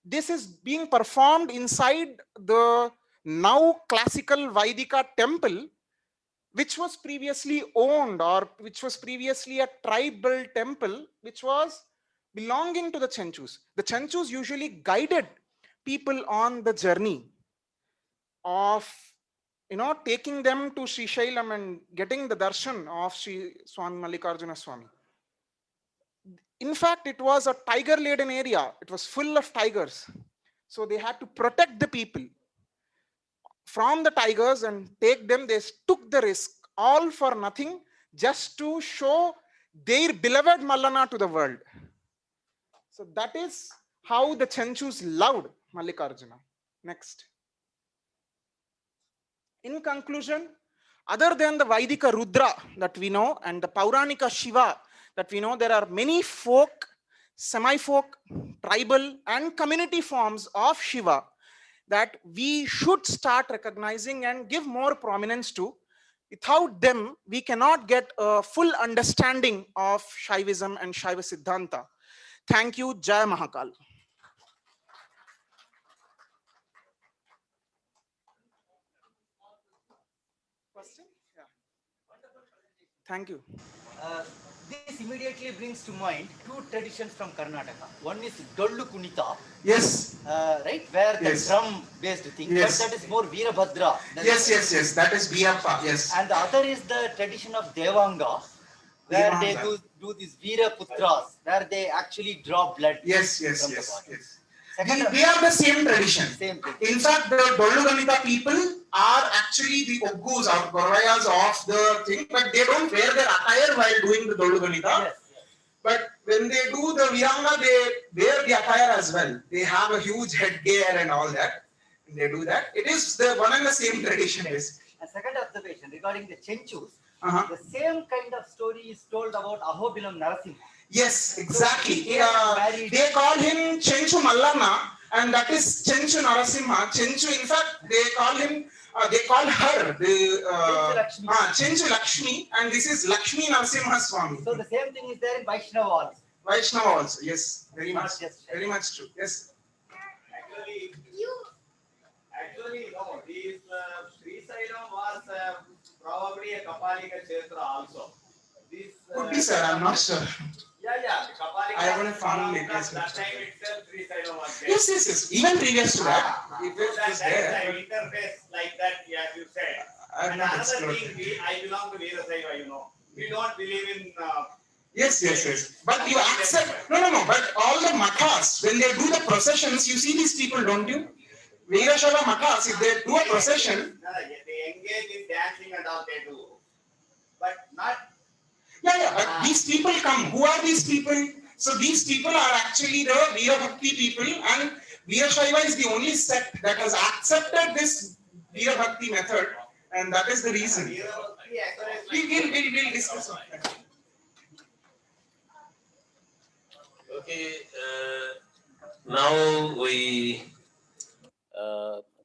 S22: This is being performed inside the now classical Vaidika temple, which was previously owned, or which was previously a tribal temple, which was belonging to the Chenchus. The Chenchus usually guided people on the journey of, you know, taking them to Sri Shailam and getting the darshan of Sri Swami Mallikarjuna Swami. In fact, it was a tiger-laden area. It was full of tigers. So they had to protect the people from the tigers and take them. They took the risk, all for nothing, just to show their beloved Mallanna to the world. So that is how the Chenchus loved Mallikarjuna. Next. In conclusion, other than the Vaidika Rudra that we know and the Pauranika Shiva that we know, there are many folk, semi-folk, tribal and community forms of Shiva that we should start recognizing and give more prominence to. Without them, we cannot get a full understanding of Shaivism and Shaiva Siddhanta. Thank you. Jai Mahakal. Question? Yeah. Thank you.
S9: This immediately brings to mind two traditions from Karnataka. One is Dollu Kunita.
S22: Yes.
S9: Right? Where the drum-based thing.
S22: Yes.
S9: But that is more Veerabhadra.
S22: Yes. That is Biyappa. Yes.
S9: And the other is the tradition of Devanga, where they do these Veeraputras, where they actually draw blood.
S22: Yes.
S9: From the body.
S22: We have the same tradition. In fact, the Dollu Ganita people are actually the Oggus or Gorvayas of the thing, but they don't wear their attire while doing the Dollu Ganita. But when they do the Viranga, they wear the attire as well. They have a huge headgear and all that. And they do that. It is the one and the same tradition. Yes.
S9: A second observation regarding the Chenchus, the same kind of story is told about Ahobilam Narasimha.
S22: Yes, exactly. They call him Chenchu Mallanna, and that is Chenchu Narasimha. Chenchu, in fact, they call her Chenchu Lakshmi, and this is Lakshmi Narasimha Swami.
S9: So the same thing is there in Vaishnava also.
S22: Vaishnava also, yes, very much true. Yes.
S15: Actually, no. This Sri Sailam was probably a Kapalika Kshetra also.
S22: Could be, sir. I'm not sure.
S15: Yeah. The Kapalika.
S22: I haven't found it.
S15: That time itself, Sri Sailam was there.
S22: Yes. Even previous to that, it was there.
S15: Interface like that, as you said. And another thing, I belong to Veera Shaiva, you know. We don't believe in.
S22: Yes, yes, yes. But you accept. No, no, no. But all the mathas, when they do the processions, you see these people, don't you? Veerashaiva mathas, if they do a procession.
S15: They engage in dancing and all they do. But not.
S22: Yeah, yeah. But these people come. Who are these people? So these people are actually the Veera Bhakti people, and Veerashaiva is the only sect that has accepted this Veera Bhakti method, and that is the reason. We'll discuss on that.
S2: Okay, now we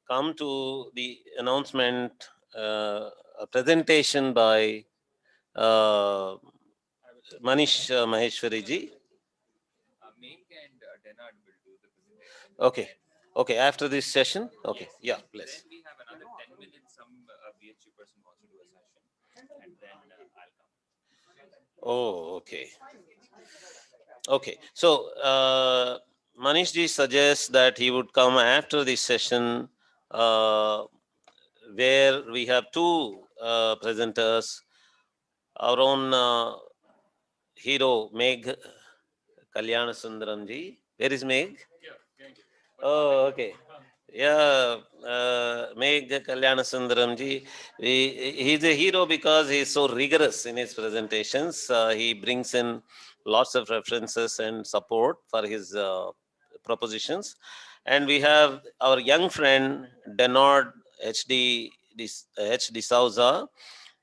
S2: come to the announcement, a presentation by Manish Maheshwari ji. Okay, okay, after this session, okay, yeah, please.
S6: Then we have another 10 minutes. Some BHU person wants to do a session, and then I'll come.
S2: Oh, okay. Okay, so Manish ji suggests that he would come after this session, where we have two presenters. Our own hero, Meg Kalyanasundaram ji. Where is Meg? Oh, okay. Yeah, Meg Kalyanasundaram ji. He's a hero because he's so rigorous in his presentations. He brings in lots of references and support for his propositions. And we have our young friend, Denard H.D. D'Souza.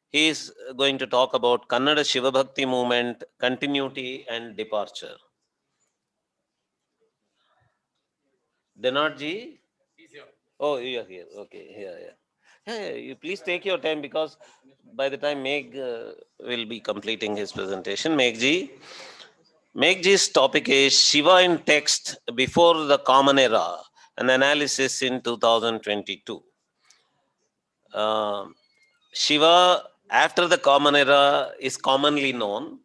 S2: He is going to talk about Kannada Shiva Bhakti movement, continuity and departure. Denard ji? Oh, you are here. Okay, yeah. You please take your time, because by the time Meg will be completing his presentation. Meg ji's topic is Shiva in text before the Common Era, an analysis in 2022. Shiva after the Common Era is commonly known.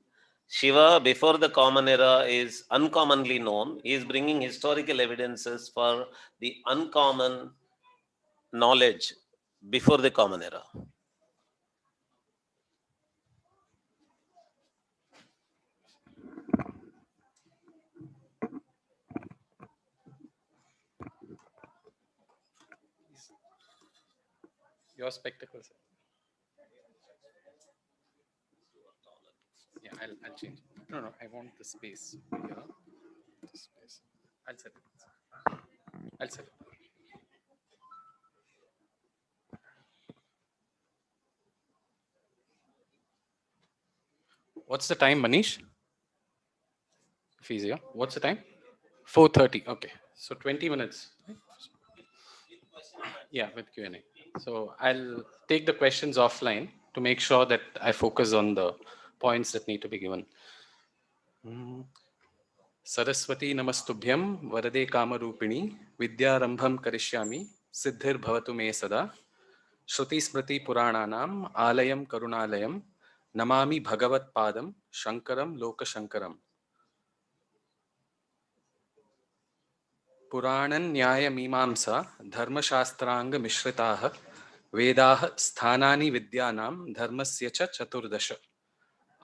S2: Shiva before the Common Era is uncommonly known. He is bringing historical evidences for the uncommon knowledge before the Common Era.
S1: Your spectacles. Yeah, I'll change. No, I want the space here. The space. I'll set it. What's the time, Manish? If he's here. What's the time? 4:30. Okay. So 20 minutes. Yeah, with Q&A. So I'll take the questions offline to make sure that I focus on the points that need to be given. Saraswati Namastubhyam Varade Kamarupini Vidyarambham Karishyami Siddhir Bhavatu Me Sada Shruti Smriti Purananam Alayam Karunalayam Namami Bhagavat Padam Shankaram Loka Shankaram. Puranan Nyaya Mimamsa Dharma Shastranga Mishritaha Vedaha Sthanani Vidyanam Dharmasya Cha Chaturdasha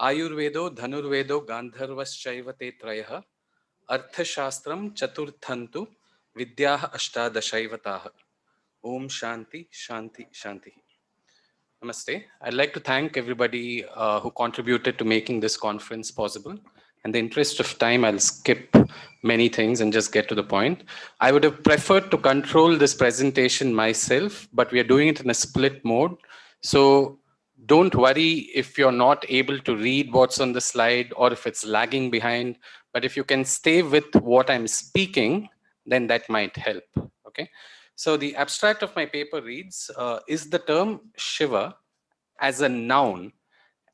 S1: Ayurvedo Dhanurvedo Gandharvas Te Trayaha Arthashastram Chaturthantu Vidyaha Ashtadashaivatah. Om Shanti, Shanti, Shanti. Namaste. I'd like to thank everybody who contributed to making this conference possible. In the interest of time, I'll skip many things and just get to the point. I would have preferred to control this presentation myself, but we are doing it in a split mode. So don't worry if you're not able to read what's on the slide or if it's lagging behind. But if you can stay with what I'm speaking, then that might help. Okay. So the abstract of my paper reads, is the term Shiva as a noun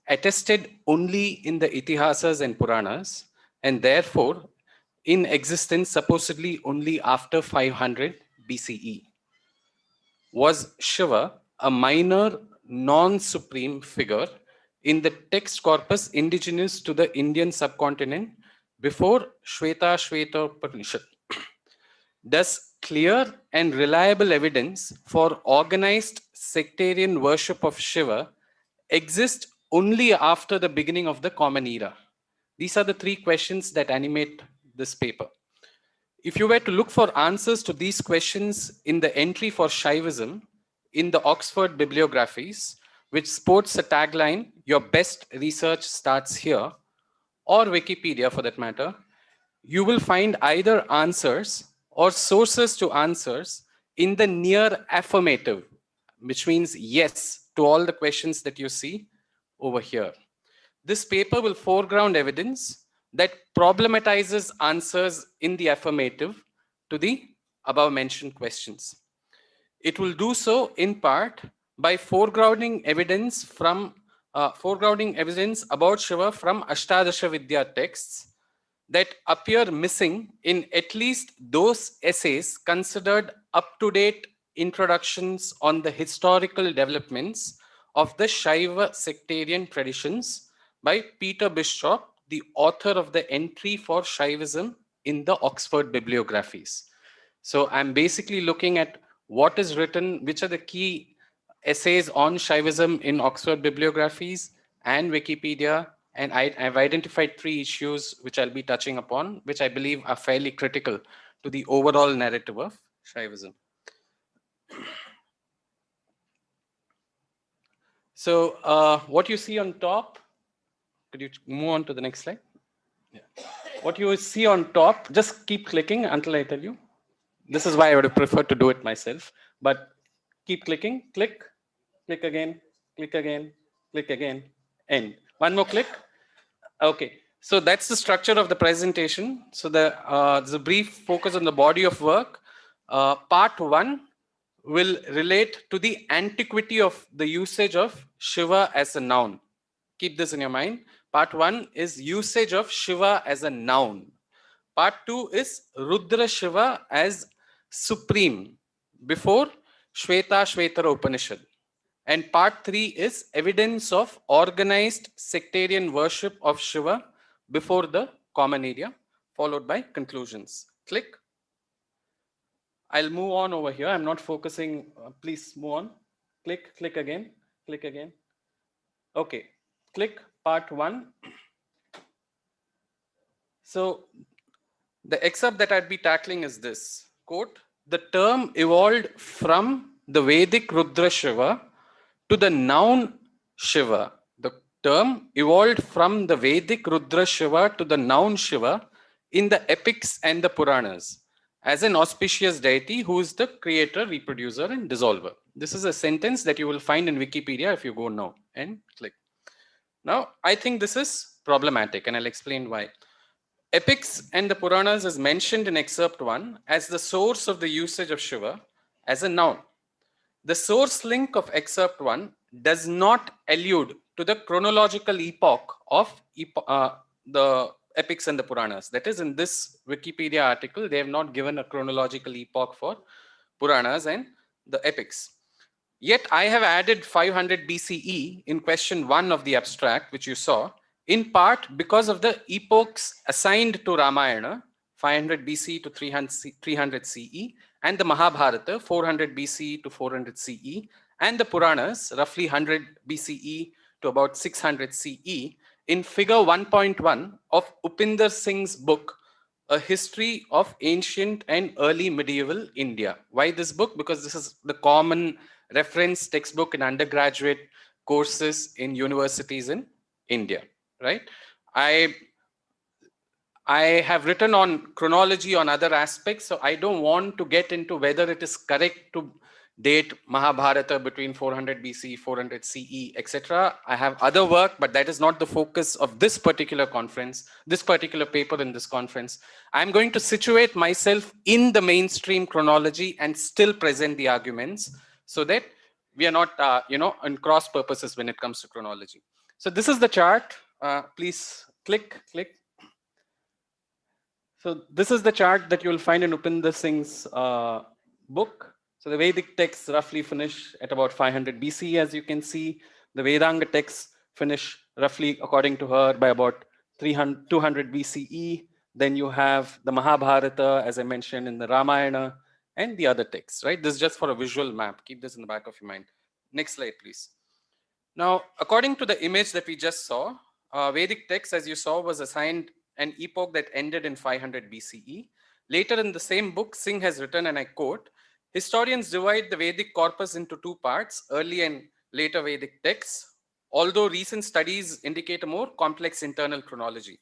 S1: attested only in the Itihasas and Puranas, and therefore in existence supposedly only after 500 BCE? Was Shiva a minor non-supreme figure in the text corpus indigenous to the Indian subcontinent before Shweta Upanishad? Does clear and reliable evidence for organized sectarian worship of Shiva exist only after the beginning of the Common Era? These are the three questions that animate this paper. If you were to look for answers to these questions in the entry for Shaivism in the Oxford bibliographies, which sports a tagline, "Your best research starts here," or Wikipedia for that matter, you will find either answers or sources to answers in the near affirmative, which means yes to all the questions that you see over here. This paper will foreground evidence that problematizes answers in the affirmative to the above mentioned questions. It will do so in part by foregrounding evidence about Shiva from Ashtadasha Vidya texts that appear missing in at least those essays considered up-to-date introductions on the historical developments of the Shaiva sectarian traditions by Peter Bishop, the author of the entry for Shaivism in the Oxford bibliographies. So I'm basically looking at what is written, which are the key essays on Shaivism in Oxford bibliographies and Wikipedia, and I've identified 3 issues which I'll be touching upon, which I believe are fairly critical to the overall narrative of Shaivism. So what you see on top, could you move on to the next slide? Yeah. What you see on top, just keep clicking until I tell you. This is why I would have preferred to do it myself, but keep clicking, click, click again, click again, click again, end. One more click. Okay, so that's the structure of the presentation. So there's a brief focus on the body of work. Part 1 will relate to the antiquity of the usage of Shiva as a noun. Keep this in your mind. Part 1 is usage of Shiva as a noun. Part 2 is Rudra Shiva as supreme before Shvetara Upanishad. And part 3 is evidence of organized sectarian worship of Shiva before the common area, followed by conclusions. Click. I'll move on over here. I'm not focusing. Please move on. Click, click again, click again. Okay, click part 1. So the excerpt that I'd be tackling is this, quote, "The term evolved from the Vedic Rudra Shiva to the noun Shiva." The term evolved from the Vedic Rudra Shiva to the noun Shiva in the epics and the Puranas as an auspicious deity who is the creator, reproducer, and dissolver. This is a sentence that you will find in Wikipedia if you go now and click. Now, I think this is problematic, and I'll explain why. Epics and the Puranas is mentioned in excerpt 1 as the source of the usage of Shiva as a noun. The source link of excerpt 1 does not allude to the chronological epoch of the epics and the Puranas. That is, in this Wikipedia article, they have not given a chronological epoch for Puranas and the epics. Yet I have added 500 BCE in question 1 of the abstract, which you saw, in part because of the epochs assigned to Ramayana, 500 BC to 300 CE, and the Mahabharata, 400 BC to 400 CE, and the Puranas, roughly 100 BCE to about 600 CE, in figure 1.1 of Upinder Singh's book, A History of Ancient and Early Medieval India. Why this book? Because this is the common reference textbook in undergraduate courses in universities in India, right? I have written on chronology on other aspects, so I don't want to get into whether it is correct to date Mahabharata between 400 BC, 400 CE, etc. I have other work, but that is not the focus of this particular conference, this particular paper in this conference. I'm going to situate myself in the mainstream chronology and still present the arguments so that we are not, on cross purposes when it comes to chronology. So this is the chart. Please click. So this is the chart that you will find in Upinder Singh's book. So the Vedic texts roughly finish at about 500 BC, as you can see. The Vedanga texts finish roughly, according to her, by about 200 BCE. Then you have the Mahabharata, as I mentioned, in the Ramayana, and the other texts, right? This is just for a visual map. Keep this in the back of your mind. Next slide, please. Now, according to the image that we just saw, Vedic text, as you saw, was assigned an epoch that ended in 500 BCE. Later in the same book, Singh has written, and I quote, historians divide the Vedic corpus into two parts, early and later Vedic texts, although recent studies indicate a more complex internal chronology.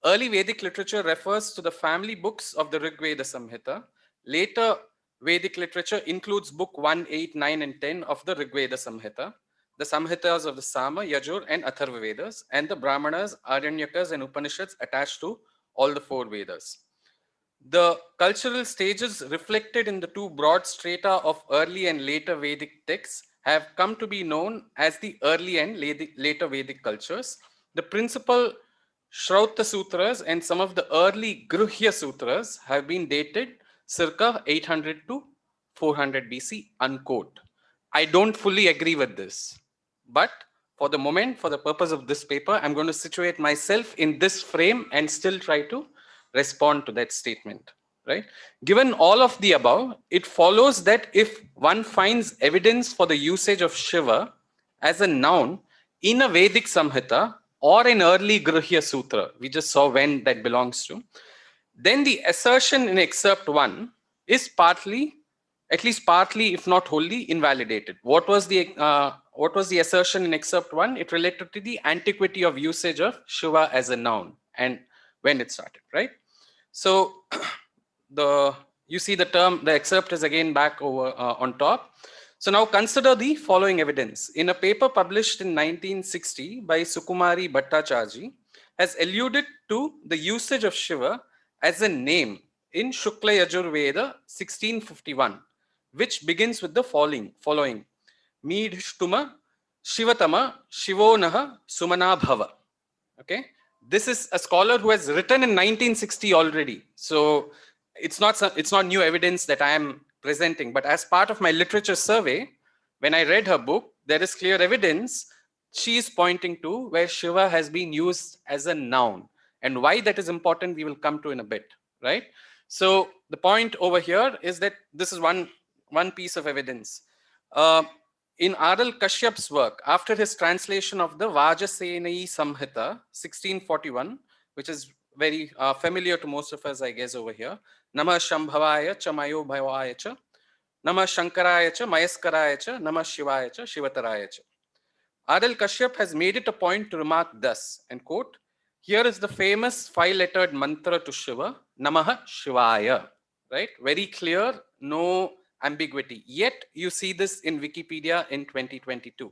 S1: Early Vedic literature refers to the family books of the Rig Veda Samhita. Later Vedic literature includes book 1, 8, 9, and 10 of the Rig Veda Samhita, the Samhitas of the Sama, Yajur, and Atharva Vedas, and the Brahmanas, Aranyakas, and Upanishads attached to all the four Vedas. The cultural stages reflected in the two broad strata of early and later Vedic texts have come to be known as the early and later Vedic cultures. The principal Shrauta Sutras and some of the early Gruhya Sutras have been dated circa 800 to 400 BC, unquote. I don't fully agree with this, but for the moment, for the purpose of this paper, I'm going to situate myself in this frame and still try to respond to that statement, right? Given all of the above, it follows that if one finds evidence for the usage of Shiva as a noun in a Vedic Samhita or an early Gruhya Sutra, we just saw when that belongs to, then the assertion in excerpt 1 is partly, at least partly, if not wholly, invalidated. What was the assertion in excerpt 1? It related to the antiquity of usage of Shiva as a noun and when it started, right? So you see the term, the excerpt is again back over on top. So now consider the following evidence. In a paper published in 1960 by Sukumari Bhattacharji, has alluded to the usage of Shiva as a name in Shukla Yajur Veda 1651, which begins with the following. Meedhishtuma Shivatama Shivonaha Sumana Bhava. Okay. This is a scholar who has written in 1960 already. So it's not new evidence that I am presenting, but as part of my literature survey, when I read her book, there is clear evidence she is pointing to where Shiva has been used as a noun. And why that is important, we will come to in a bit, right? So the point over here is that this is one piece of evidence. In R.L. Kashyap's work, after his translation of the Vajasenayi Samhita, 1641, which is very familiar to most of us, I guess, over here. Namah Shambhavaya cha Mayo Bhavaya cha, Namah Shankaraya cha Mayaskaraya cha, Namah Shivaya cha Shivataraya cha. R.L. Kashyap has made it a point to remark thus, and quote, here is the famous 5-lettered mantra to Shiva, Namah Shivaya, right? Very clear, no ambiguity. Yet you see this in Wikipedia in 2022,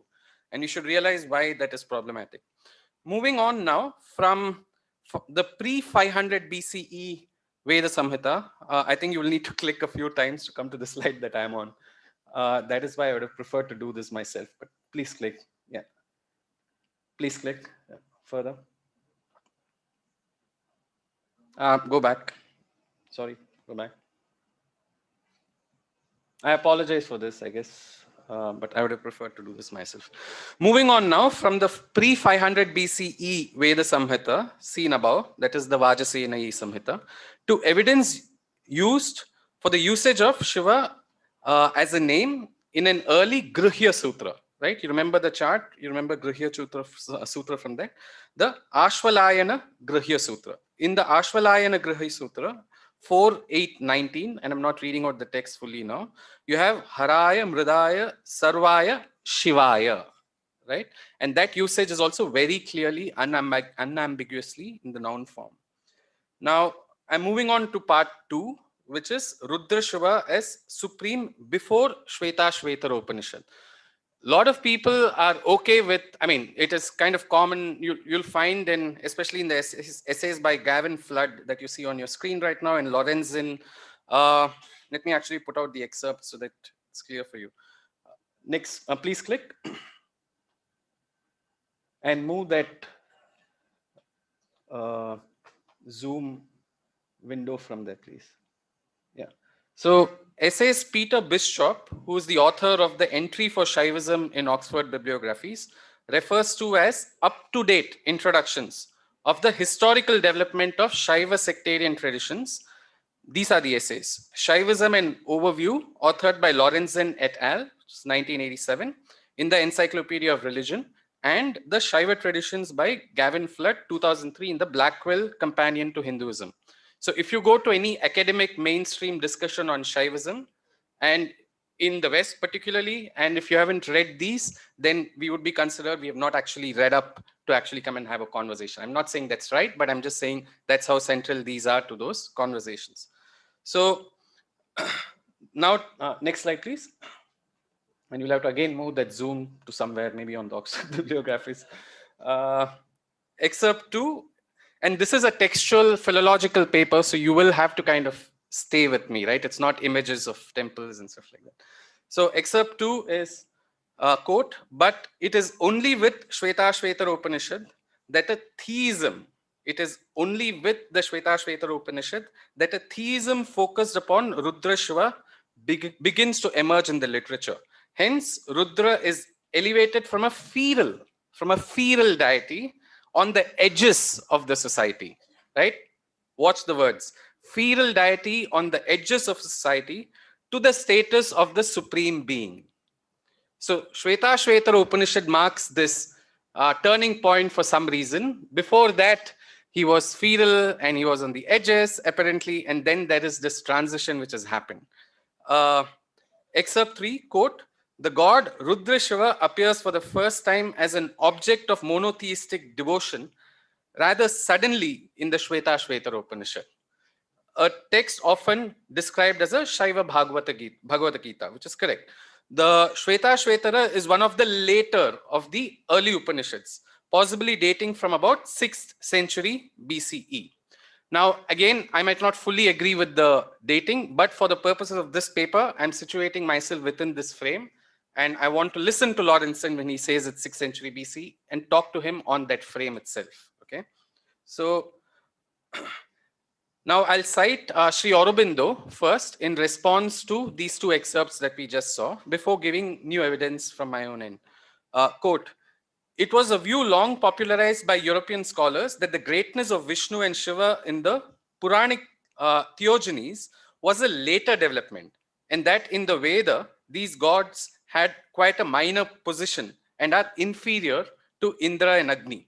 S1: and you should realize why that is problematic. Moving on now from the pre-500 BCE Veda Samhita, I think you will need to click a few times to come to the slide that I'm on. That is why I would have preferred to do this myself, but please click. Yeah. Please click further. Go back. Sorry, go back. I apologize for this, I guess, but I would have preferred to do this myself. Moving on now from the pre-500 BCE Veda Samhita, seen above, that is the Vajasenayi Samhita, to evidence used for the usage of Shiva as a name in an early Gruhya Sutra, right? You remember the chart? You remember Gruhya Sutra from that? The Ashvalayana Gruhya Sutra. In the Ashvalayana Gruhya Sutra, 4.8.19, and I'm not reading out the text fully now, you have Haraya, Mridaya, Sarvaya, Shivaya, right? And that usage is also very clearly, unambiguously in the noun form. Now, I'm moving on to part 2, which is Rudra Shiva as supreme before Shvetashvetara Upanishad. A lot of people are okay with, I mean, it is kind of common, you'll find in, especially in the essays by Gavin Flood that you see on your screen right now, and Lorenzen. Let me actually put out the excerpt so that it's clear for you. Next, please click. And move that Zoom window from there, please. Yeah. So essays Peter Bishop, who is the author of the Entry for Shaivism in Oxford Bibliographies, refers to as up-to-date introductions of the historical development of Shaiva sectarian traditions. These are the essays. Shaivism, an Overview, authored by Lorenzen et al., 1987. in the Encyclopedia of Religion, and the Shaiva Traditions by Gavin Flood, 2003, in the Blackwell Companion to Hinduism. So if you go to any academic mainstream discussion on Shaivism, and in the West particularly, and if you haven't read these, then we would be considered we have not actually read up to actually come and have a conversation. I'm not saying that's right, but I'm just saying that's how central these are to those conversations. So now, next slide, please. And you'll have to again move that zoom to somewhere, maybe on the Oxford bibliographies. Excerpt 2, and this is a textual philological paper, so you will have to kind of stay with me, right? It's not images of temples and stuff like that. So excerpt 2 is a quote, but it is only with Shvetashvetar Upanishad that a theism, it is only with the Shvetashvetar Upanishad that a theism focused upon Rudra Shiva begins to emerge in the literature. Hence, Rudra is elevated from a feral deity on the edges of the society, right? Watch the words. Feral deity on the edges of society to the status of the supreme being. So Shvetashvetar Upanishad marks this turning point for some reason. Before that, he was feral and he was on the edges, apparently, and then there is this transition which has happened. Excerpt 3, quote, the god Rudra Shiva appears for the first time as an object of monotheistic devotion rather suddenly in the Shvetashvetar Upanishad, a text often described as a Shaiva Bhagavad Gita, which is correct. The Shvetashvetara is one of the later of the early Upanishads, possibly dating from about 6th century BCE. Now, again, I might not fully agree with the dating, but for the purposes of this paper, I'm situating myself within this frame. And I want to listen to Lawrenson when he says it's 6th century BC and talk to him on that frame itself. Okay. So now I'll cite Sri Aurobindo first in response to these two excerpts that we just saw before giving new evidence from my own end. Quote, it was a view long popularized by European scholars that the greatness of Vishnu and Shiva in the Puranic theogonies was a later development, and that in the Veda, these gods had quite a minor position and are inferior to Indra and Agni.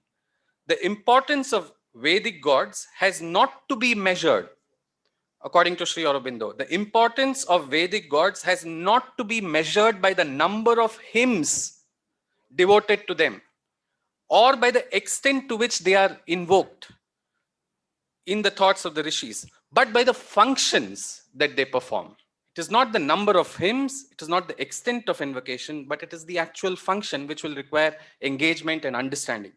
S1: The importance of Vedic gods has not to be measured, according to Sri Aurobindo. The importance of Vedic gods has not to be measured by the number of hymns devoted to them, or by the extent to which they are invoked in the thoughts of the rishis, but by the functions that they perform. It is not the number of hymns, it is not the extent of invocation, but it is the actual function which will require engagement and understanding.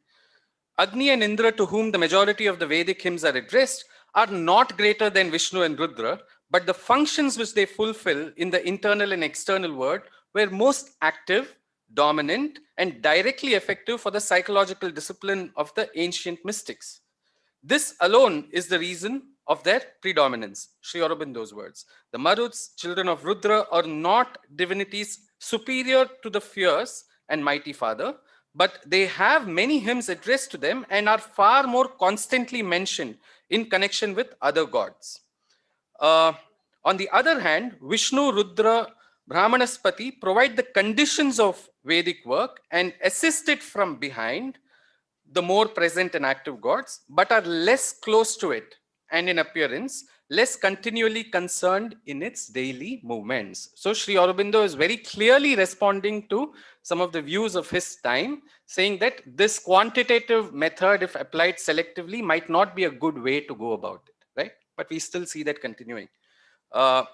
S1: Agni and Indra, to whom the majority of the Vedic hymns are addressed, are not greater than Vishnu and Rudra, but the functions which they fulfill in the internal and external world were most active, dominant, and directly effective for the psychological discipline of the ancient mystics. This alone is the reason of their predominance. Sri Aurobindo's words. The Maruts, children of Rudra, are not divinities superior to the fierce and mighty father, but they have many hymns addressed to them and are far more constantly mentioned in connection with other gods. On the other hand, Vishnu, Rudra, Brahmanaspati provide the conditions of Vedic work and assist it from behind the more present and active gods, but are less close to it and in appearance, less continually concerned in its daily movements. So Sri Aurobindo is very clearly responding to some of the views of his time, saying that this quantitative method, if applied selectively, might not be a good way to go about it, right? But we still see that continuing. Now,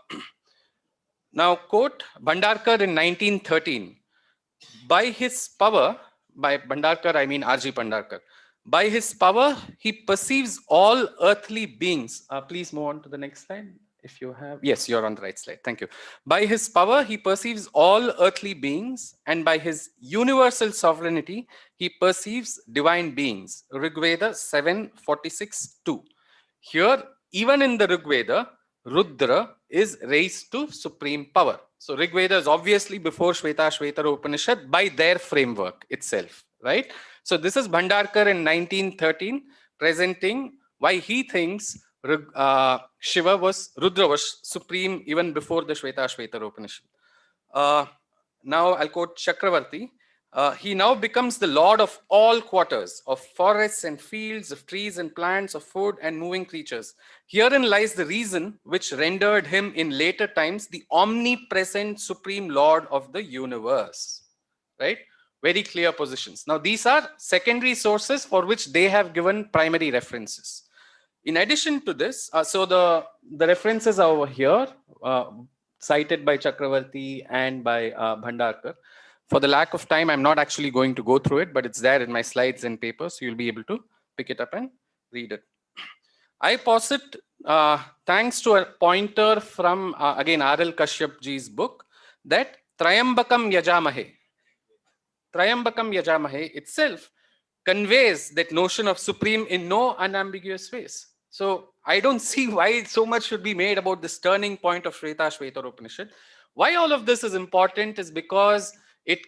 S1: quote, Bhandarkar in 1913, by his power, by Bhandarkar, I mean R.G. Bhandarkar, by his power, he perceives all earthly beings. Please move on to the next slide. If you have, yes, you're on the right slide. Thank you. By his power, he perceives all earthly beings, and by his universal sovereignty, he perceives divine beings. Rig Veda 7:46-2. Here, even in the Rig Veda, Rudra is raised to supreme power. So Rig Veda is obviously before Shvetashvetara Upanishad by their framework itself, right? So this is Bhandarkar in 1913 presenting why he thinks Rudra was supreme even before the Shvetashvetara Upanishad. Now I'll quote Chakravarti. He now becomes the lord of all quarters, of forests and fields, of trees and plants, of food and moving creatures. Herein lies the reason which rendered him in later times the omnipresent supreme lord of the universe. Right? Very clear positions. Now, these are secondary sources for which they have given primary references. In addition to this, so the references are over here, cited by Chakravarti and by Bhandarkar. For the lack of time, I'm not actually going to go through it, but it's there in my slides and papers, so you'll be able to pick it up and read it. I posit, thanks to a pointer from, again, R.L. Kashyap ji's book, that Trayambakam Yajamahe itself conveys that notion of supreme in no unambiguous ways. So I don't see why so much should be made about this turning point of Shveta Upanishad. Why all of this is important is because it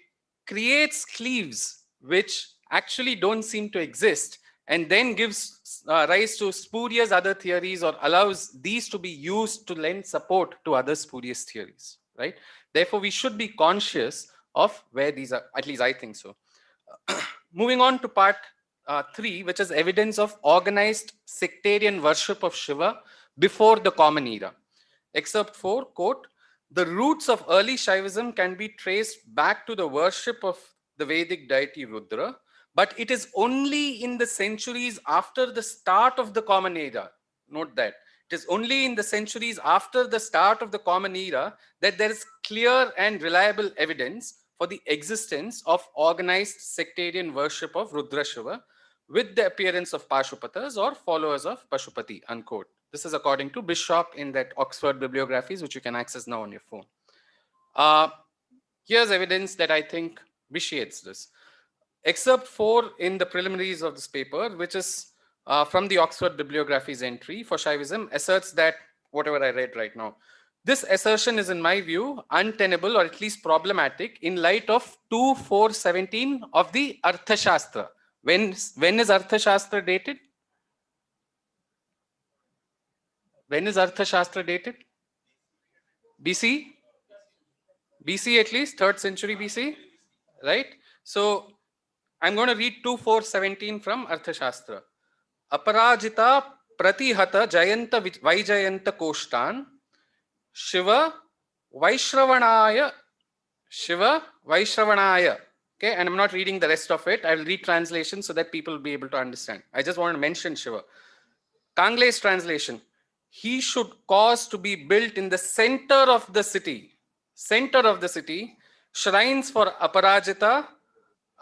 S1: creates cleaves which actually don't seem to exist, and then gives rise to spurious other theories, or allows these to be used to lend support to other spurious theories, right? Therefore, we should be conscious of where these are, at least I think so. Moving on to part 3, which is evidence of organized sectarian worship of Shiva before the Common Era. Excerpt 4, quote, the roots of early Shaivism can be traced back to the worship of the Vedic deity Rudra, but it is only in the centuries after the start of the Common Era. Note that. It is only in the centuries after the start of the Common Era that there is clear and reliable evidence for the existence of organized sectarian worship of Rudra Shiva with the appearance of Pashupatas or followers of Pashupati, unquote. This is according to Bishop in that Oxford bibliographies, which you can access now on your phone. Here's evidence that I think vitiates this. Excerpt 4 in the preliminaries of this paper, which is from the Oxford bibliographies entry for Shaivism, asserts that whatever I read right now, this assertion is, in my view, untenable or at least problematic in light of 2.4.17 of the Arthashastra. When is Arthashastra dated? When is Arthashastra dated? BC? BC at least, 3rd century BC, right? So I'm going to read 2.4.17 from Arthashastra. Aparajita pratihata jayanta vaijayanta koshtan Shiva Vaishravanaya. Okay, and I'm not reading the rest of it. I will read translation so that people will be able to understand. I just want to mention Shiva. Kangle's translation. He should cause to be built in the center of the city. Shrines for Aparajita,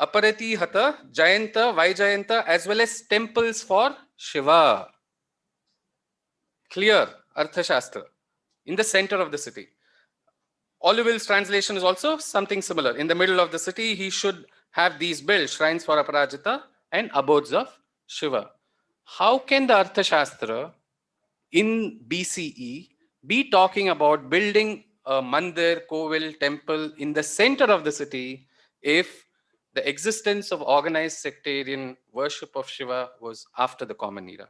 S1: Aparatihata, Jayanta, Vaijayanta, as well as temples for Shiva. Clear, Arthashastra. In the center of the city. Oliville's translation is also something similar. In the middle of the city, he should have these built, shrines for Aparajita and abodes of Shiva. How can the Arthashastra in BCE be talking about building a mandir, kovil, temple in the center of the city if the existence of organized sectarian worship of Shiva was after the Common Era?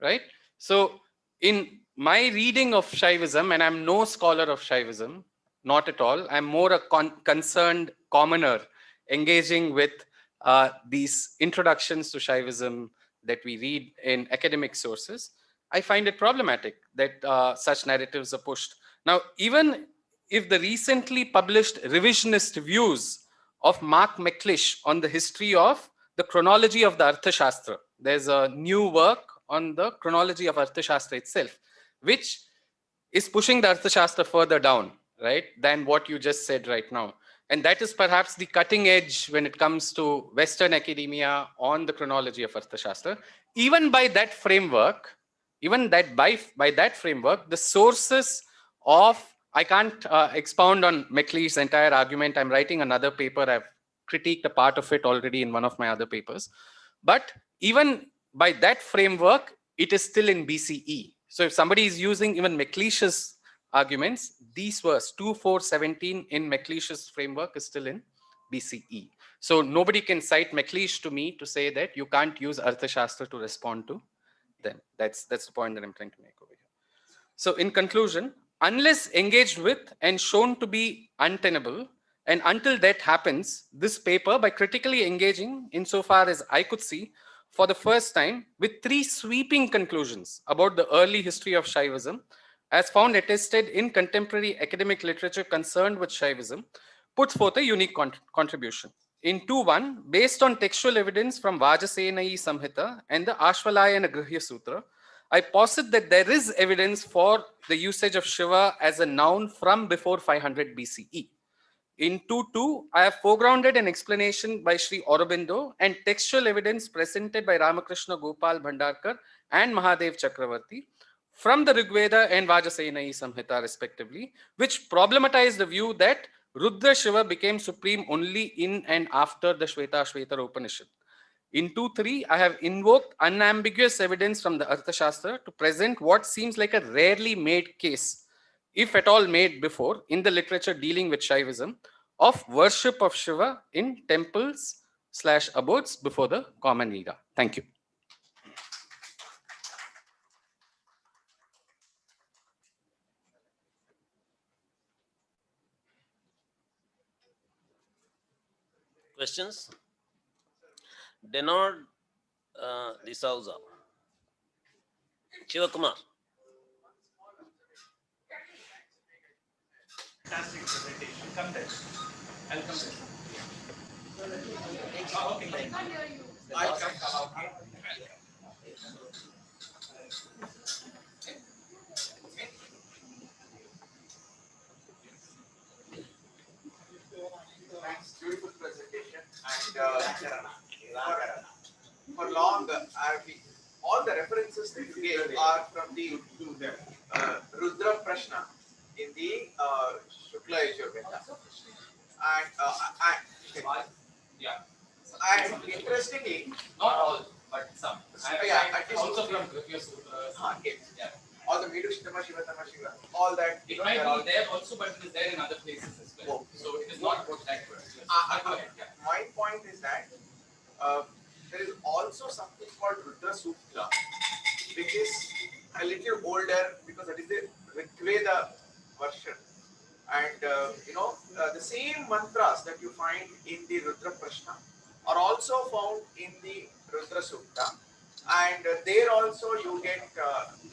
S1: Right? So in my reading of Shaivism, and I'm no scholar of Shaivism, not at all, I'm more a concerned commoner engaging with these introductions to Shaivism that we read in academic sources. I find it problematic that such narratives are pushed. Now, even if the recently published revisionist views of Mark McLeish on the history of the chronology of the Arthashastra, there's a new work on the chronology of Arthashastra itself, which is pushing the Arthashastra further down, right, than what you just said right now. And that is perhaps the cutting edge when it comes to Western academia on the chronology of Arthashastra. Even by that framework, by that framework, the sources of, I can't expound on McLeish's entire argument. I'm writing another paper. I've critiqued a part of it already in one of my other papers. But even by that framework, it is still in BCE. So if somebody is using even McLeish's arguments, these verse 2.4.17 in McLeish's framework is still in BCE. So nobody can cite McLeish to me to say that you can't use Arthashastra to respond to them. That's the point that I'm trying to make over here. So in conclusion, unless engaged with and shown to be untenable, And until that happens, this paper, by critically engaging, insofar as I could see, for the first time, with 3 sweeping conclusions about the early history of Shaivism, as found attested in contemporary academic literature concerned with Shaivism, puts forth a unique contribution. In 2.1, based on textual evidence from Vajasenayi Samhita and the Ashvalayana Grihya Sutra, I posit that there is evidence for the usage of Shiva as a noun from before 500 BCE. In 2.2, I have foregrounded an explanation by Sri Aurobindo and textual evidence presented by Ramakrishna Gopal Bhandarkar and Mahadev Chakravarti from the Rigveda and Vajasenayi Samhita respectively, which problematize the view that Rudra Shiva became supreme only in and after the Shveta Upanishad. In 2.3, I have invoked unambiguous evidence from the Arthashastra to present what seems like a rarely made case, if at all made before, in the literature dealing with Shaivism, of worship of Shiva in temples / abodes before the common era. Thank you.
S2: Questions? Denard D'Souza. Shiva Kumar.
S4: Fantastic presentation. Come there. I'll come there. Okay. I'll come. Okay.
S5: Thanks, beautiful presentation. And for long, all the references that you gave are from the Rudra Prashna in the Shukla Yajurveda. And interestingly,
S1: not all, but some.
S5: At least
S1: Also from Grihya Sutras.
S5: Yeah. All the Vidushitama Shiva Tama Shiva, all that.
S1: It might be there also, but it is there in other places as well. So it is not about that word.
S5: My point is that there is also something called Rudra Sukta, which is a little older because that is the Rigveda version. And the same mantras that you find in the Rudra Prashna are also found in the Rudra Sukta. And there also you get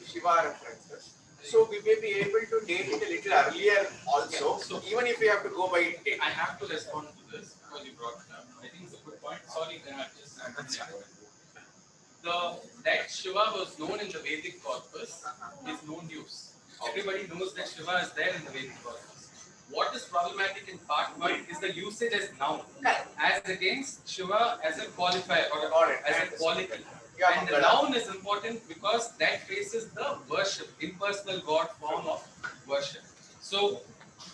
S5: Shiva references. So we may be able to date it a little earlier also, so even if we have to go by date.
S1: I have to respond to this because you brought it up. I think it's a good point. Sorry, that Shiva was known in the Vedic corpus is no news. Everybody knows that Shiva is there in the Vedic corpus. What is problematic in part 1 is the usage as noun, as against Shiva as a qualifier or as a quality. And the noun is important because that faces the worship, impersonal God form of worship. So,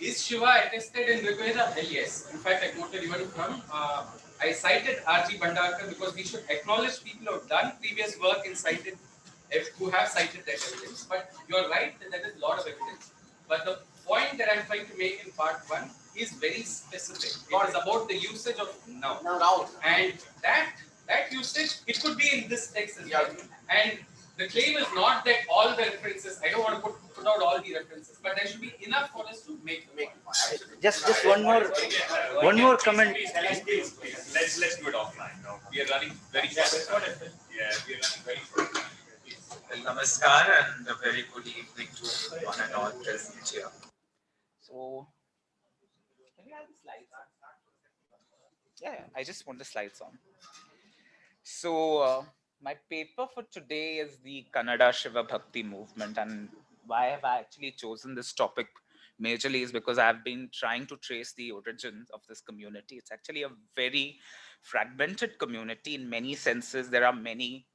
S1: is Shiva attested in Rigveda? Hell yes. In fact, I quoted even from, I cited R.G. Bhandarkar because we should acknowledge people who have done previous work and cited, who have cited that evidence. But you're right that there is a lot of evidence. But the point that I'm trying to make in part 1 is very specific. It is about the usage of noun. And that usage, it could be in this text as well. And the claim is not that all the references, I don't want to put out all the references, but there should be enough for us to make.
S9: Just one more comment.
S6: Please. Let's do it offline. No, we are running very short. Yeah, we are running very short.
S23: Well, namaskar and a very good evening to one and all present here. So, can we have the slides? Yeah, I just want the slides on. So, my paper for today is the Kannada Shiva Bhakti movement, and why have I actually chosen this topic majorly is because I've been trying to trace the origins of this community. It's actually a very fragmented community in many senses. There are many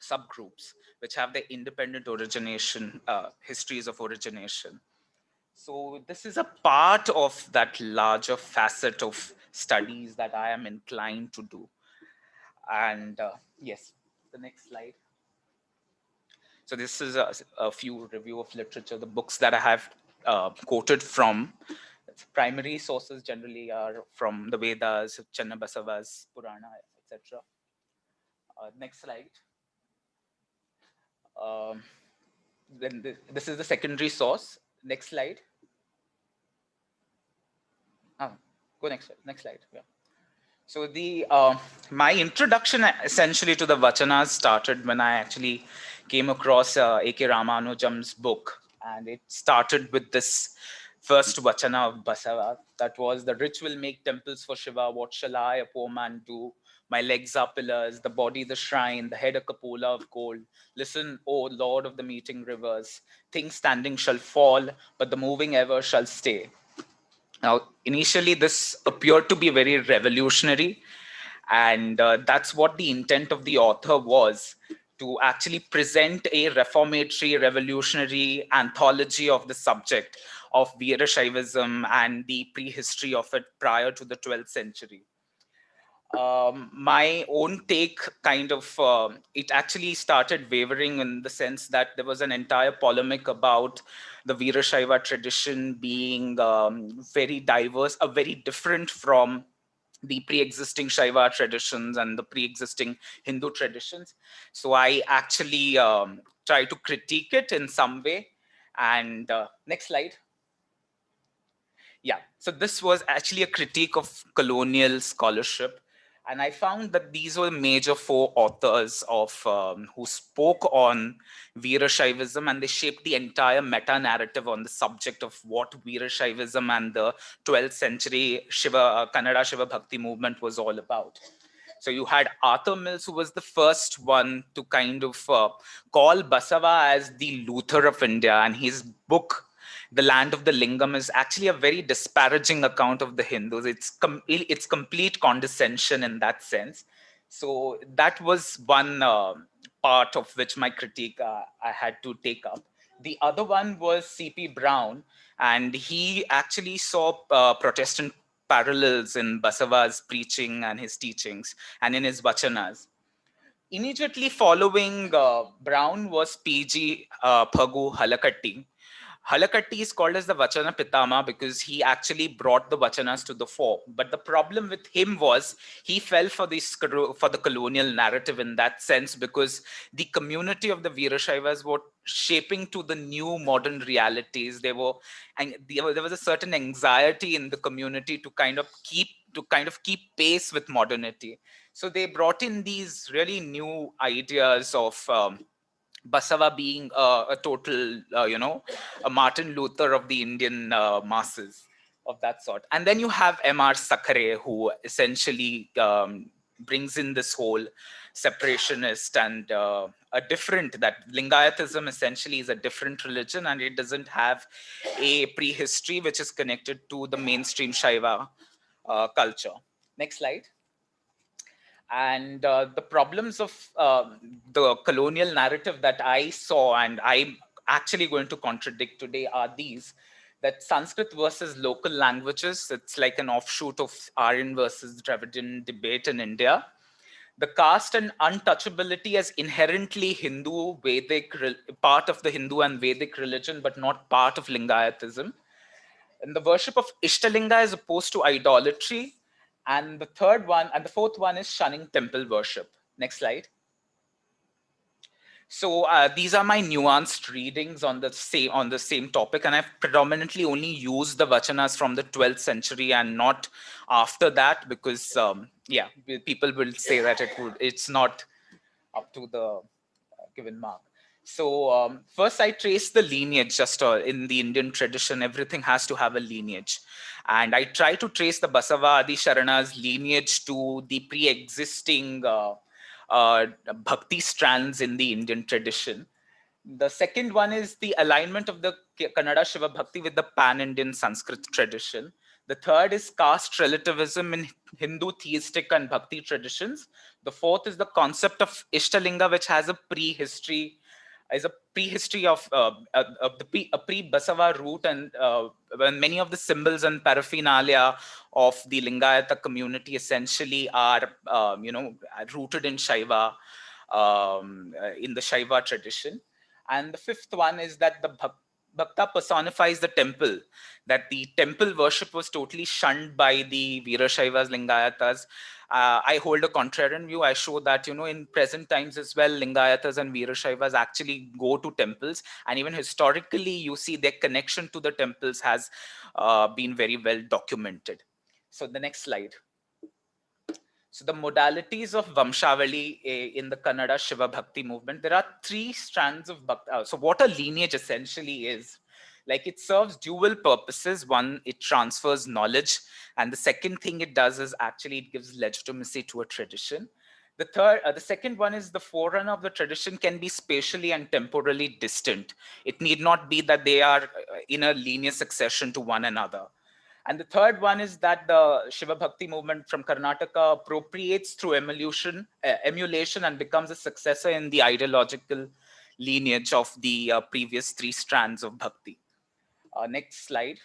S23: subgroups which have their independent origination, histories of origination. So this is a part of that larger facet of studies that I am inclined to do. And yes, the next slide. So this is a few review of literature, the books that I have quoted from. Primary sources generally are from the Vedas, Channabasava's Purana, etc. Next slide. Then this is the secondary source. Next slide. Go next slide. Next slide. Yeah. So the my introduction essentially to the Vachanas started when I actually came across A.K. Ramanujam's book, and it started with this first Vachana of Basava. That was, the rich will make temples for Shiva. What shall I, a poor man, do? My legs are pillars, the body the shrine, the head a cupola of gold. Listen, O Lord of the meeting rivers, things standing shall fall, but the moving ever shall stay. Now, initially, this appeared to be very revolutionary, and that's what the intent of the author was, to actually present a reformatory, revolutionary anthology of the subject of Veera Shaivism and the prehistory of it prior to the 12th century. My own take kind of, it actually started wavering in the sense that there was an entire polemic about the Veera Shaiva tradition being very diverse, very different from the pre-existing Shaiva traditions and the pre-existing Hindu traditions. So I actually try to critique it in some way. And next slide. Yeah, so this was actually a critique of colonial scholarship. And I found that these were major four authors of who spoke on Veera Shaivism, and they shaped the entire meta-narrative on the subject of what Veera Shaivism and the 12th century Kannada Shiva Bhakti movement was all about. So you had Arthur Mills, who was the first one to kind of call Basava as the Luther of India, and his book, The Land of the Lingam, is actually a very disparaging account of the Hindus. It's complete condescension in that sense. So that was one part of which my critique I had to take up. The other one was C.P. Brown, and he actually saw Protestant parallels in Basava's preaching and his teachings and in his vachanas. Immediately following Brown was P.G. Phagu Halakatti. Halakatti is called as the Vachana Pitama because he actually brought the Vachanas to the fore. But the problem with him was he fell for the colonial narrative in that sense, because the community of the Veerashaivas were shaping to the new modern realities. There was a certain anxiety in the community to kind of keep pace with modernity. So they brought in these really new ideas of Basava being a total, a Martin Luther of the Indian masses, of that sort. And then you have M.R. Sakhare, who essentially brings in this whole separationist and a different, that Lingayatism essentially is a different religion, and it doesn't have a prehistory which is connected to the mainstream Shaiva culture. Next slide. And the problems of the colonial narrative that I saw, and I'm actually going to contradict today, are these: that Sanskrit versus local languages, it's like an offshoot of Aryan versus Dravidian debate in India. The caste and untouchability as inherently Hindu, Vedic, part of the Hindu and Vedic religion, but not part of Lingayatism. And the worship of Ishta Linga as opposed to idolatry. And the fourth one is shunning temple worship. Next slide. So these are my nuanced readings on the same topic, and I've predominantly only used the vachanas from the 12th century and not after that, because people will say that it's not up to the given mark. So first I trace the lineage. Just in the Indian tradition, everything has to have a lineage. And I try to trace the Basava Adi Sharana's lineage to the pre-existing bhakti strands in the Indian tradition. The second one is the alignment of the Kannada Shiva Bhakti with the pan-Indian Sanskrit tradition. The third is caste relativism in Hindu theistic and bhakti traditions. The fourth is the concept of Ishta Linga, which has a prehistory of a pre-Basava root, and when many of the symbols and paraphernalia of the Lingayata community essentially are rooted in Shaiva, in the Shaiva tradition. And the fifth one is that the Bhakta personifies the temple, that the temple worship was totally shunned by the Veerashaivas, Lingayatas. I hold a contrarian view. I show that, in present times as well, Lingayatas and Veerashaivas actually go to temples. And even historically, you see their connection to the temples has been very well documented. So the next slide. So the modalities of Vamshavali in the Kannada Shiva Bhakti movement, there are 3 strands of Bhakti. So what a lineage essentially is, like it serves dual purposes. One, it transfers knowledge. And the second thing it does is actually it gives legitimacy to a tradition. The second one is the forerunner of the tradition can be spatially and temporally distant. It need not be that they are in a linear succession to one another. And the third one is that the Shiva Bhakti movement from Karnataka appropriates through emulation and becomes a successor in the ideological lineage of the previous 3 strands of Bhakti. Next slide.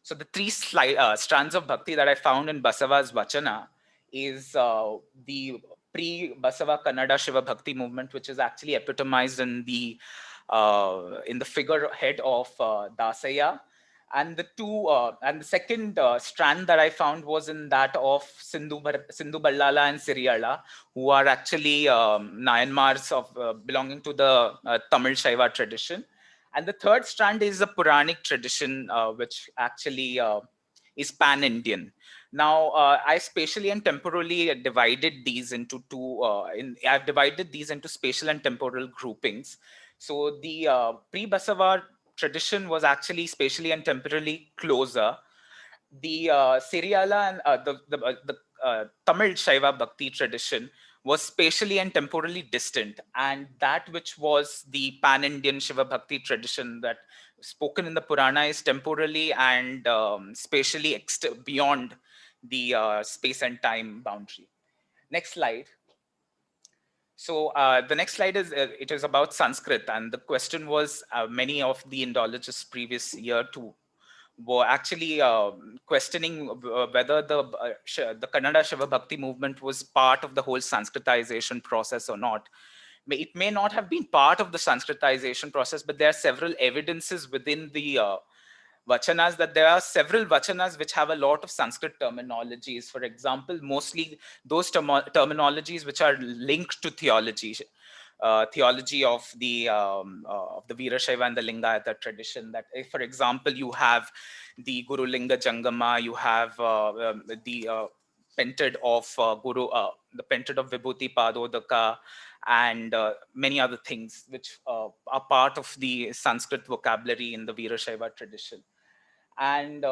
S23: So the 3 strands of Bhakti that I found in Basava's Vachana is the pre-Basava Kannada Shiva Bhakti movement, which is actually epitomized in the figurehead of Dasaya. And the second strand that I found was in that of Sindhu Ballala and Siriyala, who are actually Nayanmars of belonging to the Tamil Shaiva tradition. And the third strand is a Puranic tradition, which actually is pan-Indian. Now, I spatially and temporally divided these into I've divided these into spatial and temporal groupings. So the pre-Basava tradition was actually spatially and temporally closer. The Siriyala and the Tamil Shaiva Bhakti tradition was spatially and temporally distant, and that which was the pan-Indian Shiva Bhakti tradition that spoken in the Purana is temporally and spatially beyond the space and time boundary. Next slide. So the next slide is it is about Sanskrit, and the question was many of the Indologists previous year were actually questioning whether the Kannada Shiva Bhakti movement was part of the whole Sanskritization process or not. It may not have been part of the Sanskritization process, but there are several evidences within the Vachanas that there are several Vachanas which have a lot of Sanskrit terminologies. For example, mostly those terminologies which are linked to theology. Theology of the Veerashaiva and the Lingayata tradition. That, if, for example, you have the Guru Linga Jangama, you have the pented of the pented of Vibhuti Padodaka, and many other things which are part of the Sanskrit vocabulary in the Veerashaiva tradition. And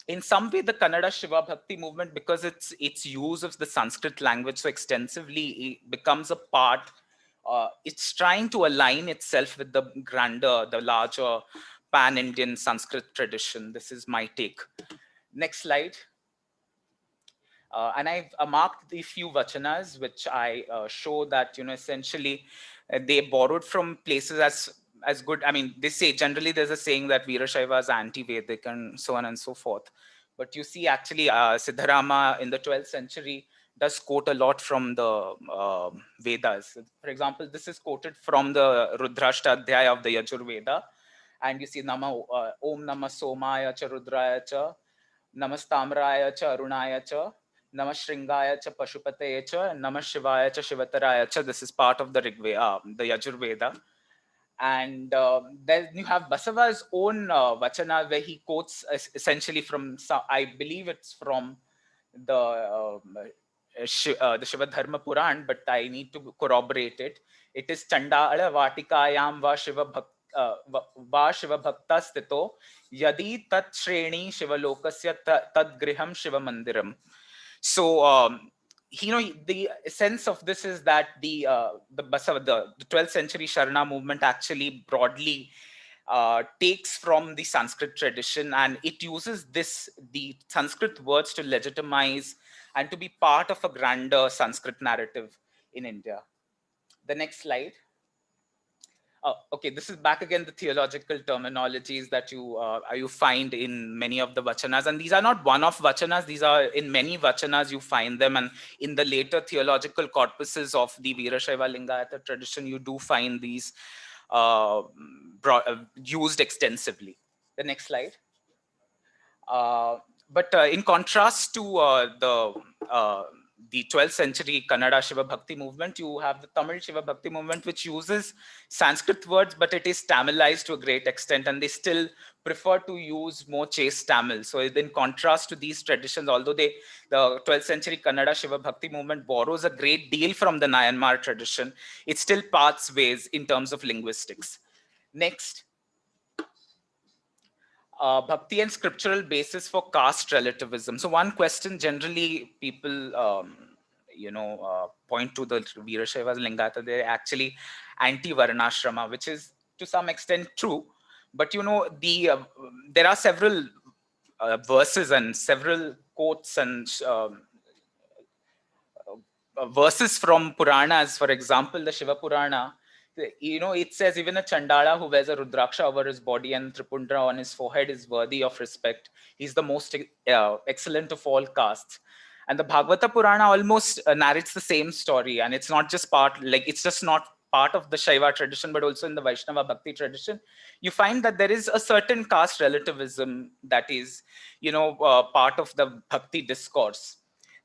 S23: in some way, the Kannada Shiva Bhakti movement, because its use of the Sanskrit language so extensively, it becomes a part. It's trying to align itself with the grander, the larger pan-Indian Sanskrit tradition. This is my take. Next slide. And I've marked the few vachanas which I show that, essentially they borrowed from places as good. I mean, they say generally there's a saying that Veerashaiva is anti-Vedic and so on and so forth. But you see, actually, Siddharama in the 12th century does quote a lot from the Vedas. For example, this is quoted from the Rudrashta Adhyaya of the Yajur Veda. And you see, Om Namah Somaya Cha Rudraya Cha, Namastamraya Cha Arunaya Cha, Namah Shringaya Cha Pashupataya Cha, Namah Shivaya Cha Shivataraya Cha. This is part of the the Yajur Veda. And then you have Basava's own Vachana, where he quotes essentially from, I believe it's from the Shiva Dharma Puran, but I need to corroborate it. It is Chandala Vatikayam va Shiva Bhakta Stito Yadi Tat Shreni Shiva Lokasya Tad Griham Shiva Mandiram. So, the sense of this is that the 12th century Sharana movement actually broadly takes from the Sanskrit tradition, and it uses the Sanskrit words to legitimize and to be part of a grander Sanskrit narrative in India. The next slide. Okay, this is back again the theological terminologies that you find in many of the vachanas, and these are not one-off vachanas. These are in many vachanas you find them, and in the later theological corpuses of the Veerashaiva Lingayata tradition, you do find these used extensively. The next slide. But in contrast to the 12th century Kannada Shiva Bhakti movement, you have the Tamil Shiva Bhakti movement, which uses Sanskrit words, but it is Tamilized to a great extent, and they still prefer to use more chaste Tamil. So in contrast to these traditions, although the 12th century Kannada Shiva Bhakti movement borrows a great deal from the Nayanmar tradition, it still parts ways in terms of linguistics. Next. Bhakti and scriptural basis for caste relativism. So one question generally people, point to the Veerashaivas, Lingata, they're actually anti-Varnashrama, which is to some extent true. But there are several verses and several quotes and verses from Puranas. For example, the Shiva Purana, it says even a Chandala who wears a Rudraksha over his body and Tripundra on his forehead is worthy of respect. He's the most excellent of all castes. And the Bhagavata Purana almost narrates the same story. And it's not just it's just not part of the Shaiva tradition, but also in the Vaishnava Bhakti tradition. You find that there is a certain caste relativism that is, part of the Bhakti discourse.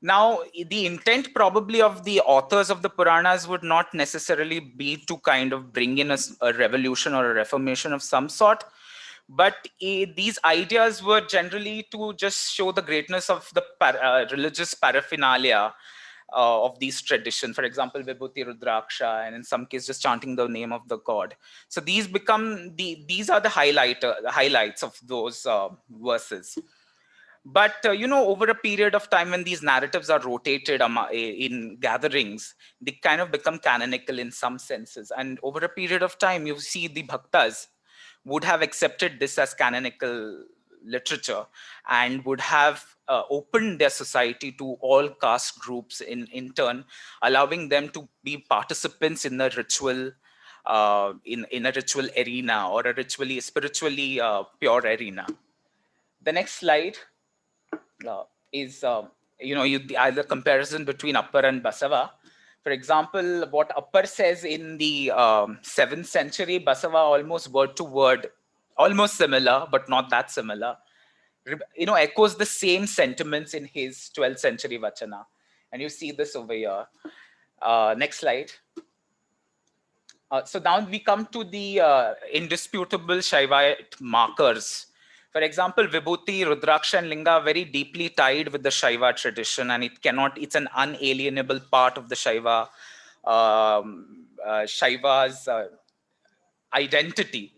S23: Now, the intent probably of the authors of the Puranas would not necessarily be to kind of bring in a revolution or a reformation of some sort, but these ideas were generally to just show the greatness of the religious paraphernalia of these traditions. For example, Vibhuti Rudraksha, and in some cases just chanting the name of the god. So these become these are the highlights of those verses. But over a period of time, when these narratives are rotated in gatherings, they kind of become canonical in some senses. And over a period of time, you see the bhaktas would have accepted this as canonical literature and would have opened their society to all caste groups in turn, allowing them to be participants in the ritual, in a ritual arena or a spiritually pure arena. The next slide is the comparison between Appar and Basava. For example, what Appar says in the 7th century, Basava almost word to word, almost similar, but not that similar, echoes the same sentiments in his 12th century Vachana. And you see this over here. Next slide. So now we come to the indisputable Shaivite markers. For example, Vibhuti, Rudraksha, and Linga are very deeply tied with the Shaiva tradition, and it's an unalienable part of the Shaiva's identity.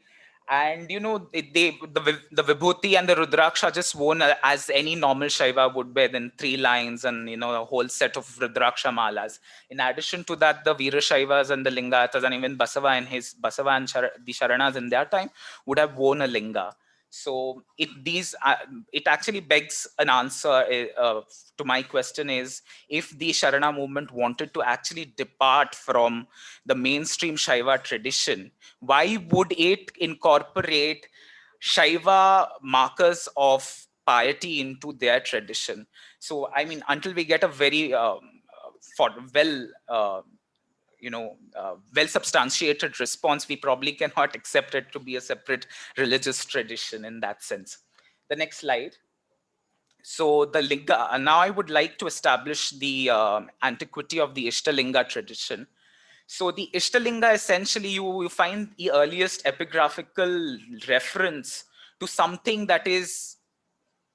S23: And the Vibhuti and the Rudraksha are just worn as any normal Shaiva would be, in 3 lines and a whole set of Rudraksha malas. In addition to that, the Veera Shaivas and the Lingatas and even Basava and the Sharanas in their time would have worn a Linga. So it actually begs an answer to my question is, if the Sharana movement wanted to actually depart from the mainstream Shaiva tradition, why would it incorporate Shaiva markers of piety into their tradition? So, I mean, until we get a very well substantiated response, we probably cannot accept it to be a separate religious tradition in that sense. The next slide. So the Linga, now I would like to establish the antiquity of the Ishta Linga tradition. So the Ishta Linga, essentially, you find the earliest epigraphical reference to something that is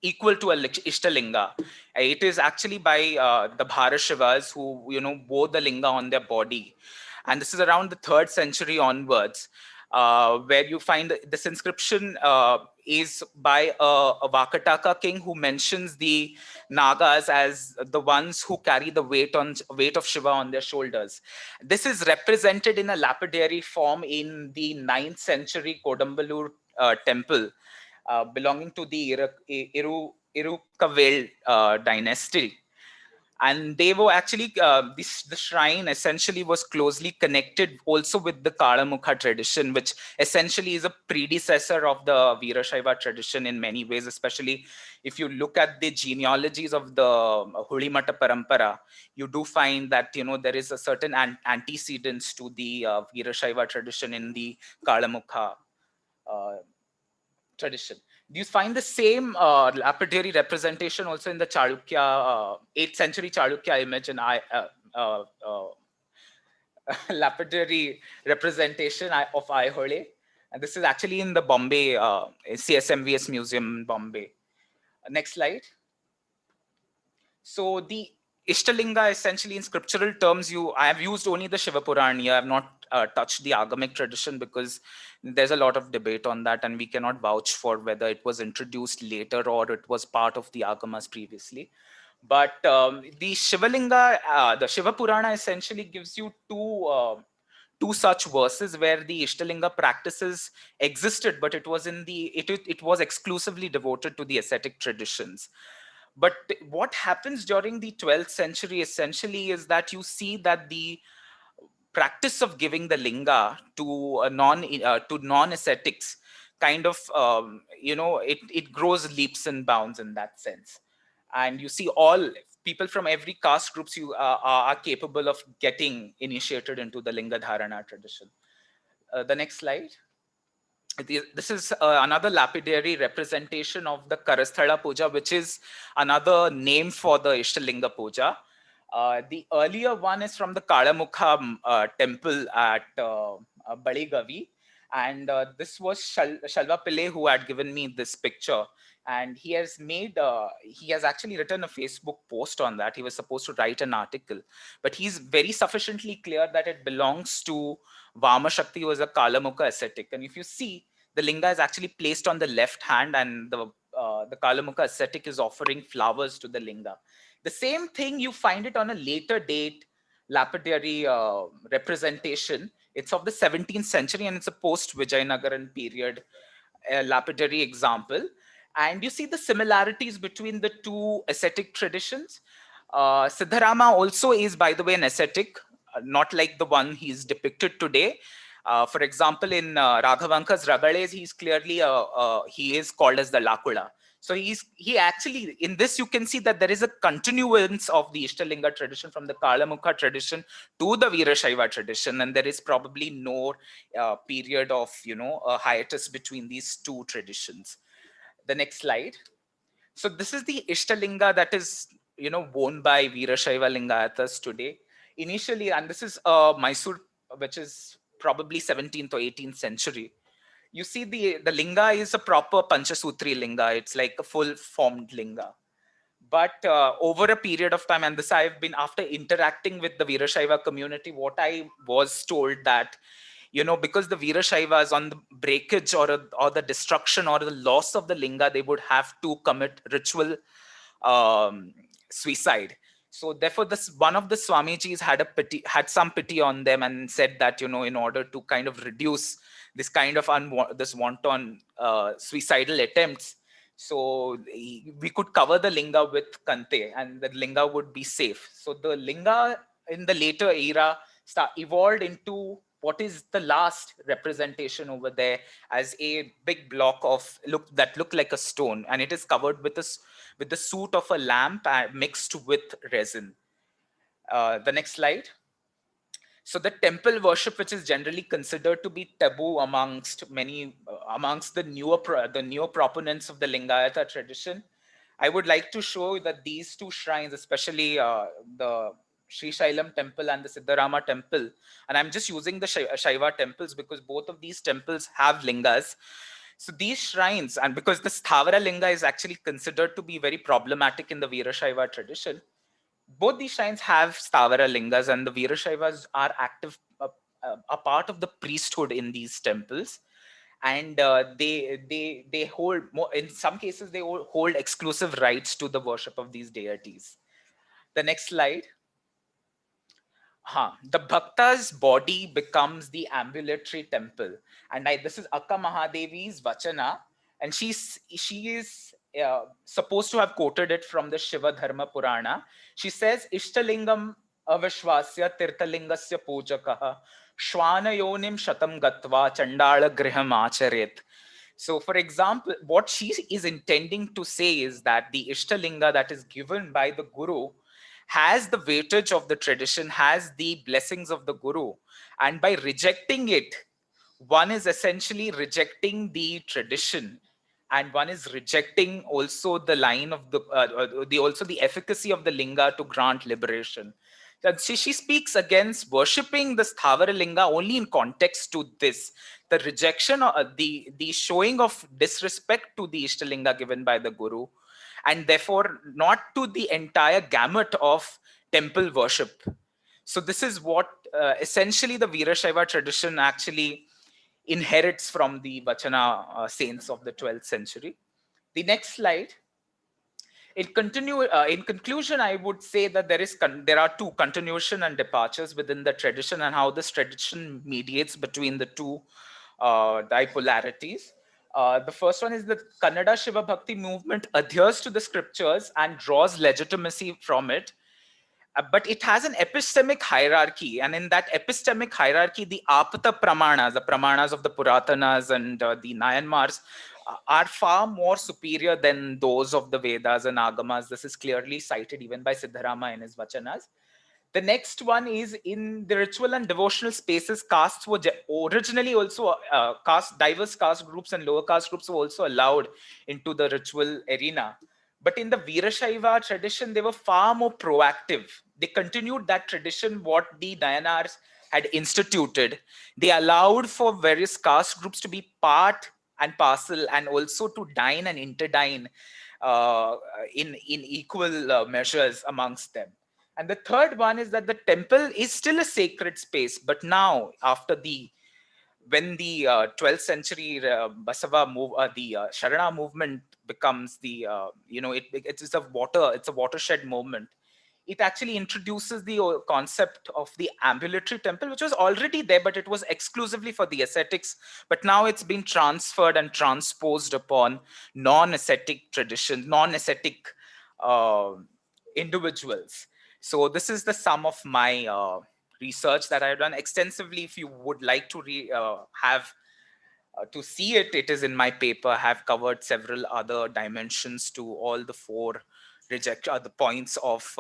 S23: equal to a Ishta Linga. It is actually by the Bharashivas who wore the linga on their body, and this is around the 3rd century onwards, where you find this inscription is by a Vakataka king who mentions the Nagas as the ones who carry the weight of Shiva on their shoulders. This is represented in a lapidary form in the 9th century Kodambalur temple, belonging to the Irukavel dynasty. And they were actually, the shrine essentially was closely connected also with the Kalamukha tradition, which essentially is a predecessor of the Veerashaiva tradition in many ways, especially if you look at the genealogies of the Hulimata Parampara, you do find that, there is a certain antecedence to the Veerashaiva tradition in the Kalamukha tradition. Do you find the same lapidary representation also in the Chalukya, 8th century Chalukya image in lapidary representation of Aihole? And this is actually in the Bombay, CSMVS Museum, Bombay. Next slide. So the Ishta Linga, essentially in scriptural terms, I have used only the Shiva Purana. I have not touched the Agamic tradition because there's a lot of debate on that, and we cannot vouch for whether it was introduced later or it was part of the Agamas previously. But the Shiva Linga, the Shiva Purana essentially gives you two such verses where the Ishtalinga practices existed, but it was it was exclusively devoted to the ascetic traditions. But what happens during the 12th century essentially is that you see that the practice of giving the linga to non-ascetics kind of it grows leaps and bounds in that sense. And you see all people from every caste groups are capable of getting initiated into the linga dharana tradition. The next slide. This is another lapidary representation of the Karasthala Puja, which is another name for the Ishtalinga Puja. The earlier one is from the Kalamukha temple at Baligavi. And this was Shalva Pillai who had given me this picture. And he has actually written a Facebook post on that. He was supposed to write an article, but he's very sufficiently clear that it belongs to Vama Shakti, who was a Kalamukha ascetic. And if you see, the linga is actually placed on the left hand, and the Kalamukha ascetic is offering flowers to the linga. The same thing, you find it on a later date lapidary representation. It's of the 17th century, and it's a post-Vijayanagaran period lapidary example. And you see the similarities between the two ascetic traditions. Siddharama also is, by the way, an ascetic, not like the one he's depicted today. For example, in Raghavanka's Ragales, he's clearly he is called as the Lakula. So he actually, in this you can see that there is a continuance of the Ishtalinga tradition from the Kalamukha tradition to the Veerashaiva tradition, and there is probably no period of a hiatus between these two traditions. The next slide. So this is the Ishtalinga that is worn by Veerashaiva Lingayatas today. Initially, and this is Mysore, which is probably 17th or 18th century. You see the linga is a proper Panchasutri linga. It's like a full formed linga. But over a period of time, and this I've been, after interacting with the Veerashaiva community, what I was told that, because the Veerashaivas on the breakage or the destruction or the loss of the linga, they would have to commit ritual suicide. So therefore, one of the Swamijis had some pity on them and said that, in order to kind of reduce this kind of this wanton suicidal attempts, so we could cover the linga with kante and the linga would be safe. So the linga in the later era evolved into what is the last representation over there as a big block of that looked like a stone, and it is covered with the soot of a lamp mixed with resin. The next slide. So the temple worship, which is generally considered to be taboo amongst the newer proponents of the Lingayata tradition, I would like to show that these two shrines, especially the Sri Shailam temple and the Siddharama temple, and I'm just using the Shaiva temples because both of these temples have lingas. So these shrines, and because the Sthavara linga is actually considered to be very problematic in the Veerashaiva tradition, both these shrines have Sthavara lingas, and the Veerashaivas are active, a part of the priesthood in these temples. And they hold more, in some cases they hold exclusive rights to the worship of these deities. The next slide. The bhakta's body becomes the ambulatory temple, and this is Akka Mahadevi's Vachana, and she is supposed to have quoted it from the Shiva Dharma Purana. She says, Ishtalingam avishwasya tirtalingasya pujakaha shwanayonim shatam gatva chandala griham acharet. So for example, what she is intending to say is that the Ishtalinga that is given by the Guru has the weightage of the tradition, has the blessings of the Guru, and by rejecting it, one is essentially rejecting the tradition and one is rejecting also the line of the efficacy of the linga to grant liberation. That she speaks against worshipping the Sthavara Linga only in context to this, the rejection or the showing of disrespect to the Ishta Linga given by the Guru, and therefore not to the entire gamut of temple worship. So this is what essentially the Veerashaiva tradition actually inherits from the Vachana saints of the 12th century. The next slide. In conclusion, I would say that there are two, continuation and departures within the tradition, and how this tradition mediates between the two dipolarities. The first one is that Kannada Shiva Bhakti movement adheres to the scriptures and draws legitimacy from it. But it has an epistemic hierarchy, and in that epistemic hierarchy, the apata pramanas, the pramanas of the Puratanas and the Nayanmars, are far more superior than those of the Vedas and Agamas. This is clearly cited even by Siddharama in his Vachanas. The next one is in the ritual and devotional spaces, castes were originally also diverse caste groups and lower caste groups were also allowed into the ritual arena. But in the Veerashaiva tradition, they were far more proactive. They continued that tradition, what the Nayanars had instituted. They allowed for various caste groups to be part and parcel, and also to dine and interdine in equal measures amongst them. And the third one is that the temple is still a sacred space, but now after when the 12th century Basava move, the Sharana movement becomes the it's a watershed movement. It actually introduces the concept of the ambulatory temple, which was already there, but it was exclusively for the ascetics. But now it's been transferred and transposed upon non-ascetic tradition, non-ascetic individuals. So this is the sum of my research that I've done extensively. If you would like to to see it, it is in my paper. I have covered several other dimensions to all the four the points of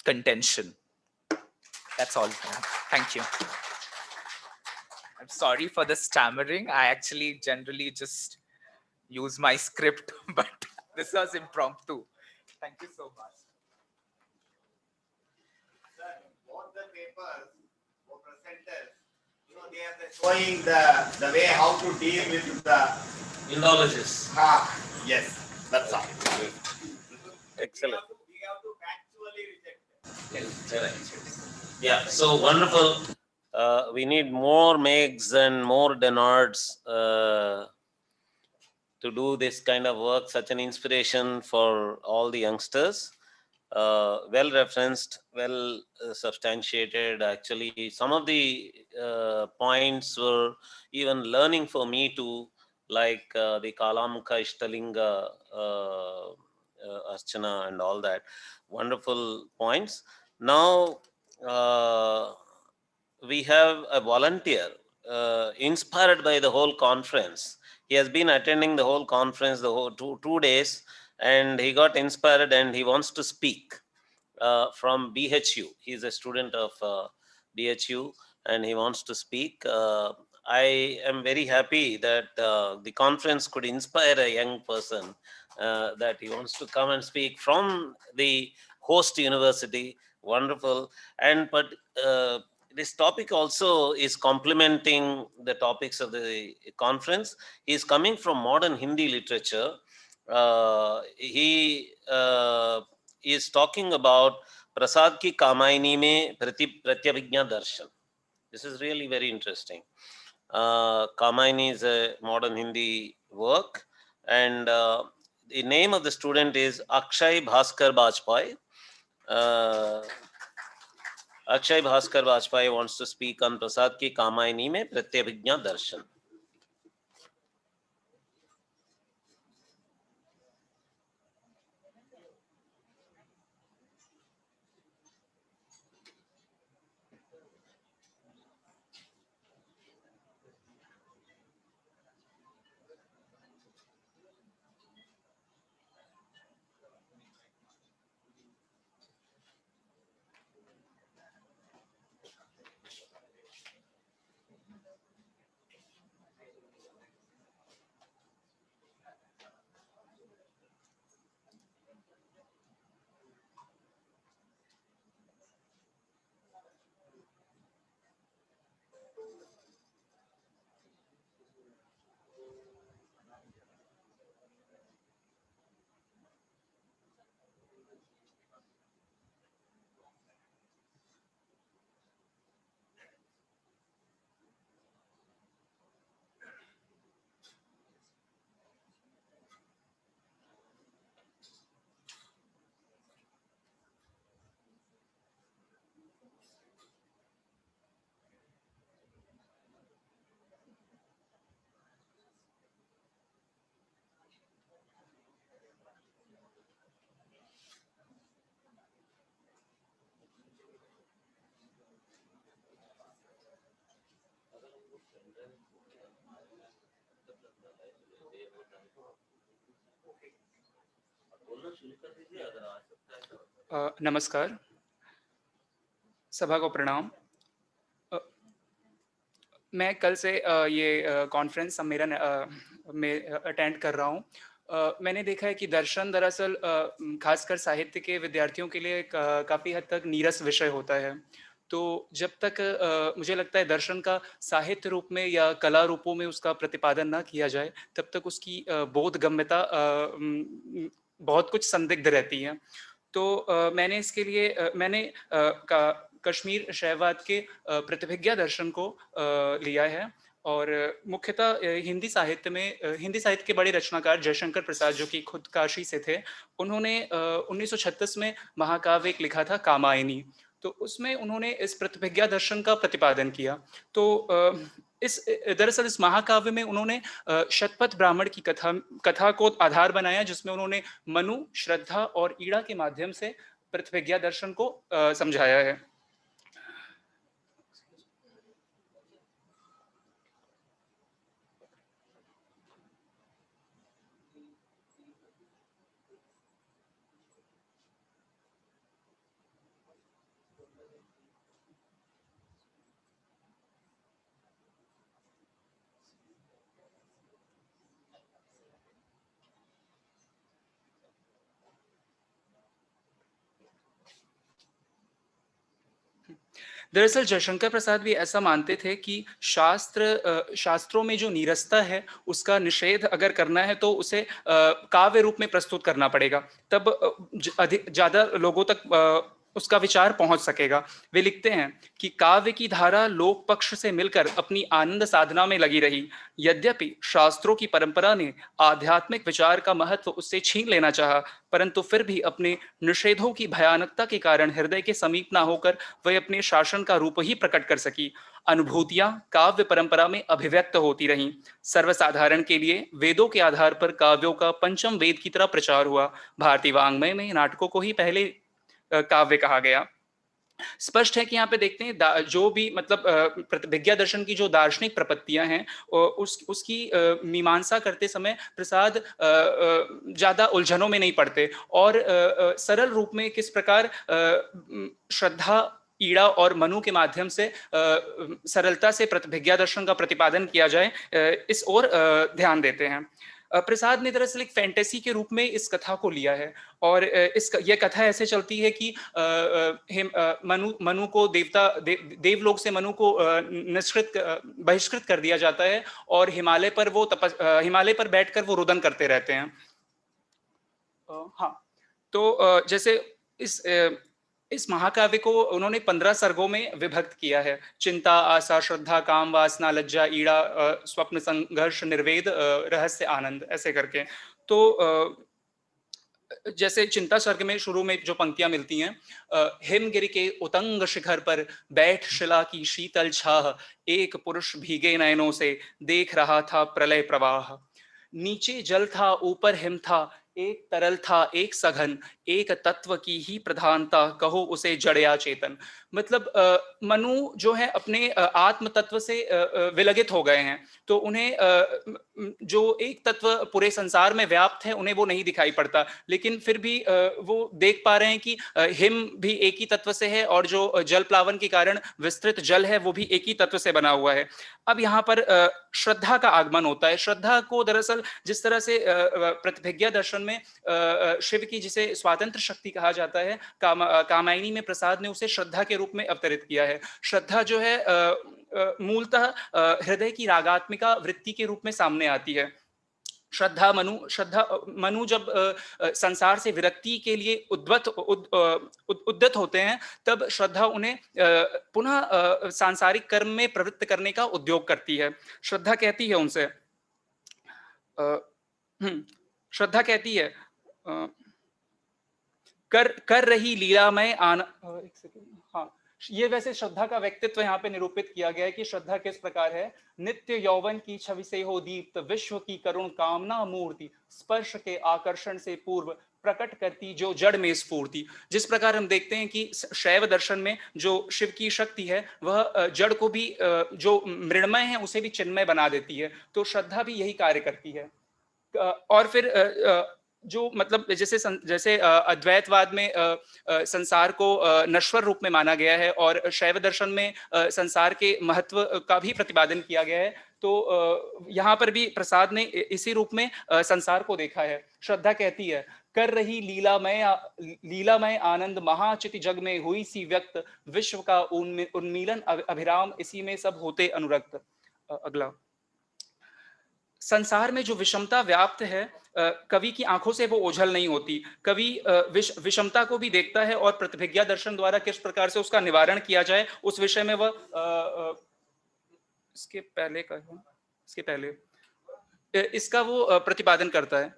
S23: contention. That's all. Thank you. I'm sorry for the stammering. I actually generally just use my script, but this was impromptu. Thank you so much.
S15: Both the papers were presented, they are showing the way how to deal with the
S2: Indologists.
S15: Yes, that's all.
S2: Excellent.
S15: We have to factually reject it.
S2: Yeah, so wonderful. We need more Megs and more Denards to do this kind of work, such an inspiration for all the youngsters. Well referenced, well substantiated. Actually, some of the points were even learning for me too, like the Kalamukha, Ishta Linga, Archana and all that. Wonderful points. Now, we have a volunteer inspired by the whole conference. He has been attending the whole conference, the whole two days, and he got inspired and he wants to speak from BHU. He's a student of BHU and he wants to speak. I am very happy that the conference could inspire a young person that he wants to come and speak from the host university. Wonderful. But this topic also is complementing the topics of the conference. He is coming from modern Hindi literature. He is talking about Prasad ki Kamaini mein Pratyabhijna Darshan. This is really very interesting. Kamaini is a modern Hindi work, and the name of the student is Akshay Bhaskar Bajpai. Akshay Bhaskar Bajpai wants to speak on Prasad ki Kamaini mein Pratyabhijna Darshan.
S3: नमस्कार, सभा को प्रणाम। मैं कल से ये conference सम्मेलन में अटेंड कर रहा हूँ। मैंने देखा है कि दर्शन दरअसल खासकर साहित्य के विद्यार्थियों के लिए काफ़ी हद तक नीरस विषय होता है। तो जब तक मुझे लगता है दर्शन का साहित्य रूप में या कला रूपों में उसका प्रतिपादन ना किया जाए, तब तक उसकी बोधगम्यता बहुत कुछ संदिग्ध रहती है। तो मैंने इसके लिए मैंने कश्मीर शैववाद के प्रतिभिज्ञा दर्शन को लिया है और मुख्यतः हिंदी साहित्य के बड़े रचनाकार जयशंकर प्रसाद, जो कि खुद काशी से थे, उन्होंने 1936 में महाकाव्य एक लिखा था कामायनी। तो उसमें उन्होंने इस प्रतिभिज्ञा दर्शन का प्रतिपादन किया। तो दरअसल इस महाकाव्य में उन्होंने शतपथ ब्राह्मण की कथा को आधार बनाया, जिसमें उन्होंने मनु, श्रद्धा और ईड़ा के माध्यम से प्रतिभिज्ञा दर्शन को समझाया है। दरअसल जयशंकर प्रसाद भी ऐसा मानते थे कि शास्त्रों में जो नीरसता है उसका निषेध अगर करना है तो उसे काव्य रूप में प्रस्तुत करना पड़ेगा, तब ज्यादा लोगों तक उसका विचार पहुंच सकेगा। वे लिखते हैं कि काव्य की धारा लोक पक्ष से मिलकर अपनी आनंद साधना में लगी रही। यद्यपि शास्त्रों की परंपरा ने आध्यात्मिक विचार का महत्व उससे छीन लेना चाहा, परंतु फिर भी अपने निषेधों की भयानकता के कारण हृदय के समीप ना होकर वह अपने शासन का रूप ही प्रकट कर सकी। अनुभूतियां काव्य परंपरा में अभिव्यक्त होती रहीं। सर्वसाधारण के लिए वेदों के आधार पर काव्यों का पंचम वेद की तरह प्रचार हुआ। भारतीय वाङ्मय में नाटकों को ही पहले काव्य कहा गया। स्पष्ट है कि यहाँ पे देखते हैं जो भी मतलब प्रतिभिज्ञा दर्शन की जो दार्शनिक प्रपत्तियां हैं उसकी मीमांसा करते समय प्रसाद ज्यादा उलझनों में नहीं पड़ते और सरल रूप में किस प्रकार श्रद्धा, ईड़ा और मनु के माध्यम से सरलता से प्रतिभिज्ञा दर्शन का प्रतिपादन किया जाए, इस ओर ध्यान देते हैं। प्रसाद ने दरअसल एक फैंटेसी के रूप में इस कथा को लिया है और यह कथा ऐसे चलती है कि मनु को देवलोक से मनु को बहिष्कृत कर दिया जाता है और हिमालय पर बैठकर वो रुदन करते रहते हैं। हाँ, तो जैसे इस महाकाव्य को उन्होंने 15 सर्गों में विभक्त किया है। चिंता, आशा, श्रद्धा, काम, वासना, लज्जा, ईड़ा, स्वप्न, संघर्ष, निर्वेद, रहस्य, आनंद, ऐसे करके। तो जैसे चिंता सर्ग में शुरू में जो पंक्तियां मिलती हैं, हिमगिरि के उतंग शिखर पर बैठ शिला की शीतल छाह, एक पुरुष भीगे नयनों से देख रहा था प्रलय प्रवाह। नीचे जल था, ऊपर हिम था, एक तरल था, एक सघन, एक तत्व की ही प्रधानता, कहो उसे जड़ या चेतन। मतलब मनु जो है अपने आत्म तत्व से विलगित हो गए हैं, तो उन्हें जो एक तत्व पूरे संसार में व्याप्त है उन्हें वो नहीं दिखाई पड़ता, लेकिन फिर भी वो देख पा रहे हैं कि हिम भी एक ही तत्व से है और जो जल प्लावन के कारण विस्तृत जल है वो भी एक ही तत्व से बना हुआ है। अब यहाँ पर श्रद्धा का आगमन होता है। श्रद्धा को दरअसल जिस तरह से प्रतिभिज्ञा दर्शन में शिव की जिसे स्वातंत्र शक्ति कहा जाता है, कामायनी में प्रसाद ने उसे श्रद्धा के रूप में अवतरित किया है। श्रद्धा जो है मूलतः हृदय की रागात्मिका वृत्ति के रूप में सामने आती है। श्रद्धा मनु जब संसार से विरक्ति के लिए उद्यत होते हैं, तब श्रद्धा उन्हें पुनः सांसारिक कर्म में प्रवृत्त करने का उद्योग करती है। श्रद्धा कहती है उनसे, श्रद्धा कहती है, कर रही लीलामय ये वैसे श्रद्धा का व्यक्तित्व यहाँ पे निरूपित किया गया है कि श्रद्धा किस प्रकार है। नित्य यौवन की छवि से हो दीप्त, विश्व की करुण कामना मूर्ति, स्पर्श के आकर्षण से पूर्व प्रकट करती जो जड़ में स्फूर्ति। जिस प्रकार हम देखते हैं कि शैव दर्शन में जो शिव की शक्ति है वह जड़ को भी जो मृण्मय है उसे भी चिन्मय बना देती है, तो श्रद्धा भी यही कार्य करती है। और फिर जो मतलब जैसे अद्वैतवाद में संसार को नश्वर रूप में माना गया है और शैव दर्शन में संसार के महत्व का भी प्रतिपादन किया गया है, तो यहाँ पर भी प्रसाद ने इसी रूप में संसार को देखा है। श्रद्धा कहती है, कर रही लीलामय आनंद महाचिति जग में हुई सी व्यक्त, विश्व का उन्मीलन अभिराम इसी में सब होते अनुरक्त। अगला, संसार में जो विषमता व्याप्त है कवि की आंखों से वो ओझल नहीं होती। कवि विषमता को भी देखता है और प्रतिभिज्ञा दर्शन द्वारा किस प्रकार से उसका निवारण किया जाए उस विषय में वह इसके पहले इसका वो प्रतिपादन करता है।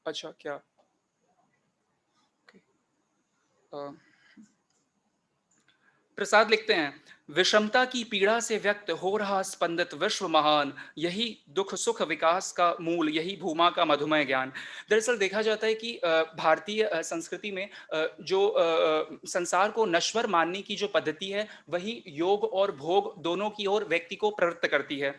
S3: अच्छा, क्या प्रसाद लिखते हैं, विषमता की पीड़ा से व्यक्त हो रहा स्पंदित विश्व महान, यही दुख सुख विकास का मूल, यही भूमा का मधुमय ज्ञान। दरअसल देखा जाता है कि भारतीय संस्कृति में जो संसार को नश्वर मानने की जो पद्धति है वही योग और भोग दोनों की ओर व्यक्ति को प्रवृत्त करती है।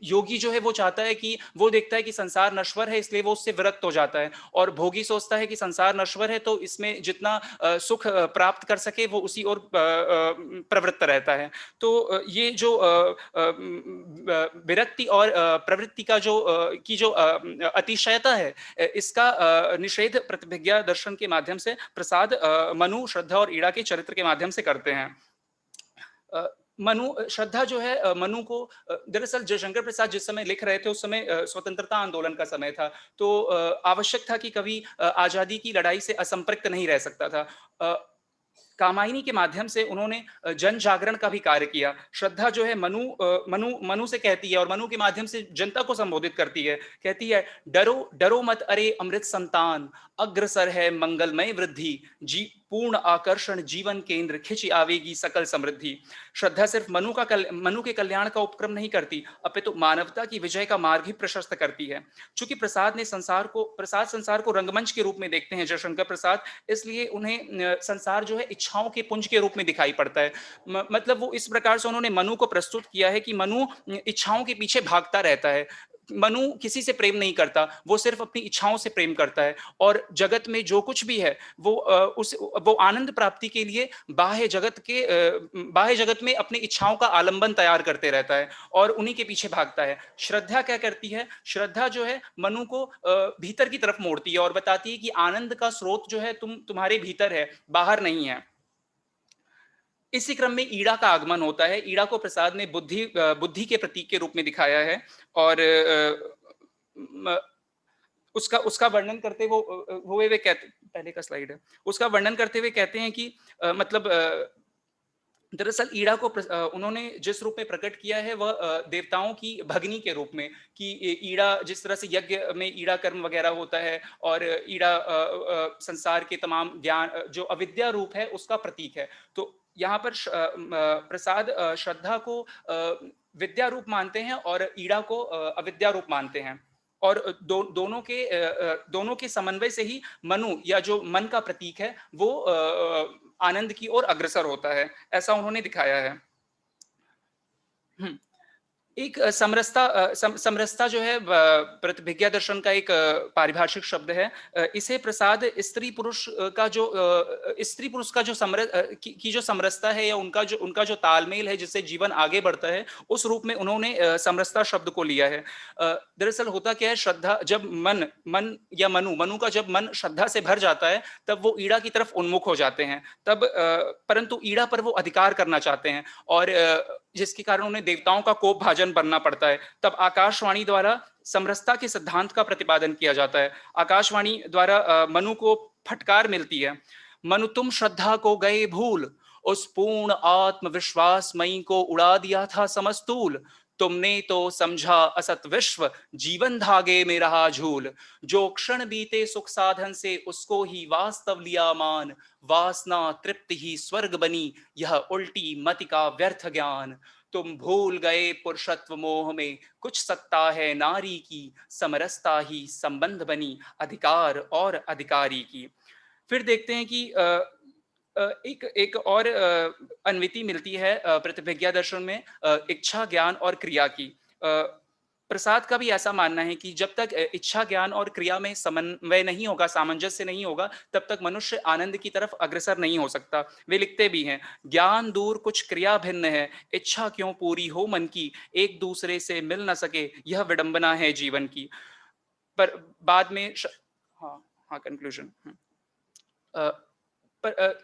S3: योगी जो है वो चाहता है कि वो देखता है कि संसार नश्वर है इसलिए वो उससे विरक्त हो जाता है, और भोगी सोचता है कि संसार नश्वर है तो इसमें जितना सुख प्राप्त कर सके वो उसी ओर प्रवृत्त रहता है। तो ये जो विरक्ति और प्रवृत्ति का जो अतिशयता है इसका निषेध प्रतिभिज्ञा दर्शन के माध्यम से प्रसाद मनु, श्रद्धा और ईड़ा के चरित्र के माध्यम से करते हैं। श्रद्धा जो है मनु को, दरअसल जयशंकर प्रसाद जिस समय लिख रहे थे उस समय स्वतंत्रता आंदोलन का समय था, तो आवश्यक था कि कवि आजादी की लड़ाई से असंपृक्त नहीं रह सकता था। कामायनी के माध्यम से उन्होंने जन जागरण का भी कार्य किया। श्रद्धा जो है मनु से कहती है और मनु के माध्यम से जनता को संबोधित करती है, कहती है, डरो डरो मत अरे अमृत संतान, अग्रसर है मंगलमय वृद्धि, पूर्ण आकर्षण जीवन केंद्र, खिंच आवेगी सकल समृद्धि। श्रद्धा सिर्फ मनु के कल्याण का उपक्रम नहीं करती अपितु मानवता की विजय का मार्ग ही प्रशस्त करती है। चूंकि प्रसाद संसार को रंगमंच के रूप में देखते हैं जयशंकर प्रसाद, इसलिए उन्हें संसार जो है इच्छाओं के पुंज के रूप में दिखाई पड़ता है। मतलब वो इस प्रकार से उन्होंने मनु को प्रस्तुत किया है कि मनु इच्छाओं के पीछे भागता रहता है। मनु किसी से प्रेम नहीं करता, वो सिर्फ अपनी इच्छाओं से प्रेम करता है, और जगत में जो कुछ भी है वो आनंद प्राप्ति के लिए बाह्य जगत में अपनी इच्छाओं का आलंबन तैयार करते रहता है और उन्हीं के पीछे भागता है। श्रद्धा क्या करती है? श्रद्धा जो है मनु को भीतर की तरफ मोड़ती है और बताती है कि आनंद का स्रोत जो है तुम्हारे भीतर है, बाहर नहीं है। इसी क्रम में ईड़ा का आगमन होता है। ईड़ा को प्रसाद ने बुद्धि के प्रतीक के रूप में दिखाया है, और उसका वर्णन करते हुए वे कहते, पहले का स्लाइड है, उसका वर्णन करते हुए कहते हैं कि मतलब दरअसल ईड़ा को उन्होंने जिस रूप में प्रकट किया है वह देवताओं की भगनी के रूप में, कि ईड़ा जिस तरह से यज्ञ में ईड़ा कर्म वगैरह होता है और ईड़ा संसार के तमाम ज्ञान जो अविद्या रूप है उसका प्रतीक है। तो यहाँ पर प्रसाद श्रद्धा को विद्या रूप मानते हैं और ईड़ा को अविद्या रूप मानते हैं, और दोनों के समन्वय से ही मनु या जो मन का प्रतीक है वो आनंद की ओर अग्रसर होता है, ऐसा उन्होंने दिखाया है। एक समरसता जो है प्रतिभिज्ञा दर्शन का एक पारिभाषिक शब्द है। इसे प्रसाद स्त्री पुरुष का जो समरसता है या उनका जो तालमेल है जिससे जीवन आगे बढ़ता है, उस रूप में उन्होंने समरसता शब्द को लिया है। दरअसल होता क्या है, श्रद्धा जब मन या मनु का जब मन श्रद्धा से भर जाता है तब वो ईड़ा की तरफ उन्मुख हो जाते हैं, तब परंतु ईड़ा पर वो अधिकार करना चाहते हैं और जिसके कारण उन्हें देवताओं का कोप भाजन बनना पड़ता है। तब आकाशवाणी द्वारा समरसता के सिद्धांत का प्रतिपादन किया जाता है। आकाशवाणी द्वारा मनु को फटकार मिलती है, मनु तुम श्रद्धा को गए भूल, उस पूर्ण आत्मविश्वास मई को उड़ा दिया था समस्तूल, तुमने तो समझा असत विश्व, जीवन धागे में रहा झूल। जो क्षण बीते सुख साधन से, उसको ही वास्तव लिया मान। वासना तृप्त ही स्वर्ग बनी, यह उल्टी मति का व्यर्थ ज्ञान। तुम भूल गए पुरुषत्व मोह में, कुछ सत्ता है नारी की। समरसता ही संबंध बनी, अधिकार और अधिकारी की। फिर देखते हैं कि एक और अन्विति मिलती है प्रतिभिज्ञा दर्शन में, इच्छा ज्ञान और क्रिया की। प्रसाद का भी ऐसा मानना है कि जब तक इच्छा ज्ञान और क्रिया में समन्वय नहीं होगा, सामंजस्य नहीं होगा, तब तक मनुष्य आनंद की तरफ अग्रसर नहीं हो सकता। वे लिखते भी हैं, ज्ञान दूर कुछ क्रिया भिन्न है, इच्छा क्यों पूरी हो मन की। एक दूसरे से मिल न सके, यह विडंबना है जीवन की। पर बाद में हाँ कंक्लूजन। पर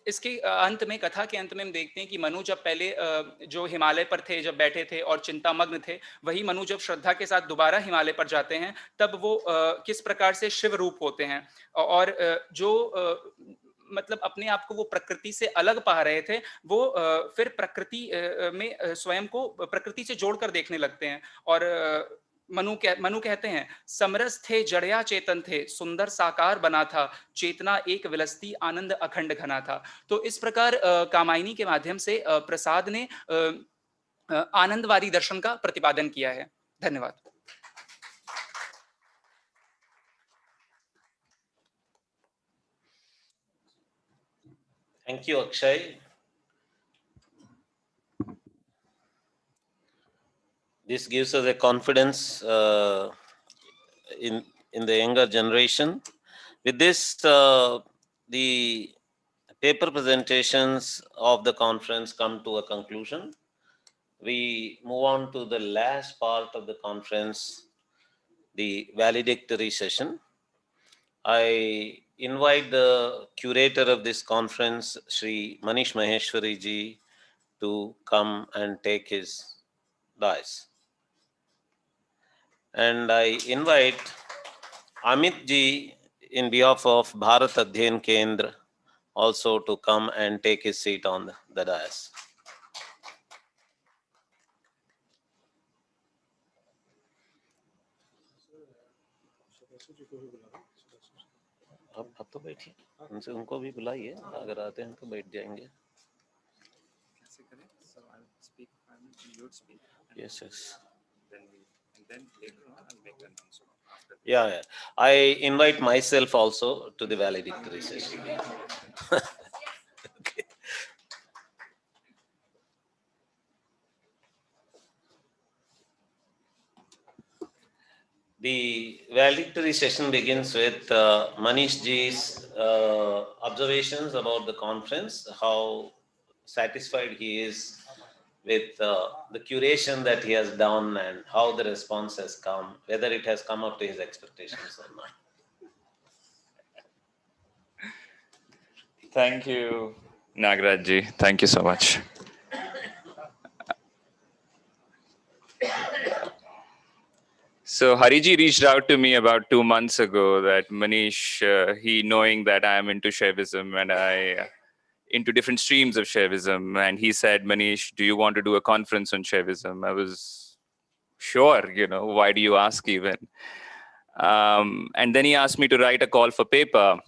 S3: इसके अंत में, कथा के अंत में हम देखते हैं कि मनु जब पहले जो हिमालय पर थे, जब बैठे थे और चिंतामग्न थे, वही मनु जब श्रद्धा के साथ दोबारा हिमालय पर जाते हैं, तब वो किस प्रकार से शिव रूप होते हैं। और जो मतलब अपने आप को वो प्रकृति से अलग पा रहे थे, वो फिर प्रकृति में स्वयं को प्रकृति से जोड़कर देखने लगते हैं। और मनु कहते हैं, समरस थे जड़या चेतन थे, सुंदर साकार बना था, चेतना एक विलसती आनंद अखंड घना था। तो इस प्रकार कामायनी के माध्यम से प्रसाद ने आनंदवादी दर्शन का प्रतिपादन किया है। धन्यवाद।
S2: Thank you, Akshay. This gives us a confidence in the younger generation. With this, the paper presentations of the conference come to a conclusion. We move on to the last part of the conference, the valedictory session. I invite the curator of this conference, Sri Manish Maheshwari ji, to come and take his dais. And I invite Amit ji in behalf of Bharat Adhyan Kendra also to come and take his seat on the dais. अब तो बैठिए, उनसे उनको भी बुलाइए, अगर आते हैं तो बैठ जाएंगे। Yes, yes.
S1: Then later on I'll make an announcement.
S2: Yeah, yeah. I invite myself also to the valedictory session. Okay. The valedictory session begins with Manish ji's observations about the conference, how satisfied he is with the curation that he has done and how the response has come, whether it has come up to his expectations or not.
S6: Thank you, Nagaraj ji. Thank you so much. So Hariji reached out to me about 2 months ago that Manish, he knowing that I am into Shaivism and I into different streams of Shaivism, and he said, Manish, do you want to do a conference on Shaivism? I was sure, why do you ask even? And then he asked me to write a call for paper.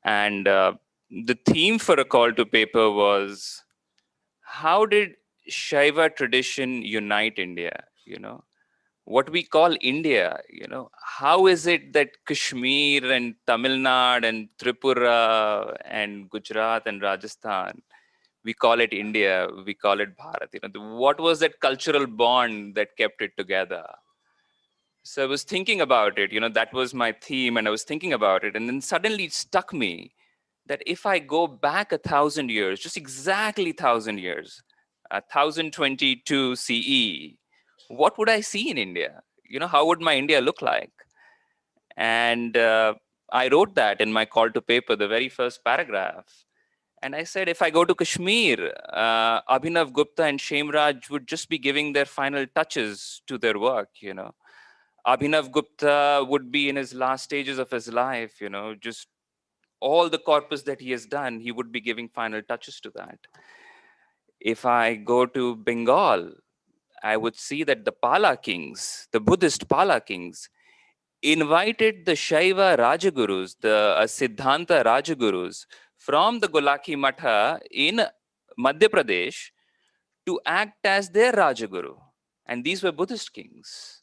S6: And the theme for a call to paper was, how did Shaiva tradition unite India? What we call India, how is it that Kashmir and Tamil Nadu and Tripura and Gujarat and Rajasthan, we call it India, we call it Bharat. What was that cultural bond that kept it together? So I was thinking about it, that was my theme, and I was thinking about it. And then suddenly it struck me that if I go back 1,000 years, just exactly 1,000 years, 1022 CE, what would I see in India? How would my India look like? And I wrote that in my call to paper, the very first paragraph. And I said, if I go to Kashmir, Abhinav Gupta and Shemraj would just be giving their final touches to their work, Abhinav Gupta would be in his last stages of his life, just all the corpus that he has done, he would be giving final touches to that. If I go to Bengal, I would see that the Pala kings, the Buddhist Pala kings, invited the Shaiva Rajagurus, the Siddhanta Rajagurus from the Golaki Matha in Madhya Pradesh to act as their Rajaguru. And these were Buddhist kings.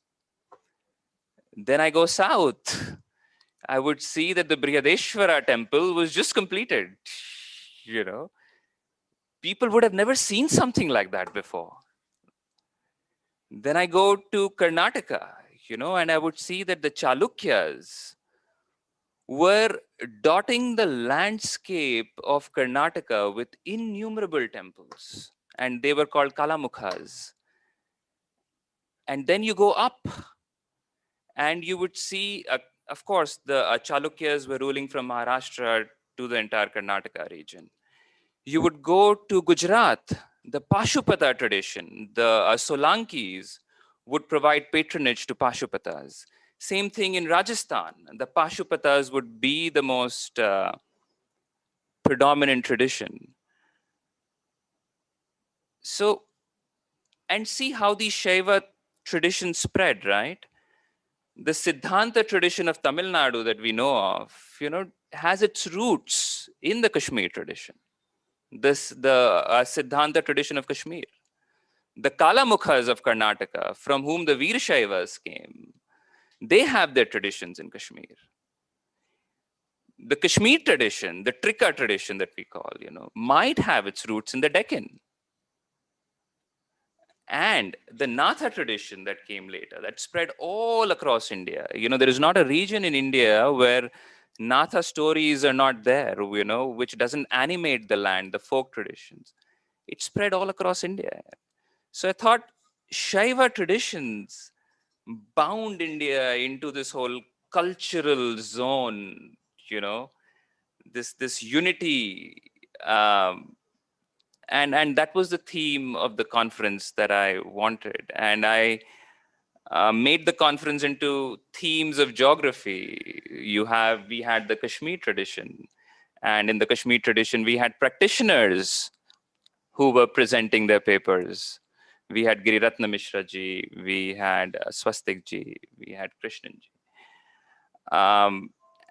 S6: Then I go south. I would see that the Brihadeshwara temple was just completed. You know, people would have never seen something like that before. Then I go to Karnataka, you know, and I would see that the Chalukyas were dotting the landscape of Karnataka with innumerable temples, and they were called Kalamukhas. And then you go up, and you would see, of course, the Chalukyas were ruling from Maharashtra to the entire Karnataka region. You would go to Gujarat, the Pashupata tradition, the Solankis would provide patronage to Pashupatas. Same thing in Rajasthan. The Pashupatas would be the most predominant tradition. So, and see how these Shaiva traditions spread, right? The Siddhanta tradition of Tamil Nadu that we know of, you know, has its roots in the Kashmir tradition. The Siddhanta tradition of Kashmir. The Kalamukhas of Karnataka, from whom the Veer Shaivas came, they have their traditions in Kashmir. The Kashmir tradition, the Trika tradition that we call, you know, might have its roots in the Deccan. And the Natha tradition that came later, that spread all across India. You know, there is not a region in India where Natha stories are not there, you know, which doesn't animate the land, the folk traditions. It spread all across India. So I thought Shaiva traditions bound India into this whole cultural zone, you know, this unity. And that was the theme of the conference that I wanted. And I made the conference into themes of geography. We had the Kashmir tradition. And in the Kashmir tradition, we had practitioners who were presenting their papers. We had Giriratna Mishra ji, we had Swastik ji, we had Krishnan ji.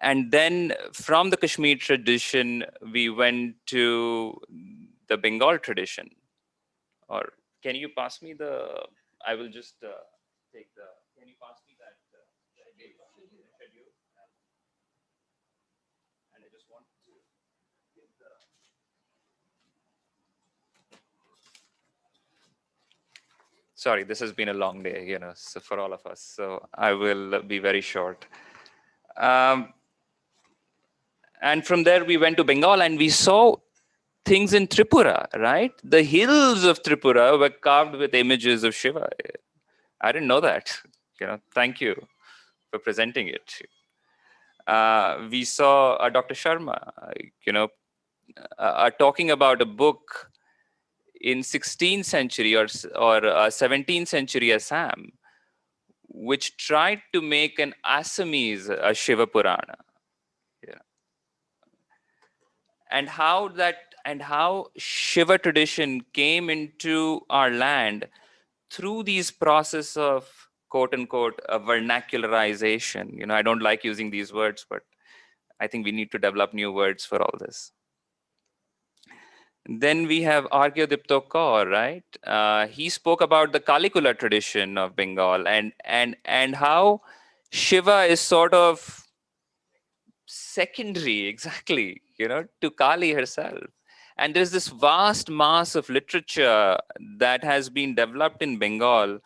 S6: And then from the Kashmir tradition, we went to the Bengal tradition. Or can you pass me I will just take can you pass me that schedule? And I just want to give Sorry, this has been a long day, you know, so for all of us. So I will be very short. And from there, we went to Bengal and we saw things in Tripura, right? The hills of Tripura were carved with images of Shiva. I didn't know that. You know, thank you for presenting it. We saw Dr. Sharma, you know, talking about a book in 16th century or 17th century Assam, which tried to make an Assamese Shiva Purana. Yeah. And how Shiva tradition came into our land through these process of quote unquote vernacularization. You know, I don't like using these words, but I think we need to develop new words for all this. Then we have Arghya Dipto Kaur, right? He spoke about the Kalikula tradition of Bengal and how Shiva is sort of secondary, exactly, you know, to Kali herself. And there's this vast mass of literature that has been developed in Bengal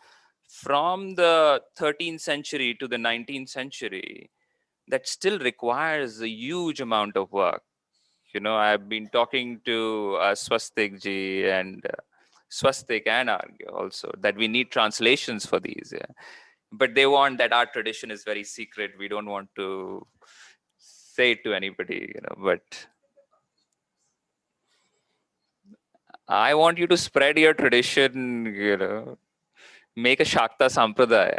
S6: from the 13th century to the 19th century that still requires a huge amount of work. You know, I've been talking to Swastik ji and Swastik and Arghya also that we need translations for these. Yeah. But they want that our tradition is very secret. We don't want to say it to anybody, you know, but I want you to spread your tradition, you know, make a Shakta Sampradaya.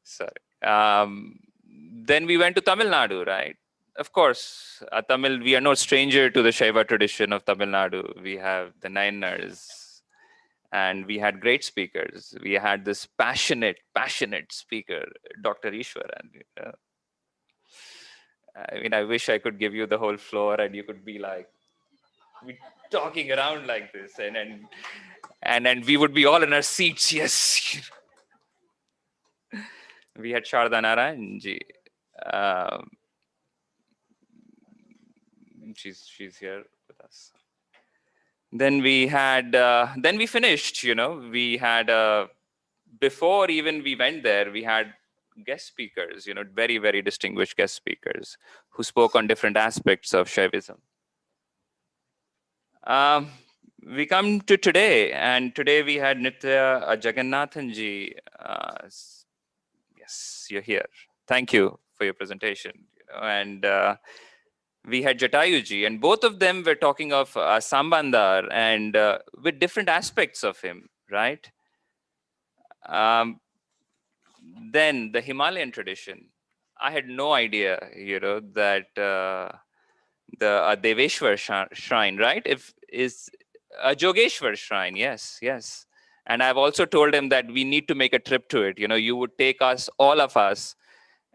S6: Sorry. Then we went to Tamil Nadu, right? Of course, Tamil, we are no stranger to the Shaiva tradition of Tamil Nadu. We have the Nayanars And we had great speakers. We had this passionate speaker, Dr. Ishwar. And, I mean, I wish I could give you the whole floor and you could be like, talking around like this. And we would be all in our seats, yes. We had Sharda Narayanji. She's here with us. Then we had, then we finished, we had, before even we went there, we had guest speakers, very, very distinguished guest speakers who spoke on different aspects of Shaivism. We come to today, and today we had Nitya Jagannathanji. Yes, you're here. Thank you for your presentation. And we had Jatayuji, and both of them were talking of Sambandhar and with different aspects of him, right? Then the Himalayan tradition. I had no idea, that the Deveshwar shrine, right? Is a Jageshwar shrine, yes. And I've also told him that we need to make a trip to it. You would take us, all of us,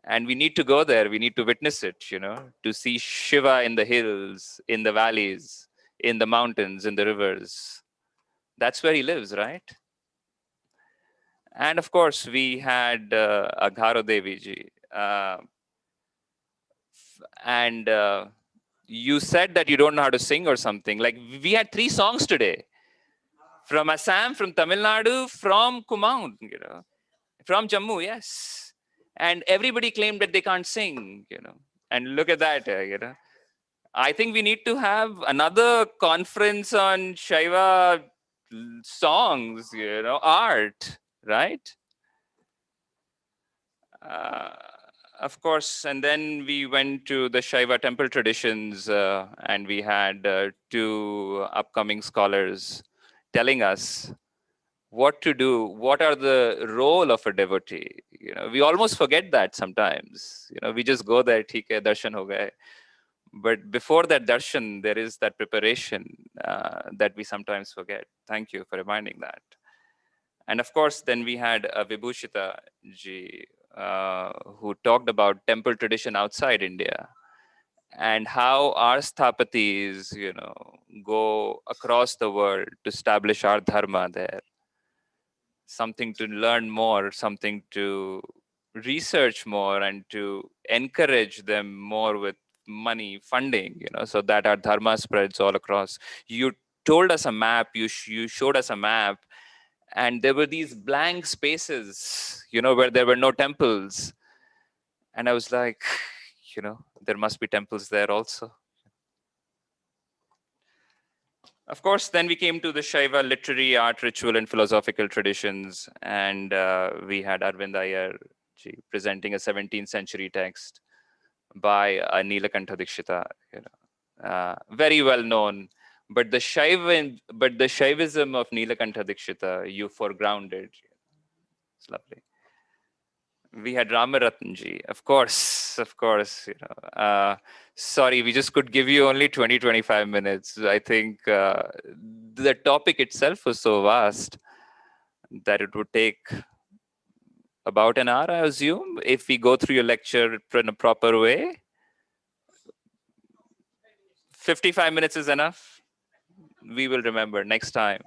S6: and we need to go there. We need to witness it, to see Shiva in the hills, in the valleys, in the mountains, in the rivers. That's where he lives, right? And of course, we had Agharo Deviji. And you said that you don't know how to sing or something. Like, we had 3 songs today. From Assam, from Tamil Nadu, from Kumaon, from Jammu, yes. And everybody claimed that they can't sing, And look at that, I think we need to have another conference on Shaiva songs, art, right? Of course, and then we went to the Shaiva temple traditions, and we had 2 upcoming scholars telling us what to do, what are the role of a devotee. We almost forget that sometimes. We just go there, theek hai, darshan ho gaye. But before that darshan, there is that preparation that we sometimes forget. Thank you for reminding that. And of course, then we had Vibhushita ji, who talked about temple tradition outside India and how our sthapatis, go across the world to establish our dharma there. Something to learn more, something to research more, and to encourage them more with money, funding, so that our dharma spreads all across. You told us a map, you showed us a map, and there were these blank spaces, where there were no temples. And I was like, there must be temples there also. Of course, then we came to the Shaiva literary, art, ritual, and philosophical traditions. And we had Arvind Iyer ji presenting a 17th century text by Nilakanta Vijaya, very well known. But the Shaivism of Nilakanta Vijaya, you foregrounded. It's lovely. We had Ramaratanji, of course. Sorry, we just could give you only 20-25 minutes. I think the topic itself was so vast that it would take about an hour, I assume, if we go through your lecture in a proper way. 55 minutes is enough. We will remember next time.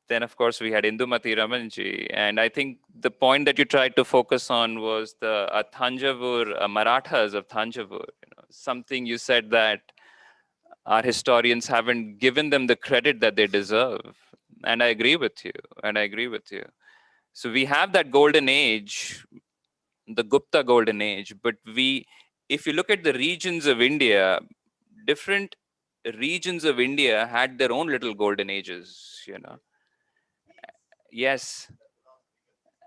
S6: Then, of course, we had Indumati Ramanji. And I think the point that you tried to focus on was the Tanjavur Marathas of Tanjavur. Something you said that our historians haven't given them the credit that they deserve. And I agree with you. So we have that golden age, the Gupta golden age. But if you look at the regions of India, different regions of India had their own little golden ages, Yes.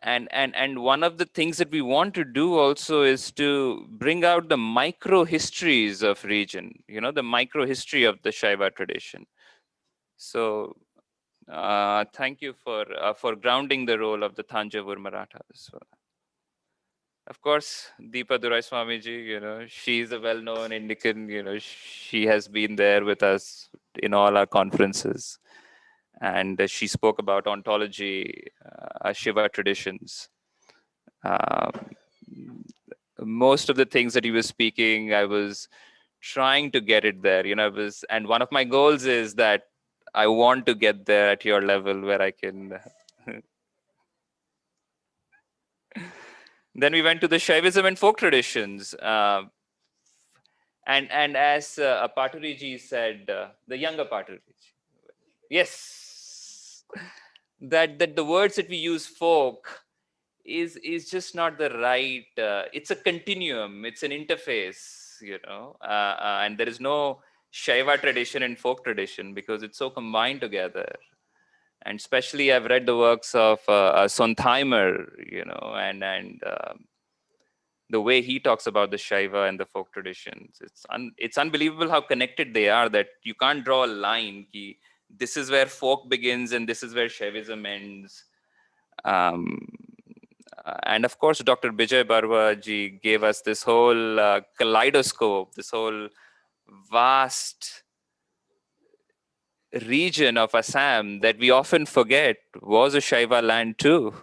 S6: And one of the things that we want to do also is to bring out the micro histories of region, the micro history of the Shaiva tradition. So thank you for grounding the role of the Tanjavur Marathas. Of course, Deepa Durai Swamiji, she's a well-known Indican, she has been there with us in all our conferences. And she spoke about ontology, Shiva traditions. Most of the things that he was speaking, I was trying to get it there, and one of my goals is that I want to get there at your level where I can. Then we went to the Shaivism and folk traditions. And as Paturiji said, the younger Paturiji, yes, that the words that we use, folk, is just not the right. It's a continuum. It's an interface, and there is no Shaiva tradition and folk tradition because it's so combined together. And especially, I've read the works of Sontheimer, and the way he talks about the Shaiva and the folk traditions. It's unbelievable how connected they are, that you can't draw a line. This is where folk begins and this is where Shaivism ends. And of course, Dr. Bijay Barwa ji gave us this whole kaleidoscope, this whole vast region of Assam that we often forget was a Shaiva land too.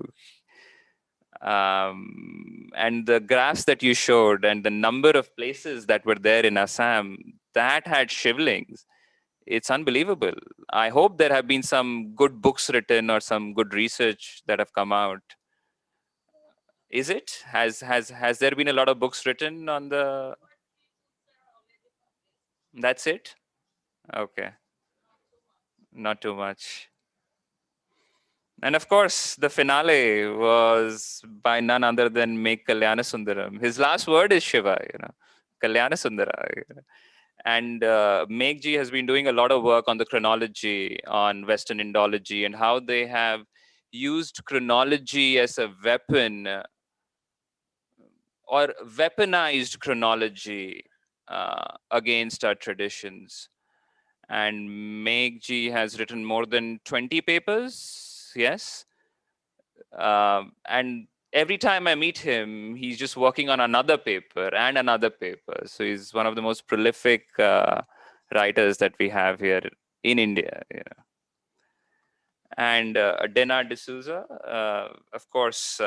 S6: And the graphs that you showed and the number of places that were there in Assam that had shivlings, it's unbelievable. I hope there have been some good books written or some good research that have come out. Is it? Has there been a lot of books written on the... That's it? Okay. Not too much. And of course, the finale was by none other than Meg Kalyanasundaram. His last word is Shiva, Kalyanasundara. And Meg ji has been doing a lot of work on the chronology, on Western Indology, and how they have used chronology as a weapon or weaponized chronology against our traditions. And Meg ji has written more than 20 papers, yes. And every time I meet him, he's just working on another paper and another paper. So he's one of the most prolific writers that we have here in India. And Dena D'Souza, of course,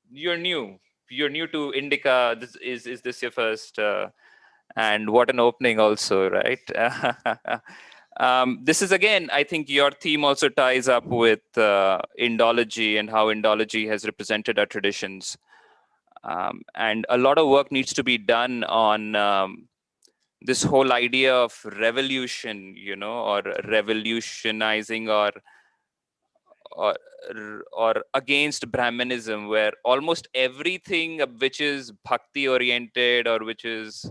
S6: you're new. You're new to Indica. Is this your first? And what an opening also, right? This is, again, I think your theme also ties up with Indology and how Indology has represented our traditions. And a lot of work needs to be done on this whole idea of revolution, or revolutionizing or against Brahmanism, where almost everything which is bhakti oriented or which is,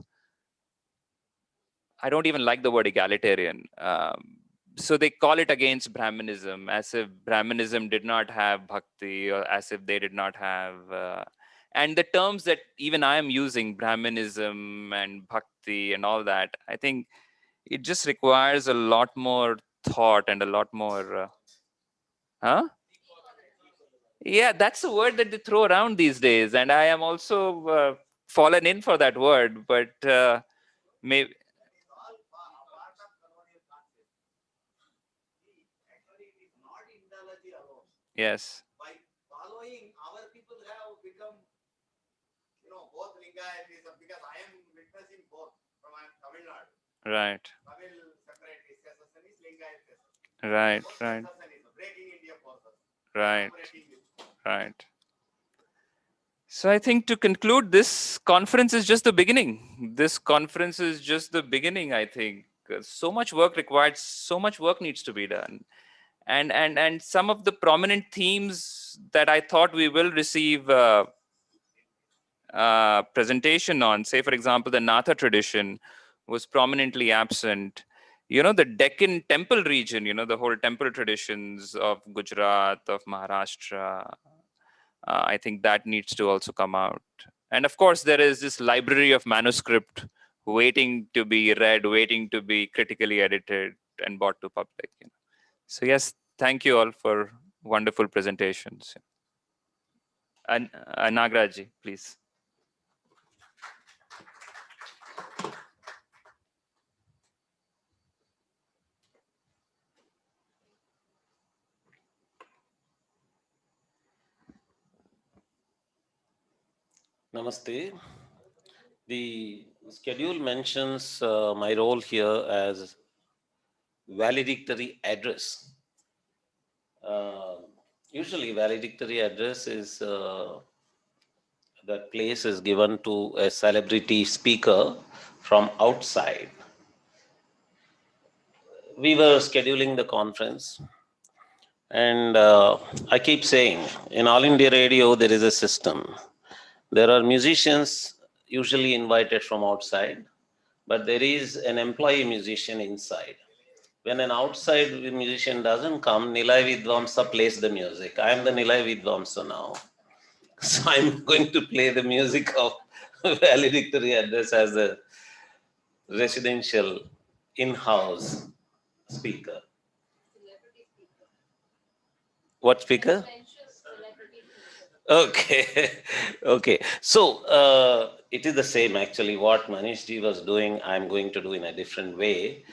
S6: I don't even like the word egalitarian. So they call it against Brahmanism, as if Brahmanism did not have bhakti, or as if they did not have. And the terms that even I am using, Brahmanism and bhakti and all that, I think it just requires a lot more thought and a lot more. Yeah, that's a word that they throw around these days, and I am also fallen in for that word. But maybe. Yes.
S15: By following, our people have become, both Lingayatism, because I am witnessing both from Tamil Nadu.
S6: Right.
S15: Tamil separatist secession is Lingayatism.
S6: Right,
S15: Both
S6: right.
S15: secessionism, breaking India forces.
S6: Right, right. So I think to conclude, this conference is just the beginning. This conference is just the beginning, I think. So much work required, so much work needs to be done. And some of the prominent themes that I thought we will receive presentation on, say, for example, the Natha tradition was prominently absent. The Deccan temple region, the whole temple traditions of Gujarat, of Maharashtra, I think that needs to also come out. And of course, there is this library of manuscript waiting to be read, waiting to be critically edited and brought to public. So yes, thank you all for wonderful presentations. And Nagraji, please.
S2: Namaste. The schedule mentions my role here as valedictory address. Usually, valedictory address is that place is given to a celebrity speaker from outside. We were scheduling the conference, and I keep saying, in All India Radio, there is a system. There are musicians usually invited from outside, but there is an employee musician inside. When an outside musician doesn't come, Nilay Vidvamsa plays the music. I am the Nilay Vidvamsa now. So I'm going to play the music of valedictory address as a residential in-house speaker. What speaker? Okay, okay. So it is the same actually. What Manishji was doing, I'm going to do in a different way.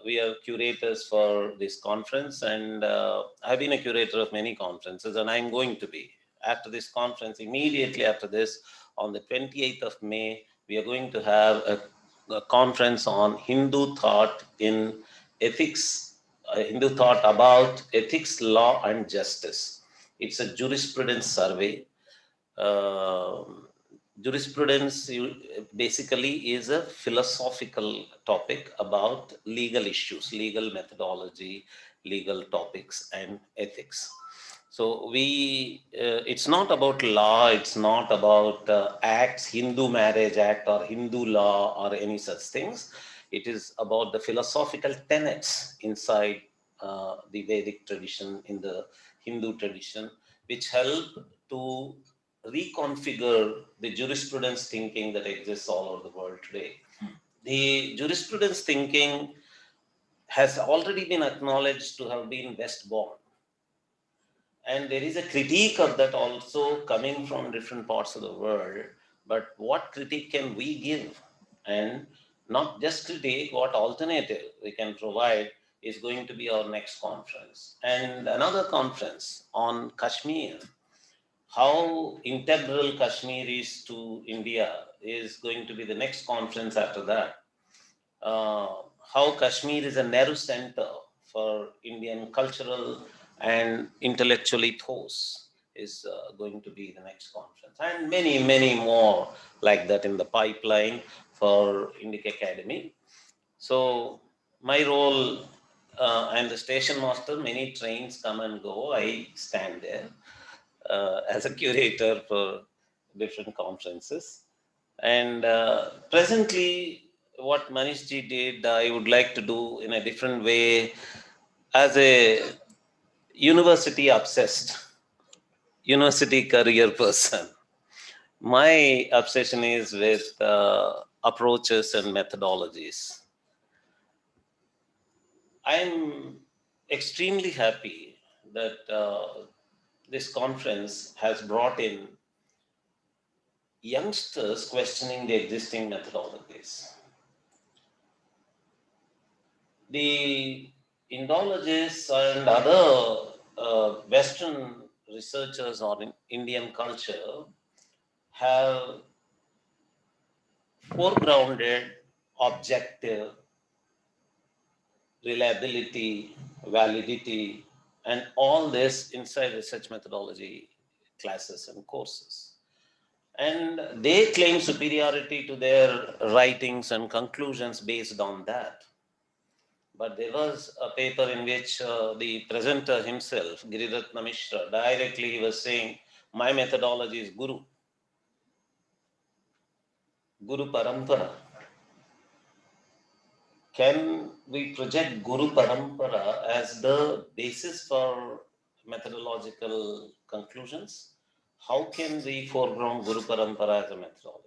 S2: We are curators for this conference, and I've been a curator of many conferences, and I'm going to be. After this conference, immediately after this, on the 28th of May, we are going to have a conference on Hindu thought in ethics, Hindu thought about ethics, law, and justice. It's a jurisprudence survey. Jurisprudence basically is a philosophical topic about legal issues, legal methodology, legal topics, and ethics. So it's not about law, it's not about acts, Hindu Marriage Act or Hindu law or any such things. It is about the philosophical tenets inside the Vedic tradition, in the Hindu tradition, which help to reconfigure the jurisprudence thinking that exists all over the world today. The jurisprudence thinking has already been acknowledged to have been West-born. And there is a critique of that also coming from different parts of the world. But what critique can we give? And not just critique, what alternative we can provide is going to be our next conference. And another conference on Kashmir, how integral Kashmir is to India, is going to be the next conference after that. How Kashmir is a narrow center for Indian cultural and intellectual ethos is going to be the next conference. And many, many more like that in the pipeline for Indic Academy. So my role, I'm the station master. Many trains come and go. I stand there as a curator for different conferences. And presently, what Manishji did, I would like to do in a different way as a university obsessed, university career person. My obsession is with approaches and methodologies. I'm extremely happy that this conference has brought in youngsters questioning the existing methodologies. The Indologists and other Western researchers on Indian culture have foregrounded objective, reliability, validity, and all this inside research methodology classes and courses. And they claim superiority to their writings and conclusions based on that. But there was a paper in which the presenter himself, Giriratna Mishra, directly he was saying, my methodology is Guru. Guru Parampara. Can we project Guru Parampara as the basis for methodological conclusions? How can we foreground Guru Parampara as a methodology?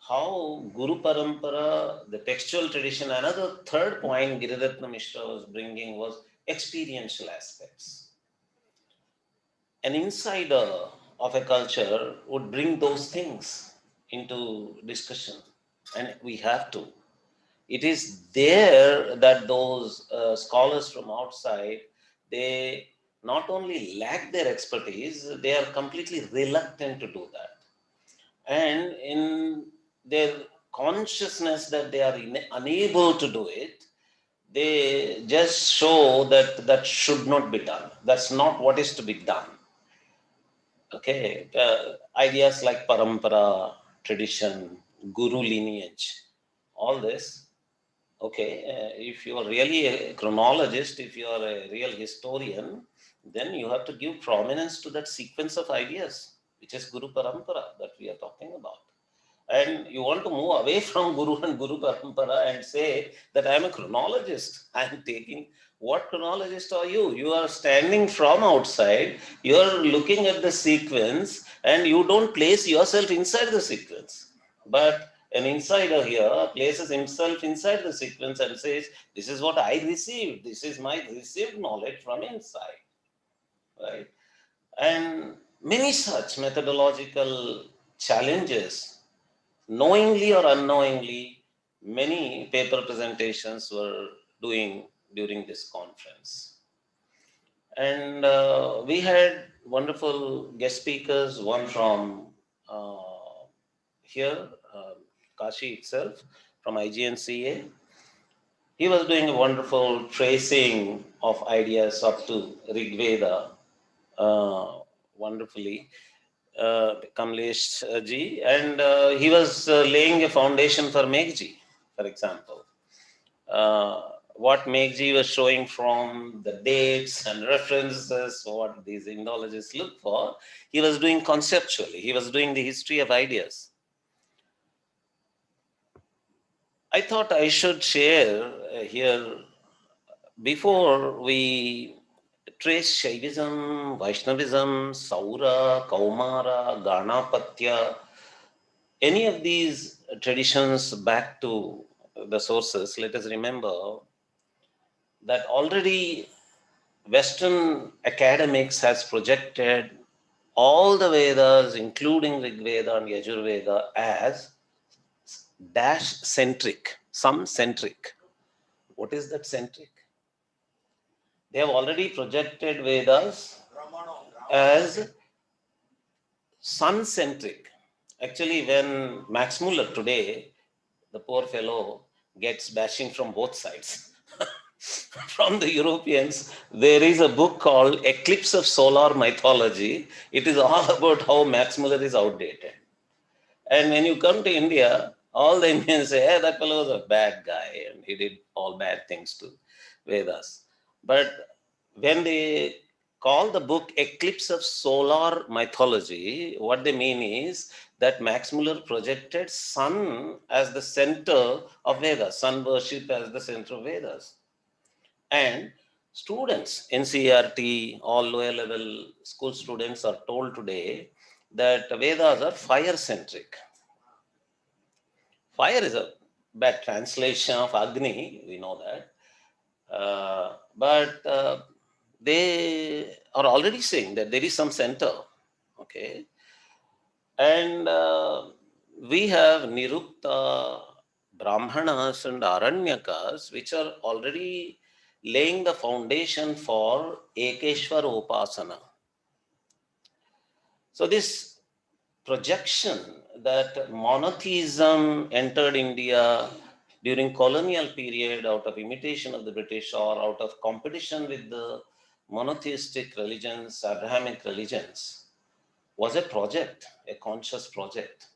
S2: How Guru Parampara, the textual tradition, another third point Giriratna Mishra was bringing was experiential aspects. An insider of a culture would bring those things into discussion, and we have to. It is there that those scholars from outside, they not only lack their expertise, they are completely reluctant to do that. And in their consciousness that they are unable to do it, they just show that that should not be done. That's not what is to be done. Okay, ideas like parampara, tradition, guru lineage, all this. Okay, if you are really a chronologist, if you are a real historian, then you have to give prominence to that sequence of ideas, which is Guru Parampara that we are talking about. And you want to move away from Guru and Guru Parampara and say that I am a chronologist. I am taking, what chronologist are you? You are standing from outside, you are looking at the sequence, and you don't place yourself inside the sequence. But an insider here places himself inside the sequence and says, this is what I received. This is my received knowledge from inside. Right? And many such methodological challenges, knowingly or unknowingly, many paper presentations were doing during this conference. And we had wonderful guest speakers, one from here, Kashi itself, from IGNCA. He was doing a wonderful tracing of ideas up to Rig Veda, wonderfully. Kamlesh ji, and he was laying a foundation for Meghji, for example. What Meghji was showing from the dates and references, what these Indologists look for, he was doing conceptually. He was doing the history of ideas. I thought I should share here, before we trace Shaivism, Vaishnavism, Saura, Kaumara, Ganapatya, any of these traditions back to the sources, let us remember that already Western academics has projected all the Vedas, including Rig Veda and Yajur Veda, as dash-centric, some-centric. What is that centric? They have already projected Vedas as sun-centric. Actually, when Max Muller today, the poor fellow, gets bashing from both sides. From the Europeans, there is a book called Eclipse of Solar Mythology. It is all about how Max Muller is outdated. And when you come to India, all the Indians say, hey, that fellow was a bad guy and he did all bad things to Vedas. But when they call the book Eclipse of Solar Mythology, what they mean is that Max Muller projected sun as the center of Vedas, sun worship as the center of Vedas. And students, NCERT, all lower level school students are told today that Vedas are fire-centric. Fire is a bad translation of Agni, we know that. But they are already saying that there is some center. Okay. And we have Nirukta, Brahmanas and Aranyakas, which are already laying the foundation for Ekeshwar Upasana. So this projection that monotheism entered India during colonial period out of imitation of the British or out of competition with the monotheistic religions, Abrahamic religions, was a project, a conscious project.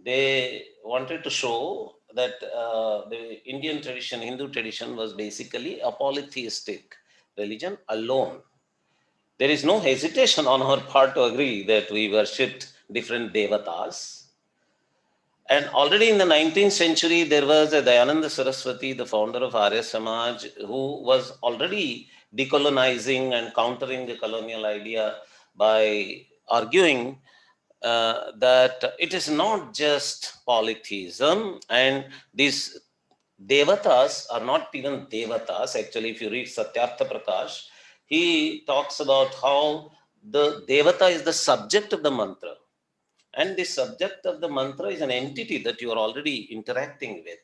S2: They wanted to show that the Indian tradition, Hindu tradition, was basically a polytheistic religion alone. There is no hesitation on our part to agree that we worshipped different devatas. And already in the 19th century, there was a Dayananda Saraswati, the founder of Arya Samaj, who was already decolonizing and countering the colonial idea by arguing that it is not just polytheism, and these devatas are not even devatas. Actually, if you read Satyartha Prakash, he talks about how the devata is the subject of the mantra. And the subject of the mantra is an entity that you are already interacting with.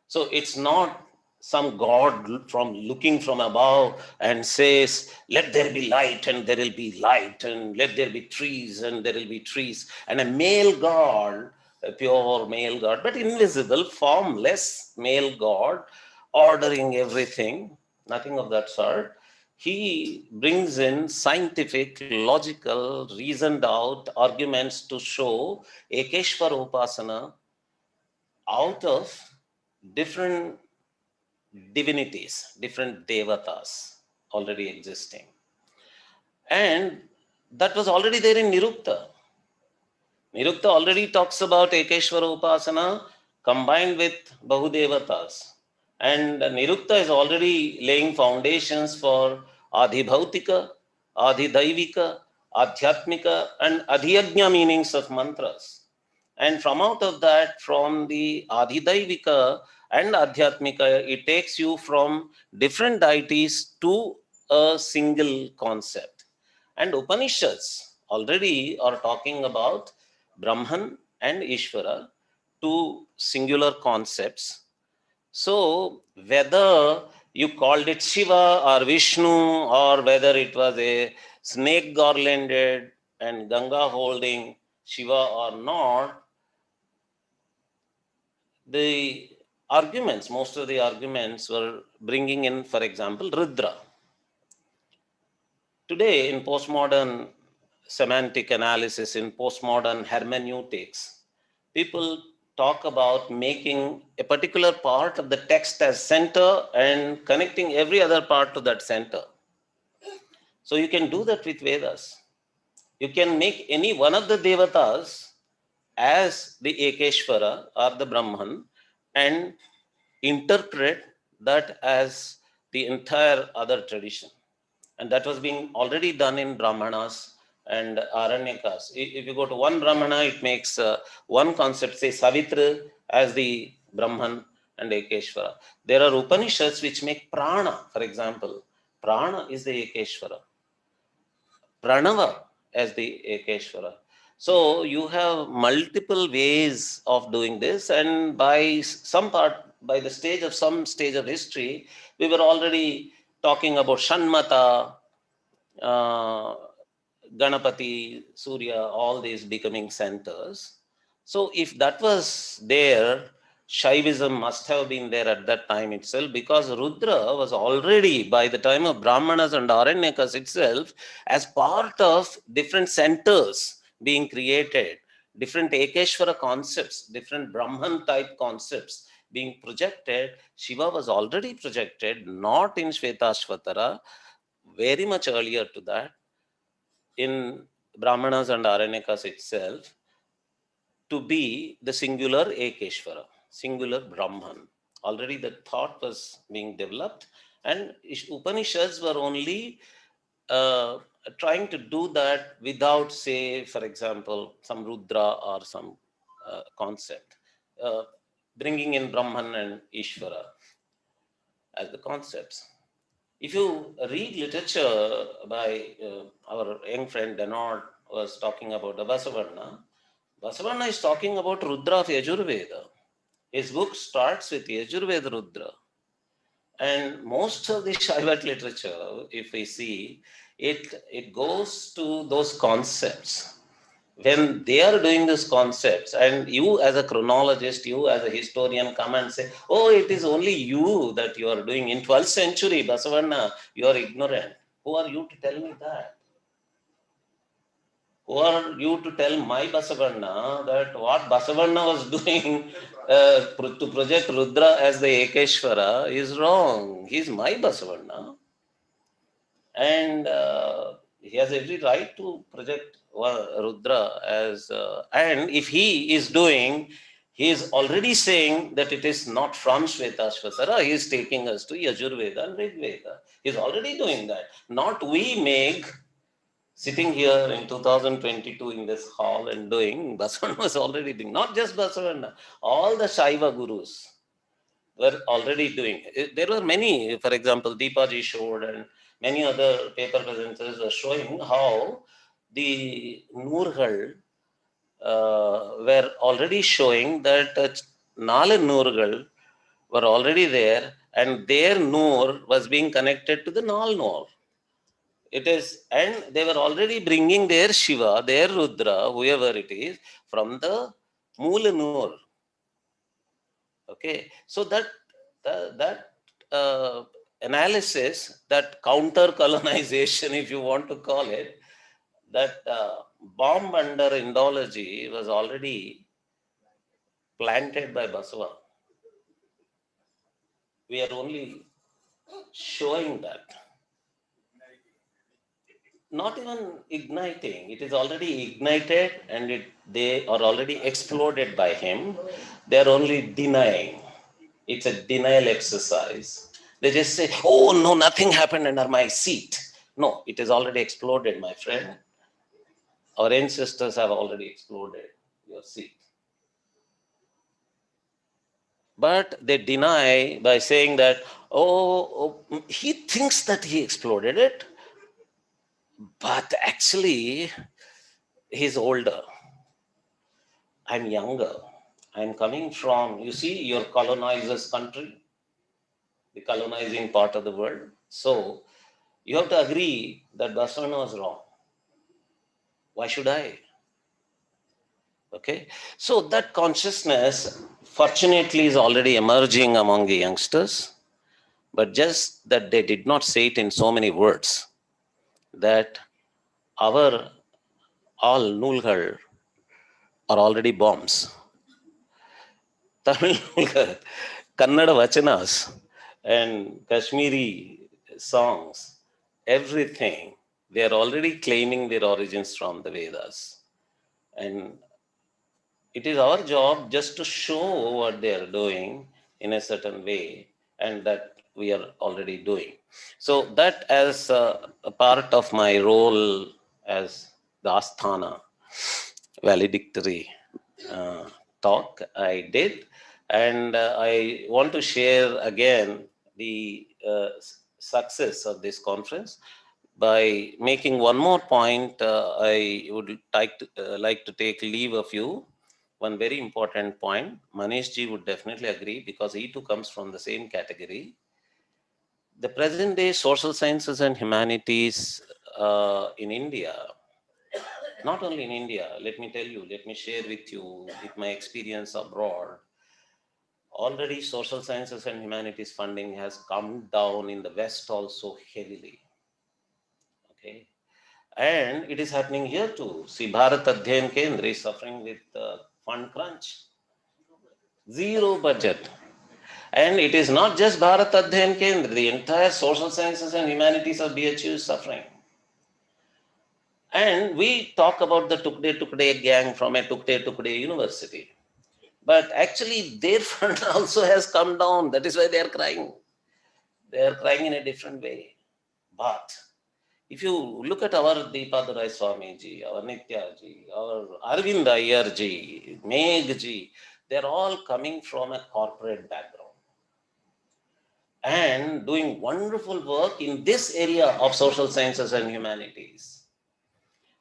S2: So it's not some god from looking from above and says, let there be light and there will be light, and let there be trees and there will be trees. And a male god, a pure male god, but invisible, formless male god, ordering everything, nothing of that sort. He brings in scientific, logical, reasoned out arguments to show Ekeshwara Upasana out of different divinities, different devatas already existing. And that was already there in Nirukta. Nirukta already talks about Ekeshwara Upasana combined with Bahudevatas. And Nirukta is already laying foundations for Adhibhautika, Adhidaivika, Adhyatmika, and Adhyajna meanings of mantras. And from out of that, from the Adhidaivika and Adhyatmika, it takes you from different deities to a single concept. And Upanishads already are talking about Brahman and Ishvara, two singular concepts. So whether you called it Shiva or Vishnu, or whether it was a snake garlanded and Ganga holding Shiva or not, the arguments, most of the arguments were bringing in, for example, Rudra. Today, in postmodern semantic analysis, in postmodern hermeneutics, people talk about making a particular part of the text as center and connecting every other part to that center. So you can do that with Vedas. You can make any one of the devatas as the Ekeshwara or the Brahman and interpret that as the entire other tradition. And that was being already done in Brahmanas and Aranyakas. If you go to one Brahmana, it makes one concept, say Savitra as the Brahman and Ekeshwara. There are Upanishads which make Prana, for example. Prana is the Ekeshwara. Pranava as the Ekeshwara. So you have multiple ways of doing this, and by the stage of some stage of history, we were already talking about Shanmata, Ganapati, Surya, all these becoming centers. So if that was there, Shaivism must have been there at that time itself, because Rudra was already, by the time of Brahmanas and Aranyakas itself, as part of different centers being created, different Ekeshwara concepts, different Brahman type concepts being projected. Shiva was already projected, not in Shvetashvatara, very much earlier to that, in Brahmanas and Aranyakas itself, to be the singular Ekeshwara, singular Brahman. Already the thought was being developed, and Upanishads were only trying to do that without, say, for example, some Rudra or some concept, bringing in Brahman and Ishvara as the concepts. If you read literature by our young friend Denard was talking about the Basavarna, Basavarna is talking about Rudra of Yajurveda. His book starts with Yajurveda Rudra. And most of the Shaivat literature, if we see, it goes to those concepts. When they are doing these concepts, and you as a chronologist, you as a historian come and say, oh, it is only you that you are doing. In 12th century, Basavarna, you are ignorant. Who are you to tell me that? Who are you to tell my Basavarna that what Basavarna was doing to project Rudra as the Ekeshwara is wrong? He is my Basavarna. And he has every right to project Rudra as, and if he is doing, he is already saying that it is not from Shvetashvatara, he is taking us to Yajurveda and Rigveda. He is already doing that. Not we make, sitting here in 2022 in this hall and doing, Basavarna was already doing, not just Basavarna, all the Shaiva gurus were already doing. There were many, for example, Deepaji showed, and many other paper presenters were showing how the Nurgal were already showing that Nale Nurgal were already there, and their Noor was being connected to the Nal Noor. It is, and they were already bringing their Shiva, their Rudra, whoever it is, from the Moola Noor. Okay, so that analysis, that counter colonization, if you want to call it, that bomb under Indology was already planted by Basava. We are only showing that. Not even igniting, it is already ignited and they are already exploded by him. They are only denying. It's a denial exercise. They just say, oh no, nothing happened under my seat. No, it is already exploded, my friend. Our ancestors have already exploded your seat. But they deny by saying that, oh, he thinks that he exploded it, but actually he's older. I'm younger. I'm coming from, you see, your colonizer's country, the colonizing part of the world. So you have to agree that Basavana was wrong. Why should I? Okay. So that consciousness, fortunately, is already emerging among the youngsters, but just that they did not say it in so many words, that our all Nulgar are already bombs. Tamil Nulgar, Kannada Vachanas, and Kashmiri songs, everything, they are already claiming their origins from the Vedas. And it is our job just to show what they are doing in a certain way, and that we are already doing. So that as a part of my role as the Asthana valedictory talk I did. And I want to share again the success of this conference by making one more point. I would like to take leave of you. One very important point. Manish ji would definitely agree because he too comes from the same category. The present day social sciences and humanities in India, not only in India, let me tell you, let me share with you with my experience abroad. Already social sciences and humanities funding has come down in the West also heavily. Okay. And it is happening here too. See, Bharat Adhyayan Kendra is suffering with fund crunch. Zero budget. And it is not just Bharat Adhyayan Kendra, the entire social sciences and humanities of BHU is suffering. And we talk about the Tukde gang from a Tukde university. But actually their fund also has come down. That is why they are crying. They are crying in a different way. But if you look at our Deepadurai Swamiji, our Nityaji, our Arvind Ayarji, Meghji, they're all coming from a corporate background and doing wonderful work in this area of social sciences and humanities.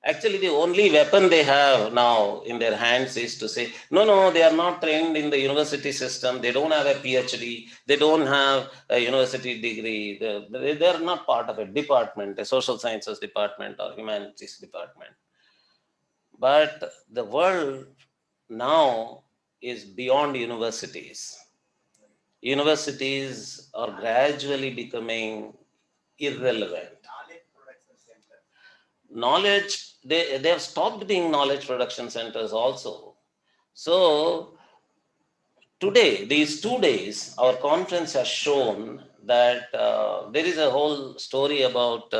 S2: Actually, the only weapon they have now in their hands is to say, no, they are not trained in the university system. They don't have a PhD. They don't have a university degree. They are not part of a department, a social sciences department or humanities department. But the world now is beyond universities. Universities are gradually becoming irrelevant. Knowledge, they have stopped being knowledge production centers also. So today, these 2 days, our conference has shown that there is a whole story about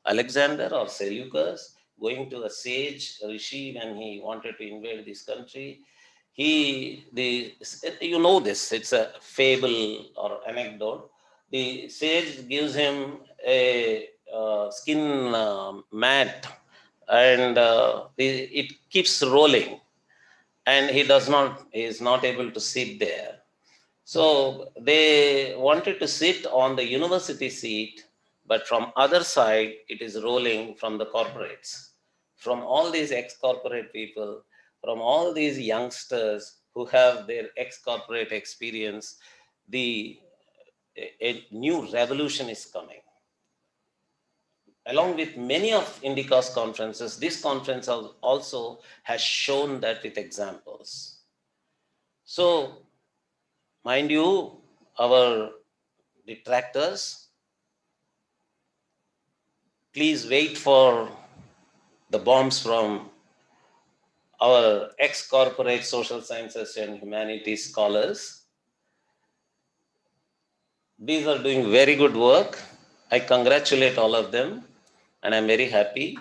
S2: Alexander or Seleucus going to a sage rishi when he wanted to invade this country. You know this, it's a fable or anecdote. The sage gives him a skin mat and it keeps rolling and he is not able to sit there. So they wanted to sit on the university seat, but from other side, it is rolling from the corporates, from all these ex-corporate people, from all these youngsters who have their ex-corporate experience. The a new revolution is coming. Along with many of Indica's conferences, this conference also has shown that with examples. So, mind you, our detractors, please wait for the bombs from our ex-corporate social sciences and humanities scholars. These are doing very good work. I congratulate all of them, and I'm very happy.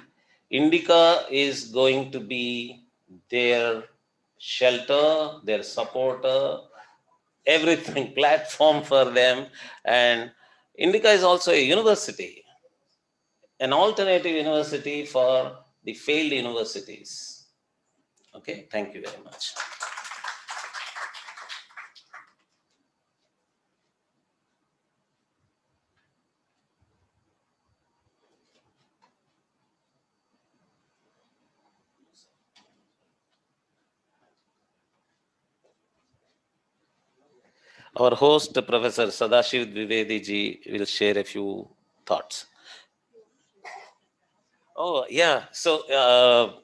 S2: Indica is going to be their shelter, their supporter, everything, platform for them. And Indica is also a university, an alternative university for the failed universities. Okay, thank you very much. Our host, Professor Sadashiv Dwivedi ji, will share a few thoughts. Oh, yeah. So,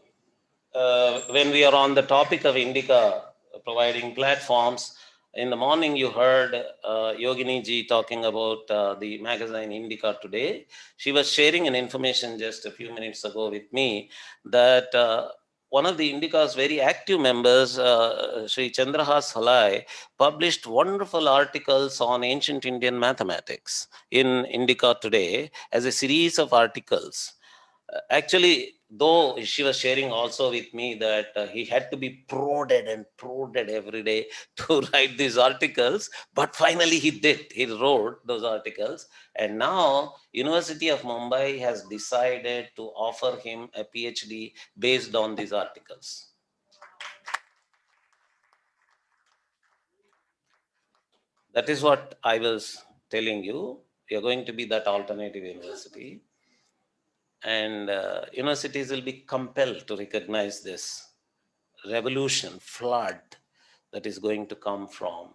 S2: when we are on the topic of Indica providing platforms, in the morning you heard Yogini ji talking about the magazine Indica Today. She was sharing an information just a few minutes ago with me that one of the Indica's very active members, Sri Chandrahas Halai, published wonderful articles on ancient Indian mathematics in Indica Today as a series of articles. Actually, though she was sharing also with me that he had to be prodded and prodded every day to write these articles, but finally he did. He wrote those articles, and now University of Mumbai has decided to offer him a PhD based on these articles. That is what I was telling you. We are going to be that alternative university. And universities will be compelled to recognize this revolution, flood that is going to come from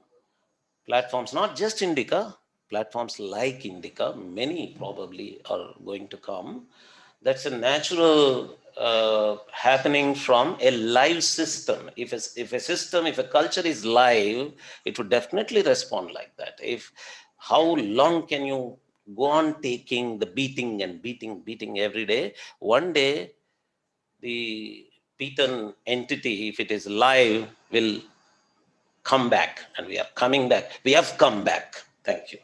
S2: platforms, not just Indica, platforms like Indica, many probably are going to come. That's a natural happening from a live system. If a culture is live, it would definitely respond like that. How long can you go on taking the beating and beating every day? One day, the beaten entity, if it is live, will come back, and we are coming back. We have come back. Thank you.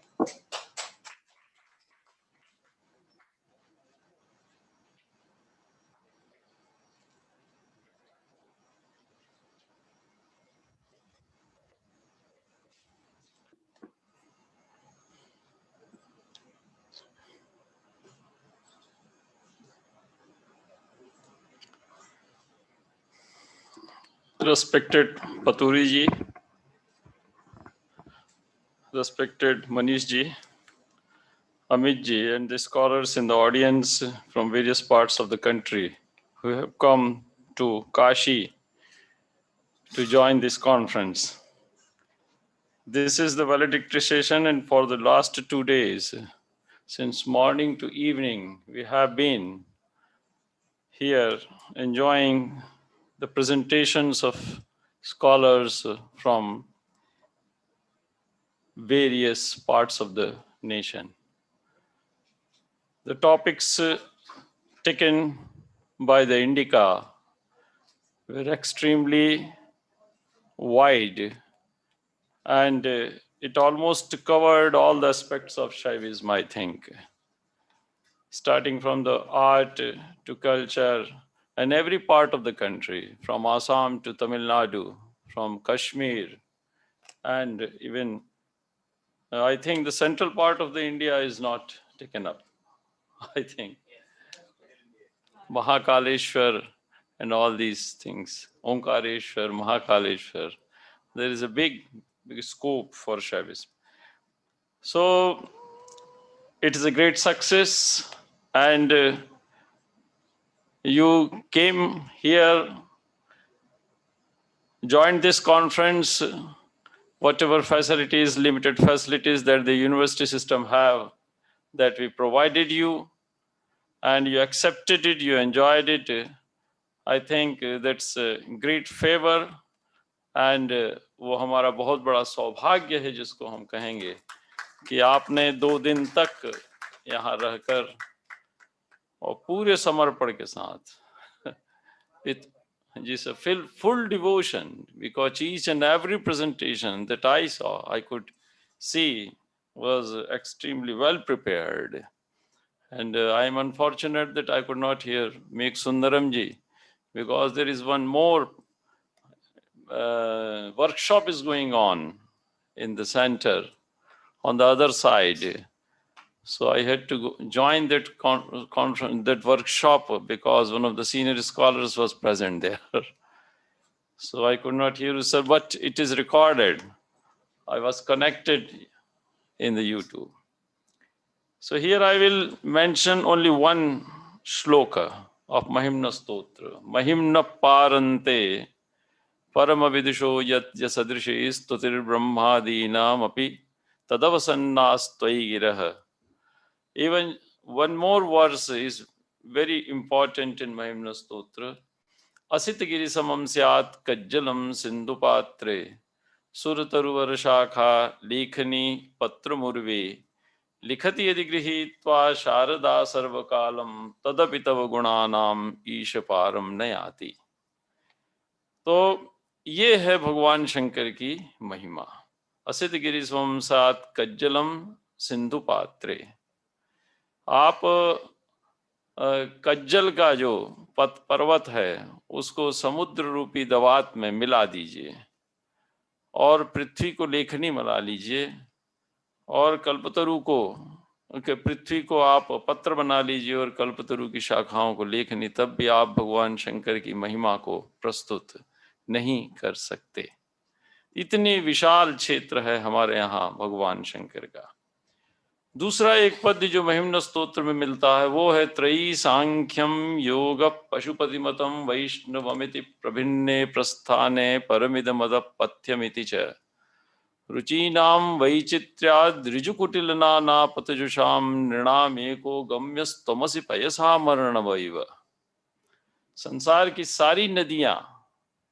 S12: Respected Paturi ji, respected Manish ji, Amit ji, and the scholars in the audience from various parts of the country who have come to Kashi to join this conference. This is the valedictory session, and for the last 2 days, since morning to evening, we have been here enjoying the presentations of scholars from various parts of the nation. The topics taken by the Indica were extremely wide, and it almost covered all the aspects of Shaivism, I think, starting from the art to culture and every part of the country, from Assam to Tamil Nadu, from Kashmir, and even I think the central part of the India is not taken up. I think Mahakaleshwar and all these things, Omkareshwar, Mahakaleshwar, there is a big scope for Shaivism. So it is a great success, and you came here, joined this conference whatever facilities, limited facilities that the university system have, that we provided you, and you accepted it, you enjoyed it. I think that's a great favor, and वो हमारा बहुत बड़ा सौभाग्य है जिसको हम कहेंगे कि आपने 2 दिन तक यहाँ रहकर और पूरे समर्पण के साथ with just a full devotion, because each and every presentation that I saw, I could see was extremely well prepared. And I am unfortunate that I could not hear Meg Sundaramji, because there is one more workshop is going on in the center on the other side. So I had to join that conference, that workshop, because one of the senior scholars was present there. So I could not hear you, sir, but it is recorded. I was connected in the YouTube. So here I will mention only one shloka of Mahimna Stotra. Mahimna Parante Paramavidisho Yat Yasadrishi Stutir Brahmadinam Api Tadavasannastvai Giraha. Even one more verse is very important in Mahimna Stotra. Asitagiri samam syat kajjalam sindhupatre surataruvar shakha lekhani patramurve likhati yadi grihitva sharada sarvakalam tadapitav gunanam ईशपारम नयाति. तो ये है भगवान शंकर की महिमा. असित गिरि स्वम सात कज्जलम सिंधु पात्रे. आप कज्जल का जो पर्वत है उसको समुद्र रूपी दवात में मिला दीजिए और पृथ्वी को लेखनी मिला लीजिए और कल्पतरु को पृथ्वी को आप पत्र बना लीजिए और कल्पतरु की शाखाओं को लेखनी, तब भी आप भगवान शंकर की महिमा को प्रस्तुत नहीं कर सकते. इतनी विशाल क्षेत्र है हमारे यहाँ भगवान शंकर का. दूसरा एक पद जो महिम्न स्तोत्र में मिलता है वो है त्रयी सांख्यम योग पशुपतिमतम वैष्णवमिति प्रभिन्ने प्रस्थाने परमिदमदपथ्यमिति च रुचीनाम वैचित्र्याद् ऋजुकुटिलनानापतजुषाम नृणामेको गम्यस्तमसि पयसा मरणवैव. संसार की सारी नदियां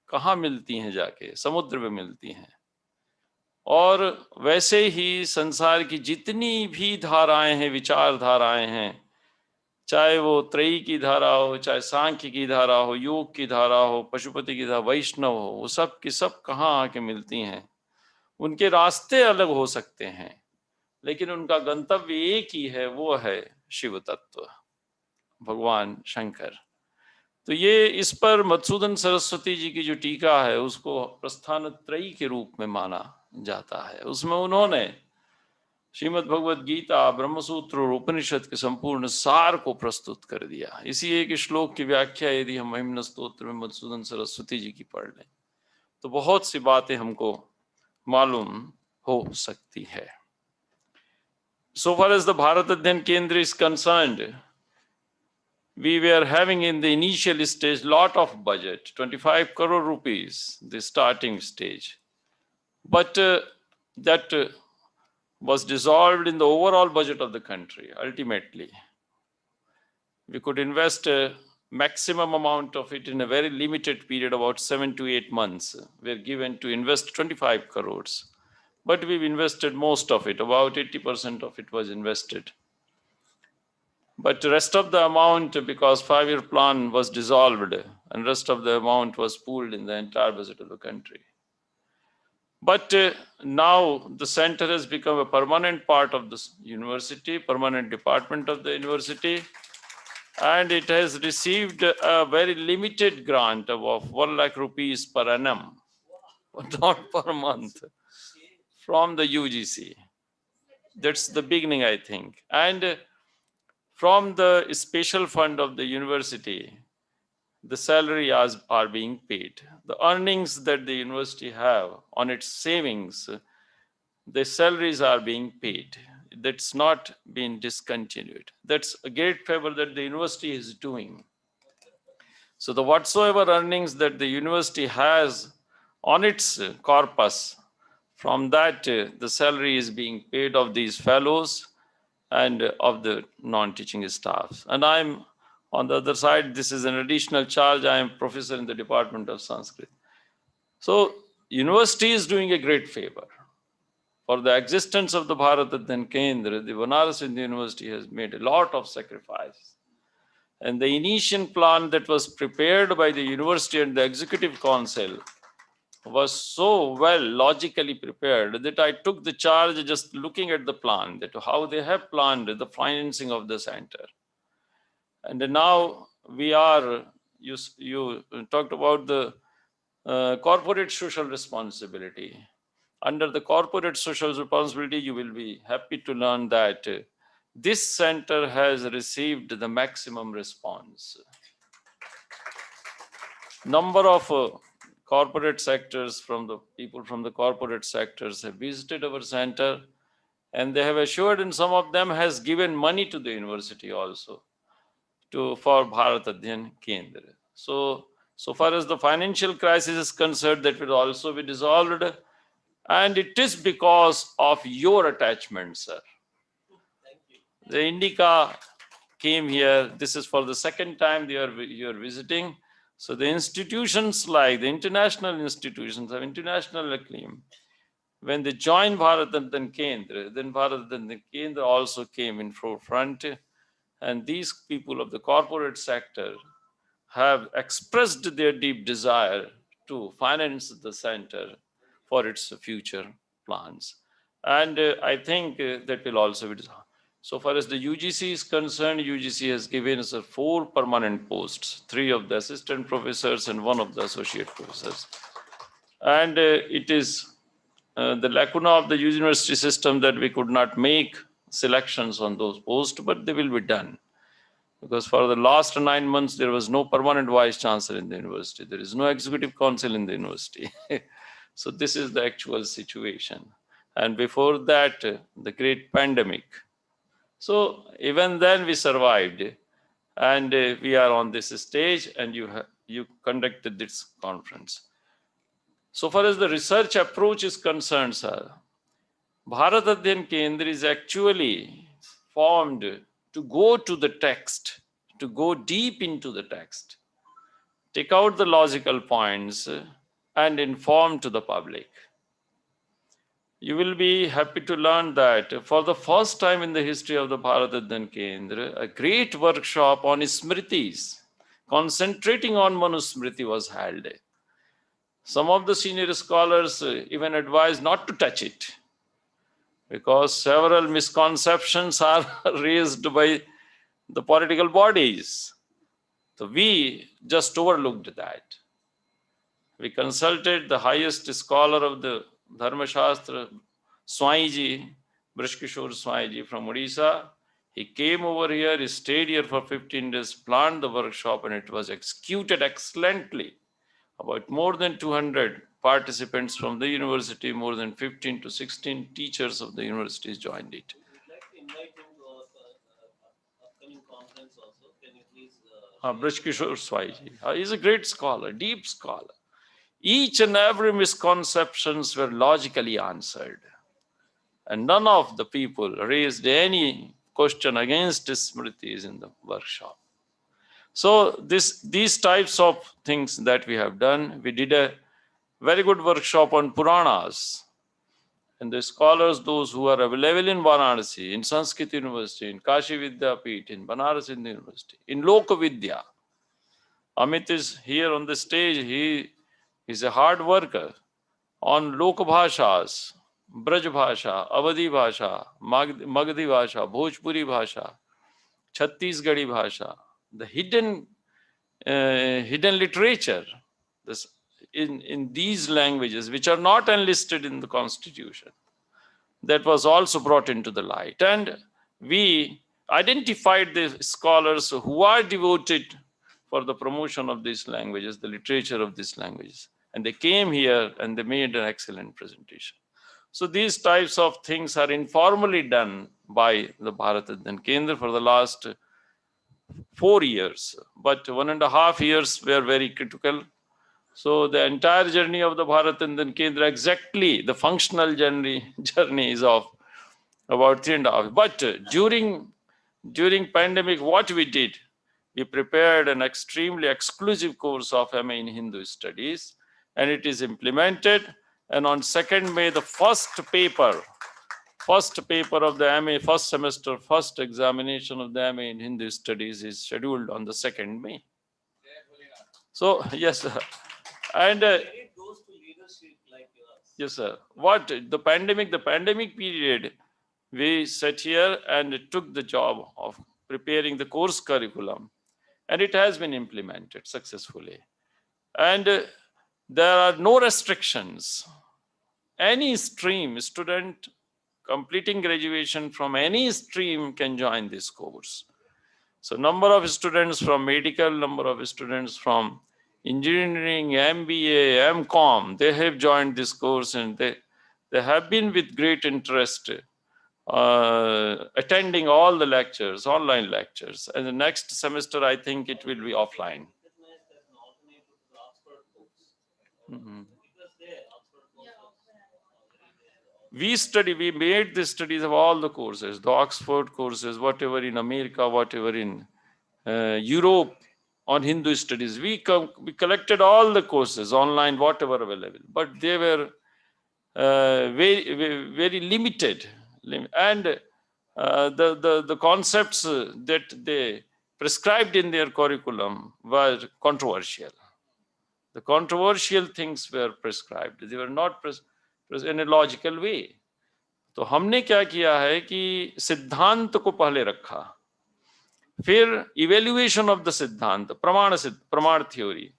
S12: कहाँ मिलती हैं? जाके समुद्र में मिलती हैं. और वैसे ही संसार की जितनी भी धाराएं हैं, विचार धाराएं हैं, चाहे वो त्रयी की धारा हो, चाहे सांख्य की धारा हो, योग की धारा हो, पशुपति की धारा, वैष्णव हो, वो सब की सब कहाँ आके मिलती हैं? उनके रास्ते अलग हो सकते हैं लेकिन उनका गंतव्य एक ही है, वो है शिव तत्व, भगवान शंकर. तो ये इस पर मधुसूदन सरस्वती जी की जो टीका है उसको प्रस्थान त्रयी के रूप में माना जाता है. उसमें उन्होंने श्रीमद् भगवद गीता, ब्रह्मसूत्र और उपनिषद के संपूर्ण सार को प्रस्तुत कर दिया. इसी एक श्लोक की व्याख्या यदि हम महिम्न स्तोत्र में मधुसूदन सरस्वती जी की पढ़ लें तो बहुत सी बातें हमको मालूम हो सकती है. So far as the Bharat Adhyan Kendra is concerned, we were having in the initial stage lot of budget, 25 crore rupees, the starting stage. But that was dissolved in the overall budget of the country. Ultimately, we could invest a maximum amount of it in a very limited period, about 7 to 8 months. We are given to invest 25 crores. But we've invested most of it, about 80% of it was invested. But the rest of the amount, because 5-year plan was dissolved, and rest of the amount was pooled in the entire budget of the country. But now the center has become a permanent part of the university, permanent department of the university, and it has received a very limited grant of 1 lakh rupees per annum, not per month, from the UGC. That's the beginning, I think. And from the special fund of the university, the salaries are being paid. The earnings that the university have on its savings, the salaries are being paid. That's not been discontinued. That's a great favor that the university is doing. So the whatsoever earnings that the university has on its corpus From that, the salary is being paid of these fellows and of the non-teaching staffs. And I'm on the other side, this is an additional charge. I am professor in the Department of Sanskrit. So university is doing a great favor. For the existence of the Bharat Adhyan Kendra, the Banaras Hindu University has made a lot of sacrifice. And the initial plan that was prepared by the university and the executive council was so well logically prepared that I took the charge just looking at the plan, that how they have planned the financing of the center. And now we are, you talked about the corporate social responsibility. Under the corporate social responsibility, you will be happy to learn that this center has received the maximum response. Number of corporate sectors from the people from the corporate sectors have visited our center, and they have assured, and some of them has given money to the university also for Bharat Adhyan Kendra. So far as the financial crisis is concerned, that will also be dissolved. And it is because of your attachment, sir. The Indica came here. This is for the second time you are visiting. So the institutions like the international institutions of international acclaim, when they joined Bharat Adhyan Kendra, then Bharat Adhyan Kendra also came in forefront. And these people of the corporate sector have expressed their deep desire to finance the center for its future plans. And I think that will also be. So far as the UGC is concerned, UGC has given us 4 permanent posts, 3 of the assistant professors and 1 of the associate professors. And it is the lacuna of the university system that we could not make selections on those posts, but they will be done. Because for the last 9 months, there was no permanent vice chancellor in the university. There is no executive council in the university. So this is the actual situation. And before that, the great pandemic. So even then we survived. And we are on this stage, and you conducted this conference. So far as the research approach is concerned, sir, Bharat Adhyan Kendra is actually formed to go to the text, to go deep into the text, take out the logical points, and inform to the public. You will be happy to learn that for the first time in the history of the Bharat Adhyan Kendra, a great workshop on Smritis, concentrating on Manusmriti, was held. Some of the senior scholars even advised not to touch it, because several misconceptions are raised by the political bodies. So we just overlooked that. We consulted the highest scholar of the Dharma Shastra, Swaiji, Brishkishore Swaiji from Odisha. He came over here, he stayed here for 15 days, planned the workshop, and it was executed excellently. About more than 200 participants from the university, more than 15 to 16 teachers of the universities joined it. Brishkishore Swaiji. He's a great scholar, deep scholar. Each and every misconceptions were logically answered. And none of the people raised any question against Smritis in the workshop. So these types of things that we have done, we did a very good workshop on Puranas. And the scholars, those who are available in Varanasi, in Sanskrit University, in Kashi Vidyapith, in Banaras Hindu University, in Lokavidya. Amit is here on the stage. He is a hard worker on Lokabhashas, Braj Bhasha, Avadhi Bhasha, Magadhi Bhasha, Bhojpuri Bhasha, Chhattisgarhi Bhasha, the hidden literature in these languages, which are not enlisted in the constitution, that was also brought into the light. And we identified the scholars who are devoted for the promotion of these languages, the literature of these languages. And they came here and they made an excellent presentation. So these types of things are informally done by the Bharat Adhyan Kendra for the last 4 years. But 1.5 years were very critical. So the entire journey of the Bharat Dhyan Kendra, exactly the functional journey is of about 3.5. But during pandemic, what we did, we prepared an extremely exclusive course of MA in Hindu Studies, and it is implemented. And on 2nd May, the first paper of the MA, first semester, first examination of the MA in Hindu Studies is scheduled on the 2nd May. So, yes, and yes, sir. What the pandemic period, we sat here and took the job of preparing the course curriculum, and it has been implemented successfully. And there are no restrictions. Any stream student completing graduation from any stream can join this course. So number of students from medical, number of students from engineering, MBA, MCOM, they have joined this course, and they have been with great interest attending all the lectures, online lectures. And the next semester, I think it will be offline. Mm-hmm. We made the studies of all the courses, the Oxford courses, whatever in America, whatever in Europe on Hindu studies. We collected all the courses online, whatever available, but they were very limited. And the concepts that they prescribed in their curriculum were controversial. The controversial things were prescribed. They were not in a logical way. तो हमने क्या किया है कि सिद्धांत को पहले रखा, फिर इवेल्युएशन ऑफ द सिद्धांत, प्रमाण थ्योरी.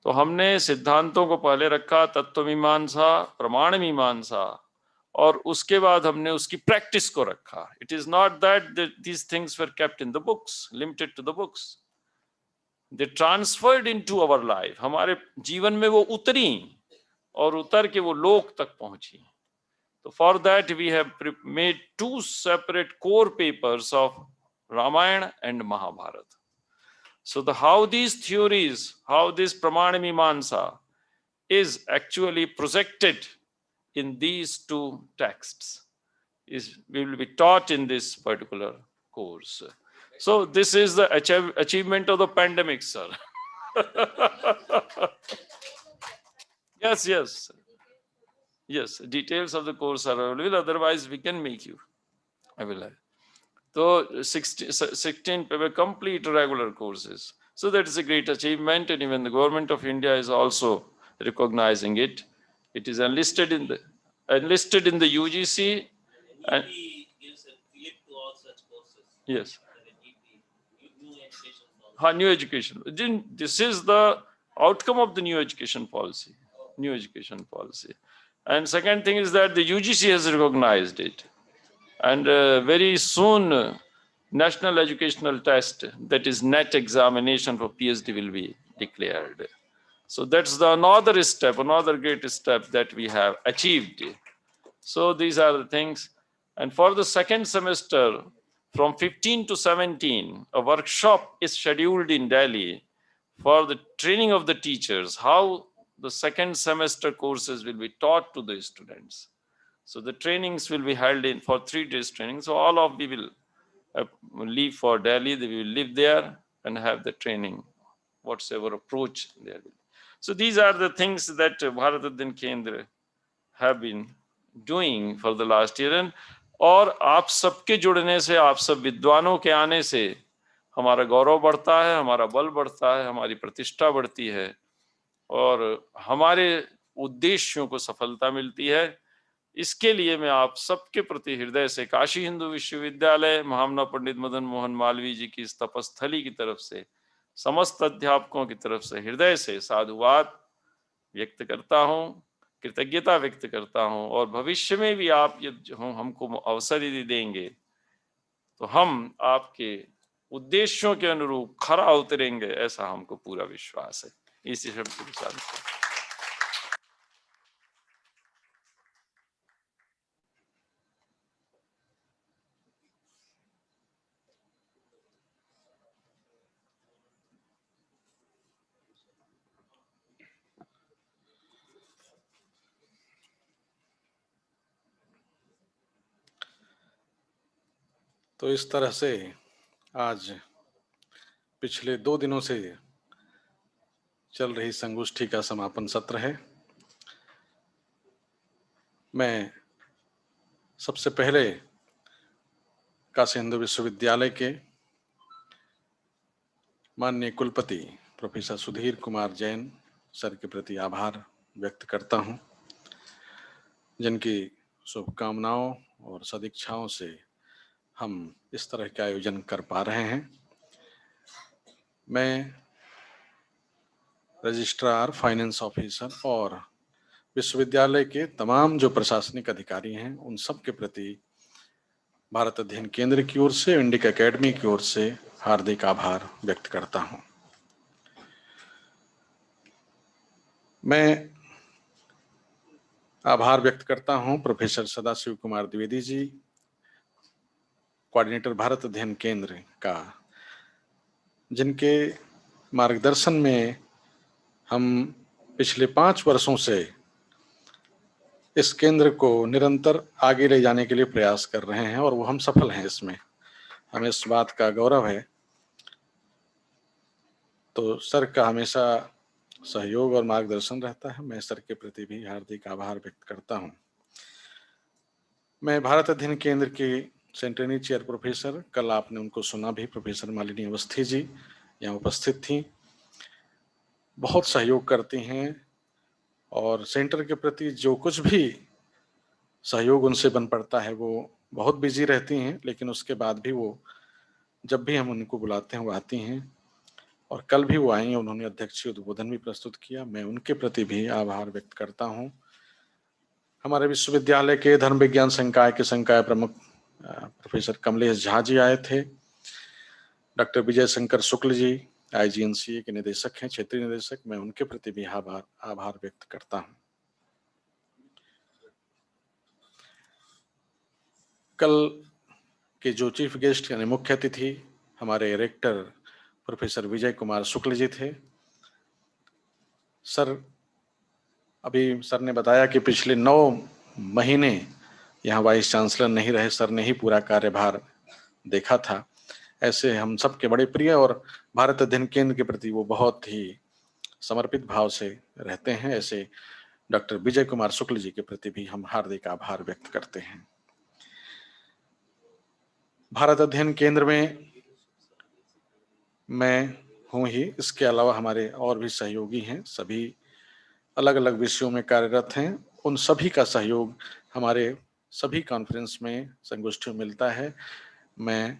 S12: तो हमने सिद्धांतों को पहले रखा, तत्व मीमांसा, प्रमाण मीमांसा, और उसके बाद हमने उसकी प्रैक्टिस को रखा. It is not that these things were kept in the books, limited to the books. They transferred into our life. हमारे जीवन में वो उतरी और उतर के वो लोक तक पहुंची. So for that we have made 2 separate core papers of Ramayana and Mahabharata. So how these theories, how this Pramana Mimamsa is actually projected in these 2 texts will be taught in this particular course. So this is the achievement of the pandemic, sir. Yes. Yes, details of the course are available. Otherwise, we can make you available. So 16 were complete regular courses. So that is a great achievement, and even the government of India is also recognizing it. It is enlisted in the UGC. And yes. New education. This is the outcome of the new education policy. And second thing is that the UGC has recognized it. And very soon, national educational test, that is NET examination for PhD, will be declared. So that's another step, another great step that we have achieved. So these are the things. And for the second semester, from 15 to 17, a workshop is scheduled in Delhi for the training of the teachers, how the second semester courses will be taught to the students. So the trainings will be held in for 3 days training. So all of we will leave for Delhi, they will live there and have the training, whatsoever approach there will be. So these are the things that Bharati Dhyan Kendra have been doing for the last year. And और आप सबके जुड़ने से, आप सब विद्वानों के आने से हमारा गौरव बढ़ता है, हमारा बल बढ़ता है, हमारी प्रतिष्ठा बढ़ती है और हमारे उद्देश्यों को सफलता मिलती है. इसके लिए मैं आप सबके प्रति हृदय से काशी हिंदू विश्वविद्यालय, महामना पंडित मदन मोहन मालवीय जी की इस तपस्थली की तरफ से, समस्त अध्यापकों की तरफ से हृदय से साधुवाद व्यक्त करता हूं, कृतज्ञता व्यक्त करता हूं. और भविष्य में भी आप हमको अवसर यदि देंगे तो हम आपके उद्देश्यों के अनुरूप खरा उतरेंगे, ऐसा हमको पूरा विश्वास है. इसी शब्द के साथ
S7: तो इस तरह से आज पिछले 2 दिनों से चल रही संगोष्ठी का समापन सत्र है। मैं सबसे पहले काशी हिंदू विश्वविद्यालय के माननीय कुलपति प्रोफेसर सुधीर कुमार जैन सर के प्रति आभार व्यक्त करता हूं, जिनकी शुभकामनाओं और सदिच्छाओं से हम इस तरह के आयोजन कर पा रहे हैं। मैं रजिस्ट्रार, फाइनेंस ऑफिसर और विश्वविद्यालय के तमाम जो प्रशासनिक अधिकारी हैं उन सब के प्रति भारत अध्ययन केंद्र की ओर से, इंडिक एकेडमी की ओर से हार्दिक आभार व्यक्त करता हूं। मैं आभार व्यक्त करता हूं प्रोफेसर सदाशिव कुमार द्विवेदी जी, कोऑर्डिनेटर भारत अध्ययन केंद्र का, जिनके मार्गदर्शन में हम पिछले 5 वर्षों से इस केंद्र को निरंतर आगे ले जाने के लिए प्रयास कर रहे हैं और वो हम सफल हैं इसमें, हमें इस बात का गौरव है। तो सर का हमेशा सहयोग और मार्गदर्शन रहता है। मैं सर के प्रति भी हार्दिक आभार व्यक्त करता हूं। मैं भारत अध्ययन केंद्र के सेंटेनरी चेयर प्रोफेसर, कल आपने उनको सुना भी, प्रोफेसर मालिनी अवस्थी जी यहाँ उपस्थित थी, बहुत सहयोग करती हैं और सेंटर के प्रति जो कुछ भी सहयोग उनसे बन पड़ता है वो बहुत बिजी रहती हैं, लेकिन उसके बाद भी वो जब भी हम उनको बुलाते हैं वो आती हैं और कल भी वो आई, उन्होंने अध्यक्षीय उद्बोधन भी प्रस्तुत किया। मैं उनके प्रति भी आभार व्यक्त करता हूं। हमारे विश्वविद्यालय के धर्म विज्ञान संकाय के संकाय प्रमुख प्रोफेसर कमलेश झा जी आए थे। डॉक्टर विजय शंकर शुक्ल जी IGNCA के निदेशक हैं, क्षेत्रीय निदेशक, मैं उनके प्रति भी आभार व्यक्त करता हूं। कल के जो चीफ गेस्ट यानी मुख्य अतिथि हमारे रेक्टर प्रोफेसर विजय कुमार शुक्ल जी थे। सर, अभी सर ने बताया कि पिछले 9 महीने यहाँ वाइस चांसलर नहीं रहे, सर ने ही पूरा कार्यभार देखा था। ऐसे हम सबके बड़े प्रिय और भारत अध्ययन केंद्र के प्रति वो बहुत ही समर्पित भाव से रहते हैं। ऐसे डॉक्टर विजय कुमार शुक्ल जी के प्रति भी हम हार्दिक आभार व्यक्त करते हैं। भारत अध्ययन केंद्र में मैं हूँ ही, इसके अलावा हमारे और भी सहयोगी हैं, सभी अलग अलग विषयों में कार्यरत हैं। उन सभी का सहयोग हमारे सभी कॉन्फ्रेंस में, संगोष्ठियों में मिलता है। मैं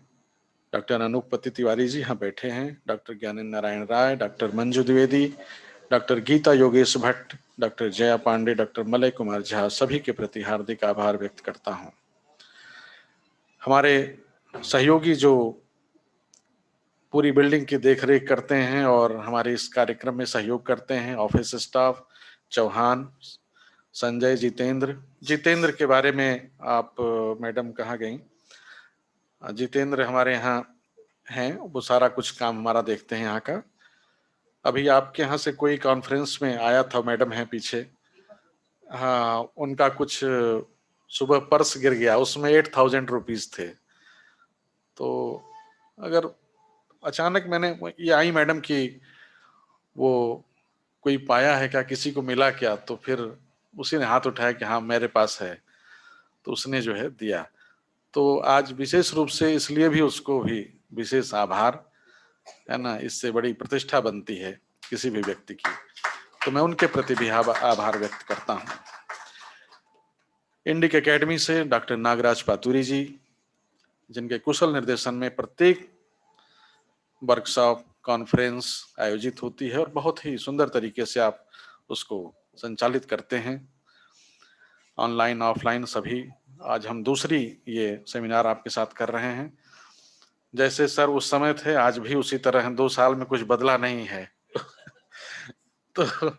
S7: डॉक्टर अनुपति तिवारी जी यहाँ बैठे हैं, doctor Gyanendra Narayan Rai, doctor Manju Dwivedi, doctor Geeta Yogesh Bhatt, doctor Jaya Pandey, doctor Malay Kumar Jha, सभी के प्रति हार्दिक आभार व्यक्त करता हूँ। हमारे सहयोगी जो पूरी बिल्डिंग की देखरेख करते हैं और हमारे इस कार्यक्रम में सहयोग करते हैं, ऑफिस स्टाफ, चौहान, संजय, जितेंद्र के बारे में आप मैडम कहाँ गई? जितेंद्र हमारे यहाँ हैं, वो सारा कुछ काम हमारा देखते हैं यहाँ का। अभी आपके यहाँ से कोई कॉन्फ्रेंस में आया था, मैडम है पीछे, हाँ, उनका कुछ सुबह पर्स गिर गया, उसमें 8000 रुपीज थे। तो अगर अचानक मैंने ये आई मैडम की वो कोई पाया है क्या, किसी को मिला क्या, तो फिर उसी ने हाथ उठाया कि हाँ मेरे पास है, तो उसने जो है दिया। तो आज विशेष रूप से इसलिए भी उसको भी विशेष आभार है ना, इससे बड़ी प्रतिष्ठा बनती है किसी भी व्यक्ति की, तो मैं उनके प्रति भी आभार व्यक्त करता हूँ। इंडिक एकेडमी से डॉक्टर नागराज पातुरी जी, जिनके कुशल निर्देशन में प्रत्येक वर्कशॉप, कॉन्फ्रेंस आयोजित होती है और बहुत ही सुंदर तरीके से आप उसको संचालित करते हैं, ऑनलाइन ऑफलाइन सभी। आज हम दूसरी ये सेमिनार आपके साथ कर रहे हैं। जैसे सर उस समय थे, आज भी उसी तरह हैं, 2 साल में कुछ बदला नहीं है। तो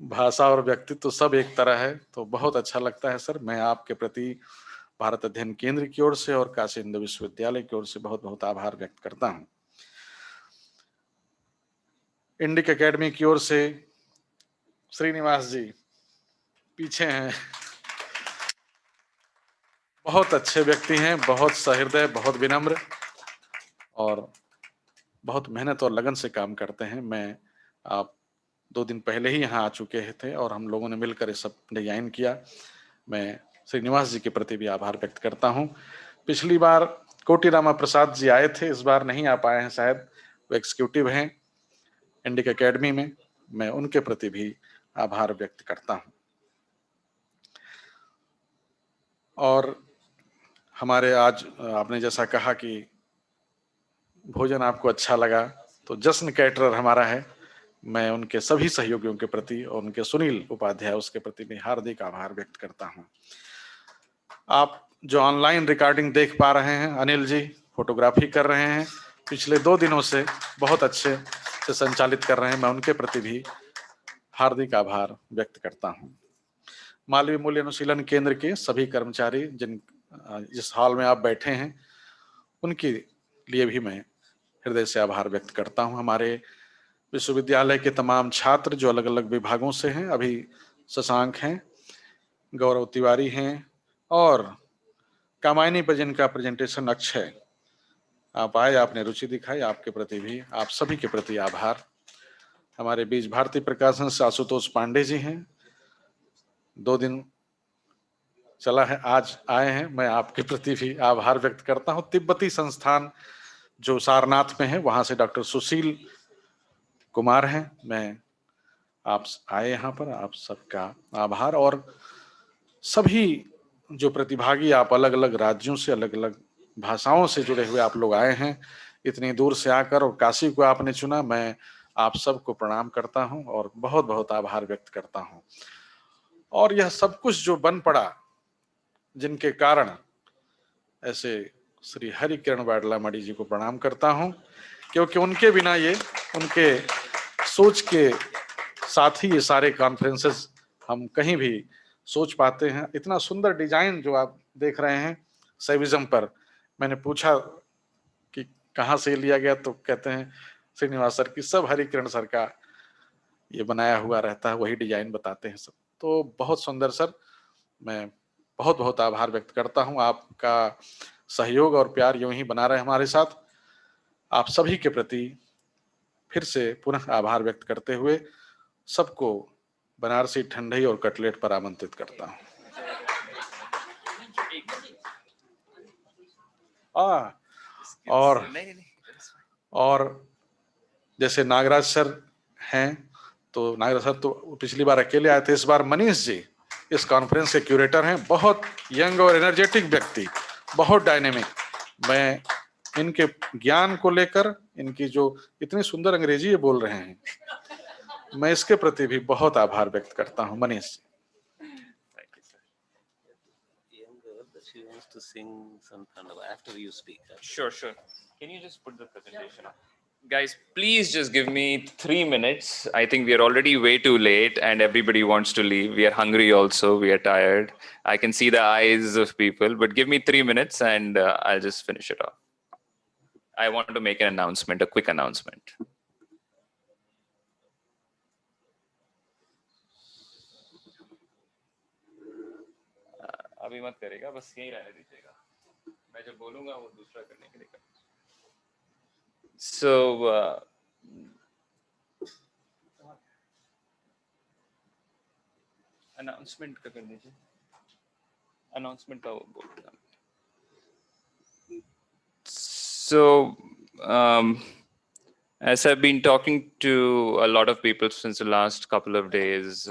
S7: भाषा और व्यक्तित्व तो सब एक तरह है, तो बहुत अच्छा लगता है सर। मैं आपके प्रति भारत अध्ययन केंद्र की ओर से और काशी हिंदू विश्वविद्यालय की ओर से बहुत बहुत आभार व्यक्त करता हूँ। इंडिक एकेडमी की ओर से श्रीनिवास जी पीछे हैं, बहुत अच्छे व्यक्ति हैं, बहुत सहृदय, बहुत विनम्र और बहुत मेहनत और लगन से काम करते हैं। मैं आप 2 दिन पहले ही यहाँ आ चुके थे और हम लोगों ने मिलकर ये सब डिजाइन किया। मैं श्रीनिवास जी के प्रति भी आभार व्यक्त करता हूँ। पिछली बार कोटी रामा प्रसाद जी आए थे, इस बार नहीं आ पाए हैं, शायद वो एग्जीक्यूटिव हैं इंडिक एकेडमी में। मैं उनके प्रति भी आभार व्यक्त करता हूँ। और हमारे आज आपने जैसा कहा कि भोजन आपको अच्छा लगा, तो जश्न कैटरर हमारा है। मैं उनके सभी सहयोगियों के प्रति और उनके सुनील उपाध्याय उसके प्रति भी हार्दिक आभार व्यक्त करता हूं। आप जो ऑनलाइन रिकॉर्डिंग देख पा रहे हैं, अनिल जी फोटोग्राफी कर रहे हैं, पिछले 2 दिनों से बहुत अच्छे से संचालित कर रहे हैं। मैं उनके प्रति भी हार्दिक आभार व्यक्त करता हूं। मालवीय मूल्य अनुशीलन केंद्र के सभी कर्मचारी जिस हॉल में आप बैठे हैं, उनके लिए भी मैं हृदय से आभार व्यक्त करता हूं। हमारे विश्वविद्यालय के तमाम छात्र जो अलग अलग विभागों से हैं, अभी शशांक हैं, गौरव तिवारी हैं और कामायनी पर जिनका प्रेजेंटेशन अक्षय, आप आए, आपने रुचि दिखाई, आपके प्रति भी, आप सभी के प्रति आभार। हमारे बीच भारती प्रकाशन से आशुतोष पांडे जी हैं, 2 दिन चला है, आज आए हैं, मैं आपके प्रति भी आभार व्यक्त करता हूं। तिब्बती संस्थान जो सारनाथ में है, वहां से डॉक्टर सुशील कुमार हैं, मैं आप आए यहाँ पर, आप सबका आभार। और सभी जो प्रतिभागी, आप अलग अलग राज्यों से, अलग अलग भाषाओं से जुड़े हुए आप लोग आए हैं इतनी दूर से आकर, और काशी को आपने चुना, मैं आप सबको प्रणाम करता हूं और बहुत बहुत आभार व्यक्त करता हूं। और यह सब कुछ जो बन पड़ा, जिनके कारण ऐसे श्री हरि किरण वाडला मणि जी को प्रणाम करता हूं, क्योंकि उनके बिना ये, उनके सोच के साथ ही ये सारे कॉन्फ्रेंसेस हम कहीं भी सोच पाते हैं। इतना सुंदर डिजाइन जो आप देख रहे हैं शैविज्म पर, मैंने पूछा कि कहाँ से लिया गया, तो कहते हैं श्रीनिवास सर की, सब हरि किरण सर का ये बनाया हुआ रहता है, वही डिजाइन बताते हैं सब। तो बहुत सुंदर सर, मैं बहुत बहुत आभार व्यक्त करता हूँ। आपका सहयोग और प्यार यूं ही बना रहे हमारे साथ। आप सभी के प्रति फिर से पुनः आभार व्यक्त करते हुए सबको बनारसी ठंडई और कटलेट पर आमंत्रित करता हूँ। और जैसे नागराज सर हैं, तो नागराज सर तो पिछली बार अकेले आए थे, इस बार मनीष जी इस कॉन्फ्रेंस के क्यूरेटर हैं, बहुत यंग और एनर्जेटिक व्यक्ति, बहुत डायनेमिक। मैं इनके ज्ञान को लेकर, इनकी जो इतनी सुंदर अंग्रेजी ये बोल रहे हैं, मैं इसके प्रति भी बहुत आभार व्यक्त करता हूं। Manish ji.
S2: She wants to sing some Tanjavur after you speak.
S12: Sure. Can you just put the presentation up? Guys, please just give me 3 minutes. I think we are already way too late and everybody wants to leave. We are hungry also, we are tired. I can see the eyes of people, but give me 3 minutes and I'll just finish it off. I want to make an announcement, a quick announcement. अभी मत करेगा, बस यही रहने दीजिएगा, मैं जब बोलूंगा वो दूसरा करने के लिए कर। So announcement का कर दीजिए, announcement का वो बोलूंगा। So as I've been talking to a lot of people since the last couple of days,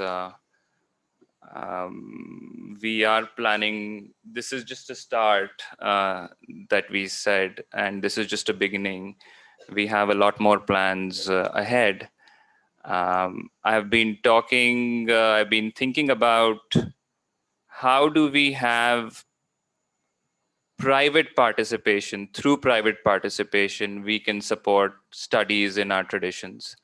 S12: we are planning, this is just a start that we said, and this is just a beginning. We have a lot more plans ahead. I've been thinking about how do we have private participation. Through private participation, we can support studies in our traditions.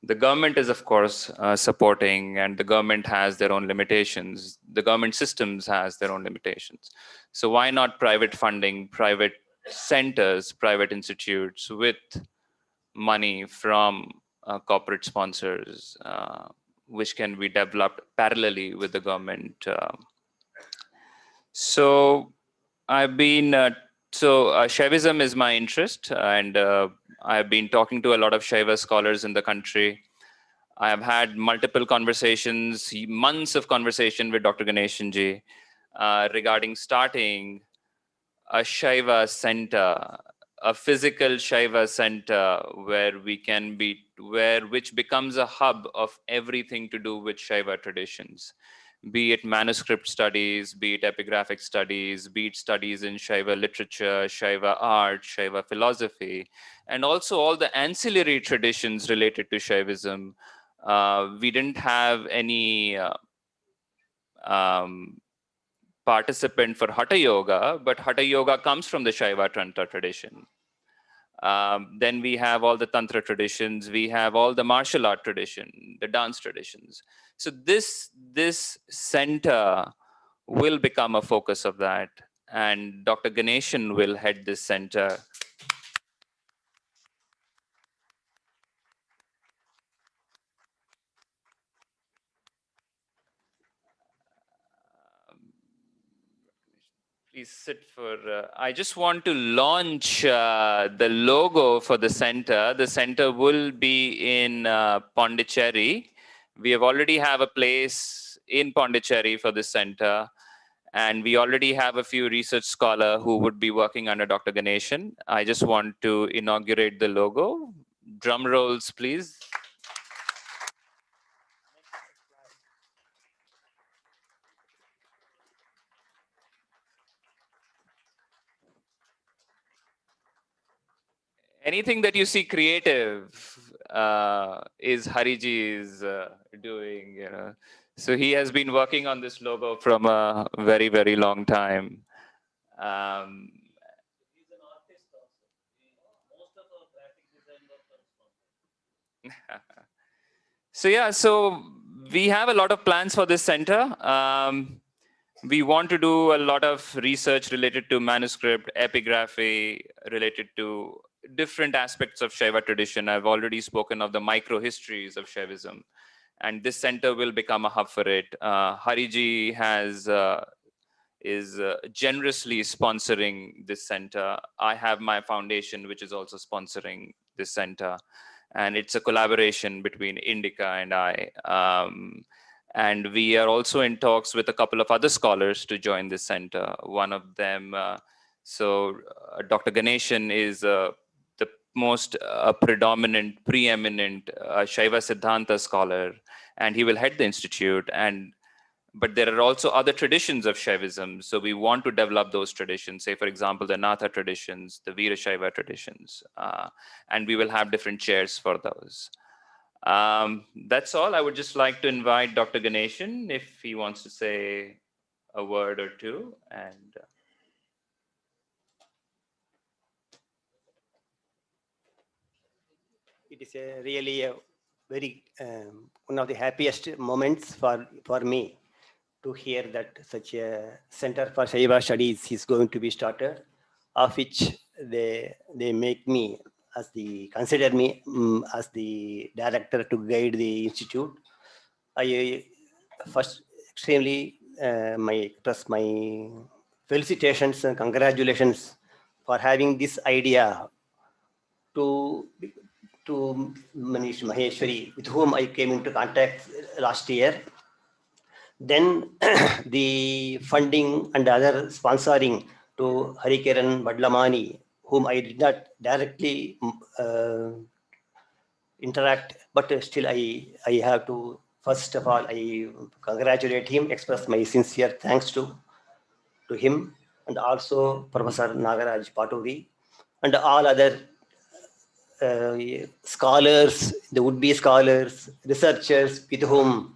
S12: The government is, of course, supporting, and the government has their own limitations. The government systems has their own limitations. So why not private funding, private centers, private institutes with money from corporate sponsors, which can be developed parallelly with the government. So
S6: I've been, Shaivism is my interest, and I've been talking to a lot of Shaiva scholars in the country. I have had multiple conversations, months of conversation with Dr. Ganeshan ji regarding starting a Shaiva center, a physical Shaiva center where we can be, which becomes a hub of everything to do with Shaiva traditions. Be it manuscript studies, be it epigraphic studies, be it studies in Shaiva literature, Shaiva art, Shaiva philosophy, and also all the ancillary traditions related to Shaivism. We didn't have any participant for Hatha Yoga, but Hatha Yoga comes from the Shaiva Tantra tradition. Then we have all the Tantra traditions, we have all the martial art tradition, the dance traditions. So this center will become a focus of that, and Dr. Ganeshan will head this center. Please sit for, I just want to launch the logo for the center. The center will be in Pondicherry. We have already have a place in Pondicherry for this center. And we already have a few research scholars who would be working under Dr. Ganeshan. I just want to inaugurate the logo. Drum rolls, please. Anything that you see creative is Hariji's doing, you know. So he has been working on this logo from a very, very long time. So yeah, so we have a lot of plans for this center. We want to do a lot of research related to manuscript, epigraphy, related to different aspects of Shaiva tradition. I've already spoken of the micro histories of Shaivism, and this center will become a hub for it. Hariji is generously sponsoring this center. I have my foundation, which is also sponsoring this center. And it's a collaboration between Indica and I. And we are also in talks with a couple of other scholars to join this center. One of them, Dr. Ganeshan is the most predominant, preeminent Shaiva Siddhanta scholar, and he will head the institute. But there are also other traditions of Shaivism. So we want to develop those traditions, say, for example, the Natha traditions, the Veera Shaiva traditions, and we will have different chairs for those. That's all. I would just like to invite Dr. Ganeshan if he wants to say a word or two. And
S8: it is really a very one of the happiest moments for me to hear that such a center for Shaiva studies is going to be started, of which they make me consider me as the director to guide the institute. I first extremely express my felicitations and congratulations for having this idea to Manish Maheshwari, with whom I came into contact last year. Then the funding and other sponsoring to Harikeran Badlamani, whom I did not directly interact, but still I have to, first of all, I congratulate him, express my sincere thanks to him, and also Professor Nagaraj Paturi, and all other scholars, the would-be scholars, researchers with whom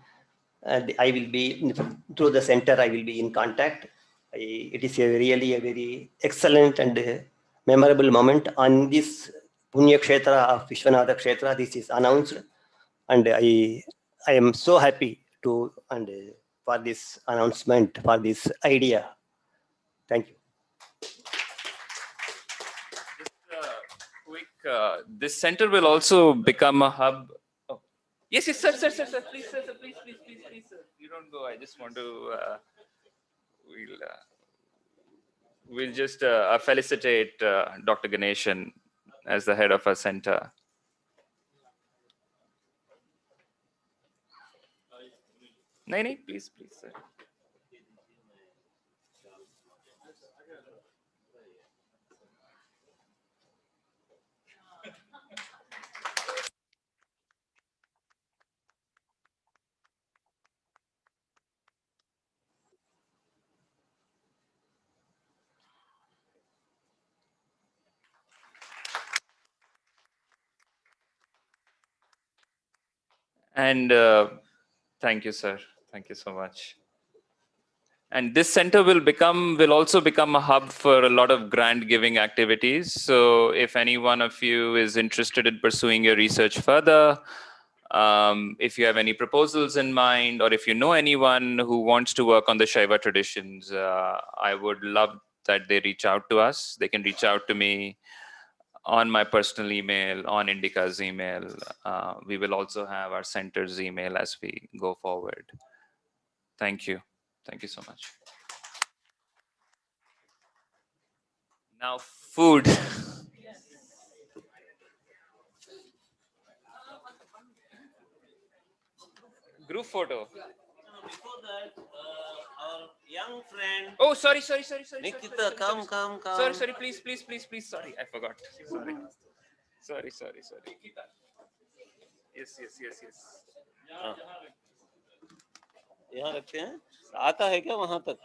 S8: I will be, through the center, I will be in contact. It is really a very excellent and memorable moment on this Punya Kshetra of Vishwanatha Kshetra. This is announced, and I am so happy to for this announcement, for this idea. Thank you.
S6: This center will also become a hub. Oh. Yes, sir, please, sir, please, sir. You don't go. I just want to. we'll just felicitate Dr. Ganeshan as the head of our center. No, please, sir. And thank you, sir. Thank you so much. And this center will also become a hub for a lot of grant giving activities. So if any one of you is interested in pursuing your research further, if you have any proposals in mind, or if you know anyone who wants to work on the Shaiva traditions, I would love that they reach out to us. They can reach out to me on my personal email, on Indica's email. We will also have our center's email as we go forward. Thank you. Thank you so much. Now, food. Group photo.
S2: Before that, our young friend.
S6: Oh, sorry.
S2: Nikita, come.
S6: Sorry, please. Sorry, I forgot. Sorry. Yes.
S2: हाँ, यहाँ रखते हैं. आता है क्या वहां तक?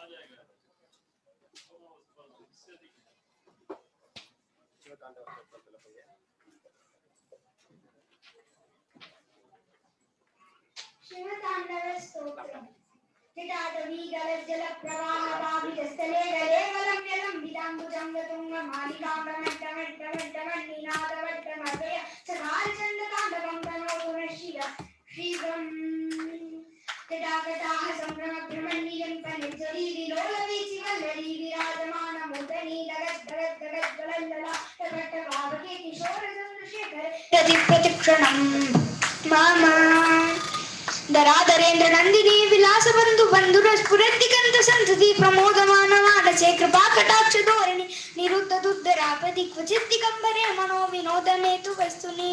S10: दरादरेन्द्र नंदिनी विलास बंधु बंधुर स्फुरदिगंत संतति प्रमोदमान मानसे कृपा कटाक्ष धोरणी निरुद्ध दुद्धरापदि क्वचित दिगंबरे मनो विनोदने तु वस्तुनि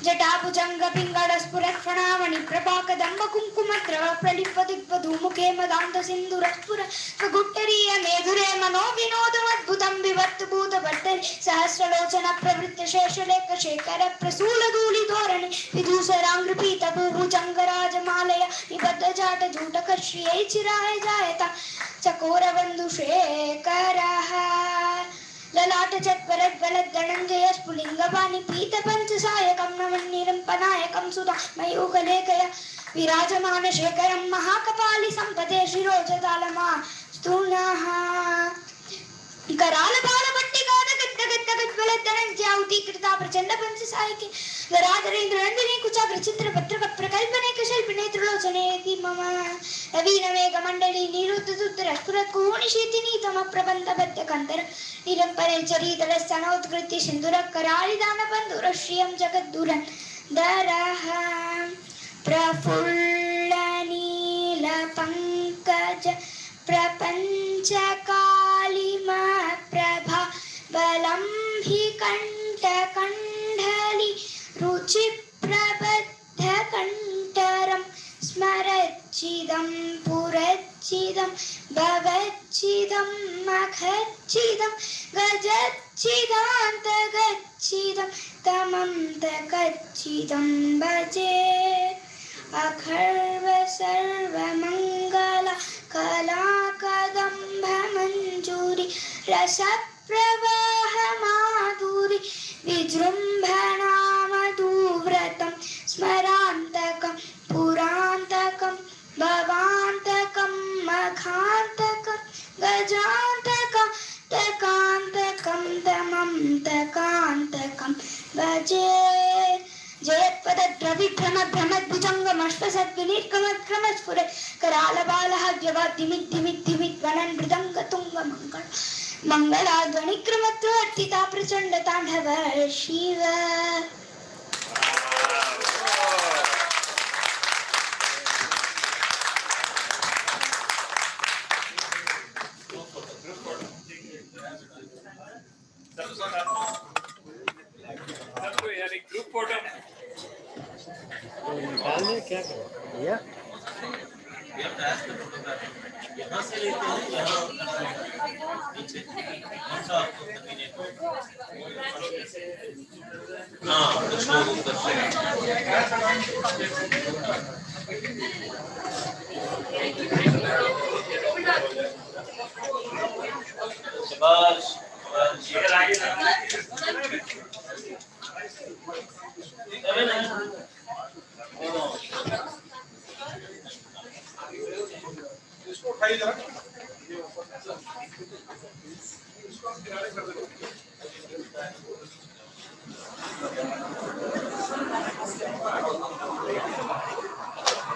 S10: जटाभुजंग पिंगल स्फुरत् प्रणामणि प्रभा कदंब कुंकुम द्रव प्रलिप्त दिग्वधू मुखे मदांत सिंधुर स्फुर स्वगुट्टरीय मेधुरे मनो विनोदमद्भुतं विवर्त भूत वर्तन सहस्रलोचन प्रवृत्त शेषलेख शेखर प्रसूल धूलि धोरणि विदूषरांग्रपीत भूभुजंगराजमालय निबद्ध जाट झूटक श्रियै चिराय जायता चकोर बंधु शेखरः ललाट चत्वरद् बलद् धनञ्जय स्फुलिङ्गपाणि पीत पंचसायकं नमन्निरं पनायकं सुधा मयूखलेखय विराजमान शेखरं महाकपालि संपदे शिरोजतालमा स्तूनः कराल बाल भट्टिकाद गद्दगद्दगद्बलद्धनञ्जयाहुति कृता प्रचंड पंचसायके दरादरेन्द्र नंदिनी कुचाग्र चित्र पत्रक प्रकल्पने कशल्पिने त्रिलोचने मम नवीन मेघ मंडली निरुद्ध दुद्धर स्फुरत् कुहुनिशीतिनी तम प्रबंध बद्ध कंतर निरंपरे चरितल स्तनोत्कृत्य सिंधुर करालिदान बंधुर श्रियं जगद्दुरं दरः प्रफुल्ल नील पंकज प्रपंच कालिमा प्रभा बलं हि कंठ कंडली रुचि प्रबद्ध कंठरं स्मरच्चिदं पुरच्चिदं भवच्चिदं मखच्चिदं गजच्चिदान्तगच्चिदं तमन्तगच्चिदं भजे अखर्व सर्वमङ्गल कलाकदम्भ मञ्जूरि रसप्रवाह माधुरि विजृम्भणा मधुव्रतं स्मरान्तकं पुरान्तकं भवान्तकं मखान्तकं गजान्तकं तकान्तकं तमन्तकान्तकं भजे जयत्पदद्रविभ्रमद्भ्रमद्भुजङ्गमश्वसद्विनिर्गमद्क्रमस्फुर करालबालः व्यवद्धिमिद्धिमिद्धिमिद् वनन् मृदङ्गतुङ्गमङ्गल मङ्गलाध्वनिक्रमत्वर्तिता प्रचण्ड ताण्डव Shiv
S8: Yeah.
S2: We have to ask the photographer. यहाँ से लेते हैं यहाँ करना है नीचे कौन सा आपको convenient हो? हाँ कुछ लोग उधर से शाबाश
S16: इसको उठाइए जरा